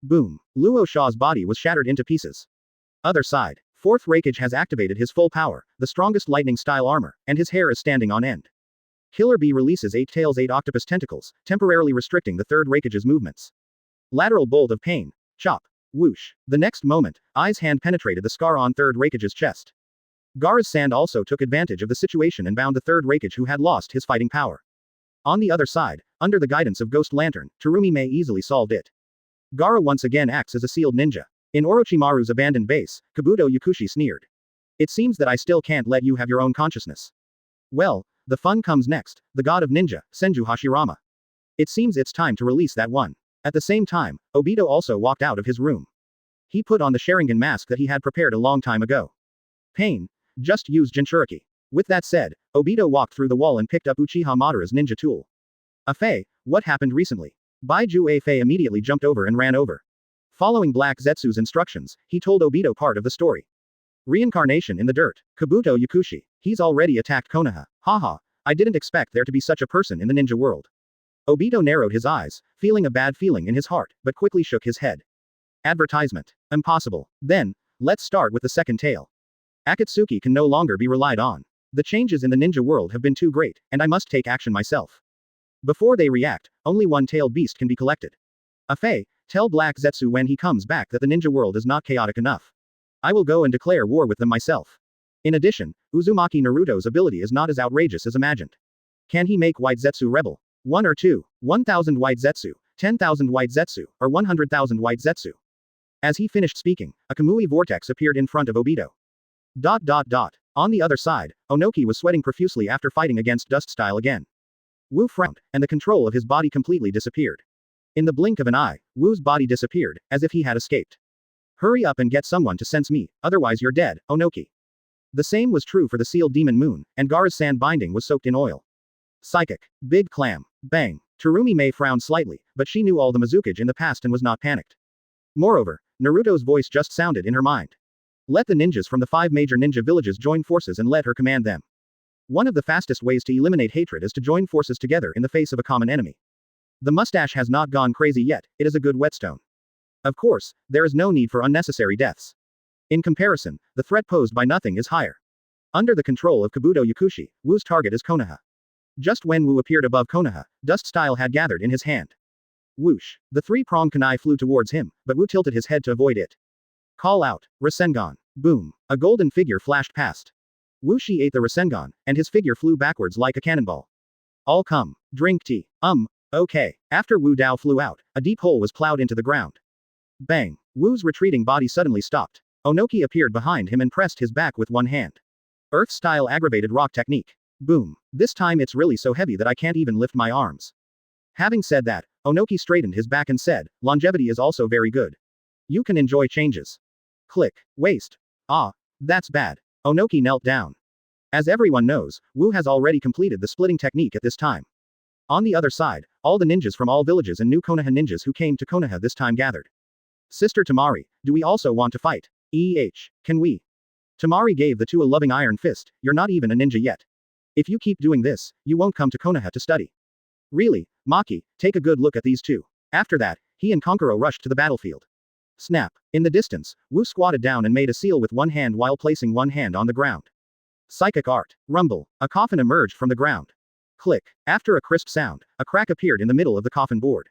Boom. Luo Sha's body was shattered into pieces. Other side. Fourth Raikage has activated his full power, the strongest lightning style armor, and his hair is standing on end. Killer Bee releases 8 tails 8 octopus tentacles, temporarily restricting the third Raikage's movements. Lateral bolt of pain. Chop. Whoosh. The next moment, Ai's hand penetrated the scar on third Raikage's chest. Gara's sand also took advantage of the situation and bound the third Raikage who had lost his fighting power. On the other side, under the guidance of Ghost Lantern, Terumi easily solved it. Gara once again acts as a sealed ninja. In Orochimaru's abandoned base, Kabuto Yakushi sneered. It seems that I still can't let you have your own consciousness. Well, the fun comes next, the god of ninja, Senju Hashirama. It seems it's time to release that one. At the same time, Obito also walked out of his room. He put on the Sharingan mask that he had prepared a long time ago. Pain. Just use Jinchuriki. With that said, Obito walked through the wall and picked up Uchiha Madara's ninja tool. Fei, what happened recently? Bai Jue Fei immediately jumped over and ran over. Following Black Zetsu's instructions, he told Obito part of the story. Reincarnation in the dirt. Kabuto Yakushi. He's already attacked Konoha. Haha, I didn't expect there to be such a person in the ninja world. Obito narrowed his eyes, feeling a bad feeling in his heart, but quickly shook his head. Advertisement. Impossible. Then, let's start with the second tale. Akatsuki can no longer be relied on. The changes in the ninja world have been too great, and I must take action myself. Before they react, only one-tailed beast can be collected. Fei, tell Black Zetsu when he comes back that the ninja world is not chaotic enough. I will go and declare war with them myself. In addition, Uzumaki Naruto's ability is not as outrageous as imagined. Can he make White Zetsu rebel? 1 or 2, 1,000 White Zetsu, 10,000 White Zetsu, or 100,000 White Zetsu? As he finished speaking, a Kamui vortex appeared in front of Obito. On the other side, Onoki was sweating profusely after fighting against Dust Style again. Wu frowned, and the control of his body completely disappeared. In the blink of an eye, Wu's body disappeared, as if he had escaped. Hurry up and get someone to sense me, otherwise you're dead, Onoki. The same was true for the sealed demon moon, and Gara's sand binding was soaked in oil. Psychic. Big clam. Bang. Terumi frowned slightly, but she knew all the Mizukage in the past and was not panicked. Moreover, Naruto's voice just sounded in her mind. Let the ninjas from the 5 major ninja villages join forces and let her command them. One of the fastest ways to eliminate hatred is to join forces together in the face of a common enemy. The mustache has not gone crazy yet, it is a good whetstone. Of course, there is no need for unnecessary deaths. In comparison, the threat posed by nothing is higher. Under the control of Kabuto Yakushi, Wu's target is Konoha. Just when Wu appeared above Konoha, Dust Style had gathered in his hand. Whoosh! The three-pronged kunai flew towards him, but Wu tilted his head to avoid it. Call out, Rasengan. Boom! A golden figure flashed past. Wu Shi ate the Rasengan, and his figure flew backwards like a cannonball. All come. Drink tea. Okay. After Wu Dao flew out, a deep hole was plowed into the ground. Bang! Wu's retreating body suddenly stopped. Onoki appeared behind him and pressed his back with one hand. Earth-style aggravated rock technique. Boom. This time it's really so heavy that I can't even lift my arms. Having said that, Onoki straightened his back and said, longevity is also very good. You can enjoy changes. Click. Waste. Ah. That's bad. Onoki knelt down. As everyone knows, Wu has already completed the splitting technique at this time. On the other side, all the ninjas from all villages and new Konoha ninjas who came to Konoha this time gathered. Sister Tamari, do we also want to fight? Can we? Tamari gave the two a loving iron fist, you're not even a ninja yet. If you keep doing this, you won't come to Konoha to study. Really, Maki, take a good look at these two. After that, he and Konkuro rushed to the battlefield. Snap. In the distance, Wu squatted down and made a seal with one hand while placing one hand on the ground. Psychic art. Rumble. A coffin emerged from the ground. Click. After a crisp sound, a crack appeared in the middle of the coffin board.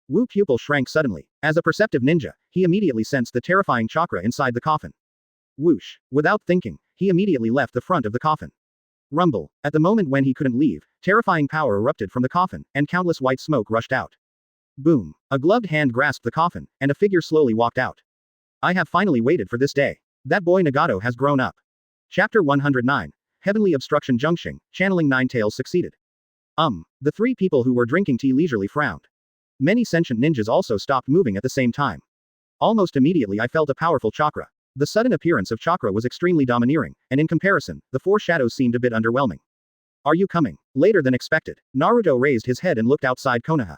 Wu's pupil shrank suddenly. As a perceptive ninja, he immediately sensed the terrifying chakra inside the coffin. Whoosh. Without thinking, he immediately left the front of the coffin. Rumble. At the moment when he couldn't leave, terrifying power erupted from the coffin, and countless white smoke rushed out. Boom. A gloved hand grasped the coffin, and a figure slowly walked out. I have finally waited for this day. That boy Nagato has grown up. Chapter 109. Heavenly Obstruction Junction, channeling Nine Tails succeeded. The three people who were drinking tea leisurely frowned. Many sentient ninjas also stopped moving at the same time. Almost immediately I felt a powerful chakra. The sudden appearance of chakra was extremely domineering, and in comparison, the four shadows seemed a bit underwhelming. Are you coming? Later than expected, Naruto raised his head and looked outside Konoha.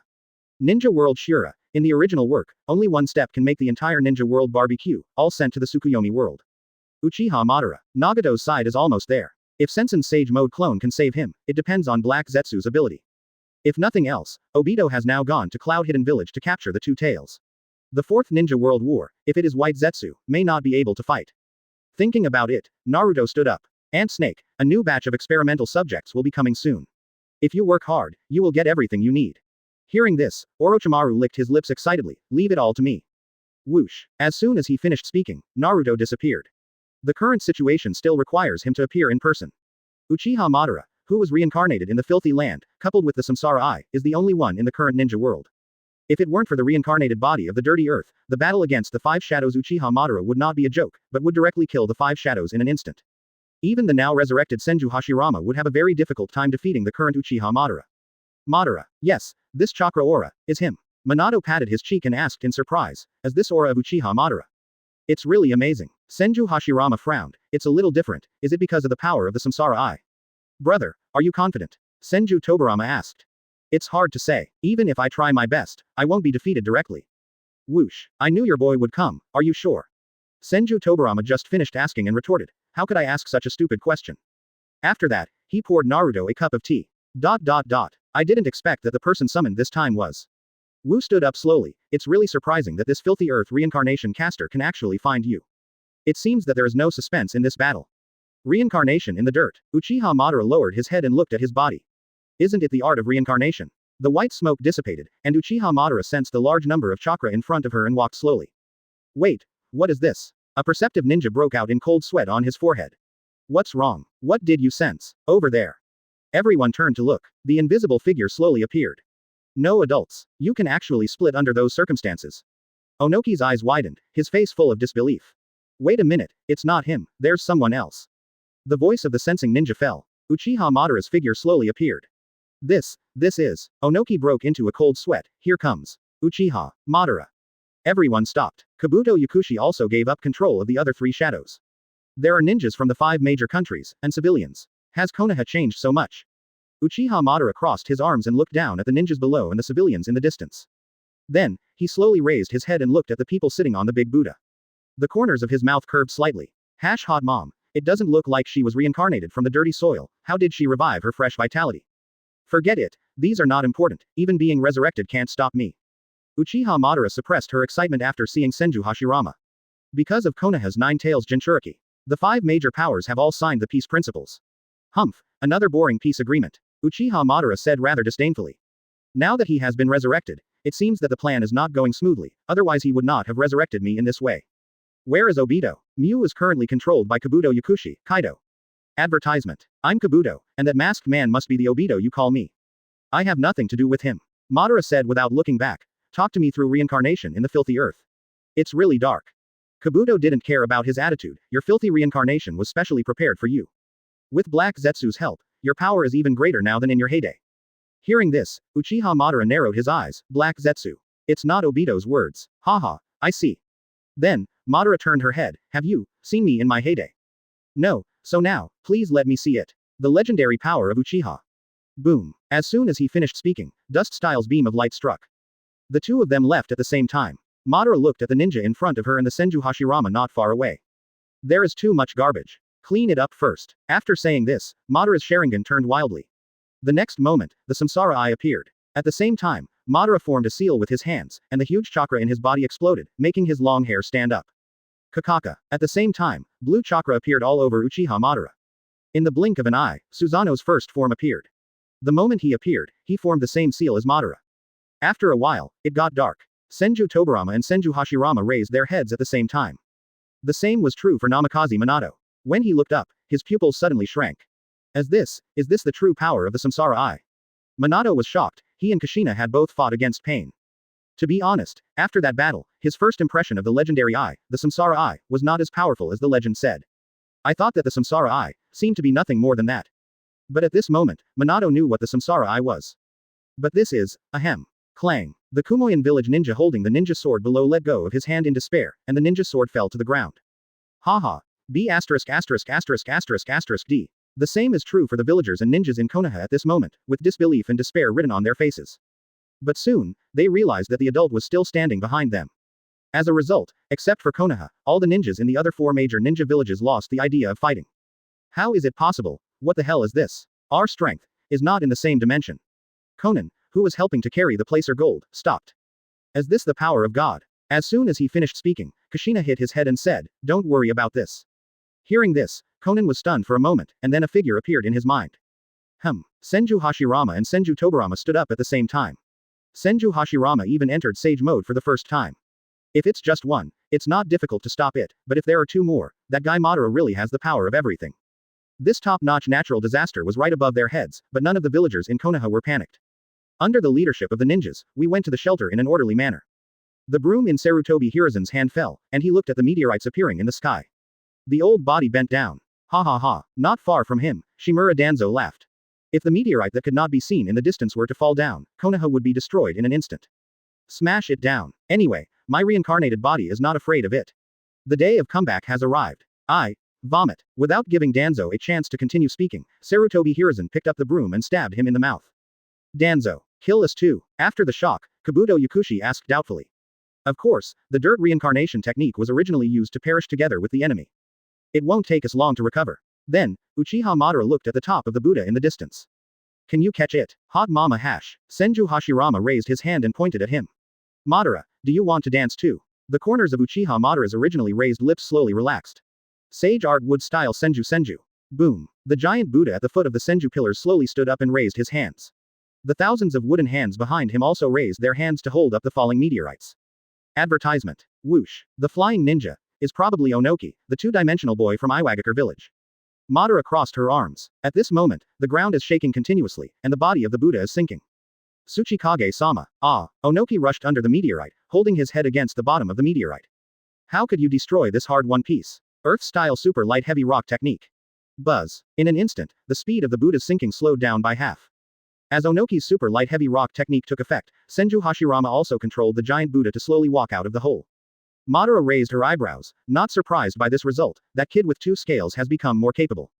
Ninja World Shura. In the original work, only one step can make the entire Ninja World barbecue, all sent to the Tsukuyomi world. Uchiha Madara. Nagato's side is almost there. If Sensen's Sage Mode clone can save him, it depends on Black Zetsu's ability. If nothing else, Obito has now gone to Cloud Hidden Village to capture the two tails. The fourth Ninja World War, if it is White Zetsu, may not be able to fight. Thinking about it, Naruto stood up. Ant Snake, a new batch of experimental subjects will be coming soon. If you work hard, you will get everything you need. Hearing this, Orochimaru licked his lips excitedly, leave it all to me. Whoosh. As soon as he finished speaking, Naruto disappeared. The current situation still requires him to appear in person. Uchiha Madara, who was reincarnated in the Filthy Land, coupled with the Samsara Eye, is the only one in the current ninja world. If it weren't for the reincarnated body of the Dirty Earth, the battle against the Five Shadows Uchiha Madara would not be a joke, but would directly kill the Five Shadows in an instant. Even the now resurrected Senju Hashirama would have a very difficult time defeating the current Uchiha Madara. Madara, yes, this chakra aura, is him. Minato patted his cheek and asked in surprise, is this aura of Uchiha Madara? It's really amazing. Senju Hashirama frowned, it's a little different, is it because of the power of the Samsara Eye? Brother, are you confident? Senju Tobarama asked. It's hard to say, even if I try my best, I won't be defeated directly. Whoosh, I knew your boy would come, are you sure? Senju Tobarama just finished asking and retorted, how could I ask such a stupid question? After that, he poured Naruto a cup of tea. I didn't expect that the person summoned this time was. Wu stood up slowly, it's really surprising that this filthy earth reincarnation caster can actually find you. It seems that there is no suspense in this battle. Reincarnation in the dirt. Uchiha Madara lowered his head and looked at his body. Isn't it the art of reincarnation? The white smoke dissipated, and Uchiha Madara sensed the large number of chakra in front of her and walked slowly. Wait, what is this? A perceptive ninja broke out in cold sweat on his forehead. What's wrong? What did you sense? Over there. Everyone turned to look. The invisible figure slowly appeared. No adults. You can actually split under those circumstances. Onoki's eyes widened, his face full of disbelief. Wait a minute, it's not him, there's someone else. The voice of the sensing ninja fell. Uchiha Madara's figure slowly appeared. This is. Onoki broke into a cold sweat, here comes. Uchiha Madara. Everyone stopped. Kabuto Yakushi also gave up control of the other three shadows. There are ninjas from the 5 major countries, and civilians. Has Konoha changed so much? Uchiha Madara crossed his arms and looked down at the ninjas below and the civilians in the distance. Then, he slowly raised his head and looked at the people sitting on the big Buddha. The corners of his mouth curved slightly. Hot mom. It doesn't look like she was reincarnated from the dirty soil. How did she revive her fresh vitality? Forget it. These are not important. Even being resurrected can't stop me. Uchiha Madara suppressed her excitement after seeing Senju Hashirama. Because of Konoha's Nine Tails Jinchuriki, the 5 major powers have all signed the peace principles. Humph, another boring peace agreement, Uchiha Madara said rather disdainfully. Now that he has been resurrected, it seems that the plan is not going smoothly, otherwise he would not have resurrected me in this way. Where is Obito? Mew is currently controlled by Kabuto Yakushi, Kaido. Advertisement. I'm Kabuto, and that masked man must be the Obito you call me. I have nothing to do with him. Madara said without looking back. Talk to me through reincarnation in the filthy earth. It's really dark. Kabuto didn't care about his attitude, your filthy reincarnation was specially prepared for you. With Black Zetsu's help, your power is even greater now than in your heyday. Hearing this, Uchiha Madara narrowed his eyes, Black Zetsu. It's not Obito's words. Haha, I see. Then, Madara turned her head, have you seen me in my heyday? No, so now, please let me see it. The legendary power of Uchiha. Boom. As soon as he finished speaking, Dust Styles' beam of light struck. The two of them left at the same time. Madara looked at the ninja in front of her and the Senju Hashirama not far away. There is too much garbage. Clean it up first. After saying this, Madara's Sharingan turned wildly. The next moment, the Samsara Eye appeared. At the same time, Madara formed a seal with his hands, and the huge chakra in his body exploded, making his long hair stand up. Kakaka. At the same time, blue chakra appeared all over Uchiha Madara. In the blink of an eye, Susanoo's first form appeared. The moment he appeared, he formed the same seal as Madara. After a while, it got dark. Senju Tobirama and Senju Hashirama raised their heads at the same time. The same was true for Namikaze Minato. When he looked up, his pupils suddenly shrank. Is this the true power of the Samsara Eye? Minato was shocked, he and Kushina had both fought against pain. To be honest, after that battle, his first impression of the legendary eye, the Samsara Eye, was not as powerful as the legend said. I thought that the Samsara Eye seemed to be nothing more than that. But at this moment, Minato knew what the Samsara Eye was. But this is, ahem. Clang. The Kumoyan village ninja holding the ninja sword below let go of his hand in despair, and the ninja sword fell to the ground. Haha. B***************** D. The same is true for the villagers and ninjas in Konoha at this moment, with disbelief and despair written on their faces. But soon, they realized that the adult was still standing behind them. As a result, except for Konoha, all the ninjas in the other 4 major ninja villages lost the idea of fighting. How is it possible? What the hell is this? Our strength is not in the same dimension. Conan, who was helping to carry the placer gold, stopped. Is this the power of God? As soon as he finished speaking, Kushina hit his head and said, don't worry about this. Hearing this, Conan was stunned for a moment, and then a figure appeared in his mind. Senju Hashirama and Senju Tobirama stood up at the same time. Senju Hashirama even entered Sage mode for the first time. If it's just one, it's not difficult to stop it, but if there are 2 more, that guy Madara really has the power of everything. This top-notch natural disaster was right above their heads, but none of the villagers in Konoha were panicked. Under the leadership of the ninjas, we went to the shelter in an orderly manner. The broom in Sarutobi Hiruzen's hand fell, and he looked at the meteorites appearing in the sky. The old body bent down. Ha ha ha. Not far from him, Shimura Danzo laughed. If the meteorite that could not be seen in the distance were to fall down, Konoha would be destroyed in an instant. Smash it down. Anyway, my reincarnated body is not afraid of it. The day of comeback has arrived. I vomit. Without giving Danzo a chance to continue speaking, Sarutobi Hiruzen picked up the broom and stabbed him in the mouth. Danzo, kill us too. After the shock, Kabuto Yakushi asked doubtfully. Of course, the dirt reincarnation technique was originally used to perish together with the enemy. It won't take us long to recover. Then, Uchiha Madara looked at the top of the Buddha in the distance. Can you catch it? Hot mama hash. Senju Hashirama raised his hand and pointed at him. Madara, do you want to dance too? The corners of Uchiha Madara's originally raised lips slowly relaxed. Sage art wood style Senju. Boom. The giant Buddha at the foot of the Senju pillars slowly stood up and raised his hands. The thousands of wooden hands behind him also raised their hands to hold up the falling meteorites. Advertisement. Whoosh. The flying ninja is probably Onoki, the 2-dimensional boy from Iwagakure village. Madara crossed her arms. At this moment, the ground is shaking continuously, and the body of the Buddha is sinking. Tsuchikage-sama. Onoki rushed under the meteorite, holding his head against the bottom of the meteorite. How could you destroy this hard one piece? Earth-style super light heavy rock technique. Buzz. In an instant, the speed of the Buddha's sinking slowed down by half. As Onoki's super light heavy rock technique took effect, Senju Hashirama also controlled the giant Buddha to slowly walk out of the hole. Madara raised her eyebrows, not surprised by this result. That kid with 2 scales has become more capable.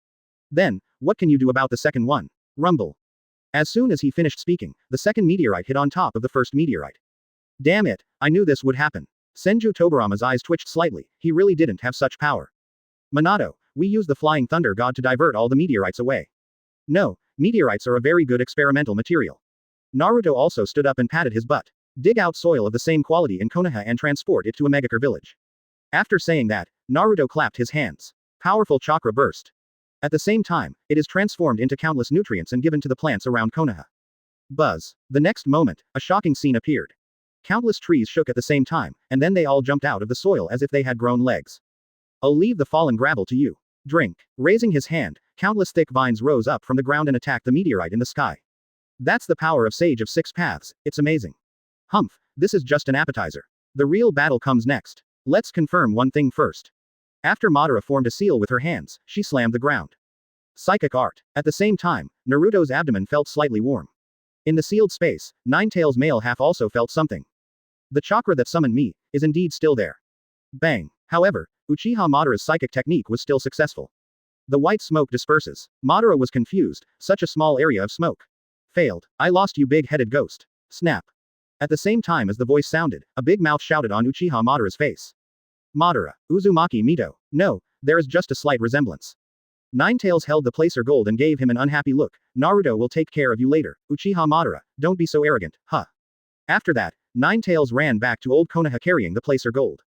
Then, what can you do about the second one? Rumble. As soon as he finished speaking, the second meteorite hit on top of the first meteorite. Damn it, I knew this would happen. Senju Tobirama's eyes twitched slightly, he really didn't have such power. Minato, we use the flying thunder god to divert all the meteorites away. No, meteorites are a very good experimental material. Naruto also stood up and patted his butt. Dig out soil of the same quality in Konoha and transport it to a Megakure village. After saying that, Naruto clapped his hands. Powerful chakra burst. At the same time, it is transformed into countless nutrients and given to the plants around Konoha. Buzz. The next moment, a shocking scene appeared. Countless trees shook at the same time, and then they all jumped out of the soil as if they had grown legs. I'll leave the fallen gravel to you. Drink. Raising his hand, countless thick vines rose up from the ground and attacked the meteorite in the sky. That's the power of Sage of Six Paths, it's amazing. Humph, this is just an appetizer. The real battle comes next. Let's confirm one thing first. After Madara formed a seal with her hands, she slammed the ground. Psychic art. At the same time, Naruto's abdomen felt slightly warm. In the sealed space, Ninetales' male half also felt something. The chakra that summoned me is indeed still there. Bang. However, Uchiha Madara's psychic technique was still successful. The white smoke disperses. Madara was confused, such a small area of smoke. Failed. I lost you big-headed ghost. Snap. At the same time as the voice sounded, a big mouth shouted on Uchiha Madara's face. Madara. Uzumaki Mito. No, there is just a slight resemblance. Ninetales held the placer gold and gave him an unhappy look. Naruto will take care of you later, Uchiha Madara, don't be so arrogant, huh. After that, Ninetales ran back to old Konoha carrying the placer gold.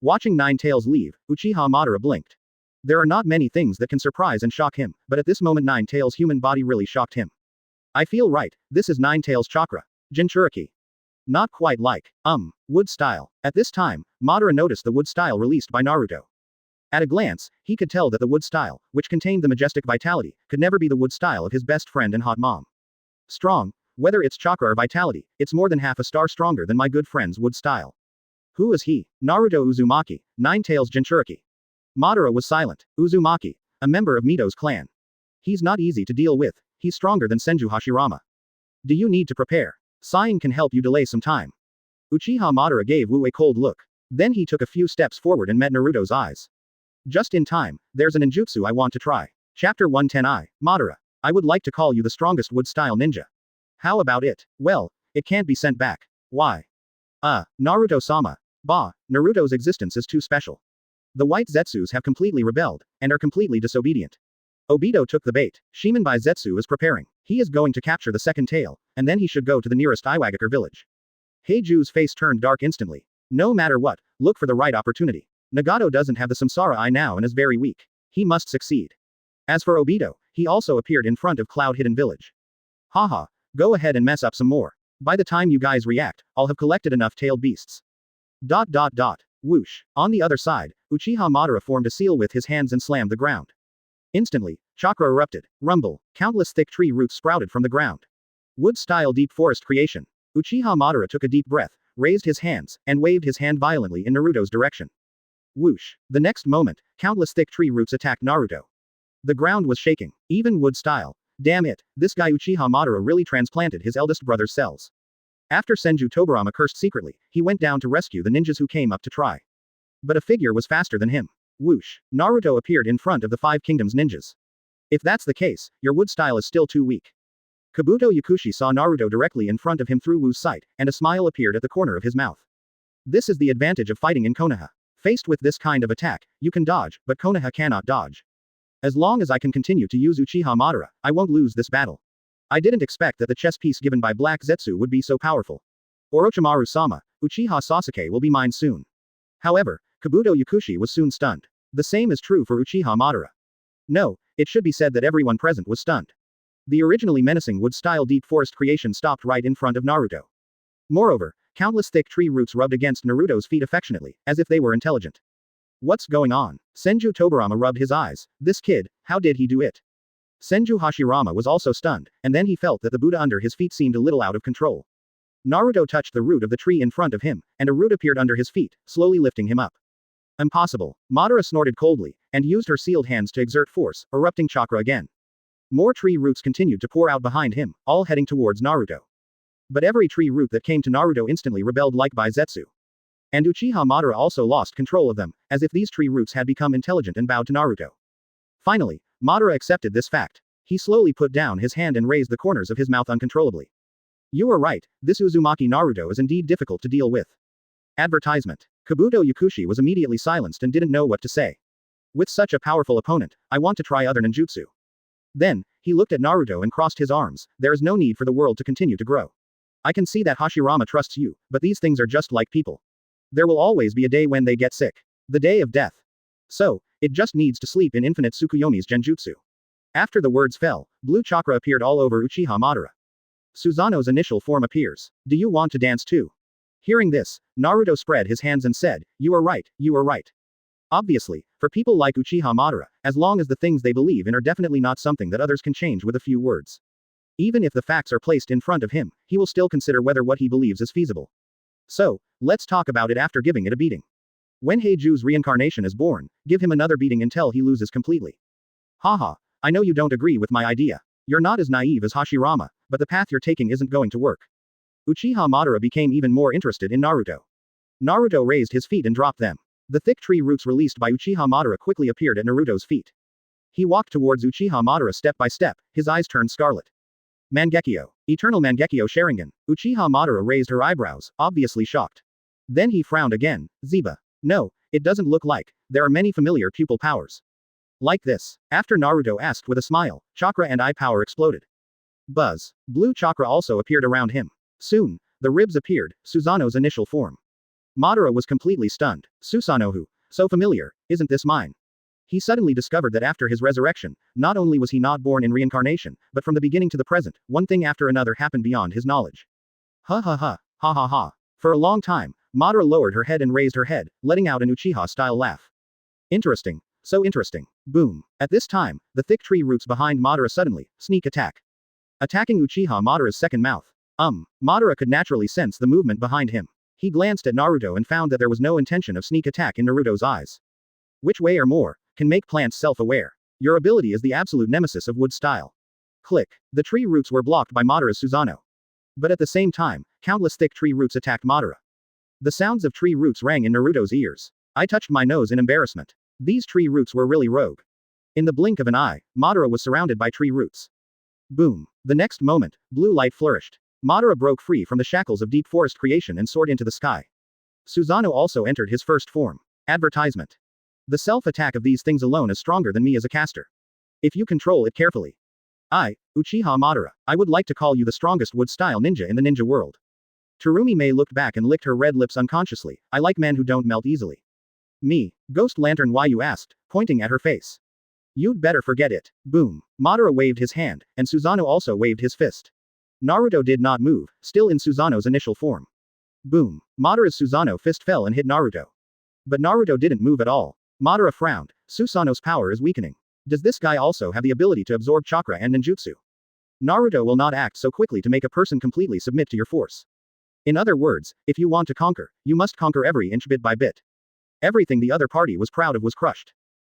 Watching Ninetales leave, Uchiha Madara blinked. There are not many things that can surprise and shock him, but at this moment Ninetales' human body really shocked him. I feel right, this is Ninetales' chakra. Jinchuriki. Not quite like, wood style. At this time, Madara noticed the wood style released by Naruto. At a glance, he could tell that the wood style, which contained the majestic vitality, could never be the wood style of his best friend and hot mom. Strong. Whether it's chakra or vitality, it's more than half a star stronger than my good friend's wood style. Who is he? Naruto Uzumaki, Ninetales Jinchuriki. Madara was silent. Uzumaki, a member of Mito's clan. He's not easy to deal with, he's stronger than Senju Hashirama. Do you need to prepare? Sighing can help you delay some time. Uchiha Madara gave Wu a cold look. Then he took a few steps forward and met Naruto's eyes. Just in time, there's an ninjutsu I want to try. Chapter 110I, Madara. I would like to call you the strongest wood-style ninja. How about it? Well, it can't be sent back. Why? Naruto-sama. Bah, Naruto's existence is too special. The white Zetsus have completely rebelled, and are completely disobedient. Obito took the bait. Shimonbai Zetsu is preparing. He is going to capture the second tail, and then he should go to the nearest Iwagakure village. Heiju's face turned dark instantly. No matter what, look for the right opportunity. Nagato doesn't have the Samsara Eye now and is very weak. He must succeed. As for Obito, he also appeared in front of Cloud Hidden Village. Haha, go ahead and mess up some more. By the time you guys react, I'll have collected enough tailed beasts. ... Whoosh. On the other side, Uchiha Madara formed a seal with his hands and slammed the ground. Instantly, chakra erupted. Rumble. Countless thick tree roots sprouted from the ground. Wood-style deep forest creation. Uchiha Madara took a deep breath, raised his hands, and waved his hand violently in Naruto's direction. Whoosh. The next moment, countless thick tree roots attacked Naruto. The ground was shaking. Even wood-style. Damn it, this guy Uchiha Madara really transplanted his eldest brother's cells. After Senju Tobirama cursed secretly, he went down to rescue the ninjas who came up to try. But a figure was faster than him. Whoosh. Naruto appeared in front of the Five Kingdoms ninjas. If that's the case, your wood style is still too weak. Kabuto Yakushi saw Naruto directly in front of him through Wu's sight, and a smile appeared at the corner of his mouth. This is the advantage of fighting in Konoha. Faced with this kind of attack, you can dodge, but Konoha cannot dodge. As long as I can continue to use Uchiha Madara, I won't lose this battle. I didn't expect that the chess piece given by Black Zetsu would be so powerful. Orochimaru-sama, Uchiha Sasuke will be mine soon. However, Kabuto Yakushi was soon stunned. The same is true for Uchiha Madara. No, it should be said that everyone present was stunned. The originally menacing wood-style deep forest creation stopped right in front of Naruto. Moreover, countless thick tree roots rubbed against Naruto's feet affectionately, as if they were intelligent. What's going on? Senju Tobirama rubbed his eyes. This kid, how did he do it? Senju Hashirama was also stunned, and then he felt that the Buddha under his feet seemed a little out of control. Naruto touched the root of the tree in front of him, and a root appeared under his feet, slowly lifting him up. Impossible. Madara snorted coldly, and used her sealed hands to exert force, erupting chakra again. More tree roots continued to pour out behind him, all heading towards Naruto. But every tree root that came to Naruto instantly rebelled like Bai Zetsu. And Uchiha Madara also lost control of them, as if these tree roots had become intelligent and bowed to Naruto. Finally, Madara accepted this fact. He slowly put down his hand and raised the corners of his mouth uncontrollably. You are right, this Uzumaki Naruto is indeed difficult to deal with. Advertisement. Kabuto Yakushi was immediately silenced and didn't know what to say. With such a powerful opponent, I want to try other ninjutsu. Then, he looked at Naruto and crossed his arms. There is no need for the world to continue to grow. I can see that Hashirama trusts you, but these things are just like people. There will always be a day when they get sick. The day of death. So, it just needs to sleep in infinite Tsukuyomi's Genjutsu. After the words fell, blue chakra appeared all over Uchiha Madara. Susanoo's initial form appears. Do you want to dance too? Hearing this, Naruto spread his hands and said, you are right, you are right. Obviously, for people like Uchiha Madara, as long as the things they believe in are definitely not something that others can change with a few words. Even if the facts are placed in front of him, he will still consider whether what he believes is feasible. So, let's talk about it after giving it a beating. When Heiju's reincarnation is born, give him another beating until he loses completely. Haha, I know you don't agree with my idea. You're not as naive as Hashirama, but the path you're taking isn't going to work. Uchiha Madara became even more interested in Naruto. Naruto raised his feet and dropped them. The thick tree roots released by Uchiha Madara quickly appeared at Naruto's feet. He walked towards Uchiha Madara step by step, his eyes turned scarlet. Mangekyo. Eternal Mangekyo Sharingan. Uchiha Madara raised her eyebrows, obviously shocked. Then he frowned again. Ziba. No, it doesn't look like. There are many familiar pupil powers. Like this. After Naruto asked with a smile, chakra and eye power exploded. Buzz. Blue chakra also appeared around him. Soon, the ribs appeared, Susanoo's initial form. Madara was completely stunned. Susanoo, so familiar, isn't this mine? He suddenly discovered that after his resurrection, not only was he not born in reincarnation, but from the beginning to the present, one thing after another happened beyond his knowledge. Ha ha ha, ha ha ha. For a long time, Madara lowered her head and raised her head, letting out an Uchiha-style laugh. Interesting. So interesting. Boom. At this time, the thick tree roots behind Madara suddenly, sneak attack. Attacking Uchiha Madara's second mouth. Madara could naturally sense the movement behind him. He glanced at Naruto and found that there was no intention of sneak attack in Naruto's eyes. Which way or more, can make plants self-aware. Your ability is the absolute nemesis of wood style. Click. The tree roots were blocked by Madara's Susanoo. But at the same time, countless thick tree roots attacked Madara. The sounds of tree roots rang in Naruto's ears. I touched my nose in embarrassment. These tree roots were really rogue. In the blink of an eye, Madara was surrounded by tree roots. Boom. The next moment, blue light flourished. Madara broke free from the shackles of deep forest creation and soared into the sky. Susanoo also entered his first form. Advertisement. The self-attack of these things alone is stronger than me as a caster. If you control it carefully. I, Uchiha Madara, I would like to call you the strongest wood-style ninja in the ninja world. Terumi Mei looked back and licked her red lips unconsciously. I like men who don't melt easily. Me, Ghost Lantern, why you asked, pointing at her face. You'd better forget it. Boom. Madara waved his hand, and Susanoo also waved his fist. Naruto did not move, still in Susanoo's initial form. Boom. Madara's Susanoo fist fell and hit Naruto. But Naruto didn't move at all. Madara frowned. Susanoo's power is weakening. Does this guy also have the ability to absorb chakra and ninjutsu? Naruto will not act so quickly to make a person completely submit to your force. In other words, if you want to conquer, you must conquer every inch bit by bit. Everything the other party was proud of was crushed.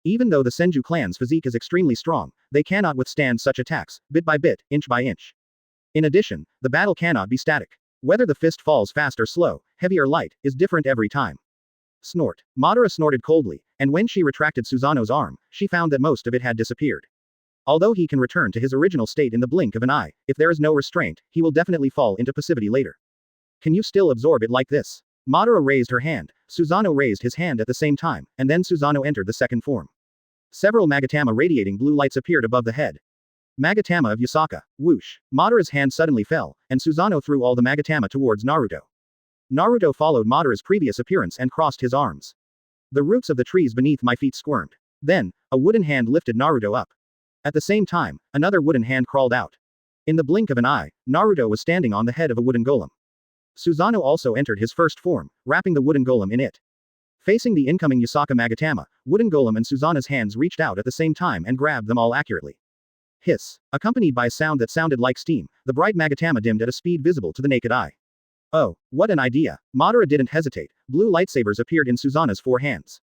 Even though the Senju clan's physique is extremely strong, they cannot withstand such attacks, bit by bit, inch by inch. In addition, the battle cannot be static. Whether the fist falls fast or slow, heavy or light, is different every time. Snort. Madara snorted coldly, and when she retracted Susanoo's arm, she found that most of it had disappeared. Although he can return to his original state in the blink of an eye, if there is no restraint, he will definitely fall into passivity later. Can you still absorb it like this? Madara raised her hand, Susanoo raised his hand at the same time, and then Susanoo entered the second form. Several Magatama radiating blue lights appeared above the head. Magatama of Yasaka. Whoosh. Madara's hand suddenly fell, and Susanoo threw all the Magatama towards Naruto. Naruto followed Madara's previous appearance and crossed his arms. The roots of the trees beneath my feet squirmed. Then, a wooden hand lifted Naruto up. At the same time, another wooden hand crawled out. In the blink of an eye, Naruto was standing on the head of a wooden golem. Susanoo also entered his first form, wrapping the wooden golem in it. Facing the incoming Yasaka Magatama, wooden golem and Susanoo's hands reached out at the same time and grabbed them all accurately. Hiss. Accompanied by a sound that sounded like steam, the bright Magatama dimmed at a speed visible to the naked eye. Oh, what an idea. Madara didn't hesitate. Blue lightsabers appeared in Susanoo's four hands.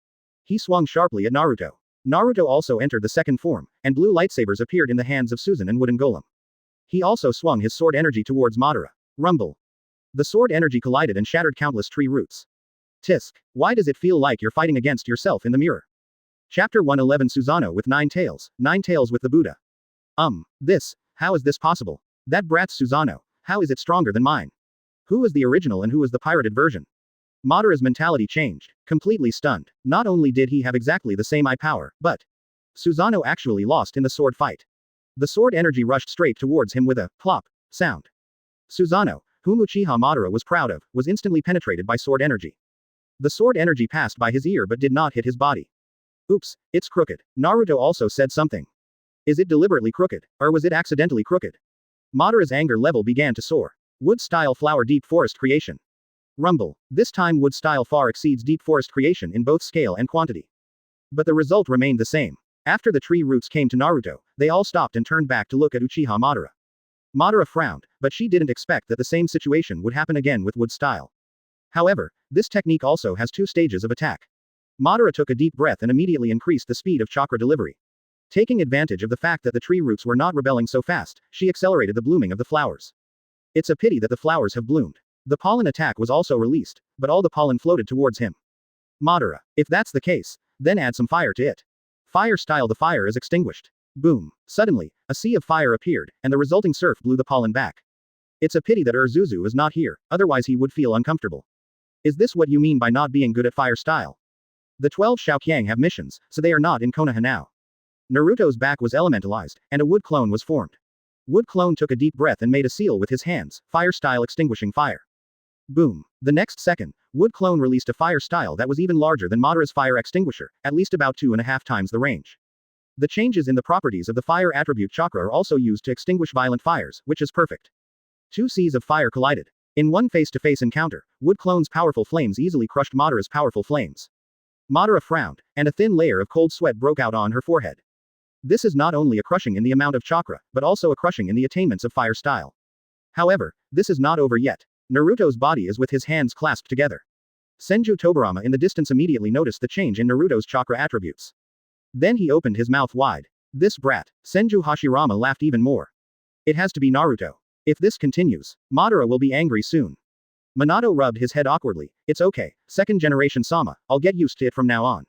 He swung sharply at Naruto. Naruto also entered the second form, and blue lightsabers appeared in the hands of Susan and wooden golem. He also swung his sword energy towards Madara. Rumble. The sword energy collided and shattered countless tree roots. Tisk. Why does it feel like you're fighting against yourself in the mirror? Chapter 111 Susanoo with 9 tails with the Buddha. How is this possible? That brat Susanoo. How is it stronger than mine? Who is the original and who is the pirated version? Madara's mentality changed, completely stunned. Not only did he have exactly the same eye power, but Susanoo actually lost in the sword fight. The sword energy rushed straight towards him with a plop sound. Susanoo, whom Uchiha Madara was proud of, was instantly penetrated by sword energy. The sword energy passed by his ear but did not hit his body. Oops, it's crooked. Naruto also said something. Is it deliberately crooked, or was it accidentally crooked? Madara's anger level began to soar. Wood-style flower deep forest creation. Rumble. This time wood-style far exceeds deep forest creation in both scale and quantity. But the result remained the same. After the tree roots came to Naruto, they all stopped and turned back to look at Uchiha Madara. Madara frowned, but she didn't expect that the same situation would happen again with wood style. However, this technique also has two stages of attack. Madara took a deep breath and immediately increased the speed of chakra delivery. Taking advantage of the fact that the tree roots were not rebelling so fast, she accelerated the blooming of the flowers. It's a pity that the flowers have bloomed. The pollen attack was also released, but all the pollen floated towards him. Madara, if that's the case, then add some fire to it. Fire style. The fire is extinguished. Boom. Suddenly, a sea of fire appeared, and the resulting surf blew the pollen back. It's a pity that Zuzu is not here, otherwise he would feel uncomfortable. Is this what you mean by not being good at fire style? The 12 Shaoqiang have missions, so they are not in Konoha now. Naruto's back was elementalized, and a wood clone was formed. Wood clone took a deep breath and made a seal with his hands, fire style extinguishing fire. Boom. The next second, wood clone released a fire style that was even larger than Madara's fire extinguisher, at least about 2.5 times the range. The changes in the properties of the fire attribute chakra are also used to extinguish violent fires, which is perfect. Two seas of fire collided. In one face-to-face encounter, wood clone's powerful flames easily crushed Madara's powerful flames. Madara frowned, and a thin layer of cold sweat broke out on her forehead. This is not only a crushing in the amount of chakra, but also a crushing in the attainments of fire style. However, this is not over yet. Naruto's body is with his hands clasped together. Senju Tobirama in the distance immediately noticed the change in Naruto's chakra attributes. Then he opened his mouth wide. This brat. Senju Hashirama laughed even more. It has to be Naruto. If this continues, Madara will be angry soon. Minato rubbed his head awkwardly. It's okay, second generation Sama, I'll get used to it from now on.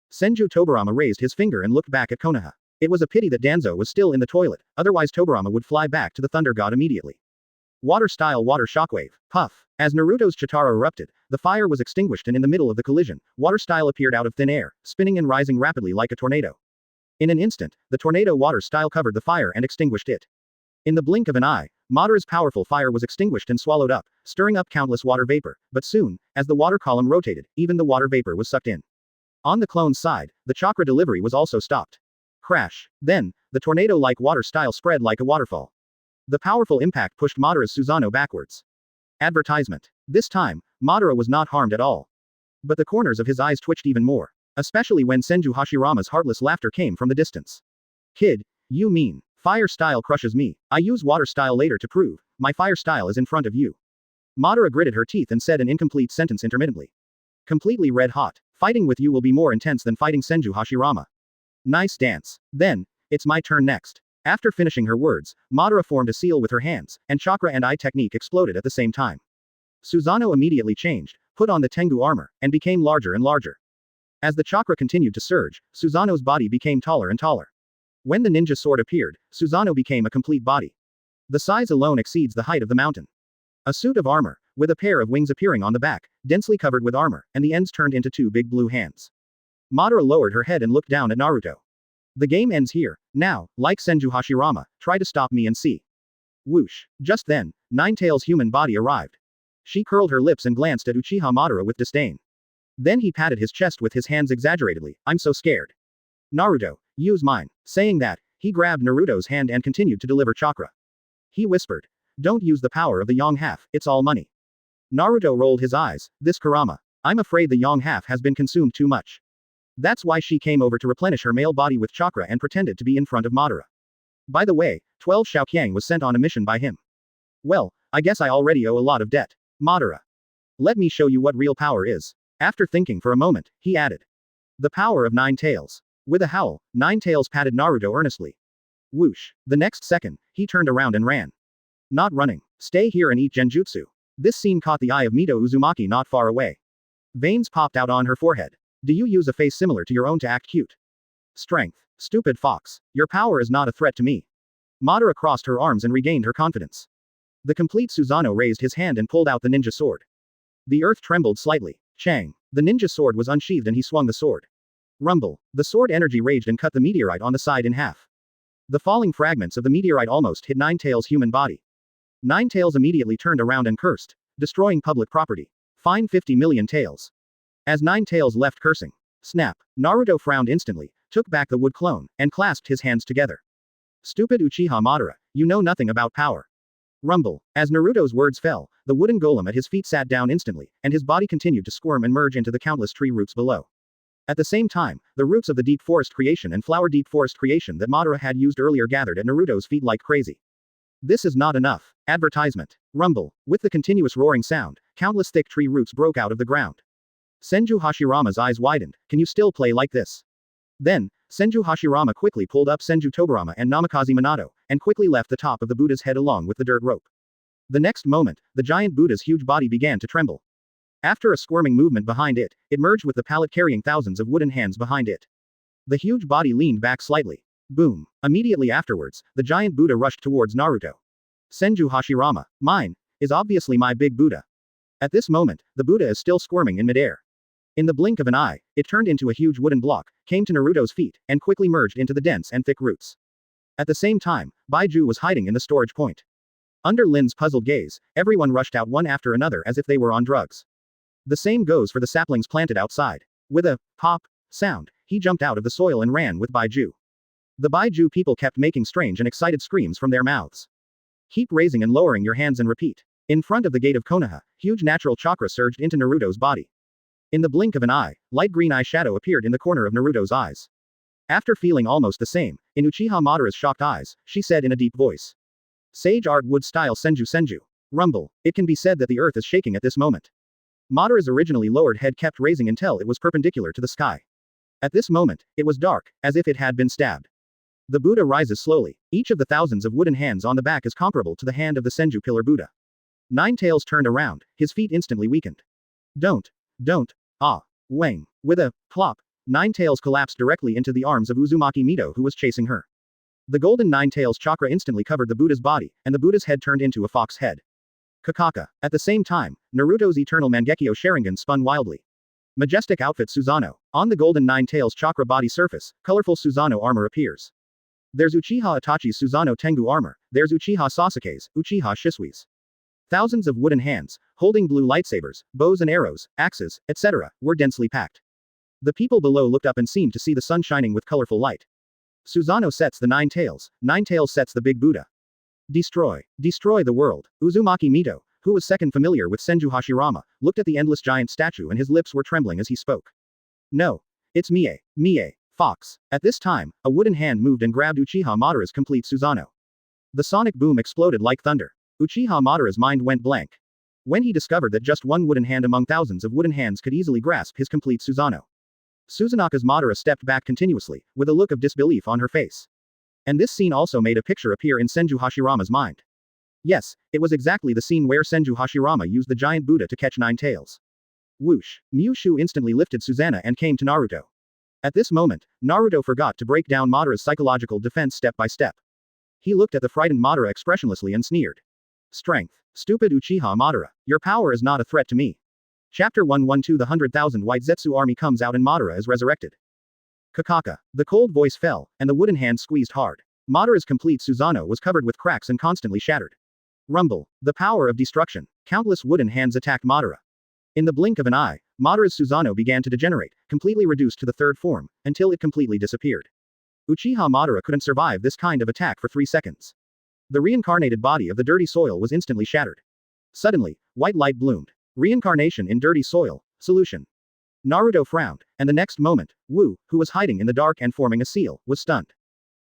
Senju Tobirama raised his finger and looked back at Konoha. It was a pity that Danzo was still in the toilet, otherwise Tobirama would fly back to the Thunder God immediately. Water style water shockwave. Puff. As Naruto's Chitara erupted, the fire was extinguished and in the middle of the collision, water style appeared out of thin air, spinning and rising rapidly like a tornado. In an instant, the tornado water style covered the fire and extinguished it. In the blink of an eye, Madara's powerful fire was extinguished and swallowed up, stirring up countless water vapor, but soon, as the water column rotated, even the water vapor was sucked in. On the clone's side, the chakra delivery was also stopped. Crash. Then, the tornado-like water style spread like a waterfall. The powerful impact pushed Madara's Susanoo backwards. Advertisement. This time, Madara was not harmed at all. But the corners of his eyes twitched even more, especially when Senju Hashirama's heartless laughter came from the distance. Kid, you mean, fire style crushes me, I use water style later to prove, my fire style is in front of you. Madara gritted her teeth and said an incomplete sentence intermittently. Completely red hot, fighting with you will be more intense than fighting Senju Hashirama. Nice dance. Then, it's my turn next. After finishing her words, Madara formed a seal with her hands, and chakra and eye technique exploded at the same time. Susanoo immediately changed, put on the Tengu armor, and became larger and larger. As the chakra continued to surge, Susanoo's body became taller and taller. When the ninja sword appeared, Susanoo became a complete body. The size alone exceeds the height of the mountain. A suit of armor, with a pair of wings appearing on the back, densely covered with armor, and the ends turned into two big blue hands. Madara lowered her head and looked down at Naruto. The game ends here. Now, like Senju Hashirama, try to stop me and see. Whoosh. Just then, Ninetales' human body arrived. She curled her lips and glanced at Uchiha Madara with disdain. Then he patted his chest with his hands exaggeratedly. I'm so scared. Naruto, use mine. Saying that, he grabbed Naruto's hand and continued to deliver chakra. He whispered. Don't use the power of the yang half, it's all money. Naruto rolled his eyes. This Kurama. I'm afraid the yang half has been consumed too much. That's why she came over to replenish her male body with chakra and pretended to be in front of Madara. By the way, 12 Shaoqiang was sent on a mission by him. Well, I guess I already owe a lot of debt. Madara. Let me show you what real power is. After thinking for a moment, he added. The power of Ninetales. With a howl, Ninetales patted Naruto earnestly. Whoosh. The next second, he turned around and ran. Not running. Stay here and eat genjutsu. This scene caught the eye of Mito Uzumaki not far away. Veins popped out on her forehead. Do you use a face similar to your own to act cute? Strength. Stupid fox. Your power is not a threat to me. Madara crossed her arms and regained her confidence. The complete Susanoo raised his hand and pulled out the ninja sword. The earth trembled slightly. Chang. The ninja sword was unsheathed and he swung the sword. Rumble. The sword energy raged and cut the meteorite on the side in half. The falling fragments of the meteorite almost hit Ninetales' human body. Ninetales immediately turned around and cursed, destroying public property. Fine 50 million tails. As Ninetales left cursing. Snap. Naruto frowned instantly, took back the wood clone, and clasped his hands together. Stupid Uchiha Madara, you know nothing about power. Rumble. As Naruto's words fell, the wooden golem at his feet sat down instantly, and his body continued to squirm and merge into the countless tree roots below. At the same time, the roots of the deep forest creation and flower deep forest creation that Madara had used earlier gathered at Naruto's feet like crazy. This is not enough. Advertisement. Rumble. With the continuous roaring sound, countless thick tree roots broke out of the ground. Senju Hashirama's eyes widened. Can you still play like this? Then, Senju Hashirama quickly pulled up Senju Tobirama and Namikaze Minato, and quickly left the top of the Buddha's head along with the dirt rope. The next moment, the giant Buddha's huge body began to tremble. After a squirming movement behind it, it merged with the pallet carrying thousands of wooden hands behind it. The huge body leaned back slightly. Boom. Immediately afterwards, the giant Buddha rushed towards Naruto. Senju Hashirama, mine, is obviously my big Buddha. At this moment, the Buddha is still squirming in midair. In the blink of an eye, it turned into a huge wooden block, came to Naruto's feet, and quickly merged into the dense and thick roots. At the same time, Bai Jue was hiding in the storage point. Under Lin's puzzled gaze, everyone rushed out one after another as if they were on drugs. The same goes for the saplings planted outside. With a pop sound, he jumped out of the soil and ran with Bai Jue. The Bai Jue people kept making strange and excited screams from their mouths. Keep raising and lowering your hands and repeat. In front of the gate of Konoha, huge natural chakra surged into Naruto's body. In the blink of an eye, light green eyeshadow appeared in the corner of Naruto's eyes. After feeling almost the same, in Uchiha Madara's shocked eyes, she said in a deep voice. Sage art wood style Senju. Rumble. It can be said that the earth is shaking at this moment. Madara's originally lowered head kept raising until it was perpendicular to the sky. At this moment, it was dark, as if it had been stabbed. The Buddha rises slowly. Each of the thousands of wooden hands on the back is comparable to the hand of the Senju pillar Buddha. Ninetales turned around, his feet instantly weakened. Don't. Wang. With a plop, Ninetales collapsed directly into the arms of Uzumaki Naruto who was chasing her. The golden Ninetales chakra instantly covered the Buddha's body, and the Buddha's head turned into a fox head. Kakaka. At the same time, Naruto's eternal Mangekyo Sharingan spun wildly. Majestic outfit Susanoo. On the golden Ninetales chakra body surface, colorful Susanoo armor appears. There's Uchiha Itachi's Susanoo Tengu armor, there's Uchiha Sasuke's, Uchiha Shisui's. Thousands of wooden hands, holding blue lightsabers, bows and arrows, axes, etc., were densely packed. The people below looked up and seemed to see the sun shining with colorful light. Susanoo sets the Ninetales sets the big Buddha. Destroy the world. Uzumaki Naruto, who was second familiar with Senju Hashirama, looked at the endless giant statue and his lips were trembling as he spoke. No. It's Mie, Fox. At this time, a wooden hand moved and grabbed Uchiha Madara's complete Susanoo. The sonic boom exploded like thunder. Uchiha Madara's mind went blank. When he discovered that just one wooden hand among thousands of wooden hands could easily grasp his complete Susanoo. Suzunaka's Madara stepped back continuously, with a look of disbelief on her face. And this scene also made a picture appear in Senju Hashirama's mind. Yes, it was exactly the scene where Senju Hashirama used the giant Buddha to catch Ninetales. Whoosh! Mushu instantly lifted Susanoo and came to Naruto. At this moment, Naruto forgot to break down Madara's psychological defense step by step. He looked at the frightened Madara expressionlessly and sneered. Strength. Stupid Uchiha Madara. Your power is not a threat to me. Chapter 112. The 100,000 White Zetsu army comes out and Madara is resurrected. Kakaka. The cold voice fell, and the wooden hand squeezed hard. Madara's complete Susanoo was covered with cracks and constantly shattered. Rumble. The power of destruction. Countless wooden hands attacked Madara. In the blink of an eye, Madara's Susanoo began to degenerate, completely reduced to the third form, until it completely disappeared. Uchiha Madara couldn't survive this kind of attack for 3 seconds. The reincarnated body of the dirty soil was instantly shattered. Suddenly, white light bloomed. Reincarnation in dirty soil. Solution. Naruto frowned, and the next moment, Wu, who was hiding in the dark and forming a seal, was stunned.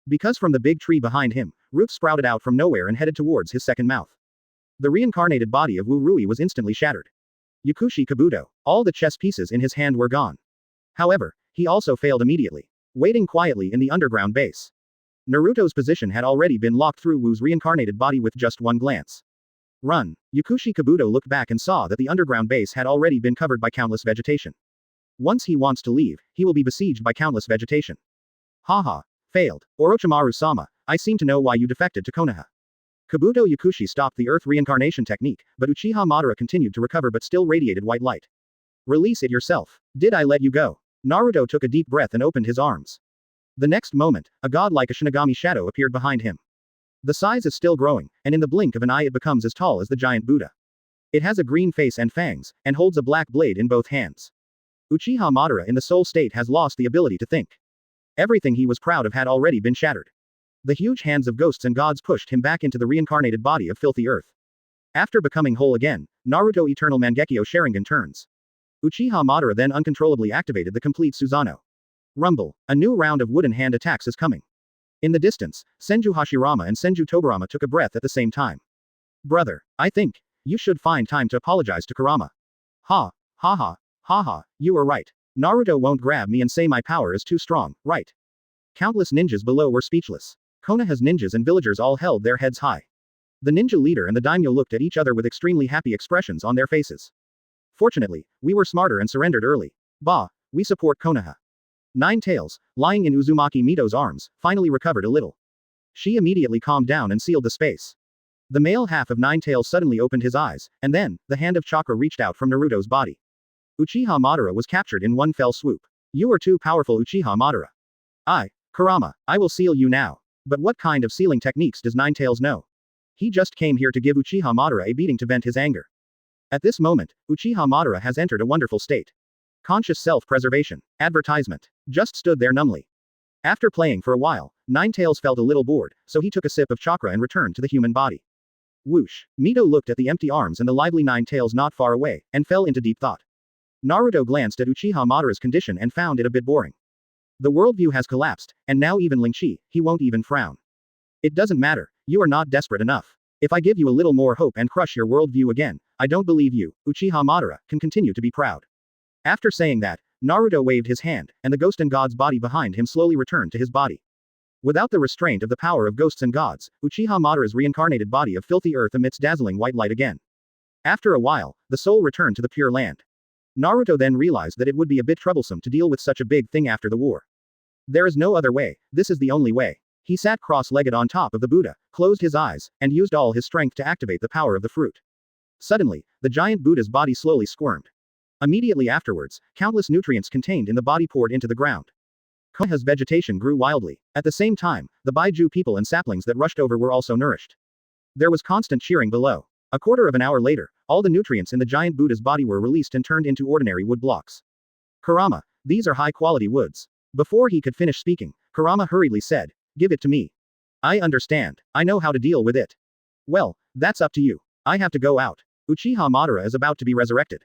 Because from the big tree behind him, roots sprouted out from nowhere and headed towards his second mouth. The reincarnated body of Wu Rui was instantly shattered. Yakushi Kabuto. All the chess pieces in his hand were gone. However, he also failed immediately. Waiting quietly in the underground base. Naruto's position had already been locked through Wu's reincarnated body with just one glance. Run. Yakushi Kabuto looked back and saw that the underground base had already been covered by countless vegetation. Once he wants to leave, he will be besieged by countless vegetation. Haha. Failed. Orochimaru-sama, I seem to know why you defected to Konoha. Kabuto Yakushi stopped the Earth reincarnation technique, but Uchiha Madara continued to recover but still radiated white light. Release it yourself. Did I let you go? Naruto took a deep breath and opened his arms. The next moment, a god like a Shinigami shadow appeared behind him. The size is still growing, and in the blink of an eye it becomes as tall as the giant Buddha. It has a green face and fangs, and holds a black blade in both hands. Uchiha Madara in the soul state has lost the ability to think. Everything he was proud of had already been shattered. The huge hands of ghosts and gods pushed him back into the reincarnated body of filthy earth. After becoming whole again, Naruto Eternal Mangekyo Sharingan turns. Uchiha Madara then uncontrollably activated the complete Susanoo. Rumble. A new round of wooden hand attacks is coming. In the distance, Senju Hashirama and Senju Tobarama took a breath at the same time. Brother, I think you should find time to apologize to Kurama. Ha, ha ha, ha ha, you are right. Naruto won't grab me and say my power is too strong, right? Countless ninjas below were speechless. Konoha's ninjas and villagers all held their heads high. The ninja leader and the daimyo looked at each other with extremely happy expressions on their faces. Fortunately, we were smarter and surrendered early. Bah, we support Konoha. Nine Tails, lying in Uzumaki Mito's arms, finally recovered a little. She immediately calmed down and sealed the space. The male half of Nine Tails suddenly opened his eyes, and then, the hand of chakra reached out from Naruto's body. Uchiha Madara was captured in one fell swoop. You are too powerful, Uchiha Madara. Kurama, I will seal you now. But what kind of sealing techniques does Nine Tails know? He just came here to give Uchiha Madara a beating to vent his anger. At this moment, Uchiha Madara has entered a wonderful state. Conscious self-preservation. Advertisement. Just stood there numbly. After playing for a while, Nine Tails felt a little bored, so he took a sip of chakra and returned to the human body. Whoosh. Mito looked at the empty arms and the lively Nine Tails not far away, and fell into deep thought. Naruto glanced at Uchiha Madara's condition and found it a bit boring. The worldview has collapsed, and now even Lingxi, he won't even frown. It doesn't matter, you are not desperate enough. If I give you a little more hope and crush your worldview again, I don't believe you, Uchiha Madara, can continue to be proud. After saying that, Naruto waved his hand, and the ghost and god's body behind him slowly returned to his body. Without the restraint of the power of ghosts and gods, Uchiha Madara's reincarnated body of filthy earth emits dazzling white light again. After a while, the soul returned to the pure land. Naruto then realized that it would be a bit troublesome to deal with such a big thing after the war. There is no other way, this is the only way. He sat cross-legged on top of the Buddha, closed his eyes, and used all his strength to activate the power of the fruit. Suddenly, the giant Buddha's body slowly squirmed. Immediately afterwards, countless nutrients contained in the body poured into the ground. Konoha's vegetation grew wildly. At the same time, the Bai Jue people and saplings that rushed over were also nourished. There was constant cheering below. A quarter of an hour later, all the nutrients in the giant Buddha's body were released and turned into ordinary wood blocks. Kurama, these are high-quality woods. Before he could finish speaking, Kurama hurriedly said, give it to me. I understand. I know how to deal with it. Well, that's up to you. I have to go out. Uchiha Madara is about to be resurrected.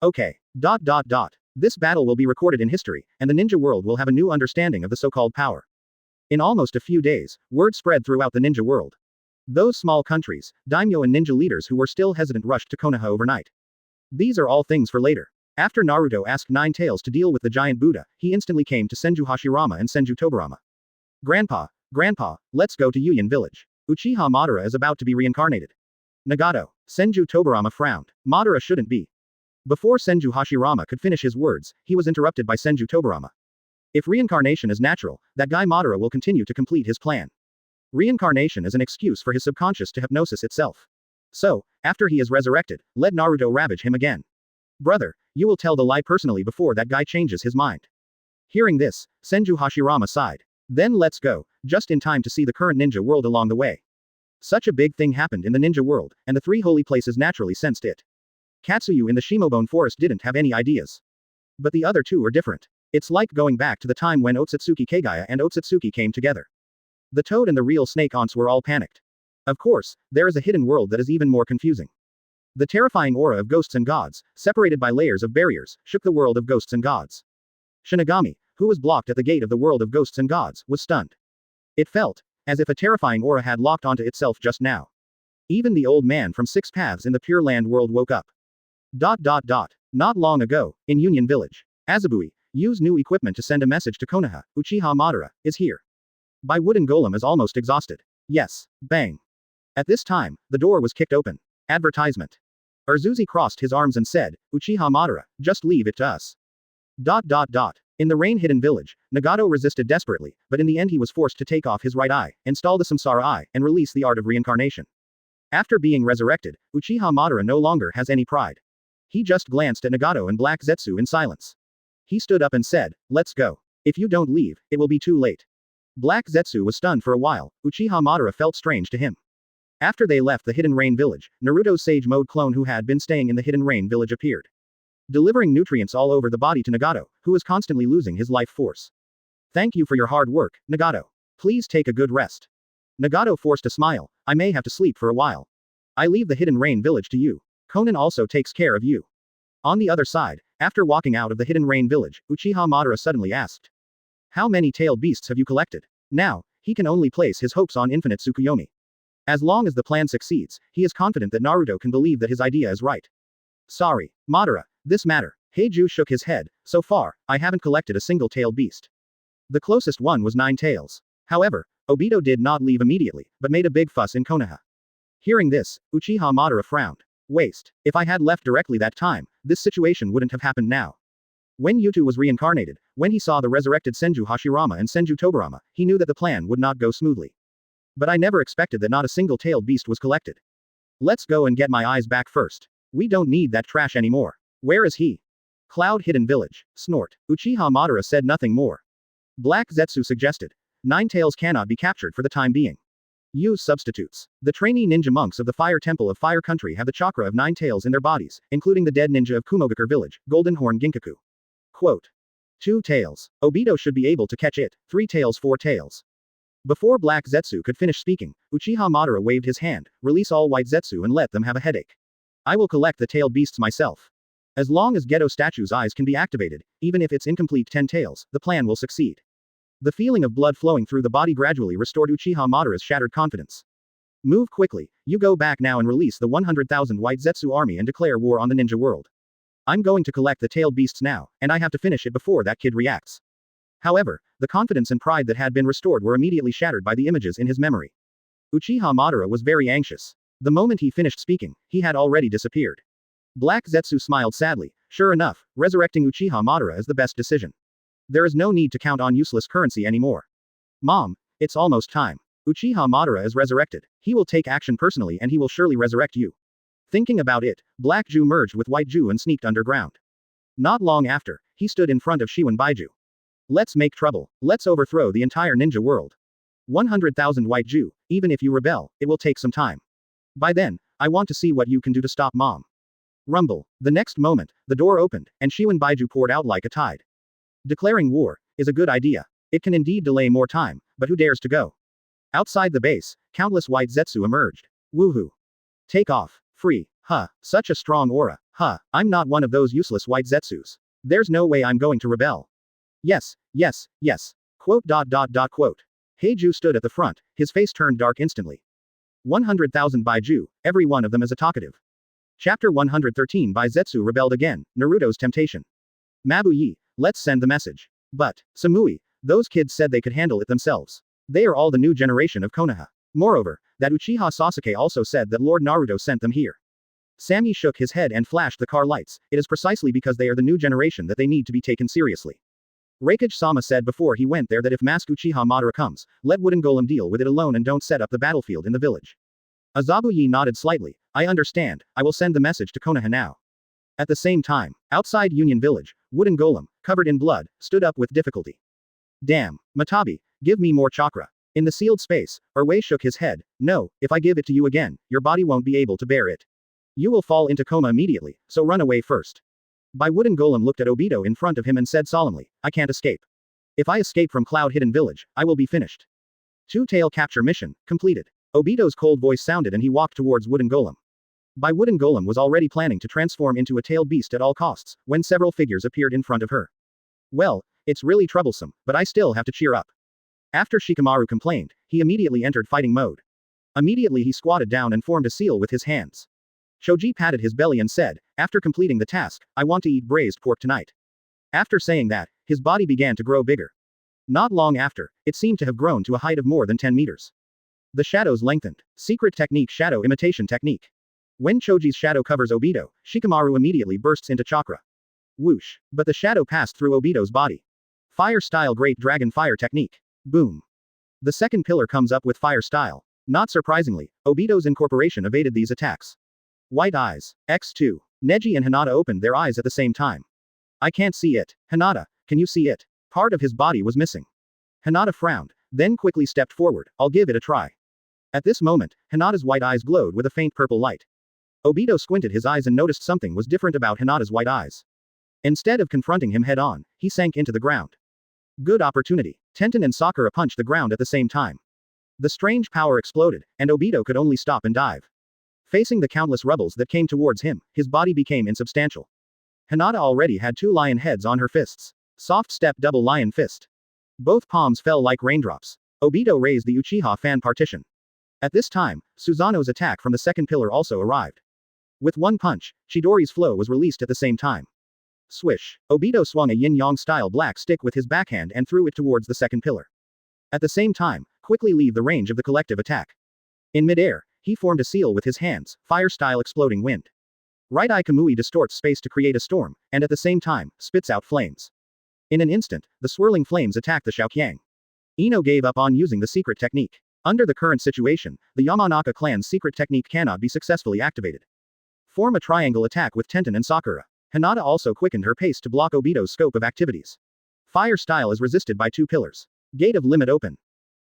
Okay. This battle will be recorded in history, and the ninja world will have a new understanding of the so-called power. In almost a few days, word spread throughout the ninja world. Those small countries, daimyo and ninja leaders who were still hesitant rushed to Konoha overnight. These are all things for later. After Naruto asked Nine Tails to deal with the giant Buddha, he instantly came to Senju Hashirama and Senju Tobarama. Grandpa, let's go to Yuyan village. Uchiha Madara is about to be reincarnated. Nagato. Senju Tobarama frowned. Madara shouldn't be. Before Senju Hashirama could finish his words, he was interrupted by Senju Tobarama. If reincarnation is natural, that guy Madara will continue to complete his plan. Reincarnation is an excuse for his subconscious to hypnosis itself. So, after he is resurrected, let Naruto ravage him again. Brother, you will tell the lie personally before that guy changes his mind. Hearing this, Senju Hashirama sighed. Then let's go, just in time to see the current ninja world along the way. Such a big thing happened in the ninja world, and the three holy places naturally sensed it. Katsuyu in the Shimobone forest didn't have any ideas. But the other two are different. It's like going back to the time when Ōtsutsuki Kaguya and Ōtsutsuki came together. The toad and the real snake aunts were all panicked. Of course, there is a hidden world that is even more confusing. The terrifying aura of ghosts and gods, separated by layers of barriers, shook the world of ghosts and gods. Shinigami, who was blocked at the gate of the world of ghosts and gods, was stunned. It felt as if a terrifying aura had locked onto itself just now. Even the old man from Six Paths in the Pure Land world woke up. Not long ago, in Union Village, Azabui, use new equipment to send a message to Konoha, Uchiha Madara, is here. By wooden golem is almost exhausted. Yes, bang. At this time, the door was kicked open. Advertisement. Urzuzi crossed his arms and said, Uchiha Madara, just leave it to us. In the rain-hidden village, Nagato resisted desperately, but in the end he was forced to take off his right eye, install the Samsara eye, and release the art of reincarnation. After being resurrected, Uchiha Madara no longer has any pride. He just glanced at Nagato and Black Zetsu in silence. He stood up and said, "Let's go. If you don't leave, it will be too late." Black Zetsu was stunned for a while. Uchiha Madara felt strange to him. After they left the Hidden Rain Village, Naruto's Sage Mode clone who had been staying in the Hidden Rain Village appeared, delivering nutrients all over the body to Nagato, who was constantly losing his life force. "Thank you for your hard work, Nagato. Please take a good rest." Nagato forced a smile. "I may have to sleep for a while. I leave the Hidden Rain Village to you. Conan also takes care of you." On the other side, after walking out of the Hidden Rain Village, Uchiha Madara suddenly asked, "How many tailed beasts have you collected?" Now, he can only place his hopes on infinite Tsukuyomi. As long as the plan succeeds, he is confident that Naruto can believe that his idea is right. "Sorry, Madara, this matter." Heiju shook his head. "So far, I haven't collected a single tailed beast. The closest one was 9 tails. However, Obito did not leave immediately, but made a big fuss in Konoha." Hearing this, Uchiha Madara frowned. "Waste. If I had left directly that time, this situation wouldn't have happened now." When Yuto was reincarnated, when he saw the resurrected Senju Hashirama and Senju Tobirama, he knew that the plan would not go smoothly. "But I never expected that not a single tailed beast was collected. Let's go and get my eyes back first. We don't need that trash anymore." "Where is he?" "Cloud Hidden Village." Snort. Uchiha Madara said nothing more. Black Zetsu suggested, "9 tails cannot be captured for the time being. Use substitutes. The trainee ninja monks of the Fire Temple of Fire Country have the chakra of 9 tails in their bodies, including the dead ninja of Kumogakure Village, Golden Horn Ginkaku. Quote. 2 tails. Obito should be able to catch it. 3 tails 4 tails." Before Black Zetsu could finish speaking, Uchiha Madara waved his hand, "Release all white Zetsu and let them have a headache. I will collect the tailed beasts myself. As long as Geto statue's eyes can be activated, even if it's incomplete 10 tails, the plan will succeed." The feeling of blood flowing through the body gradually restored Uchiha Madara's shattered confidence. "Move quickly. You go back now and release the 100,000 white Zetsu army and declare war on the ninja world. I'm going to collect the tailed beasts now, and I have to finish it before that kid reacts." However, the confidence and pride that had been restored were immediately shattered by the images in his memory. Uchiha Madara was very anxious. The moment he finished speaking, he had already disappeared. Black Zetsu smiled sadly. "Sure enough, resurrecting Uchiha Madara is the best decision. There is no need to count on useless currency anymore. Mom, it's almost time. Uchiha Madara is resurrected. He will take action personally and he will surely resurrect you." Thinking about it, Black Jue merged with White Jue and sneaked underground. Not long after, he stood in front of Shiwan Baiju. "Let's make trouble. Let's overthrow the entire ninja world. 100,000 White Jue, even if you rebel, it will take some time. By then, I want to see what you can do to stop Mom." Rumble. The next moment, the door opened, and Shiwan Baiju poured out like a tide. Declaring war is a good idea. It can indeed delay more time, but who dares to go? Outside the base, countless white Zetsu emerged. "Woohoo. Take off. Free. Huh, such a strong aura. Huh, I'm not one of those useless white Zetsus. There's no way I'm going to rebel. Yes, yes, yes. Quote. Heiju stood at the front, his face turned dark instantly. 100,000 Bai Jue, every one of them is a talkative. Chapter 113 Bai Zetsu rebelled again, Naruto's temptation. "Mabuyi, let's send the message." "But, Samui, those kids said they could handle it themselves. They are all the new generation of Konoha. Moreover, that Uchiha Sasuke also said that Lord Naruto sent them here." Sammy shook his head and flashed the car lights. "It is precisely because they are the new generation that they need to be taken seriously. Raikage-sama said before he went there that if Mask Uchiha Madara comes, let Wooden Golem deal with it alone and don't set up the battlefield in the village." Azabuyi nodded slightly. "I understand, I will send the message to Konoha now." At the same time, outside Union Village, Wooden Golem, covered in blood, stood up with difficulty. "Damn, Matabi, give me more chakra." In the sealed space, Erwei shook his head. "No, if I give it to you again, your body won't be able to bear it. You will fall into coma immediately, so run away first." Bai Wooden Golem looked at Obito in front of him and said solemnly, "I can't escape. If I escape from Cloud Hidden Village, I will be finished." Two-tail capture mission, completed. Obito's cold voice sounded and he walked towards Wooden Golem. Bai Wooden Golem was already planning to transform into a tailed beast at all costs, when several figures appeared in front of her. "Well, it's really troublesome, but I still have to cheer up." After Shikamaru complained, he immediately entered fighting mode. Immediately he squatted down and formed a seal with his hands. Choji patted his belly and said, "After completing the task, I want to eat braised pork tonight." After saying that, his body began to grow bigger. Not long after, it seemed to have grown to a height of more than 10 meters. The shadows lengthened. Secret technique shadow imitation technique. When Choji's shadow covers Obito, Shikamaru immediately bursts into chakra. Whoosh. But the shadow passed through Obito's body. Fire style Great Dragon Fire technique. Boom. The second pillar comes up with fire style. Not surprisingly, Obito's incorporation evaded these attacks. White eyes. X2. Neji and Hinata opened their eyes at the same time. I can't see it. Hinata, can you see it? Part of his body was missing. Hinata frowned, then quickly stepped forward. I'll give it a try. At this moment, Hinata's white eyes glowed with a faint purple light. Obito squinted his eyes and noticed something was different about Hinata's white eyes. Instead of confronting him head-on, he sank into the ground. Good opportunity. Tenten and Sakura punched the ground at the same time. The strange power exploded, and Obito could only stop and dive. Facing the countless rebels that came towards him, his body became insubstantial. Hinata already had 2 lion heads on her fists. Soft step double lion fist. Both palms fell like raindrops. Obito raised the Uchiha fan partition. At this time, Susanoo's attack from the second pillar also arrived. With one punch, Chidori's flow was released at the same time. Swish. Obito swung a yin-yang style black stick with his backhand and threw it towards the second pillar. At the same time, quickly leave the range of the collective attack. In midair, he formed a seal with his hands, fire-style exploding wind. Right eye Kamui distorts space to create a storm, and at the same time, spits out flames. In an instant, the swirling flames attack the Xiaoqiang. Ino gave up on using the secret technique. Under the current situation, the Yamanaka clan's secret technique cannot be successfully activated. Form a triangle attack with Tenten and Sakura. Hinata also quickened her pace to block Obito's scope of activities. Fire style is resisted by 2 pillars. Gate of limit open.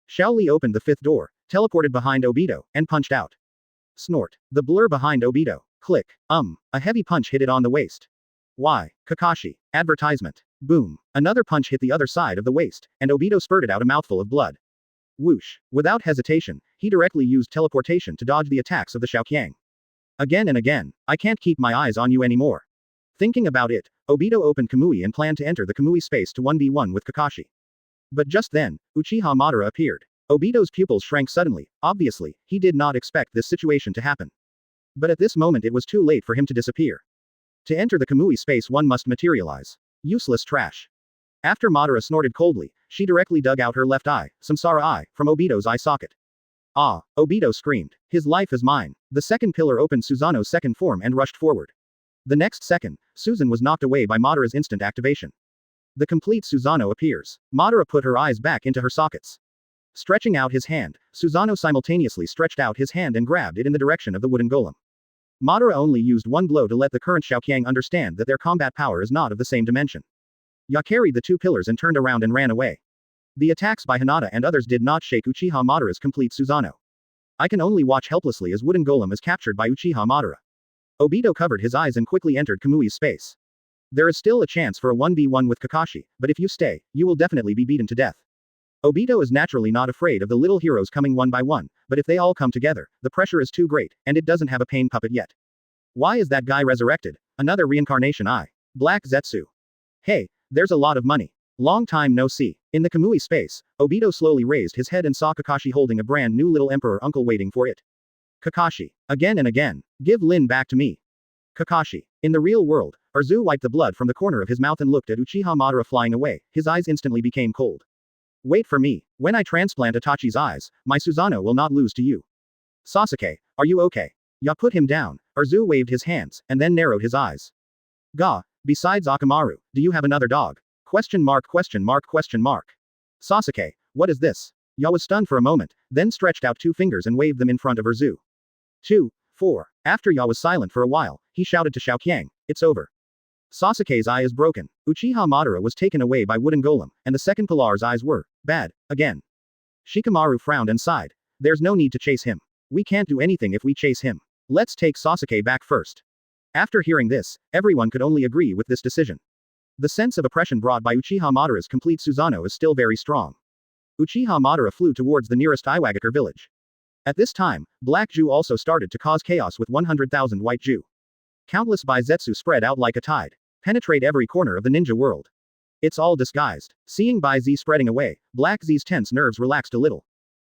Shaoli opened the 5th door, teleported behind Obito, and punched out. Snort. The blur behind Obito. Click. A heavy punch hit it on the waist. Why? Kakashi. Advertisement. Boom. Another punch hit the other side of the waist, and Obito spurted out a mouthful of blood. Whoosh. Without hesitation, he directly used teleportation to dodge the attacks of the Xiaoqiang. Again and again, I can't keep my eyes on you anymore. Thinking about it, Obito opened Kamui and planned to enter the Kamui space to 1v1 with Kakashi. But just then, Uchiha Madara appeared. Obito's pupils shrank suddenly. Obviously, he did not expect this situation to happen. But at this moment it was too late for him to disappear. To enter the Kamui space one must materialize. Useless trash. After Madara snorted coldly, she directly dug out her left eye, Samsara eye, from Obito's eye socket. Ah! Obito screamed. His life is mine. The second pillar opened Susanoo's second form and rushed forward. The next second, Susan was knocked away by Madara's instant activation. The complete Susanoo appears. Madara put her eyes back into her sockets. Stretching out his hand, Susanoo simultaneously stretched out his hand and grabbed it in the direction of the wooden golem. Madara only used one blow to let the current Xiaoqiang understand that their combat power is not of the same dimension. Ya carried the 2 pillars and turned around and ran away. The attacks by Hinata and others did not shake Uchiha Madara's complete Susanoo. I can only watch helplessly as wooden golem is captured by Uchiha Madara. Obito covered his eyes and quickly entered Kamui's space. There is still a chance for a 1v1 with Kakashi, but if you stay, you will definitely be beaten to death. Obito is naturally not afraid of the little heroes coming one by one, but if they all come together, the pressure is too great, and it doesn't have a pain puppet yet. Why is that guy resurrected? Another reincarnation Black Zetsu. Hey, there's a lot of money. Long time no see. In the Kamui space, Obito slowly raised his head and saw Kakashi holding a brand new little emperor uncle waiting for it. Kakashi. Again and again. Give Lin back to me. Kakashi. In the real world, Erzu wiped the blood from the corner of his mouth and looked at Uchiha Madara flying away. His eyes instantly became cold. Wait for me. When I transplant Itachi's eyes, my Susanoo will not lose to you. Sasuke, are you okay? Ya put him down. Erzu waved his hands, and then narrowed his eyes. Ga, besides Akamaru, do you have another dog? Question mark. Sasuke, what is this? Ya was stunned for a moment, then stretched out 2 fingers and waved them in front of Erzu. 2, 4. After Ya was silent for a while, he shouted to Xiaoqiang, it's over. Sasuke's eye is broken. Uchiha Madara was taken away by wooden golem, and the second pillar's eyes were bad, again. Shikamaru frowned and sighed. There's no need to chase him. We can't do anything if we chase him. Let's take Sasuke back first. After hearing this, everyone could only agree with this decision. The sense of oppression brought by Uchiha Madara's complete Susanoo is still very strong. Uchiha Madara flew towards the nearest Iwagakure village. At this time, Black Jue also started to cause chaos with 100,000 White Jue. Countless Bai Zetsu spread out like a tide. Penetrate every corner of the ninja world. It's all disguised. Seeing Bai Z spreading away, Black Z's tense nerves relaxed a little.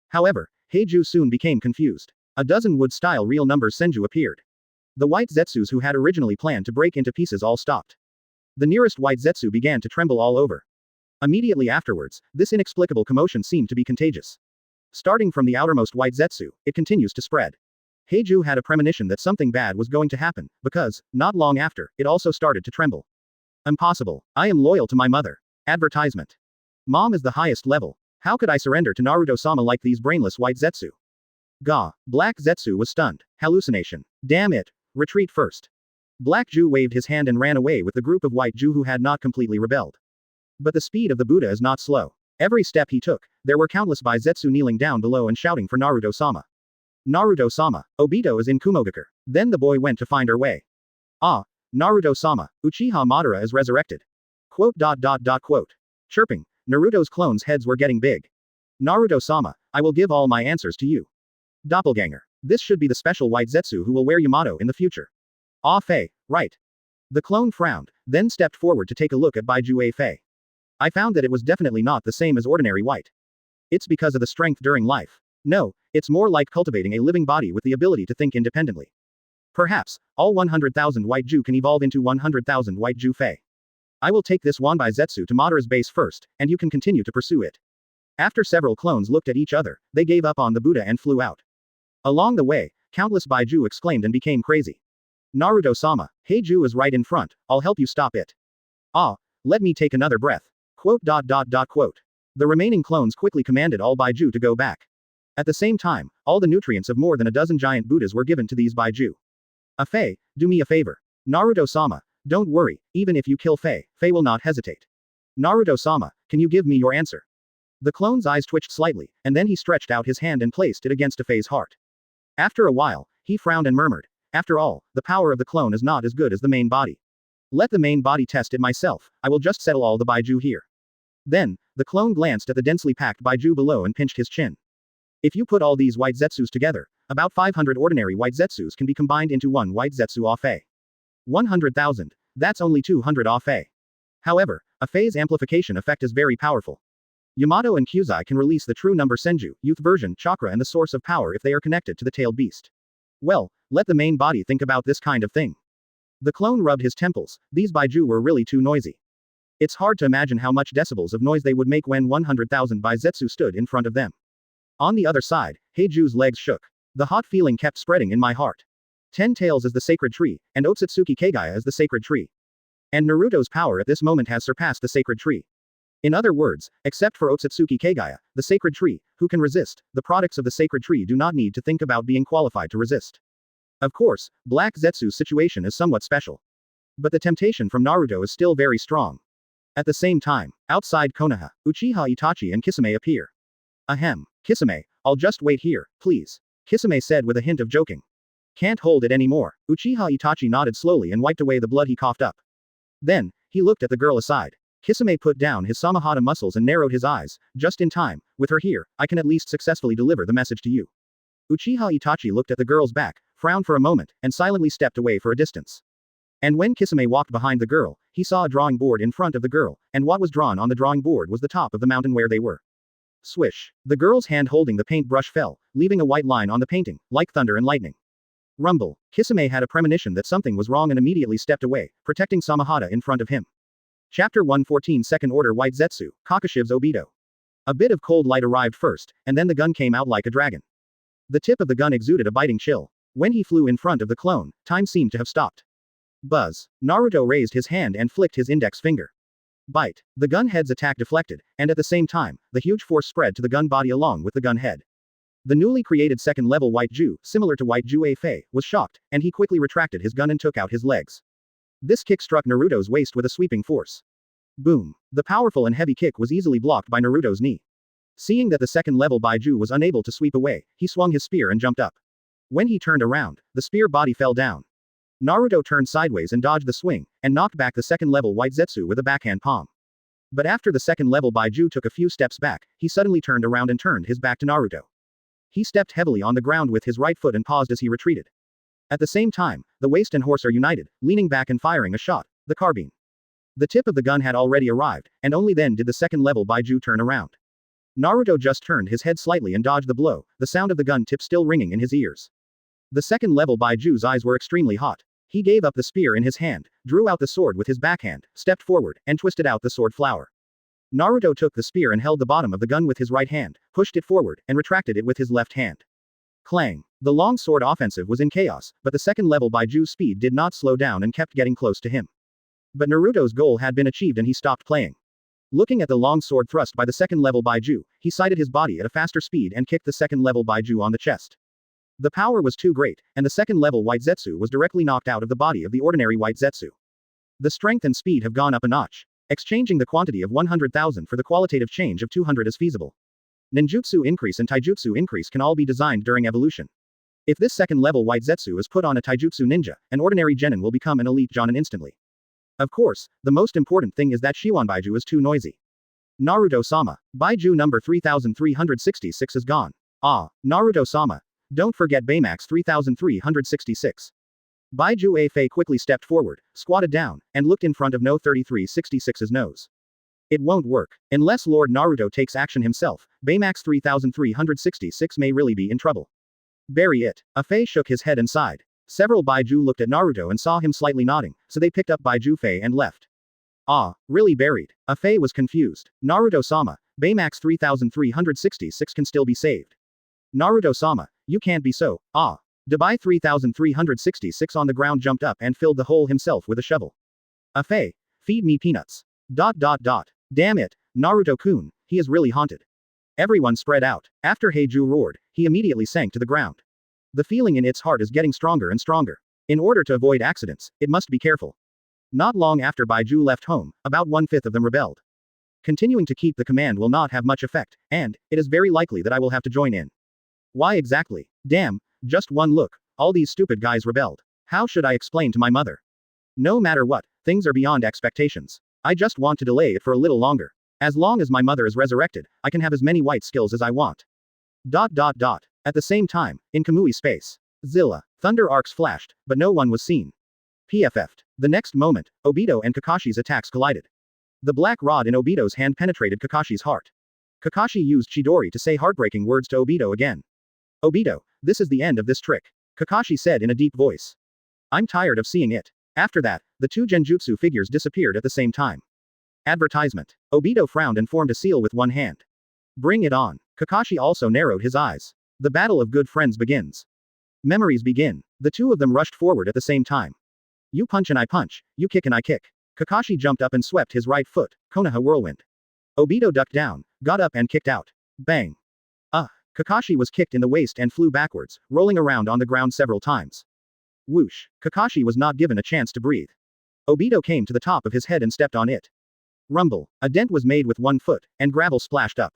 However, Heiju soon became confused. A dozen wood-style real numbers Senju appeared. The White Zetsus who had originally planned to break into pieces all stopped. The nearest White Zetsu began to tremble all over. Immediately afterwards, this inexplicable commotion seemed to be contagious. Starting from the outermost White Zetsu, it continues to spread. Heiju had a premonition that something bad was going to happen, because, not long after, it also started to tremble. Impossible. I am loyal to my mother. Advertisement. Mom is the highest level. How could I surrender to Naruto-sama like these brainless White Zetsu? Gah. Black Zetsu was stunned. Hallucination. Damn it. Retreat first. Black Jue waved his hand and ran away with the group of white Jue who had not completely rebelled. But the speed of the Buddha is not slow. Every step he took, there were countless Bai Zetsu kneeling down below and shouting for Naruto-sama. Naruto-sama. Obito is in Kumogakur. Then the boy went to find her way. Ah. Naruto-sama. Uchiha Madara is resurrected. Quote. Chirping. Naruto's clones' heads were getting big. Naruto-sama, I will give all my answers to you. Doppelganger. This should be the special white Zetsu who will wear Yamato in the future. Ah Fei, right. The clone frowned, then stepped forward to take a look at Bai Jue Fei. I found that it was definitely not the same as ordinary white. It's because of the strength during life. No, it's more like cultivating a living body with the ability to think independently. Perhaps, all 100,000 white Ju can evolve into 100,000 white Ju Fei. I will take this Wanbai Zetsu to Madara's base first, and you can continue to pursue it. After several clones looked at each other, they gave up on the Buddha and flew out. Along the way, countless Bai Jue exclaimed and became crazy. Naruto-sama, hey Ju is right in front, I'll help you stop it. Ah, let me take another breath. Quote. The remaining clones quickly commanded all Bai Jue to go back. At the same time, all the nutrients of more than a dozen giant Buddhas were given to these Bai Jue. Fei, do me a favor. Naruto-sama, don't worry, even if you kill Fei, Fei will not hesitate. Naruto-sama, can you give me your answer? The clone's eyes twitched slightly, and then he stretched out his hand and placed it against Fei's heart. After a while, he frowned and murmured, after all, the power of the clone is not as good as the main body. Let the main body test it myself, I will just settle all the Bai Jue here. Then, the clone glanced at the densely packed Bai Jue below and pinched his chin. If you put all these white Zetsus together, about 500 ordinary white Zetsus can be combined into one white Zetsu Ah Fei. 100,000, that's only 200 Ah Fei. However, Ah Fei's amplification effect is very powerful. Yamato and Kyuzai can release the true number Senju, youth version, chakra and the source of power if they are connected to the tailed beast. Well, let the main body think about this kind of thing. The clone rubbed his temples, these Bai Jue were really too noisy. It's hard to imagine how much decibels of noise they would make when 100,000 Bai Zetsu stood in front of them. On the other side, Heiju's legs shook. The hot feeling kept spreading in my heart. 10 Tails is the sacred tree, and Ōtsutsuki Kaguya is the sacred tree. And Naruto's power at this moment has surpassed the sacred tree. In other words, except for Ōtsutsuki Kaguya, the sacred tree, who can resist, the products of the sacred tree do not need to think about being qualified to resist. Of course, Black Zetsu's situation is somewhat special. But the temptation from Naruto is still very strong. At the same time, outside Konoha, Uchiha Itachi and Kisame appear. Ahem, Kisame, I'll just wait here, please. Kisame said with a hint of joking. Can't hold it anymore. Uchiha Itachi nodded slowly and wiped away the blood he coughed up. Then, he looked at the girl aside. Kisame put down his Samahata muscles and narrowed his eyes, just in time, with her here, I can at least successfully deliver the message to you. Uchiha Itachi looked at the girl's back, frowned for a moment, and silently stepped away for a distance. And when Kisame walked behind the girl, he saw a drawing board in front of the girl, and what was drawn on the drawing board was the top of the mountain where they were. Swish. The girl's hand holding the paintbrush fell, leaving a white line on the painting, like thunder and lightning. Rumble. Kisame had a premonition that something was wrong and immediately stepped away, protecting Samahata in front of him. Chapter 114 Second Order White Zetsu, Kakashi's Obito. A bit of cold light arrived first, and then the gun came out like a dragon. The tip of the gun exuded a biting chill. When he flew in front of the clone, time seemed to have stopped. Buzz. Naruto raised his hand and flicked his index finger. Bite. The gun head's attack deflected, and at the same time, the huge force spread to the gun body along with the gun head. The newly created second-level White Jue, similar to White Jue Fei, was shocked, and he quickly retracted his gun and took out his legs. This kick struck Naruto's waist with a sweeping force. Boom. The powerful and heavy kick was easily blocked by Naruto's knee. Seeing that the second-level Bai Jue was unable to sweep away, he swung his spear and jumped up. When he turned around, the spear body fell down. Naruto turned sideways and dodged the swing, and knocked back the second-level White Zetsu with a backhand palm. But after the second-level Bai Jue took a few steps back, he suddenly turned around and turned his back to Naruto. He stepped heavily on the ground with his right foot and paused as he retreated. At the same time, the waist and horse are united, leaning back and firing a shot, the carbine. The tip of the gun had already arrived, and only then did the second-level Bai Jue turn around. Naruto just turned his head slightly and dodged the blow, the sound of the gun tip still ringing in his ears. The second-level Bai Jue's eyes were extremely hot. He gave up the spear in his hand, drew out the sword with his backhand, stepped forward, and twisted out the sword flower. Naruto took the spear and held the bottom of the gun with his right hand, pushed it forward, and retracted it with his left hand. Clang. The long sword offensive was in chaos, but the second-level Bai Jue's speed did not slow down and kept getting close to him. But Naruto's goal had been achieved and he stopped playing. Looking at the long sword thrust by the second-level Bai Jue, he sighted his body at a faster speed and kicked the second-level Bai Jue on the chest. The power was too great, and the second-level White Zetsu was directly knocked out of the body of the ordinary White Zetsu. The strength and speed have gone up a notch. Exchanging the quantity of 100,000 for the qualitative change of 200 is feasible. Ninjutsu increase and taijutsu increase can all be designed during evolution. If this second-level White Zetsu is put on a taijutsu ninja, an ordinary genin will become an elite jonin instantly. Of course, the most important thing is that Shiwan Bai Jue is too noisy. Naruto-sama. Bai Jue number 3366 is gone. Ah, Naruto-sama. Don't forget Baymax 3366. Bai Jue Fei quickly stepped forward, squatted down, and looked in front of No 3366's nose. It won't work. Unless Lord Naruto takes action himself, Baymax 3366 may really be in trouble. Bury it. Fei shook his head and sighed. Several Bai Jue looked at Naruto and saw him slightly nodding, so they picked up Bai Jue Fei and left. Ah, really buried. Fei was confused. Naruto-sama, Baymax 3366 can still be saved. Naruto-sama, you can't be so, Bai 3366 on the ground jumped up and filled the hole himself with a shovel. Fei, feed me peanuts. Damn it, Naruto-kun, he is really haunted. Everyone spread out. After Heiju roared, he immediately sank to the ground. The feeling in its heart is getting stronger and stronger. In order to avoid accidents, it must be careful. Not long after Bai Jue left home, about 1/5 of them rebelled. Continuing to keep the command will not have much effect, and it is very likely that I will have to join in. Why exactly? Damn, just one look, all these stupid guys rebelled. How should I explain to my mother? No matter what, things are beyond expectations. I just want to delay it for a little longer. As long as my mother is resurrected, I can have as many white skills as I want. At the same time, in Kamui space. Zilla. Thunder arcs flashed, but no one was seen. PFF'd. The next moment, Obito and Kakashi's attacks collided. The black rod in Obito's hand penetrated Kakashi's heart. Kakashi used Chidori to say heartbreaking words to Obito again. Obito, this is the end of this trick. Kakashi said in a deep voice. I'm tired of seeing it. After that, the two Genjutsu figures disappeared at the same time. Advertisement. Obito frowned and formed a seal with one hand. Bring it on. Kakashi also narrowed his eyes. The battle of good friends begins. Memories begin. The two of them rushed forward at the same time. You punch and I punch, you kick and I kick. Kakashi jumped up and swept his right foot, Konoha whirlwind. Obito ducked down, got up and kicked out. Bang. Kakashi was kicked in the waist and flew backwards, rolling around on the ground several times. Whoosh. Kakashi was not given a chance to breathe. Obito came to the top of his head and stepped on it. Rumble. A dent was made with one foot, and gravel splashed up.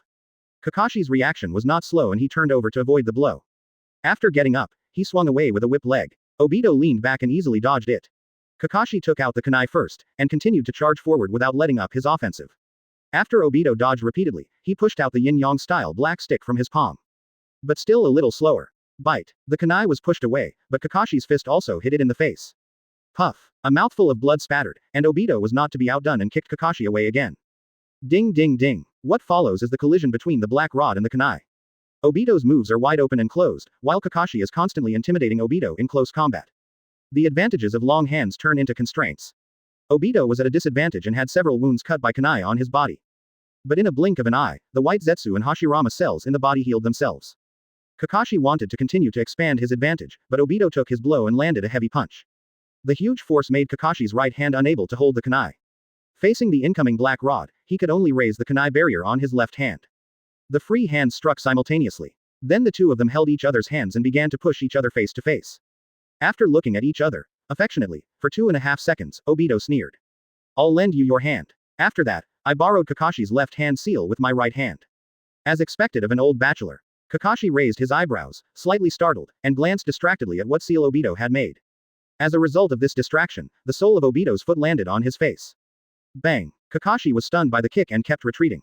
Kakashi's reaction was not slow and he turned over to avoid the blow. After getting up, he swung away with a whip leg. Obito leaned back and easily dodged it. Kakashi took out the kunai first, and continued to charge forward without letting up his offensive. After Obito dodged repeatedly, he pushed out the yin-yang style black stick from his palm. But still a little slower. Bite. The kunai was pushed away, but Kakashi's fist also hit it in the face. Puff. A mouthful of blood spattered, and Obito was not to be outdone and kicked Kakashi away again. Ding ding ding. What follows is the collision between the black rod and the kunai. Obito's moves are wide open and closed, while Kakashi is constantly intimidating Obito in close combat. The advantages of long hands turn into constraints. Obito was at a disadvantage and had several wounds cut by kunai on his body. But in a blink of an eye, the white Zetsu and Hashirama cells in the body healed themselves. Kakashi wanted to continue to expand his advantage, but Obito took his blow and landed a heavy punch. The huge force made Kakashi's right hand unable to hold the kunai. Facing the incoming black rod, he could only raise the kunai barrier on his left hand. The free hands struck simultaneously. Then the two of them held each other's hands and began to push each other face to face. After looking at each other, affectionately, for 2.5 seconds, Obito sneered. I'll lend you your hand. After that, I borrowed Kakashi's left hand seal with my right hand. As expected of an old bachelor, Kakashi raised his eyebrows, slightly startled, and glanced distractedly at what seal Obito had made. As a result of this distraction, the sole of Obito's foot landed on his face. Bang! Kakashi was stunned by the kick and kept retreating.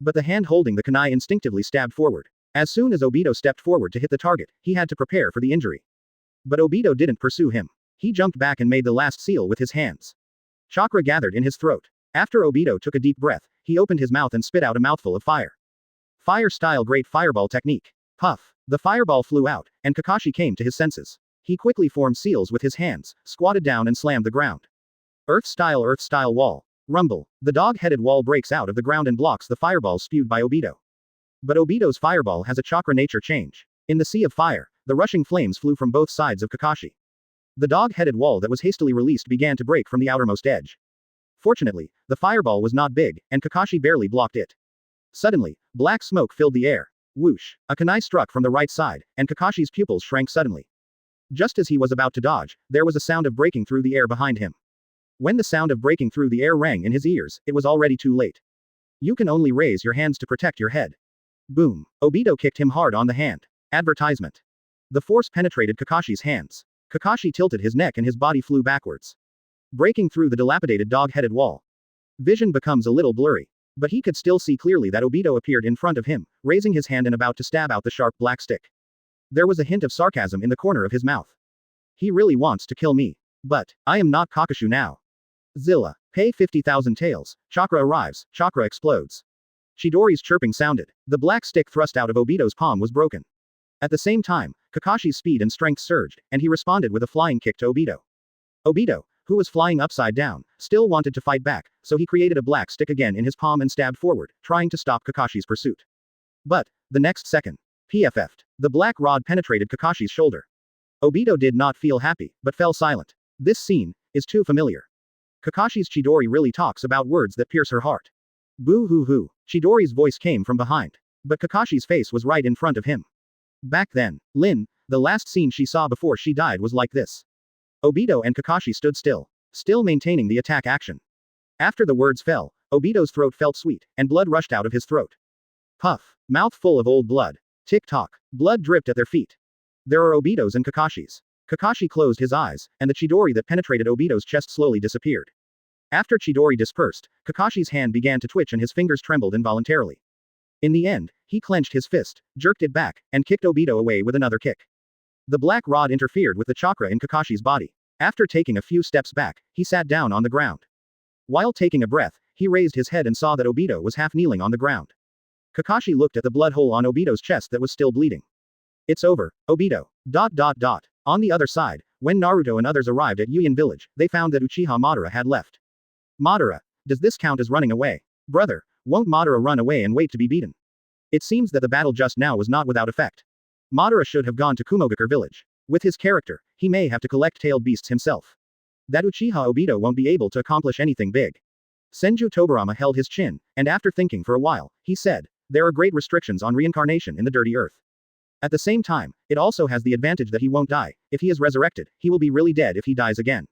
But the hand holding the kunai instinctively stabbed forward. As soon as Obito stepped forward to hit the target, he had to prepare for the injury. But Obito didn't pursue him. He jumped back and made the last seal with his hands. Chakra gathered in his throat. After Obito took a deep breath, he opened his mouth and spit out a mouthful of fire. Fire-style great fireball technique. Puff. The fireball flew out, and Kakashi came to his senses. He quickly formed seals with his hands, squatted down and slammed the ground. Earth-style wall. Rumble. The dog-headed wall breaks out of the ground and blocks the fireballs spewed by Obito. But Obito's fireball has a chakra nature change. In the sea of fire, the rushing flames flew from both sides of Kakashi. The dog-headed wall that was hastily released began to break from the outermost edge. Fortunately, the fireball was not big, and Kakashi barely blocked it. Suddenly, black smoke filled the air. Whoosh! A kunai struck from the right side, and Kakashi's pupils shrank suddenly. Just as he was about to dodge, there was a sound of breaking through the air behind him. When the sound of breaking through the air rang in his ears, it was already too late. You can only raise your hands to protect your head. Boom! Obito kicked him hard on the hand. Advertisement. The force penetrated Kakashi's hands. Kakashi tilted his neck and his body flew backwards, breaking through the dilapidated dog-headed wall. Vision becomes a little blurry. But he could still see clearly that Obito appeared in front of him, raising his hand and about to stab out the sharp black stick. There was a hint of sarcasm in the corner of his mouth. He really wants to kill me. But, I am not Kakashu now. Zilla. Pay 50,000 taels. Chakra arrives, chakra explodes. Chidori's chirping sounded. The black stick thrust out of Obito's palm was broken. At the same time, Kakashi's speed and strength surged, and he responded with a flying kick to Obito. Obito, who was flying upside down, still wanted to fight back, so he created a black stick again in his palm and stabbed forward, trying to stop Kakashi's pursuit. But, the next second, PFF'd. The black rod penetrated Kakashi's shoulder. Obito did not feel happy, but fell silent. This scene is too familiar. Kakashi's Chidori really talks about words that pierce her heart. Boo hoo hoo. Chidori's voice came from behind. But Kakashi's face was right in front of him. Back then, Lin, the last scene she saw before she died was like this. Obito and Kakashi stood still maintaining the attack action. After the words fell, Obito's throat felt sweet, and blood rushed out of his throat. Puff. Mouth full of old blood. Tick-tock. Blood dripped at their feet. There are Obito's and Kakashi's. Kakashi closed his eyes, and the Chidori that penetrated Obito's chest slowly disappeared. After Chidori dispersed, Kakashi's hand began to twitch and his fingers trembled involuntarily. In the end, he clenched his fist, jerked it back, and kicked Obito away with another kick. The black rod interfered with the chakra in Kakashi's body. After taking a few steps back, he sat down on the ground. While taking a breath, he raised his head and saw that Obito was half kneeling on the ground. Kakashi looked at the blood hole on Obito's chest that was still bleeding. It's over, Obito. On the other side, when Naruto and others arrived at Yuyan village, they found that Uchiha Madara had left. Madara, does this count as running away? Brother, won't Madara run away and wait to be beaten? It seems that the battle just now was not without effect. Madara should have gone to Kumogakure village. With his character, he may have to collect tailed beasts himself. That Uchiha Obito won't be able to accomplish anything big. Senju Tobirama held his chin, and after thinking for a while, he said, there are great restrictions on reincarnation in the dirty earth. At the same time, it also has the advantage that he won't die. If he is resurrected, he will be really dead if he dies again.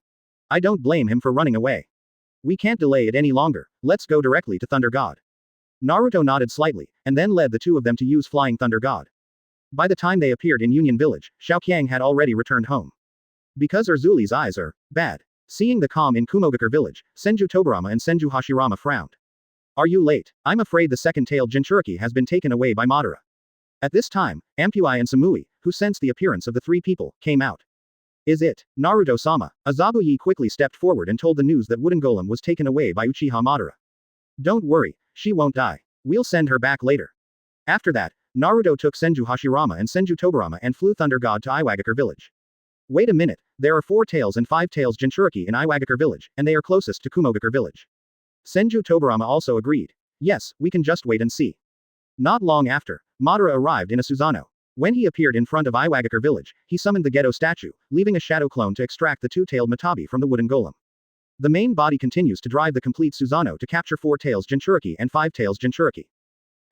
I don't blame him for running away. We can't delay it any longer, let's go directly to Thunder God. Naruto nodded slightly, and then led the two of them to use Flying Thunder God. By the time they appeared in Union Village, Xiaoqiang had already returned home. Because Urzuli's eyes are bad. Seeing the calm in Kumogakure village, Senju Tobirama and Senju Hashirama frowned. Are you late? I'm afraid the second-tailed Jinchuriki has been taken away by Madara. At this time, Ampui and Samui, who sensed the appearance of the three people, came out. Is it, Naruto-sama? Azabuye quickly stepped forward and told the news that Wooden Golem was taken away by Uchiha Madara. Don't worry, she won't die. We'll send her back later. After that, Naruto took Senju Hashirama and Senju Tobirama and flew Thunder God to Iwagakure village. Wait a minute, there are 4 tails and 5 tails Jinchuriki in Iwagakure village, and they are closest to Kumogakure village. Senju Tobirama also agreed. Yes, we can just wait and see. Not long after, Madara arrived in a Susanoo. When he appeared in front of Iwagakure village, he summoned the Geto statue, leaving a shadow clone to extract the 2-tailed Matabi from the wooden golem. The main body continues to drive the complete Susanoo to capture 4 tails Jinchuriki and 5 tails Jinchuriki.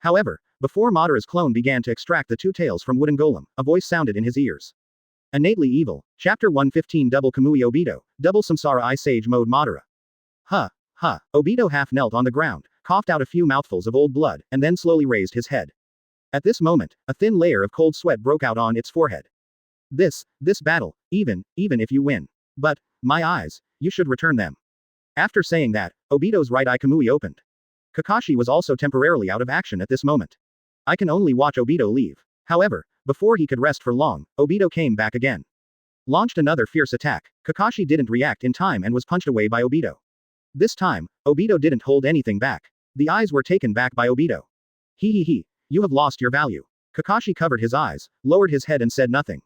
However, before Madara's clone began to extract the 2 tails from wooden golem, a voice sounded in his ears. Innately evil. Chapter 115 Double Kamui Obito, Double Samsara I Sage Mode Madara. Obito half knelt on the ground, coughed out a few mouthfuls of old blood, and then slowly raised his head. At this moment, a thin layer of cold sweat broke out on its forehead. This battle, even if you win. But, my eyes, you should return them. After saying that, Obito's right eye Kamui opened. Kakashi was also temporarily out of action at this moment. I can only watch Obito leave. However, before he could rest for long, Obito came back again. Launched another fierce attack. Kakashi didn't react in time and was punched away by Obito. This time, Obito didn't hold anything back. The eyes were taken back by Obito. You have lost your value. Kakashi covered his eyes, lowered his head and said nothing.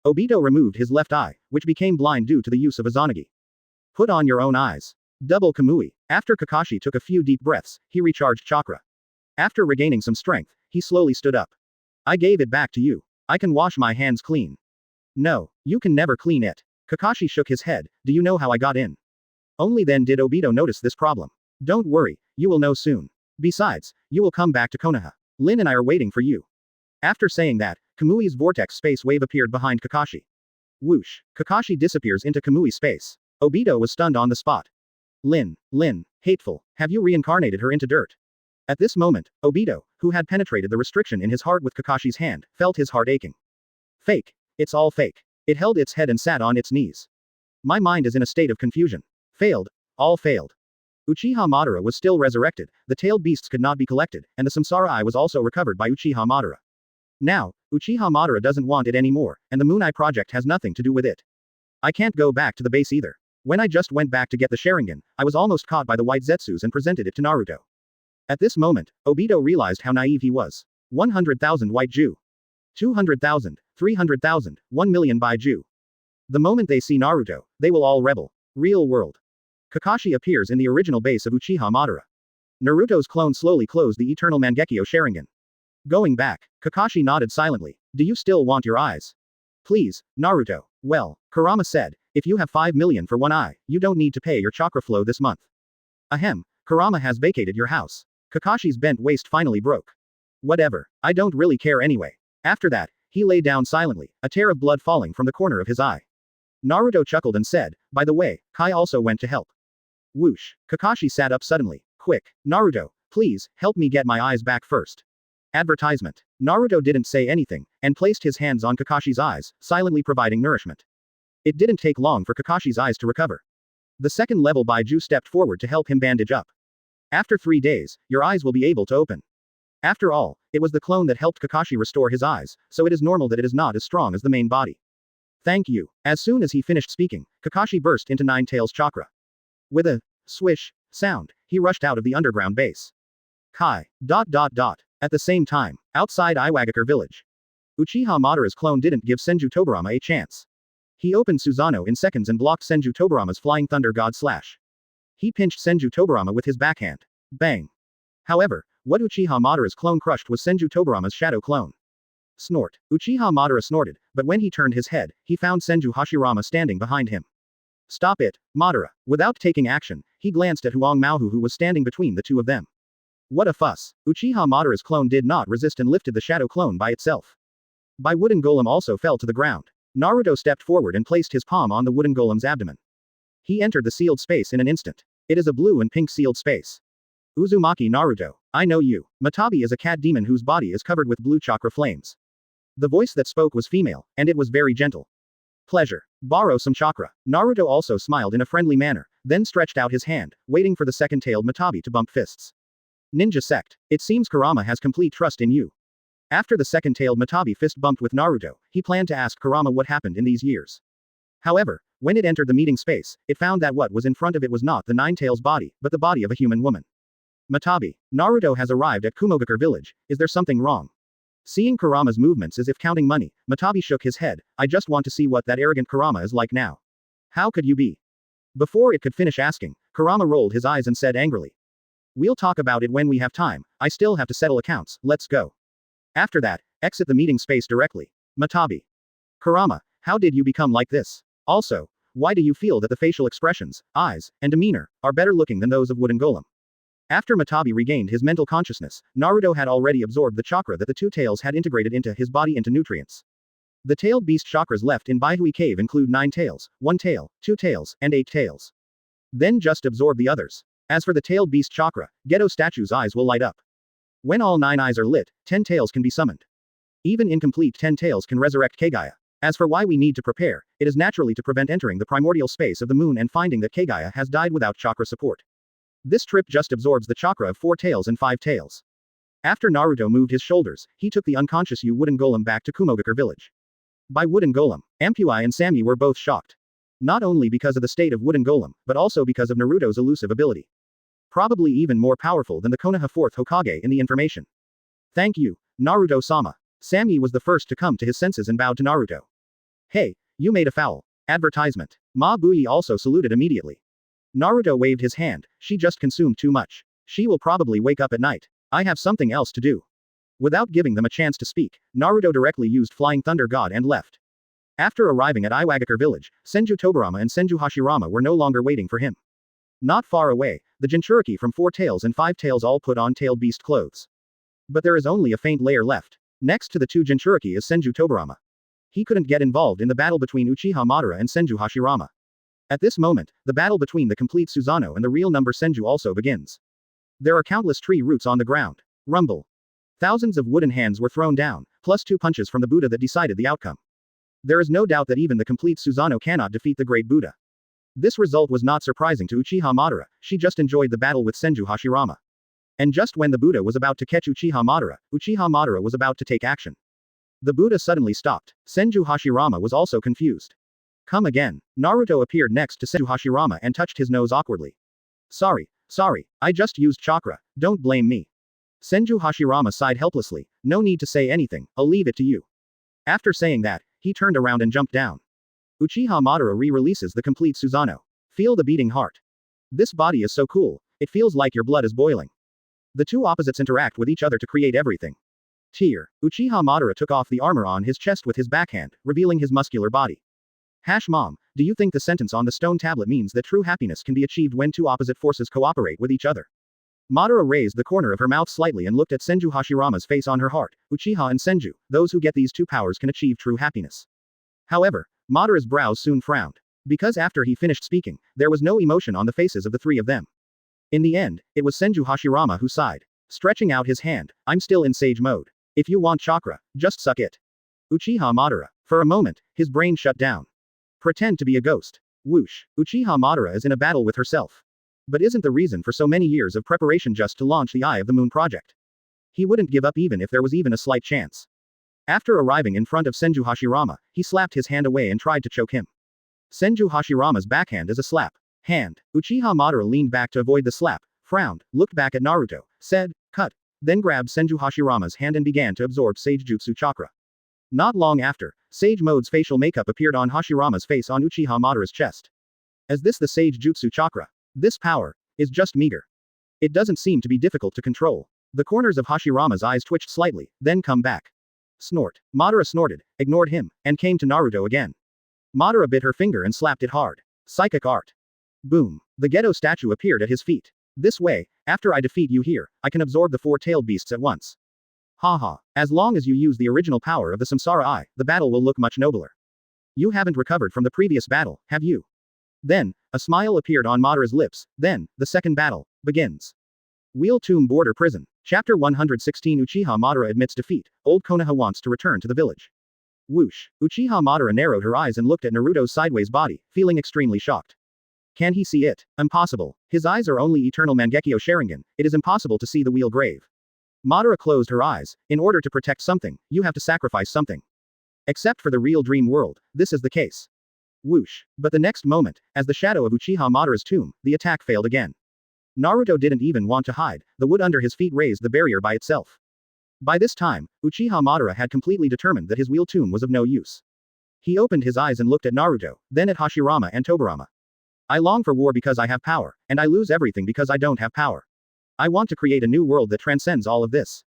Obito removed his left eye, which became blind due to the use of Izanagi. Put on your own eyes. Double Kamui. After Kakashi took a few deep breaths, he recharged chakra. After regaining some strength, he slowly stood up. I gave it back to you. I can wash my hands clean. No, you can never clean it. Kakashi shook his head. Do you know how I got in? Only then did Obito notice this problem. Don't worry, you will know soon. Besides, you will come back to Konoha. Lin and I are waiting for you. After saying that, Kamui's vortex space wave appeared behind Kakashi. Whoosh. Kakashi disappears into Kamui's space. Obito was stunned on the spot. Lin, hateful, have you reincarnated her into dirt? At this moment, Obito, who had penetrated the restriction in his heart with Kakashi's hand, felt his heart aching. Fake. It's all fake. It held its head and sat on its knees. My mind is in a state of confusion. Failed. All failed. Uchiha Madara was still resurrected, the tailed beasts could not be collected, and the Samsara Eye was also recovered by Uchiha Madara. Now, Uchiha Madara doesn't want it anymore, and the Moon Eye project has nothing to do with it. I can't go back to the base either. When I just went back to get the Sharingan, I was almost caught by the white Zetsus and presented it to Naruto. At this moment, Obito realized how naive he was. 100,000 white Jue. 200,000, 300,000, 1 million Bai Jue. The moment they see Naruto, they will all rebel. Real world. Kakashi appears in the original base of Uchiha Madara. Naruto's clone slowly closed the eternal Mangekyo Sharingan. Going back, Kakashi nodded silently. Do you still want your eyes? Please, Naruto. Well, Kurama said, if you have 5 million for one eye, you don't need to pay your chakra flow this month. Ahem, Kurama has vacated your house. Kakashi's bent waist finally broke. Whatever, I don't really care anyway. After that, he lay down silently, a tear of blood falling from the corner of his eye. Naruto chuckled and said, by the way, Kai also went to help. Whoosh, Kakashi sat up suddenly. Quick, Naruto, please, help me get my eyes back first. Advertisement. Naruto didn't say anything, and placed his hands on Kakashi's eyes, silently providing nourishment. It didn't take long for Kakashi's eyes to recover. The second level Bai Jue stepped forward to help him bandage up. After 3 days, your eyes will be able to open. After all, it was the clone that helped Kakashi restore his eyes, so it is normal that it is not as strong as the main body. Thank you. As soon as he finished speaking, Kakashi burst into Nine Tails chakra. With a swish sound, he rushed out of the underground base. Kai. At the same time, outside Iwagakure village. Uchiha Madara's clone didn't give Senju Tobirama a chance. He opened Susanoo in seconds and blocked Senju Tobirama's flying thunder god slash. He pinched Senju Tobirama with his backhand. Bang. However, what Uchiha Madara's clone crushed was Senju Tobirama's shadow clone. Snort. Uchiha Madara snorted, but when he turned his head, he found Senju Hashirama standing behind him. Stop it, Madara. Without taking action, he glanced at Huang Maohu who was standing between the two of them. What a fuss. Uchiha Madara's clone did not resist and lifted the shadow clone by itself. By wooden golem also fell to the ground. Naruto stepped forward and placed his palm on the wooden golem's abdomen. He entered the sealed space in an instant. It is a blue and pink sealed space. Uzumaki Naruto, I know you. Matabi is a cat demon whose body is covered with blue chakra flames. The voice that spoke was female, and it was very gentle. Pleasure. Borrow some chakra. Naruto also smiled in a friendly manner, then stretched out his hand, waiting for the second-tailed Matabi to bump fists. Ninja sect. It seems Kurama has complete trust in you. After the second-tailed Matabi fist bumped with Naruto, he planned to ask Kurama what happened in these years. However, when it entered the meeting space, it found that what was in front of it was not the Nine-Tails body, but the body of a human woman. Matabi. Naruto has arrived at Kumogakure village, is there something wrong? Seeing Kurama's movements as if counting money, Matabi shook his head, I just want to see what that arrogant Kurama is like now. How could you be? Before it could finish asking, Kurama rolled his eyes and said angrily. We'll talk about it when we have time, I still have to settle accounts, let's go. After that, exit the meeting space directly. Matabi. Kurama, how did you become like this? Also, why do you feel that the facial expressions, eyes, and demeanor, are better looking than those of wooden golem? After Matabi regained his mental consciousness, Naruto had already absorbed the chakra that the two tails had integrated into his body into nutrients. The tailed beast chakras left in Bai Jue cave include 9 tails, 1 tail, 2 tails, and 8 tails. Then just absorb the others. As for the tailed beast chakra, Geto statue's eyes will light up. When all 9 eyes are lit, 10 tails can be summoned. Even incomplete 10 tails can resurrect Kaguya. As for why we need to prepare, it is naturally to prevent entering the primordial space of the moon and finding that Kaguya has died without chakra support. This trip just absorbs the chakra of 4 tails and 5 tails. After Naruto moved his shoulders, he took the unconscious wooden golem back to Kumogakure village. By wooden golem, Ampui and Sammy were both shocked. Not only because of the state of wooden golem, but also because of Naruto's elusive ability. Probably even more powerful than the Konoha Fourth Hokage in the information. Thank you, Naruto-sama. Sammy was the first to come to his senses and bowed to Naruto. Hey, you made a foul advertisement. Ma Bui also saluted immediately. Naruto waved his hand, she just consumed too much. She will probably wake up at night. I have something else to do. Without giving them a chance to speak, Naruto directly used Flying Thunder God and left. After arriving at Iwagakure village, Senju Tobirama and Senju Hashirama were no longer waiting for him. Not far away, the Jinchuriki from 4 tails and 5 tails all put on tailed beast clothes. But there is only a faint layer left. Next to the two Jinchuriki is Senju Tobirama. He couldn't get involved in the battle between Uchiha Madara and Senju Hashirama. At this moment, the battle between the complete Susanoo and the real number Senju also begins. There are countless tree roots on the ground. Rumble. Thousands of wooden hands were thrown down, plus 2 punches from the Buddha that decided the outcome. There is no doubt that even the complete Susanoo cannot defeat the great Buddha. This result was not surprising to Uchiha Madara, she just enjoyed the battle with Senju Hashirama. And just when the Buddha was about to catch Uchiha Madara was about to take action. The Buddha suddenly stopped. Senju Hashirama was also confused. Come again. Naruto appeared next to Senju Hashirama and touched his nose awkwardly. Sorry, I just used chakra, don't blame me. Senju Hashirama sighed helplessly, no need to say anything, I'll leave it to you. After saying that, he turned around and jumped down. Uchiha Madara re-releases the complete Susanoo. Feel the beating heart. This body is so cool, it feels like your blood is boiling. The two opposites interact with each other to create everything. Tear. Uchiha Madara took off the armor on his chest with his backhand, revealing his muscular body. Hash mom, do you think the sentence on the stone tablet means that true happiness can be achieved when two opposite forces cooperate with each other? Madara raised the corner of her mouth slightly and looked at Senju Hashirama's face on her heart. Uchiha and Senju, those who get these two powers can achieve true happiness. However, Madara's brows soon frowned. Because after he finished speaking, there was no emotion on the faces of the three of them. In the end, it was Senju Hashirama who sighed. Stretching out his hand, I'm still in sage mode. If you want chakra, just suck it. Uchiha Madara. For a moment, his brain shut down. Pretend to be a ghost. Whoosh. Uchiha Madara is in a battle with herself. But isn't the reason for so many years of preparation just to launch the Eye of the Moon project? He wouldn't give up even if there was even a slight chance. After arriving in front of Senju Hashirama, he slapped his hand away and tried to choke him. Senju Hashirama's backhand is a slap. Hand. Uchiha Madara leaned back to avoid the slap, frowned, looked back at Naruto, said, cut. Then grabbed Senju Hashirama's hand and began to absorb Sage Jutsu chakra. Not long after, Sage Mode's facial makeup appeared on Hashirama's face on Uchiha Madara's chest. Is this the Sage Jutsu chakra? This power is just meager. It doesn't seem to be difficult to control. The corners of Hashirama's eyes twitched slightly, then come back. Snort. Madara snorted, ignored him, and came to Naruto again. Madara bit her finger and slapped it hard. Psychic art. Boom. The Geto statue appeared at his feet. This way, after I defeat you here, I can absorb the four-tailed beasts at once. Haha. As long as you use the original power of the Samsara Eye, the battle will look much nobler. You haven't recovered from the previous battle, have you? Then, a smile appeared on Madara's lips. Then, the second battle begins. Wheel Tomb Border Prison. Chapter 116 Uchiha Madara admits defeat. Old Konoha wants to return to the village. Whoosh. Uchiha Madara narrowed her eyes and looked at Naruto's sideways body, feeling extremely shocked. Can he see it? Impossible. His eyes are only eternal Mangekyo Sharingan, it is impossible to see the wheel grave. Madara closed her eyes. In order to protect something, you have to sacrifice something. Except for the real dream world, this is the case. Whoosh. But the next moment, as the shadow of Uchiha Madara's tomb, the attack failed again. Naruto didn't even want to hide, the wood under his feet raised the barrier by itself. By this time, Uchiha Madara had completely determined that his wheel tomb was of no use. He opened his eyes and looked at Naruto, then at Hashirama and Tobirama. I long for war because I have power, and I lose everything because I don't have power. I want to create a new world that transcends all of this.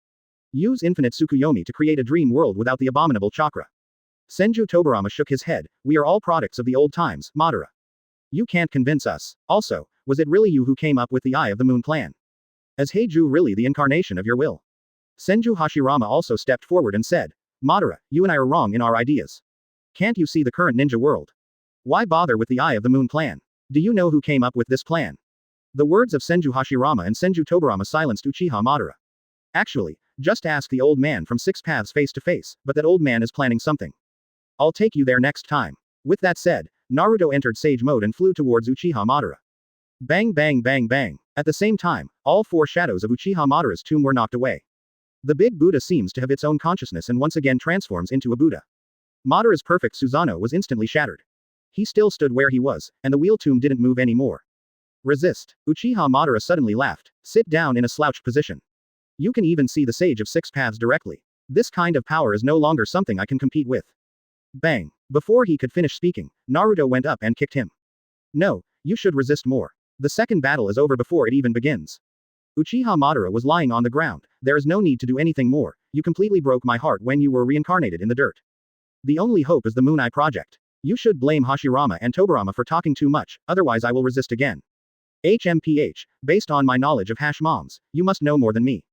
Use infinite Tsukuyomi to create a dream world without the abominable chakra. Senju Tobirama shook his head. We are all products of the old times, Madara. You can't convince us. Also, was it really you who came up with the Eye of the Moon plan? Is Heiju really the incarnation of your will? Senju Hashirama also stepped forward and said, Madara, you and I are wrong in our ideas. Can't you see the current ninja world? Why bother with the Eye of the Moon plan? Do you know who came up with this plan? The words of Senju Hashirama and Senju Tobirama silenced Uchiha Madara. Actually, just ask the old man from Six Paths face to face, but that old man is planning something. I'll take you there next time. With that said, Naruto entered Sage Mode and flew towards Uchiha Madara. Bang bang bang bang. At the same time, all four shadows of Uchiha Madara's tomb were knocked away. The big Buddha seems to have its own consciousness and once again transforms into a Buddha. Madara's perfect Susanoo was instantly shattered. He still stood where he was, and the wheel tomb didn't move anymore. Resist. Uchiha Madara suddenly laughed. Sit down in a slouched position. You can even see the Sage of Six Paths directly. This kind of power is no longer something I can compete with. Bang. Before he could finish speaking, Naruto went up and kicked him. No, you should resist more. The second battle is over before it even begins. Uchiha Madara was lying on the ground. There is no need to do anything more. You completely broke my heart when you were reincarnated in the dirt. The only hope is the Moon Eye project. You should blame Hashirama and Tobirama for talking too much, otherwise I will resist again. HMPH, based on my knowledge of Hash Moms, you must know more than me.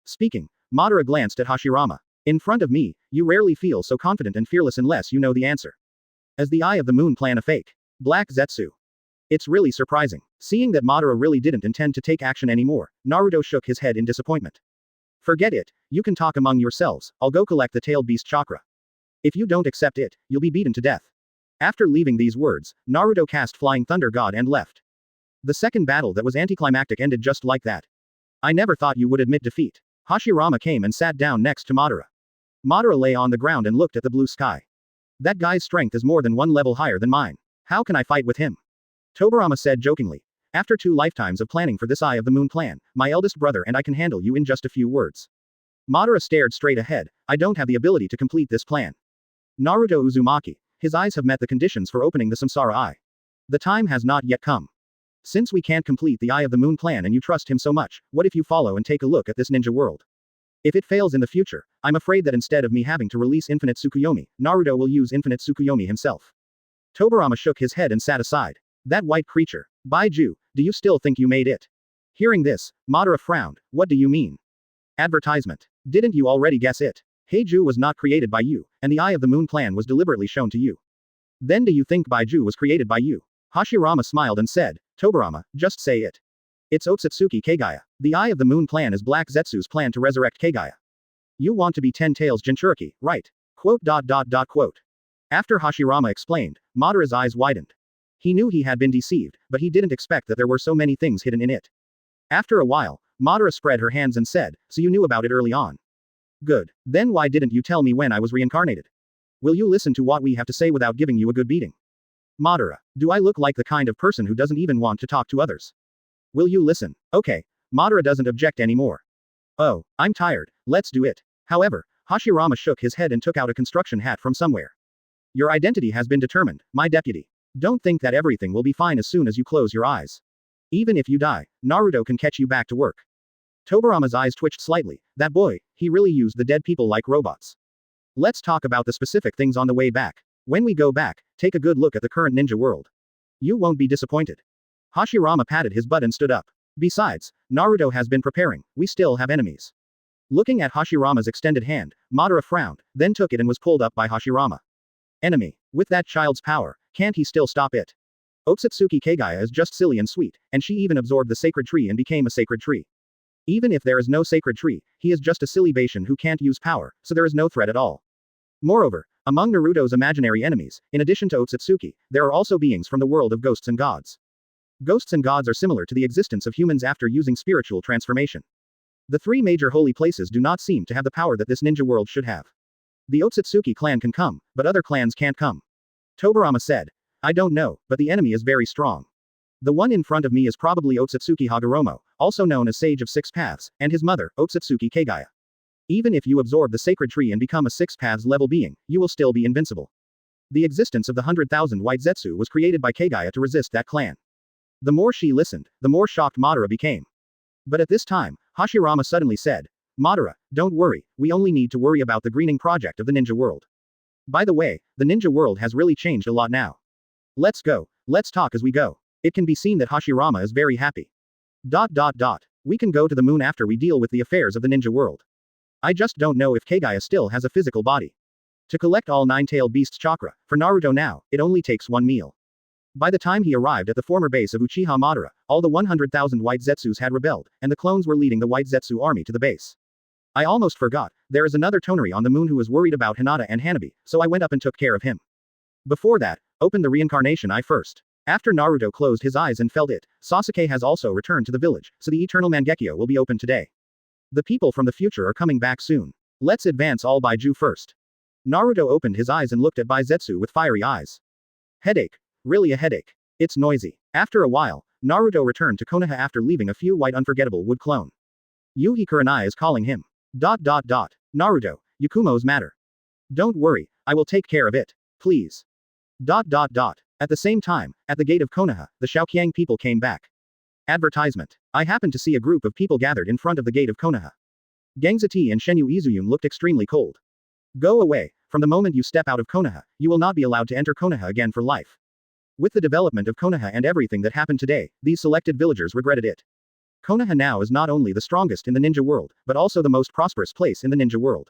Speaking, Madara glanced at Hashirama. In front of me, you rarely feel so confident and fearless unless you know the answer. As the Eye of the Moon plan a fake. Black Zetsu. It's really surprising. Seeing that Madara really didn't intend to take action anymore, Naruto shook his head in disappointment. Forget it, you can talk among yourselves, I'll go collect the tailed beast chakra. If you don't accept it, you'll be beaten to death. After leaving these words, Naruto cast Flying Thunder God and left. The second battle that was anticlimactic ended just like that. I never thought you would admit defeat. Hashirama came and sat down next to Madara. Madara lay on the ground and looked at the blue sky. That guy's strength is more than one level higher than mine. How can I fight with him? Tobirama said jokingly. After 2 lifetimes of planning for this Eye of the Moon plan, my eldest brother and I can handle you in just a few words. Madara stared straight ahead. I don't have the ability to complete this plan. Naruto Uzumaki. His eyes have met the conditions for opening the Samsara Eye. The time has not yet come. Since we can't complete the Eye of the Moon plan and you trust him so much, what if you follow and take a look at this ninja world? If it fails in the future, I'm afraid that instead of me having to release infinite Tsukuyomi, Naruto will use infinite Tsukuyomi himself. Tobirama shook his head and sat aside. That white creature. Bai Jue, do you still think you made it? Hearing this, Madara frowned. What do you mean? Advertisement. Didn't you already guess it? Heiju was not created by you, and the Eye of the Moon plan was deliberately shown to you. Then do you think Bai Jue was created by you? Hashirama smiled and said, Tobirama, just say it. It's Ōtsutsuki Kaguya. The Eye of the Moon plan is Black Zetsu's plan to resurrect Kaguya. You want to be 10 Tails Jinchuriki, right? Quote. After Hashirama explained, Madara's eyes widened. He knew he had been deceived, but he didn't expect that there were so many things hidden in it. After a while, Madara spread her hands and said, so you knew about it early on. Good. Then why didn't you tell me when I was reincarnated? Will you listen to what we have to say without giving you a good beating? Madara, do I look like the kind of person who doesn't even want to talk to others? Will you listen? Okay. Madara doesn't object anymore. Oh, I'm tired, let's do it. However, Hashirama shook his head and took out a construction hat from somewhere. Your identity has been determined, my deputy. Don't think that everything will be fine as soon as you close your eyes. Even if you die, Naruto can catch you back to work. Tobirama's eyes twitched slightly. That boy, he really used the dead people like robots. Let's talk about the specific things on the way back. When we go back, take a good look at the current ninja world. You won't be disappointed. Hashirama patted his butt and stood up. Besides, Naruto has been preparing, we still have enemies. Looking at Hashirama's extended hand, Madara frowned, then took it and was pulled up by Hashirama. Enemy. With that child's power, can't he still stop it? Ōtsutsuki Kaguya is just silly and sweet, and she even absorbed the sacred tree and became a sacred tree. Even if there is no sacred tree, he is just a silly Bashan who can't use power, so there is no threat at all. Moreover, among Naruto's imaginary enemies, in addition to Ōtsutsuki, there are also beings from the world of ghosts and gods. Ghosts and gods are similar to the existence of humans after using spiritual transformation. The 3 major holy places do not seem to have the power that this ninja world should have. The Ōtsutsuki clan can come, but other clans can't come. Tobirama said. I don't know, but the enemy is very strong. The one in front of me is probably Ōtsutsuki Hagoromo, also known as Sage of Six Paths, and his mother, Ōtsutsuki Kaguya. Even if you absorb the sacred tree and become a Six Paths level being, you will still be invincible. The existence of the 100,000 White Zetsu was created by Kaguya to resist that clan. The more she listened, the more shocked Madara became. But at this time, Hashirama suddenly said, Madara, don't worry, we only need to worry about the greening project of the ninja world. By the way, the ninja world has really changed a lot now. Let's go, let's talk as we go. It can be seen that Hashirama is very happy. We can go to the moon after we deal with the affairs of the ninja world. I just don't know if Kaguya still has a physical body. To collect all 9-tailed beasts chakra, for Naruto now, it only takes 1 meal. By the time he arrived at the former base of Uchiha Madara, all the 100,000 White Zetsus had rebelled, and the clones were leading the White Zetsu army to the base. I almost forgot, there is another Tonari on the moon who is worried about Hinata and Hanabi, so I went up and took care of him. Before that, open the reincarnation eye first. After Naruto closed his eyes and felt it, Sasuke has also returned to the village, so the eternal Mangekyo will be open today. The people from the future are coming back soon. Let's advance all Bai Jue first. Naruto opened his eyes and looked at Bai Zetsu with fiery eyes. Headache. Really a headache. It's noisy. After a while, Naruto returned to Konoha after leaving a few white unforgettable wood clone. Yuhi Kurenai is calling him. Naruto, Yakumo's matter. Don't worry, I will take care of it. Please. At the same time, at the gate of Konoha, the Shaoqiang people came back. Advertisement. I happened to see a group of people gathered in front of the gate of Konoha. Gangzati and Shenyu Izuyun looked extremely cold. Go away, from the moment you step out of Konoha, you will not be allowed to enter Konoha again for life. With the development of Konoha and everything that happened today, these selected villagers regretted it. Konoha now is not only the strongest in the ninja world, but also the most prosperous place in the ninja world.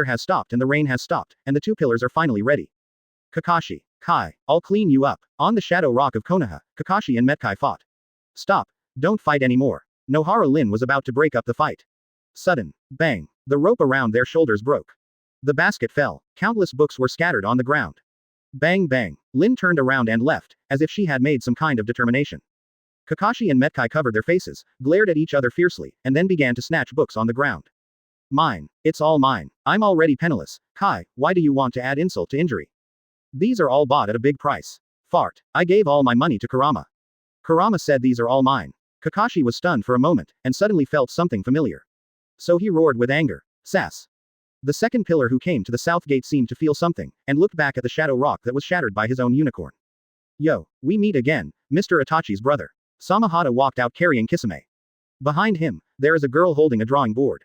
weather has stopped and the rain has stopped, and the two pillars are finally ready. Kakashi. Kai. I'll clean you up. On the shadow rock of Konoha, Kakashi and Metkai fought. Stop. Don't fight anymore. Nohara Lin was about to break up the fight. Sudden. Bang. The rope around their shoulders broke. The basket fell. Countless books were scattered on the ground. Bang bang. Lin turned around and left, as if she had made some kind of determination. Kakashi and Metkai covered their faces, glared at each other fiercely, and then began to snatch books on the ground. Mine. It's all mine. I'm already penniless. Kai, why do you want to add insult to injury? These are all bought at a big price. Fart. I gave all my money to Kurama. Kurama said these are all mine. Kakashi was stunned for a moment, and suddenly felt something familiar. So he roared with anger. Sass. The second pillar who came to the south gate seemed to feel something, and looked back at the shadow rock that was shattered by his own unicorn. Yo, we meet again, Mr. Itachi's brother. Samahata walked out carrying Kisame. Behind him, there is a girl holding a drawing board.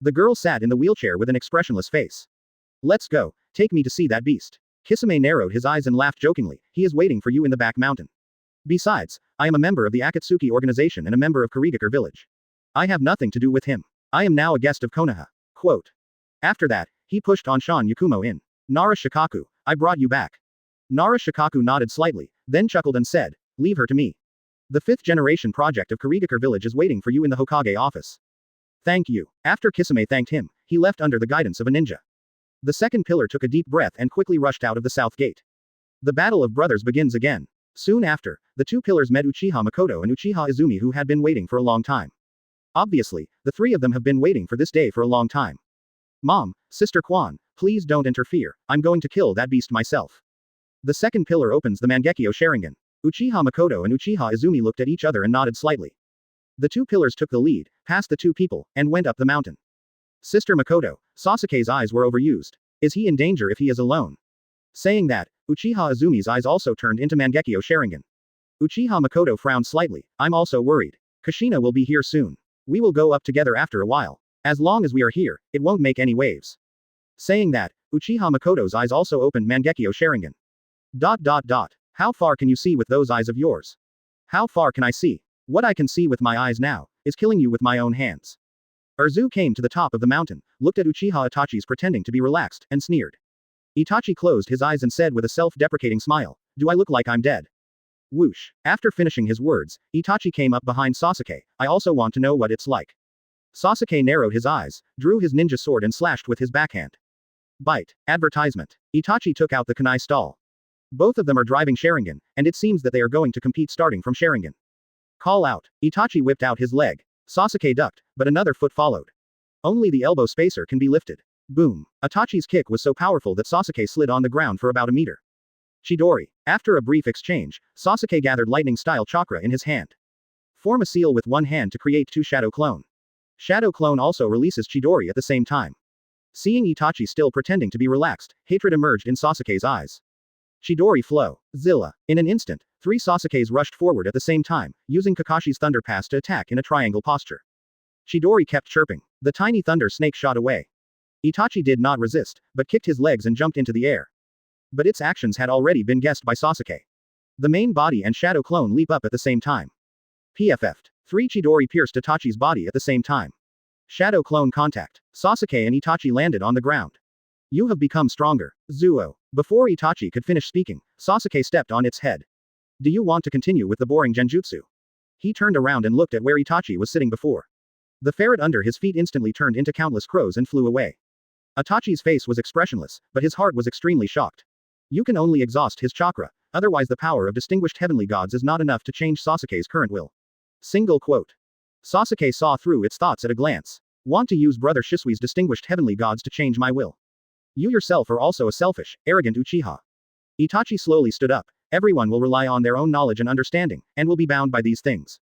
The girl sat in the wheelchair with an expressionless face. Let's go, take me to see that beast. Kisame narrowed his eyes and laughed jokingly, he is waiting for you in the back mountain. Besides, I am a member of the Akatsuki organization and a member of Kurigakure village. I have nothing to do with him. I am now a guest of Konoha. Quote. After that, he pushed on Shan Yakumo in. Nara Shikaku, I brought you back. Nara Shikaku nodded slightly, then chuckled and said, leave her to me. The fifth generation project of Kurigakure village is waiting for you in the Hokage office. Thank you. After Kisame thanked him, he left under the guidance of a ninja. The second pillar took a deep breath and quickly rushed out of the south gate. The battle of brothers begins again. Soon after, the two pillars met Uchiha Makoto and Uchiha Izumi who had been waiting for a long time. Obviously, the three of them have been waiting for this day for a long time. Mom, Sister Kwan, please don't interfere, I'm going to kill that beast myself. The second pillar opens the Mangekyo Sharingan. Uchiha Makoto and Uchiha Izumi looked at each other and nodded slightly. The two pillars took the lead, past the two people, and went up the mountain. Sister Makoto, Sasuke's eyes were overused. Is he in danger if he is alone? Saying that, Uchiha Izumi's eyes also turned into Mangekyo Sharingan. Uchiha Makoto frowned slightly. I'm also worried. Kushina will be here soon. We will go up together after a while. As long as we are here, it won't make any waves. Saying that, Uchiha Makoto's eyes also opened Mangekyo Sharingan. How far can you see with those eyes of yours? How far can I see? What I can see with my eyes now, is killing you with my own hands. Urzu came to the top of the mountain, looked at Uchiha Itachi's pretending to be relaxed, and sneered. Itachi closed his eyes and said with a self-deprecating smile, do I look like I'm dead? Whoosh. After finishing his words, Itachi came up behind Sasuke. I also want to know what it's like. Sasuke narrowed his eyes, drew his ninja sword and slashed with his backhand. Bite. Advertisement. Itachi took out the kunai stall. Both of them are driving Sharingan, and it seems that they are going to compete starting from Sharingan. Call out. Itachi whipped out his leg. Sasuke ducked, but another foot followed. Only the elbow spacer can be lifted. Boom. Itachi's kick was so powerful that Sasuke slid on the ground for about a meter. Chidori. After a brief exchange, Sasuke gathered lightning-style chakra in his hand. Form a seal with one hand to create two Shadow Clone. Shadow Clone also releases Chidori at the same time. Seeing Itachi still pretending to be relaxed, hatred emerged in Sasuke's eyes. Chidori flow. Zilla. In an instant, 3 Sasukes rushed forward at the same time, using Kakashi's Thunder Pass to attack in a triangle posture. Chidori kept chirping. The tiny thunder snake shot away. Itachi did not resist, but kicked his legs and jumped into the air. But its actions had already been guessed by Sasuke. The main body and Shadow Clone leap up at the same time. PFF'd. 3 Chidori pierced Itachi's body at the same time. Shadow Clone contact. Sasuke and Itachi landed on the ground. You have become stronger, Zuo. Before Itachi could finish speaking, Sasuke stepped on its head. Do you want to continue with the boring genjutsu? He turned around and looked at where Itachi was sitting before. The ferret under his feet instantly turned into countless crows and flew away. Itachi's face was expressionless, but his heart was extremely shocked. You can only exhaust his chakra, otherwise the power of distinguished heavenly gods is not enough to change Sasuke's current will. Single quote. Sasuke saw through its thoughts at a glance. Want to use Brother Shisui's distinguished heavenly gods to change my will? You yourself are also a selfish, arrogant Uchiha. Itachi slowly stood up. Everyone will rely on their own knowledge and understanding, and will be bound by these things.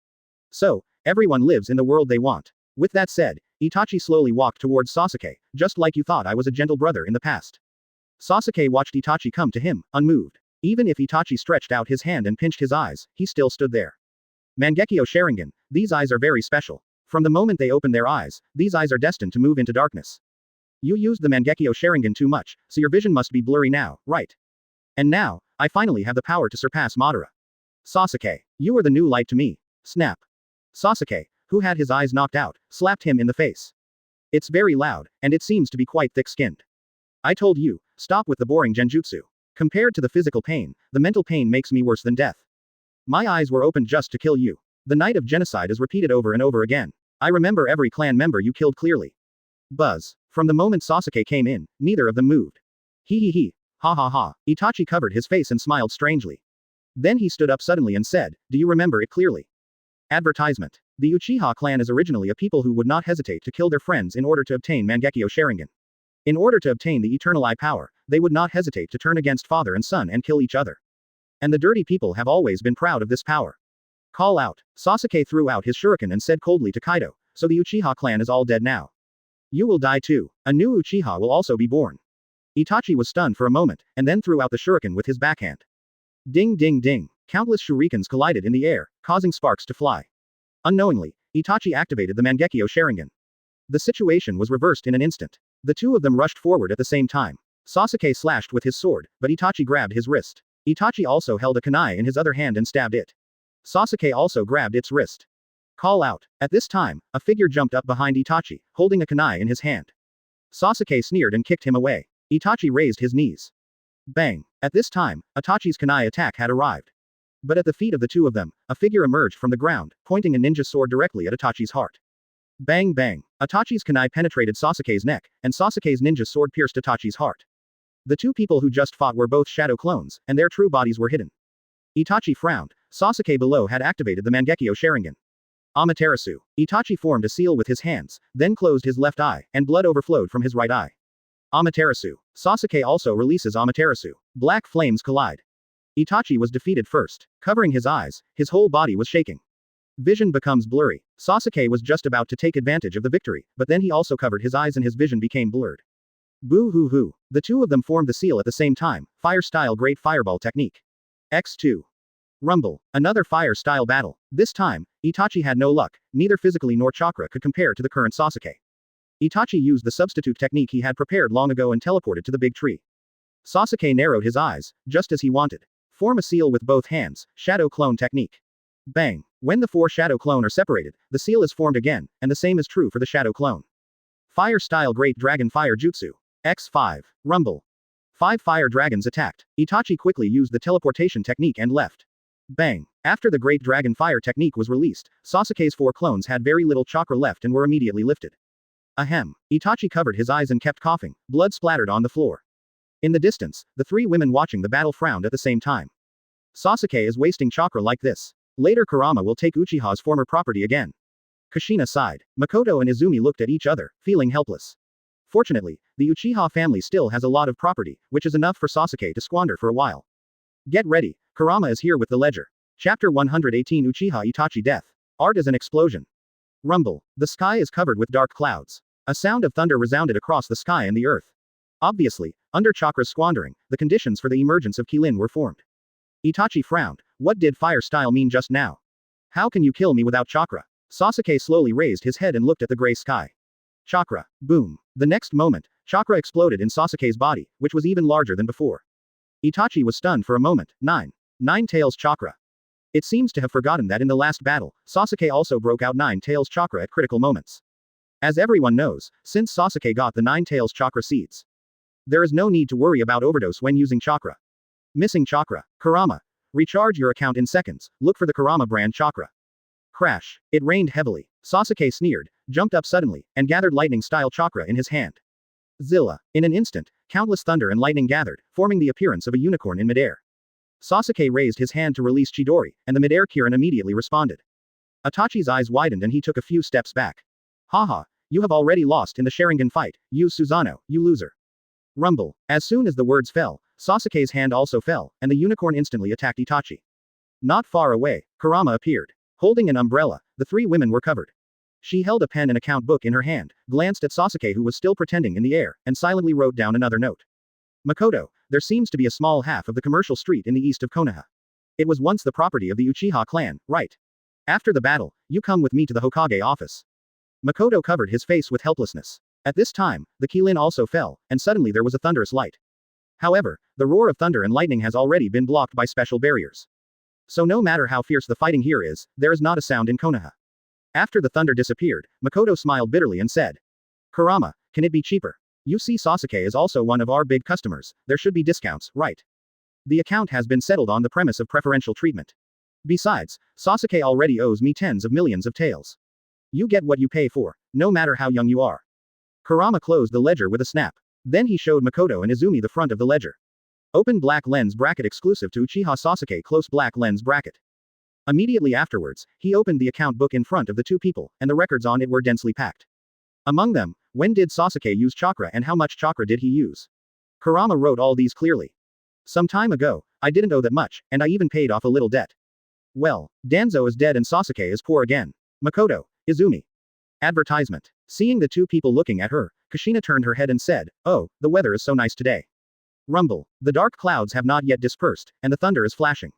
So, everyone lives in the world they want. With that said, Itachi slowly walked towards Sasuke, just like you thought I was a gentle brother in the past. Sasuke watched Itachi come to him, unmoved. Even if Itachi stretched out his hand and pinched his eyes, he still stood there. Mangekyo Sharingan, these eyes are very special. From the moment they open their eyes, these eyes are destined to move into darkness. You used the Mangekyo Sharingan too much, so your vision must be blurry now, right? And now, I finally have the power to surpass Madara. Sasuke, you are the new light to me. Snap. Sasuke, who had his eyes knocked out, slapped him in the face. It's very loud, and it seems to be quite thick-skinned. I told you, stop with the boring genjutsu. Compared to the physical pain, the mental pain makes me worse than death. My eyes were opened just to kill you. The night of genocide is repeated over and over again. I remember every clan member you killed clearly. Buzz. From the moment Sasuke came in, neither of them moved. He. Ha ha ha. Itachi covered his face and smiled strangely. Then he stood up suddenly and said, do you remember it clearly? Advertisement. The Uchiha clan is originally a people who would not hesitate to kill their friends in order to obtain Mangekyo Sharingan. In order to obtain the eternal eye power, they would not hesitate to turn against father and son and kill each other. And the dirty people have always been proud of this power. Call out. Sasuke threw out his shuriken and said coldly to Kaido, so the Uchiha clan is all dead now. You will die too. A new Uchiha will also be born. Itachi was stunned for a moment, and then threw out the shuriken with his backhand. Ding ding ding. Countless shurikens collided in the air, causing sparks to fly. Unknowingly, Itachi activated the Mangekyo Sharingan. The situation was reversed in an instant. The two of them rushed forward at the same time. Sasuke slashed with his sword, but Itachi grabbed his wrist. Itachi also held a kunai in his other hand and stabbed it. Sasuke also grabbed its wrist. Call out. At this time, a figure jumped up behind Itachi, holding a kunai in his hand. Sasuke sneered and kicked him away. Itachi raised his knees. Bang. At this time, Itachi's kunai attack had arrived. But at the feet of the two of them, a figure emerged from the ground, pointing a ninja sword directly at Itachi's heart. Bang bang. Itachi's kunai penetrated Sasuke's neck, and Sasuke's ninja sword pierced Itachi's heart. The two people who just fought were both shadow clones, and their true bodies were hidden. Itachi frowned. Sasuke below had activated the Mangekyo Sharingan. Amaterasu. Itachi formed a seal with his hands, then closed his left eye, and blood overflowed from his right eye. Amaterasu. Sasuke also releases Amaterasu. Black flames collide. Itachi was defeated first. Covering his eyes, his whole body was shaking. Vision becomes blurry. Sasuke was just about to take advantage of the victory, but then he also covered his eyes and his vision became blurred. Boo hoo hoo. The two of them formed the seal at the same time, fire-style great fireball technique. X2. Rumble. Another fire-style battle. This time, Itachi had no luck, neither physically nor chakra could compare to the current Sasuke. Itachi used the substitute technique he had prepared long ago and teleported to the big tree. Sasuke narrowed his eyes, just as he wanted. Form a seal with both hands, shadow clone technique. Bang. When the four shadow clone are separated, the seal is formed again, and the same is true for the shadow clone. Fire-style Great Dragon Fire Jutsu. X5. Rumble. 5 fire dragons attacked. Itachi quickly used the teleportation technique and left. Bang. After the Great Dragon Fire technique was released, Sasuke's 4 clones had very little chakra left and were immediately lifted. Ahem. Itachi covered his eyes and kept coughing, blood splattered on the floor. In the distance, the 3 women watching the battle frowned at the same time. Sasuke is wasting chakra like this. Later Kurama will take Uchiha's former property again. Kushina sighed. Makoto and Izumi looked at each other, feeling helpless. Fortunately, the Uchiha family still has a lot of property, which is enough for Sasuke to squander for a while. Get ready, Kurama is here with the ledger. Chapter 118 Uchiha Itachi Death. Art is an explosion. Rumble. The sky is covered with dark clouds. A sound of thunder resounded across the sky and the earth. Obviously, under chakra's squandering, the conditions for the emergence of Kilin were formed. Itachi frowned. What did fire style mean just now? How can you kill me without chakra? Sasuke slowly raised his head and looked at the gray sky. Chakra. Boom. The next moment, chakra exploded in Sasuke's body, which was even larger than before. Itachi was stunned for a moment. 9 tails chakra. It seems to have forgotten that in the last battle, Sasuke also broke out 9 tails chakra at critical moments. As everyone knows, since Sasuke got the 9 tails chakra seeds, there is no need to worry about overdose when using chakra. Missing chakra. Kurama. Recharge your account in seconds. Look for the Kurama brand chakra. Crash. It rained heavily. Sasuke sneered, jumped up suddenly, and gathered lightning-style chakra in his hand. Zilla. In an instant, countless thunder and lightning gathered, forming the appearance of a unicorn in midair. Sasuke raised his hand to release Chidori, and the midair Kirin immediately responded. Itachi's eyes widened and he took a few steps back. Haha, you have already lost in the Sharingan fight, use Susanoo, you loser. Rumble. As soon as the words fell, Sasuke's hand also fell, and the unicorn instantly attacked Itachi. Not far away, Kurama appeared. Holding an umbrella, the 3 women were covered. She held a pen and account book in her hand, glanced at Sasuke who was still pretending in the air, and silently wrote down another note. Makoto, there seems to be a small half of the commercial street in the east of Konoha. It was once the property of the Uchiha clan, right? After the battle, you come with me to the Hokage office. Makoto covered his face with helplessness. At this time, the Kilin also fell, and suddenly there was a thunderous light. However, the roar of thunder and lightning has already been blocked by special barriers. So no matter how fierce the fighting here is, there is not a sound in Konoha. After the thunder disappeared, Makoto smiled bitterly and said, Kurama, can it be cheaper? You see Sasuke is also one of our big customers, there should be discounts, right? The account has been settled on the premise of preferential treatment. Besides, Sasuke already owes me tens of millions of taels. You get what you pay for, no matter how young you are. Kurama closed the ledger with a snap. Then he showed Makoto and Izumi the front of the ledger. Open black lens bracket exclusive to Uchiha Sasuke close black lens bracket. Immediately afterwards, he opened the account book in front of the 2 people, and the records on it were densely packed. Among them, when did Sasuke use chakra and how much chakra did he use? Kurama wrote all these clearly. Some time ago, I didn't owe that much, and I even paid off a little debt. Well, Danzo is dead and Sasuke is poor again. Makoto, Izumi. Advertisement. Seeing the 2 people looking at her, Kushina turned her head and said, oh, the weather is so nice today. Rumble. The dark clouds have not yet dispersed, and the thunder is flashing.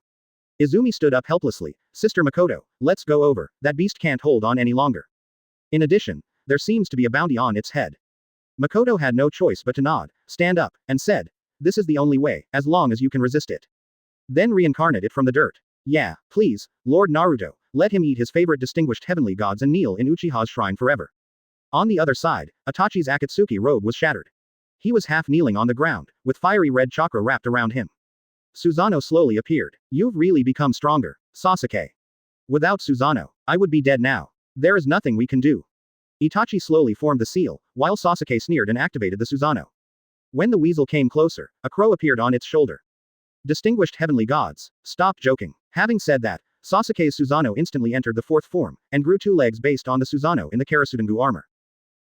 Izumi stood up helplessly. Sister Makoto, let's go over, that beast can't hold on any longer. In addition, there seems to be a bounty on its head. Makoto had no choice but to nod, stand up, and said, this is the only way, as long as you can resist it. Then reincarnate it from the dirt. Yeah, please, Lord Naruto, let him eat his favorite distinguished heavenly gods and kneel in Uchiha's shrine forever. On the other side, Itachi's Akatsuki robe was shattered. He was half kneeling on the ground, with fiery red chakra wrapped around him. Susanoo slowly appeared. You've really become stronger, Sasuke. Without Susanoo, I would be dead now. There is nothing we can do. Itachi slowly formed the seal, while Sasuke sneered and activated the Susanoo. When the weasel came closer, a crow appeared on its shoulder. Distinguished heavenly gods, stop joking. Having said that, Sasuke's Susanoo instantly entered the 4th form, and grew 2 legs based on the Susanoo in the Karasudangu armor.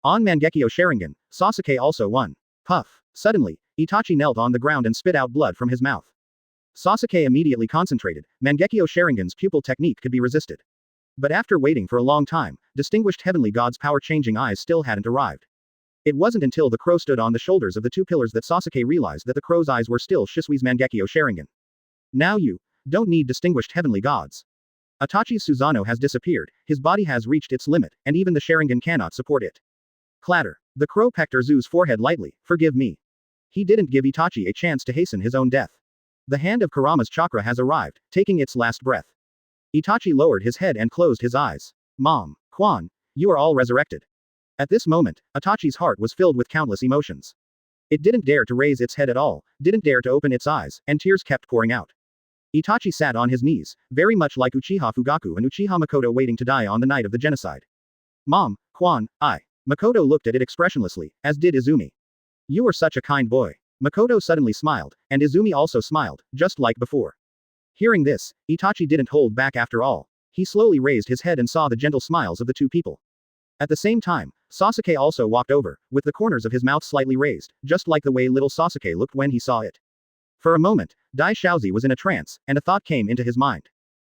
On Mangekyo Sharingan, Sasuke also won. Puff. Suddenly, Itachi knelt on the ground and spit out blood from his mouth. Sasuke immediately concentrated. Mangekyo Sharingan's pupil technique could be resisted. But after waiting for a long time, distinguished heavenly god's power-changing eyes still hadn't arrived. It wasn't until the crow stood on the shoulders of the two pillars that Sasuke realized that the crow's eyes were still Shisui's Mangekyo Sharingan. Now you don't need distinguished heavenly gods. Itachi's Susanoo has disappeared, his body has reached its limit, and even the Sharingan cannot support it. Clatter. The crow pecked Erzu's forehead lightly. Forgive me. He didn't give Itachi a chance to hasten his own death. The hand of Kurama's chakra has arrived, taking its last breath. Itachi lowered his head and closed his eyes. Mom, Quan, you are all resurrected. At this moment, Itachi's heart was filled with countless emotions. It didn't dare to raise its head at all, didn't dare to open its eyes, and tears kept pouring out. Itachi sat on his knees, very much like Uchiha Fugaku and Uchiha Makoto waiting to die on the night of the genocide. Mom, Quan, Makoto looked at it expressionlessly, as did Izumi. You are such a kind boy. Makoto suddenly smiled, and Izumi also smiled, just like before. Hearing this, Itachi didn't hold back after all. He slowly raised his head and saw the gentle smiles of the two people. At the same time, Sasuke also walked over, with the corners of his mouth slightly raised, just like the way little Sasuke looked when he saw it. For a moment, Dai Shaozi was in a trance, and a thought came into his mind.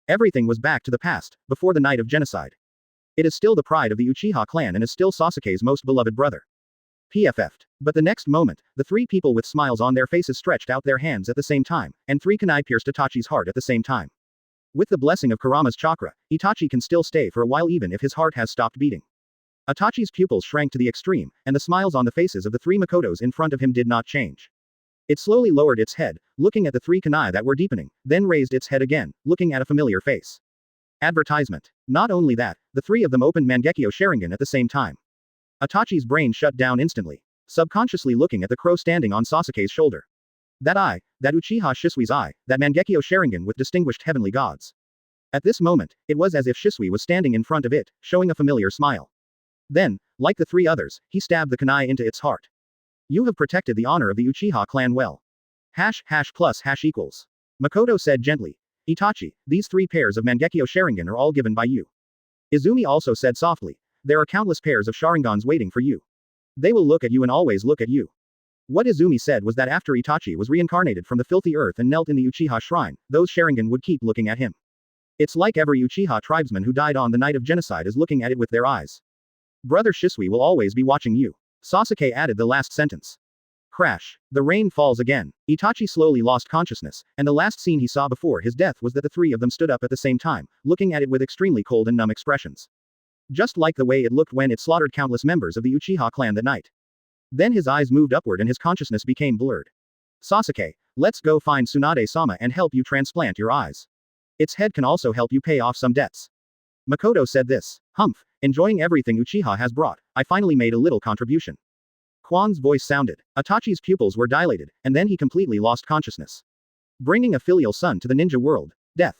Everything was back to the past, before the night of genocide. It is still the pride of the Uchiha clan and is still Sasuke's most beloved brother. PFF'd. But the next moment, the three people with smiles on their faces stretched out their hands at the same time, and three kunai pierced Itachi's heart at the same time. With the blessing of Kurama's chakra, Itachi can still stay for a while even if his heart has stopped beating. Itachi's pupils shrank to the extreme, and the smiles on the faces of the three Makotos in front of him did not change. It slowly lowered its head, looking at the three kunai that were deepening, then raised its head again, looking at a familiar face. Advertisement. Not only that, the three of them opened Mangekyo Sharingan at the same time. Itachi's brain shut down instantly, subconsciously looking at the crow standing on Sasuke's shoulder. That eye, that Uchiha Shisui's eye, that Mangekyo Sharingan with distinguished heavenly gods. At this moment, it was as if Shisui was standing in front of it, showing a familiar smile. Then, like the three others, he stabbed the kunai into its heart. You have protected the honor of the Uchiha clan well. #+# Makoto said gently. Itachi, these three pairs of Mangekyo Sharingan are all given by you. Izumi also said softly. There are countless pairs of Sharingans waiting for you. They will look at you and always look at you. What Izumi said was that after Itachi was reincarnated from the filthy earth and knelt in the Uchiha shrine, those Sharingan would keep looking at him. It's like every Uchiha tribesman who died on the night of genocide is looking at it with their eyes. Brother Shisui will always be watching you. Sasuke added the last sentence. Crash. The rain falls again. Itachi slowly lost consciousness, and the last scene he saw before his death was that the three of them stood up at the same time, looking at it with extremely cold and numb expressions. Just like the way it looked when it slaughtered countless members of the Uchiha clan that night. Then his eyes moved upward and his consciousness became blurred. Sasuke, let's go find Tsunade-sama and help you transplant your eyes. Its head can also help you pay off some debts. Makoto said this. Humph, enjoying everything Uchiha has brought, I finally made a little contribution. Quan's voice sounded. Itachi's pupils were dilated, and then he completely lost consciousness. Bringing a filial son to the ninja world. Death.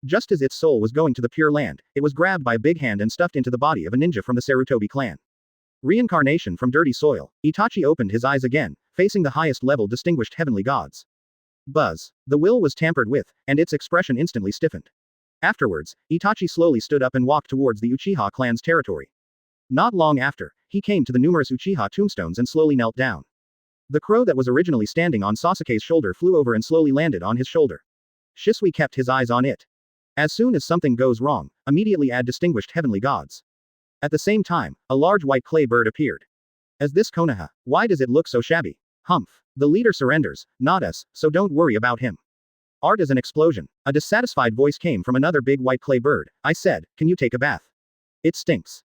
Just as its soul was going to the Pure Land, it was grabbed by a big hand and stuffed into the body of a ninja from the Sarutobi clan. Reincarnation from dirty soil. Itachi opened his eyes again, facing the highest level distinguished heavenly gods. Buzz. The will was tampered with, and its expression instantly stiffened. Afterwards, Itachi slowly stood up and walked towards the Uchiha clan's territory. Not long after, he came to the numerous Uchiha tombstones and slowly knelt down. The crow that was originally standing on Sasuke's shoulder flew over and slowly landed on his shoulder. Shisui kept his eyes on it. As soon as something goes wrong, immediately add distinguished heavenly gods. At the same time, a large white clay bird appeared. As this Konoha, why does it look so shabby? Humph. The leader surrenders, not us, so don't worry about him. Art is an explosion. A dissatisfied voice came from another big white clay bird. I said, can you take a bath? It stinks.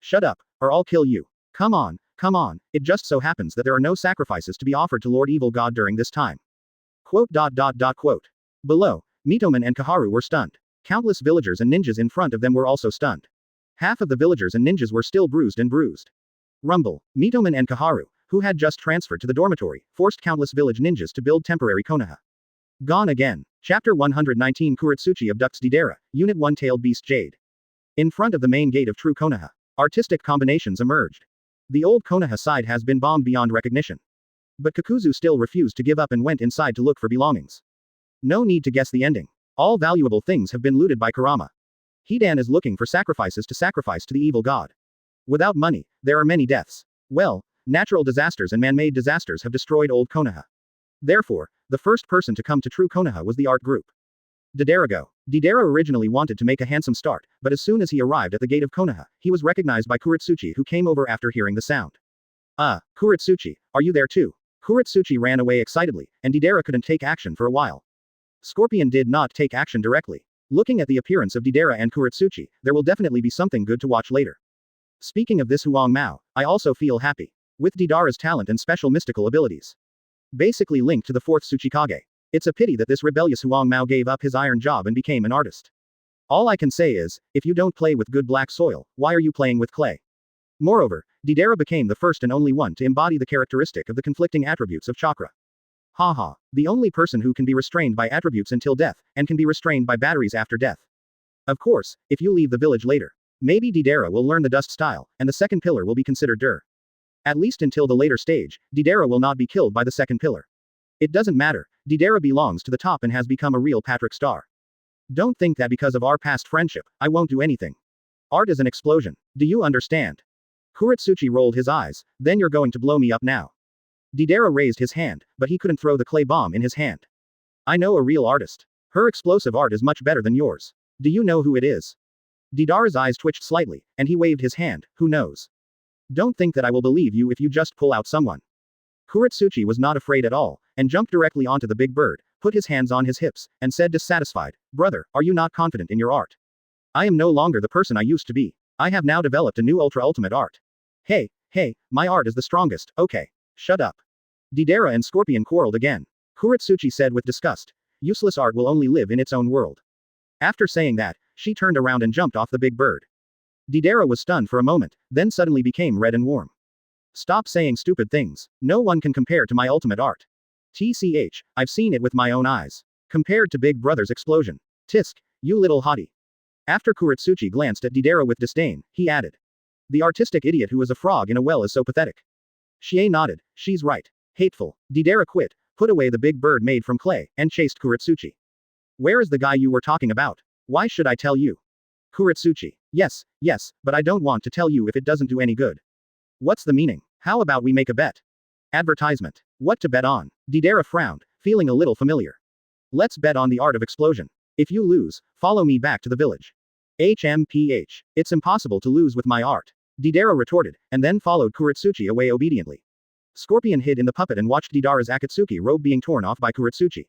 Shut up, or I'll kill you. Come on, it just so happens that there are no sacrifices to be offered to Lord Evil God during this time. Quote. Below, Mitoman and Kaharu were stunned. Countless villagers and ninjas in front of them were also stunned. Half of the villagers and ninjas were still bruised. Rumble. Mitoman and Kaharu, who had just transferred to the dormitory, forced countless village ninjas to build temporary Konoha. Gone again. Chapter 119 Kuretsuchi abducts Deidara, Unit 1 Tailed Beast Jade. In front of the main gate of true Konoha, artistic combinations emerged. The old Konoha side has been bombed beyond recognition. But Kakuzu still refused to give up and went inside to look for belongings. No need to guess the ending. All valuable things have been looted by Kurama. Hidan is looking for sacrifices to sacrifice to the evil god. Without money, there are many deaths. Well, natural disasters and man-made disasters have destroyed old Konoha. Therefore, the first person to come to true Konoha was the art group. Deidara. Deidara originally wanted to make a handsome start, but as soon as he arrived at the gate of Konoha, he was recognized by Kuretsuchi who came over after hearing the sound. Kuretsuchi, are you there too? Kuretsuchi ran away excitedly, and Deidara couldn't take action for a while. Scorpion did not take action directly. Looking at the appearance of Deidara and Kuretsuchi, there will definitely be something good to watch later. Speaking of this Huang Mao, I also feel happy. With Deidara's talent and special mystical abilities. Basically linked to the fourth Tsuchikage. It's a pity that this rebellious Huang Mao gave up his iron job and became an artist. All I can say is, if you don't play with good black soil, why are you playing with clay? Moreover, Deidara became the first and only one to embody the characteristic of the conflicting attributes of chakra. Haha, the only person who can be restrained by attributes until death, and can be restrained by batteries after death. Of course, if you leave the village later. Maybe Deidara will learn the dust style, and the second pillar will be considered der. At least until the later stage, Deidara will not be killed by the second pillar. It doesn't matter, Deidara belongs to the top and has become a real Patrick Star. Don't think that because of our past friendship, I won't do anything. Art is an explosion. Do you understand? Kuretsuchi rolled his eyes, then you're going to blow me up now. Deidara raised his hand, but he couldn't throw the clay bomb in his hand. I know a real artist. Her explosive art is much better than yours. Do you know who it is? Deidara's eyes twitched slightly, and he waved his hand, who knows? Don't think that I will believe you if you just pull out someone. Kuretsuchi was not afraid at all, and jumped directly onto the big bird, put his hands on his hips, and said dissatisfied, Brother, are you not confident in your art? I am no longer the person I used to be. I have now developed a new ultra-ultimate art. Hey, my art is the strongest, okay. Shut up. Deidara and Scorpion quarreled again. Kuretsuchi said with disgust, useless art will only live in its own world. After saying that, she turned around and jumped off the big bird. Deidara was stunned for a moment, then suddenly became red and warm. Stop saying stupid things. No one can compare to my ultimate art. TCH, I've seen it with my own eyes. Compared to Big Brother's explosion. Tisk, you little hottie. After Kuretsuchi glanced at Deidara with disdain, he added. The artistic idiot who is a frog in a well is so pathetic. Chie nodded, she's right. Hateful. Deidara quit, put away the big bird made from clay, and chased Kuretsuchi. Where is the guy you were talking about? Why should I tell you? Kuretsuchi. Yes, but I don't want to tell you if it doesn't do any good. What's the meaning? How about we make a bet? Advertisement. What to bet on? Deidara frowned, feeling a little familiar. Let's bet on the art of explosion. If you lose, follow me back to the village. HMPH. It's impossible to lose with my art. Deidara retorted, and then followed Kuretsuchi away obediently. Scorpion hid in the puppet and watched Deidara's Akatsuki robe being torn off by Kuretsuchi.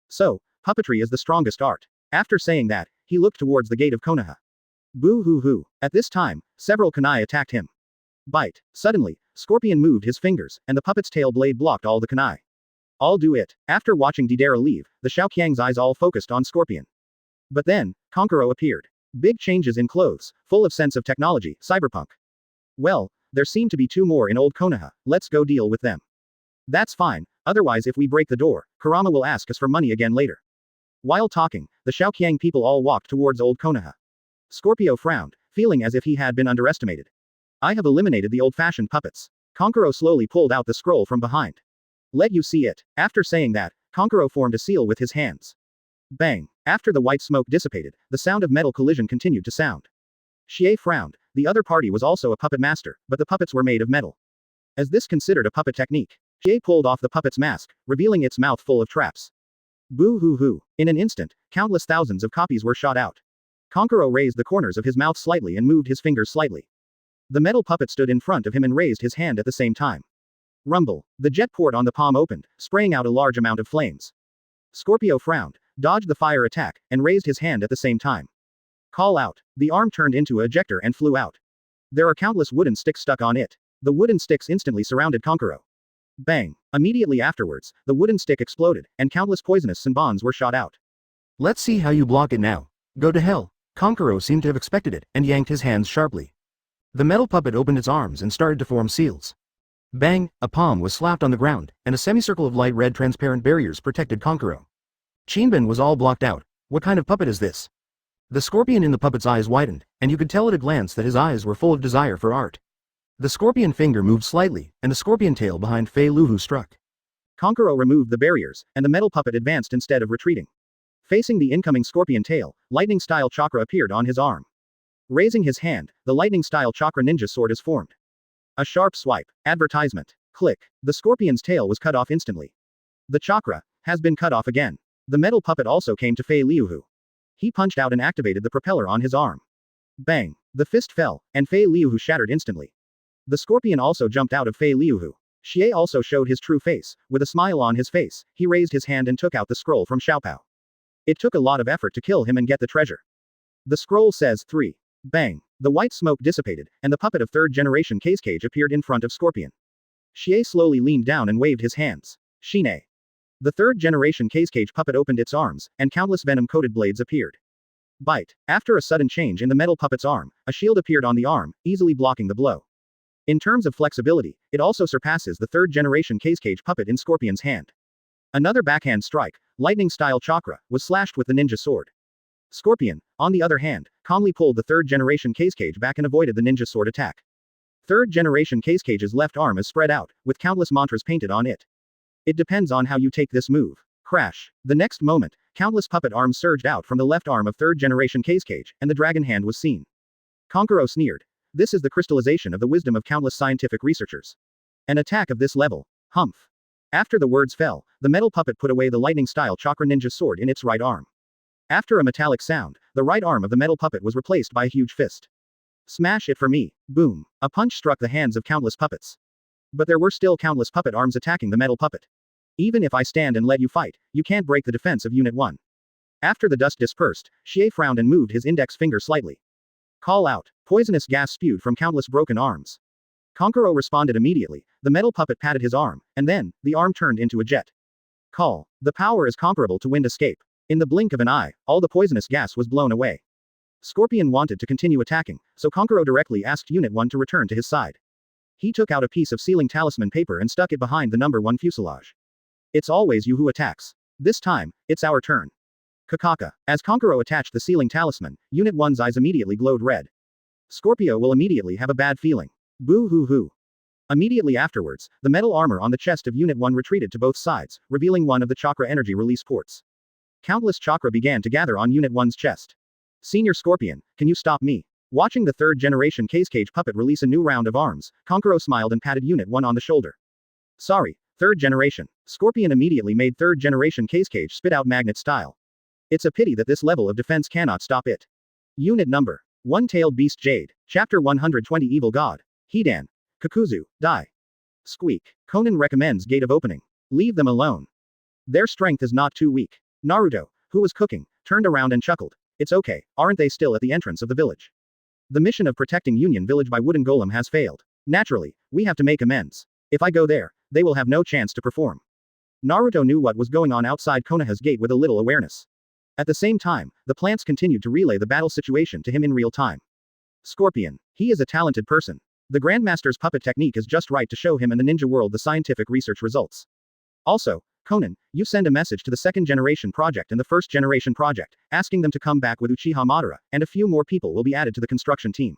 So, puppetry is the strongest art. After saying that, he looked towards the gate of Konoha. Boo hoo hoo. At this time, several kunai attacked him. Bite. Suddenly, Scorpion moved his fingers, and the puppet's tail blade blocked all the kunai. I'll do it. After watching Deidara leave, the Xiaoqiang's eyes all focused on Scorpion. But then, Konkuro appeared. Big changes in clothes, full of sense of technology, cyberpunk. Well, there seem to be two more in old Konoha, let's go deal with them. That's fine, otherwise if we break the door, Kurama will ask us for money again later. While talking, the Xiaoqiang people all walked towards old Konoha. Scorpio frowned, feeling as if he had been underestimated. I have eliminated the old-fashioned puppets. Konkuro slowly pulled out the scroll from behind. Let you see it. After saying that, Konkuro formed a seal with his hands. Bang. After the white smoke dissipated, the sound of metal collision continued to sound. Xie frowned. The other party was also a puppet master, but the puppets were made of metal. As this considered a puppet technique, Xie pulled off the puppet's mask, revealing its mouth full of traps. Boo hoo hoo. In an instant, countless thousands of copies were shot out. Konkuro raised the corners of his mouth slightly and moved his fingers slightly. The metal puppet stood in front of him and raised his hand at the same time. Rumble. The jet port on the palm opened, spraying out a large amount of flames. Scorpio frowned, dodged the fire attack, and raised his hand at the same time. Call out. The arm turned into an ejector and flew out. There are countless wooden sticks stuck on it. The wooden sticks instantly surrounded Konkuro. Bang. Immediately afterwards, the wooden stick exploded, and countless poisonous senbons were shot out. Let's see how you block it now. Go to hell. Konkuro seemed to have expected it, and yanked his hands sharply. The metal puppet opened its arms and started to form seals. Bang, a palm was slapped on the ground, and a semicircle of light red transparent barriers protected Konkuro. Chinbin was all blocked out. What kind of puppet is this? The scorpion in the puppet's eyes widened, and you could tell at a glance that his eyes were full of desire for art. The scorpion finger moved slightly, and the scorpion tail behind Fei Luhu struck. Konkuro removed the barriers, and the metal puppet advanced instead of retreating. Facing the incoming scorpion tail, lightning-style chakra appeared on his arm. Raising his hand, the lightning-style chakra ninja sword is formed. A sharp swipe. Advertisement. Click. The scorpion's tail was cut off instantly. The chakra has been cut off again. The metal puppet also came to Fei Liuhu. He punched out and activated the propeller on his arm. Bang. The fist fell, and Fei Liuhu shattered instantly. The Scorpion also jumped out of Fei Liuhu. Xie also showed his true face. With a smile on his face, he raised his hand and took out the scroll from Xiaopao. It took a lot of effort to kill him and get the treasure. The scroll says 3. Bang. The white smoke dissipated, and the puppet of third generation Cage appeared in front of Scorpion. Xie slowly leaned down and waved his hands. Shine. The third generation Cage puppet opened its arms, and countless venom-coated blades appeared. Bite. After a sudden change in the metal puppet's arm, a shield appeared on the arm, easily blocking the blow. In terms of flexibility, it also surpasses the third generation Cage puppet in Scorpion's hand. Another backhand strike, lightning-style chakra, was slashed with the ninja sword. Scorpion, on the other hand, calmly pulled the third generation Cage back and avoided the ninja sword attack. Third generation Cage's left arm is spread out, with countless mantras painted on it. It depends on how you take this move. Crash. The next moment, countless puppet arms surged out from the left arm of third generation Cage, and the dragon hand was seen. Konkuro sneered. This is the crystallization of the wisdom of countless scientific researchers. An attack of this level. Humph. After the words fell, the metal puppet put away the lightning-style chakra ninja sword in its right arm. After a metallic sound, the right arm of the metal puppet was replaced by a huge fist. Smash it for me. Boom. A punch struck the hands of countless puppets. But there were still countless puppet arms attacking the metal puppet. Even if I stand and let you fight, you can't break the defense of Unit 1. After the dust dispersed, Xie frowned and moved his index finger slightly. Call out. Poisonous gas spewed from countless broken arms. Konkuro responded immediately. The metal puppet patted his arm, and then, the arm turned into a jet. Call. The power is comparable to wind escape. In the blink of an eye, all the poisonous gas was blown away. Scorpion wanted to continue attacking, so Konkuro directly asked Unit 1 to return to his side. He took out a piece of sealing talisman paper and stuck it behind the number 1 fuselage. It's always you who attacks. This time, it's our turn. Kakaka. As Konkuro attached the sealing talisman, Unit 1's eyes immediately glowed red. Scorpio will immediately have a bad feeling. Boo hoo hoo. Immediately afterwards, the metal armor on the chest of Unit 1 retreated to both sides, revealing one of the chakra energy release ports. Countless chakra began to gather on Unit 1's chest. Senior Scorpion, can you stop me? Watching the third generation Cage puppet release a new round of arms, Konkuro smiled and patted Unit 1 on the shoulder. Sorry, third generation. Scorpion immediately made third generation Cage spit out magnet style. It's a pity that this level of defense cannot stop it. Unit number. One-tailed beast Jade. Chapter 120 Evil God. Hidan. Kakuzu. Die. Squeak. Conan recommends gate of opening. Leave them alone. Their strength is not too weak. Naruto, who was cooking, turned around and chuckled. It's okay, aren't they still at the entrance of the village? The mission of protecting Union Village by Wooden Golem has failed. Naturally, we have to make amends. If I go there, they will have no chance to perform. Naruto knew what was going on outside Konoha's gate with a little awareness. At the same time, the plants continued to relay the battle situation to him in real time. Scorpion. He is a talented person. The Grandmaster's puppet technique is just right to show him and the ninja world the scientific research results. Also, Conan, you send a message to the second generation project and the first generation project, asking them to come back with Uchiha Madara, and a few more people will be added to the construction team.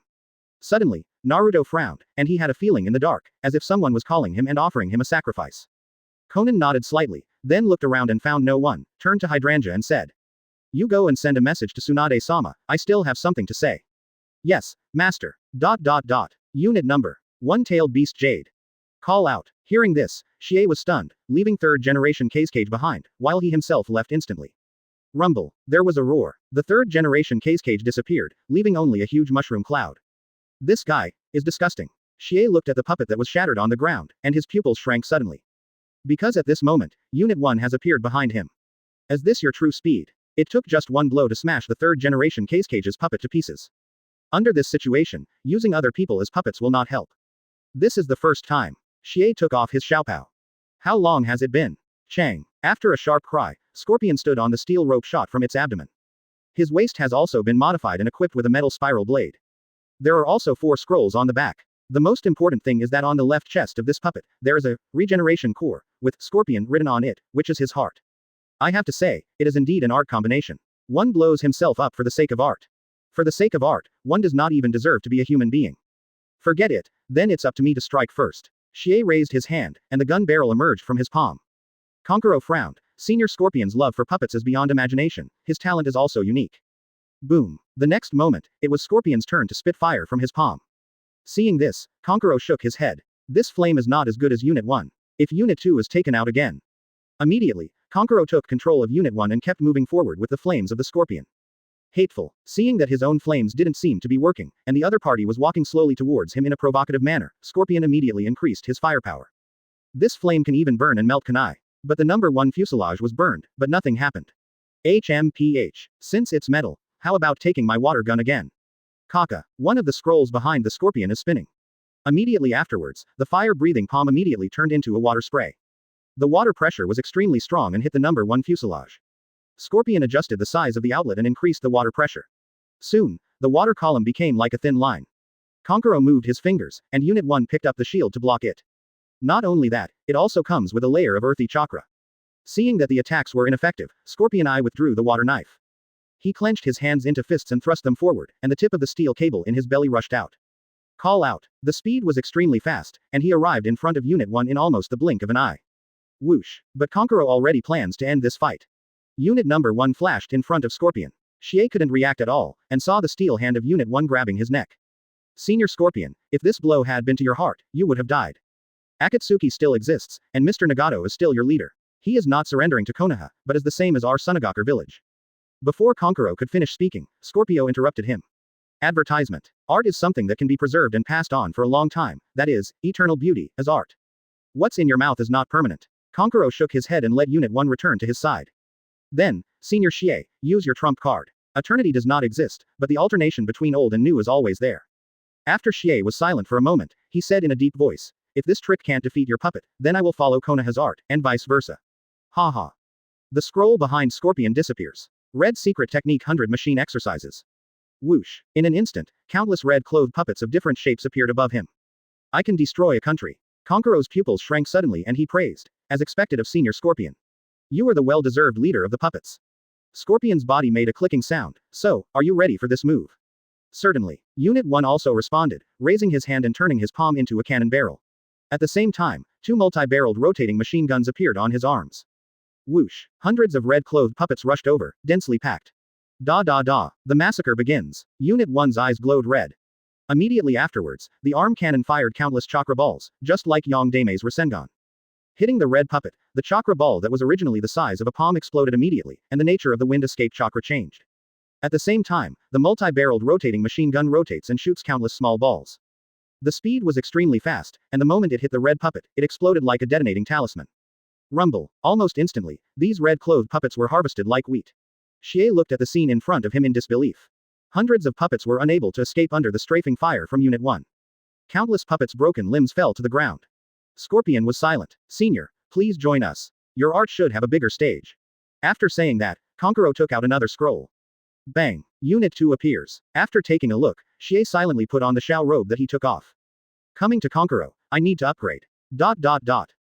Suddenly, Naruto frowned, and he had a feeling in the dark, as if someone was calling him and offering him a sacrifice. Conan nodded slightly, then looked around and found no one, turned to Hydrangea and said. You go and send a message to Tsunade-sama, I still have something to say. Yes, master. Unit number. One-tailed beast Jade. Call out. Hearing this, Xie was stunned, leaving third generation Cage behind, while he himself left instantly. Rumble. There was a roar. The third generation Cage disappeared, leaving only a huge mushroom cloud. This guy is disgusting. Xie looked at the puppet that was shattered on the ground, and his pupils shrank suddenly. Because at this moment, Unit 1 has appeared behind him. Is this your true speed? It took just one blow to smash the third generation Cage's puppet to pieces. Under this situation, using other people as puppets will not help. This is the first time. Xie took off his xiaopao. How long has it been? Chang. After a sharp cry, Scorpion stood on the steel rope shot from its abdomen. His waist has also been modified and equipped with a metal spiral blade. There are also 4 scrolls on the back. The most important thing is that on the left chest of this puppet, there is a regeneration core, with Scorpion written on it, which is his heart. I have to say, it is indeed an art combination. One blows himself up for the sake of art. For the sake of art, one does not even deserve to be a human being. Forget it, then it's up to me to strike first. Xie raised his hand, and the gun barrel emerged from his palm. Konkuro frowned. Senior Scorpion's love for puppets is beyond imagination, his talent is also unique. Boom. The next moment, it was Scorpion's turn to spit fire from his palm. Seeing this, Konkuro shook his head. This flame is not as good as Unit 1. If Unit 2 is taken out again. Immediately, Konkuro took control of Unit 1 and kept moving forward with the flames of the Scorpion. Hateful. Seeing that his own flames didn't seem to be working, and the other party was walking slowly towards him in a provocative manner, Scorpion immediately increased his firepower. This flame can even burn and melt kunai. But the number 1 fuselage was burned, but nothing happened. HMPH. Since it's metal, how about taking my water gun again? Kaka. One of the scrolls behind the Scorpion is spinning. Immediately afterwards, the fire-breathing palm immediately turned into a water spray. The water pressure was extremely strong and hit the number 1 fuselage. Scorpion adjusted the size of the outlet and increased the water pressure. Soon, the water column became like a thin line. Konkuro moved his fingers, and Unit 1 picked up the shield to block it. Not only that, it also comes with a layer of earthy chakra. Seeing that the attacks were ineffective, Scorpion I withdrew the water knife. He clenched his hands into fists and thrust them forward, and the tip of the steel cable in his belly rushed out. Call out. The speed was extremely fast, and he arrived in front of Unit 1 in almost the blink of an eye. Whoosh. But Konkuro already plans to end this fight. Unit number 1 flashed in front of Scorpion. Shie couldn't react at all, and saw the steel hand of Unit 1 grabbing his neck. Senior Scorpion, if this blow had been to your heart, you would have died. Akatsuki still exists, and Mr. Nagato is still your leader. He is not surrendering to Konoha, but is the same as our Sunagakur village. Before Konkuro could finish speaking, Scorpio interrupted him. Advertisement. Art is something that can be preserved and passed on for a long time, that is, eternal beauty, as art. What's in your mouth is not permanent. Konkuro shook his head and let Unit 1 return to his side. Then, Senior Shie, use your trump card. Eternity does not exist, but the alternation between old and new is always there. After Shie was silent for a moment, he said in a deep voice, if this trick can't defeat your puppet, then I will follow Konoha's art, and vice versa. Ha ha. The scroll behind Scorpion disappears. Red secret technique 100 machine exercises. Whoosh. In an instant, countless red-clothed puppets of different shapes appeared above him. I can destroy a country. Konkuro's pupils shrank suddenly and he praised, as expected of Senior Scorpion. You are the well-deserved leader of the puppets. Scorpion's body made a clicking sound, so, are you ready for this move? Certainly. Unit 1 also responded, raising his hand and turning his palm into a cannon barrel. At the same time, 2 multi-barreled rotating machine guns appeared on his arms. Whoosh. Hundreds of red-clothed puppets rushed over, densely packed. Da da da. The massacre begins. Unit 1's eyes glowed red. Immediately afterwards, the arm cannon fired countless chakra balls, just like Yang Dame's Rasengan. Hitting the red puppet, the chakra ball that was originally the size of a palm exploded immediately, and the nature of the wind escape chakra changed. At the same time, the multi-barreled rotating machine gun rotates and shoots countless small balls. The speed was extremely fast, and the moment it hit the red puppet, it exploded like a detonating talisman. Rumble. Almost instantly, these red-clothed puppets were harvested like wheat. Shie looked at the scene in front of him in disbelief. Hundreds of puppets were unable to escape under the strafing fire from Unit 1. Countless puppets' broken limbs fell to the ground. Scorpion was silent. Senior, please join us. Your art should have a bigger stage. After saying that, Konkuro took out another scroll. Bang. Unit 2 appears. After taking a look, Shie silently put on the Shao robe that he took off. Coming to Konkuro, I need to upgrade.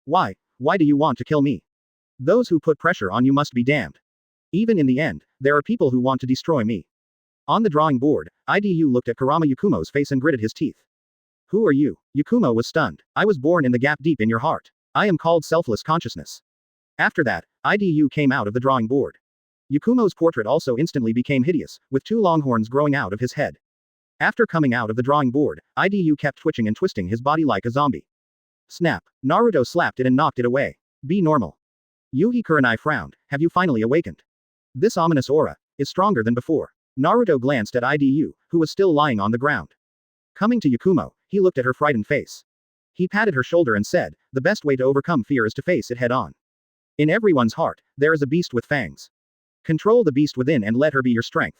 Why? Why do you want to kill me? Those who put pressure on you must be damned. Even in the end, there are people who want to destroy me. On the drawing board, IDU looked at Kurama Yakumo's face and gritted his teeth. Who are you? Yakumo was stunned. I was born in the gap deep in your heart. I am called selfless consciousness. After that, IDU came out of the drawing board. Yakumo's portrait also instantly became hideous, with 2 long horns growing out of his head. After coming out of the drawing board, IDU kept twitching and twisting his body like a zombie. Snap. Naruto slapped it and knocked it away. Be normal. Yuhi Kurenai frowned. Have you finally awakened? This ominous aura is stronger than before. Naruto glanced at IDU, who was still lying on the ground. Coming to Yakumo, he looked at her frightened face. He patted her shoulder and said, the best way to overcome fear is to face it head on. In everyone's heart, there is a beast with fangs. Control the beast within and let her be your strength.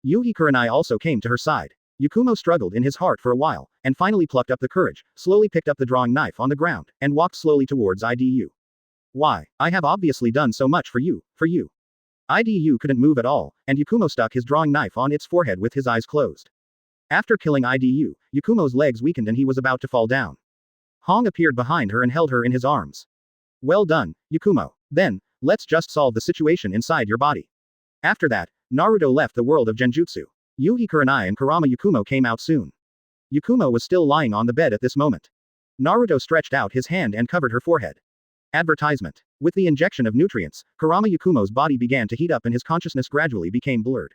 Yuhi Kurenai also came to her side. Yakumo struggled in his heart for a while, and finally plucked up the courage, slowly picked up the drawing knife on the ground, and walked slowly towards IDU. Why, I have obviously done so much for you. IDU couldn't move at all, and Yakumo stuck his drawing knife on its forehead with his eyes closed. After killing IDU, Yakumo's legs weakened and he was about to fall down. Hong appeared behind her and held her in his arms. Well done, Yakumo. Then, let's just solve the situation inside your body. After that, Naruto left the world of Genjutsu. Yuhi Kurenai and Kurama Yakumo came out soon. Yakumo was still lying on the bed at this moment. Naruto stretched out his hand and covered her forehead. Advertisement. With the injection of nutrients, Kurama Yakumo's body began to heat up and his consciousness gradually became blurred.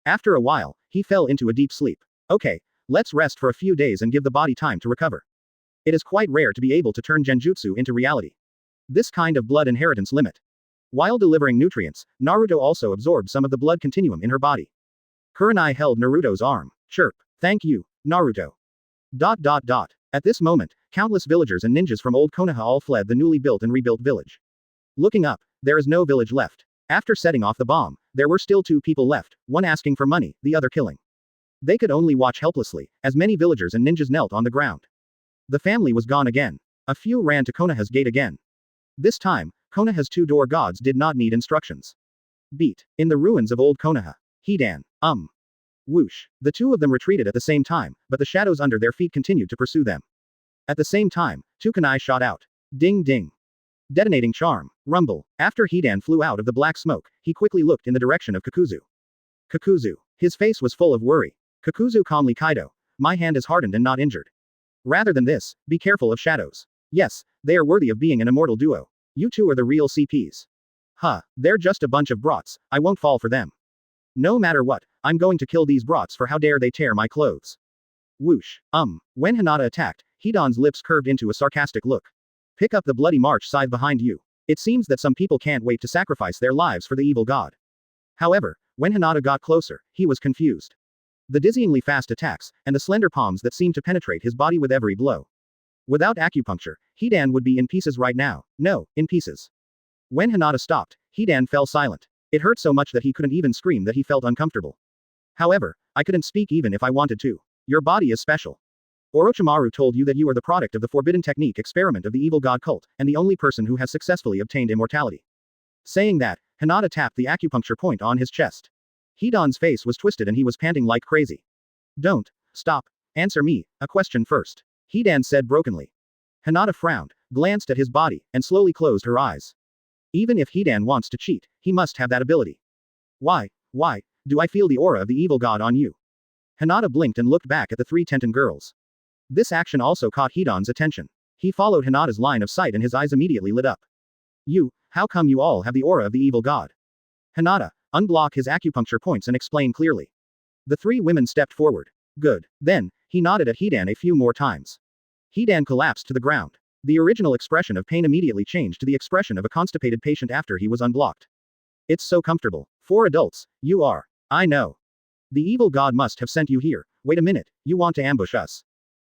After a while, he fell into a deep sleep. Okay, let's rest for a few days and give the body time to recover. It is quite rare to be able to turn Genjutsu into reality. This kind of blood inheritance limit. While delivering nutrients, Naruto also absorbed some of the blood continuum in her body. Kurenai held Naruto's arm. Chirp. Thank you, Naruto. ... At this moment, countless villagers and ninjas from old Konoha all fled the newly built and rebuilt village. Looking up, there is no village left. After setting off the bomb, there were still 2 people left, one asking for money, the other killing. They could only watch helplessly, as many villagers and ninjas knelt on the ground. The family was gone again. A few ran to Konoha's gate again. This time, Konoha's 2 door gods did not need instructions. Beat. In the ruins of old Konoha. Hidan. Whoosh. The 2 of them retreated at the same time, but the shadows under their feet continued to pursue them. At the same time, 2 kunai shot out. Ding ding. Detonating charm. Rumble. After Hidan flew out of the black smoke, he quickly looked in the direction of Kakuzu. Kakuzu. His face was full of worry. Kakuzu calmly Kaido. My hand is hardened and not injured. Rather than this, be careful of shadows. Yes, they are worthy of being an immortal duo. You 2 are the real CPs. Huh, they're just a bunch of brats, I won't fall for them. No matter what, I'm going to kill these brats for how dare they tear my clothes. Whoosh. When Hinata attacked, Hidan's lips curved into a sarcastic look. Pick up the bloody march scythe behind you. It seems that some people can't wait to sacrifice their lives for the evil god. However, when Hinata got closer, he was confused. The dizzyingly fast attacks, and the slender palms that seemed to penetrate his body with every blow. Without acupuncture, Hidan would be in pieces right now. No, in pieces. When Hinata stopped, Hidan fell silent. It hurt so much that he couldn't even scream that he felt uncomfortable. However, I couldn't speak even if I wanted to. Your body is special. Orochimaru told you that you are the product of the forbidden technique experiment of the evil god cult, and the only person who has successfully obtained immortality. Saying that, Hinata tapped the acupuncture point on his chest. Hidan's face was twisted and he was panting like crazy. Don't. Stop. Answer me, a question first. Hidan said brokenly. Hinata frowned, glanced at his body, and slowly closed her eyes. Even if Hidan wants to cheat, he must have that ability. Why, do I feel the aura of the evil god on you? Hinata blinked and looked back at the 3 Tenten girls. This action also caught Hidan's attention. He followed Hinata's line of sight and his eyes immediately lit up. How come you all have the aura of the evil god? Hinata, unblock his acupuncture points and explain clearly. The 3 women stepped forward. Good. Then, he nodded at Hidan a few more times. Hidan collapsed to the ground. The original expression of pain immediately changed to the expression of a constipated patient after he was unblocked. It's so comfortable. 4 adults, you are. I know. The evil god must have sent you here. Wait a minute, you want to ambush us.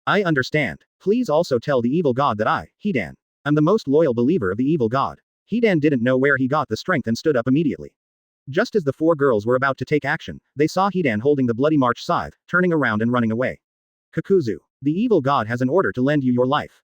I understand. Please also tell the evil god that I, Hidan, am the most loyal believer of the evil god. Hidan didn't know where he got the strength and stood up immediately. Just as the 4 girls were about to take action, they saw Hidan holding the bloody march scythe, turning around and running away. Kakuzu. The evil god has an order to lend you your life.